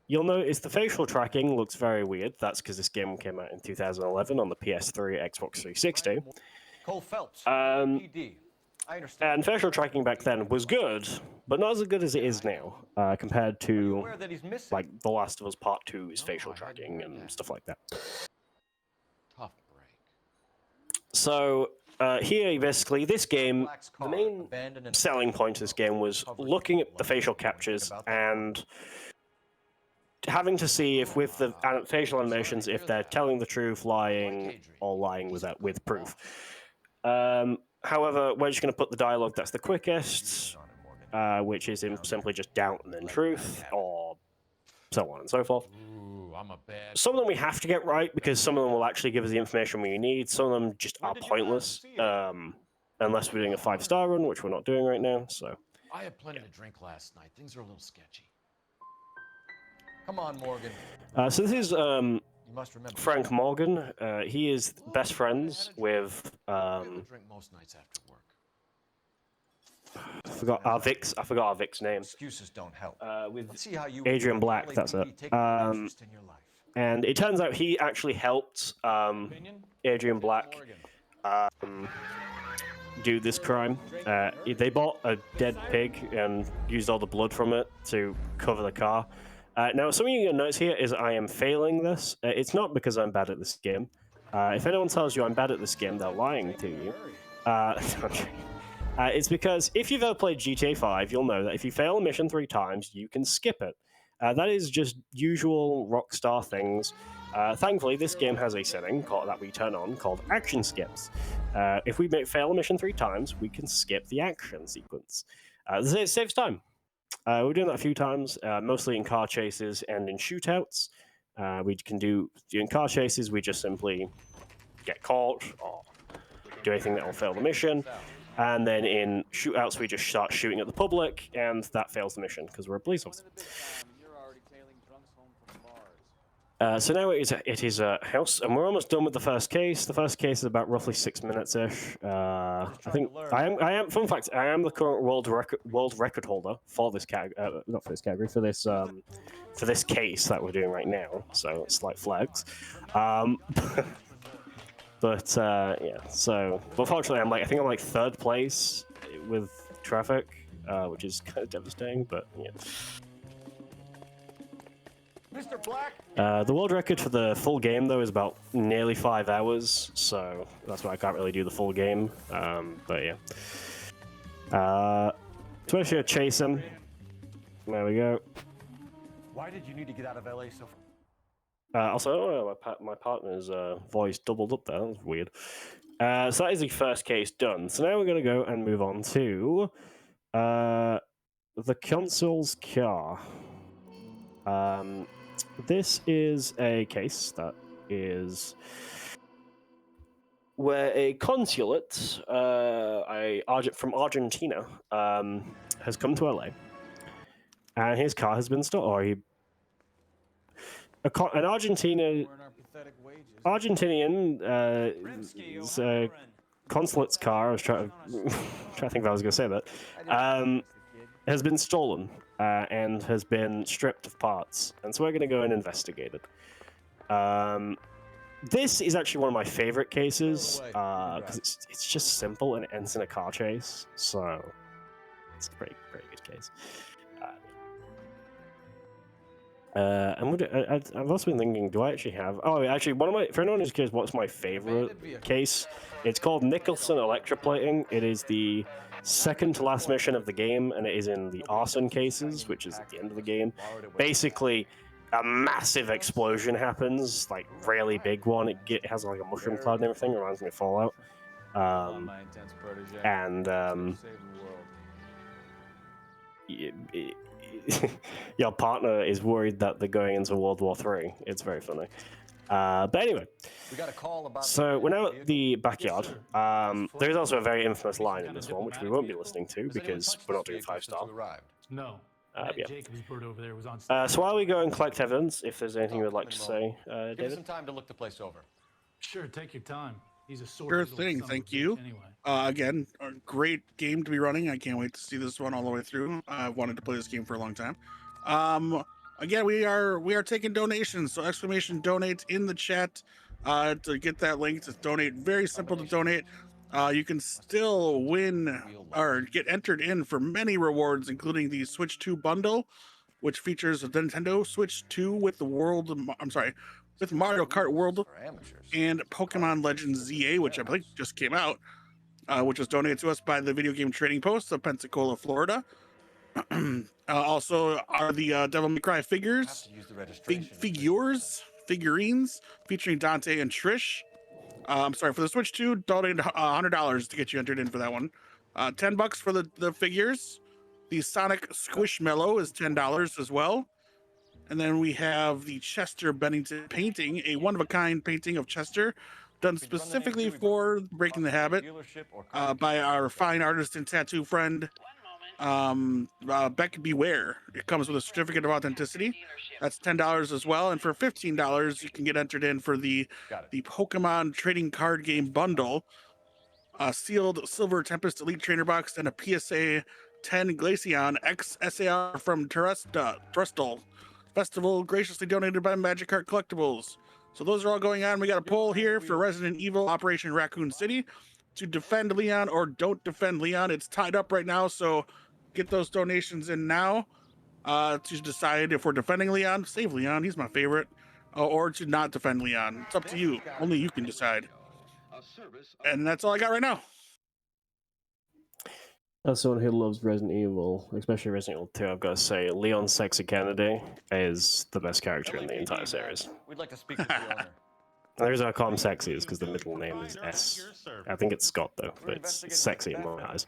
you'll notice the facial tracking looks very weird. That's because this game came out in 2011 on the PS3, Xbox 360. Cole Phelps, PD. I understand. And facial tracking back then was good, but not as good as it is now, compared to, like, The Last of Us Part 2's facial tracking and stuff like that. Tough. So, here, basically, this game, the main selling point of this game was looking at the facial captures and having to see if with the facial animations, if they're telling the truth, lying, or lying with proof. However, we're just going to put the dialogue that's the quickest, which is simply just doubt and then truth, or so on and so forth. Some of them we have to get right, because some of them will actually give us the information we need. Some of them just are pointless, unless we're doing a 5-star run, which we're not doing right now. So I had plenty to drink last night. Things are a little sketchy. Come on, Morgan. So this is Frank Morgan. He is best friends with Drink most nights after work. I forgot our Vic's name. Excuses don't help. With Let's see how you Adrian Black, that's it. And it turns out he actually helped Adrian Black do this crime. They bought a dead pig and used all the blood from it to cover the car. Now, something you're going to notice here is I am failing this. It's not because I'm bad at this game. If anyone tells you I'm bad at this game, they're lying to you. It's because if you've ever played GTA 5, you'll know that if you fail a mission 3 times, you can skip it. That is just usual Rockstar things. Thankfully, this game has a setting that we turn on called action skips. If we fail a mission 3 times, we can skip the action sequence. It saves time. We're doing that a few times, mostly in car chases and in shootouts. We can do in car chases, we just simply get caught or do anything that will fail the mission. And then in shootouts, we just start shooting at the public, and that fails the mission because we're a police officer. So now it is a house, and we're almost done with the first case. The first case is about roughly 6 minutes-ish. I think I am. Fun fact: I am the current world record holder for this category, not for this category, for this case that we're doing right now. So slight flags. But yeah. So, but fortunately, I think I'm like 3rd place with traffic, which is kind of devastating. But yeah. Mr. Black. The world record for the full game, though, is about nearly 5 hours, so that's why I can't really do the full game. But yeah. So we're gonna chase him. There we go. Why did you need to get out of LA so far? Also, my partner's voice doubled up there. That was weird. So that is the first case done. So now we're going to go and move on to the consul's car. This is a case that is where a consulate from Argentina has come to LA, and his car has been stolen. An Argentinian consulate's car, I was trying to think if I was going to say that, has been stolen and has been stripped of parts. And so we're going to go and investigate it. This is actually one of my favorite cases because it's just simple and it ends in a car chase. So it's a pretty good case. I've also been thinking, do I actually have... Oh, actually, for anyone who's curious, what's my favorite case? It's called Nicholson Electroplating. It is the second to last mission of the game, and it is in the arson cases, which is at the end of the game. Basically, a massive explosion happens, like really big one. It has like a mushroom cloud and everything. It reminds me of Fallout. Your partner is worried that they're going into World War III. It's very funny. But anyway, so we're now at the backyard. There is also a very infamous line in this one, which we won't be listening to because we're not doing 5-star. No. Yeah. Jacob's bird over there was on. So while we go and collect evidence, if there's anything you would like to say, Give us David? some time to look the place over. Sure, take your time. He's a sword. Sure little thing. son of a Thank bitch you. Anyway. Again, a great game to be running. I can't wait to see this one all the way through. I've wanted to play this game for a long time. Again, we are taking donations. So exclamation donate in the chat to get that link to donate. Very simple to donate. You can still win or get entered in for many rewards, including the Switch 2 bundle, which features a Nintendo Switch 2 with the with Mario Kart World and Pokemon Legends ZA, which I think just came out, which was donated to us by the Video Game Trading Post of Pensacola, Florida. Also are the Devil May Cry figures, figurines featuring Dante and Trish. For the Switch 2, donate $100 to get you entered in for that one. $10 for the figures. The Sonic Squishmallow is $10 as well. And then we have the Chester Bennington painting, a one-of-a-kind painting of Chester, done specifically for Breaking the Habit by our fine artist and tattoo friend, Beck Beware. It comes with a certificate of authenticity. That's $10 as well. And for $15, you can get entered in for the Pokemon trading card game bundle, a sealed Silver Tempest Elite Trainer Box, and a PSA 10 Glaceon X SAR from Trestle Festival, graciously donated by Magic Heart Collectibles. So those are all going on. We got a poll here for Resident Evil Operation Raccoon City to defend Leon or don't defend Leon. It's tied up right now, so get those donations in now to decide if we're defending Leon, save Leon, he's my favorite, or to not defend Leon. It's up to you. Only you can decide. And that's all I got right now. As someone who loves Resident Evil, especially Resident Evil 2, I've got to say, Leon Sexy Kennedy is the best character in the entire series. We'd like to speak with the owner. The reason I call him Sexy is because the middle name is S. I think it's Scott, though, but it's Sexy in my eyes.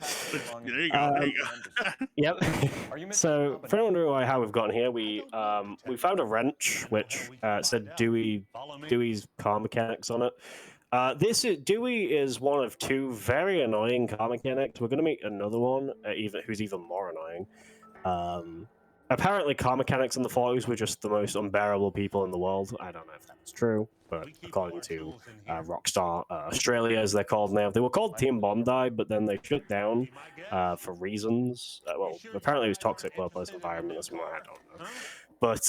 There you go. There you go. Yep. So, for anyone who how we've gotten here, we found a wrench which said Dewey's car mechanics on it. Dewey is one of two very annoying car mechanics. We're going to meet another one, who's even more annoying. Apparently, car mechanics in the 40s were just the most unbearable people in the world. I don't know if that's true, but according to Rockstar Australia, as they're called now, they were called Team Bondi, but then they shut down for reasons. Apparently it was toxic workplace environment or something. I don't know. But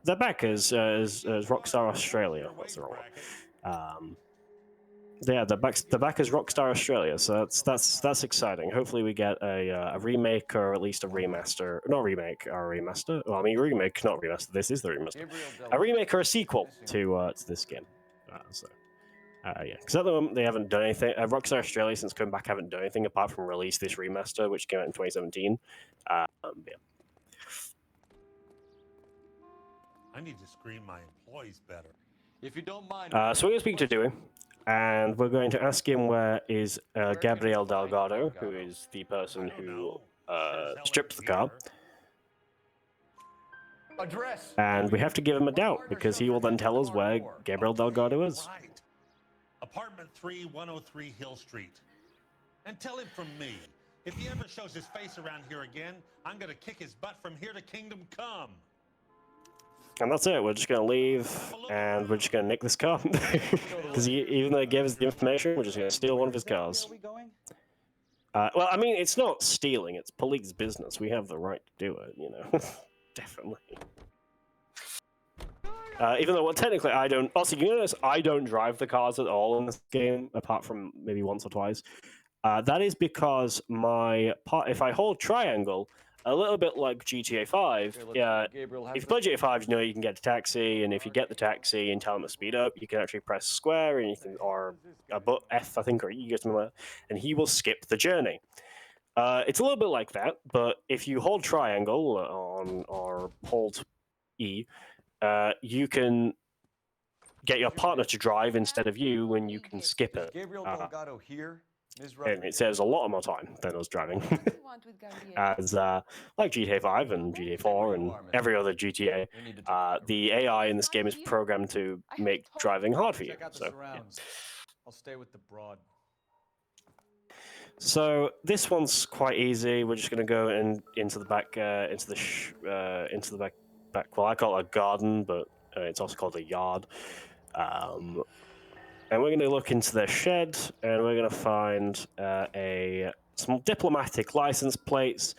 they're back as Rockstar Australia. That's the wrong one. Yeah, they're back as Rockstar Australia, so that's exciting. Hopefully we get a remake or at least a remaster. Not remake, or a remaster. Well, I mean remake, not remaster. This is the remaster. A remake or a sequel to this game. Yeah, because at the moment they haven't done anything. Rockstar Australia, since coming back, haven't done anything apart from release this remaster, which came out in 2017. Yeah. I need to screen my employees better. If you don't mind. So we're going to speak to Dewey, and we're going to ask him where is Gabriel Delgado, who is the person who stripped the car. Address. And we have to give him a doubt, because he will then tell us where Gabriel Delgado is. Apartment 3103 Hill Street. And tell him from me, if he ever shows his face around here again, I'm going to kick his butt from here to Kingdom Come. And that's it. We're just going to leave, and we're just going to nick this car. Because even though he gave us the information, we're just going to steal one of his cars. Well, I mean, it's not stealing. It's police business. We have the right to do it, you know. Definitely. Even though, well, technically, I don't... Also, you notice I don't drive the cars at all in this game, apart from maybe once or twice. That is because if I hold triangle... A little bit like GTA 5, if you play GTA 5, you know you can get a taxi, and if you get the taxi and tell him to speed up, you can actually press square, and you can, or F, I think, or E or something like that, and he will skip the journey. It's a little bit like that, but if you hold triangle or hold E, you can get your partner to drive instead of you, and you can skip it. Gabriel Delgado here. And it saves a lot more time than us driving. As like GTA 5 and GTA 4 and every other GTA, the AI in this game is programmed to make driving hard for you. So, yeah. I'll stay with the broad. So this one's quite easy. We're just going to go into the back, into the back. Well, I call it a garden, but it's also called a yard. and we're going to look into their shed, and we're going to find some diplomatic license plates.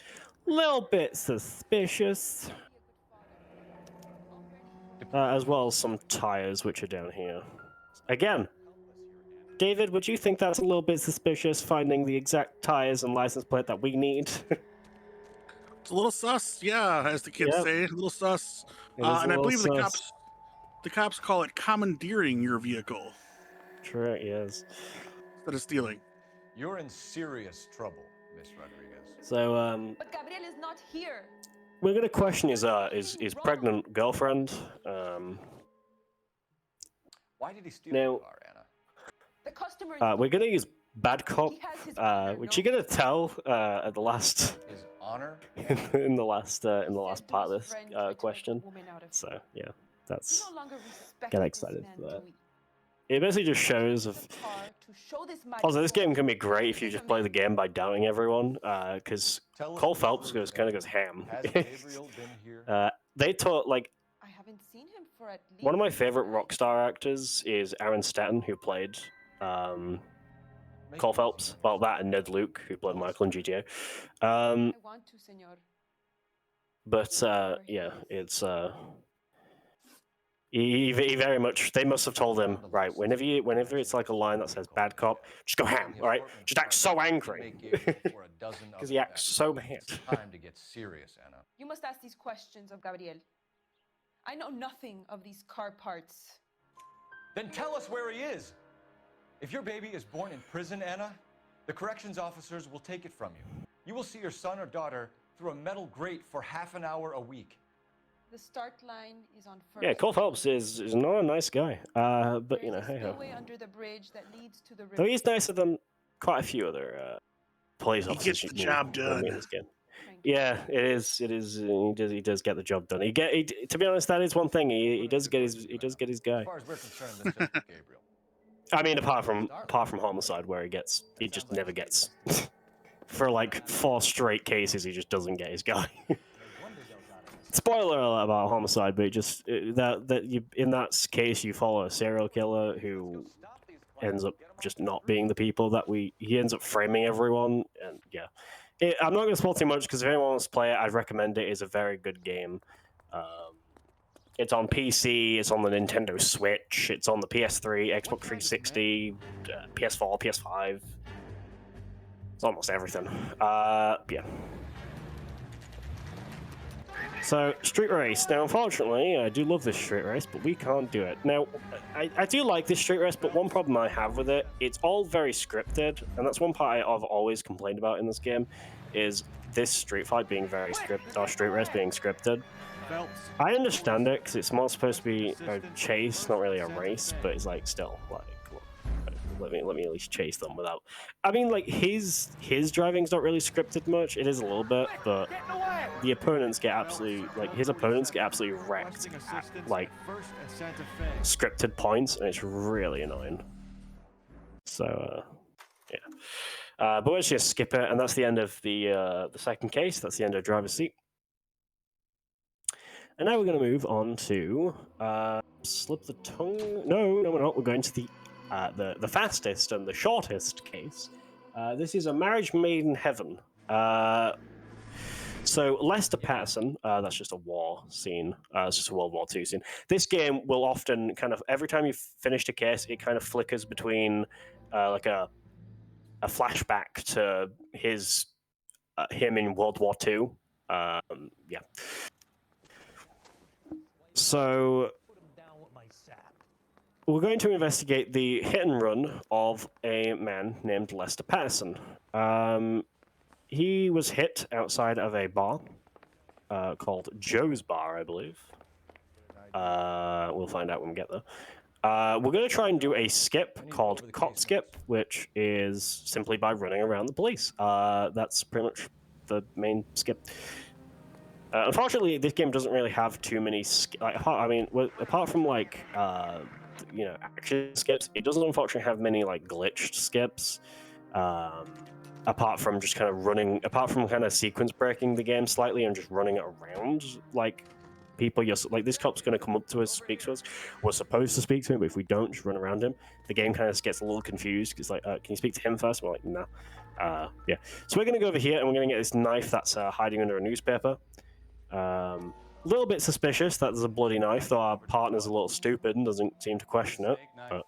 Little bit suspicious. As well as some tires, which are down here. Again, David, would you think that's a little bit suspicious, finding the exact tires and license plate that we need? It's a little sus, yeah, as the kids say, a little sus. And I believe the cops call it commandeering your vehicle. True, yes. Instead of stealing. You're in serious trouble, Miss Rodriguez. So, But Gabriel is not here. we're going to question his pregnant girlfriend. Why did he steal Now, the car, Anna? The customer. we're going to use bad cop, which you're going to tell at the last His honor? in the last part of this question. So yeah, that's get excited for that. It basically just shows of. Also, this game can be great if you just play the game by doubting everyone, because Cole Phelps kind of goes ham. They taught like. I haven't seen him for at least. One of my favorite Rockstar actors is Aaron Staton, who played Cole Phelps. Well, that and Ned Luke, who played Michael in GTA. I want to, senor. But yeah, it's he very much. They must have told him, right, whenever it's like a line that says "bad cop," just go ham. All right, just act so angry because he acts so mad. Time to get serious, Anna. You must ask these questions of Gabriel. I know nothing of these car parts. Then tell us where he is. If your baby is born in prison, Anna, the corrections officers will take it from you. You will see your son or daughter through a metal grate for half an hour a week. The start line is on First. Yeah, Cole Phelps is not a nice guy. But you know, hey ho. Under the bridge that leads to the river. Though he's nicer than quite a few other police officers. He gets the job done. In this game. Yeah, it is. He does get the job done. To be honest, that is one thing. He does get his guy. As far as we're concerned, that's just Gabriel. I mean, apart from Homicide, where he just never gets. For like 4 straight cases, he just doesn't get his guy. Spoiler alert about Homicide, but in that case you follow a serial killer who ends up just not being the people that he ends up framing everyone, and yeah. I'm not going to spoil too much because if anyone wants to play it, I'd recommend it. It's a very good game. It's on PC, it's on the Nintendo Switch, it's on the PS3, Xbox 360, PS4, PS5. It's almost everything. Yeah. So, Street Race. Now, unfortunately, I do love this Street Race, but we can't do it. Now, I do like this Street Race, but one problem I have with it, it's all very scripted, and that's one part I've always complained about in this game, is this Street Fight being very scripted, or Street Race being scripted. I understand it, because it's more supposed to be a chase, not really a race, but it's like, still, like, let me at least chase them without. I mean, like his driving's not really scripted much. It is a little bit, but the opponents get absolutely his opponents get absolutely wrecked at, like scripted points, and it's really annoying. So yeah, but let's just skip it, and that's the end of the second case. That's the end of driver's seat. And now we're going to move on to slip the tongue. No, we're not. We're going to the fastest and the shortest case. This is a marriage made in heaven. So Lester Patterson, that's just a war scene. It's just a World War II scene. This game will often kind of, every time you've finished a case, it kind of flickers between like a flashback to him in World War II. Yeah. So we're going to investigate the hit and run of a man named Lester Patterson. He was hit outside of a bar called Joe's Bar, I believe. We'll find out when we get there. We're going to try and do a skip called Cop Skip, which is simply by running around the police. That's pretty much the main skip. Unfortunately, this game doesn't really have too many. Apart from like action skips, it doesn't unfortunately have many like glitched skips. Apart from just kind of sequence breaking the game slightly and just running it around like people. You're like, this cop's going to come up to us, speak to us. We're supposed to speak to him, but if we don't, just run around him. The game kind of gets a little confused because like, can you speak to him first? We're like, no. Yeah. So we're going to go over here and we're going to get this knife that's hiding under a newspaper. A little bit suspicious that there's a bloody knife, though our partner's a little stupid and doesn't seem to question it. But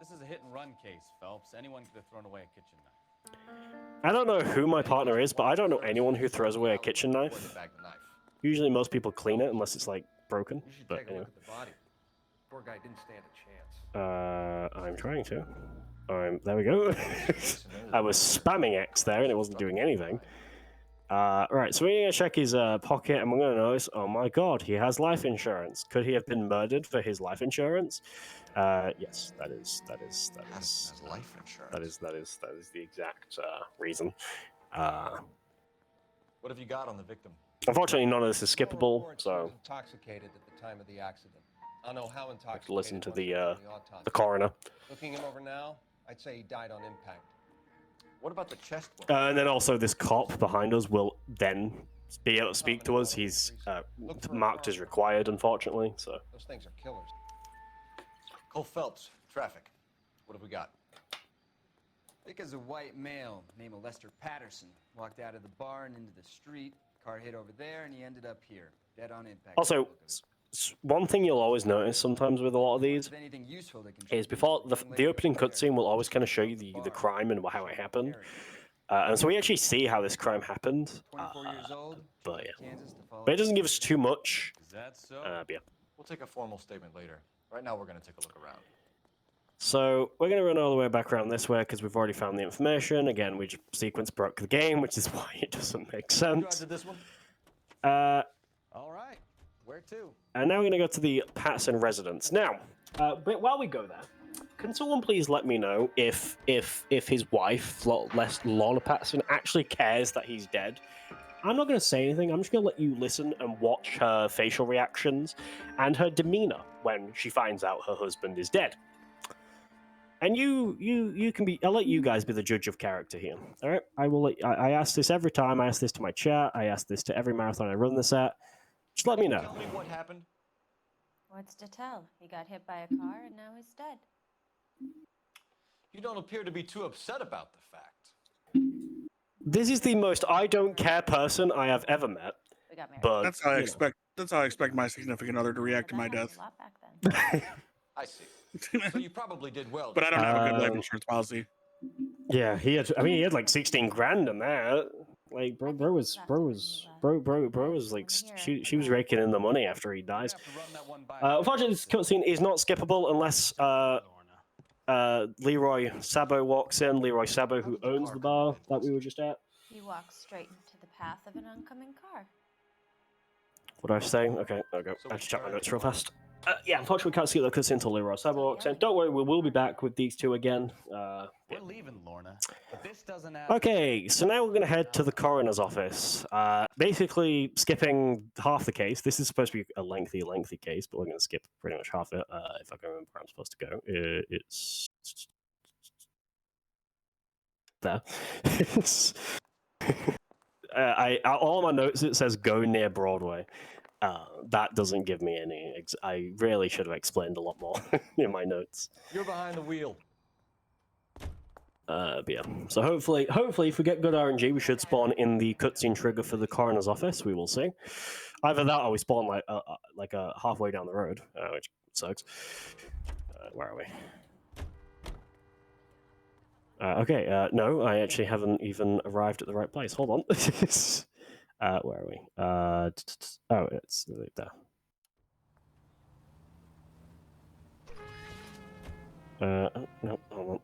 This is a hit and run case, Phelps. Anyone could have thrown away a kitchen knife. I don't know who my partner is, but I don't know anyone who throws away a kitchen knife. Usually most people clean it unless it's like broken. But anyway. Poor guy didn't stand a chance. I'm trying to. There we go. I was spamming X there and it wasn't doing anything. Right, so we're going to check his pocket and we're going to notice, oh my god, he has life insurance. Could he have been murdered for his life insurance? Yes, that is life insurance. That is the exact reason. What have you got on the victim? Unfortunately, none of this is skippable, so Intoxicated at the time of the accident. I don't know how I have intoxicated. to listen to was during the autopsy. coroner. Looking him over now, I'd say he died on impact. What about the chest wound? And then also this cop behind us will then be able to speak to us. He's marked as required, unfortunately. So Those things are killers. Cole Phelps, traffic. What have we got? Vic is a white male named Lester Patterson. Walked out of the bar and into the street. Car hit over there, and he ended up here, dead on impact. also, one thing you'll always notice sometimes with a lot of these Anything useful that can is before the opening cutscene will always kind of show you the crime and how it happened. And so we actually see how this crime happened. But yeah, but it doesn't give us too much. Is that so? Yeah. We'll take a formal statement later. Right now, we're going to take a look around. So we're going to run all the way back around this way because we've already found the information. Again, we just sequence broke the game, which is why it doesn't make sense. Drive to this one? All right. Where to? And now we're going to go to the Patterson residence. Now, but while we go there, can someone please let me know if his wife, Lorna Patterson, actually cares that he's dead? I'm not going to say anything. I'm just going to let you listen and watch her facial reactions and her demeanor when she finds out her husband is dead. And you can be. I'll let you guys be the judge of character here. All right. I will. I ask this every time. I ask this to my chat. I ask this to every marathon I run this at. Just let me know. Tell me what happened. What's to tell? He got hit by a car and now he's dead. You don't appear to be too upset about the fact. This is the most I don't care person I have ever met. We got married. But That's how I expect. That's how I expect my significant other to react to my death. I see. So you probably did well. But I don't have a good life insurance policy. Yeah, he had. I mean, he had like 16 grand in that. Like, bro was like, she was raking in the money after he dies. Unfortunately, this cutscene is not skippable unless Leroy Sabo walks in. Leroy Sabo, who owns the bar that we were just at. He walks straight into the path of an oncoming car. What did I say? Okay, I'll go. I have to check my notes real fast. Yeah, unfortunately, we can't see the cutscene until Leroy Sabo walks in. Don't worry, we will be back with these two again. We're leaving, Lorna. If this doesn't happen... Okay, so now we're going to head to the coroner's office. Basically, skipping half the case. This is supposed to be a lengthy case, but we're going to skip pretty much half it. If I can remember where I'm supposed to go. It's... there. All my notes, it says go near Broadway. That doesn't give me any... I really should have explained a lot more in my notes. You're behind the wheel. But yeah. So hopefully, if we get good RNG, we should spawn in the cutscene trigger for the coroner's office. We will see. Either that, or we spawn like halfway down the road, which sucks. Where are we? Okay. No, I actually haven't even arrived at the right place. Hold on. Where are we? Oh, it's there. No,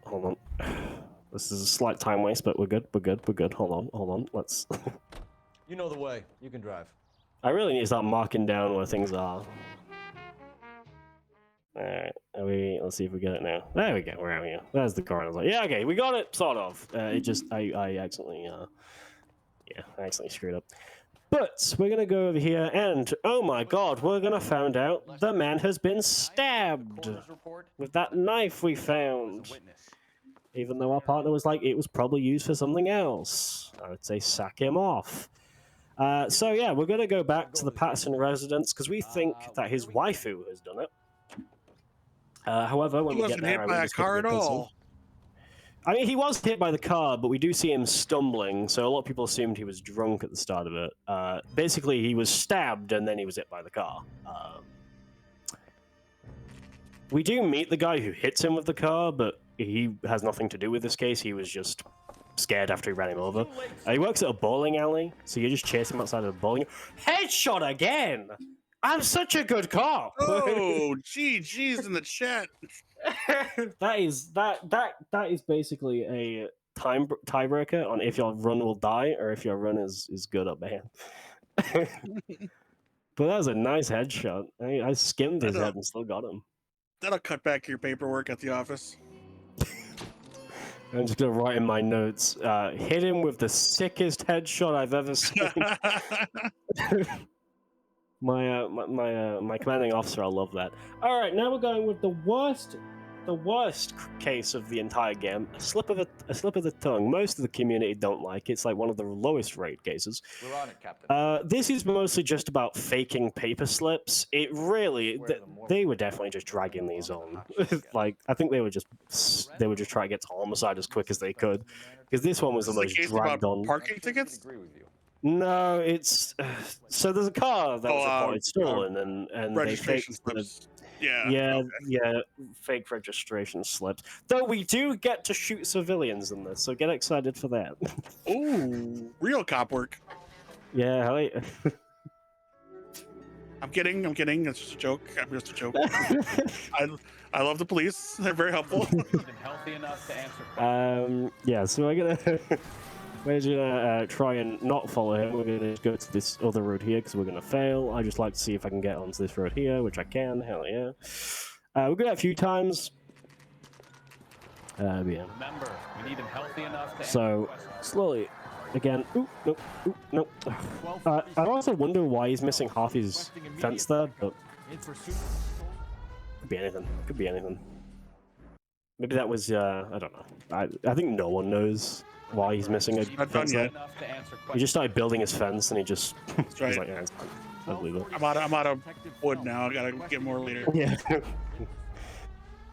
hold on. This is a slight time waste, but we're good. Hold on. Let's... You know the way. You can drive. I really need to start marking down where things are. Alright, let's see if we get it now. There we go, where are we? There's the car. I was like, yeah, okay, we got it, sort of. It just, I accidentally, I accidentally screwed up. But we're gonna go over here and, oh my god, we're gonna find out the man has been stabbed with that knife we found. Even though our partner was like, it was probably used for something else. I would say sack him off. So yeah, we're gonna go back to the Patterson residence because we think that his waifu has done it. However, when He we get wasn't there, hit I by will a just get car the at person. all. I mean, he was hit by the car, but we do see him stumbling, so a lot of people assumed he was drunk at the start of it. Basically, he was stabbed and then he was hit by the car. We do meet the guy who hits him with the car, but he has nothing to do with this case. He was just scared after he ran him over. He works at a bowling alley, so you just chase him outside of the bowling. Headshot again! I'm such a good cop! Oh, GG's in the chat. that is basically a tiebreaker on if your run will die or if your run is good or bad. But that was a nice headshot. I skimmed his head and still got him. That'll cut back your paperwork at the office. I'm just gonna write in my notes. Hit him with the sickest headshot I've ever seen. My commanding officer, I love that. All right, now we're going with the worst case of the entire game. A slip of the tongue. Most of the community don't like it. It's like one of the lowest rate cases. We're on it, Captain. This is mostly just about faking paper slips. It really, they were definitely just dragging these on. Like, I think they were just trying to get to homicide as quick as they could, because this one was the most dragged on. Parking tickets? No, it's so there's a car that was reported stolen, and they faked slips. Yeah, fake registration slips. Though we do get to shoot civilians in this, so get excited for that. Ooh, real cop work. Yeah, hell yeah. I'm kidding. It's just a joke. I'm just a joke. I love the police. They're very helpful. Healthy enough to answer. Yeah. So we're gonna try and not follow him. We're gonna go to this other road here because we're gonna fail. I just like to see if I can get onto this road here, which I can. Hell yeah. We'll go that a few times. Yeah. Remember, we need him healthy enough to So slowly, again. Ooh, nope. I also wonder why he's missing half his fence there, but could be anything. Maybe that was I don't know. I think no one knows why he's missing a fence there. He just started building his fence and he just he's like, yeah, I believe it. I'm out of wood now. I gotta get more later. Yeah.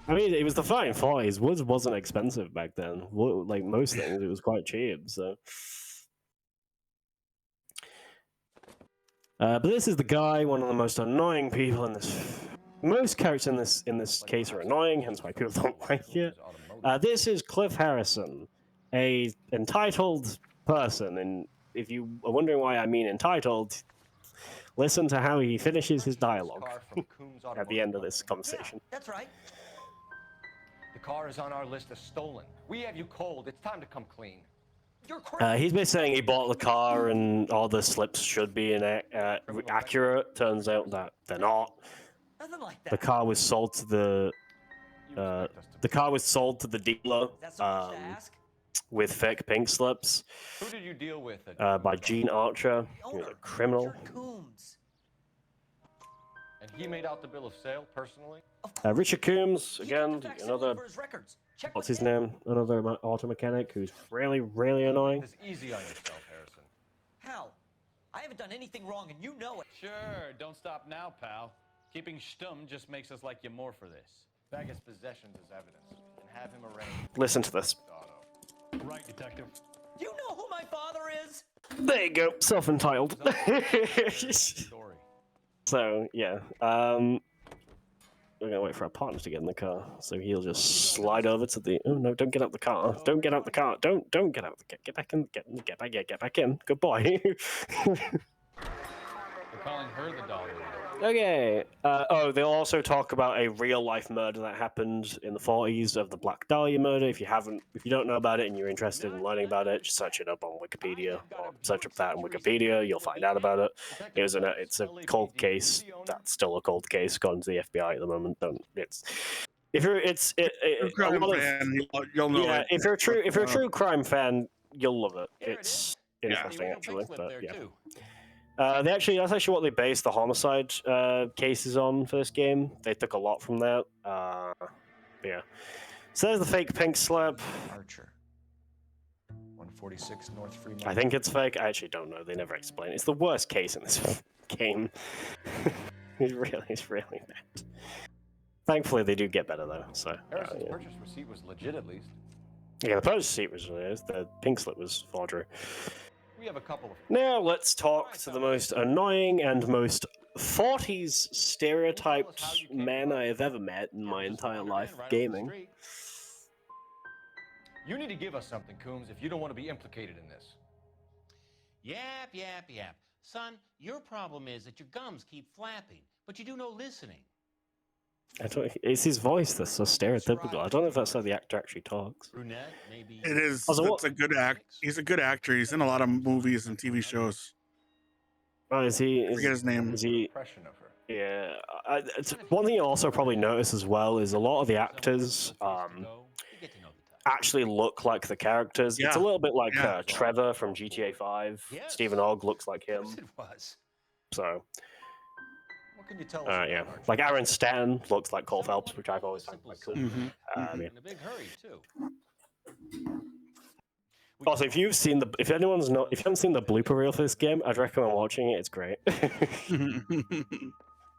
I mean, it was the fine for his wood wasn't expensive back then. Like most things, it was quite cheap. So, but this is the guy, one of the most annoying people in this. Most characters in this case are annoying, hence why people don't like it. This is Cliff Harrison, a entitled person, and if you are wondering why I mean entitled, listen to how he finishes his dialogue at the end of this conversation. That's right. The car is on our list as stolen. We have you cold. It's time to come clean. You're crazy. He's been saying he bought the car and all the slips should be accurate. Turns out that they're not. Nothing like that. The car was sold to the dealer with fake pink slips. Who did you deal with? By Gene Archer. He was a criminal. And he made out the bill of sale personally? Richard Coombs, again, another. What's his name? Another auto mechanic who's really, really annoying. It's easy on yourself, Harrison. Hal, I haven't done anything wrong and you know it. Sure, don't stop now, pal. Keeping stum just makes us like you more for this. Bag his possessions as evidence and have him arraigned. Listen to this. Right, detective. Do you know who my father is? There you go, self-entitled. So, yeah. We're gonna wait for our partner to get in the car, so he'll just slide over to the. Oh no! Don't get out the car! Don't get out the car! Don't get out! Get back in! Get back in! Good boy. We're calling her the dollar. Okay. They'll also talk about a real-life murder that happened in the 40s of the Black Dahlia murder. If you don't know about it and you're interested in learning about it, just search it up on Wikipedia or search up that on Wikipedia. You'll find out about it. It's a cold case. That's still a cold case according to the FBI at the moment. If you're a crime fan, you'll know it. If you're a true crime fan, you'll love it. It's interesting actually, but yeah. That's actually what they based the homicide cases on for this game. They took a lot from that. Yeah. So there's the fake pink slip. Archer. When 46 North Fremont. I think it's fake. I actually don't know. They never explain. It's the worst case in this game. It's really bad. Thankfully, they do get better though. So. Harrison's Yeah. purchase receipt was legit, at least. Yeah, the purchase receipt was the pink slip was forgery. We have a couple of. Now let's talk to the most annoying and most 40s stereotyped man I have ever met in my entire life of gaming. You need to give us something, Coombs, if you don't want to be implicated in this. Yap. Son, your problem is that your gums keep flapping, but you do no listening. It's his voice that's so stereotypical. I don't know if that's how the actor actually talks. Brunette, maybe. It is. Also, It's a good act. He's a good actor. He's in a lot of movies and TV shows. Oh, is he? I forget his name. Is he? Impression of her. Yeah. One thing you also probably notice as well is a lot of the actors actually look like the characters. It's a Yeah. little bit like Yeah. Trevor from GTA 5. Stephen Ogg looks like him. It was. So. What can you tell us? Yeah, like Aaron Stanton looks like Cole Phelps, which I've always found quite cool. Mhm. Yeah. In a big hurry, too. Also, if you haven't seen the blooper reel for this game, I'd recommend watching it. It's great.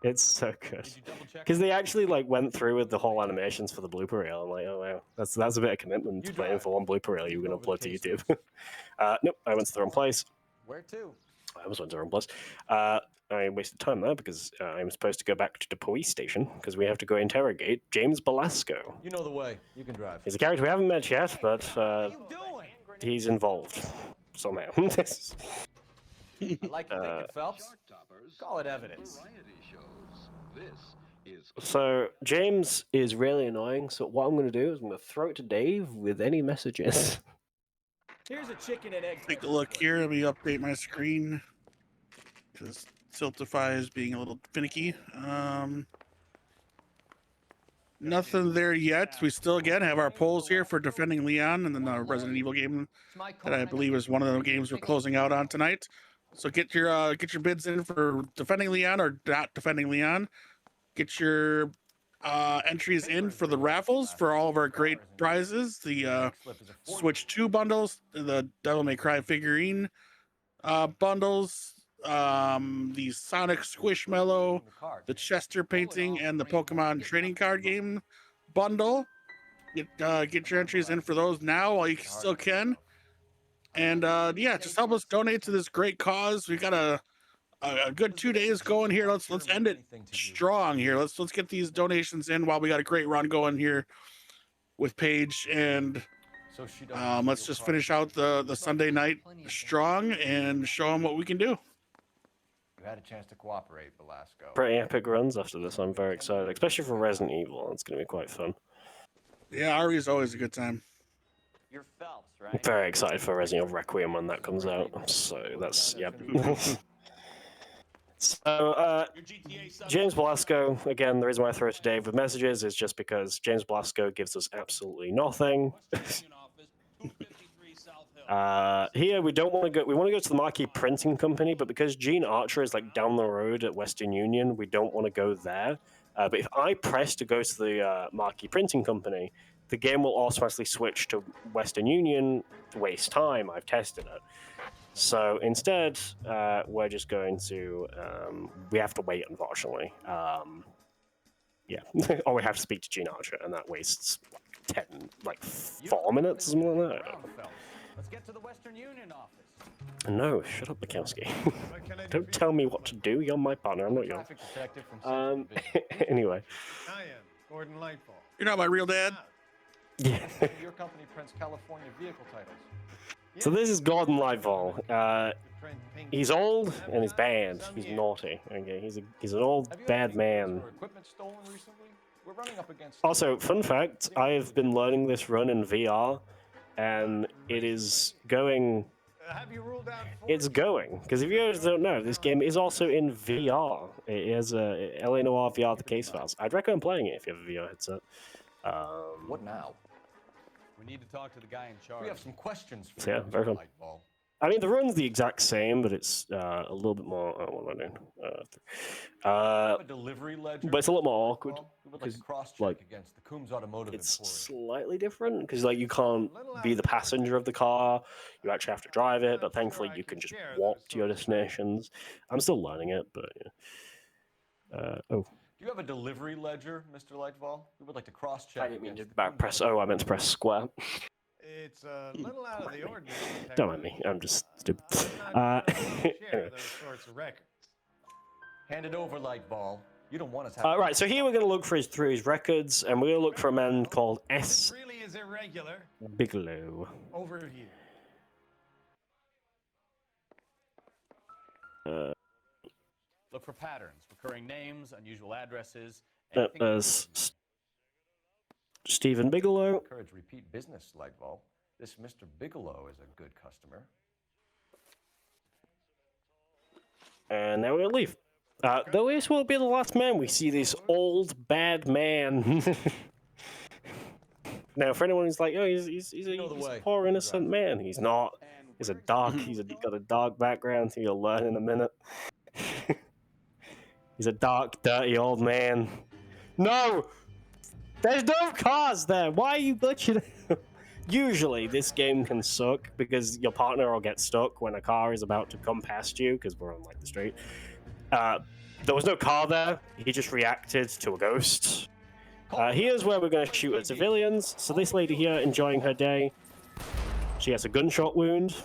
It's so good because they actually like went through with the whole animations for the blooper reel. I'm like, oh wow, that's a bit of commitment to playing for one blooper reel you were going to upload to YouTube. Nope, I went to the wrong place. Where to? I almost went to the wrong place. I wasted time there because I'm supposed to go back to the police station because we have to go interrogate James Belasco. You know the way. You can drive. He's a character we haven't met yet, but he's involved somehow. I'd like to think it, Phelps. Call it evidence. So James is really annoying. So what I'm going to do is I'm going to throw it to Dave with any messages. Here's a chicken and egg. Take a look here. Let me update my screen because Tiltify is being a little finicky. Nothing there yet. We still again have our polls here for Defending Leon and then the Resident Evil game that I believe is one of the games we're closing out on tonight. So get your bids in for Defending Leon or not Defending Leon. Get your entries in for the raffles for all of our great prizes. The Switch 2 bundles, the Devil May Cry figurine bundles, the Sonic Squishmallow, the Chester painting, and the Pokemon trading card game bundle. Get your entries in for those now while you still can. And yeah, just help us donate to this great cause. We got a good 2 days going here. Let's end it strong here. Let's get these donations in while we got a great run going here with Paige, and let's just finish out the Sunday night strong and show them what we can do. You had a chance to cooperate, Belasco. Pretty epic runs after this. I'm very excited, especially for Resident Evil. It's going to be quite fun. Yeah, RE is always a good time. You're Phelps, I'm right? very excited for Resident Evil Requiem when that comes out. So that's yep. So, James Belasco, again, the reason why I throw it to Dave with messages is just because James Belasco gives us absolutely nothing. Here, we don't want to go, we want to go to the Marquee Printing Company, but because Gene Archer is like down the road at Western Union, we don't want to go there. But if I press to go to the Marquee Printing Company, the game will automatically switch to Western Union to waste time. I've tested it. So instead, we're just going to, we have to wait, unfortunately. Yeah, or we have to speak to Gene Archer, and that wastes 4 minutes or something like that. I don't know. Let's get to the Western Union office. No, shut up, Bukowski. Don't tell me what to do. You're my partner. I'm not yours. Anyway. I am Gordon Lightfall. You're not my real dad. Yeah. Your company prints California vehicle titles. So this is Gordon Lightfall. He's old and he's bad. He's naughty. Okay, he's an old bad man. Equipment stolen recently? We're running up against. Also, fun fact: I have been learning this run in VR, and it is going. It's going because if you guys don't know, this game is also in VR. It has a LA Noire VR the case files. I'd recommend playing it if you have a VR headset. What now? We need to talk to the guy in charge. We have some questions for So, yeah, very fun. Lightball. I mean, the run's the exact same, but it's a little bit more. What am I doing? A delivery ledger. But it's a lot more awkward. We would like to cross-check Like, against the Coombs Automotive it's Emporium. slightly different because like you can't be the passenger of the car. You actually have to drive it, but thankfully you can just walk to your destinations. I'm still learning it, but yeah. Oh, Do you have a delivery ledger, Mr. Lightfall? We would like to cross-check. I didn't mean to back press. Oh, I meant to press square. It's a little out of the ordinary. Don't mind me. I'm just stupid. Share Anyway. those sorts of records. Hand it over, Lightball. You don't want us. Right, so here we're going to look through his records, and we're going to look for a man called S. Really is irregular. Bigelow. Over here. Look for patterns, recurring names, unusual addresses. There's Stephen Bigelow. Encourage repeat business, Lightball. This Mr. Bigelow is a good customer. And now we're going to leave. Though this won't be the last man we see this old, bad man. Now, for anyone who's like, oh, he's a poor, innocent man. He's not. He's he's got a dark background, so you'll learn in a minute. He's a dark, dirty old man. No! There's no cars there! Why are you glitching? Usually, this game can suck because your partner will get stuck when a car is about to come past you, because we're on, like, the street. There was no car there. He just reacted to a ghost. Here's where we're going to shoot at civilians. So this lady here, enjoying her day. She has a gunshot wound.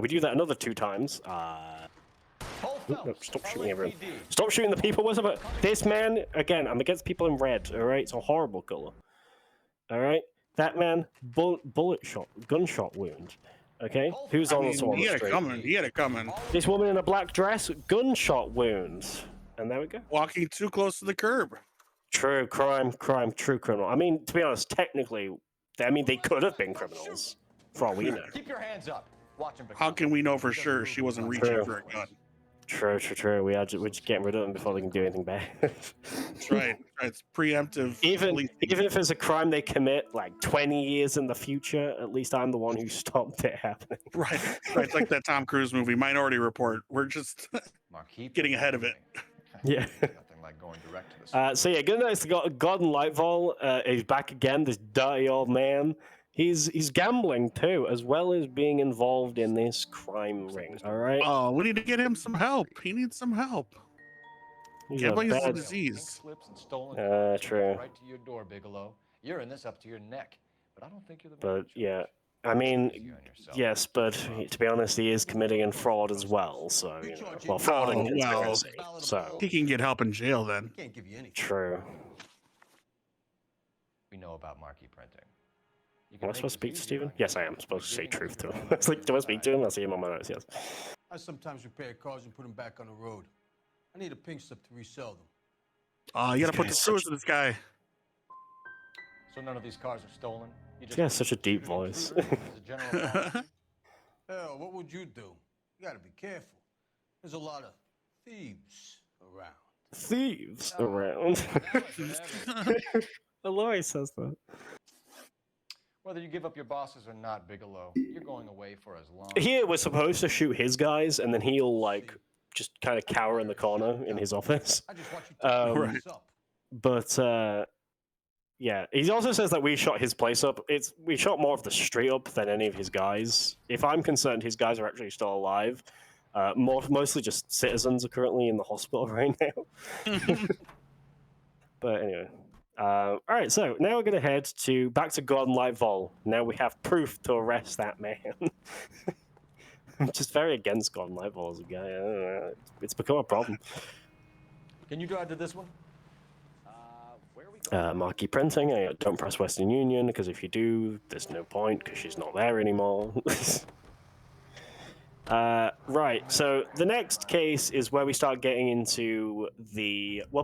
We do that another 2 times. No, stop shooting everyone. Stop shooting the people. What's about this man? Again, I'm against people in red. All right, it's a horrible color. All right, that man, gunshot wound. Okay, who's on the street? He had it coming. He had it coming. This woman in a black dress, gunshot wound. And there we go. Walking too close to the curb. True crime, true criminal. I mean, to be honest, technically, they could have been criminals, for all we know. Keep your hands up. Watch him. How can we know for sure she wasn't reaching for a gun? True. We're just getting rid of them before they can do anything bad. That's right. It's preemptive. Even if it's a crime they commit like 20 years in the future, at least I'm the one who stopped it happening. Right. It's like that Tom Cruise movie, Minority Report. We're just getting ahead of it. Yeah. Nothing like going direct to the So yeah, good night to Gordon Lightfall. He's back again, this dirty old man. He's gambling too, as well as being involved in this crime ring. All right. Oh, we need to get him some help. He needs some help. Gambling is a disease. Slips and stolen true. right to your door, Bigelow. You're in this up to your neck, but I don't think you're the. But yeah, I mean, yes, but to be honest, he is committing fraud as well. So fraud and conspiracy. So he can get help in jail then. Can't give you anything. True. We know about marquee printing. Am I supposed to speak to Stephen? Yes, I am supposed to say truth to him. It's like, do I speak to him? I see him on my notes, yes. I sometimes repair cars and put them back on the road. I need a pink slip to resell them. You gotta put the screws in this guy. So none of these cars are stolen? Yeah, such a deep voice. Hell, what would you do? You gotta be careful. There's a lot of thieves around. Thieves around? Aloy says that. Whether you give up your bosses or not, Bigelow, you're going away for as long. Here, we're supposed to shoot his guys, and then he'll, like, just kind of cower in the corner in his office. Right. But, yeah, he also says that we shot his place up. We shot more of the street up than any of his guys. If I'm concerned, his guys are actually still alive. Mostly just citizens are currently in the hospital right now. But anyway. All right, so now we're going to head back to Gordon Lightfall. Now we have proof to arrest that man. I'm just very against Gordon Lightfall as a guy. I don't know. It's become a problem. Can you drive to this one? Marquee printing. Don't press Western Union, because if you do, there's no point, because she's not there anymore. Right, so the next case is where we start getting into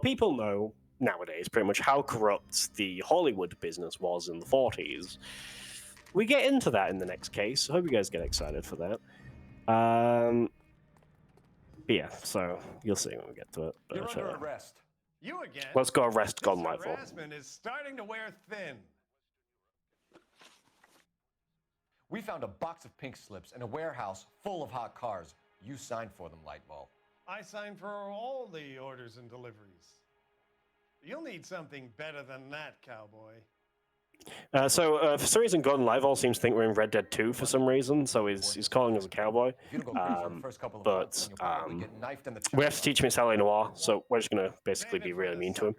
people know nowadays pretty much how corrupt the Hollywood business was in the 40s. We get into that in the next case. I hope you guys get excited for that. But yeah, so you'll see when we get to it. But, You're under arrest. You again? Let's go arrest Gordon Lightfall. Harassment is starting to wear thin. We found a box of pink slips in a warehouse full of hot cars. You signed for them, Lightball. I signed for all the orders and deliveries. You'll need something better than that, cowboy. For some reason, Gordon Livall seems to think we're in Red Dead 2 for some reason, so he's calling us a cowboy. But we have to teach him it's LA Noire, so we're just going to basically be really mean to him.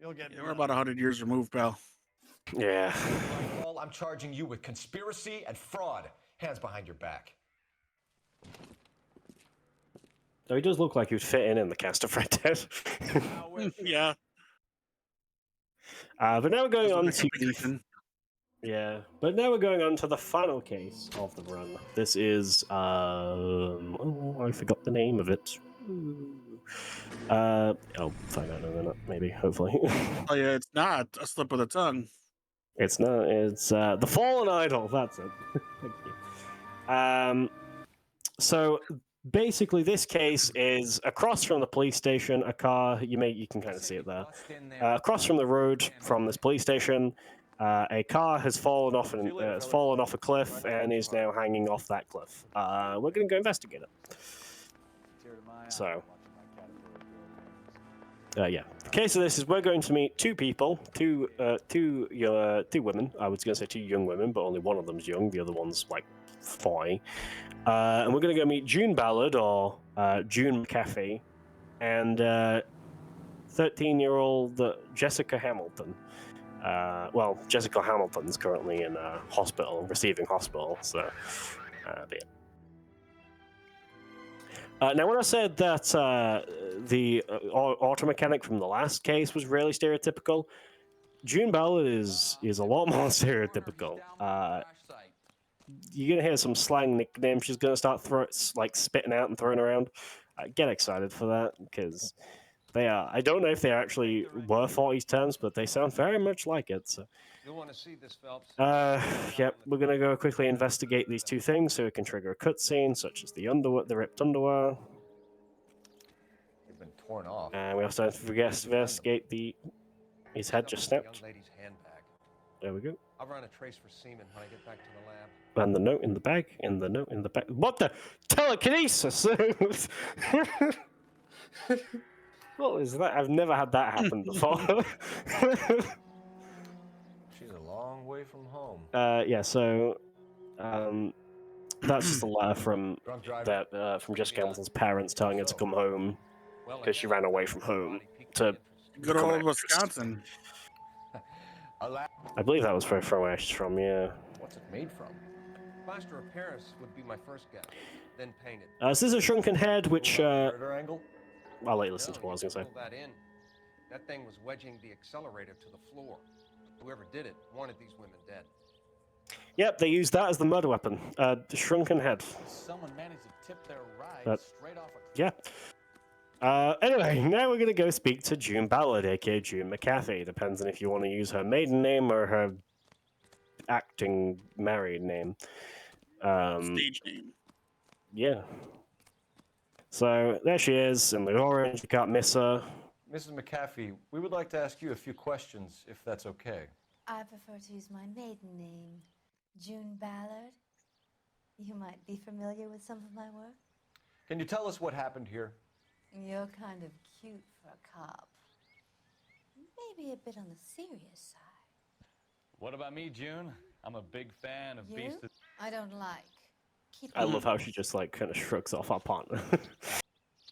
Yeah, we're about 100 years removed, pal. Yeah. Lightball, I'm charging you with conspiracy and fraud. Hands behind your back. So he does look like he would fit in the cast of Red Dead. Yeah. But now we're going on to but now we're going on to the final case of the run. This is I forgot the name of it. I'll find out in a minute, maybe, hopefully. Oh yeah, it's not a slip of the tongue. It's not. It's The Fallen Idol. That's it. Thank you. So basically, this case is across from the police station. A car, you can kind of see it there. Across from the road from this police station, a car has fallen off a cliff and is now hanging off that cliff. We're going to go investigate it. So, yeah. The case of this is we're going to meet two people, two women. I was going to say two young women, but only one of them's young. The other one's like 5. And we're going to go meet June Ballard, or June McAfee, and 13-year-old Jessica Hamilton. Jessica Hamilton's currently in hospital, receiving hospital, so now, when I said that the auto mechanic from the last case was really stereotypical, June Ballard is a lot more stereotypical. You're going to hear some slang nicknames she's going to start spitting out and throwing around. Get excited for that, because they are. I don't know if they actually were 40s terms, but they sound very much like it. So. You'll want to see this, Phelps. Yep, we're going to go quickly investigate these two things so it can trigger a cutscene, such as the ripped underwear. They've been torn off. And we also have to investigate his head just snapped. Lady's handbag. There we go. I'll run a trace for semen when I get back to the lab. And the note in the bag, What the? Telekinesis! What is that? I've never had that happen before. She's a long way from home. So that's just a letter from Jessica Hamilton's parents telling her to come home because she ran away from home to good old Wisconsin. I believe that was from where she's from. Yeah. What's it made from? Plaster of Paris would be my first guess. Then painted. So this is a shrunken head, which angle? I'll let you listen to what I was going to say. That in. That thing was wedging the accelerator to the floor. Whoever did it wanted these women dead. Yep, they used that as the murder weapon. The shrunken head. Someone managed to tip their ride straight off a cliff. Yeah. Anyway, now we're going to go speak to June Ballard, aka June McAfee. Depends on if you want to use her maiden name or her acting married name. Stage name. Yeah. So there she is in the orange. You can't miss her. Mrs. McAfee, we would like to ask you a few questions, if that's okay. I prefer to use my maiden name, June Ballard. You might be familiar with some of my work. Can you tell us what happened here? You're kind of cute for a cop. Maybe a bit on the serious side. What about me, June? I'm a big fan of Beast. I don't like. I love how she just kind of shrugs off our partner.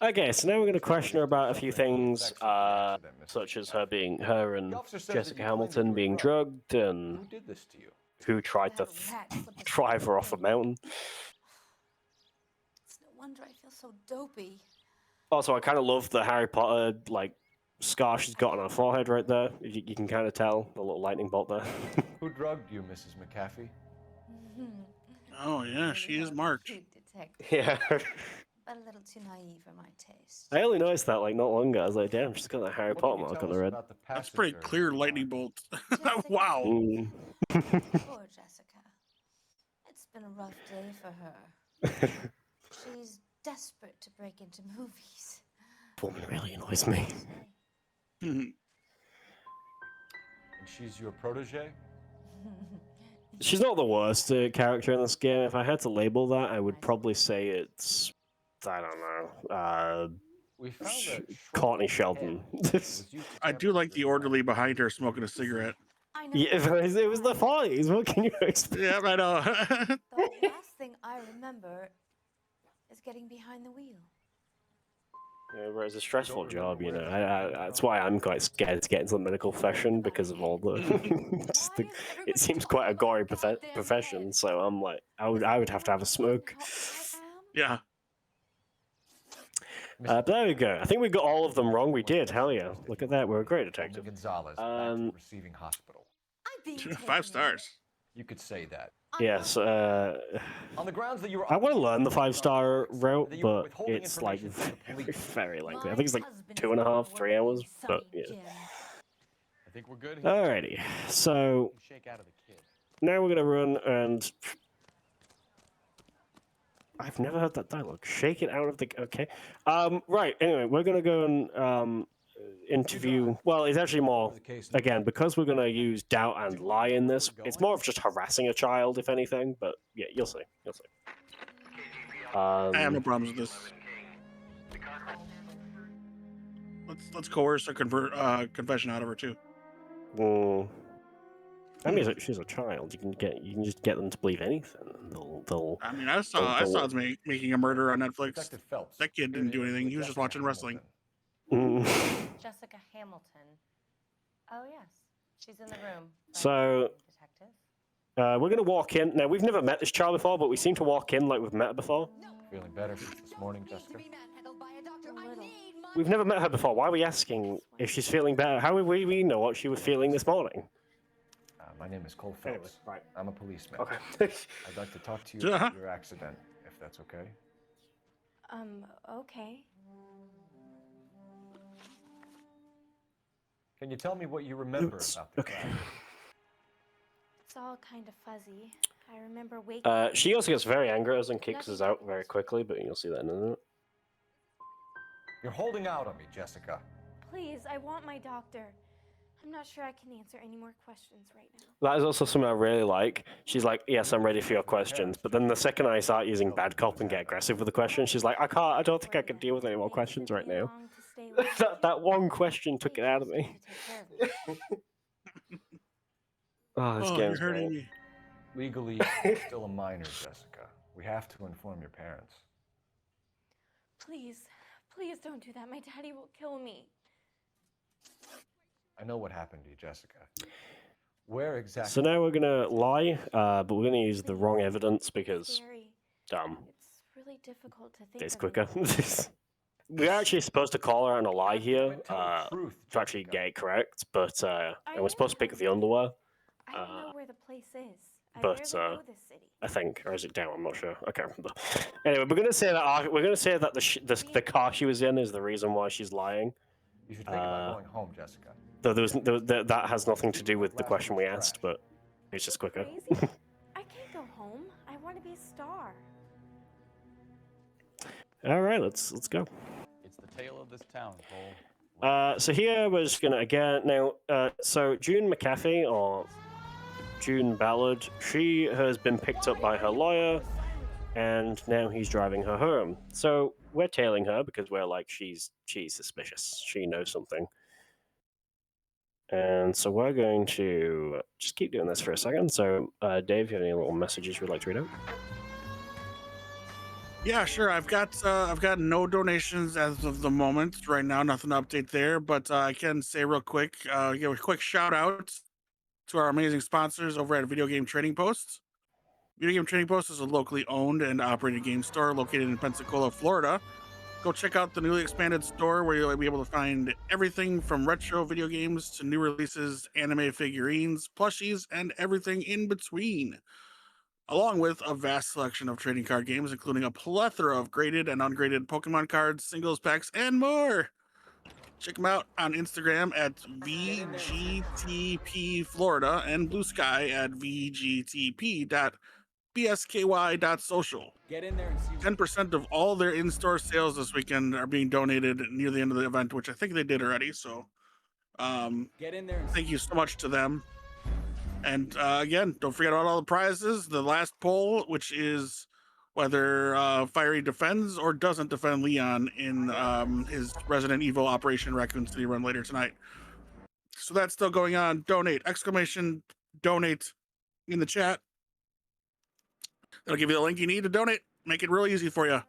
Okay, so now we're going to question her about a few things, such as her and Jessica Hamilton being drugged, and who did this to you? Who tried to drive her off a mountain. It's no wonder I feel so dopey. Also, I kind of love the Harry Potter scar she's got on her forehead right there. You can kind of tell the little lightning bolt there. Who drugged you, Mrs. McAfee? Oh yeah, she is marked. Yeah. But a little too naive for my taste. I only noticed that not long ago. I was like, damn, she's got that Harry Potter mark on her head. That's pretty clear lightning bolt. Wow. Poor Jessica. It's been a rough day for her. She's desperate to break into movies. Woman really annoys me. And she's your protege? She's not the worst character in this game. If I had to label that, I would probably say it's, I don't know, We found a Courtney Sheldon. I do like the orderly behind her smoking a cigarette. Yeah, it was the 40s. What can you expect? Yeah, I know. The last thing I remember is getting behind the wheel. Yeah, but it's a stressful job, you know. That's why I'm quite scared to get into the medical profession because of all the. It seems quite a gory profession, so I'm like, I would have to have a smoke. Yeah. But there we go. I think we got all of them wrong. We did. Hell yeah! Look at that. We're a great detective. Gonzalez, back to the receiving hospital. 5 stars. You could say that. Yes. On the grounds that you were I want to learn the 5-star route, but it's like very lengthy. I think it's like 2.5, 3 hours. But yeah. I think we're good. Alrighty. So Shake out of the kid. now we're gonna run and. I've never heard that dialogue. Shake it out of the. Okay. Right. Anyway, we're gonna go and interview. Well, it's actually more again because we're gonna use doubt and lie in this. It's more of just harassing a child, if anything. But yeah, you'll see. You'll see. I have no problems with this. Let's coerce a confession out of her too. Well, I mean, she's a child. You can just get them to believe anything. They'll. I mean, I saw it's making a murder on Netflix. That kid didn't do anything. He was just watching wrestling. Jessica Hamilton. Oh yes, she's in the room. So, Detective. we're gonna walk in. Now we've never met this child before, but we seem to walk in like we've met her before. Feeling better since this morning, Jessica? We've never met her before. Why are we asking if she's feeling better? How would we know what she was feeling this morning? My name is Cole Phelps. Right. I'm a policeman. Okay. I'd like to talk to you about your accident, if that's okay. Okay. Can you tell me what you remember about the crash? It's all kind of fuzzy. I remember waking She also gets very angry at us and kicks us out very quickly, but you'll see that in a minute. You're holding out on me, Jessica. Please, I want my doctor. I'm not sure I can answer any more questions right now. That is also something I really like. She's like, yes, I'm ready for your questions. But then the second I start using bad cop and get aggressive with the questions, she's like, I don't think I can deal with any more questions right now. that one question took it out of me. Oh, this game's you're hurting great. me. Legally, you're still a minor, Jessica. We have to inform your parents. Please, please don't do that. My daddy will kill me. I know what happened to you, Jessica. Where exactly? So now we're gonna lie, but we're gonna use the wrong evidence because, It's really difficult to think it's of quicker. We're actually supposed to call her on a lie here to actually get it correct, but and we're supposed to pick the underwear. I don't know where the place is. I But rarely go this city. I think, or is it down? I'm not sure. I can't remember. Anyway, we're gonna say that the car she was in is the reason why she's lying. You should think about going home, Jessica. Though that has nothing to do with the question we asked, but it's just quicker. I can't go home. I want to be a star. All right, let's go. It's the tale of this town, Cole. So here we're just gonna again now. So June McAfee or June Ballard, she has been picked up by her lawyer, and now he's driving her home. So we're tailing her because we're like she's suspicious. She knows something. And so we're going to just keep doing this for a second. So Dave, you have any little messages you'd like to read out? Yeah, sure. I've got no donations as of the moment right now. Nothing to update there, but I can say real quick, give a quick shout out to our amazing sponsors over at Video Game Trading Post. Video Game Trading Post is a locally owned and operated game store located in Pensacola, Florida. Go check out the newly expanded store where you'll be able to find everything from retro video games to new releases, anime figurines, plushies, and everything in between, along with a vast selection of trading card games, including a plethora of graded and ungraded Pokemon cards, singles packs, and more. Check them out on Instagram at VGTP Florida and Blue Sky at VGTP.bsky.social. Get in there and see. 10% of all their in-store sales this weekend are being donated near the end of the event, which I think they did already. So, Get in there and thank you so much to them. And again, don't forget about all the prizes. The last poll, which is whether Fiery defends or doesn't defend Leon in his Resident Evil Operation Raccoon City run later tonight. So that's still going on. Donate! Exclamation donate in the chat. That'll give you the link you need to donate. Make it real easy for you.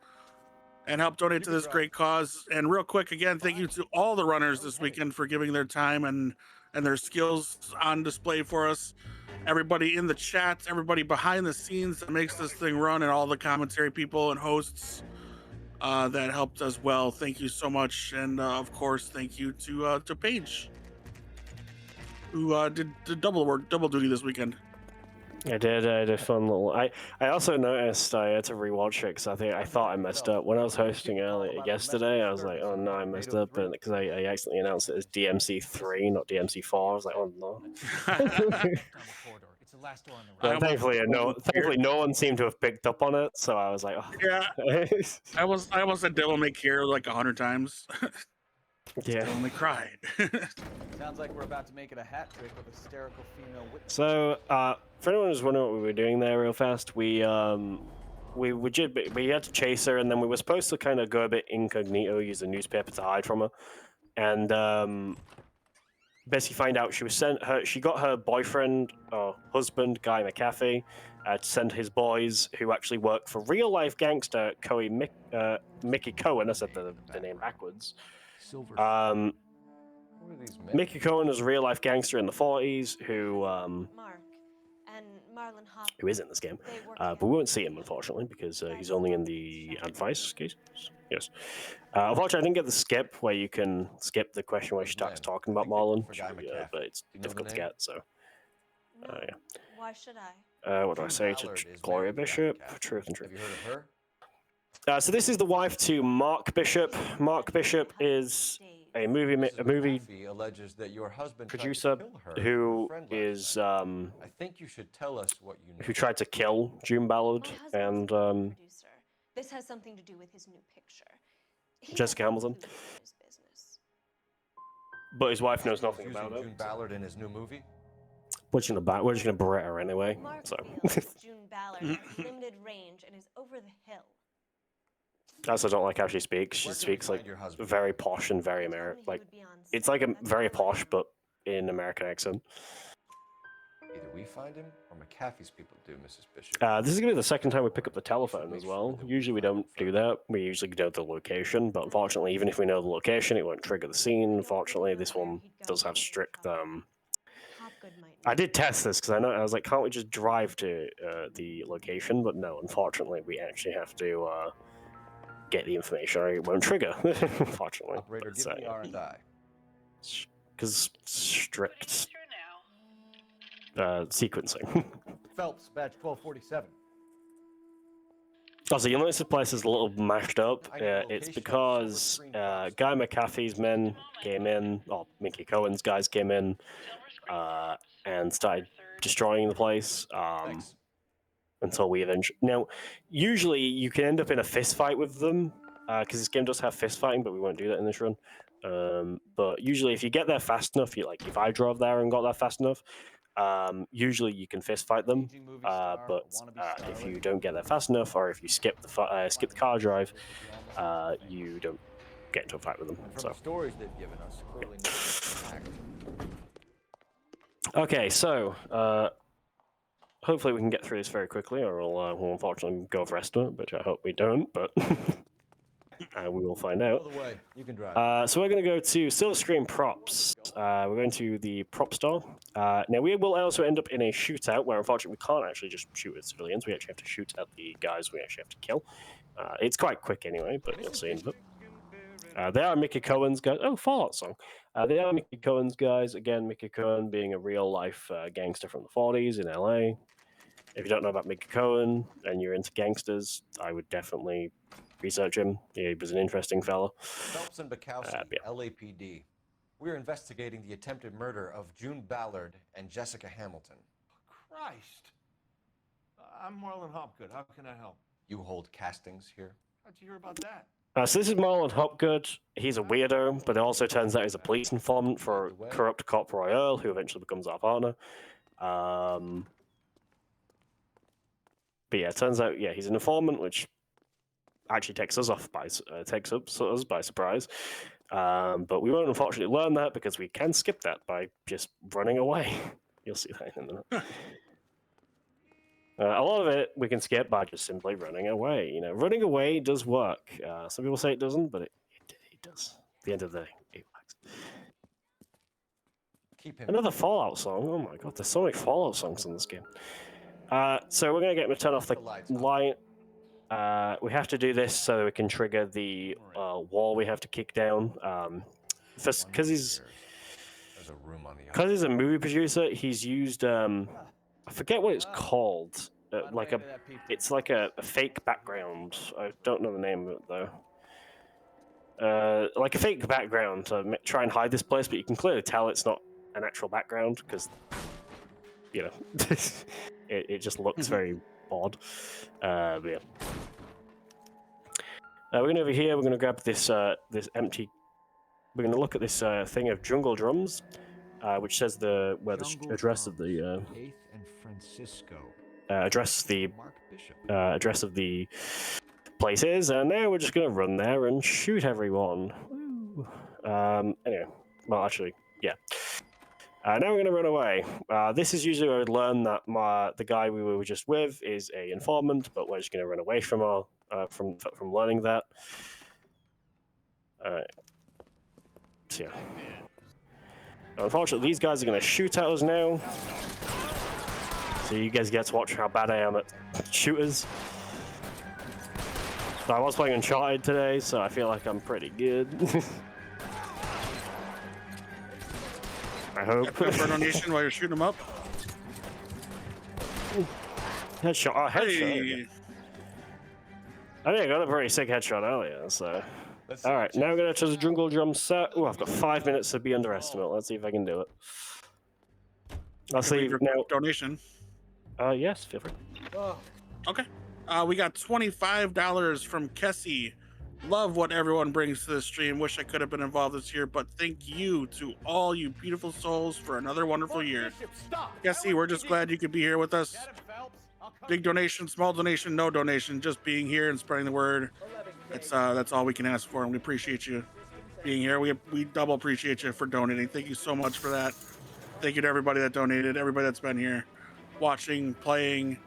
And help donate to this great cause. And real quick, again, thank you to all the runners this weekend for giving their time and their skills on display for us. Everybody in the chat, everybody behind the scenes that makes this thing run, and all the commentary people and hosts that helped as well. Thank you so much. And of course, thank you to Paige, who did double duty this weekend. I did a fun little. I also noticed I had to rewatch it because I thought I messed up when I was hosting earlier yesterday. I was like, oh no, I messed up, and because I accidentally announced it as DMC3, not DMC4. I was like, oh no. But thankfully no one seemed to have picked up on it, so I was like, oh. Yeah. I almost said "Devil May Care" like 100 times. Yeah. Only cried. Sounds like we're about to make it a hat trick with hysterical female witness. So, for anyone who's wondering what we were doing there, real fast, we had to chase her, and then we were supposed to kind of go a bit incognito, use a newspaper to hide from her, and basically find out she got her boyfriend or husband, Guy McAfee, to send his boys, who actually work for real life gangster Mickey Cohen. I said the name backwards. Mickey Cohen is a real life gangster in the 40s who is in this game, but we won't see him unfortunately because he's only in the advice case. Yes. Unfortunately, I didn't get the skip where you can skip the question where she starts talking about Marlon, but it's difficult to get. So, yeah. Why should I? What do I say to Gloria Bishop? Truth and Truth. Have you heard of her? So this is the wife to Mark Bishop. Mark Bishop is a movie alleges that your husband producer who is I think you should tell us what you know. who tried to kill June Ballard and This has something to do with his new picture. Jessica Hamilton. But his wife knows nothing Using about it. June Ballard in his new movie. We're just gonna berate her anyway. So. June Ballard has limited range and is over the hill. I also don't like how she speaks. She speaks like very posh and very American. Like it's like a very posh but in American accent. Either we find him or McAfee's people do, Mrs. Bishop. This is gonna be the second time we pick up the telephone as well. Usually we don't do that. We usually know the location, but unfortunately, even if we know the location, it won't trigger the scene. Unfortunately, this one does have strict. I did test this because I was like, can't we just drive to the location? But no, unfortunately, we actually have to get the information or it won't trigger. Unfortunately, Operator, give me R&I. Because strict sequencing. Phelps, badge 1247. Also, you'll notice the place is a little mashed up. It's because Guy McAfee's men came in, or Mickey Cohen's guys came in, and started destroying the place. Until we eventually... Now, usually you can end up in a fist fight with them, because this game does have fist fighting, but we won't do that in this run. But usually if you get there fast enough, if I drove there and got there fast enough, usually you can fist fight them. But if you don't get there fast enough, or if you skip the car drive, you don't get into a fight with them. From So. the stories they've given us, clearly Okay, so hopefully we can get through this very quickly, or we'll unfortunately go over estimate, which I hope we don't, but we will find out. By the way, you can drive. So we're going to go to Silver Screen Props. We're going to the prop store. Now we will also end up in a shootout where unfortunately we can't actually just shoot at civilians. We actually have to shoot at the guys we actually have to kill. It's quite quick anyway, but you'll see in a bit. They are Mickey Cohen's guys. Oh, Fallout song. They are Mickey Cohen's guys. Again, Mickey Cohen being a real-life gangster from the 40s in LA. If you don't know about Mickey Cohen and you're into gangsters, I would definitely research him. He was an interesting fellow. Phelps and Bukowski, LAPD. We're investigating the attempted murder of June Ballard and Jessica Hamilton. Christ. I'm Marlon Hopgood. How can I help? You hold castings here? How'd you hear about that? So this is Marlon Hopgood. He's a weirdo, but it also turns out he's a police informant for corrupt cop Roy Earl, who eventually becomes our partner. But yeah, it turns out, yeah, he's an informant, which actually takes us by surprise. But we won't unfortunately learn that because we can skip that by just running away. You'll see that in a minute. A lot of it we can skip by just simply running away. You know, running away does work. Some people say it doesn't, but it does. At the end of the day, it works. Another Fallout song. Oh my god, there's so many Fallout songs in this game. So we're going to get him to turn off the light. We have to do this so that we can trigger the wall we have to kick down. Because he's a movie producer, he's used I forget what it's called. It's like a fake background. I don't know the name of it though. Like a fake background to try and hide this place, but you can clearly tell it's not an actual background because, you know, it just looks very odd. But yeah. We're going over here. We're going to grab this this empty. We're going to look at this thing of jungle drums, which says the address of the address of the place is, and now we're just going to run there and shoot everyone. Anyway, well, actually, yeah. Now we're going to run away. This is usually where I'd learn that the guy we were just with is a informant, but we're just going to run away from our from learning that. Alright. So, yeah. Unfortunately, these guys are going to shoot at us now. So you guys get to watch how bad I am at shooters. So I was playing Uncharted today, so I feel like I'm pretty good. I hope. For a donation while you're shooting them up. Headshot. Oh, headshot. Hey. I think I got a pretty sick headshot earlier, so. Alright, now we're going to the jungle drum set. Oh, I've got 5 minutes to be underestimate. Let's see if I can do it. Let's see now. Donation. Yes, feel free. Okay. We got $25 from Kessie. Love what everyone brings to the stream. Wish I could have been involved this year, but thank you to all you beautiful souls for another wonderful year. Kessie, we're just glad you could be here with us. Big donation, small donation, no donation, just being here and spreading the word. That's all we can ask for, and we appreciate you being here. We double appreciate you for donating. Thank you so much for that. Thank you to everybody that donated, everybody that's been here, watching, playing,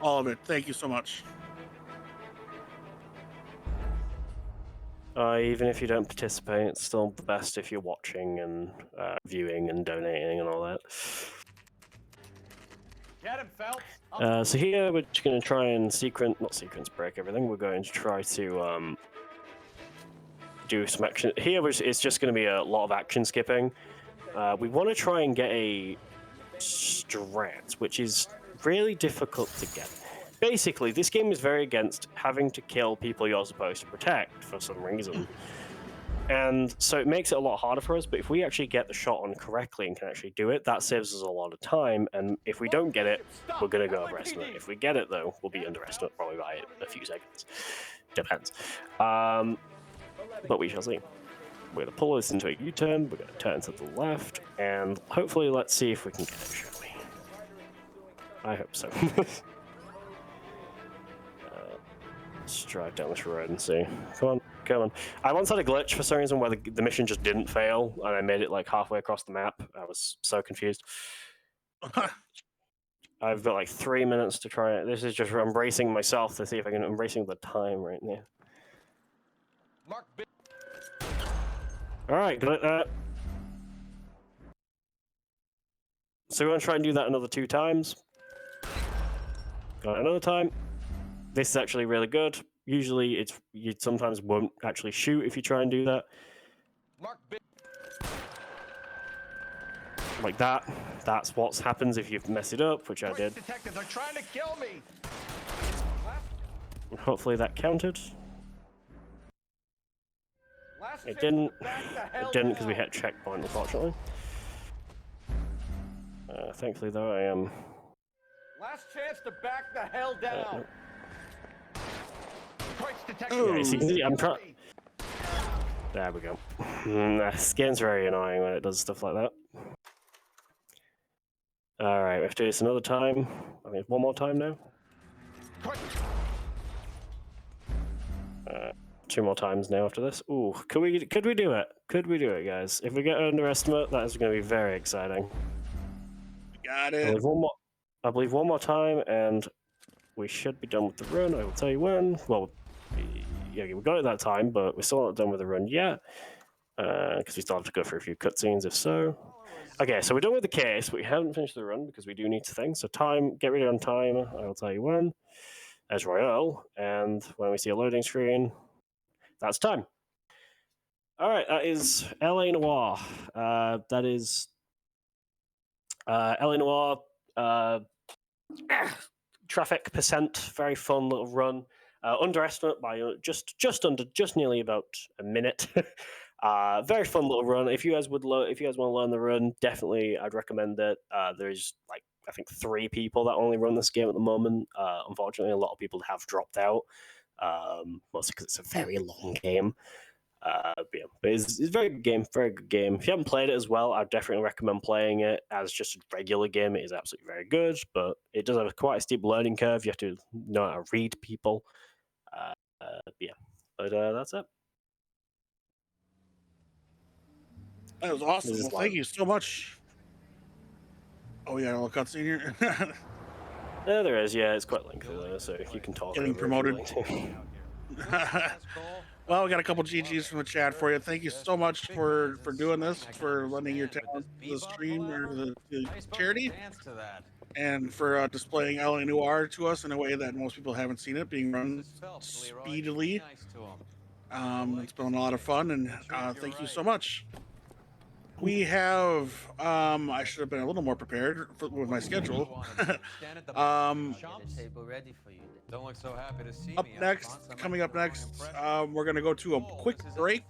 all of it. Thank you so much. Even if you don't participate, it's still the best if you're watching and viewing and donating and all that. Get him, Phelps. So here we're just going to try and not sequence break everything. We're going to try to do some action. Here it's just going to be a lot of action skipping. We want to try and get a strat, which is really difficult to get. Basically, this game is very against having to kill people you're supposed to protect for some reason. And so it makes it a lot harder for us, but if we actually get the shot on correctly and can actually do it, that saves us a lot of time, and if we don't get it, we're going to go overestimate. If we get it, though, we'll be underestimate probably by a few seconds. Depends. But we shall see. We're going to pull this into a U-turn, we're going to turn to the left, and hopefully let's see if we can get it, shall we? I hope so. Let's drive down this road and see. Come on, come on. I once had a glitch for some reason where the mission just didn't fail, and I made it like halfway across the map. I was so confused. I've got like 3 minutes to try it. This is just embracing myself to see if I can embracing the time right now. All right, got it. So we're gonna try and do that another 2 times. Got it another time. This is actually really good. Usually, you sometimes won't actually shoot if you try and do that. Like that. That's what happens if you mess it up, which I did. Detectives are trying to kill me. Hopefully that counted. It didn't. It didn't because we hit checkpoint, unfortunately. Thankfully, though, I am. Last chance to back the hell down. Yeah, see, I'm trying. There we go. This game's very annoying when it does stuff like that. All right, we have to do this another time. I mean, one more time now. 2 more times now after this. Ooh, could we do it? Could we do it, guys? If we get underestimate, that is going to be very exciting. Got I it. believe one more time, and we should be done with the run. I will tell you when. Well, yeah, we got it that time, but we're still not done with the run yet, because we still have to go through a few cutscenes, if so. Okay, so we're done with the case, but we haven't finished the run because we do need to think. So time, get ready on time. I will tell you when. As Royale, and when we see a loading screen, that's time. All right, that is L.A. Noire. That is L.A. Noire. Traffic percent, very fun little run. Underestimate by just nearly about a minute. Very fun little run. If you guys want to learn the run, definitely I'd recommend it. There's like I think 3 people that only run this game at the moment. Unfortunately, a lot of people have dropped out, mostly because it's a very long game. But it's a very good game, very good game. If you haven't played it as well, I'd definitely recommend playing it as just a regular game. It is absolutely very good, but it does have quite a steep learning curve. You have to know how to read people. But that's it. That was awesome. Well, thank you so much. Oh, we got a little cutscene here. Yeah, there is. Yeah, it's quite lengthy though, so you can talk. Getting promoted. Well, we got a couple GGs from the chat for you. Thank you so much for doing this, for lending your talent to the stream or the charity, and for displaying L.A. Noire to us in a way that most people haven't seen it being run speedily. It's been a lot of fun, and thank you so much. We have, I should have been a little more prepared with my schedule. Don't look so happy to see Coming up next, we're going to go to a quick break.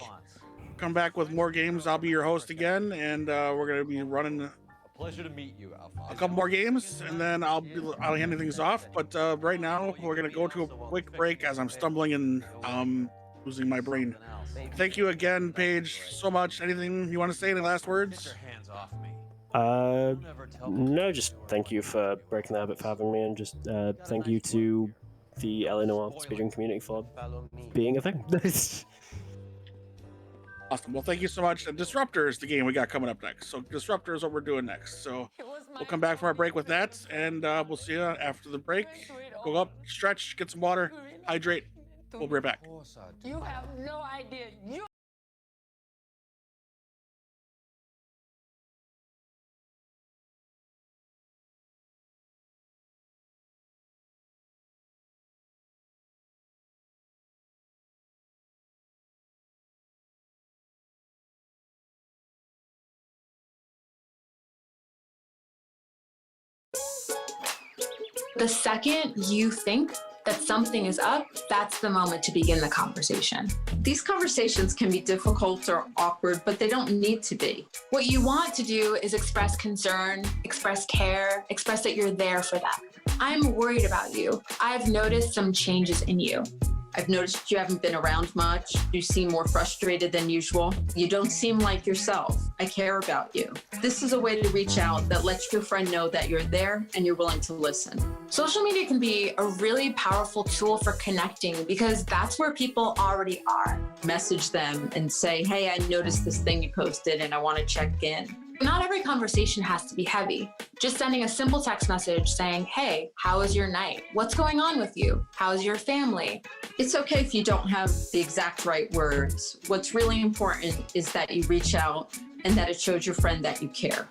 Come back with more games. I'll be your host again, and we're going to be running A pleasure to meet you, Alphonse. a couple more games, and then I'll hand things off. But right now, we're going to go to a quick break as I'm stumbling and losing my brain. Thank you again, Paige, so much. Anything you want to say? Any last words? No, just thank you for breaking the habit for having me, and just thank you to the L.A. Noire speedrun community for being a thing. Awesome. Well, thank you so much. And Disruptor is the game we got coming up next. So Disruptor is what we're doing next. So we'll come back from our break with that, and we'll see you after the break. Go up, stretch, get some water, hydrate. We'll be right back. You have no idea. The second you think that something is up, that's the moment to begin the conversation. These conversations can be difficult or awkward, but they don't need to be. What you want to do is express concern, express care, express that you're there for them. I'm worried about you. I've noticed some changes in you. I've noticed you haven't been around much. You seem more frustrated than usual. You don't seem like yourself. I care about you. This is a way to reach out that lets your friend know that you're there and you're willing to listen. Social media can be a really powerful tool for connecting because that's where people already are. Message them and say, hey, I noticed this thing you posted and I want to check in. Not every conversation has to be heavy. Just sending a simple text message saying, hey, how was your night? What's going on with you? How's your family? It's okay if you don't have the exact right words. What's really important is that you reach out and that it shows your friend that you care.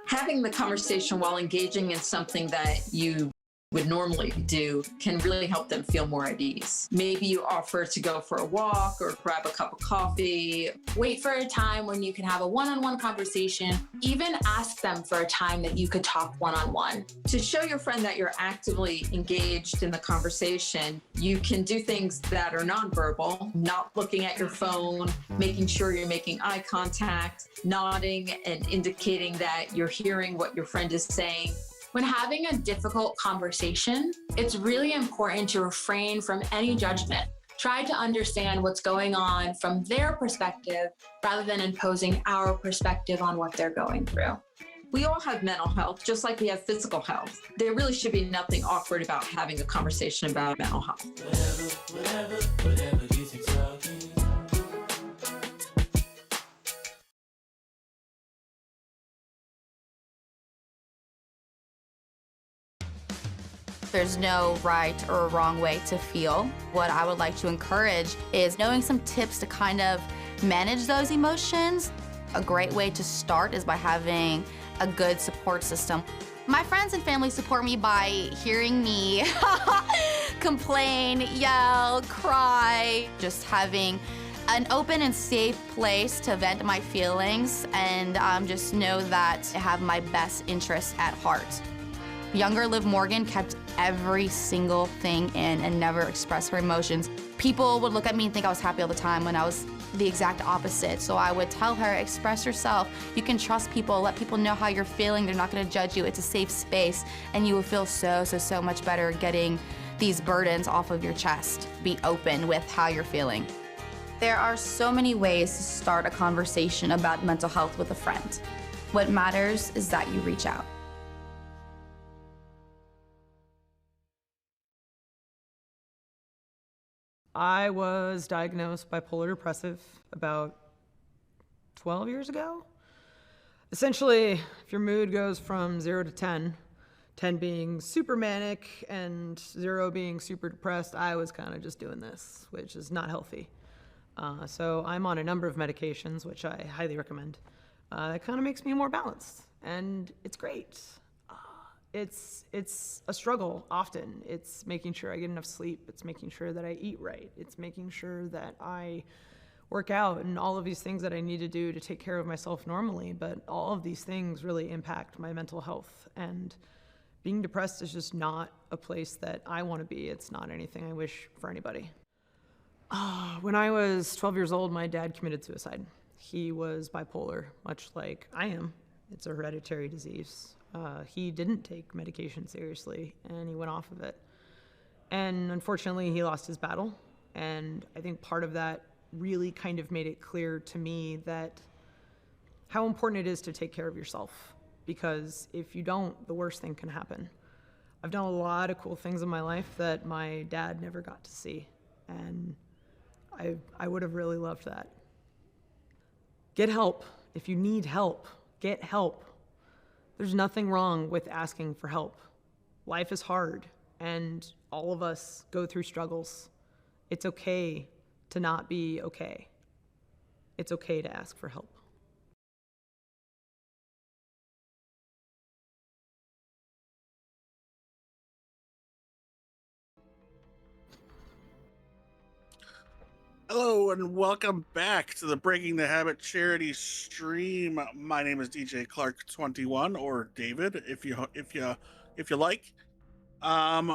Having the conversation while engaging in something that you would normally do can really help them feel more at ease. Maybe you offer to go for a walk or grab a cup of coffee. Wait for a time when you can have a one-on-one conversation. Even ask them for a time that you could talk one-on-one. To show your friend that you're actively engaged in the conversation, you can do things that are nonverbal, not looking at your phone, making sure you're making eye contact, nodding and indicating that you're hearing what your friend is saying. When having a difficult conversation, it's really important to refrain from any judgment. Try to understand what's going on from their perspective rather than imposing our perspective on what they're going through. We all have mental health, just like we have physical health. There really should be nothing awkward about having a conversation about mental health. Whatever gets you talking. There's no right or wrong way to feel. What I would like to encourage is knowing some tips to kind of manage those emotions. A great way to start is by having a good support system. My friends and family support me by hearing me complain, yell, cry, just having an open and safe place to vent my feelings and just know that I have my best interests at heart. Younger Liv Morgan kept every single thing in and never expressed her emotions. People would look at me and think I was happy all the time when I was the exact opposite. So I would tell her, express yourself. You can trust people, let people know how you're feeling. They're not gonna judge you. It's a safe space. And you will feel so much better getting these burdens off of your chest. Be open with how you're feeling. There are so many ways to start a conversation about mental health with a friend. What matters is that you reach out. I was diagnosed bipolar depressive about 12 years ago. Essentially, if your mood goes from 0 to 10, 10 being super manic and 0 being super depressed, I was kind of just doing this, which is not healthy. So I'm on a number of medications, which I highly recommend. It kind of makes me more balanced, and it's great. It's a struggle often. It's making sure I get enough sleep. It's making sure that I eat right. It's making sure that I work out and all of these things that I need to do to take care of myself normally. But all of these things really impact my mental health. And being depressed is just not a place that I want to be. It's not anything I wish for anybody. When I was 12 years old, my dad committed suicide. He was bipolar, much like I am. It's a hereditary disease. He didn't take medication seriously, and he went off of it. And unfortunately, he lost his battle. And I think part of that really kind of made it clear to me that how important it is to take care of yourself. Because if you don't, the worst thing can happen. I've done a lot of cool things in my life that my dad never got to see. And I would have really loved that. Get help. If you need help, get help. There's nothing wrong with asking for help. Life is hard, and all of us go through struggles. It's okay to not be okay. It's okay to ask for help. Hello and welcome back to the Breaking the Habit charity stream. My name is DJ Clark 21, or David, if you like. I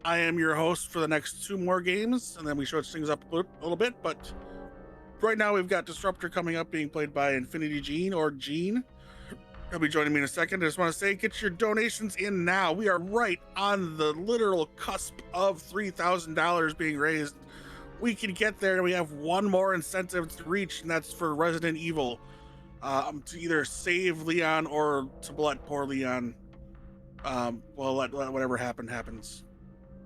am your host for the next 2 more games, and then we switch things up a little bit. But right now we've got Disruptor coming up, being played by Infinity Gene, or Gene. He'll be joining me in a second. I just want to say, get your donations in now. We are right on the literal cusp of $3,000 being raised. We can get there, and we have one more incentive to reach, and that's for Resident Evil, to either save Leon or to let poor Leon, let whatever happens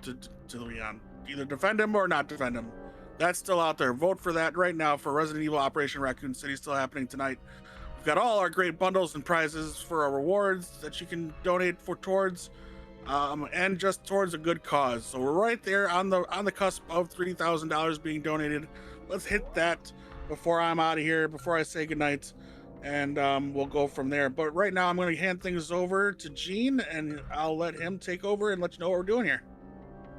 to Leon. Either defend him or not defend him. That's still out there. Vote for that right now for Resident Evil Operation Raccoon City, still happening tonight. We've got all our great bundles and prizes for our rewards that you can donate towards. And just towards a good cause. So we're right there on the cusp of $3,000 being donated. Let's hit that before I'm out of here, before I say goodnight, and we'll go from there. But right now I'm going to hand things over to Gene, and I'll let him take over and let you know what we're doing here.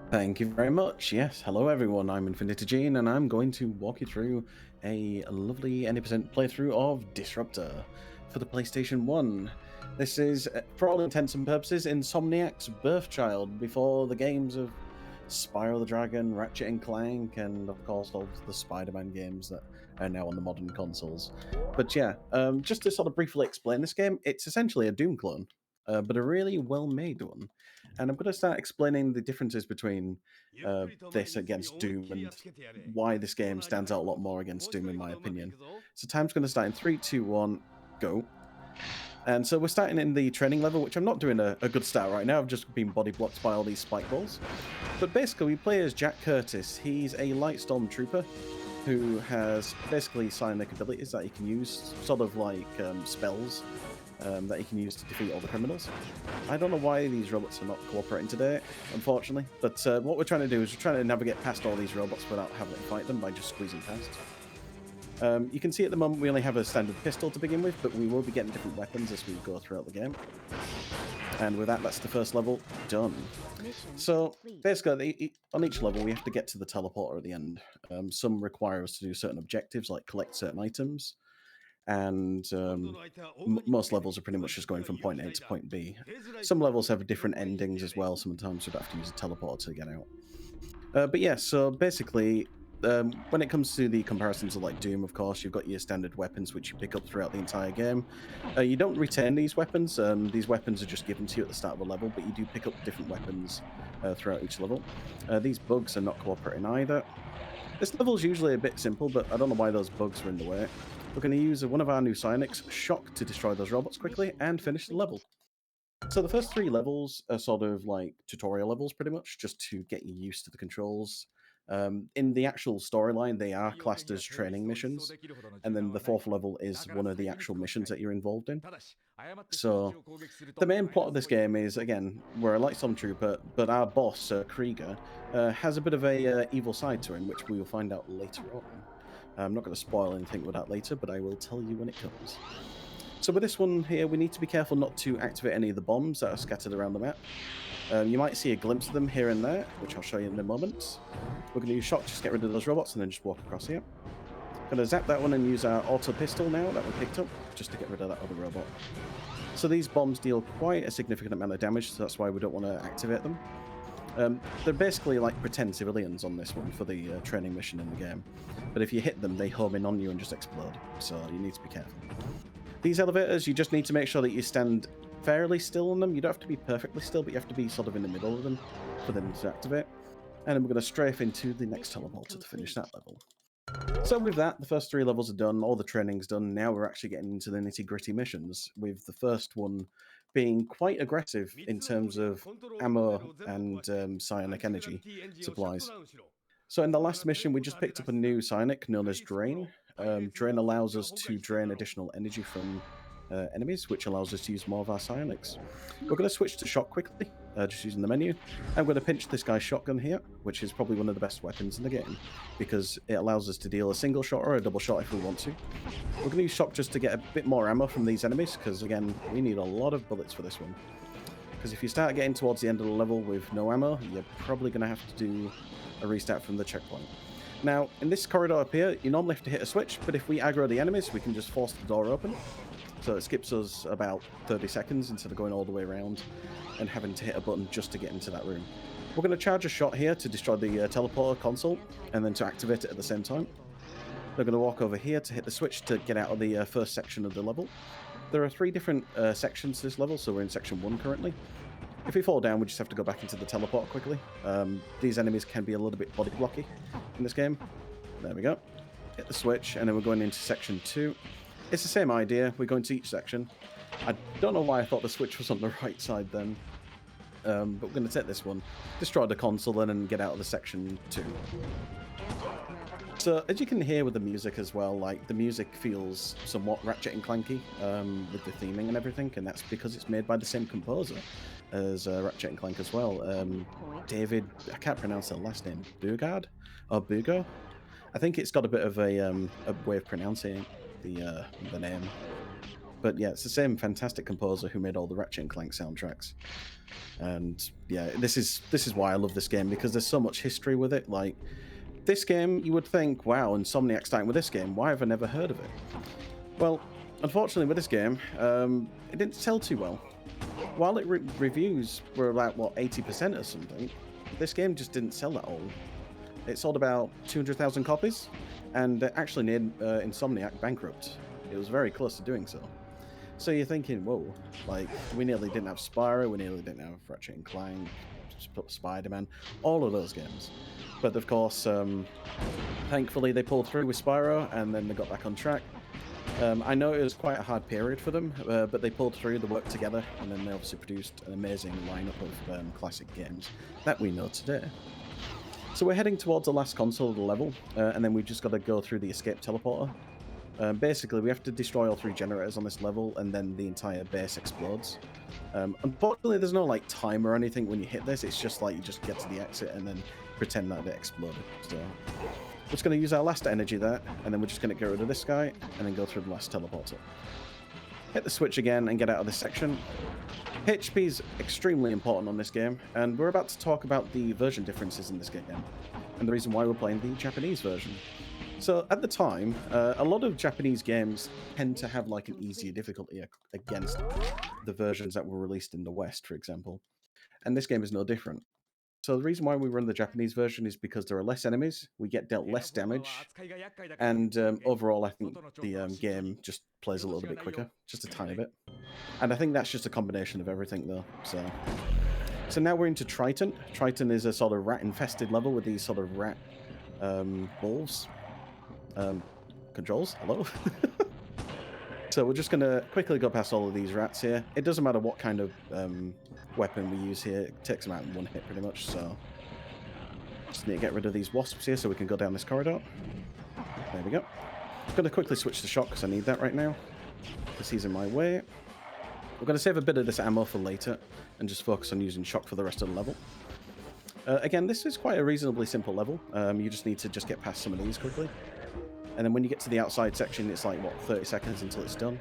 Thank you very much. Yes, hello everyone, I'm Infinity Gene, and I'm going to walk you through a lovely 80% playthrough of Disruptor for the PlayStation 1. This is, for all intents and purposes, Insomniac's birth child before the games of Spyro the Dragon, Ratchet and Clank, and of course all the Spider-Man games that are now on the modern consoles. But yeah, just to sort of briefly explain this game, it's essentially a Doom clone. but a really well-made one. And I'm going to start explaining the differences between this against Doom and why this game stands out a lot more against Doom, in my opinion. So time's going to start in 3, 2, 1, go. And so we're starting in the training level, which I'm not doing a good start right now. I've just been body blocked by all these spike balls. But basically, we play as Jack Curtis. He's a light stormtrooper who has basically psionic abilities that he can use, sort of like spells that he can use to defeat all the criminals. I don't know why these robots are not cooperating today, unfortunately. But what we're trying to do is we're trying to navigate past all these robots without having to fight them by just squeezing past. You can see at the moment we only have a standard pistol to begin with, but we will be getting different weapons as we go throughout the game. And with that, that's the first level done. So basically, on each level, we have to get to the teleporter at the end. Some require us to do certain objectives, like collect certain items. And most levels are pretty much just going from point A to point B. Some levels have different endings as well. Sometimes you'd have to use a teleporter to get out. But yeah, so basically, when it comes to the comparisons of like Doom, of course, you've got your standard weapons which you pick up throughout the entire game. You don't retain these weapons. These weapons are just given to you at the start of a level, but you do pick up different weapons throughout each level. These bugs are not cooperating either. This level is usually a bit simple, but I don't know why those bugs are in the way. We're going to use one of our new psionics, Shock, to destroy those robots quickly and finish the level. So the first 3 levels are sort of like tutorial levels, pretty much, just to get you used to the controls. In the actual storyline, they are classed as training missions, and then the 4th level is one of the actual missions that you're involved in. So the main plot of this game is, again, we're a light stormtrooper, but our boss, Krieger, has a bit of a evil side to him, which we will find out later on. I'm not going to spoil anything with that later, but I will tell you when it comes. So with this one here, we need to be careful not to activate any of the bombs that are scattered around the map. You might see a glimpse of them here and there, which I'll show you in a moment. We're going to use Shock just to get rid of those robots and then just walk across here. Going to zap that one and use our auto pistol now that we picked up, just to get rid of that other robot. So these bombs deal quite a significant amount of damage, so that's why we don't want to activate them. They're basically like pretend civilians on this one for the training mission in the game. But if you hit them, they home in on you and just explode, so you need to be careful. These elevators, you just need to make sure that you stand fairly still on them. You don't have to be perfectly still, but you have to be sort of in the middle of them for them to activate. And then we're going to strafe into the next teleporter to finish that level. So with that, the first 3 levels are done, all the training's done. Now we're actually getting into the nitty-gritty missions, with the first one being quite aggressive in terms of ammo and psionic energy supplies. So in the last mission, we just picked up a new psionic known as Drain. Drain allows us to drain additional energy from enemies, which allows us to use more of our psionics. We're going to switch to Shock quickly, just using the menu. I'm going to pinch this guy's shotgun here, which is probably one of the best weapons in the game, because it allows us to deal a single shot or a double shot if we want to. We're going to use Shock just to get a bit more ammo from these enemies, because again, we need a lot of bullets for this one. Because if you start getting towards the end of the level with no ammo, you're probably going to have to do a restart from the checkpoint. Now, in this corridor up here, you normally have to hit a switch, but if we aggro the enemies, we can just force the door open. So it skips us about 30 seconds instead of going all the way around and having to hit a button just to get into that room. We're going to charge a shot here to destroy the teleporter console and then to activate it at the same time. We're going to walk over here to hit the switch to get out of the first section of the level. There are 3 different sections to this level, so we're in section 1 currently. If we fall down, we just have to go back into the teleport quickly. These enemies can be a little bit body blocky in this game. There we go. Hit the switch, and then we're going into section 2. It's the same idea. We're going to each section. I don't know why I thought the switch was on the right side then. But we're going to take this one, destroy the console, and then get out of the section 2. So, as you can hear with the music as well, like, the music feels somewhat Ratchet and Clanky with the theming and everything, and that's because it's made by the same composer as Ratchet and Clank as well. David, I can't pronounce their last name, Bugard? Or Bugo? I think it's got a bit of a way of pronouncing the name. But yeah, it's the same fantastic composer who made all the Ratchet and Clank soundtracks. And yeah, this is why I love this game, because there's so much history with it. Like, this game, you would think, wow, Insomniac's starting with this game, why have I never heard of it? Well, unfortunately with this game, it didn't sell too well. While reviews were about, what, 80% or something, this game just didn't sell that all. It sold about 200,000 copies, and actually made Insomniac bankrupt. It was very close to doing so. So you're thinking, whoa, like, we nearly didn't have Spyro, we nearly didn't have Ratchet and Clank, Spider-Man, all of those games. But of course, thankfully they pulled through with Spyro, and then they got back on track. I know it was quite a hard period for them, but they pulled through, they worked together, and then they obviously produced an amazing lineup of classic games that we know today. So we're heading towards the last console of the level, and then we've just got to go through the escape teleporter. Basically, we have to destroy all 3 generators on this level, and then the entire base explodes. Unfortunately, there's no like timer or anything when you hit this. It's just like you just get to the exit and then pretend that it exploded. So we're just going to use our last energy there, and then we're just going to get rid of this guy, and then go through the last teleporter. Hit the switch again and get out of this section. HP is extremely important on this game, and we're about to talk about the version differences in this game, and the reason why we're playing the Japanese version. So at the time, a lot of Japanese games tend to have like an easier difficulty against the versions that were released in the West, for example. And this game is no different. So the reason why we run the Japanese version is because there are less enemies, we get dealt less damage, and overall I think the game just plays a little bit quicker, just a tiny bit. And I think that's just a combination of everything though, So now we're into Triton. Triton is a sort of rat-infested level with these sort of rat balls. Controls, hello. So we're just going to quickly go past all of these rats here. It doesn't matter what kind of weapon we use here. It takes them out in one hit pretty much, so just need to get rid of these wasps here so we can go down this corridor. There we go. I'm going to quickly switch to shock because I need that right now, because he's in my way. We're going to save a bit of this ammo for later and just focus on using shock for the rest of the level. Again, this is quite a reasonably simple level. You just need to just get past some of these quickly. And then when you get to the outside section, it's like, what, 30 seconds until it's done.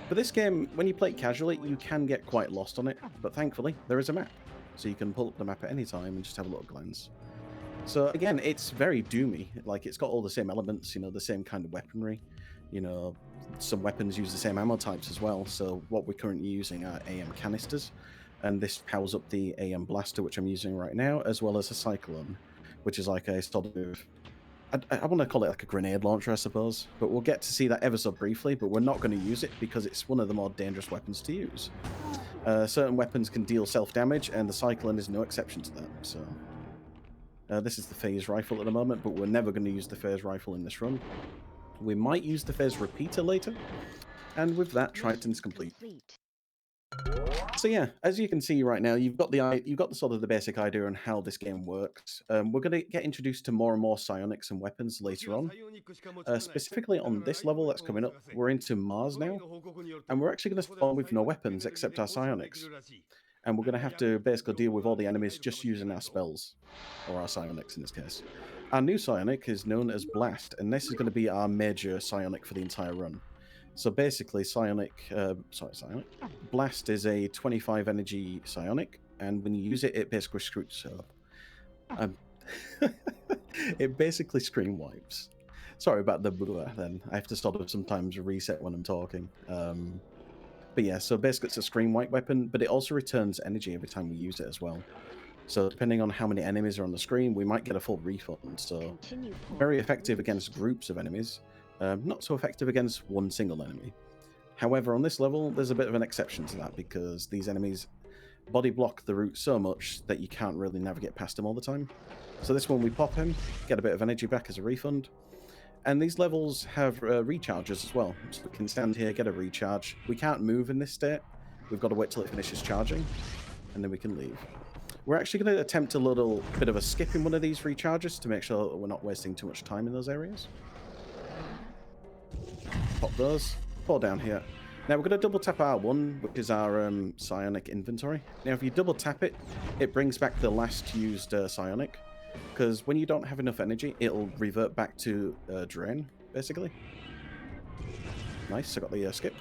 But this game, when you play it casually, you can get quite lost on it. But thankfully, there is a map. So you can pull up the map at any time and just have a little glance. So again, it's very Doomy. Like, it's got all the same elements, you know, the same kind of weaponry. You know, some weapons use the same ammo types as well. So what we're currently using are AM canisters. And this powers up the AM blaster, which I'm using right now, as well as a cyclone, which is like a sort of... I want to call it like a grenade launcher, I suppose, but we'll get to see that ever so briefly, but we're not going to use it because it's one of the more dangerous weapons to use. Certain weapons can deal self-damage, and the Cyclone is no exception to that, so... this is the phase rifle at the moment, but we're never going to use the phase rifle in this run. We might use the phase repeater later, and with that, Triton's complete. So yeah, as you can see right now, you've got the sort of the basic idea on how this game works. We're going to get introduced to more and more psionics and weapons later on. Specifically on this level that's coming up, we're into Mars now, and we're actually going to spawn with no weapons except our psionics. And we're going to have to basically deal with all the enemies just using our spells, or our psionics in this case. Our new psionic is known as Blast, and this is going to be our major psionic for the entire run. So basically, Blast is a 25 energy psionic, and when you use it, it basically it basically screen wipes. Sorry about the blah then. I have to sort of sometimes reset when I'm talking. But yeah, so basically it's a screen wipe weapon, but it also returns energy every time we use it as well. So depending on how many enemies are on the screen, we might get a full refund. So very effective against groups of enemies. Not so effective against one single enemy. However, on this level, there's a bit of an exception to that because these enemies body block the route so much that you can't really navigate past them all the time. So this one we pop him, get a bit of energy back as a refund. And these levels have recharges as well. So we can stand here, get a recharge. We can't move in this state. We've got to wait till it finishes charging, and then we can leave. We're actually going to attempt a little bit of a skip in one of these recharges to make sure that we're not wasting too much time in those areas. Pop those, pull down here. Now we're going to double tap R1, which is our psionic inventory. Now if you double tap it, it brings back the last used psionic, because when you don't have enough energy, it'll revert back to drain, basically. Nice, I got the skip.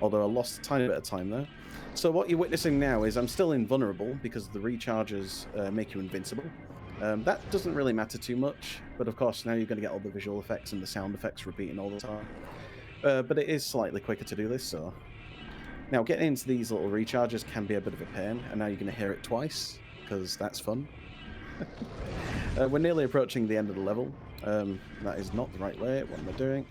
Although I lost a tiny bit of time there. So what you're witnessing now is I'm still invulnerable because the recharges make you invincible. That doesn't really matter too much, but of course now you're going to get all the visual effects and the sound effects repeating all the time. But it is slightly quicker to do this, so... Now getting into these little recharges can be a bit of a pain, and now you're going to hear it twice, because that's fun. We're nearly approaching the end of the level. That is not the right way. What am I doing?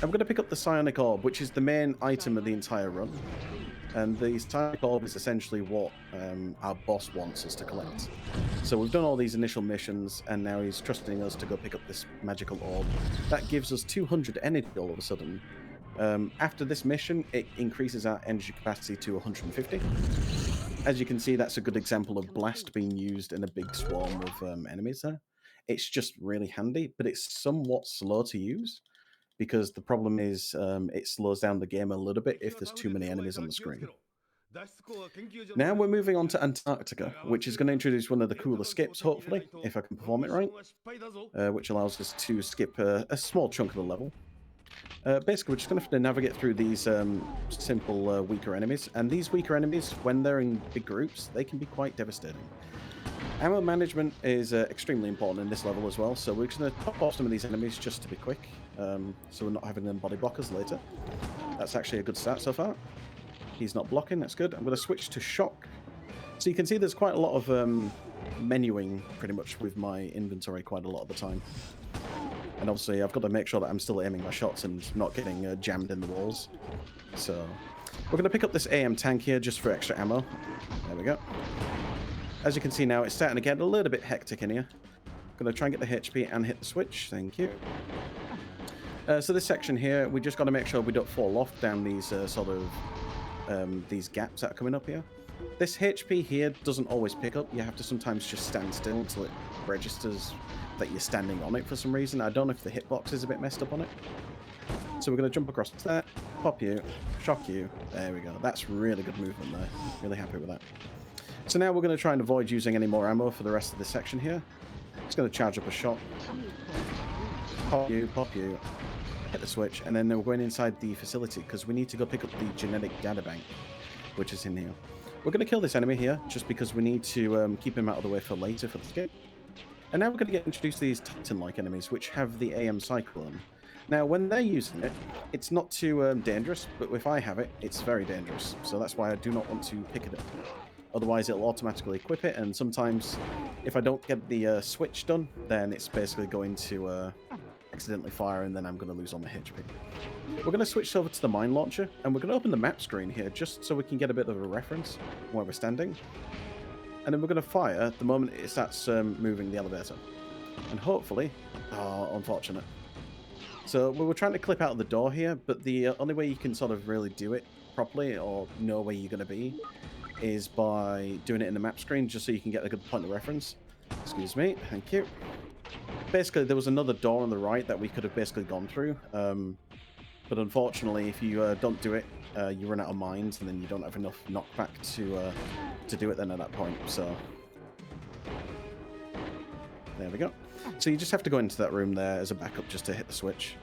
I'm going to pick up the Psionic Orb, which is the main item of the entire run. And the Psionic Orb is essentially what our boss wants us to collect. So we've done all these initial missions, and now he's trusting us to go pick up this magical orb. That gives us 200 energy all of a sudden. After this mission, it increases our energy capacity to 150. As you can see, that's a good example of Blast being used in a big swarm of enemies there. It's just really handy, but it's somewhat slow to use, because the problem is it slows down the game a little bit if there's too many enemies on the screen. Now we're moving on to Antarctica, which is going to introduce one of the cooler skips, hopefully, if I can perform it right, which allows us to skip a small chunk of the level. Basically, we're just going to have to navigate through these simple, weaker enemies, and these weaker enemies, when they're in big groups, they can be quite devastating. Ammo management is extremely important in this level as well, so we're just going to top off some of these enemies just to be quick, so we're not having them body blockers later. That's actually a good start so far. He's not blocking, that's good. I'm going to switch to Shock. So you can see there's quite a lot of menuing, pretty much, with my inventory quite a lot of the time. And obviously, I've got to make sure that I'm still aiming my shots and not getting jammed in the walls. So, we're going to pick up this AM tank here just for extra ammo. There we go. As you can see now, it's starting to get a little bit hectic in here. I'm going to try and get the HP and hit the switch. Thank you. So this section here, we just got to make sure we don't fall off down these these gaps that are coming up here. This HP here doesn't always pick up. You have to sometimes just stand still until it registers that you're standing on it for some reason. I don't know if the hitbox is a bit messed up on it. So we're going to jump across that, pop you, shock you. There we go. That's really good movement there. Really happy with that. So now we're going to try and avoid using any more ammo for the rest of this section here. Just going to charge up a shot. Pop you, hit the switch, and then we're going inside the facility because we need to go pick up the genetic data bank, which is in here. We're going to kill this enemy here just because we need to keep him out of the way for later for the game. And now we're going to get introduced to these Titan-like enemies, which have the AM Cyclone. Now, when they're using it, it's not too dangerous, but if I have it, it's very dangerous. So that's why I do not want to pick it up. Otherwise, it'll automatically equip it, and sometimes, if I don't get the switch done, then it's basically going to accidentally fire, and then I'm going to lose all my HP. We're going to switch over to the mine launcher, and we're going to open the map screen here, just so we can get a bit of a reference where we're standing. And then we're going to fire the moment it starts moving the elevator. And hopefully... Oh, unfortunate. So we were trying to clip out of the door here, but the only way you can sort of really do it properly or know where you're going to be is by doing it in the map screen, just so you can get a good point of reference. Excuse me, thank you. Basically, there was another door on the right that we could have basically gone through. But unfortunately, if you don't do it, you run out of mines, and then you don't have enough knockback to do it then at that point. So there we go. So you just have to go into that room there as a backup just to hit the switch.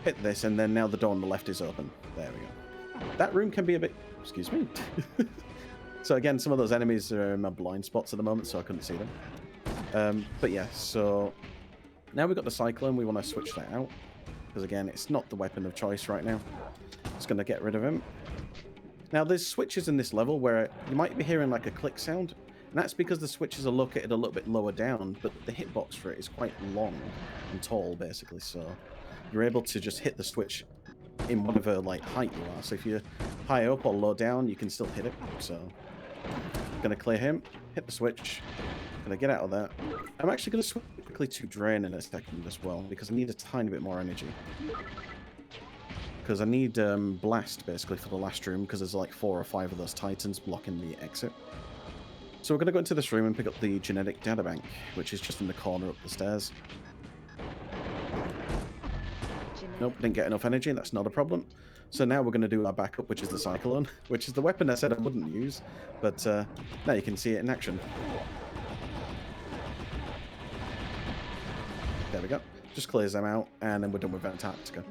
Hit this, and then now the door on the left is open. There we go. That room can be a bit... Excuse me. So again, some of those enemies are in my blind spots at the moment, so I couldn't see them. But yeah, so now we've got the Cyclone. We want to switch that out, because again, it's not the weapon of choice right now. Just going to get rid of him. Now, there's switches in this level where you might be hearing like a click sound, and that's because the switches are located a little bit lower down, but the hitbox for it is quite long and tall, basically, so you're able to just hit the switch in whatever like height you are. So if you're high up or low down, you can still hit it. So I'm going to clear him, hit the switch, going to get out of that. I'm actually going to switch quickly to Drain in a second as well, because I need a tiny bit more energy. Because I need Blast, basically, for the last room, because there's like 4 or 5 of those Titans blocking the exit. So we're going to go into this room and pick up the genetic databank, which is just in the corner up the stairs. Nope, didn't get enough energy, that's not a problem. So now we're going to do our backup, which is the Cyclone, which is the weapon I said I wouldn't use, but now you can see it in action. There we go. Just clears them out, and then we're done with Antarctica.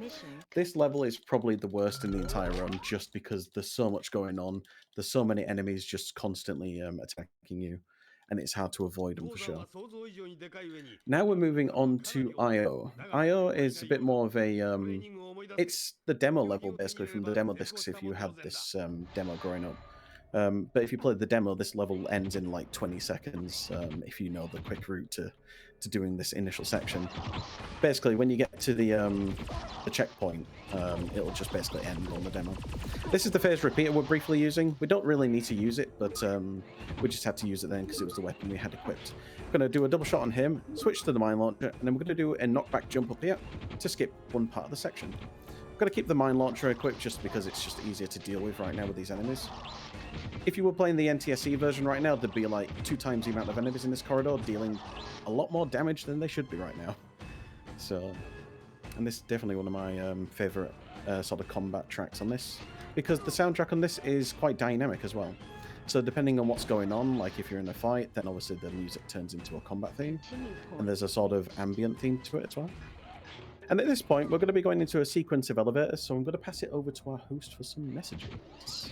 This level is probably the worst in the entire run, just because there's so much going on. There's so many enemies just constantly attacking you, and it's hard to avoid them for sure. Now we're moving on to IO. IO is a bit more of a... it's the demo level, basically, from the demo discs if you had this demo growing up. But if you play the demo, this level ends in like 20 seconds if you know the quick route to doing this initial section. Basically, when you get to the checkpoint, it'll just basically end on the demo. This is the phase repeater we're briefly using. We don't really need to use it, but we just had to use it then because it was the weapon we had equipped. We're going to do a double shot on him, switch to the mine launcher, and then we're going to do a knockback jump up here to skip one part of the section. I'm going to keep the mine launcher equipped just because it's just easier to deal with right now with these enemies. If you were playing the NTSC version right now, there'd be like 2 times the amount of enemies in this corridor, dealing a lot more damage than they should be right now. So, and this is definitely one of my favorite sort of combat tracks on this, because the soundtrack on this is quite dynamic as well. So depending on what's going on, like if you're in a fight, then obviously the music turns into a combat theme, and there's a sort of ambient theme to it as well. And at this point, we're going to be going into a sequence of elevators, so I'm going to pass it over to our host for some messages.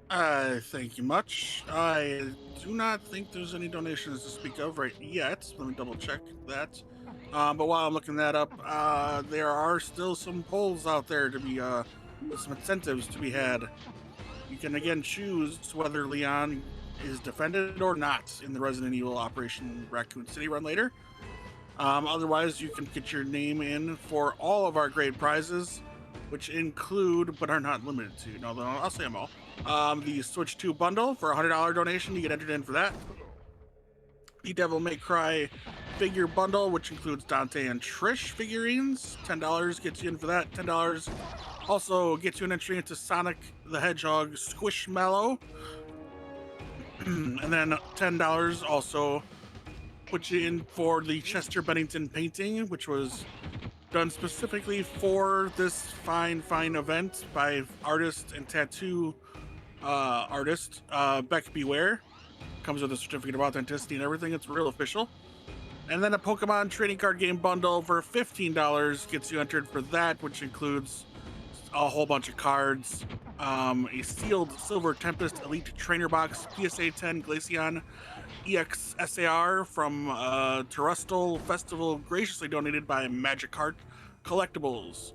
Thank you much. I do not think there's any donations to speak of right yet. Let me double check that. But while I'm looking that up, there are still some polls out there to be, with some incentives to be had. You can again choose whether Leon is defended or not in the Resident Evil Operation Raccoon City run later. Otherwise, you can get your name in for all of our great prizes, which include, but are not limited to, no, I'll say them all. The Switch 2 bundle for a $100 donation, you get entered in for that. The Devil May Cry figure bundle, which includes Dante and Trish figurines, $10 gets you in for that. $10 also gets you an entry into Sonic the Hedgehog Squishmallow. And then $10 also puts you in for the Chester Bennington painting, which was done specifically for this fine event by artist and tattoo artist Beck Beware. Comes with a certificate of authenticity and everything. It's real official. And then a Pokemon trading card game bundle for $15 gets you entered for that, which includes a whole bunch of cards, a sealed Silver Tempest Elite Trainer Box, PSA 10 Glaceon EX SAR from Terrestrial Festival, graciously donated by Magic Heart Collectibles.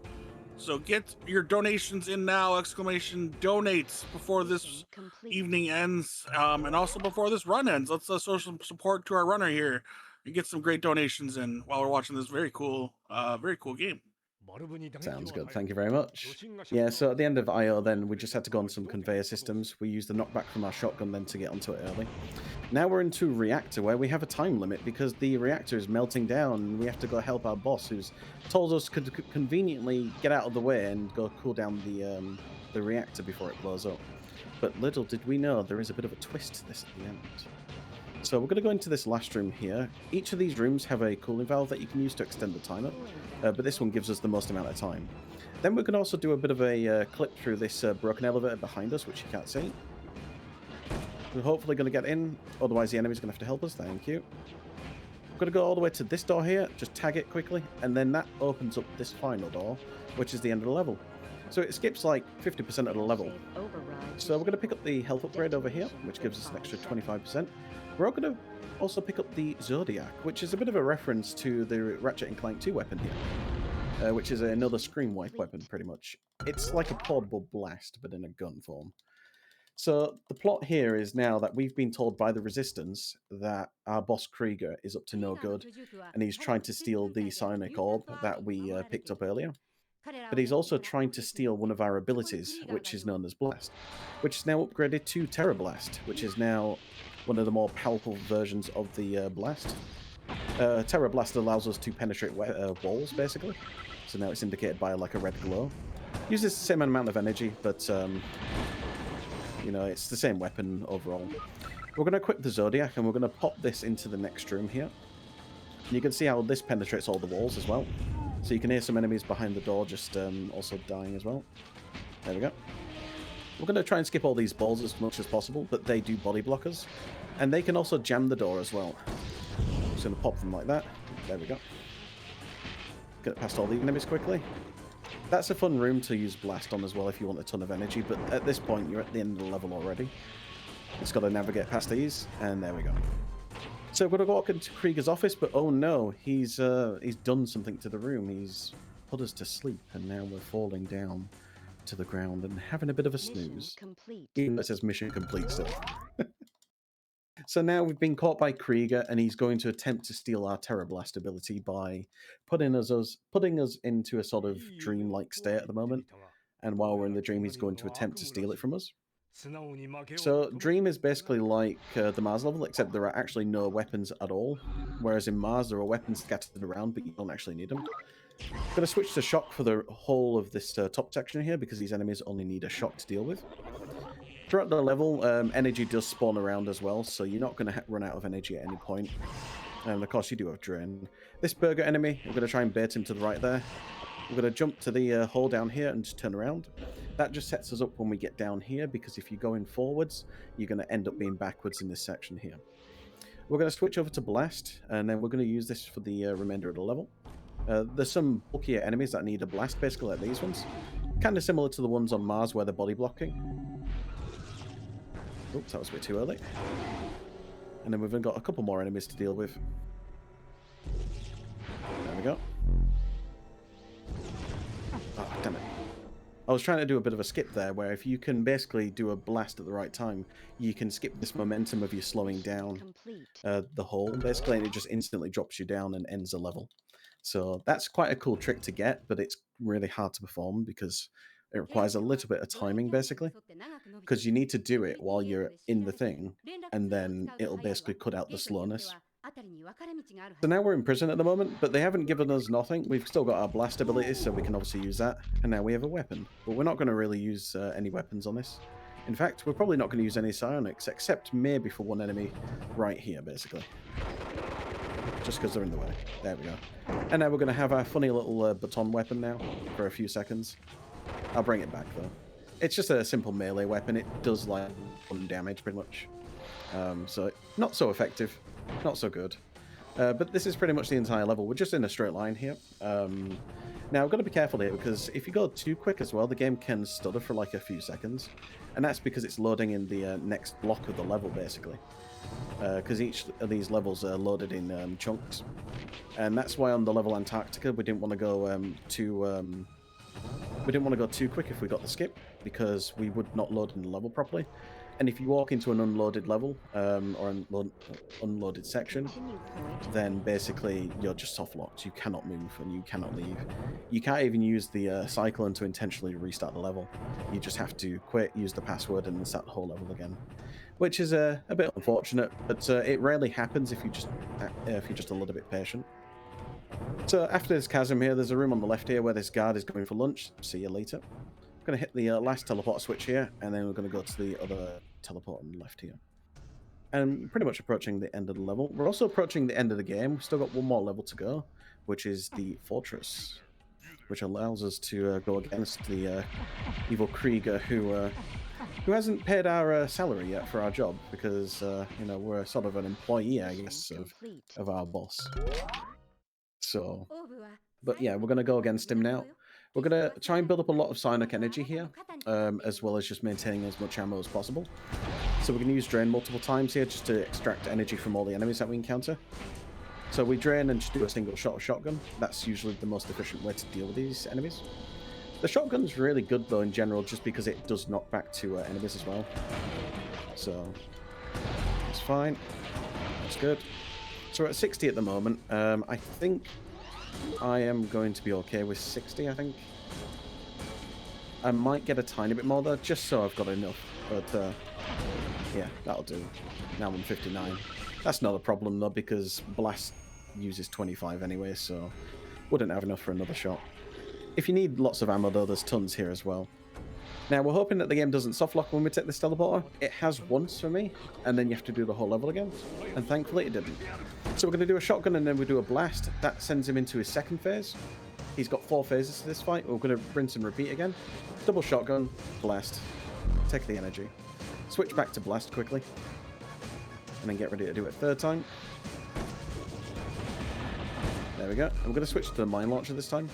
So get your donations in now, exclamation donate, before this evening ends, and also before this run ends. Let's show some support to our runner here and get some great donations in while we're watching this very cool game. Sounds good, thank you very much. Yeah, so at the end of IO then, we just had to go on some conveyor systems. We used the knockback from our shotgun then to get onto it early. Now we're into Reactor, where we have a time limit because the reactor is melting down and we have to go help our boss, who's told us could conveniently get out of the way and go cool down the reactor before it blows up. But little did we know, there is a bit of a twist to this at the end. So we're going to go into this last room here. Each of these rooms have a cooling valve that you can use to extend the timer, but this one gives us the most amount of time. Then we can also do a bit of a clip through this broken elevator behind us, which you can't see. We're hopefully going to get in, otherwise the enemy's going to have to help us, thank you. We're going to go all the way to this door here, just tag it quickly, and then that opens up this final door, which is the end of the level. So it skips like 50% of the level. So we're going to pick up the health upgrade over here, which gives us an extra 25%. We're going to also pick up the Zodiac, which is a bit of a reference to the Ratchet & Clank 2 weapon here, which is another screen wipe weapon, pretty much. It's like a portable blast, but in a gun form. So the plot here is now that we've been told by the Resistance that our boss Krieger is up to no good, and he's trying to steal the psionic orb that we picked up earlier. But he's also trying to steal one of our abilities, which is known as Blast, which is now upgraded to Terra Blast, which is now one of the more powerful versions of the Blast. Terra Blast allows us to penetrate walls, basically. So now it's indicated by like a red glow. Uses the same amount of energy, but you know, it's the same weapon overall. We're going to equip the Zodiac, and we're going to pop this into the next room here. And you can see how this penetrates all the walls as well. So you can hear some enemies behind the door just also dying as well. There we go. We're going to try and skip all these balls as much as possible, but they do body blockers. And they can also jam the door as well. I'm just going to pop them like that. There we go. Get past all the enemies quickly. That's a fun room to use Blast on as well if you want a ton of energy, but at this point you're at the end of the level already. Just got to navigate past these, and there we go. So we're going to walk into Krieger's office, but oh no, he's done something to the room. He's put us to sleep, and now we're falling down to the ground and having a bit of a snooze. Even though it says mission complete still. So now we've been caught by Krieger, and he's going to attempt to steal our Terror Blast ability by putting us into a sort of dream-like state at the moment. And while we're in the dream, he's going to attempt to steal it from us. So Dream is basically like the Mars level, except there are actually no weapons at all. Whereas in Mars, there are weapons scattered around, but you don't actually need them. I'm going to switch to Shock for the whole of this top section here, because these enemies only need a shock to deal with. Throughout the level, energy does spawn around as well, so you're not going to run out of energy at any point. And of course, you do have Drain. This burger enemy, we're going to try and bait him to the right there. We're going to jump to the hole down here and just turn around. That just sets us up when we get down here, because if you're going forwards, you're going to end up being backwards in this section here. We're going to switch over to Blast, and then we're going to use this for the remainder of the level. There's some bulkier enemies that need a blast, basically like these ones. Kind of similar to the ones on Mars where they're body blocking. Oops, that was a bit too early. And then we've got a couple more enemies to deal with. There we go. Oh, damn it. I was trying to do a bit of a skip there, where if you can basically do a blast at the right time, you can skip this momentum of you slowing down the hole, basically, and it just instantly drops you down and ends the level. So that's quite a cool trick to get, but it's really hard to perform because it requires a little bit of timing, basically. Because you need to do it while you're in the thing, and then it'll basically cut out the slowness. So now we're in prison at the moment, but they haven't given us nothing. We've still got our blast abilities, so we can obviously use that. And now we have a weapon. But we're not going to really use any weapons on this. In fact, we're probably not going to use any psionics, except maybe for one enemy right here, basically. Just because they're in the way. There we go. And now we're going to have our funny little baton weapon now for a few seconds. I'll bring it back, though. It's just a simple melee weapon. It does, like, 1 damage, pretty much. So, not so effective. Not so good. But this is pretty much the entire level. We're just in a straight line here. Now, I've got to be careful here, because if you go too quick as well, the game can stutter for, like, a few seconds. And that's because it's loading in the next block of the level, basically. Because each of these levels are loaded in chunks. And that's why on the level Antarctica, we didn't want to go too quick if we got the skip, because we would not load in the level properly. And if you walk into an unloaded level, or an unloaded section, then basically you're just soft-locked. You cannot move and you cannot leave. You can't even use the cyclone to intentionally restart the level. You just have to quit, use the password, and then start the whole level again. Which is a bit unfortunate, but it rarely happens if you're just a little bit patient. So after this chasm here, there's a room on the left here where this guard is going for lunch. See you later. I'm going to hit the last teleport switch here, and then we're going to go to the other teleport on the left here. And pretty much approaching the end of the level. We're also approaching the end of the game. We've still got one more level to go, which is the Fortress, which allows us to go against the evil Krieger who hasn't paid our salary yet for our job, because you know, we're sort of an employee, I guess, of our boss. So, but yeah, we're going to go against him now. We're going to try and build up a lot of psionic energy here, as well as just maintaining as much ammo as possible. So we're going to use Drain multiple times here just to extract energy from all the enemies that we encounter. So we drain and just do a single shot of shotgun. That's usually the most efficient way to deal with these enemies. The shotgun's really good though in general, just because it does knock back to enemies as well. So it's fine. That's good. So we're at 60 at the moment. I think I am going to be okay with 60, I think. I might get a tiny bit more though, just so I've got enough. But yeah, that'll do. Now I'm 59. That's not a problem though, because Blast uses 25 anyway, so wouldn't have enough for another shot. If you need lots of ammo though, there's tons here as well. Now we're hoping that the game doesn't softlock when we take this teleporter. It has once for me, and then you have to do the whole level again. And thankfully it didn't. So we're going to do a shotgun and then we do a blast. That sends him into his second phase. He's got 4 phases to this fight. We're going to rinse and repeat again. Double shotgun, blast. Take the energy. Switch back to blast quickly. And then get ready to do it a third time. There we go. I'm going to switch to the mine launcher this time.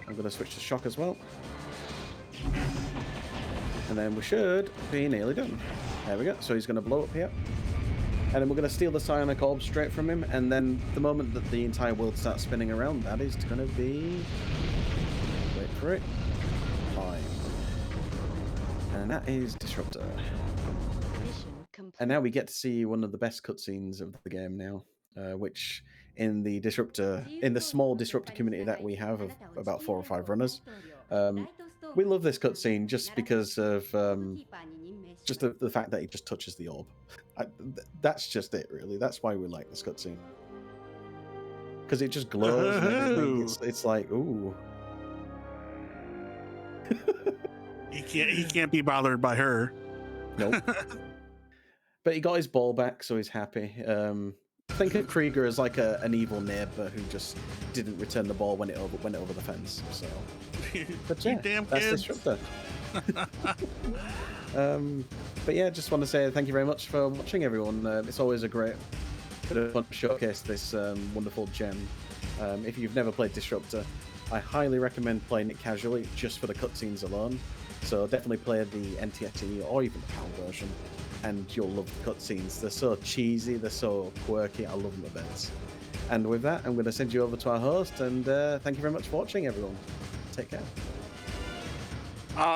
I'm going to switch to shock as well. And then we should be nearly done. There we go. So he's going to blow up here. And then we're going to steal the psionic orb straight from him. And then the moment that the entire world starts spinning around, that is going to be... Wait for it. And that is Disruptor. And now we get to see one of the best cutscenes of the game now, which in the small Disruptor community that we have of about 4 or 5 runners, we love this cutscene just because of just the fact that it just touches the orb. That's just it, really. That's why we like this cutscene. Because it just glows and everything. It's like, ooh. He can't be bothered by her. Nope. But he got his ball back, so he's happy. Think of Krieger as like an evil neighbor who just didn't return the ball when it went over the fence. So, but yeah, damn that's kids. Disruptor. But yeah, just want to say thank you very much for watching, everyone. It's always a great bit of fun to showcase this wonderful gem. If you've never played Disruptor, I highly recommend playing it casually, just for the cutscenes alone. So definitely play the NTSC or even the PAL version, and you'll love the cutscenes. They're so cheesy, they're so quirky, I love them to bits. And with that, I'm going to send you over to our host, and thank you very much for watching, everyone. Take care.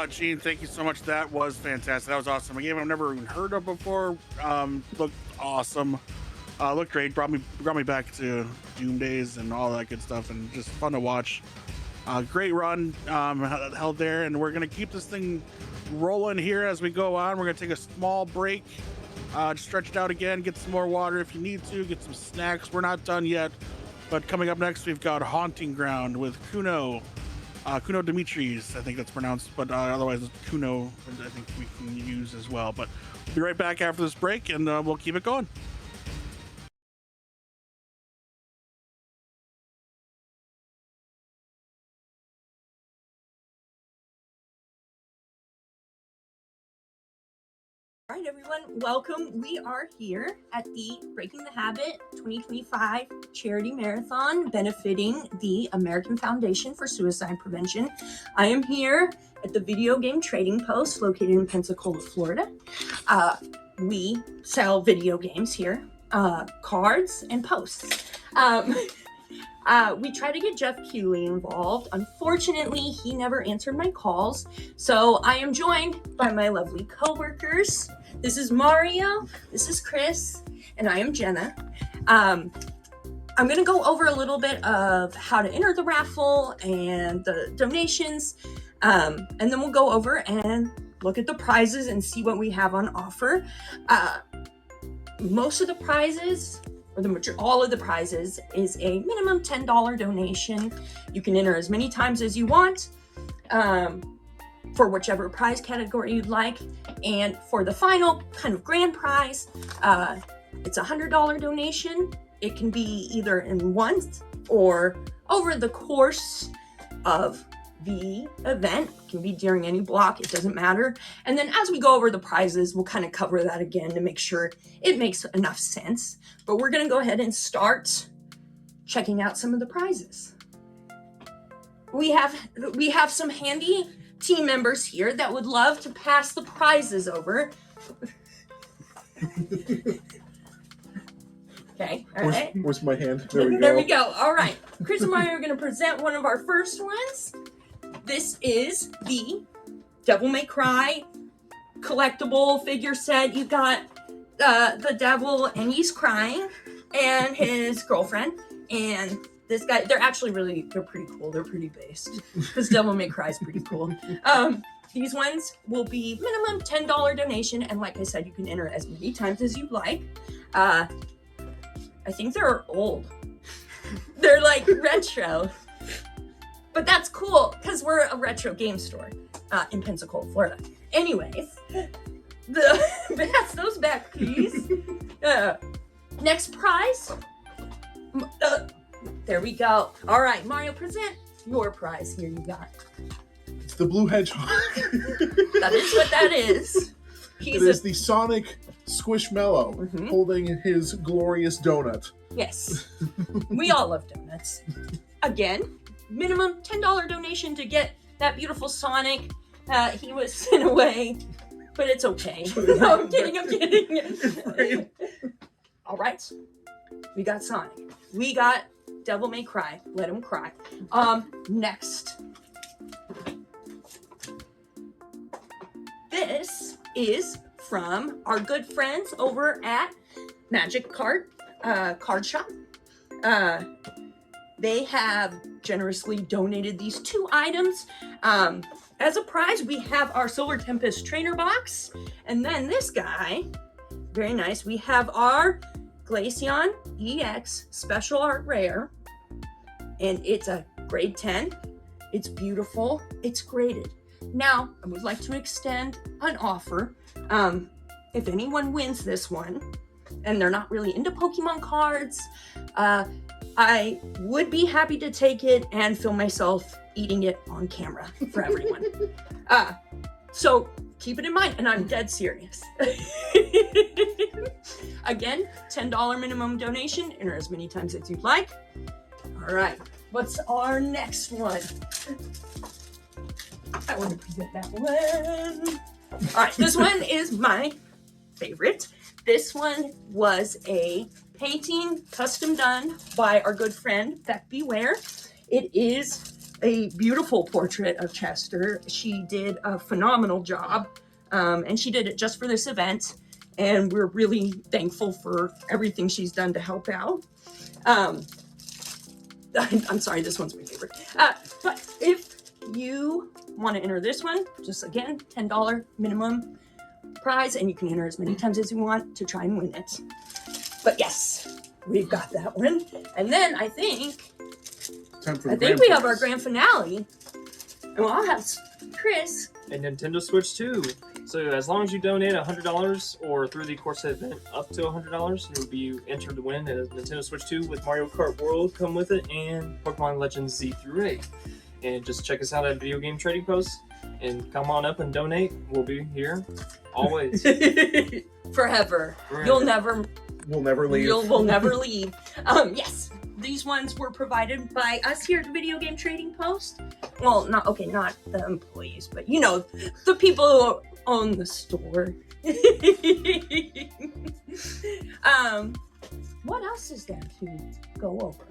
Gene, thank you so much. That was fantastic. That was awesome. A game I've never even heard of before. Looked awesome. Looked great. Brought me back to Doom days and all that good stuff, and just fun to watch. Great run held there, and we're gonna keep this thing rolling here as we go on. We're gonna take a small break, stretch it out again, get some more water if you need to, get some snacks. We're not done yet, but coming up next we've got Haunting Ground with Kuno Dimitris, I think that's pronounced, but otherwise Kuno I think we can use as well. But we'll be right back after this break, and we'll keep it going. All right, everyone, welcome. We are here at the Breaking the Habit 2025 Charity Marathon benefiting the American Foundation for Suicide Prevention. I am here at the Video Game Trading Post located in Pensacola, Florida. We sell video games here, cards and posts. We tried to get Jeff Keighley involved. Unfortunately, he never answered my calls. So I am joined by my lovely coworkers. This is Mario, this is Chris, and I am Jenna. I'm gonna go over a little bit of how to enter the raffle and the donations. And then we'll go over and look at the prizes and see what we have on offer. Most of the prizes, or all of the prizes, is a minimum $10 donation. You can enter as many times as you want for whichever prize category you'd like. And for the final kind of grand prize, it's a $100 donation. It can be either in once or over the course of the event. It can be during any block, it doesn't matter. And then as we go over the prizes, we'll kind of cover that again to make sure it makes enough sense. But we're gonna go ahead and start checking out some of the prizes. We have some handy team members here that would love to pass the prizes over. Okay, all right. Where's my hand? There we go. All right. Chris and Mario are going to present one of our first ones. This is the Devil May Cry collectible figure set. You got the devil, and he's crying, and his girlfriend, and this guy. They're pretty cool. They're pretty based because Devil May Cry is pretty cool. These ones will be minimum $10 donation, and like I said, you can enter as many times as you'd like. I think they're old. They're like retro. But that's cool because we're a retro game store in Pensacola, Florida. Anyways, pass those back, please. Next prize. There we go. All right, Mario, present your prize. Here you got. It's the Blue Hedgehog. That is what that is. It is the Sonic Squishmallow holding his glorious donut. Yes. We all love donuts. Again, minimum $10 donation to get that beautiful Sonic. He was sent away, but it's okay. No, I'm kidding. All right. We got Sonic. We got Devil May Cry. Let him cry. Next. this is from our good friends over at Magic Card Shop. They have generously donated these 2 items. As a prize, we have our Solar Tempest trainer box. And then this guy, very nice, we have our Glaceon EX Special Art Rare. And it's a grade 10. It's beautiful. It's graded. Now, I would like to extend an offer. If anyone wins this one, and they're not really into Pokemon cards, I would be happy to take it and film myself eating it on camera for everyone. So keep it in mind, and I'm dead serious. Again, $10 minimum donation, enter as many times as you'd like. All right, what's our next one? I want to present that one. All right, this one is my favorite. This one was a painting custom done by our good friend Beck Beware. It is a beautiful portrait of Chester. She did a phenomenal job, and she did it just for this event, and we're really thankful for everything she's done to help out. I'm sorry, this one's my favorite. But if you want to enter this one, just again, $10 minimum prize, and you can enter as many times as you want to try and win it. But yes, we've got that one. And then I think we have our grand finale. And I'll have Chris. A Nintendo Switch 2. So as long as you donate $100 or through the course event up to $100, you'll be entered to win a Nintendo Switch 2 with Mario Kart World come with it and Pokemon Legends Z through 8. And just check us out at Video Game Trading Post and come on up and donate. We'll be here always. Forever. We'll never leave. We'll never leave. Yes, these ones were provided by us here at Video Game Trading Post. Well, not the employees, but you know, the people who own the store. What else is there to go over?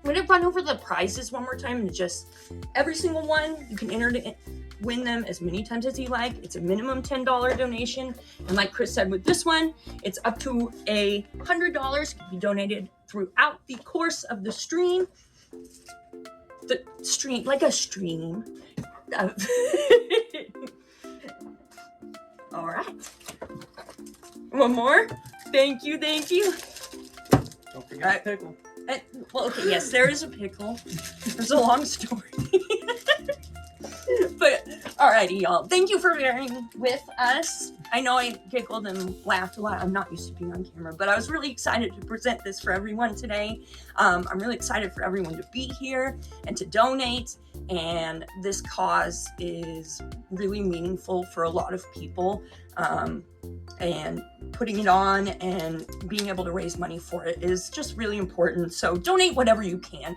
I'm gonna run over the prizes one more time, and just every single one you can enter to win them as many times as you like. It's a minimum $10 donation, and like Chris said with this one, it's up to $100 can be donated throughout the course of the stream. The stream, like a stream. All right. One more. Thank you. Don't forget the pickle. Well, okay, yes, there is a pickle. There's a long story. But, alrighty, y'all. Thank you for bearing with us. I know I giggled and laughed a lot. I'm not used to being on camera, but I was really excited to present this for everyone today. I'm really excited for everyone to be here and to donate. And this cause is really meaningful for a lot of people. And putting it on and being able to raise money for it is just really important. So donate whatever you can.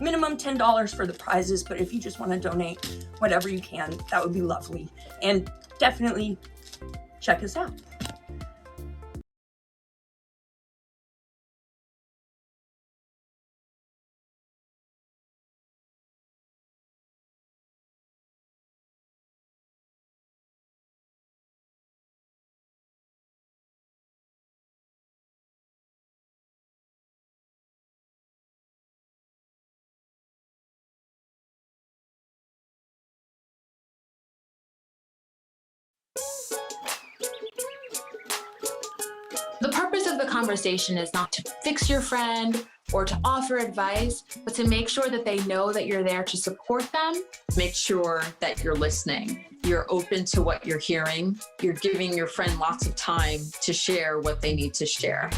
Minimum $10 for the prizes, but if you just want to donate whatever you can, that would be lovely. And definitely check us out. The purpose of the conversation is not to fix your friend or to offer advice, but to make sure that they know that you're there to support them. Make sure that you're listening. You're open to what you're hearing. You're giving your friend lots of time to share what they need to share.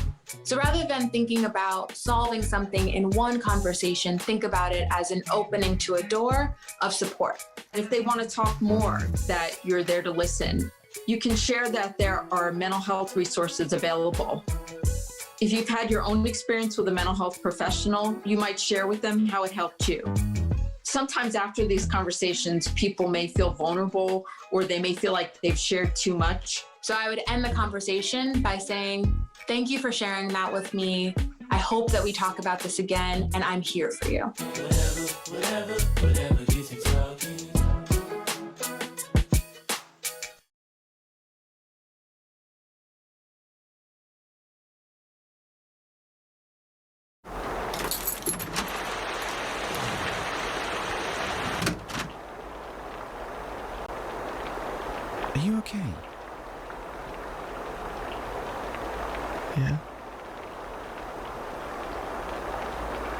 So rather than thinking about solving something in one conversation, think about it as an opening to a door of support. And if they want to talk more, that you're there to listen. You can share that there are mental health resources available. If you've had your own experience with a mental health professional, you might share with them how it helped you. Sometimes after these conversations, people may feel vulnerable or they may feel like they've shared too much. So I would end the conversation by saying, thank you for sharing that with me. I hope that we talk about this again, and I'm here for you. Whatever gets you talking. okay? Yeah?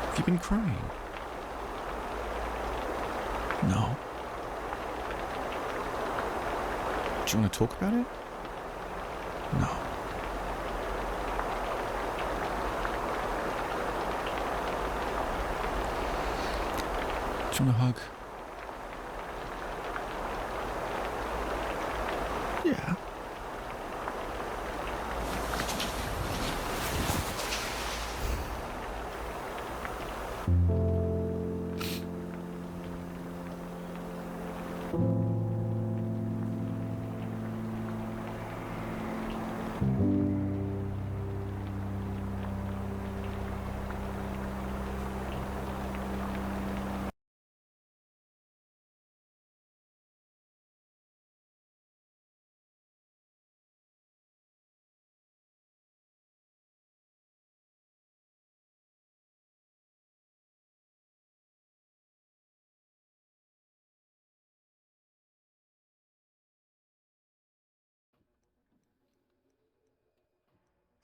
Have you been crying? No. Do you want to talk about it? No. Do you want a hug? Yeah.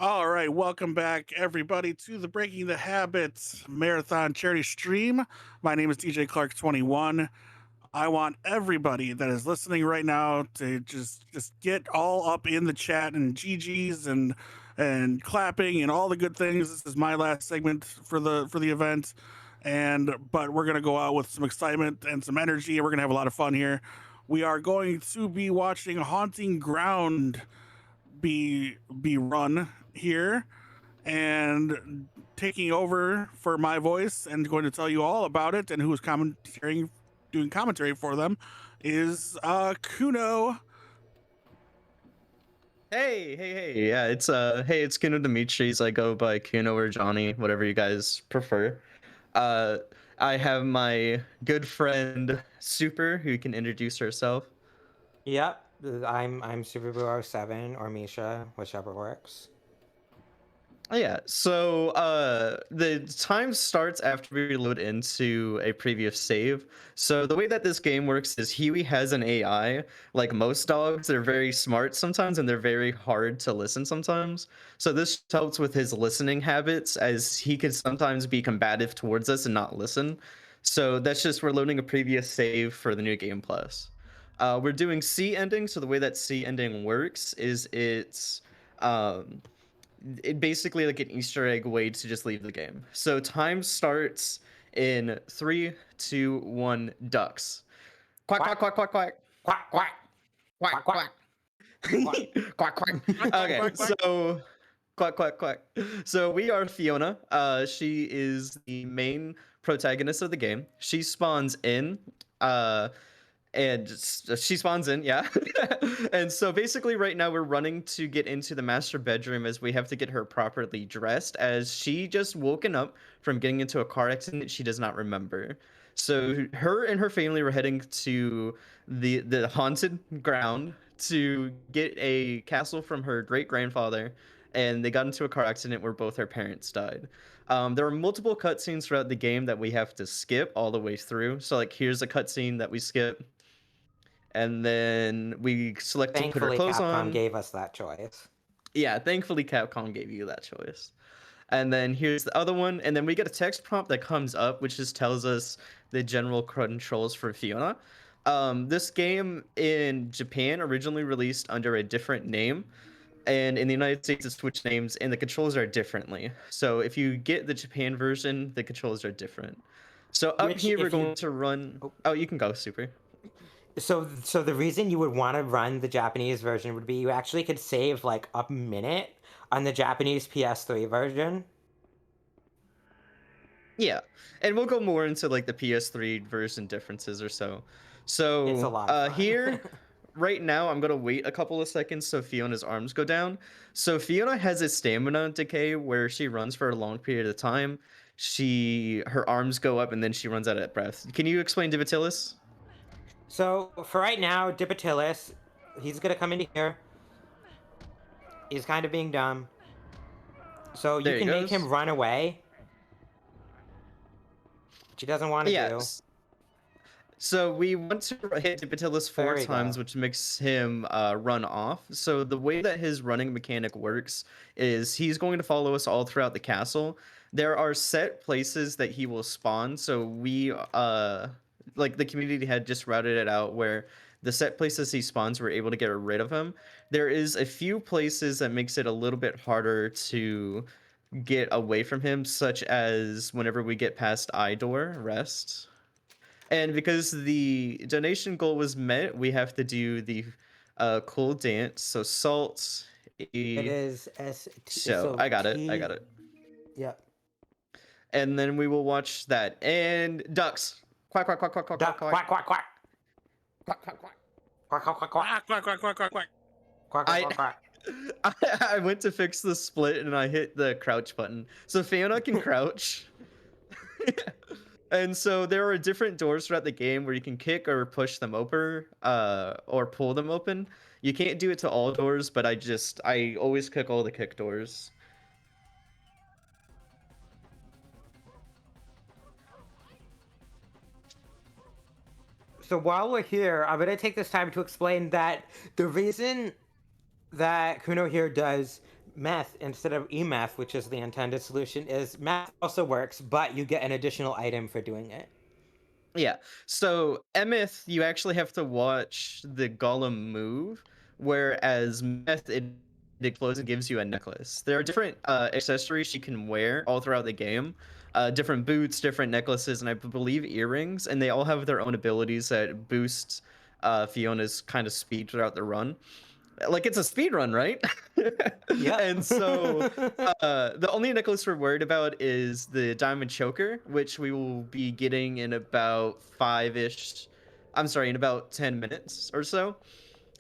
All right, welcome back, everybody, to the Breaking the Habit Marathon charity stream. My name is DJ Clark21. I want everybody that is listening right now to just get all up in the chat and GGs and clapping and all the good things. This is my last segment for the event, but we're gonna go out with some excitement and some energy, and we're gonna have a lot of fun here. We are going to be watching Haunting Ground be run here, and taking over for my voice and going to tell you all about it and who is doing commentary for them is Kuno. Hey. Yeah, it's it's Kuno Dimitris. I go by Kuno or Johnny, whatever you guys prefer. I have my good friend Super, who can introduce herself. Yep, I'm Superboo07 or Misha, whichever works. Yeah, so the time starts after we load into a previous save. So the way that this game works is Huey has an AI. Like most dogs, they're very smart sometimes and they're very hard to listen sometimes. So this helps with his listening habits, as he could sometimes be combative towards us and not listen. So that's just, we're loading a previous save for the new game plus. We're doing C ending. So the way that C ending works is it's basically like an Easter egg way to just leave the game. So time starts in 3, 2, 1, ducks. Quack, quack, quack, quack, quack. Quack, quack. Quack, quack. Quack, quack. Okay, so quack, quack, quack. So we are Fiona. She is the main protagonist of the game. She spawns in. And she spawns in, yeah. And so basically right now we're running to get into the master bedroom, as we have to get her properly dressed, as she just woken up from getting into a car accident she does not remember. So her and her family were heading to the haunted ground to get a castle from her great-grandfather, and they got into a car accident where both her parents died. There are multiple cutscenes throughout the game that we have to skip all the way through. So like here's a cutscene that we skip. And then we select to put our clothes on. Thankfully, Capcom gave us that choice. Yeah, thankfully Capcom gave you that choice. And then here's the other one, and then we get a text prompt that comes up, which just tells us the general controls for Fiona. This game in Japan originally released under a different name, and in the United States it switched names, and the controls are differently. So if you get the Japan version, the controls are different. So up here we're going to run. Oh, you can go, Super. So the reason you would want to run the Japanese version would be you actually could save like a minute on the Japanese PS3 version. Yeah, and we'll go more into like the PS3 version differences or so. So It's a lot of fun. Here, right now, I'm gonna wait a couple of seconds so Fiona's arms go down. So Fiona has a stamina decay where she runs for a long period of time. Her arms go up and then she runs out of breath. Can you explain Divitilis? So for right now, Dipatilis, he's gonna come into here. He's kind of being dumb. So you can make him run away. Which he doesn't want to do. So we want to hit Dipatilis There 4 we times, go. which makes him run off. So the way that his running mechanic works is he's going to follow us all throughout the castle. There are set places that he will spawn. So we, like the community had just routed it out where the set places he spawns, we're able to get rid of him. There is a few places that makes it a little bit harder to get away from him, such as whenever we get past Idor Rest. And because the donation goal was met, we have to do the cool dance. So salt. It is So I got it. I got it. Yep. And then we will watch that. And ducks. Quack quack quack quack quack Duck, quack quack, quack, quack. quack quack quack. Quack, quack, quack, quack. Quack, quack, quack, quack, quack. Quack, quack, quack, quack. I went to fix the split and I hit the crouch button. So Fiona can crouch. And so there are different doors throughout the game where you can kick or push them open, or pull them open. You can't do it to all doors, but I always kick all the kick doors. So while we're here, I'm gonna take this time to explain that the reason that Kuno here does meth instead of e-meth, which is the intended solution, is meth also works, but you get an additional item for doing it. Yeah. So Emeth, you actually have to watch the golem move, whereas Meth it explodes and gives you a necklace. There are different accessories you can wear all throughout the game. Different boots, different necklaces, and I believe earrings, and they all have their own abilities that boost Fiona's kind of speed throughout the run. Like it's a speed run, right? Yeah. And so the only necklace we're worried about is the diamond choker, which we will be getting in about in about 10 minutes or so.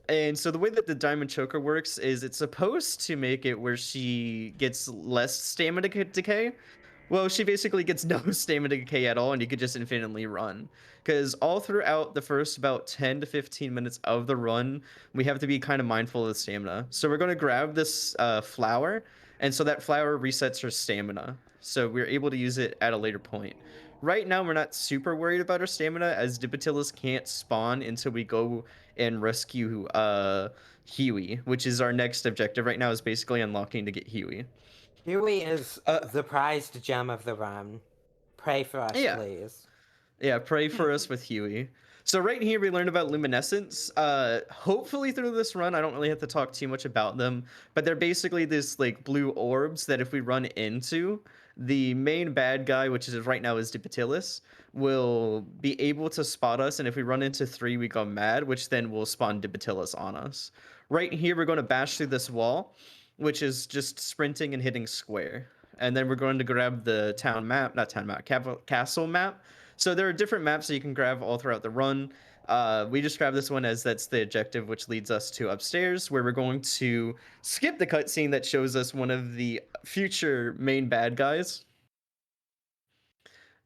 And so the way that the diamond choker works is it's supposed to make it where she gets less stamina decay. Well, she basically gets no stamina decay at all, and you could just infinitely run. Because all throughout the first about 10 to 15 minutes of the run, we have to be kind of mindful of the stamina. So we're going to grab this flower, and so that flower resets her stamina. So we're able to use it at a later point. Right now, we're not super worried about her stamina, as Dipatilis can't spawn until we go and rescue Huey, which is our next objective. Right now is basically unlocking to get Huey. Huey is the prized gem of the run. Pray for us, please. Yeah, pray for us with Huey. So right here, we learned about luminescence. Hopefully through this run, I don't really have to talk too much about them, but they're basically this like blue orbs that if we run into, the main bad guy, which is right now is Dipatilis, will be able to spot us, and if we run into 3, we go mad, which then will spawn Dipatilis on us. Right here, we're going to bash through this wall, which is just sprinting and hitting square. And then we're going to grab the castle map. So there are different maps that you can grab all throughout the run. We just grabbed this one as that's the objective, which leads us to upstairs, where we're going to skip the cutscene that shows us one of the future main bad guys.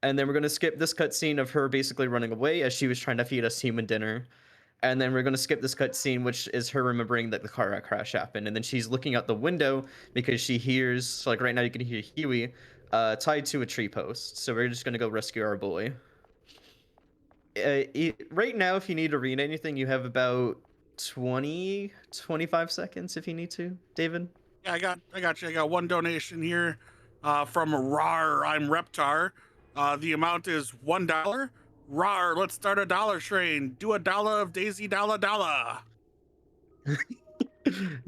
And then we're going to skip this cutscene of her basically running away as she was trying to feed us human dinner. And then we're going to skip this cutscene, which is her remembering that the car crash happened. And then she's looking out the window because she hears, so like right now you can hear Huey tied to a tree post. So we're just going to go rescue our boy. Right now, if you need to read anything, you have about 25 seconds if you need to, David. Yeah, I got you. I got one donation here from Rar. I'm Reptar. The amount is $1. Rar, let's start a dollar train. Do a dollar of Daisy dollar.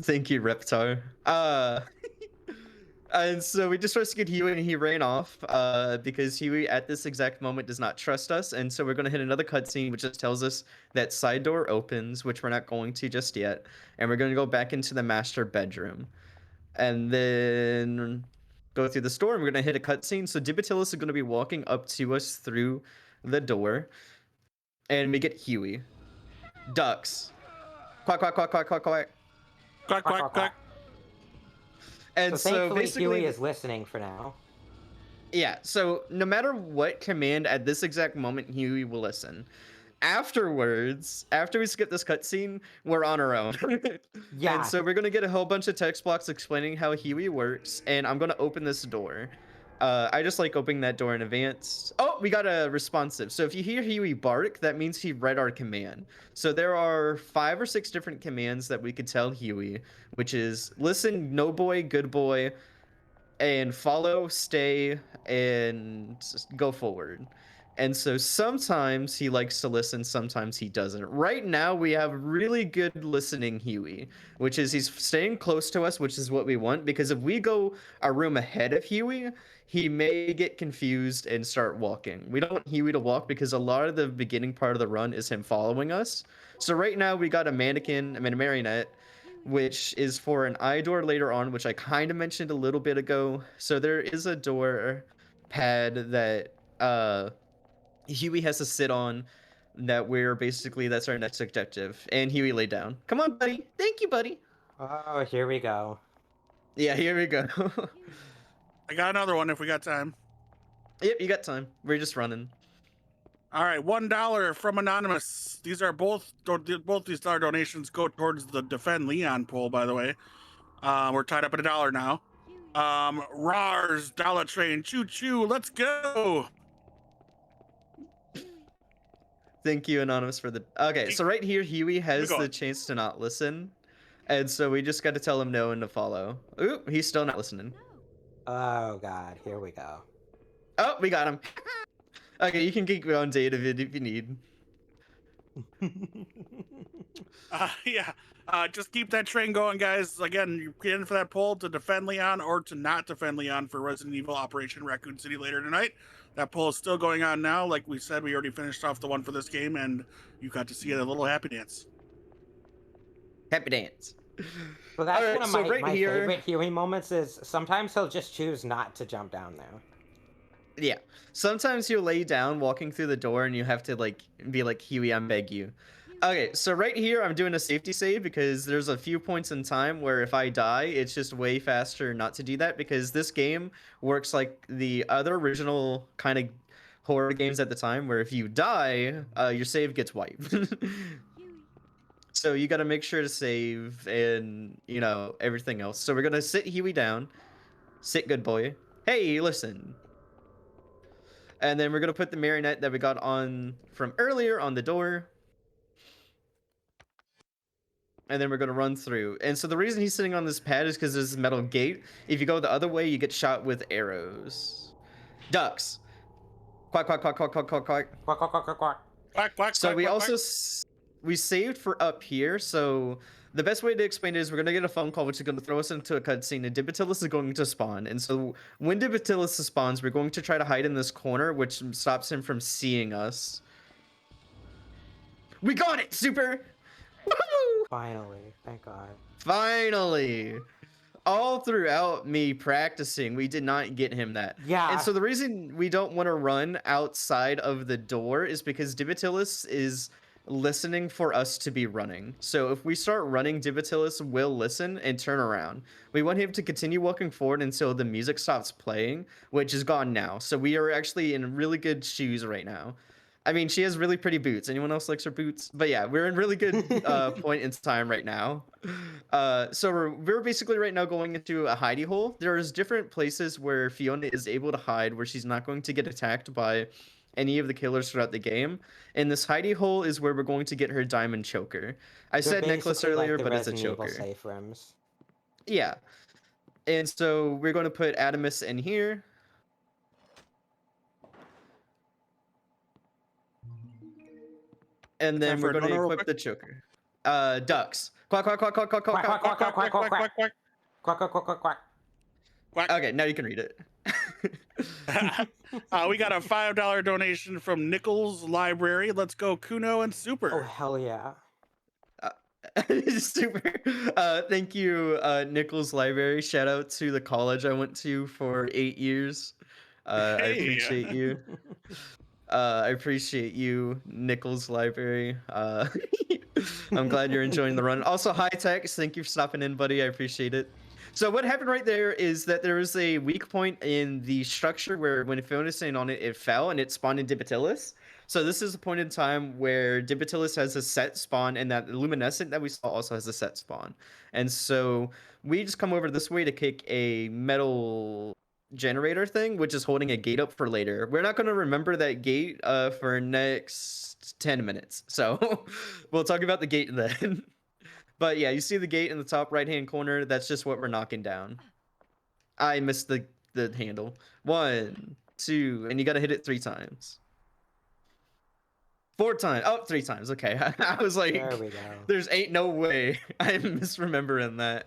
Thank you, Reptar. And so we just rescued Huey and he ran off because Huey at this exact moment does not trust us. And so we're going to hit another cutscene, which just tells us that side door opens, which we're not going to just yet. And we're going to go back into the master bedroom. And then go through the store and we're going to hit a cutscene. So Dipatilis is going to be walking up to us through the door. And we get Huey. Ducks. Quack, quack, quack, quack, quack, quack. Quack, quack, quack. And so so thankfully, basically, Huey is listening for now. Yeah, so no matter what command at this exact moment, Huey will listen. Afterwards, after we skip this cutscene, we're on our own. Yeah. And so we're going to get a whole bunch of text blocks explaining how Huey works, and I'm going to open this door. I just like opening that door in advance. Oh, we got a responsive. So if you hear Huey bark, that means he read our command. So there are 5 or 6 different commands that we could tell Huey, which is listen, no boy, good boy, and follow, stay, and go forward. And so sometimes he likes to listen, sometimes he doesn't. Right now, we have really good listening Huey, which is he's staying close to us, which is what we want, because if we go a room ahead of Huey, he may get confused and start walking. We don't want Huey to walk because a lot of the beginning part of the run is him following us. So right now, we got a marionette, which is for an eye door later on, which I kind of mentioned a little bit ago. So there is a door pad that Huey has to sit on, that that's our next objective. And Huey lay down. Come on, buddy. Thank you, buddy. Oh, here we go. Yeah, here we go. I got another one if we got time. Yep, you got time. We're just running. All right, $1 from Anonymous. These are both these dollar donations go towards the Defend Leon poll, by the way. We're tied up at $1 now. Rars, Dollar Train, choo choo, let's go. Thank you, Anonymous, for the... Okay, so right here, Huey has the chance to not listen. And so we just got to tell him no and to follow. Ooh, he's still not listening. Oh, God. Here we go. Oh, we got him. Okay, you can keep going, David, if you need. Yeah, just keep that train going, guys. Again, you get in for that poll to defend Leon or to not defend Leon for Resident Evil Operation Raccoon City later tonight. That poll is still going on now. Like we said, we already finished off the one for this game, and you got to see a little happy dance. Happy dance. Well, that's one of my favorite Huey moments is sometimes he'll just choose not to jump down there. Yeah. Sometimes you'll lay down walking through the door and you have to be like, Huey, I beg you. Okay, so right here I'm doing a safety save because there's a few points in time where if I die, it's just way faster not to do that because this game works like the other original kind of horror games at the time where if you die, your save gets wiped. So you got to make sure to save and, everything else. So we're going to sit Huey down. Sit, good boy. Hey, listen. And then we're going to put the marionette that we got on from earlier on the door. And then we're going to run through. And so the reason he's sitting on this pad is because there's a metal gate. If you go the other way, you get shot with arrows. Ducks. Quack, quack, quack, quack, quack, quack, quack. Quack, quack, quack, quack, quack. Quack, quack, so quack, we quack, also... quack. We saved for up here, so the best way to explain it is we're going to get a phone call, which is going to throw us into a cutscene, and Dibatilis is going to spawn. And so when Dibatilis spawns, we're going to try to hide in this corner, which stops him from seeing us. We got it! Super! Woo! Finally. Thank God. Finally! All throughout me practicing, we did not get him that. Yeah. And so the reason we don't want to run outside of the door is because Dibatilis is listening for us to be running. So if we start running, Dibatilis will listen and turn around. We want him to continue walking forward until the music stops playing, which is gone now. So we are actually in really good shoes right now. I mean, she has really pretty boots. Anyone else likes her boots? But yeah, we're in really good point in time right now. So we're basically right now going into a hidey hole. There's different places where Fiona is able to hide where she's not going to get attacked by any of the killers throughout the game. And this hidey hole is where we're going to get her diamond choker. I said necklace earlier, but it's a choker. Safe rooms. Yeah. And so we're going to put Adamus in here. And then we're going to equip the choker. Ducks. Quack, quack, quack, quack, quack, quack, quack, quack, quack, quack, quack, quack, quack. Quack, quack, quack, quack, quack. Okay, now you can read it. We got a $5 donation from Nichols Library. Let's go, Kuno and Super. Oh, hell yeah. Super. Thank you, Nichols Library. Shout out to the college I went to for 8 years. I appreciate you. I appreciate you, Nichols Library. I'm glad you're enjoying the run. Also, High Tech, thank you for stopping in, buddy. I appreciate it. So what happened right there is that there was a weak point in the structure where when Fiona stayed on it, it fell and it spawned in Dibatilis. So this is a point in time where Dibatilis has a set spawn and that luminescent that we saw also has a set spawn. And so we just come over this way to kick a metal generator thing, which is holding a gate up for later. We're not going to remember that gate for next 10 minutes. So we'll talk about the gate then. But yeah, you see the gate in the top right-hand corner. That's just what we're knocking down. I missed the handle. 1, 2, and you got to hit it 3 times. 4 times. Oh, 3 times. Okay. I was like, There we go. there's ain't no way I'm misremembering that.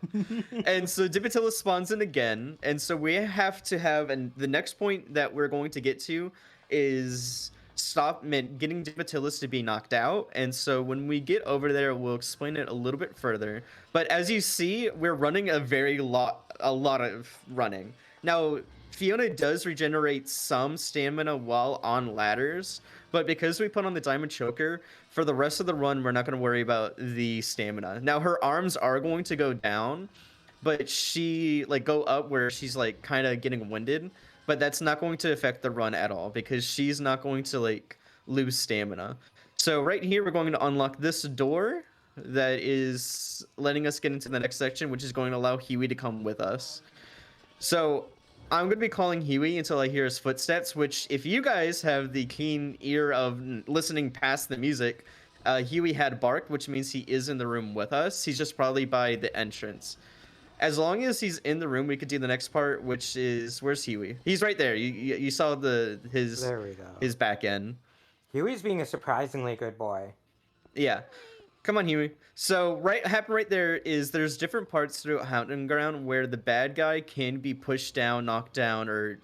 And so Dipatilla spawns in again. And so we have to have, and the next point that we're going to get to is getting Dipatillas to be knocked out. And so when we get over there, we'll explain it a little bit further. But as you see, we're running a lot of running. Now, Fiona does regenerate some stamina while on ladders, but because we put on the diamond choker, for the rest of the run, we're not going to worry about the stamina. Now, her arms are going to go down, but she go up where she's kind of getting winded, but that's not going to affect the run at all because she's not going to lose stamina. So right here, we're going to unlock this door that is letting us get into the next section, which is going to allow Huey to come with us. So I'm going to be calling Huey until I hear his footsteps, which if you guys have the keen ear of listening past the music, Huey had barked, which means he is in the room with us. He's just probably by the entrance. As long as he's in the room, we could do the next part, which is, where's Huey? He's right there. You saw his There we go. his back end. Huey's being a surprisingly good boy. Yeah. Come on, Huey. So happen right there is there's different parts throughout Hunting Ground where the bad guy can be pushed down, knocked down, or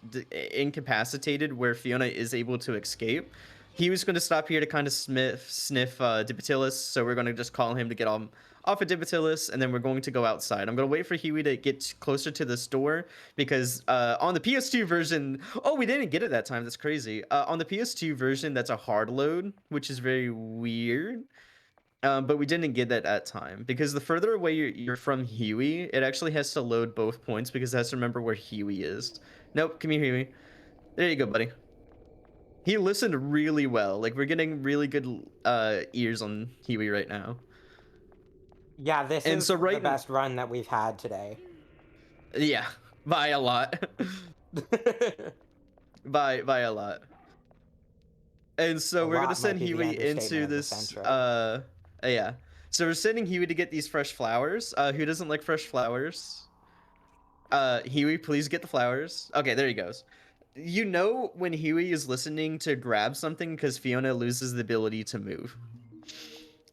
incapacitated where Fiona is able to escape. He was going to stop here to kind of sniff Dipatillas, so we're going to just call him to get off of Dipatillas, and then we're going to go outside. I'm going to wait for Huey to get closer to this door because on the PS2 version... Oh, we didn't get it that time. That's crazy. On the PS2 version, that's a hard load, which is very weird. But we didn't get that at time because the further away you're from Huey, it actually has to load both points because it has to remember where Huey is. Nope, come here, Huey. There you go, buddy. He listened really well. We're getting really good ears on Huey right now. Yeah, this is the best run that we've had today. Yeah, by a lot. by a lot. And so we're gonna send Huey into this. Yeah. So we're sending Huey to get these fresh flowers. Who doesn't like fresh flowers? Huey, please get the flowers. Okay, there he goes. You know when Huey is listening to grab something because Fiona loses the ability to move.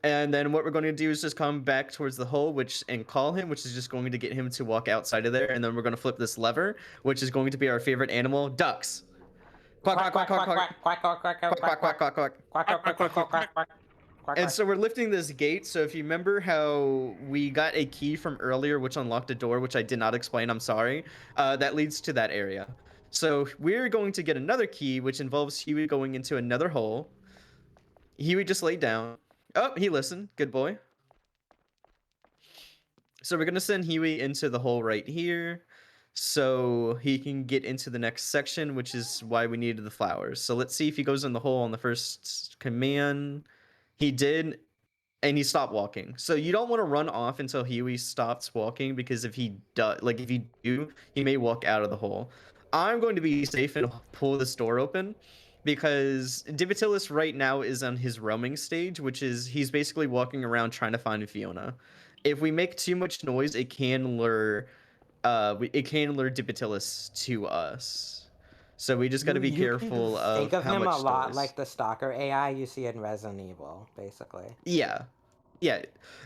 And then what we're going to do is just come back towards the hole and call him, which is just going to get him to walk outside of there. And then we're going to flip this lever, which is going to be our favorite animal, ducks. Quack, quack, quack, quack, quack, quack, quack, quack, quack, quack, quack, quack, quack, quack, quack. And so we're lifting this gate. So if you remember how we got a key from earlier, which unlocked a door, which I did not explain, I'm sorry, that leads to that area. So we're going to get another key, which involves Huey going into another hole. Huey just laid down. Oh, he listened. Good boy. So we're going to send Huey into the hole right here so he can get into the next section, which is why we needed the flowers. So let's see if he goes in the hole on the first command. He did, and he stopped walking. So you don't want to run off until Huey stops walking, because if he does, if you do, he may walk out of the hole. I'm going to be safe and pull this door open, because Dipatillas right now is on his roaming stage, which is he's basically walking around trying to find Fiona. If we make too much noise, it can lure Dipatillas to us. So we just got to be careful of think of how him much a lot noise. like the stalker AI you see in Resident Evil, basically. Yeah.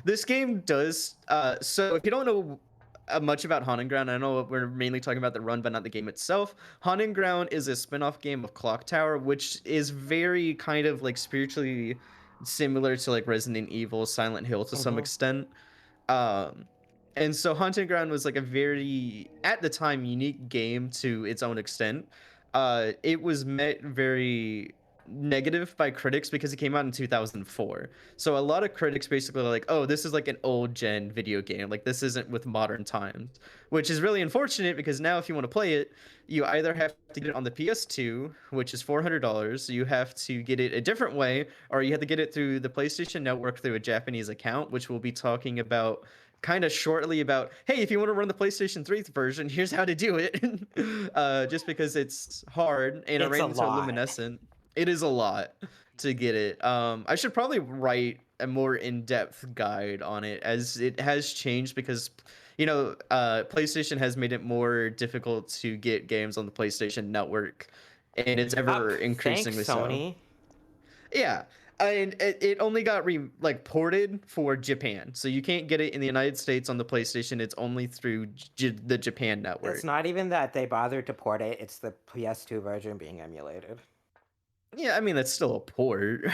This game does. So if you don't know much about Haunting Ground, I know we're mainly talking about the run, but not the game itself. Haunting Ground is a spin-off game of Clock Tower, which is very kind of spiritually similar to Resident Evil, Silent Hill to some extent. And so Haunting Ground was a very, at the time, unique game to its own extent. It was met very negative by critics because it came out in 2004. So a lot of critics basically are like, oh, this is an old gen video game. This isn't with modern times, which is really unfortunate, because now if you want to play it, you either have to get it on the PS2, which is $400. You have to get it a different way, or you have to get it through the PlayStation Network through a Japanese account, which we'll be talking about kind of shortly about, hey, if you want to run the PlayStation 3 version, here's how to do it. Just because it's hard and I It's ran a into lot. Luminescent. It is a lot to get it. I should probably write a more in-depth guide on it, as it has changed because PlayStation has made it more difficult to get games on the PlayStation Network, and it's ever Thanks, increasingly so. Sony. Yeah, and it only got ported for Japan, so you can't get it in the United States on the PlayStation. It's only through the Japan network. It's not even that they bothered to port it, it's the PS2 version being emulated. Yeah, I mean, that's still a port.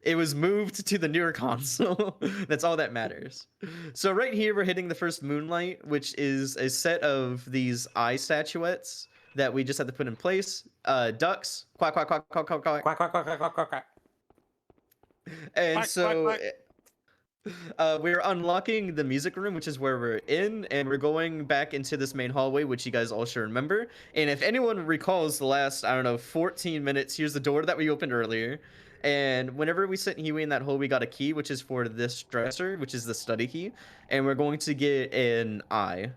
It was moved to the newer console. That's all that matters. So right here, we're hitting the first Moonlight, which is a set of these eye statuettes that we just have to put in place. Ducks. Quack, quack, quack, quack, quack, quack. Quack, quack, quack, quack, quack, quack, quack. And Quack, so quack, we're unlocking the music room, which is where we're in, and we're going back into this main hallway, which you guys all should remember. And if anyone recalls the last, 14 minutes, here's the door that we opened earlier. And whenever we sent Huey in that hole, we got a key, which is for this dresser, which is the study key. And we're going to get an eye.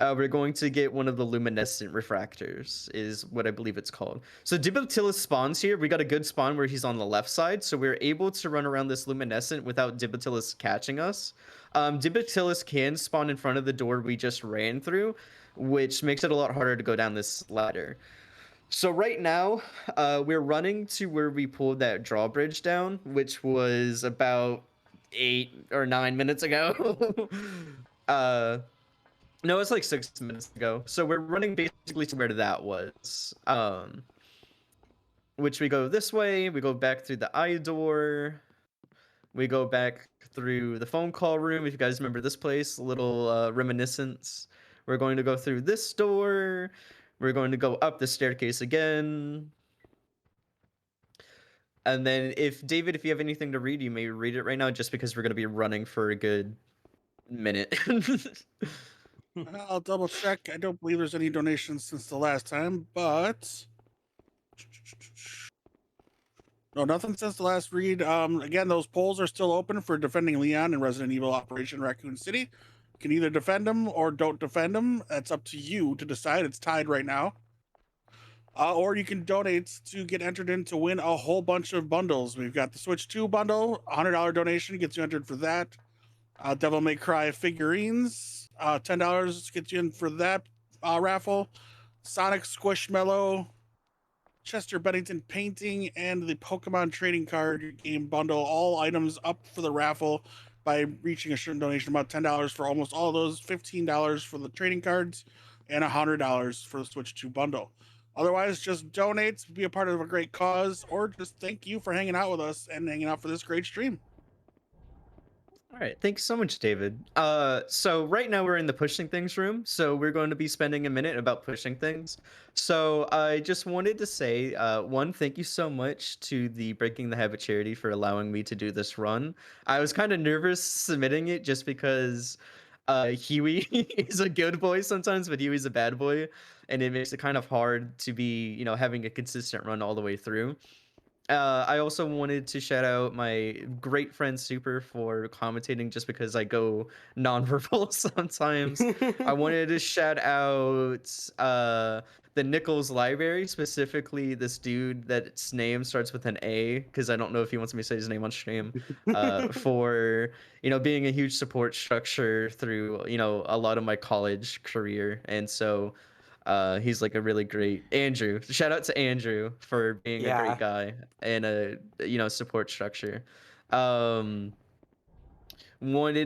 We're going to get one of the luminescent refractors, is what I believe it's called. So Dibatilis spawns here. We got a good spawn where he's on the left side, so we're able to run around this luminescent without Dibatilis catching us. Dibatilis can spawn in front of the door we just ran through, which makes it a lot harder to go down this ladder. So right now, we're running to where we pulled that drawbridge down, which was about 8 or 9 minutes ago. No, it's like 6 minutes ago. So we're running basically to where that was. Which we go this way, we go back through the eye door, we go back through the phone call room, if you guys remember this place, a little reminiscence. We're going to go through this door. We're going to go up the staircase again. And then David, if you have anything to read, you may read it right now, just because we're going to be running for a good minute. I'll double check. I don't believe there's any donations since the last time, but no, nothing since the last read. Again, those polls are still open for defending Leon in Resident Evil Operation Raccoon City. You can either defend them or don't defend them. That's up to you to decide. It's tied right now. Or you can donate to get entered in to win a whole bunch of bundles. We've got the Switch 2 bundle, $100 donation gets you entered for that. Devil May Cry figurines, $10 gets you in for that raffle. Sonic Squishmallow, Chester Bennington painting, and the Pokemon trading card game bundle. All items up for the raffle by reaching a certain donation, about $10 for almost all of those, $15 for the trading cards, and $100 for the Switch 2 bundle. Otherwise, just donate, be a part of a great cause, or just thank you for hanging out with us and hanging out for this great stream. All right, thanks so much, David. So right now we're in the pushing things room, so we're going to be spending a minute about pushing things. So I just wanted to say, one, thank you so much to the Breaking the Habit charity for allowing me to do this run. I was kind of nervous submitting it just because Huey is a good boy sometimes, but Huey's a bad boy, and it makes it kind of hard to be, having a consistent run all the way through. I also wanted to shout out my great friend Super for commentating, just because I go nonverbal sometimes. I wanted to shout out the Nichols Library, specifically this dude that's name starts with an A, because I don't know if he wants me to say his name on stream, for being a huge support structure through a lot of my college career. And so he's like a really great Andrew. Shout out to Andrew for being a great guy and a support structure. Wanted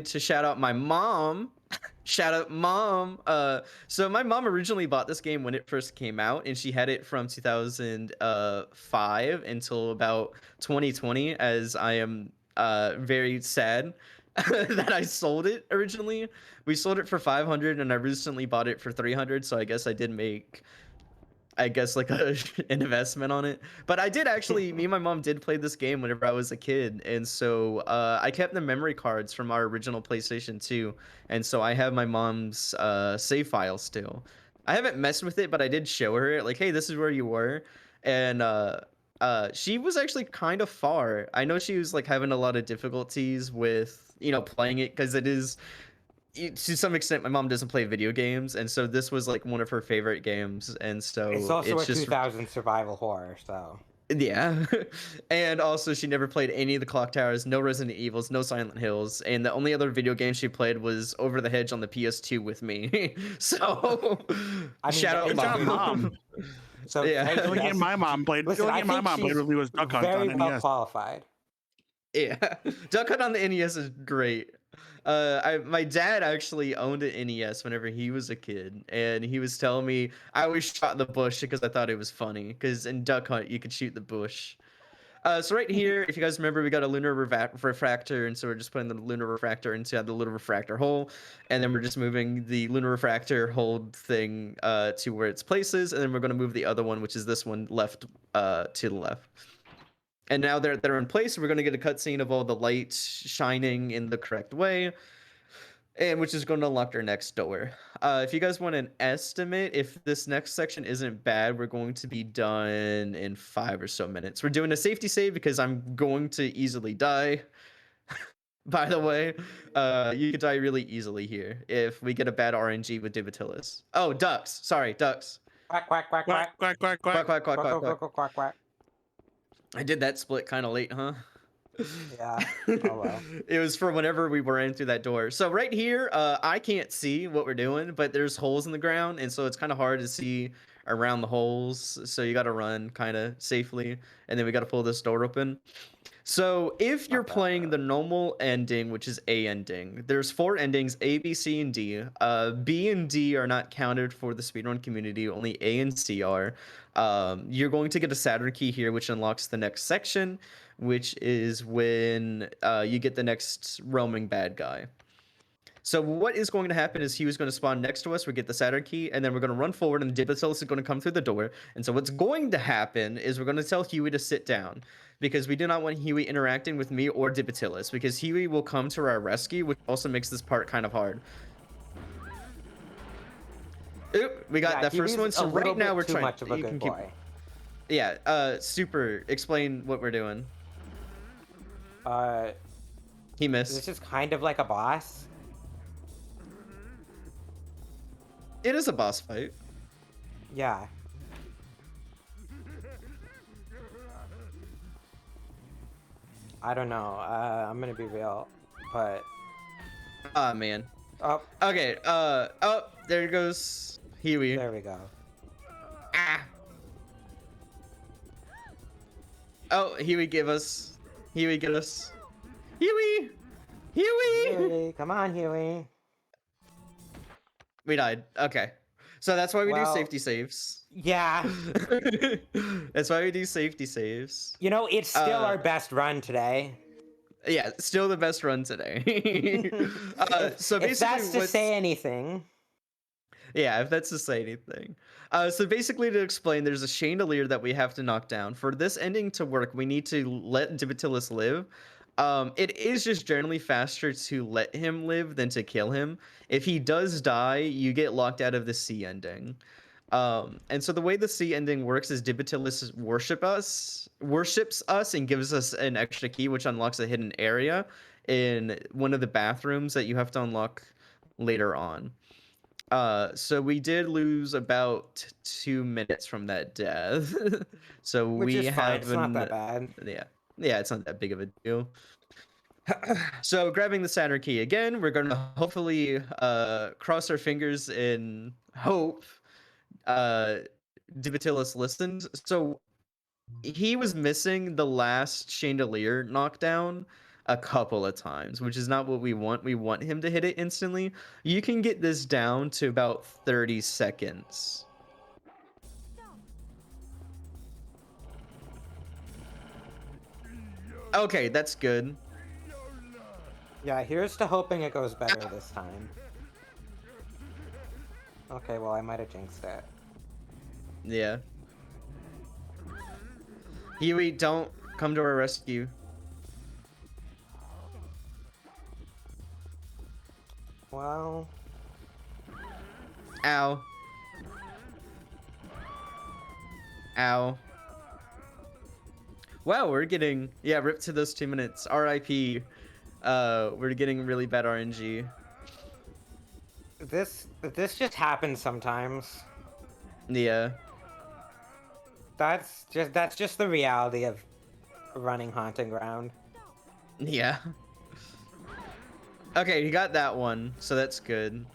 to shout out my mom. Shout out mom. So my mom originally bought this game when it first came out, and she had it from 2005 until about 2020, as I am very sad that I sold it originally. We sold it for 500 and I recently bought it for 300, so I guess I did make like an investment on it. But I did actually, me and my mom did play this game whenever I was a kid, and so I kept the memory cards from our original PlayStation 2, and so I have my mom's save file still. I haven't messed with it, but I did show her it, like, hey, this is where you were. And she was actually kind of far. I know she was like having a lot of difficulties with, you know, playing it because it is to some extent my mom doesn't play video games, and so this was like one of her favorite games, and so It's also a just 2000 survival horror, so. yeah. And also she never played any of the Clock Towers, no Resident Evils, no Silent Hills, and the only other video game she played was Over the Hedge on the PS2 with me. So I mean, shout out Good job, Mom. So Yeah. The only game my mom played. Listen, the only I game my think mom played she's with me was Duck Hunt very on well NES. qualified. Yeah, Duck Hunt on the NES is great. My dad actually owned an NES whenever he was a kid, and he was telling me I always shot the bush because I thought it was funny. Because in Duck Hunt you could shoot the bush. So right here, if you guys remember, we got a lunar refractor, and so we're just putting the lunar refractor inside the lunar refractor hole, and then we're just moving the lunar refractor hole thing to where its places, and then we're going to move the other one, which is this one, left to the left. And now they're in place. We're going to get a cutscene of all the light shining in the correct way, and which is going to unlock our next door. If you guys want an estimate, if this next section isn't bad, we're going to be done in 5 or so minutes. We're doing a safety save because I'm going to easily die. By the way, you could die really easily here if we get a bad RNG with Divitilis. Oh, ducks. Sorry, ducks. Quack, quack, quack, quack. Quack, quack, quack. Quack, quack, quack, quack, quack. Quack, quack, quack. I did that split kind of late, huh? Yeah. Oh well. It was for whenever we were in through that door. So right here, I can't see what we're doing, but there's holes in the ground, and so it's kind of hard to see around the holes. So you got to run kind of safely, and then we got to pull this door open. So if you're playing the normal ending, which is A ending, there's 4 endings: A, B, C, and D. B and D are not counted for the speedrun community. Only A and C are. You're going to get a Saturn key here, which unlocks the next section, which is when you get the next roaming bad guy. So what is going to happen is Huey's going to spawn next to us. We get the Saturn key, and then we're going to run forward, and Divitilis is going to come through the door. And so what's going to happen is we're going to tell Huey to sit down, because we do not want Huey interacting with me or Divitilis, because Huey will come to our rescue, which also makes this part kind of hard. Oop, we got that first one. So right now we're trying. Much of a good boy. Yeah, Super, explain what we're doing. He missed. This is kind of like a boss. It is a boss fight. Yeah. I don't know. I'm gonna be real, but. Ah, man. Oh. Okay. Oh, there goes Huey. There we go. Ah. Oh, Huey give us. Huey get us. Huey! Huey! Huey! Come on, Huey. We died. Okay. So that's why we do Well, safety saves. Yeah. That's why we do safety saves. You know, it's still our best run today. Yeah, still the best run today. So basically, if that's to say anything. Yeah, if that's to say anything. So basically, to explain, there's a chandelier that we have to knock down. For this ending to work, we need to let Divitilis live. It is just generally faster to let him live than to kill him. If he does die, you get locked out of the C ending. And so the way the C ending works is Divitilis worships us and gives us an extra key, which unlocks a hidden area in one of the bathrooms that you have to unlock later on. So we did lose about 2 minutes from that death. So Which we is fine. have It's not that bad. Yeah, it's not that big of a deal. So grabbing the Saturn key again, we're gonna hopefully cross our fingers and hope Divitilis listens. So he was missing the last chandelier knockdown a couple of times, which is not what we want. We want him to hit it instantly. You can get this down to about 30 seconds. Okay, that's good. Yeah, here's to hoping it goes better this time. Okay, well, I might have jinxed it. Yeah. Huey, don't come to our rescue. Well... Ow. Ow. Wow, we're getting rip to those 2 minutes. RIP. We're getting really bad RNG. This just happens sometimes. Yeah. That's just the reality of running Haunting Ground. Yeah. Okay, you got that one, so that's good.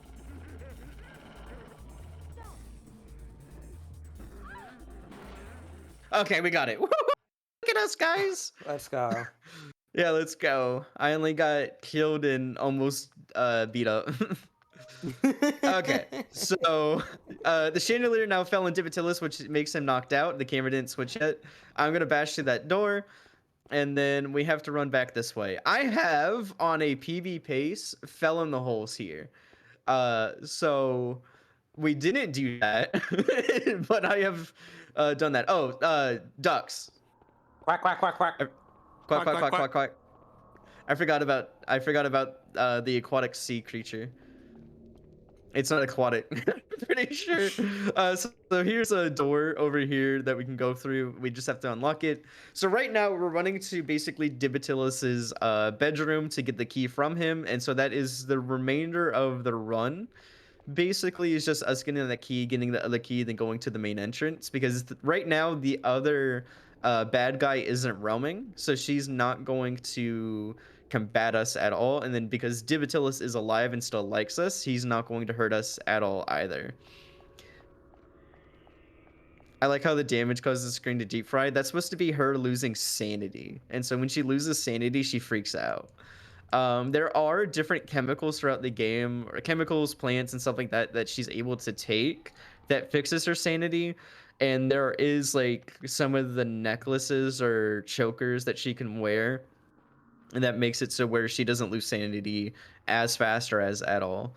Okay, we got it. Look at us, guys. Let's go. Yeah, let's go. I only got killed and almost beat up. Okay, so the chandelier now fell in Divitilis, which makes him knocked out. The camera didn't switch yet. I'm gonna bash through that door, and then we have to run back this way. I have, on a PB pace, fell in the holes here. So we didn't do that, but I have done that. Oh, ducks. Quack, quack, quack, quack. Quack, quack, quack, quack, quack. I forgot about the aquatic sea creature. It's not aquatic. I'm pretty sure. So here's a door over here that we can go through. We just have to unlock it. So right now we're running to basically Divitilis's bedroom to get the key from him, and so that is the remainder of the run. Basically, it's just us getting the key, getting the other key, then going to the main entrance. Because right now the other bad guy isn't roaming, so she's not going to combat us at all. And then because Divitilis is alive and still likes us, he's not going to hurt us at all either. I like how the damage causes the screen to deep fry. That's supposed to be her losing sanity, and so when she loses sanity, she freaks out. There are different chemicals throughout the game, or chemicals, plants, and stuff like that that she's able to take that fixes her sanity. And there is like some of the necklaces or chokers that she can wear, and that makes it so where she doesn't lose sanity as fast or as at all.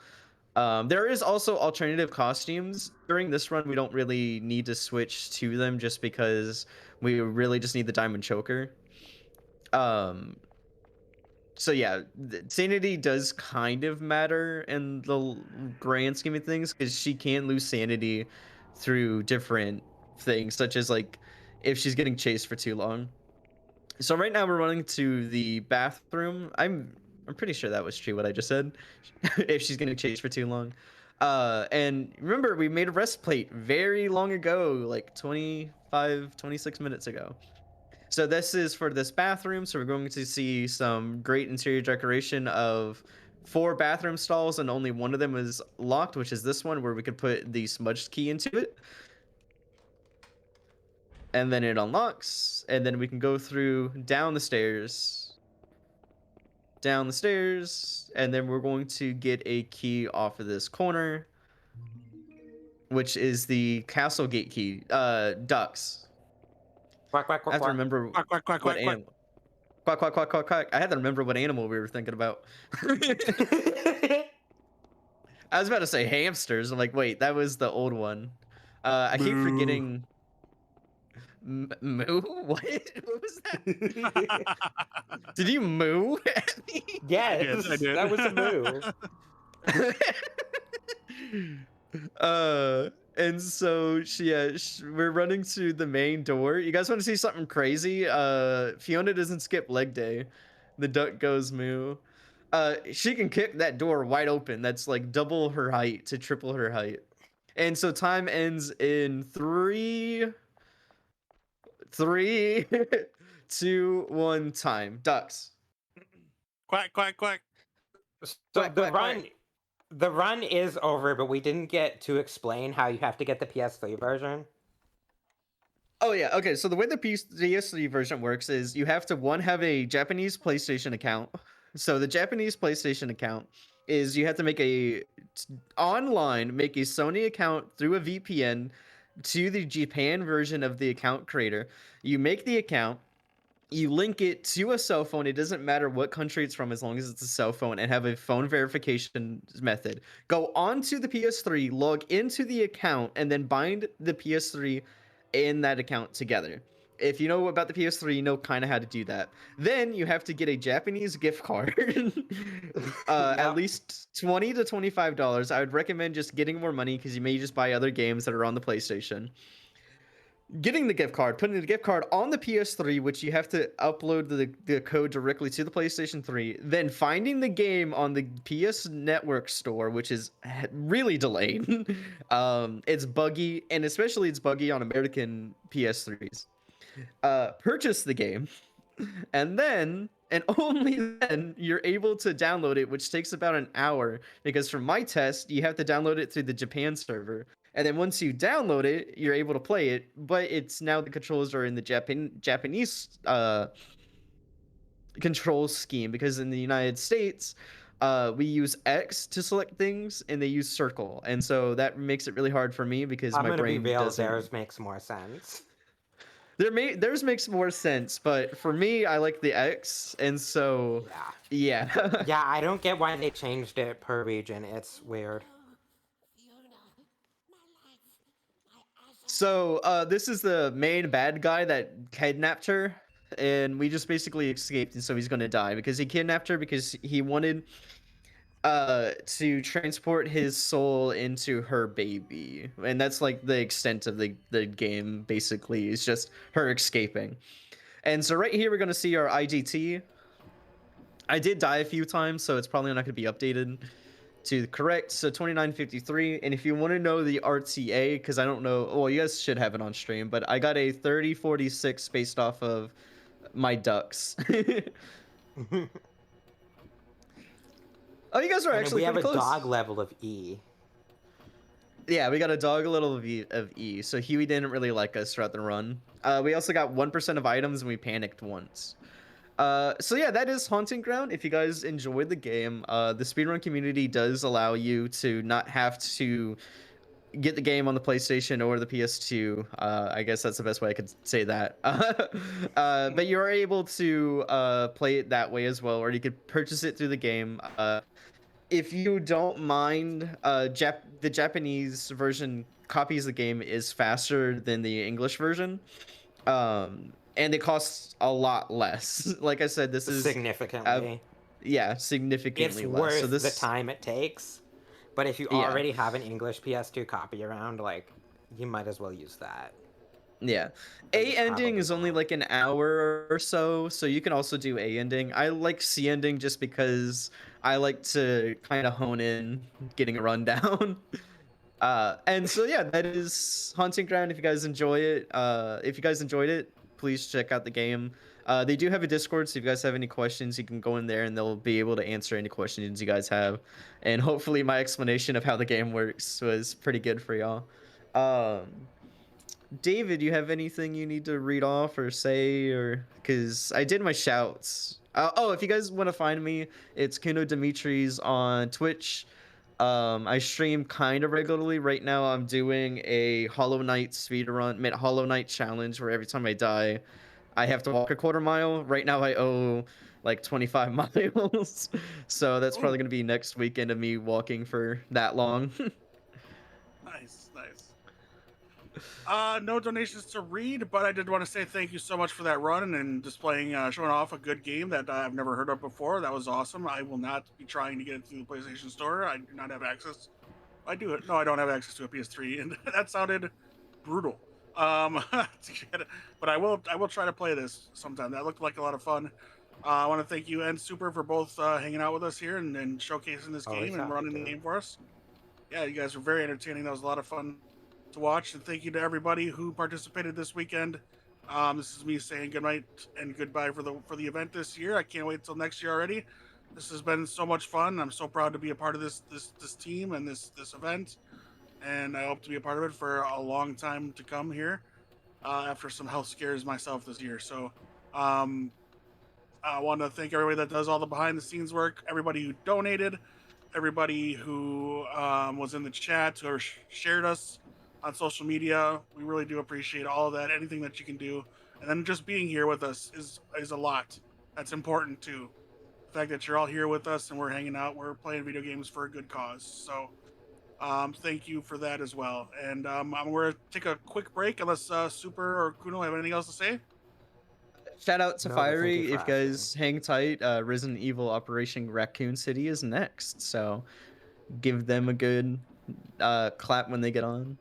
There is also alternative costumes. During this run, we don't really need to switch to them just because we really just need the diamond choker. So yeah, sanity does kind of matter in the grand scheme of things, because she can lose sanity through different things, such as like if she's getting chased for too long. So right now we're running to the bathroom. I'm pretty sure that was true what I just said. If she's getting chased for too long. And remember, we made a rest plate very long ago, like 26 minutes ago. So this is for this bathroom. So we're going to see some great interior decoration of 4 bathroom stalls, and only one of them is locked, which is this one, where we could put the smudged key into it. And then it unlocks, and then we can go through down the stairs, and then we're going to get a key off of this corner, which is the castle gate key. Ducks. Quack, quack, quack, I have to remember Quack, quack, quack, what quack, animal. Quack, quack, quack, quack, quack. I had to remember what animal we were thinking about. I was about to say hamsters. I'm like, wait, that was the old one. I keep forgetting. Moo? What? What was that? Did you moo at me? Yes, I did. that was a moo. And so we're running to the main door. You guys want to see something crazy? Fiona doesn't skip leg day. The duck goes moo. She can kick that door wide open. That's like double her height to triple her height. And so time ends in 3, 2, 1, time. Ducks. Quack, quack, quack. So Quack, quack, quack. The run is over, but we didn't get to explain how you have to get the PS3 version. Oh yeah, okay. So the way the PS3 version works is you have to have a Japanese PlayStation account. So the Japanese PlayStation account is you have to make a Sony account through a VPN to the Japan version of the account creator. You make the account, you link it to a cell phone. It doesn't matter what country it's from as long as it's a cell phone, and have a phone verification method. Go onto the PS3, log into the account, and then bind the PS3 in that account together. If you know about the PS3, you know kind of how to do that. Then you have to get a Japanese gift card, at least $20 to $25. I would recommend just getting more money because you may just buy other games that are on the PlayStation. getting the gift card, putting the gift card on the PS3, which you have to upload the code directly to the PlayStation 3, then finding the game on the PS Network store, which is really delayed. It's buggy, and especially it's buggy on American PS3s. Purchase the game, and then and only then you're able to download it, which takes about an hour, because from my test, you have to download it through the Japan server. And then once you download it, you're able to play it, but it's now the controls are in the Japanese control scheme, because in the United States, we use X to select things, and they use circle, and so that makes it really hard for me because my brain doesn't. Theirs makes more sense. Theirs makes more sense, but for me, I like the X, and so yeah. Yeah, I don't get why they changed it per region. It's weird. So this is the main bad guy that kidnapped her, and we just basically escaped, and so he's gonna die because he kidnapped her because he wanted to transport his soul into her baby, and that's like the extent of the game. Basically, is just her escaping. And so right here we're gonna see our IGT. I did die a few times, so it's probably not gonna be updated to the correct. So 2953. And if you want to know the RTA, because I don't know, well, you guys should have it on stream, but I got a 3046 based off of my ducks. Oh, you guys are actually we have pretty a close. dog level of E. Yeah, we got a dog level of E. So Huey didn't really like us throughout the run. We also got 1% of items, and we panicked once. So yeah, that is Haunting Ground. If you guys enjoyed the game, the speedrun community does allow you to not have to get the game on the PlayStation or the PS2. I guess that's the best way I could say that. But you are able to play it that way as well, or you could purchase it through the game. If you don't mind, the Japanese version copies the game is faster than the English version. And it costs a lot less. Like I said, this is significantly. Yeah, significantly It's less. worth So this the time it takes. But if you already have an English PS2 copy around, like, you might as well use that. Yeah. A ending is only like an hour or so, so you can also do A ending. I like C ending just because I like to kind of hone in getting a rundown. And so yeah, that is Haunting Ground. If you guys enjoy it, please check out the game. They do have a Discord, so if you guys have any questions, you can go in there and they'll be able to answer any questions you guys have. And hopefully my explanation of how the game works was pretty good for y'all. David, you have anything you need to read off or say, or because I did my shouts. Oh, if you guys want to find me, it's Kuno Dimitris on Twitch. I stream kind of regularly. Right now I'm doing a Hollow Knight speedrun, Hollow Knight challenge, where every time I die, I have to walk a quarter mile. Right now I owe like 25 miles. So that's probably going to be next weekend of me walking for that long. Nice. No donations to read, but I did want to say thank you so much for that run and displaying, showing off a good game that I've never heard of before. That was awesome. I will not be trying to get it through the PlayStation Store. I do not have access. I do it. No, I don't have access to a PS3, and that sounded brutal. To get it. But I will try to play this sometime. That looked like a lot of fun. I want to thank you and Super for both hanging out with us here and showcasing this game and running the game for us. Yeah, you guys were very entertaining. That was a lot of fun to watch, and thank you to everybody who participated this weekend. This is me saying good night and goodbye for the event this year. I can't wait till next year already. This has been so much fun. I'm so proud to be a part of this team and this event, and I hope to be a part of it for a long time to come here. After some health scares myself this year, so I want to thank everybody that does all the behind the scenes work, everybody who donated, everybody who was in the chat or shared us on social media. We really do appreciate all of that. Anything that you can do, and then just being here with us is a lot. That's important too. The fact that you're all here with us and we're hanging out, we're playing video games for a good cause. So thank you for that as well. And I'm going to take a quick break unless Super or Kuno have anything else to say. Shout out to Fiery. If you guys hang tight, Resident Evil Operation Raccoon City is next, so give them a good clap when they get on.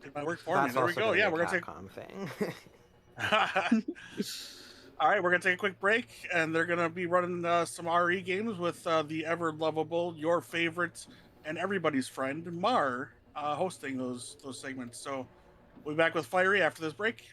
Did my work for me. That's There we also go. gonna Yeah, be we're a gonna take. Capcom thing. All right, we're gonna take a quick break, and they're gonna be running some RE games with the ever lovable, your favorite, and everybody's friend Mar hosting those segments. So we'll be back with Fiery after this break.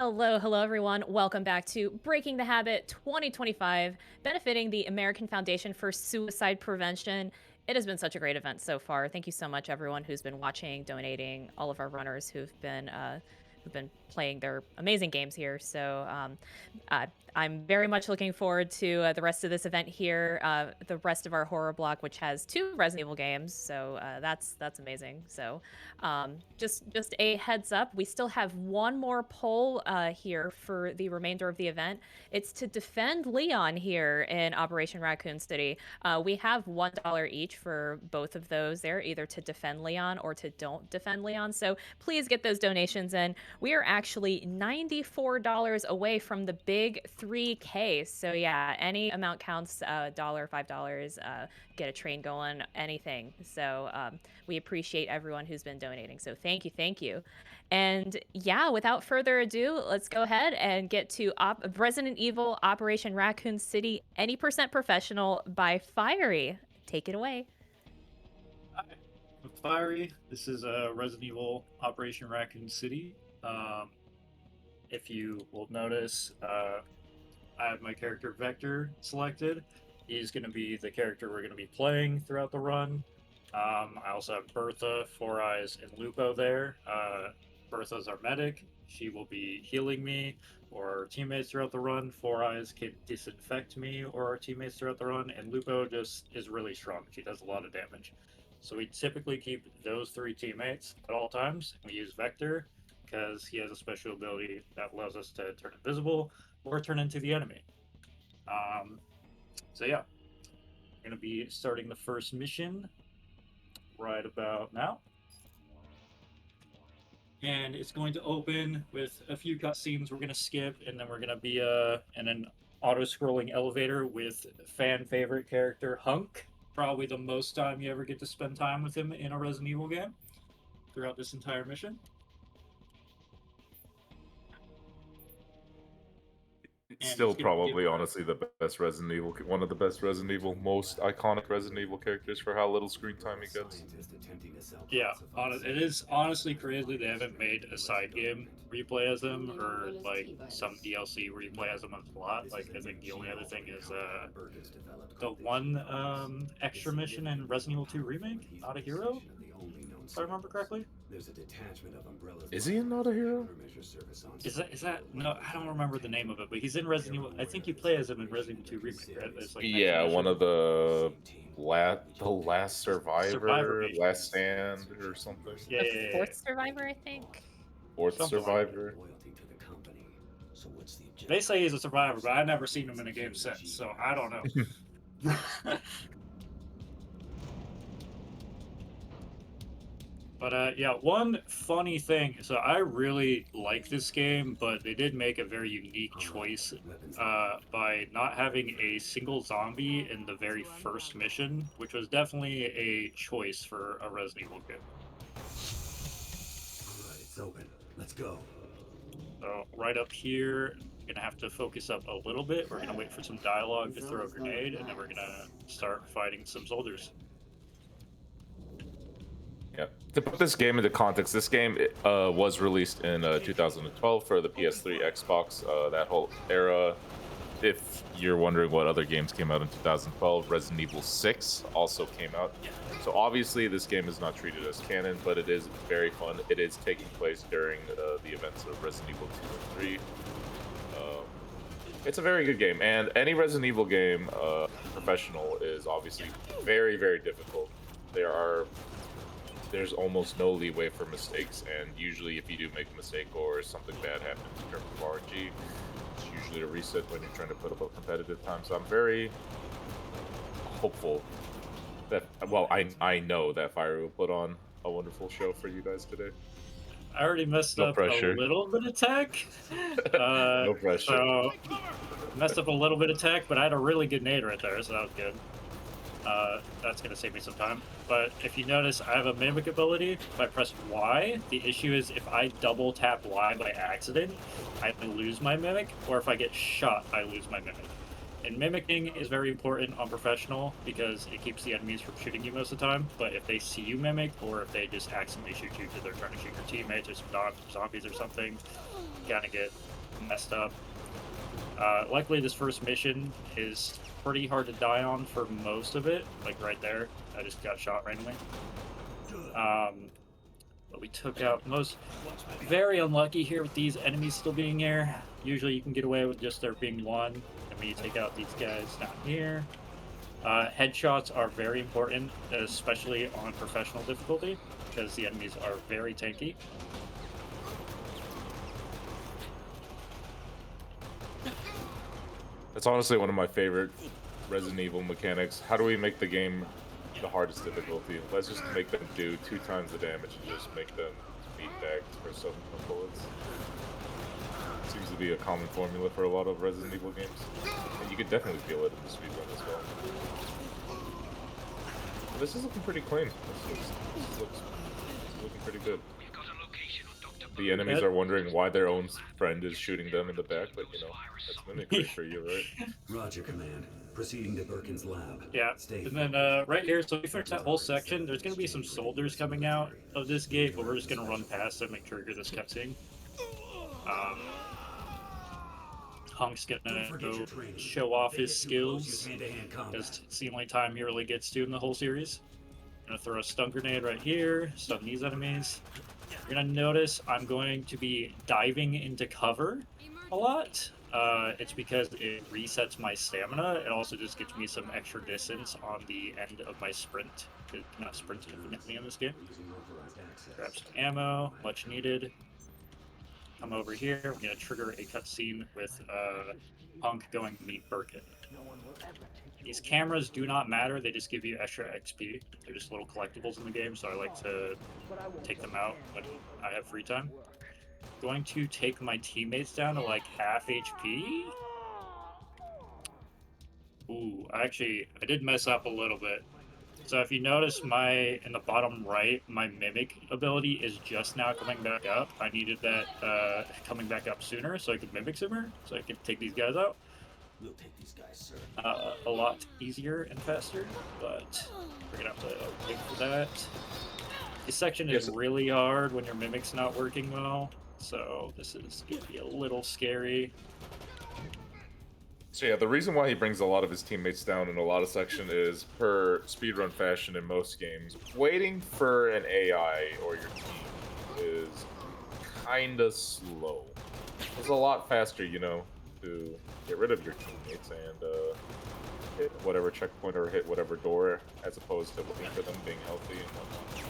Hello everyone. Welcome back to Breaking the Habit 2025, benefiting the American Foundation for Suicide Prevention. It has been such a great event so far. Thank you so much, everyone who's been watching, donating, all of our runners who've been playing their amazing games here. So I'm very much looking forward to the rest of this event here, the rest of our horror block, which has 2 Resident Evil games. So that's amazing. So just a heads up, we still have one more poll here for the remainder of the event. It's to defend Leon here in Operation Raccoon City. We have $1 each for both of those there, either to defend Leon or to don't defend Leon. So please get those donations in. We are actually $94 away from the big 3K. So yeah, any amount counts, $1, $5, get a train going, anything. So we appreciate everyone who's been donating. So thank you. And yeah, without further ado, let's go ahead and get to Resident Evil Operation Raccoon City, Any Percent Professional by Fiery. Take it away. Hi, I'm Fiery. This is Resident Evil Operation Raccoon City. If you will notice, I have my character Vector selected. He's going to be the character we're going to be playing throughout the run. I also have Bertha, Four Eyes, and Lupo there. Bertha's our medic. She will be healing me or our teammates throughout the run. Four Eyes can disinfect me or our teammates throughout the run. And Lupo just is really strong. She does a lot of damage. So we typically keep those 3 teammates at all times. We use Vector because he has a special ability that allows us to turn invisible or turn into the enemy. So yeah, we're going to be starting the first mission right about now. And it's going to open with a few cutscenes we're going to skip, and then we're going to be in an auto-scrolling elevator with fan favorite character Hunk. Probably the most time you ever get to spend time with him in a Resident Evil game throughout this entire mission. It's still probably, honestly, the best Resident Evil, one of the best Resident Evil, most iconic Resident Evil characters for how little screen time he gets. Yeah, it is honestly crazy they haven't made a side game where you play as him, or like some DLC where you play as him a lot. Like, I think the only other thing is the one extra mission in Resident Evil 2 Remake, Not a Hero, if I remember correctly. Is he Not a Hero? Is that no? I don't remember the name of it, but he's in Resident Evil. I think you play as him in Resident Evil 2 Remake, right? It's like Yeah, one of the last survivor, last stand or something. Yeah, The 4th survivor, I think. Fourth Something like survivor. They say he's a survivor, but I've never seen him in a game since, so I don't know. But yeah, one funny thing, so I really like this game, but they did make a very unique choice by not having a single zombie in the very first mission, which was definitely a choice for a Resident Evil game. Alright, it's open. Let's go. So right up here, we're gonna have to focus up a little bit. We're gonna wait for some dialogue to throw a grenade, and then we're gonna start fighting some soldiers. Yeah. To put this game into context, this game was released in 2012 for the PS3, Xbox, that whole era. If you're wondering what other games came out in 2012, Resident Evil 6 also came out. So obviously this game is not treated as canon, but it is very fun. It is taking place during the events of Resident Evil 2 and 3. It's a very good game, and any Resident Evil game, professional, is obviously very, very difficult. There's almost no leeway for mistakes, and usually if you do make a mistake or something bad happens in terms of RNG, it's usually a reset when you're trying to put up a competitive time. So I'm very hopeful that, well, I know that Fire will put on a wonderful show for you guys today. I already messed No up pressure. a little bit of tech. No pressure. So, messed up a little bit of tech, but I had a really good nade right there, so that was good. That's going to save me some time. But if you notice, I have a mimic ability. If I press Y, the issue is if I double tap Y by accident, I lose my mimic, or if I get shot, I lose my mimic. And mimicking is very important on professional because it keeps the enemies from shooting you most of the time. But if they see you mimic, or if they just accidentally shoot you because they're trying to shoot your teammates or some zombies or something, you kind of get messed up. Luckily, this first mission is pretty hard to die on for most of it. Like right there, I just got shot randomly. But we took out most. Very unlucky here with these enemies still being there. Usually you can get away with just there being one. And when you take out these guys down here. Headshots are very important, especially on professional difficulty, because the enemies are very tanky. That's honestly one of my favorite Resident Evil mechanics. How do we make the game the hardest difficulty? Let's just make them do 2 times the damage and just make them meat bags for some bullets. Seems to be a common formula for a lot of Resident Evil games. And you could definitely feel it in the speedrun as well. This is looking pretty clean. This looks looking pretty good. The enemies are wondering why their own friend is shooting them in the back, but you know, that's mimicry for you, right? Roger, Command. Proceeding to Birkin's lab. Yeah, and then right here, so we fixed that whole section. There's going to be some soldiers coming out of this gate, but we're just going to run past them and trigger this cutscene. Hunk's going to go show off his skills, because it's the only time he really gets to in the whole series. I'm going to throw a stun grenade right here, stun these enemies. You're going to notice I'm going to be diving into cover a lot. It's because it resets my stamina. It also just gives me some extra distance on the end of my sprint. You cannot sprint infinitely in this game. Grab some ammo, much needed. Come over here. We're going to trigger a cutscene with Punk going to meet Birkin. These cameras do not matter. They just give you extra XP. They're just little collectibles in the game, so I like to take them out when I have free time. Going to take my teammates down to like half HP. Ooh, I did mess up a little bit. So if you notice in the bottom right, my mimic ability is just now coming back up. I needed that coming back up sooner so I could mimic sooner, so I could take these guys out. We'll take these guys, sir. A lot easier and faster, but we're gonna have to wait for that. This section is really hard when your mimic's not working well. So this is going to be a little scary. So yeah, the reason why he brings a lot of his teammates down in a lot of section is per speedrun fashion in most games. Waiting for an AI or your team is kinda slow. It's a lot faster, you know, to get rid of your teammates and hit whatever checkpoint or hit whatever door, as opposed to waiting for them being healthy and whatnot.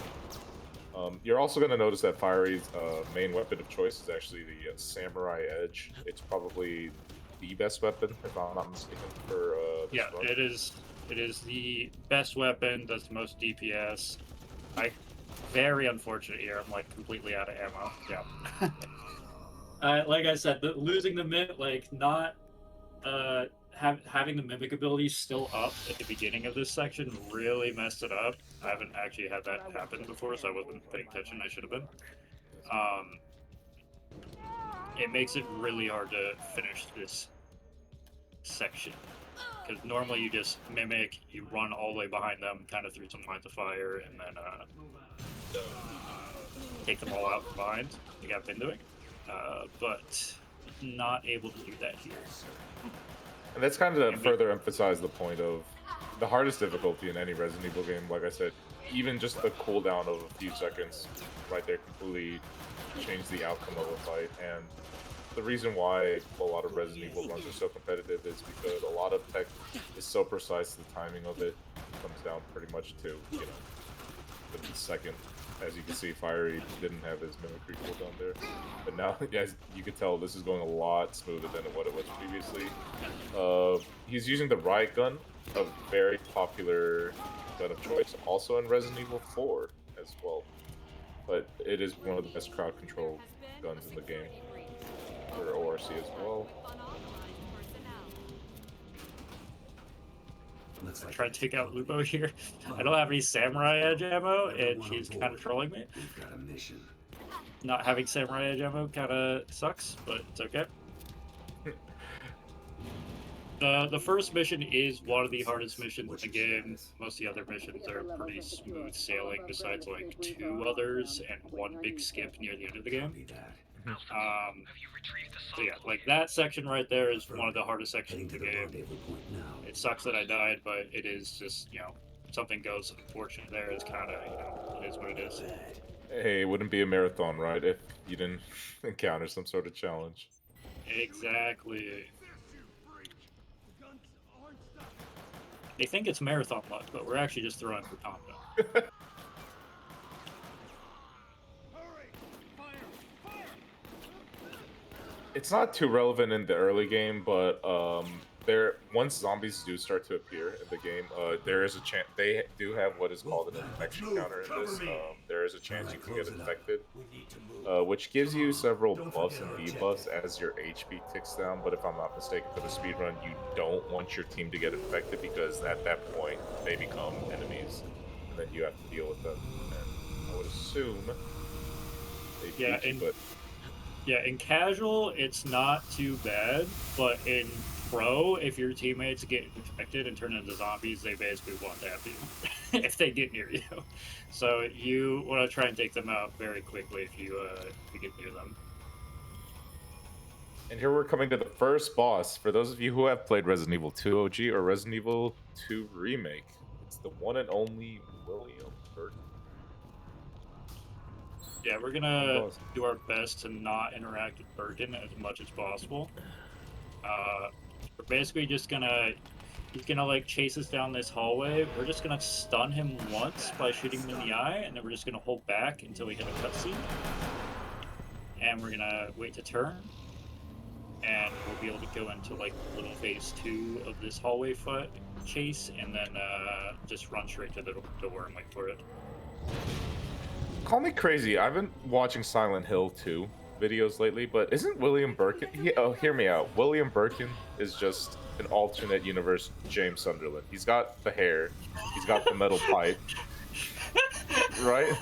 You're also going to notice that Fiery's main weapon of choice is actually the Samurai Edge. It's probably the best weapon, if I'm not mistaken, for yeah, it is. It is the best weapon. Does the most DPS. Very unfortunate here. I'm like completely out of ammo. Yeah. Like I said, losing the not having the mimic ability still up at the beginning of this section really messed it up. I haven't actually had that happen before, so I wasn't paying attention. I should have been. It makes it really hard to finish this section, because normally you just mimic, you run all the way behind them, kind of through some lines of fire, and then take them all out from behind, like I've been doing. But not able to do that here. And that's kind of to further emphasize the point of the hardest difficulty in any Resident Evil game. Like I said, even just the cooldown of a few seconds right there completely changed the outcome of a fight. And the reason why a lot of Resident Evil runs are so competitive is because a lot of tech is so precise, the timing of it comes down pretty much to, you know, the second. As you can see, Fiery didn't have his mimicry cooldown there, but now, as you can tell, this is going a lot smoother than what it was previously. He's using the riot gun, a very popular gun of choice, also in Resident Evil 4 as well. But it is one of the best crowd control guns in the game, for ORC as well. I try to take out Lupo here. I don't have any Samurai Edge ammo, and she's kind of trolling me. Not having Samurai Edge ammo kind of sucks, but it's okay. The first mission is one of the hardest missions in the game. Most of the other missions are pretty smooth sailing, besides like 2 others and 1 big skip near the end of the game. So yeah, like that section right there is one of the hardest sections of the game. It sucks that I died, but it is just, something goes unfortunate there. It's kind of, it is what it is. Hey, it wouldn't be a marathon, right, if you didn't encounter some sort of challenge. Exactly. They think it's marathon luck, but we're actually just throwing for combo. It's not too relevant in the early game, but once zombies do start to appear in the game, there is a chance they do have what is called an infection counter in this. There is a chance you can get infected, which gives you several buffs and debuffs as your HP ticks down. But if I'm not mistaken, for the speedrun, you don't want your team to get infected because at that point they become enemies, and then you have to deal with them. And I would assume they Yeah, beat you, but Yeah, in casual, it's not too bad, but in pro, if your teammates get infected and turn into zombies, they basically won't have you if they get near you. So you want to try and take them out very quickly if you get near them. And here we're coming to the first boss. For those of you who have played Resident Evil 2 OG or Resident Evil 2 Remake, it's the one and only William Burton. Yeah, we're gonna do our best to not interact with Birkin as much as possible. We're basically just gonna, he's gonna like chase us down this hallway. We're just gonna stun him once by shooting him in the eye, and then we're just gonna hold back until we hit a cutscene. And we're gonna wait to turn, and we'll be able to go into like little phase 2 of this hallway fight chase, and then just run straight to the door and wait for it. Call me crazy. I've been watching Silent Hill 2 videos lately, but isn't William Birkin... hear me out. William Birkin is just an alternate universe James Sunderland. He's got the hair. He's got the metal pipe. Right?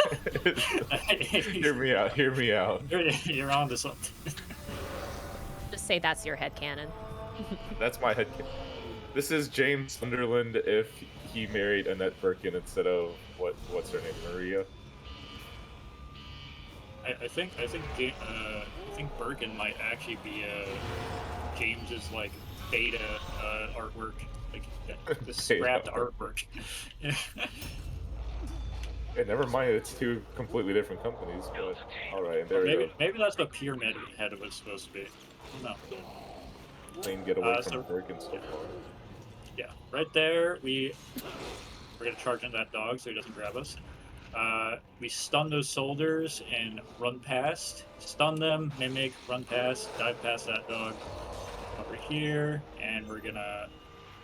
Hear me out. Hear me out. You're on to something. Just say that's your headcanon. That's my headcanon. This is James Sunderland if he married Annette Birkin instead of what's her name, Maria. I think Birkin might actually be James's like beta artwork, like the scrapped artwork. Hey, never mind, it's 2 completely different companies. But all right, there we go. Maybe that's what Pyramid Head was supposed to be. No. Clean getaway from Birkin so far. Yeah, right there. We're gonna charge into that dog so he doesn't grab us. We stun those soldiers and run past. Stun them, mimic, run past, dive past that dog over here, and we're gonna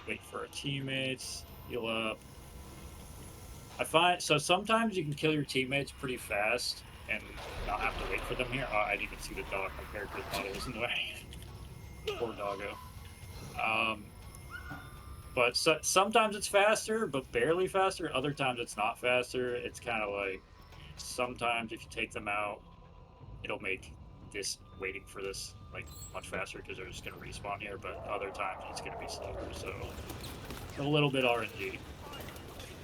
wait for our teammates, heal up. I find, so sometimes you can kill your teammates pretty fast and not have to wait for them here. Oh, I didn't even see the dog. My character thought it was in the way. Poor doggo. But sometimes it's faster, but barely faster. Other times it's not faster. It's kind of like, sometimes if you take them out, it'll make this waiting for this like much faster because they're just going to respawn here. But other times it's going to be slower. So a little bit RNG.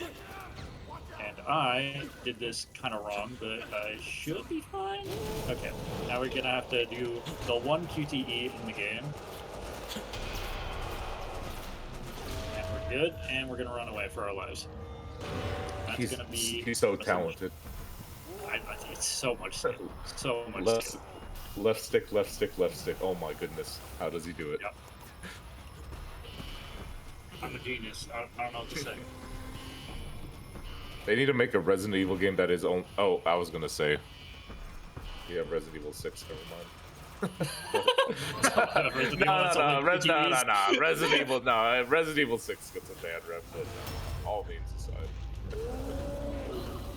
And I did this kind of wrong, but I should be fine. Okay, now we're going to have to do the 1 QTE in the game. Good, and we're gonna run away for our lives. That's gonna be. He's so talented. I think it's so much skill. So much Left skill. stick, left stick. Oh my goodness, how does he do it? Yep. I'm a genius. I don't know what to say. They need to make a Resident Evil game that is on. Oh, I was gonna say. You have Resident Evil 6. Never mind. No. Resident Evil, no. Resident Evil 6 gets a bad rep, but all means aside.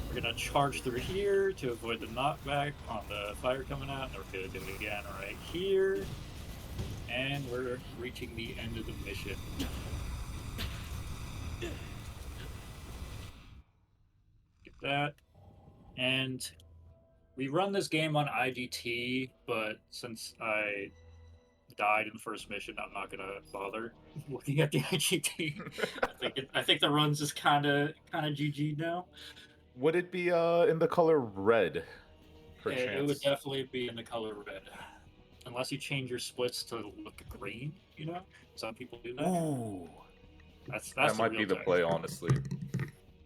We're gonna charge through here to avoid the knockback on the fire coming out, and we're gonna do it again right here. And we're reaching the end of the mission. Get that. And we run this game on IGT, but since I died in the first mission, I'm not gonna bother looking at the IGT. I think the runs is kind of GG now. Would it be in the color red? It would definitely be in the color red, unless you change your splits to look green. You know, some people do that. Ooh, that's that the might be real the tech. play, honestly.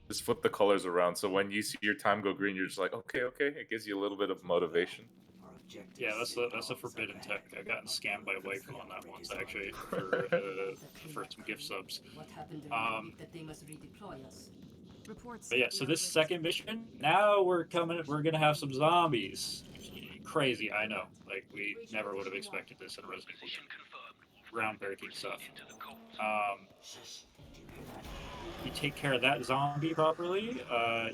Just flip the colors around, so when you see your time go green, you're just like, okay. It gives you a little bit of motivation. Yeah, that's a forbidden tech. I've gotten scammed by Waycom on that once actually for some gift subs. But yeah, so this second mission, now we're gonna have some zombies. Crazy, I know. Like we never would have expected this in Resident Evil 2. Groundbreaking stuff. You take care of that zombie properly,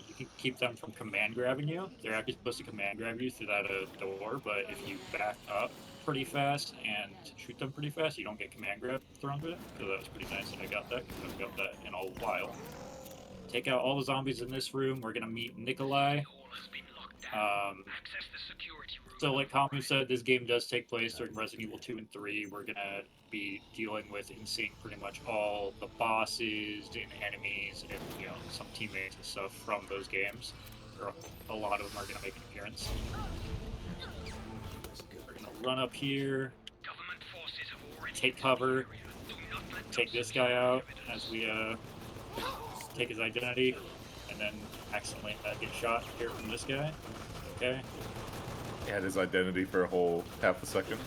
you can keep them from command grabbing you. They're actually supposed to command grab you through that door, but if you back up pretty fast and shoot them pretty fast, you don't get command grab thrown to it. So that was pretty nice that I got that, because I haven't got that in a while. Take out all the zombies in this room. We're gonna meet Nikolai. So like Kamu said, this game does take place during Resident Evil 2 and 3. We're gonna be dealing with and seeing pretty much all the bosses and enemies and some teammates and stuff from those games. Or a lot of them are gonna make an appearance. We're gonna run up here, take cover, take this guy out as we take his identity, and then accidentally get shot here from this guy. Okay. He had his identity for a whole half a second.